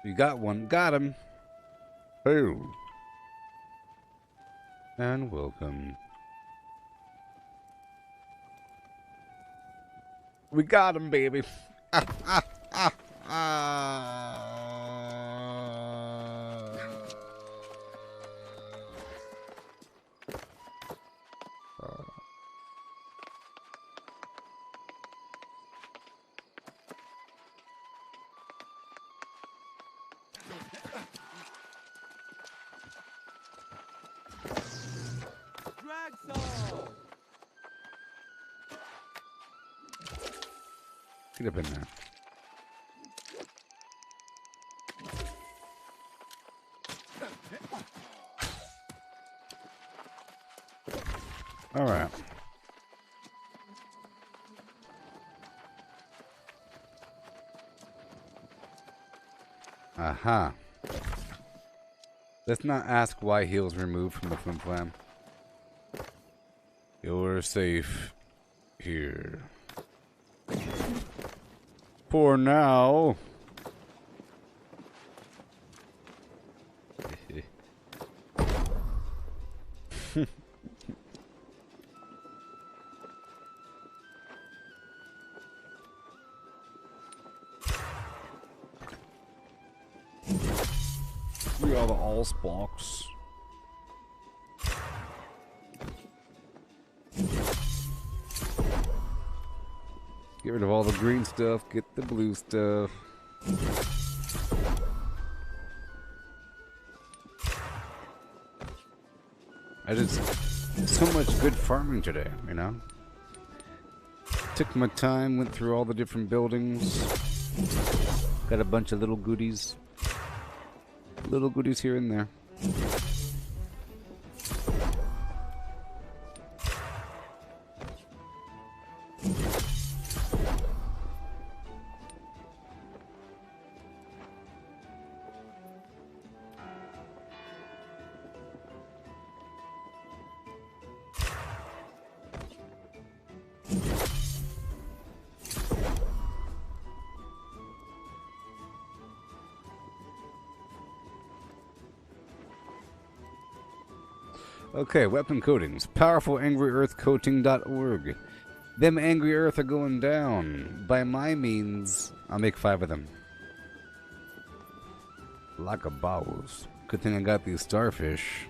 you got one. Got him. Oh. And welcome. We got him, baby. Drag saw. Get up in there. All right. Aha. Let's not ask why heals removed from the flim flam. You're safe here. For now. We are the Allsparks. Get rid of all the green stuff, get the blue stuff. I did so much good farming today, you know? Took my time, went through all the different buildings. Got a bunch of little goodies. Little goodies here and there. Okay, weapon coatings. Powerful Angry Earth Coating.org. Them Angry Earth are going down. By my means, I'll make 5 of them. Like a bows. Good thing I got these starfish.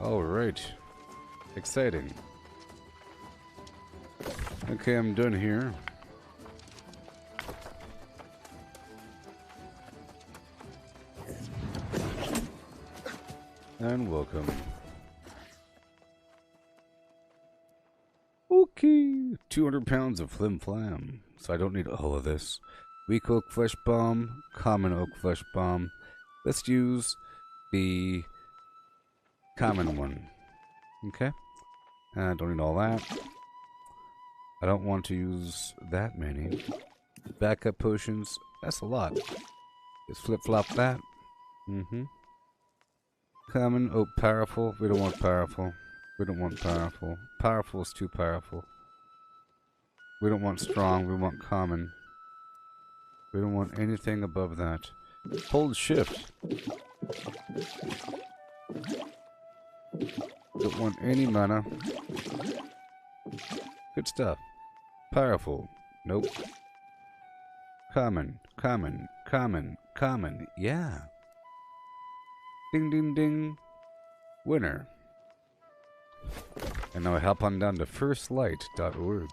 Alright. Exciting. Okay, I'm done here. and welcome. Okay, 200 pounds of flim flam. So I don't need all of this. Weak oak flesh bomb, common oak flesh bomb. Let's use the common one. Okay. Don't need all that. I don't want to use that many. Backup potions. That's a lot. Just flip flop that. Common. Oh, powerful. We don't want powerful. We don't want powerful. Powerful is too powerful. We don't want strong. We want common. We don't want anything above that. Hold shift. Don't want any mana. Good stuff. Powerful. Nope. Common. Common. Common. Common. Yeah. Ding ding ding. Winner. And now I hop on down to firstlight.org.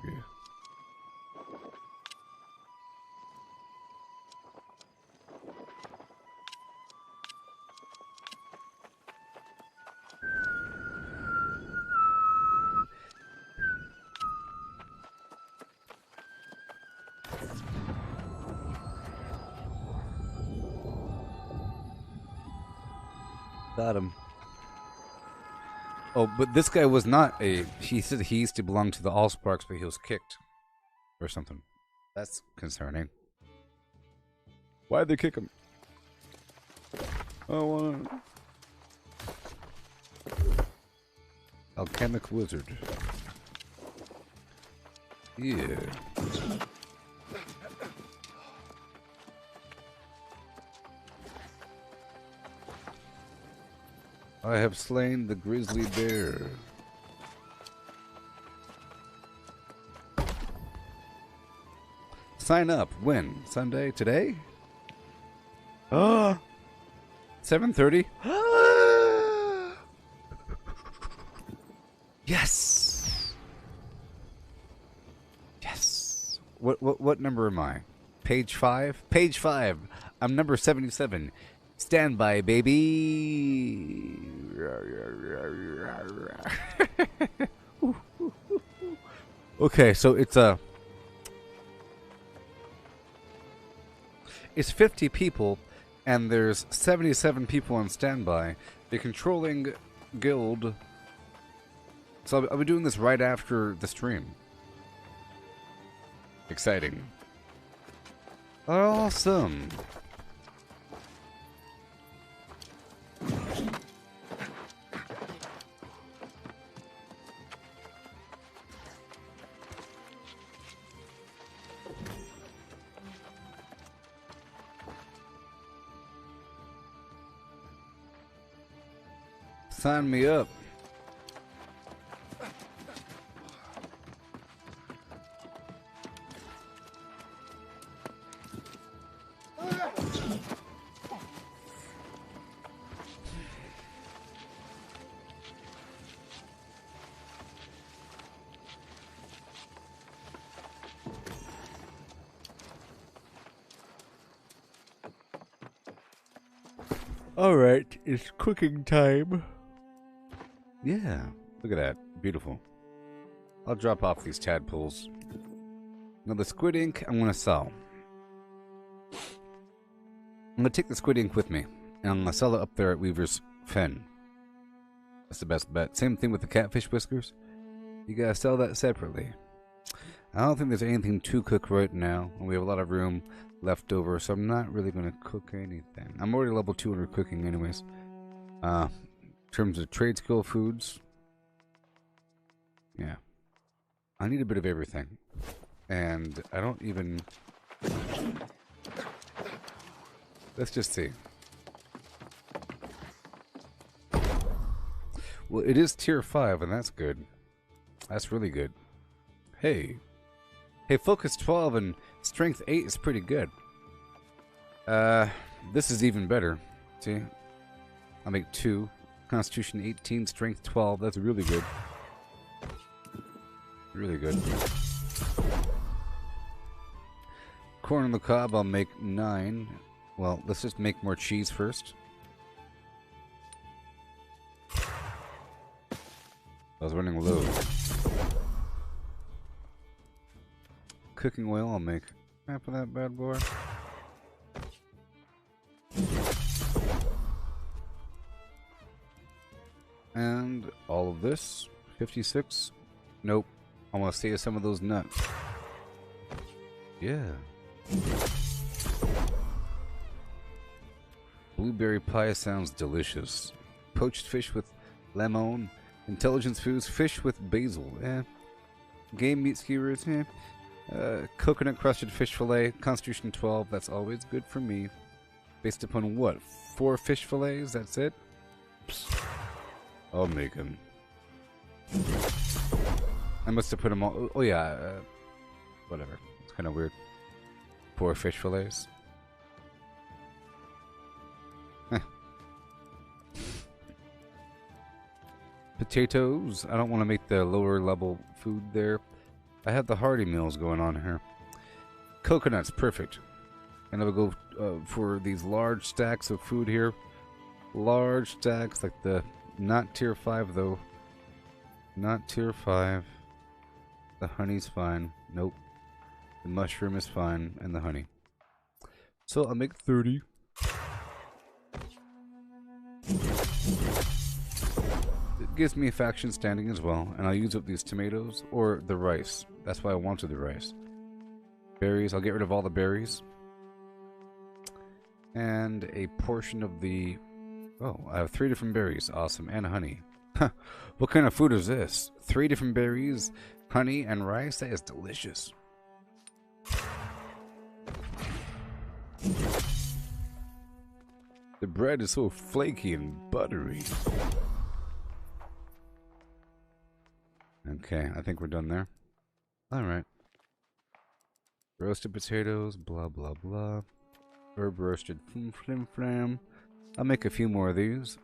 Got him. Oh, but this guy was not a... He said he used to belong to the Allsparks, but he was kicked. Or something. That's concerning. Why'd they kick him? Oh, Alchemic Wizard. Yeah. I have slain the grizzly bear. Sign up. When? Sunday? Today? 7:30? Yes! Yes! What number am I? Page 5? Page 5. I'm number 77. Stand by, baby. Okay, so it's 50 people, and there's 77 people on standby. The controlling guild. So I'll be doing this right after the stream. Exciting. Awesome. Sign me up. Alright, it's cooking time. Yeah, look at that. Beautiful. I'll drop off these tadpoles. Now the squid ink I'm going to sell. I'm going to take the squid ink with me. And I'm going to sell it up there at Weaver's Fen. That's the best bet. Same thing with the catfish whiskers. You got to sell that separately. I don't think there's anything to cook right now. And we have a lot of room left over. So I'm not really going to cook anything. I'm already level 200 cooking anyways. In terms of trade skill foods, yeah, I need a bit of everything, and I don't even. Let's just see. Well, it is tier 5, and that's good. That's really good. Hey, focus 12 and strength 8 is pretty good. This is even better. See, I'll make 2. Constitution 18, Strength 12. That's really good. Really good. Corn on the cob, I'll make 9. Well, let's just make more cheese first. I was running low. Cooking oil, I'll make half of that bad boy. And all of this, 56. Nope. I want to save some of those nuts. Yeah. Blueberry pie sounds delicious. Poached fish with lemon. Intelligence foods, fish with basil. Game meat skewers. Coconut crusted fish fillet. Constitution 12. That's always good for me. Based upon what? 4 fish fillets? That's it? Psst. I'll make them. I must have put them all. Oh yeah. Whatever. It's kind of weird. 4 fish fillets. Potatoes. I don't want to make the lower level food there. I have the hearty meals going on here. Coconuts, perfect. And I will go for these large stacks of food here. Large stacks, like the not tier 5 though. Not tier 5. The honey's fine. Nope. The mushroom is fine, and the honey. So I'll make 30. It gives me a faction standing as well, and I'll use up these tomatoes or the rice. That's why I wanted the rice. Berries, I'll get rid of all the berries. And a portion of the... Oh, I have 3 different berries. Awesome. And honey. What kind of food is this? 3 different berries, honey, and rice? That is delicious. The bread is so flaky and buttery. Okay, I think we're done there. Alright. Roasted potatoes, blah blah blah. Herb roasted flim flim flam. I'll make a few more of these.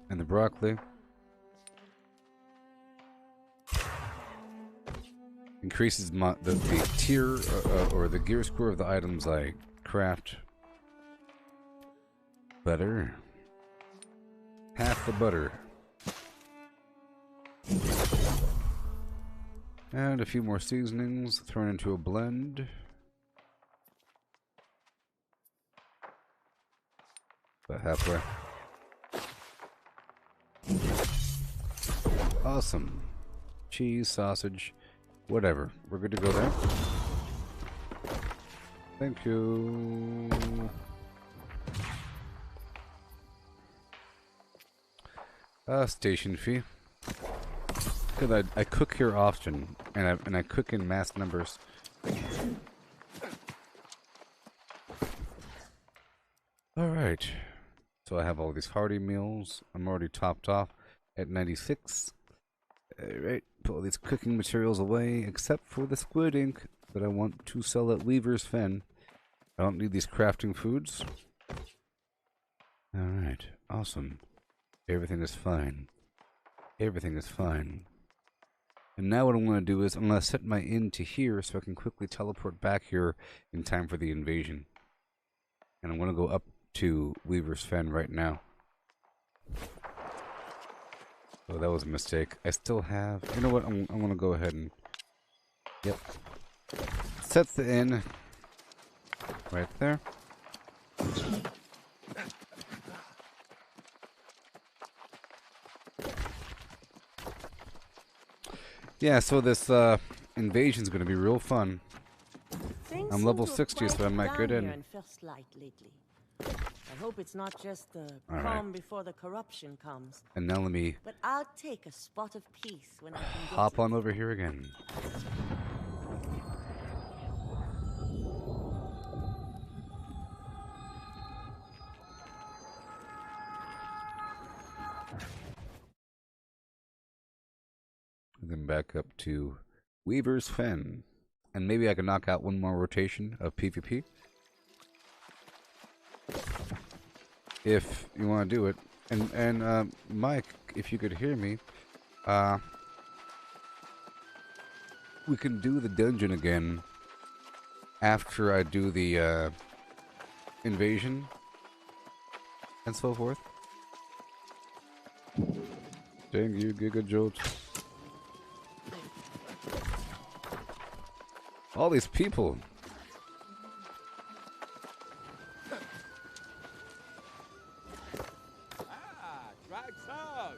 And the broccoli. Increases the tier or the gear score of the items I craft. Butter. Half the butter. And a few more seasonings thrown into a blend. About halfway. Awesome. Cheese, sausage, whatever. We're good to go there. Thank you. Station fee. Because I cook here often, and I cook in mass numbers. Alright. So I have all these hearty meals. I'm already topped off at 96. Alright. Put all these cooking materials away, except for the squid ink that I want to sell at Weaver's Fen. I don't need these crafting foods. Alright. Awesome. Everything is fine. Everything is fine. And now what I'm going to do is I'm going to set my inn to here so I can quickly teleport back here in time for the invasion. And I'm going to go up to Weaver's Fen right now. Oh, that was a mistake. I still have... You know what? I'm going to go ahead and... Yep. Set the inn right there. Yeah, so this invasion's going to be real fun. I'm level 60, so I might get in. I hope it's not just the calm before the corruption comes. And now let me But I'll take a spot of peace when I can get hop it. on over here again. And then back up to Weaver's Fen. And maybe I can knock out one more rotation of PvP. If you want to do it. And Mike, if you could hear me, we can do the dungeon again after I do the invasion and so forth. Dang you, Giga Jolt. All these people. Ah, drag song.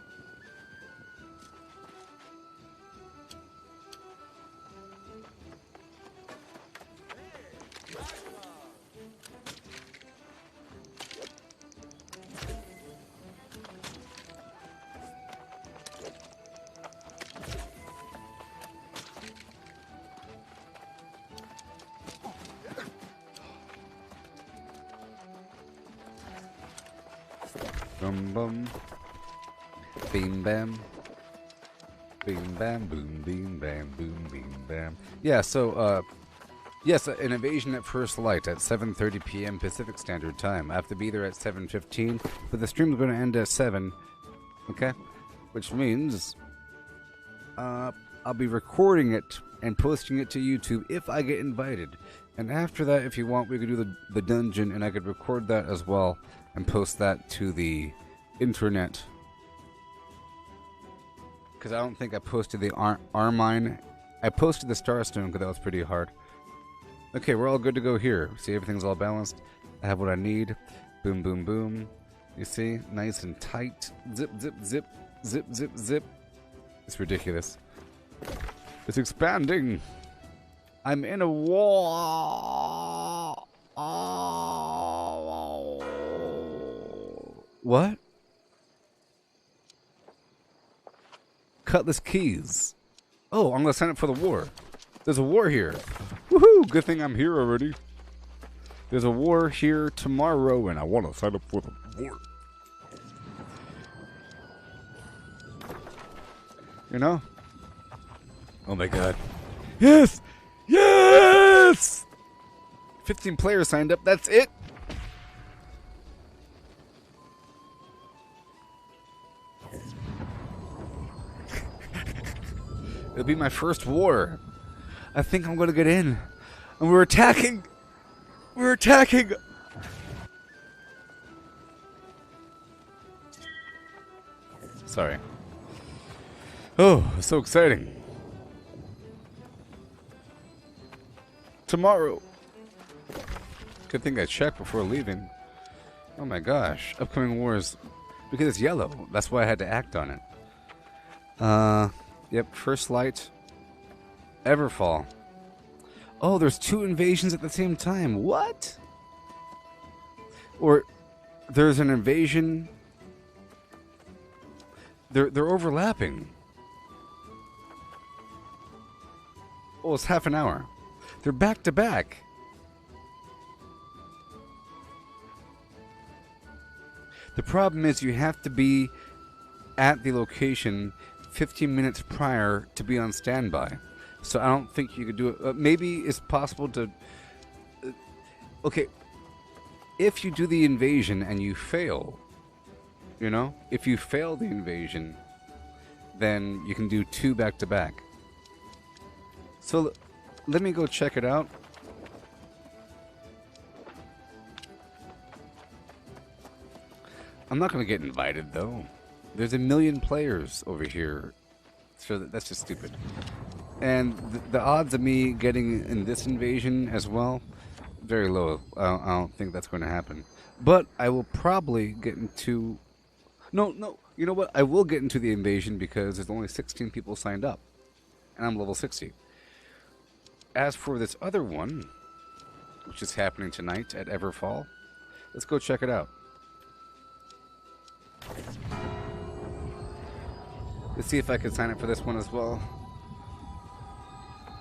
Bum bum. Beam bam. Beam bam boom beam bam boom beam bam. Yeah, so yes, an invasion at first light at 7:30 p.m. Pacific Standard Time. I have to be there at 7:15, but the stream's going to end at 7. Okay? Which means I'll be recording it and posting it to YouTube if I get invited. And after that, if you want, we could do the dungeon, and I could record that as well and post that to the internet. Because I don't think I posted the Armine. I posted the Starstone because that was pretty hard. Okay, we're all good to go here. See, everything's all balanced. I have what I need. Boom, boom, boom. You see? Nice and tight. Zip, zip, zip. Zip, zip, zip. It's ridiculous. It's expanding. I'm in a wall. Oh. What? Cutlass keys. Oh, I'm gonna sign up for the war. There's a war here. Woohoo! Good thing I'm here already. There's a war here tomorrow, and I want to sign up for the war. You know? Oh my god. Yes! Yes! 15 players signed up. That's it. It'll be my first war. I think I'm going to get in. And we're attacking. We're attacking. Sorry. Oh, so exciting. Tomorrow. Good thing I checked before leaving. Oh my gosh. Upcoming wars. Because it's yellow. That's why I had to act on it. Yep. First light. Everfall. Oh, there's 2 invasions at the same time. What? Or there's an invasion. They're overlapping. Oh, it's half an hour. They're back to back. The problem is you have to be at the location 15 minutes prior to be on standby. So I don't think you could do it. Maybe it's possible to... okay. If you do the invasion and you fail, you know? If you fail the invasion, then you can do 2 back to back. So let me go check it out. I'm not going to get invited, though. There's 1 million players over here. So that's just stupid. And the odds of me getting in this invasion as well, very low. I don't think that's going to happen. But I will probably get into... No. You know what? I will get into the invasion because there's only 16 people signed up. And I'm level 60. As for this other one, which is happening tonight at Everfall, let's go check it out. Let's see if I can sign up for this one as well.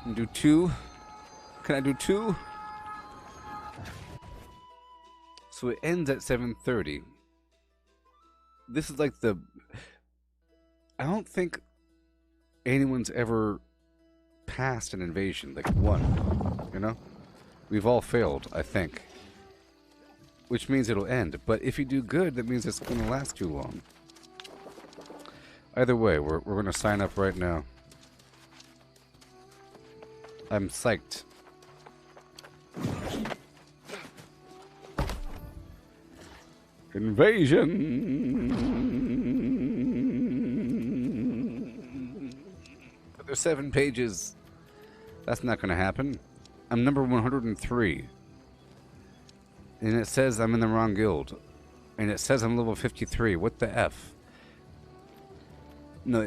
And do 2. Can I do 2? So it ends at 7:30. This is like the... I don't think anyone's ever passed an invasion, like one, you know? We've all failed, I think. Which means it'll end. But if you do good, that means it's going to last too long. Either way, we're going to sign up right now. I'm psyched. Invasion. But there's 7 pages. That's not going to happen. I'm number 103. And it says I'm in the wrong guild. And it says I'm level 53. What the F? No,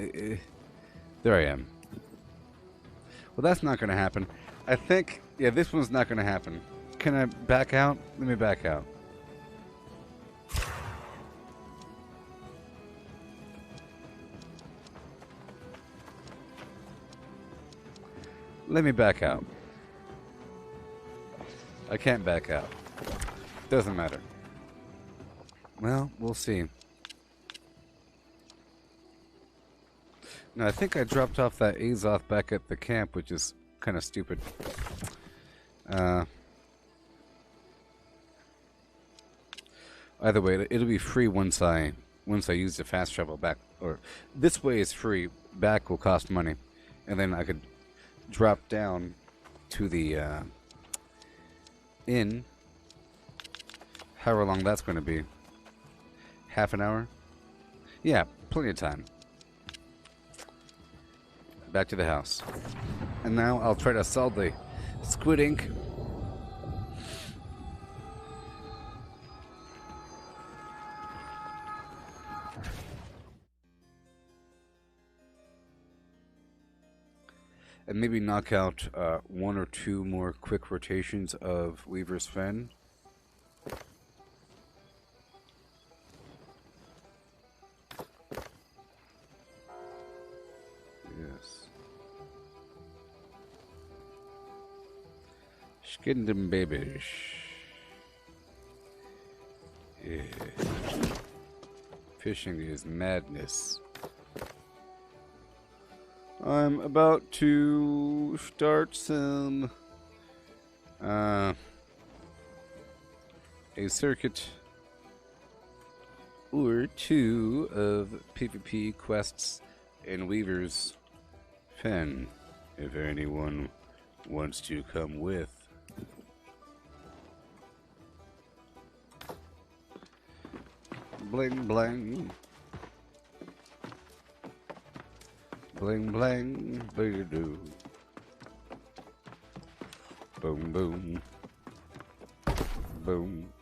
there I am. Well, that's not going to happen. I think, yeah, this one's not going to happen. Can I back out? Let me back out. Let me back out. I can't back out. Doesn't matter. Well, we'll see. No, I think I dropped off that Azoth back at the camp, which is kind of stupid. Either way, it'll be free once I use the fast travel back. Or this way is free. Back will cost money, and then I could drop down to the inn. However long that's going to be. Half an hour? Yeah, plenty of time. Back to the house. And now I'll try to sell the squid ink. And maybe knock out 1 or 2 more quick rotations of Weaver's Fen. Skinned them babies. Yeah. Fishing is madness. I'm about to start some a circuit or 2 of PvP quests in Weaver's Fen, if anyone wants to come with. Bling blang. Bling blang, bling doo. Boom boom. Boom.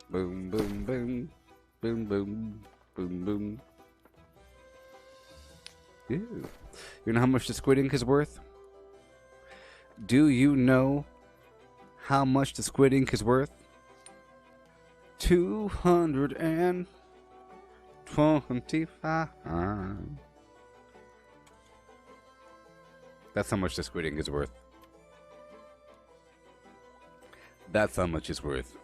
Boom boom boom. Boom boom. Boom boom. Ew. You know how much the squid ink is worth? Do you know how much the squid ink is worth? 225. That's how much the squid ink is worth. That's how much it's worth.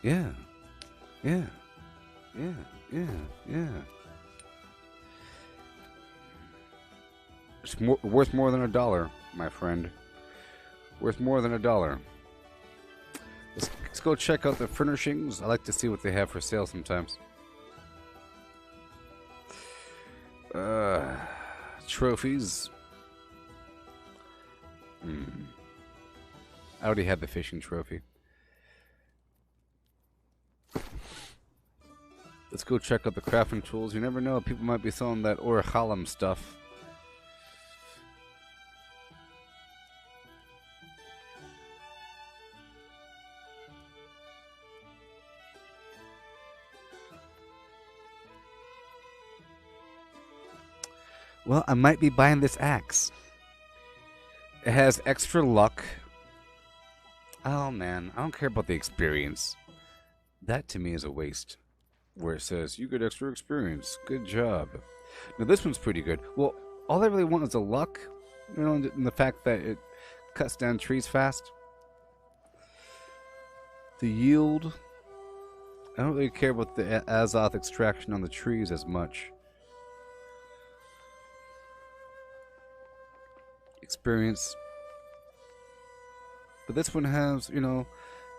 Yeah. Yeah. Yeah. Yeah. Yeah. It's worth more than $1, my friend. Worth more than $1. Let's go check out the furnishings. I like to see what they have for sale sometimes. Trophies. I already had the fishing trophy. Let's go check out the crafting tools. You never know, people might be selling that Orichallam stuff. Well, I might be buying this axe. It has extra luck. Oh man, I don't care about the experience. That to me is a waste. Where it says, you get extra experience. Good job. Now this one's pretty good. Well, all I really want is the luck. You know, and the fact that it cuts down trees fast. The yield. I don't really care about the Azoth extraction on the trees as much. Experience. But this one has, you know,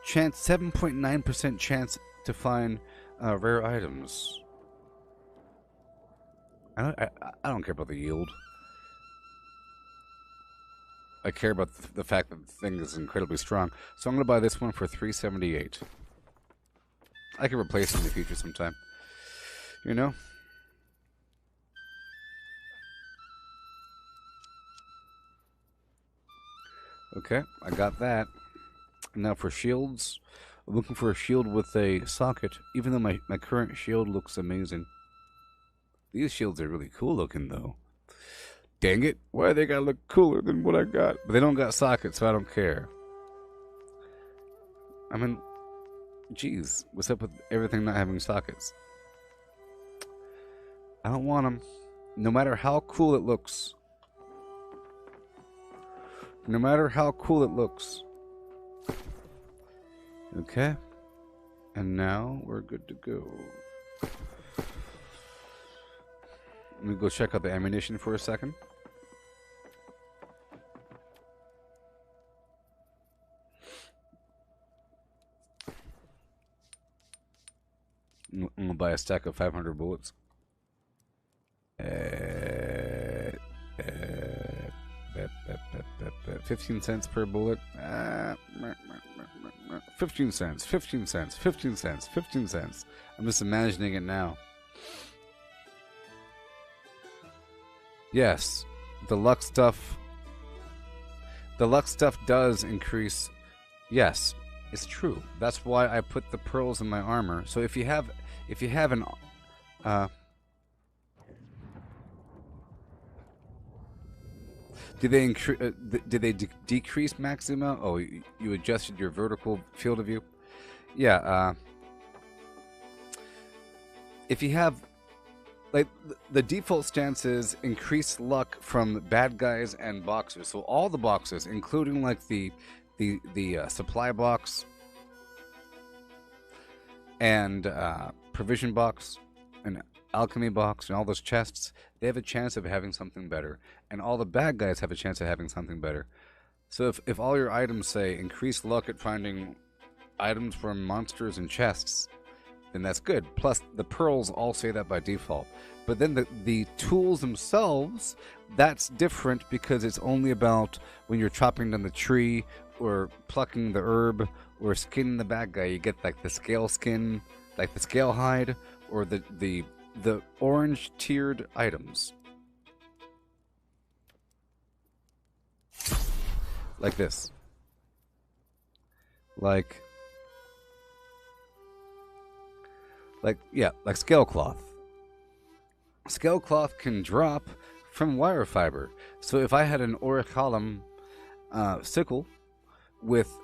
chance 7.9% chance to find rare items. I don't care about the yield. I care about the fact that the thing is incredibly strong. So I'm going to buy this one for 378. I can replace it in the future sometime. You know? Okay, I got that. Now for shields, I'm looking for a shield with a socket, even though my current shield looks amazing. These shields are really cool looking, though. Dang it, why they gotta look cooler than what I got? But they don't got sockets, so I don't care. I mean, geez, what's up with everything not having sockets? I don't want them. No matter how cool it looks. No matter how cool it looks. Okay. And now we're good to go. Let me go check out the ammunition for a second. I'm gonna buy a stack of 500 bullets. 15 cents per bullet. 15 cents, 15 cents, 15 cents, 15 cents. I'm just imagining it now. Yes, the luck stuff. The luck stuff does increase. Yes, it's true. That's why I put the pearls in my armor. So if you have an did they decrease maxima? Oh, you adjusted your vertical field of view? Yeah, if you have, like, the default stance is increased luck from bad guys and boxes. So all the boxes, including like the supply box and provision box and alchemy box and all those chests, they have a chance of having something better, and all the bad guys have a chance of having something better. So if all your items say increased luck at finding items from monsters and chests, then that's good. Plus the pearls all say that by default. But then the tools themselves, that's different, because it's only about when you're chopping down the tree or plucking the herb or skinning the bad guy. You get like the scale skin, like the scale hide, or the orange tiered items. Like this. Like scale cloth. Scale cloth can drop from wire fiber. So if I had an orichalcum sickle with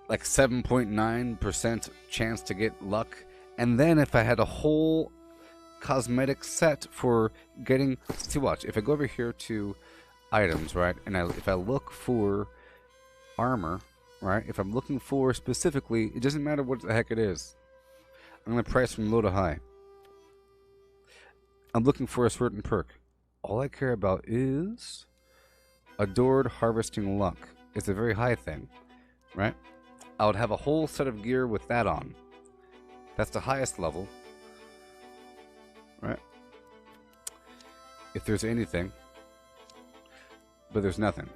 like 7.9% chance to get luck, and then if I had a whole cosmetic set for getting, see, watch, if I go over here to items, right, and if I look for armor, right, if I'm looking for specifically, it doesn't matter what the heck it is, I'm going to price from low to high. I'm looking for a certain perk. All I care about is Adored Harvesting Luck. It's a very high thing, right? I would have a whole set of gear with that on. That's the highest level, right? If there's anything, but there's nothing.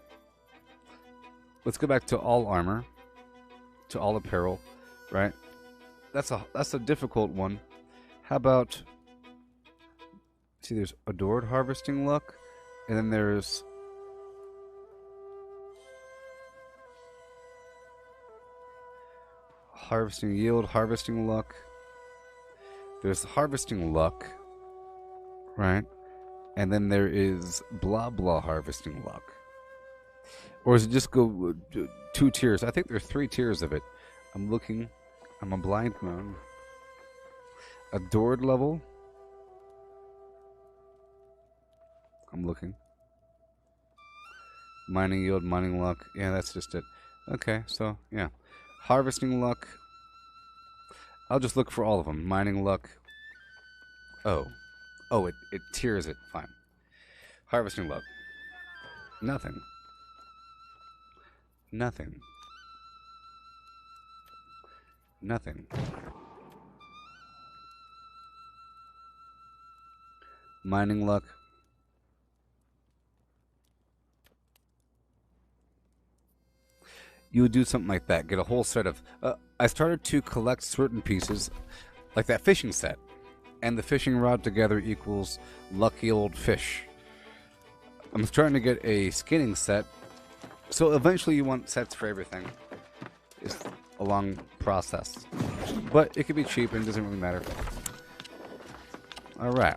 Let's go back to all armor, to all apparel, right? That's a difficult one. How about, see, there's Adored Harvesting Luck, and then there's Harvesting Yield, Harvesting Luck. There's Harvesting Luck, right? And then there is Blah Blah Harvesting Luck. Or does it just go 2 tiers? I think there's 3 tiers of it. I'm looking. I'm a blind man. Adored level. I'm looking. Mining yield, mining luck. Yeah, that's just it. Okay, so, yeah. Harvesting luck. I'll just look for all of them. Mining luck. Oh. Oh, it tiers it. Fine. Harvesting luck. Nothing. Nothing. Nothing. Mining luck. you would do something like that. Get a whole set of... I started to collect certain pieces, like that fishing set. And the fishing rod together equals lucky old fish. I'm starting to get a skinning set. So eventually you want sets for everything. It's a long process. But it can be cheap and it doesn't really matter. Alright.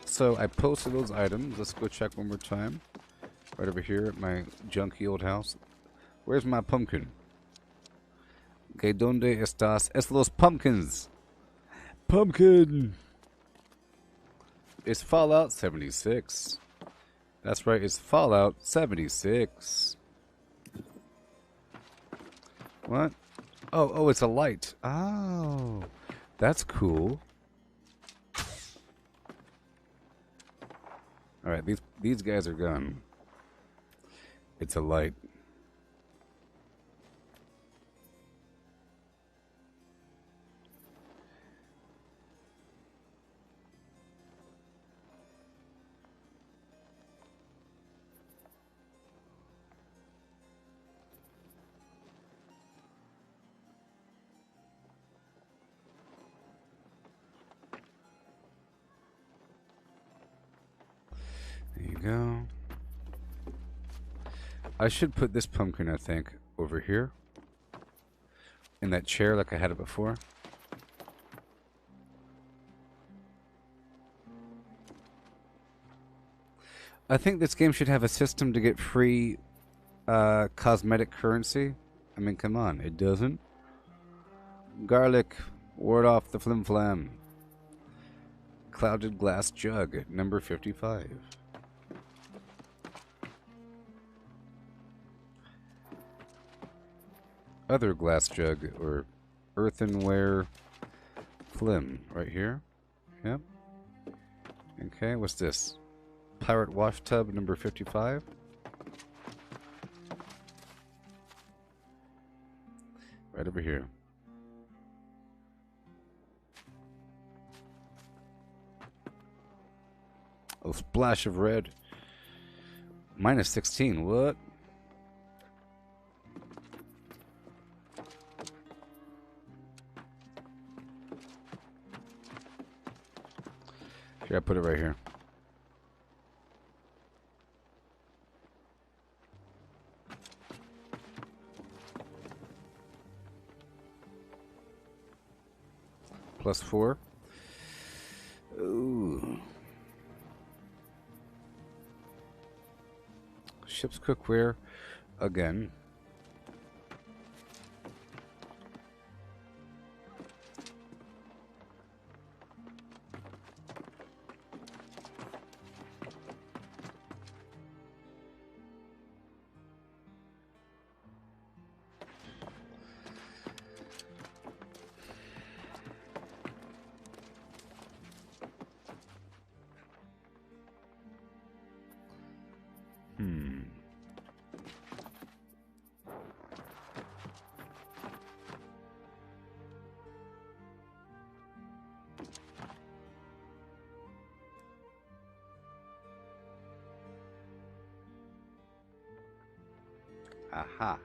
So I posted those items. Let's go check one more time. Right over here at my junky old house. Where's my pumpkin? Que donde estas? Es los pumpkins. Pumpkin. It's Fallout 76. That's right, it's Fallout 76. What? Oh, it's a light. Oh, that's cool. All right, these guys are gone. It's a light. There you go. I should put this pumpkin, I think, over here. In that chair like I had it before. I think this game should have a system to get free cosmetic currency. I mean, come on, it doesn't. Garlic, ward off the flim flam. Clouded glass jug, number 55. Other glass jug or earthenware flim right here. Yep. Okay, what's this? Pirate wash tub number 55. Right over here. A splash of red. Minus 16, what? Here, I put it right here. +4. Ooh. Ship's cookware again. Aha.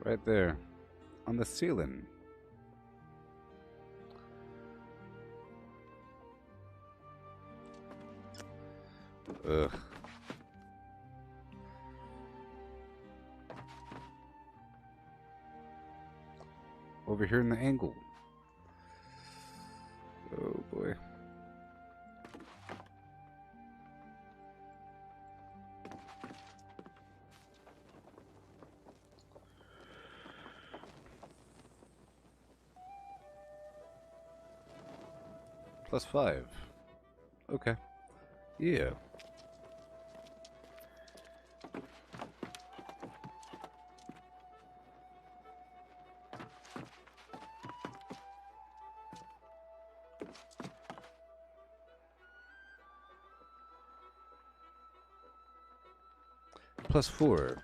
Right there. On the ceiling. Ugh. Over here in the angle. Oh boy. +5. Okay. Yeah. +4.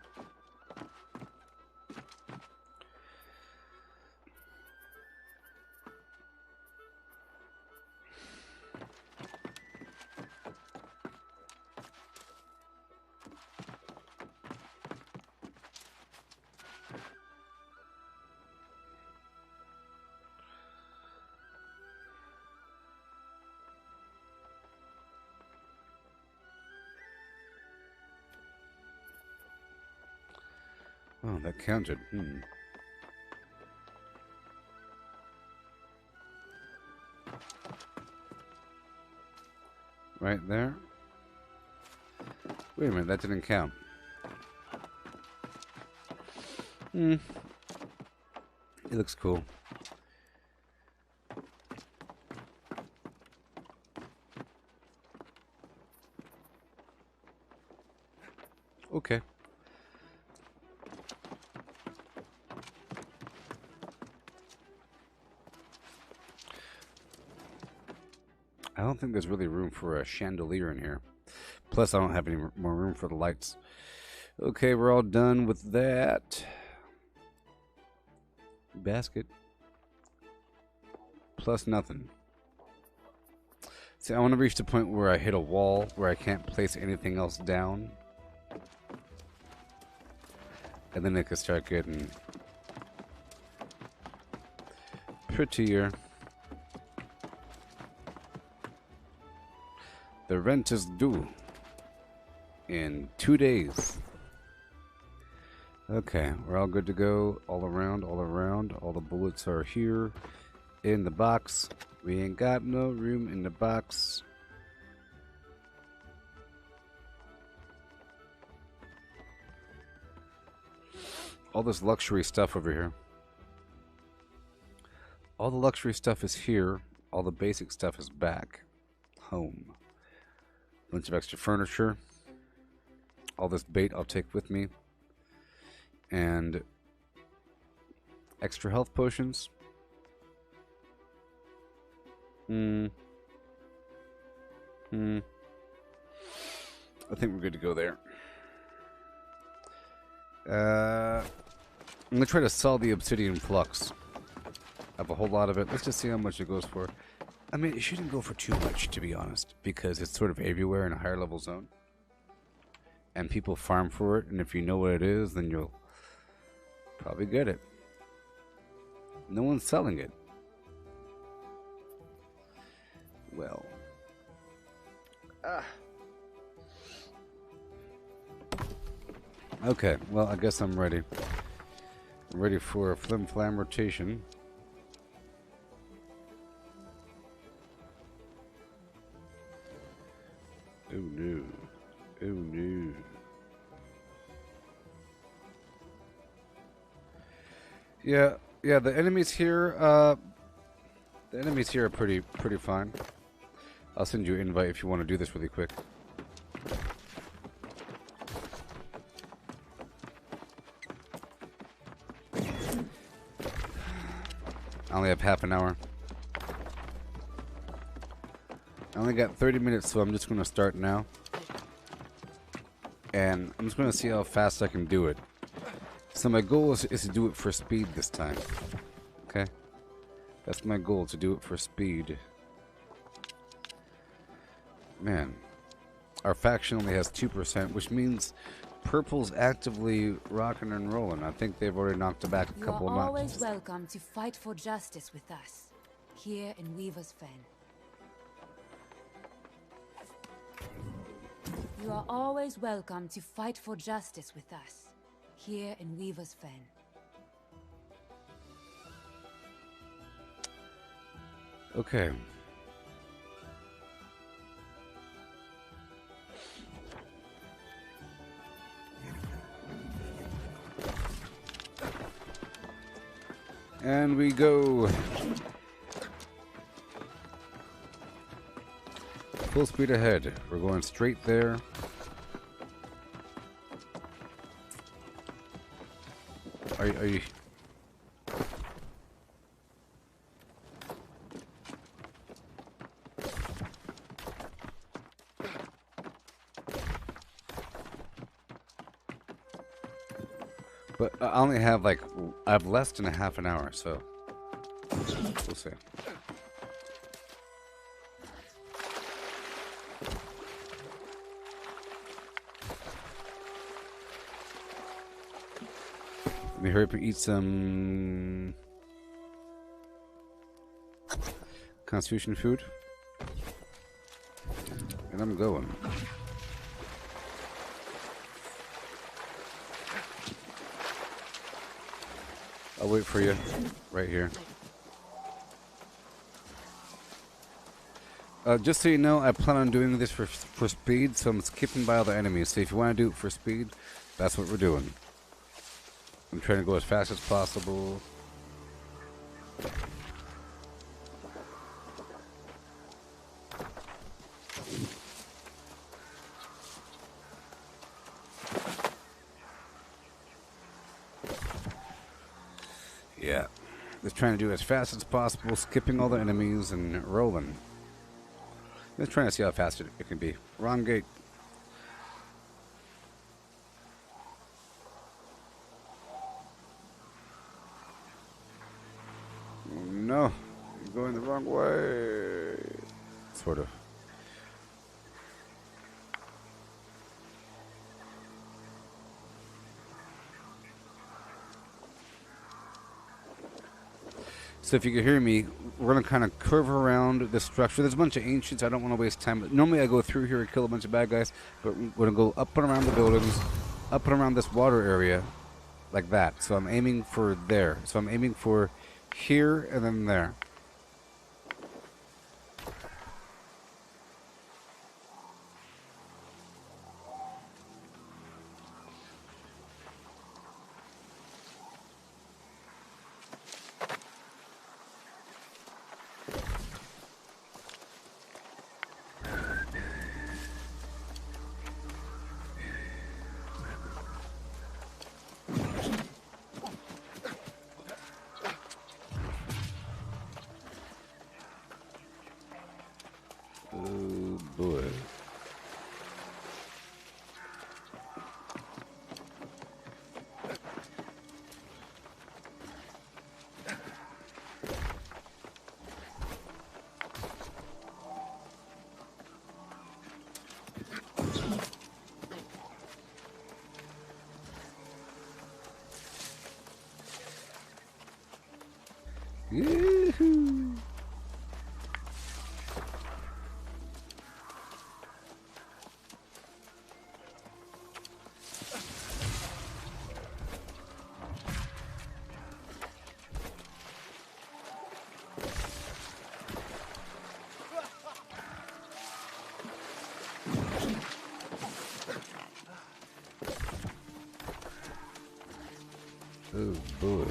Oh, that counted. Right there. Wait a minute, that didn't count. It looks cool. Okay. I don't think there's really room for a chandelier in here. Plus, I don't have any more room for the lights. Okay, we're all done with that. Basket. Plus nothing. See, I want to reach the point where I hit a wall where I can't place anything else down. And then it could start getting prettier. The rent is due in 2 days. Okay, we're all good to go. All around, all around. All the bullets are here in the box. We ain't got no room in the box. All this luxury stuff over here. All the luxury stuff is here. All the basic stuff is back home. Bunch of extra furniture. All this bait I'll take with me. And extra health potions. I think we're good to go there. I'm going to try to sell the obsidian flux. I have a whole lot of it. Let's just see how much it goes for. I mean, it shouldn't go for too much, to be honest, because it's sort of everywhere in a higher level zone. And people farm for it, and if you know what it is, then you'll probably get it. No one's selling it. Well. Okay, well, I guess I'm ready. I'm ready for a flim-flam rotation. Oh no. Oh no. Yeah, the enemies here, are pretty fine. I'll send you an invite if you want to do this really quick. I only have half an hour. I only got 30 minutes, so I'm just going to start now. And I'm just going to see how fast I can do it. So my goal is to do it for speed this time. Okay? That's my goal, to do it for speed. Man. Our faction only has 2%, which means Purple's actively rocking and rolling. I think they've already knocked it back a couple of You are notches. always welcome to fight for justice with us, here in Weaver's Fen. You are always welcome to fight for justice with us, here in Weaver's Fen. Okay. And we go. Full speed ahead. We're going straight there. Are you... But I only have I have less than a half an hour, so we'll see. Let me hurry up and eat some constitution food. And I'm going. I'll wait for you right here. Just so you know, I plan on doing this for speed, so I'm skipping by all the enemies. So if you want to do it for speed, that's what we're doing. I'm trying to go as fast as possible. Yeah. Just trying to do it as fast as possible, skipping all the enemies and rolling. Just trying to see how fast it can be. Wrong gate. Oh, no. You're going the wrong way. Sort of. So if you can hear me, we're going to kind of curve around the structure. There's a bunch of ancients. I don't want to waste time. But normally I go through here and kill a bunch of bad guys. But we're going to go up and around the buildings, up and around this water area, like that. So I'm aiming for there. So I'm aiming for here and then there. Oh boy. Yoo-hoo. Oh boy.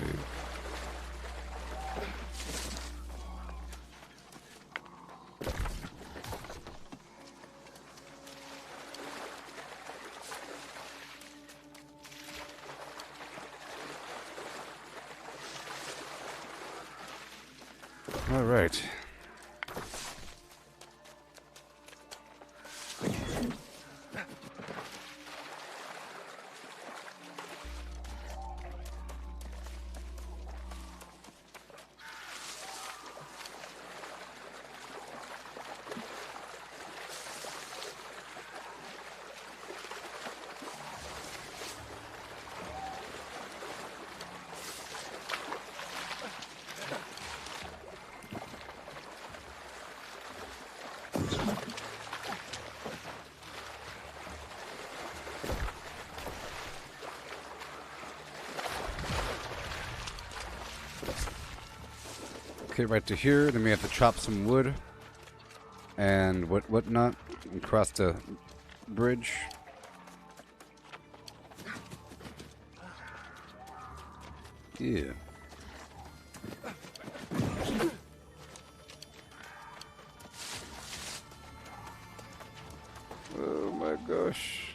All right. Okay, right to here. Then we have to chop some wood and whatnot and cross the bridge. Yeah. Oh my gosh.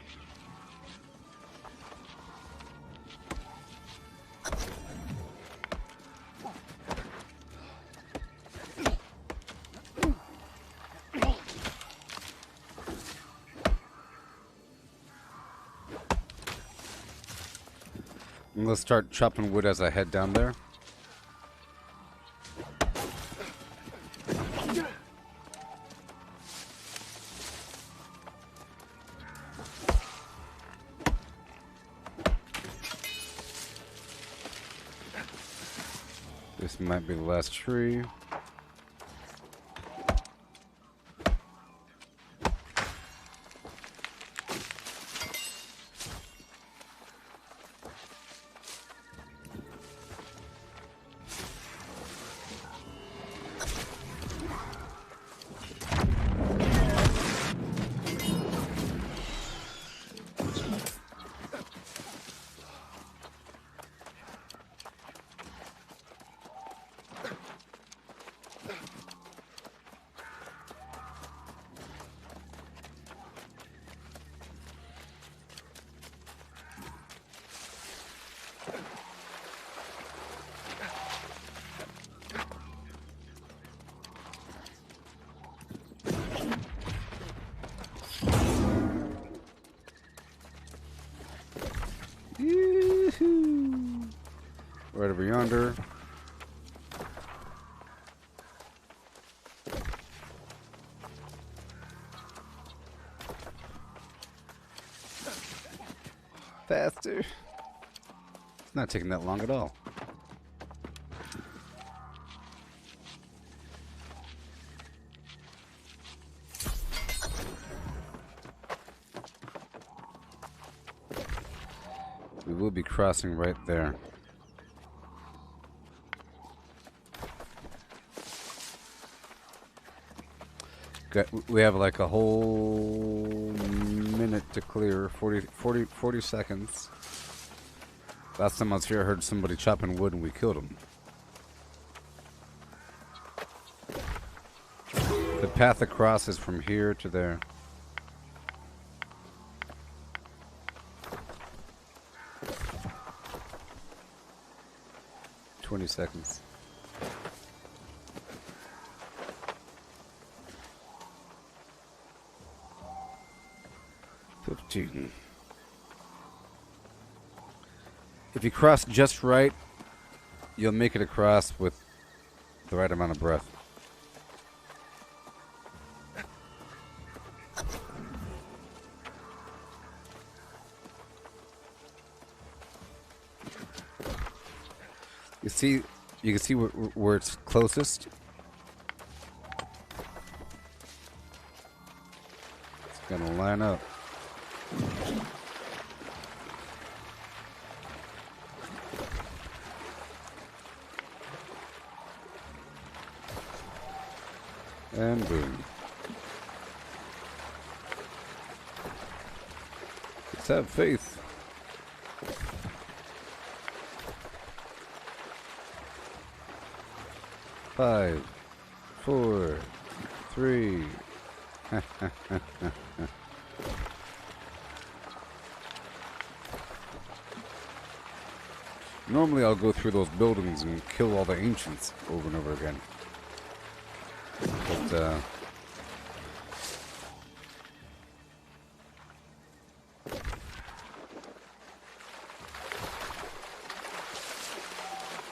I'm gonna start chopping wood as I head down there. This might be the last tree. over yonder. Faster. It's not taking that long at all. We will be crossing right there. We have like a whole minute to clear. 40 seconds. Last time I was here, I heard somebody chopping wood and we killed him. The path across is from here to there. "20 seconds. If you cross just right, you'll make it across with the right amount of breath. You can see where it's closest. It's gonna line up. And boom. Let's have faith. Five, 4, 3. Normally I'll go through those buildings and kill all the ancients over and over again. But,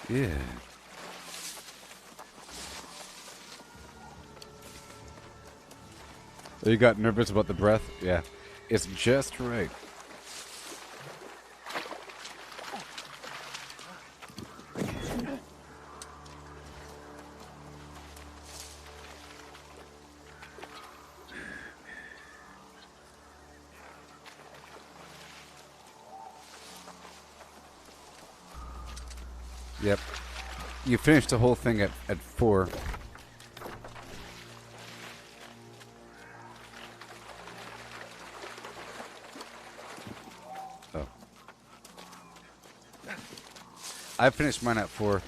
yeah. You got nervous about the breath? Yeah. It's just right. Yep. You finished the whole thing at 4. Oh. I finished mine at 4.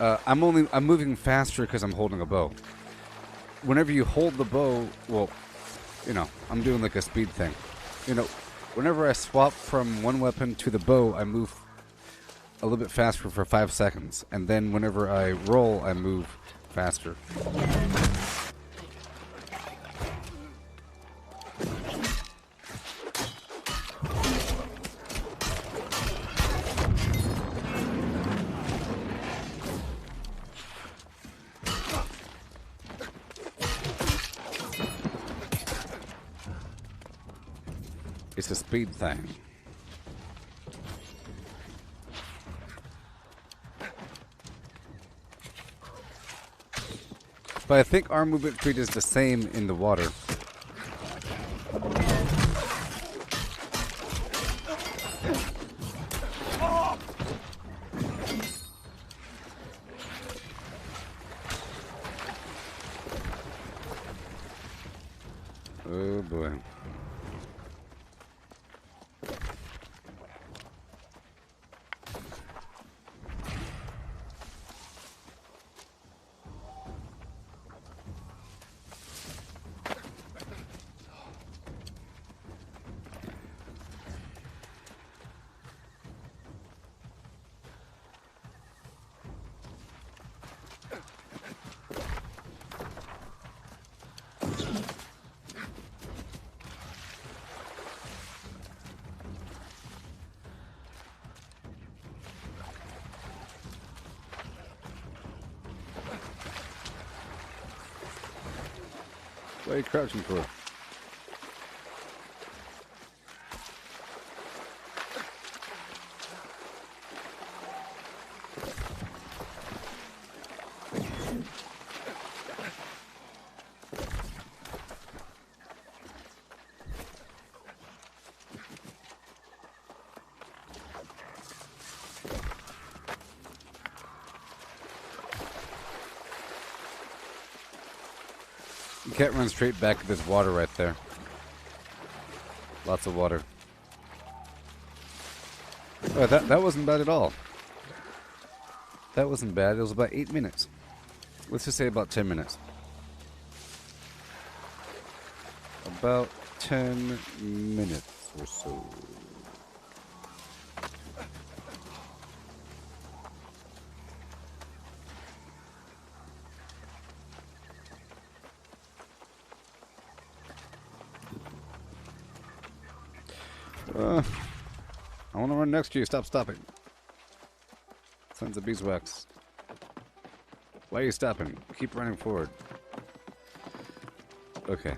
I'm moving faster because I'm holding a bow. Whenever you hold the bow, well, you know, I'm doing like a speed thing. You know, whenever I swap from one weapon to the bow, I move a little bit faster for 5 seconds, and then whenever I roll, I move faster. It's a speed thing. But I think our movement speed is the same in the water. Oh boy. What are you crouching for? You can't run straight back at this water right there. Lots of water. Oh, that wasn't bad at all. That wasn't bad. It was about 8 minutes. Let's just say about 10 minutes. About 10 minutes or so. I want to run next to you. Stop stopping. Sons of beeswax. Why are you stopping? Keep running forward. Okay.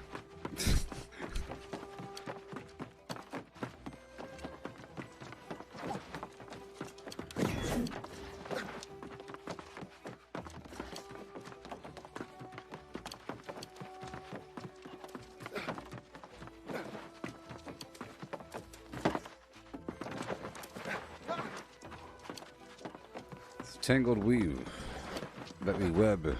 Tangled weave. Let me web.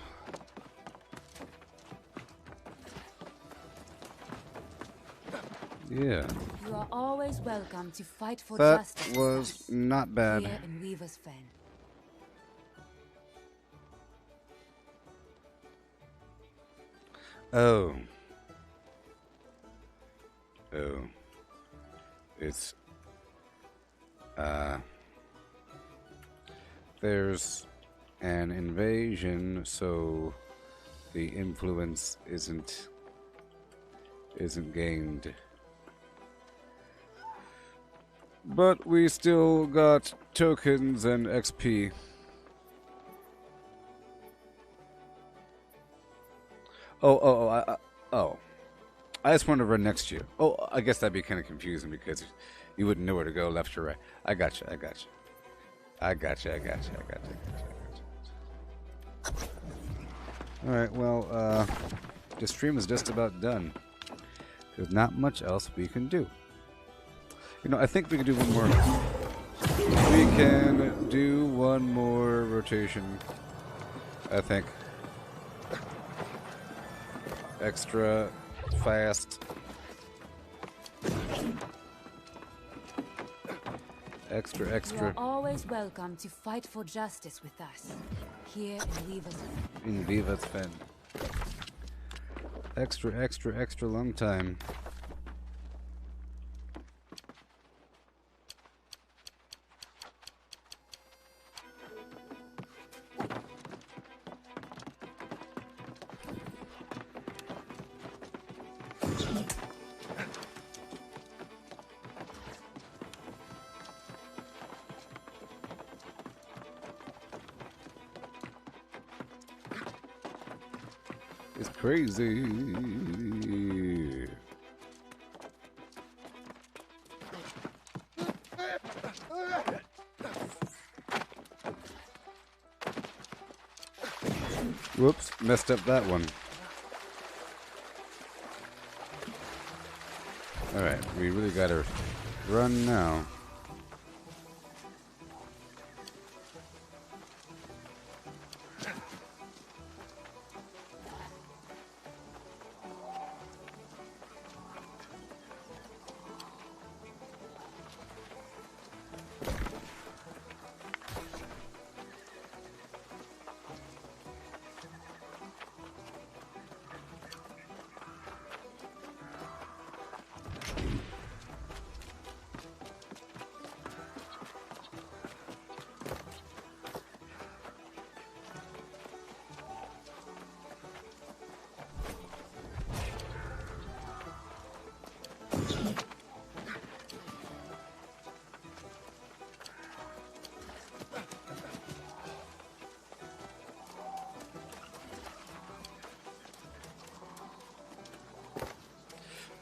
Yeah. You are always welcome to fight for That justice with was us not bad. here in Weaver's Fen. Oh. Oh. It's there's an invasion, so the influence isn't gained. But we still got tokens and XP. Oh. I just wanted to run next to you. Oh, I guess that'd be kind of confusing because you wouldn't know where to go, left or right. I got you. Alright, well, the stream is just about done. There's not much else we can do. You know, I think we can do one more. We can do one more rotation. I think. Extra fast. You Extra. are always welcome to fight for justice with us here in Weaver's Fen. In Viva's Fen. Extra long time. It's crazy. Whoops, messed up that one. Alright, we really gotta run now.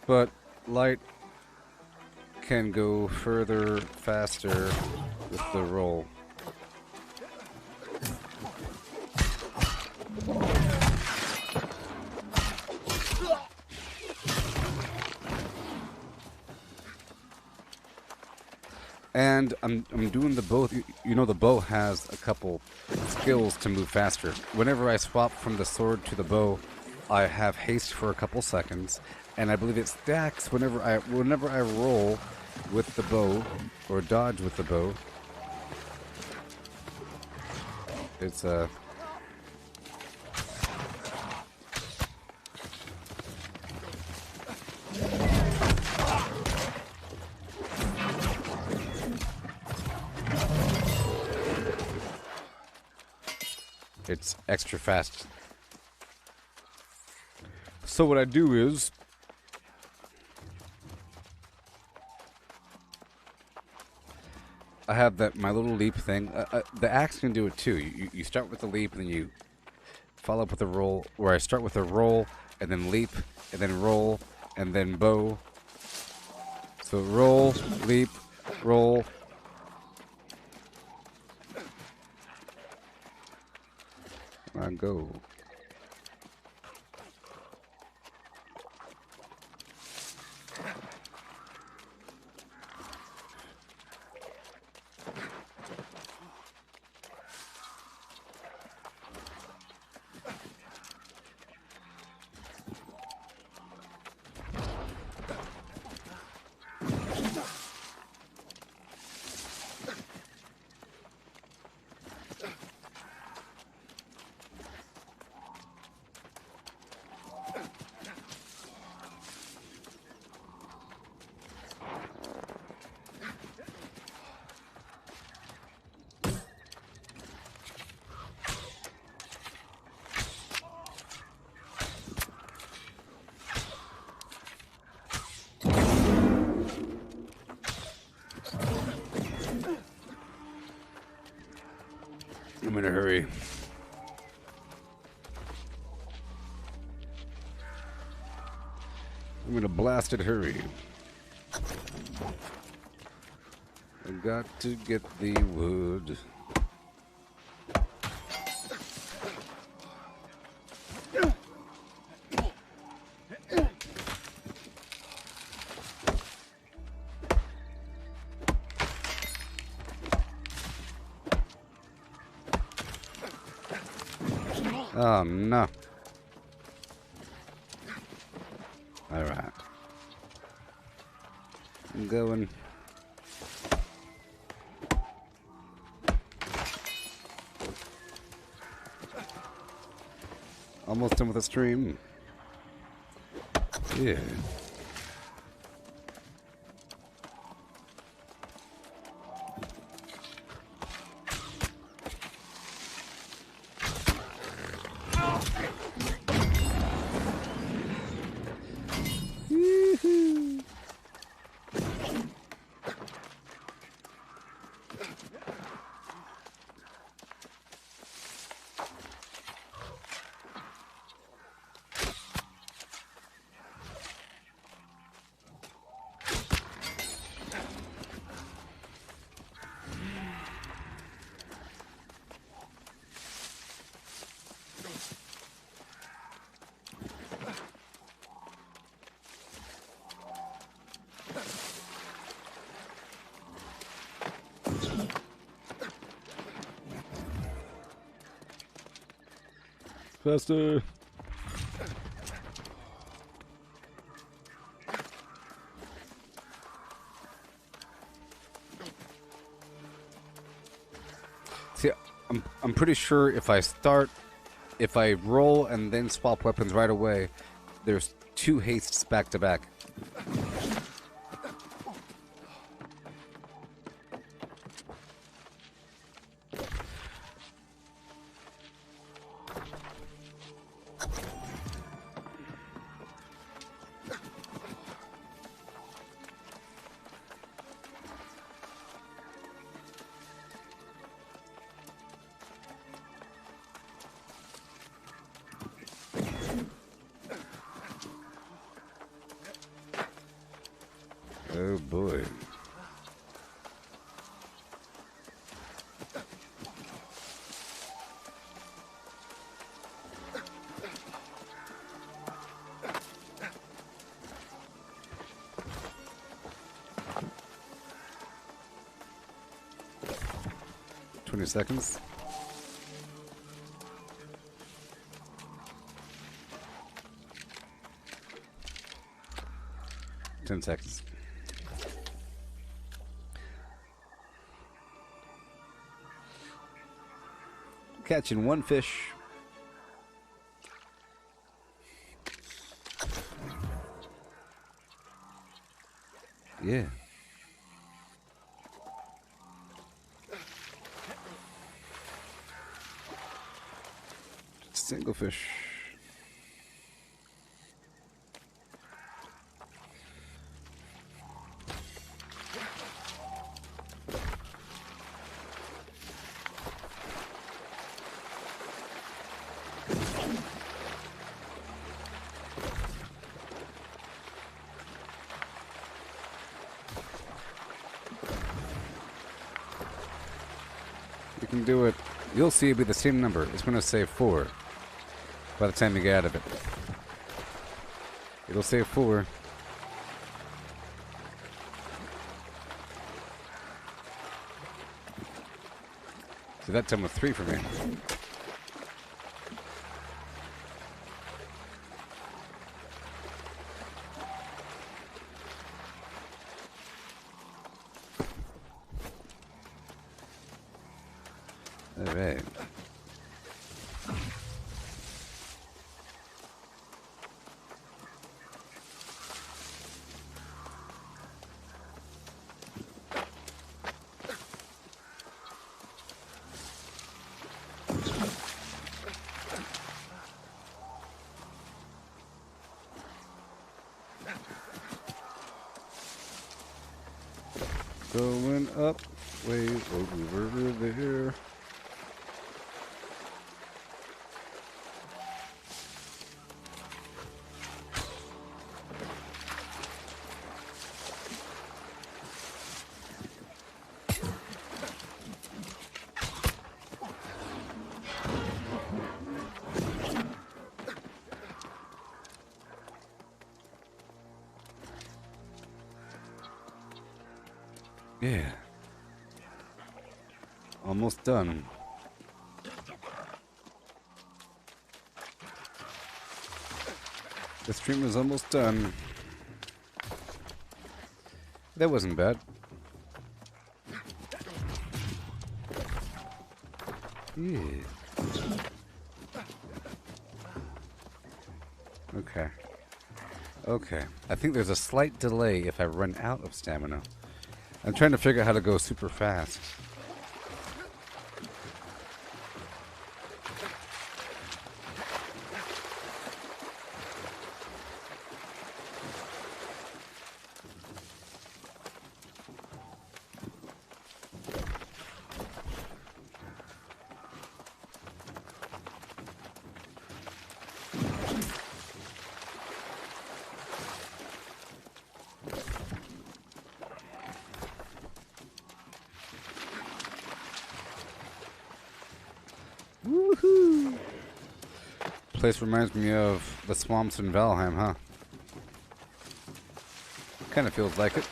But light can go further, faster with the roll. And I'm doing the bow. You know, the bow has a couple skills to move faster. Whenever I swap from the sword to the bow, I have haste for a couple seconds, and I believe it stacks whenever I roll with the bow or dodge with the bow. It's it's extra fast. So what I do is I have my little leap thing. The axe can do it too. You start with the leap and then you follow up with a roll, where I start with a roll and then leap and then roll and then bow. So roll, leap, roll. I go. I'm in a hurry. I'm in a blasted hurry. I got to get the wood. Oh no. Alright. I'm going. Almost done with the stream. Yeah. Faster. See, I'm pretty sure if I roll and then swap weapons right away, there's 2 hastes back to back. Oh boy. Seconds. 10 seconds. Catching one fish. Yeah. Single fish. You can do it. You'll see it'll be the same number. It's going to say 4 by the time you get out of it. It'll say 4. So that time was 3 for me. All right. Going up, way over there. Yeah. Almost done. The stream is almost done. That wasn't bad. Yeah. Okay. Okay. I think there's a slight delay if I run out of stamina. I'm trying to figure out how to go super fast. Woohoo! Place reminds me of the swamps in Valheim, huh? Kind of feels like it.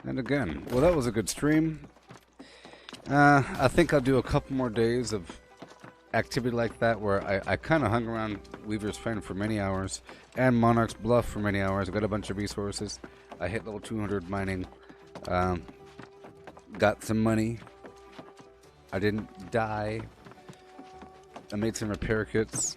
And again, well, that was a good stream. I think I'll do a couple more days of activity like that where I kind of hung around Weaver's Friend for many hours and Monarch's Bluff for many hours. I got a bunch of resources. I hit level 200 mining. Got some money. I didn't die. I made some repair kits.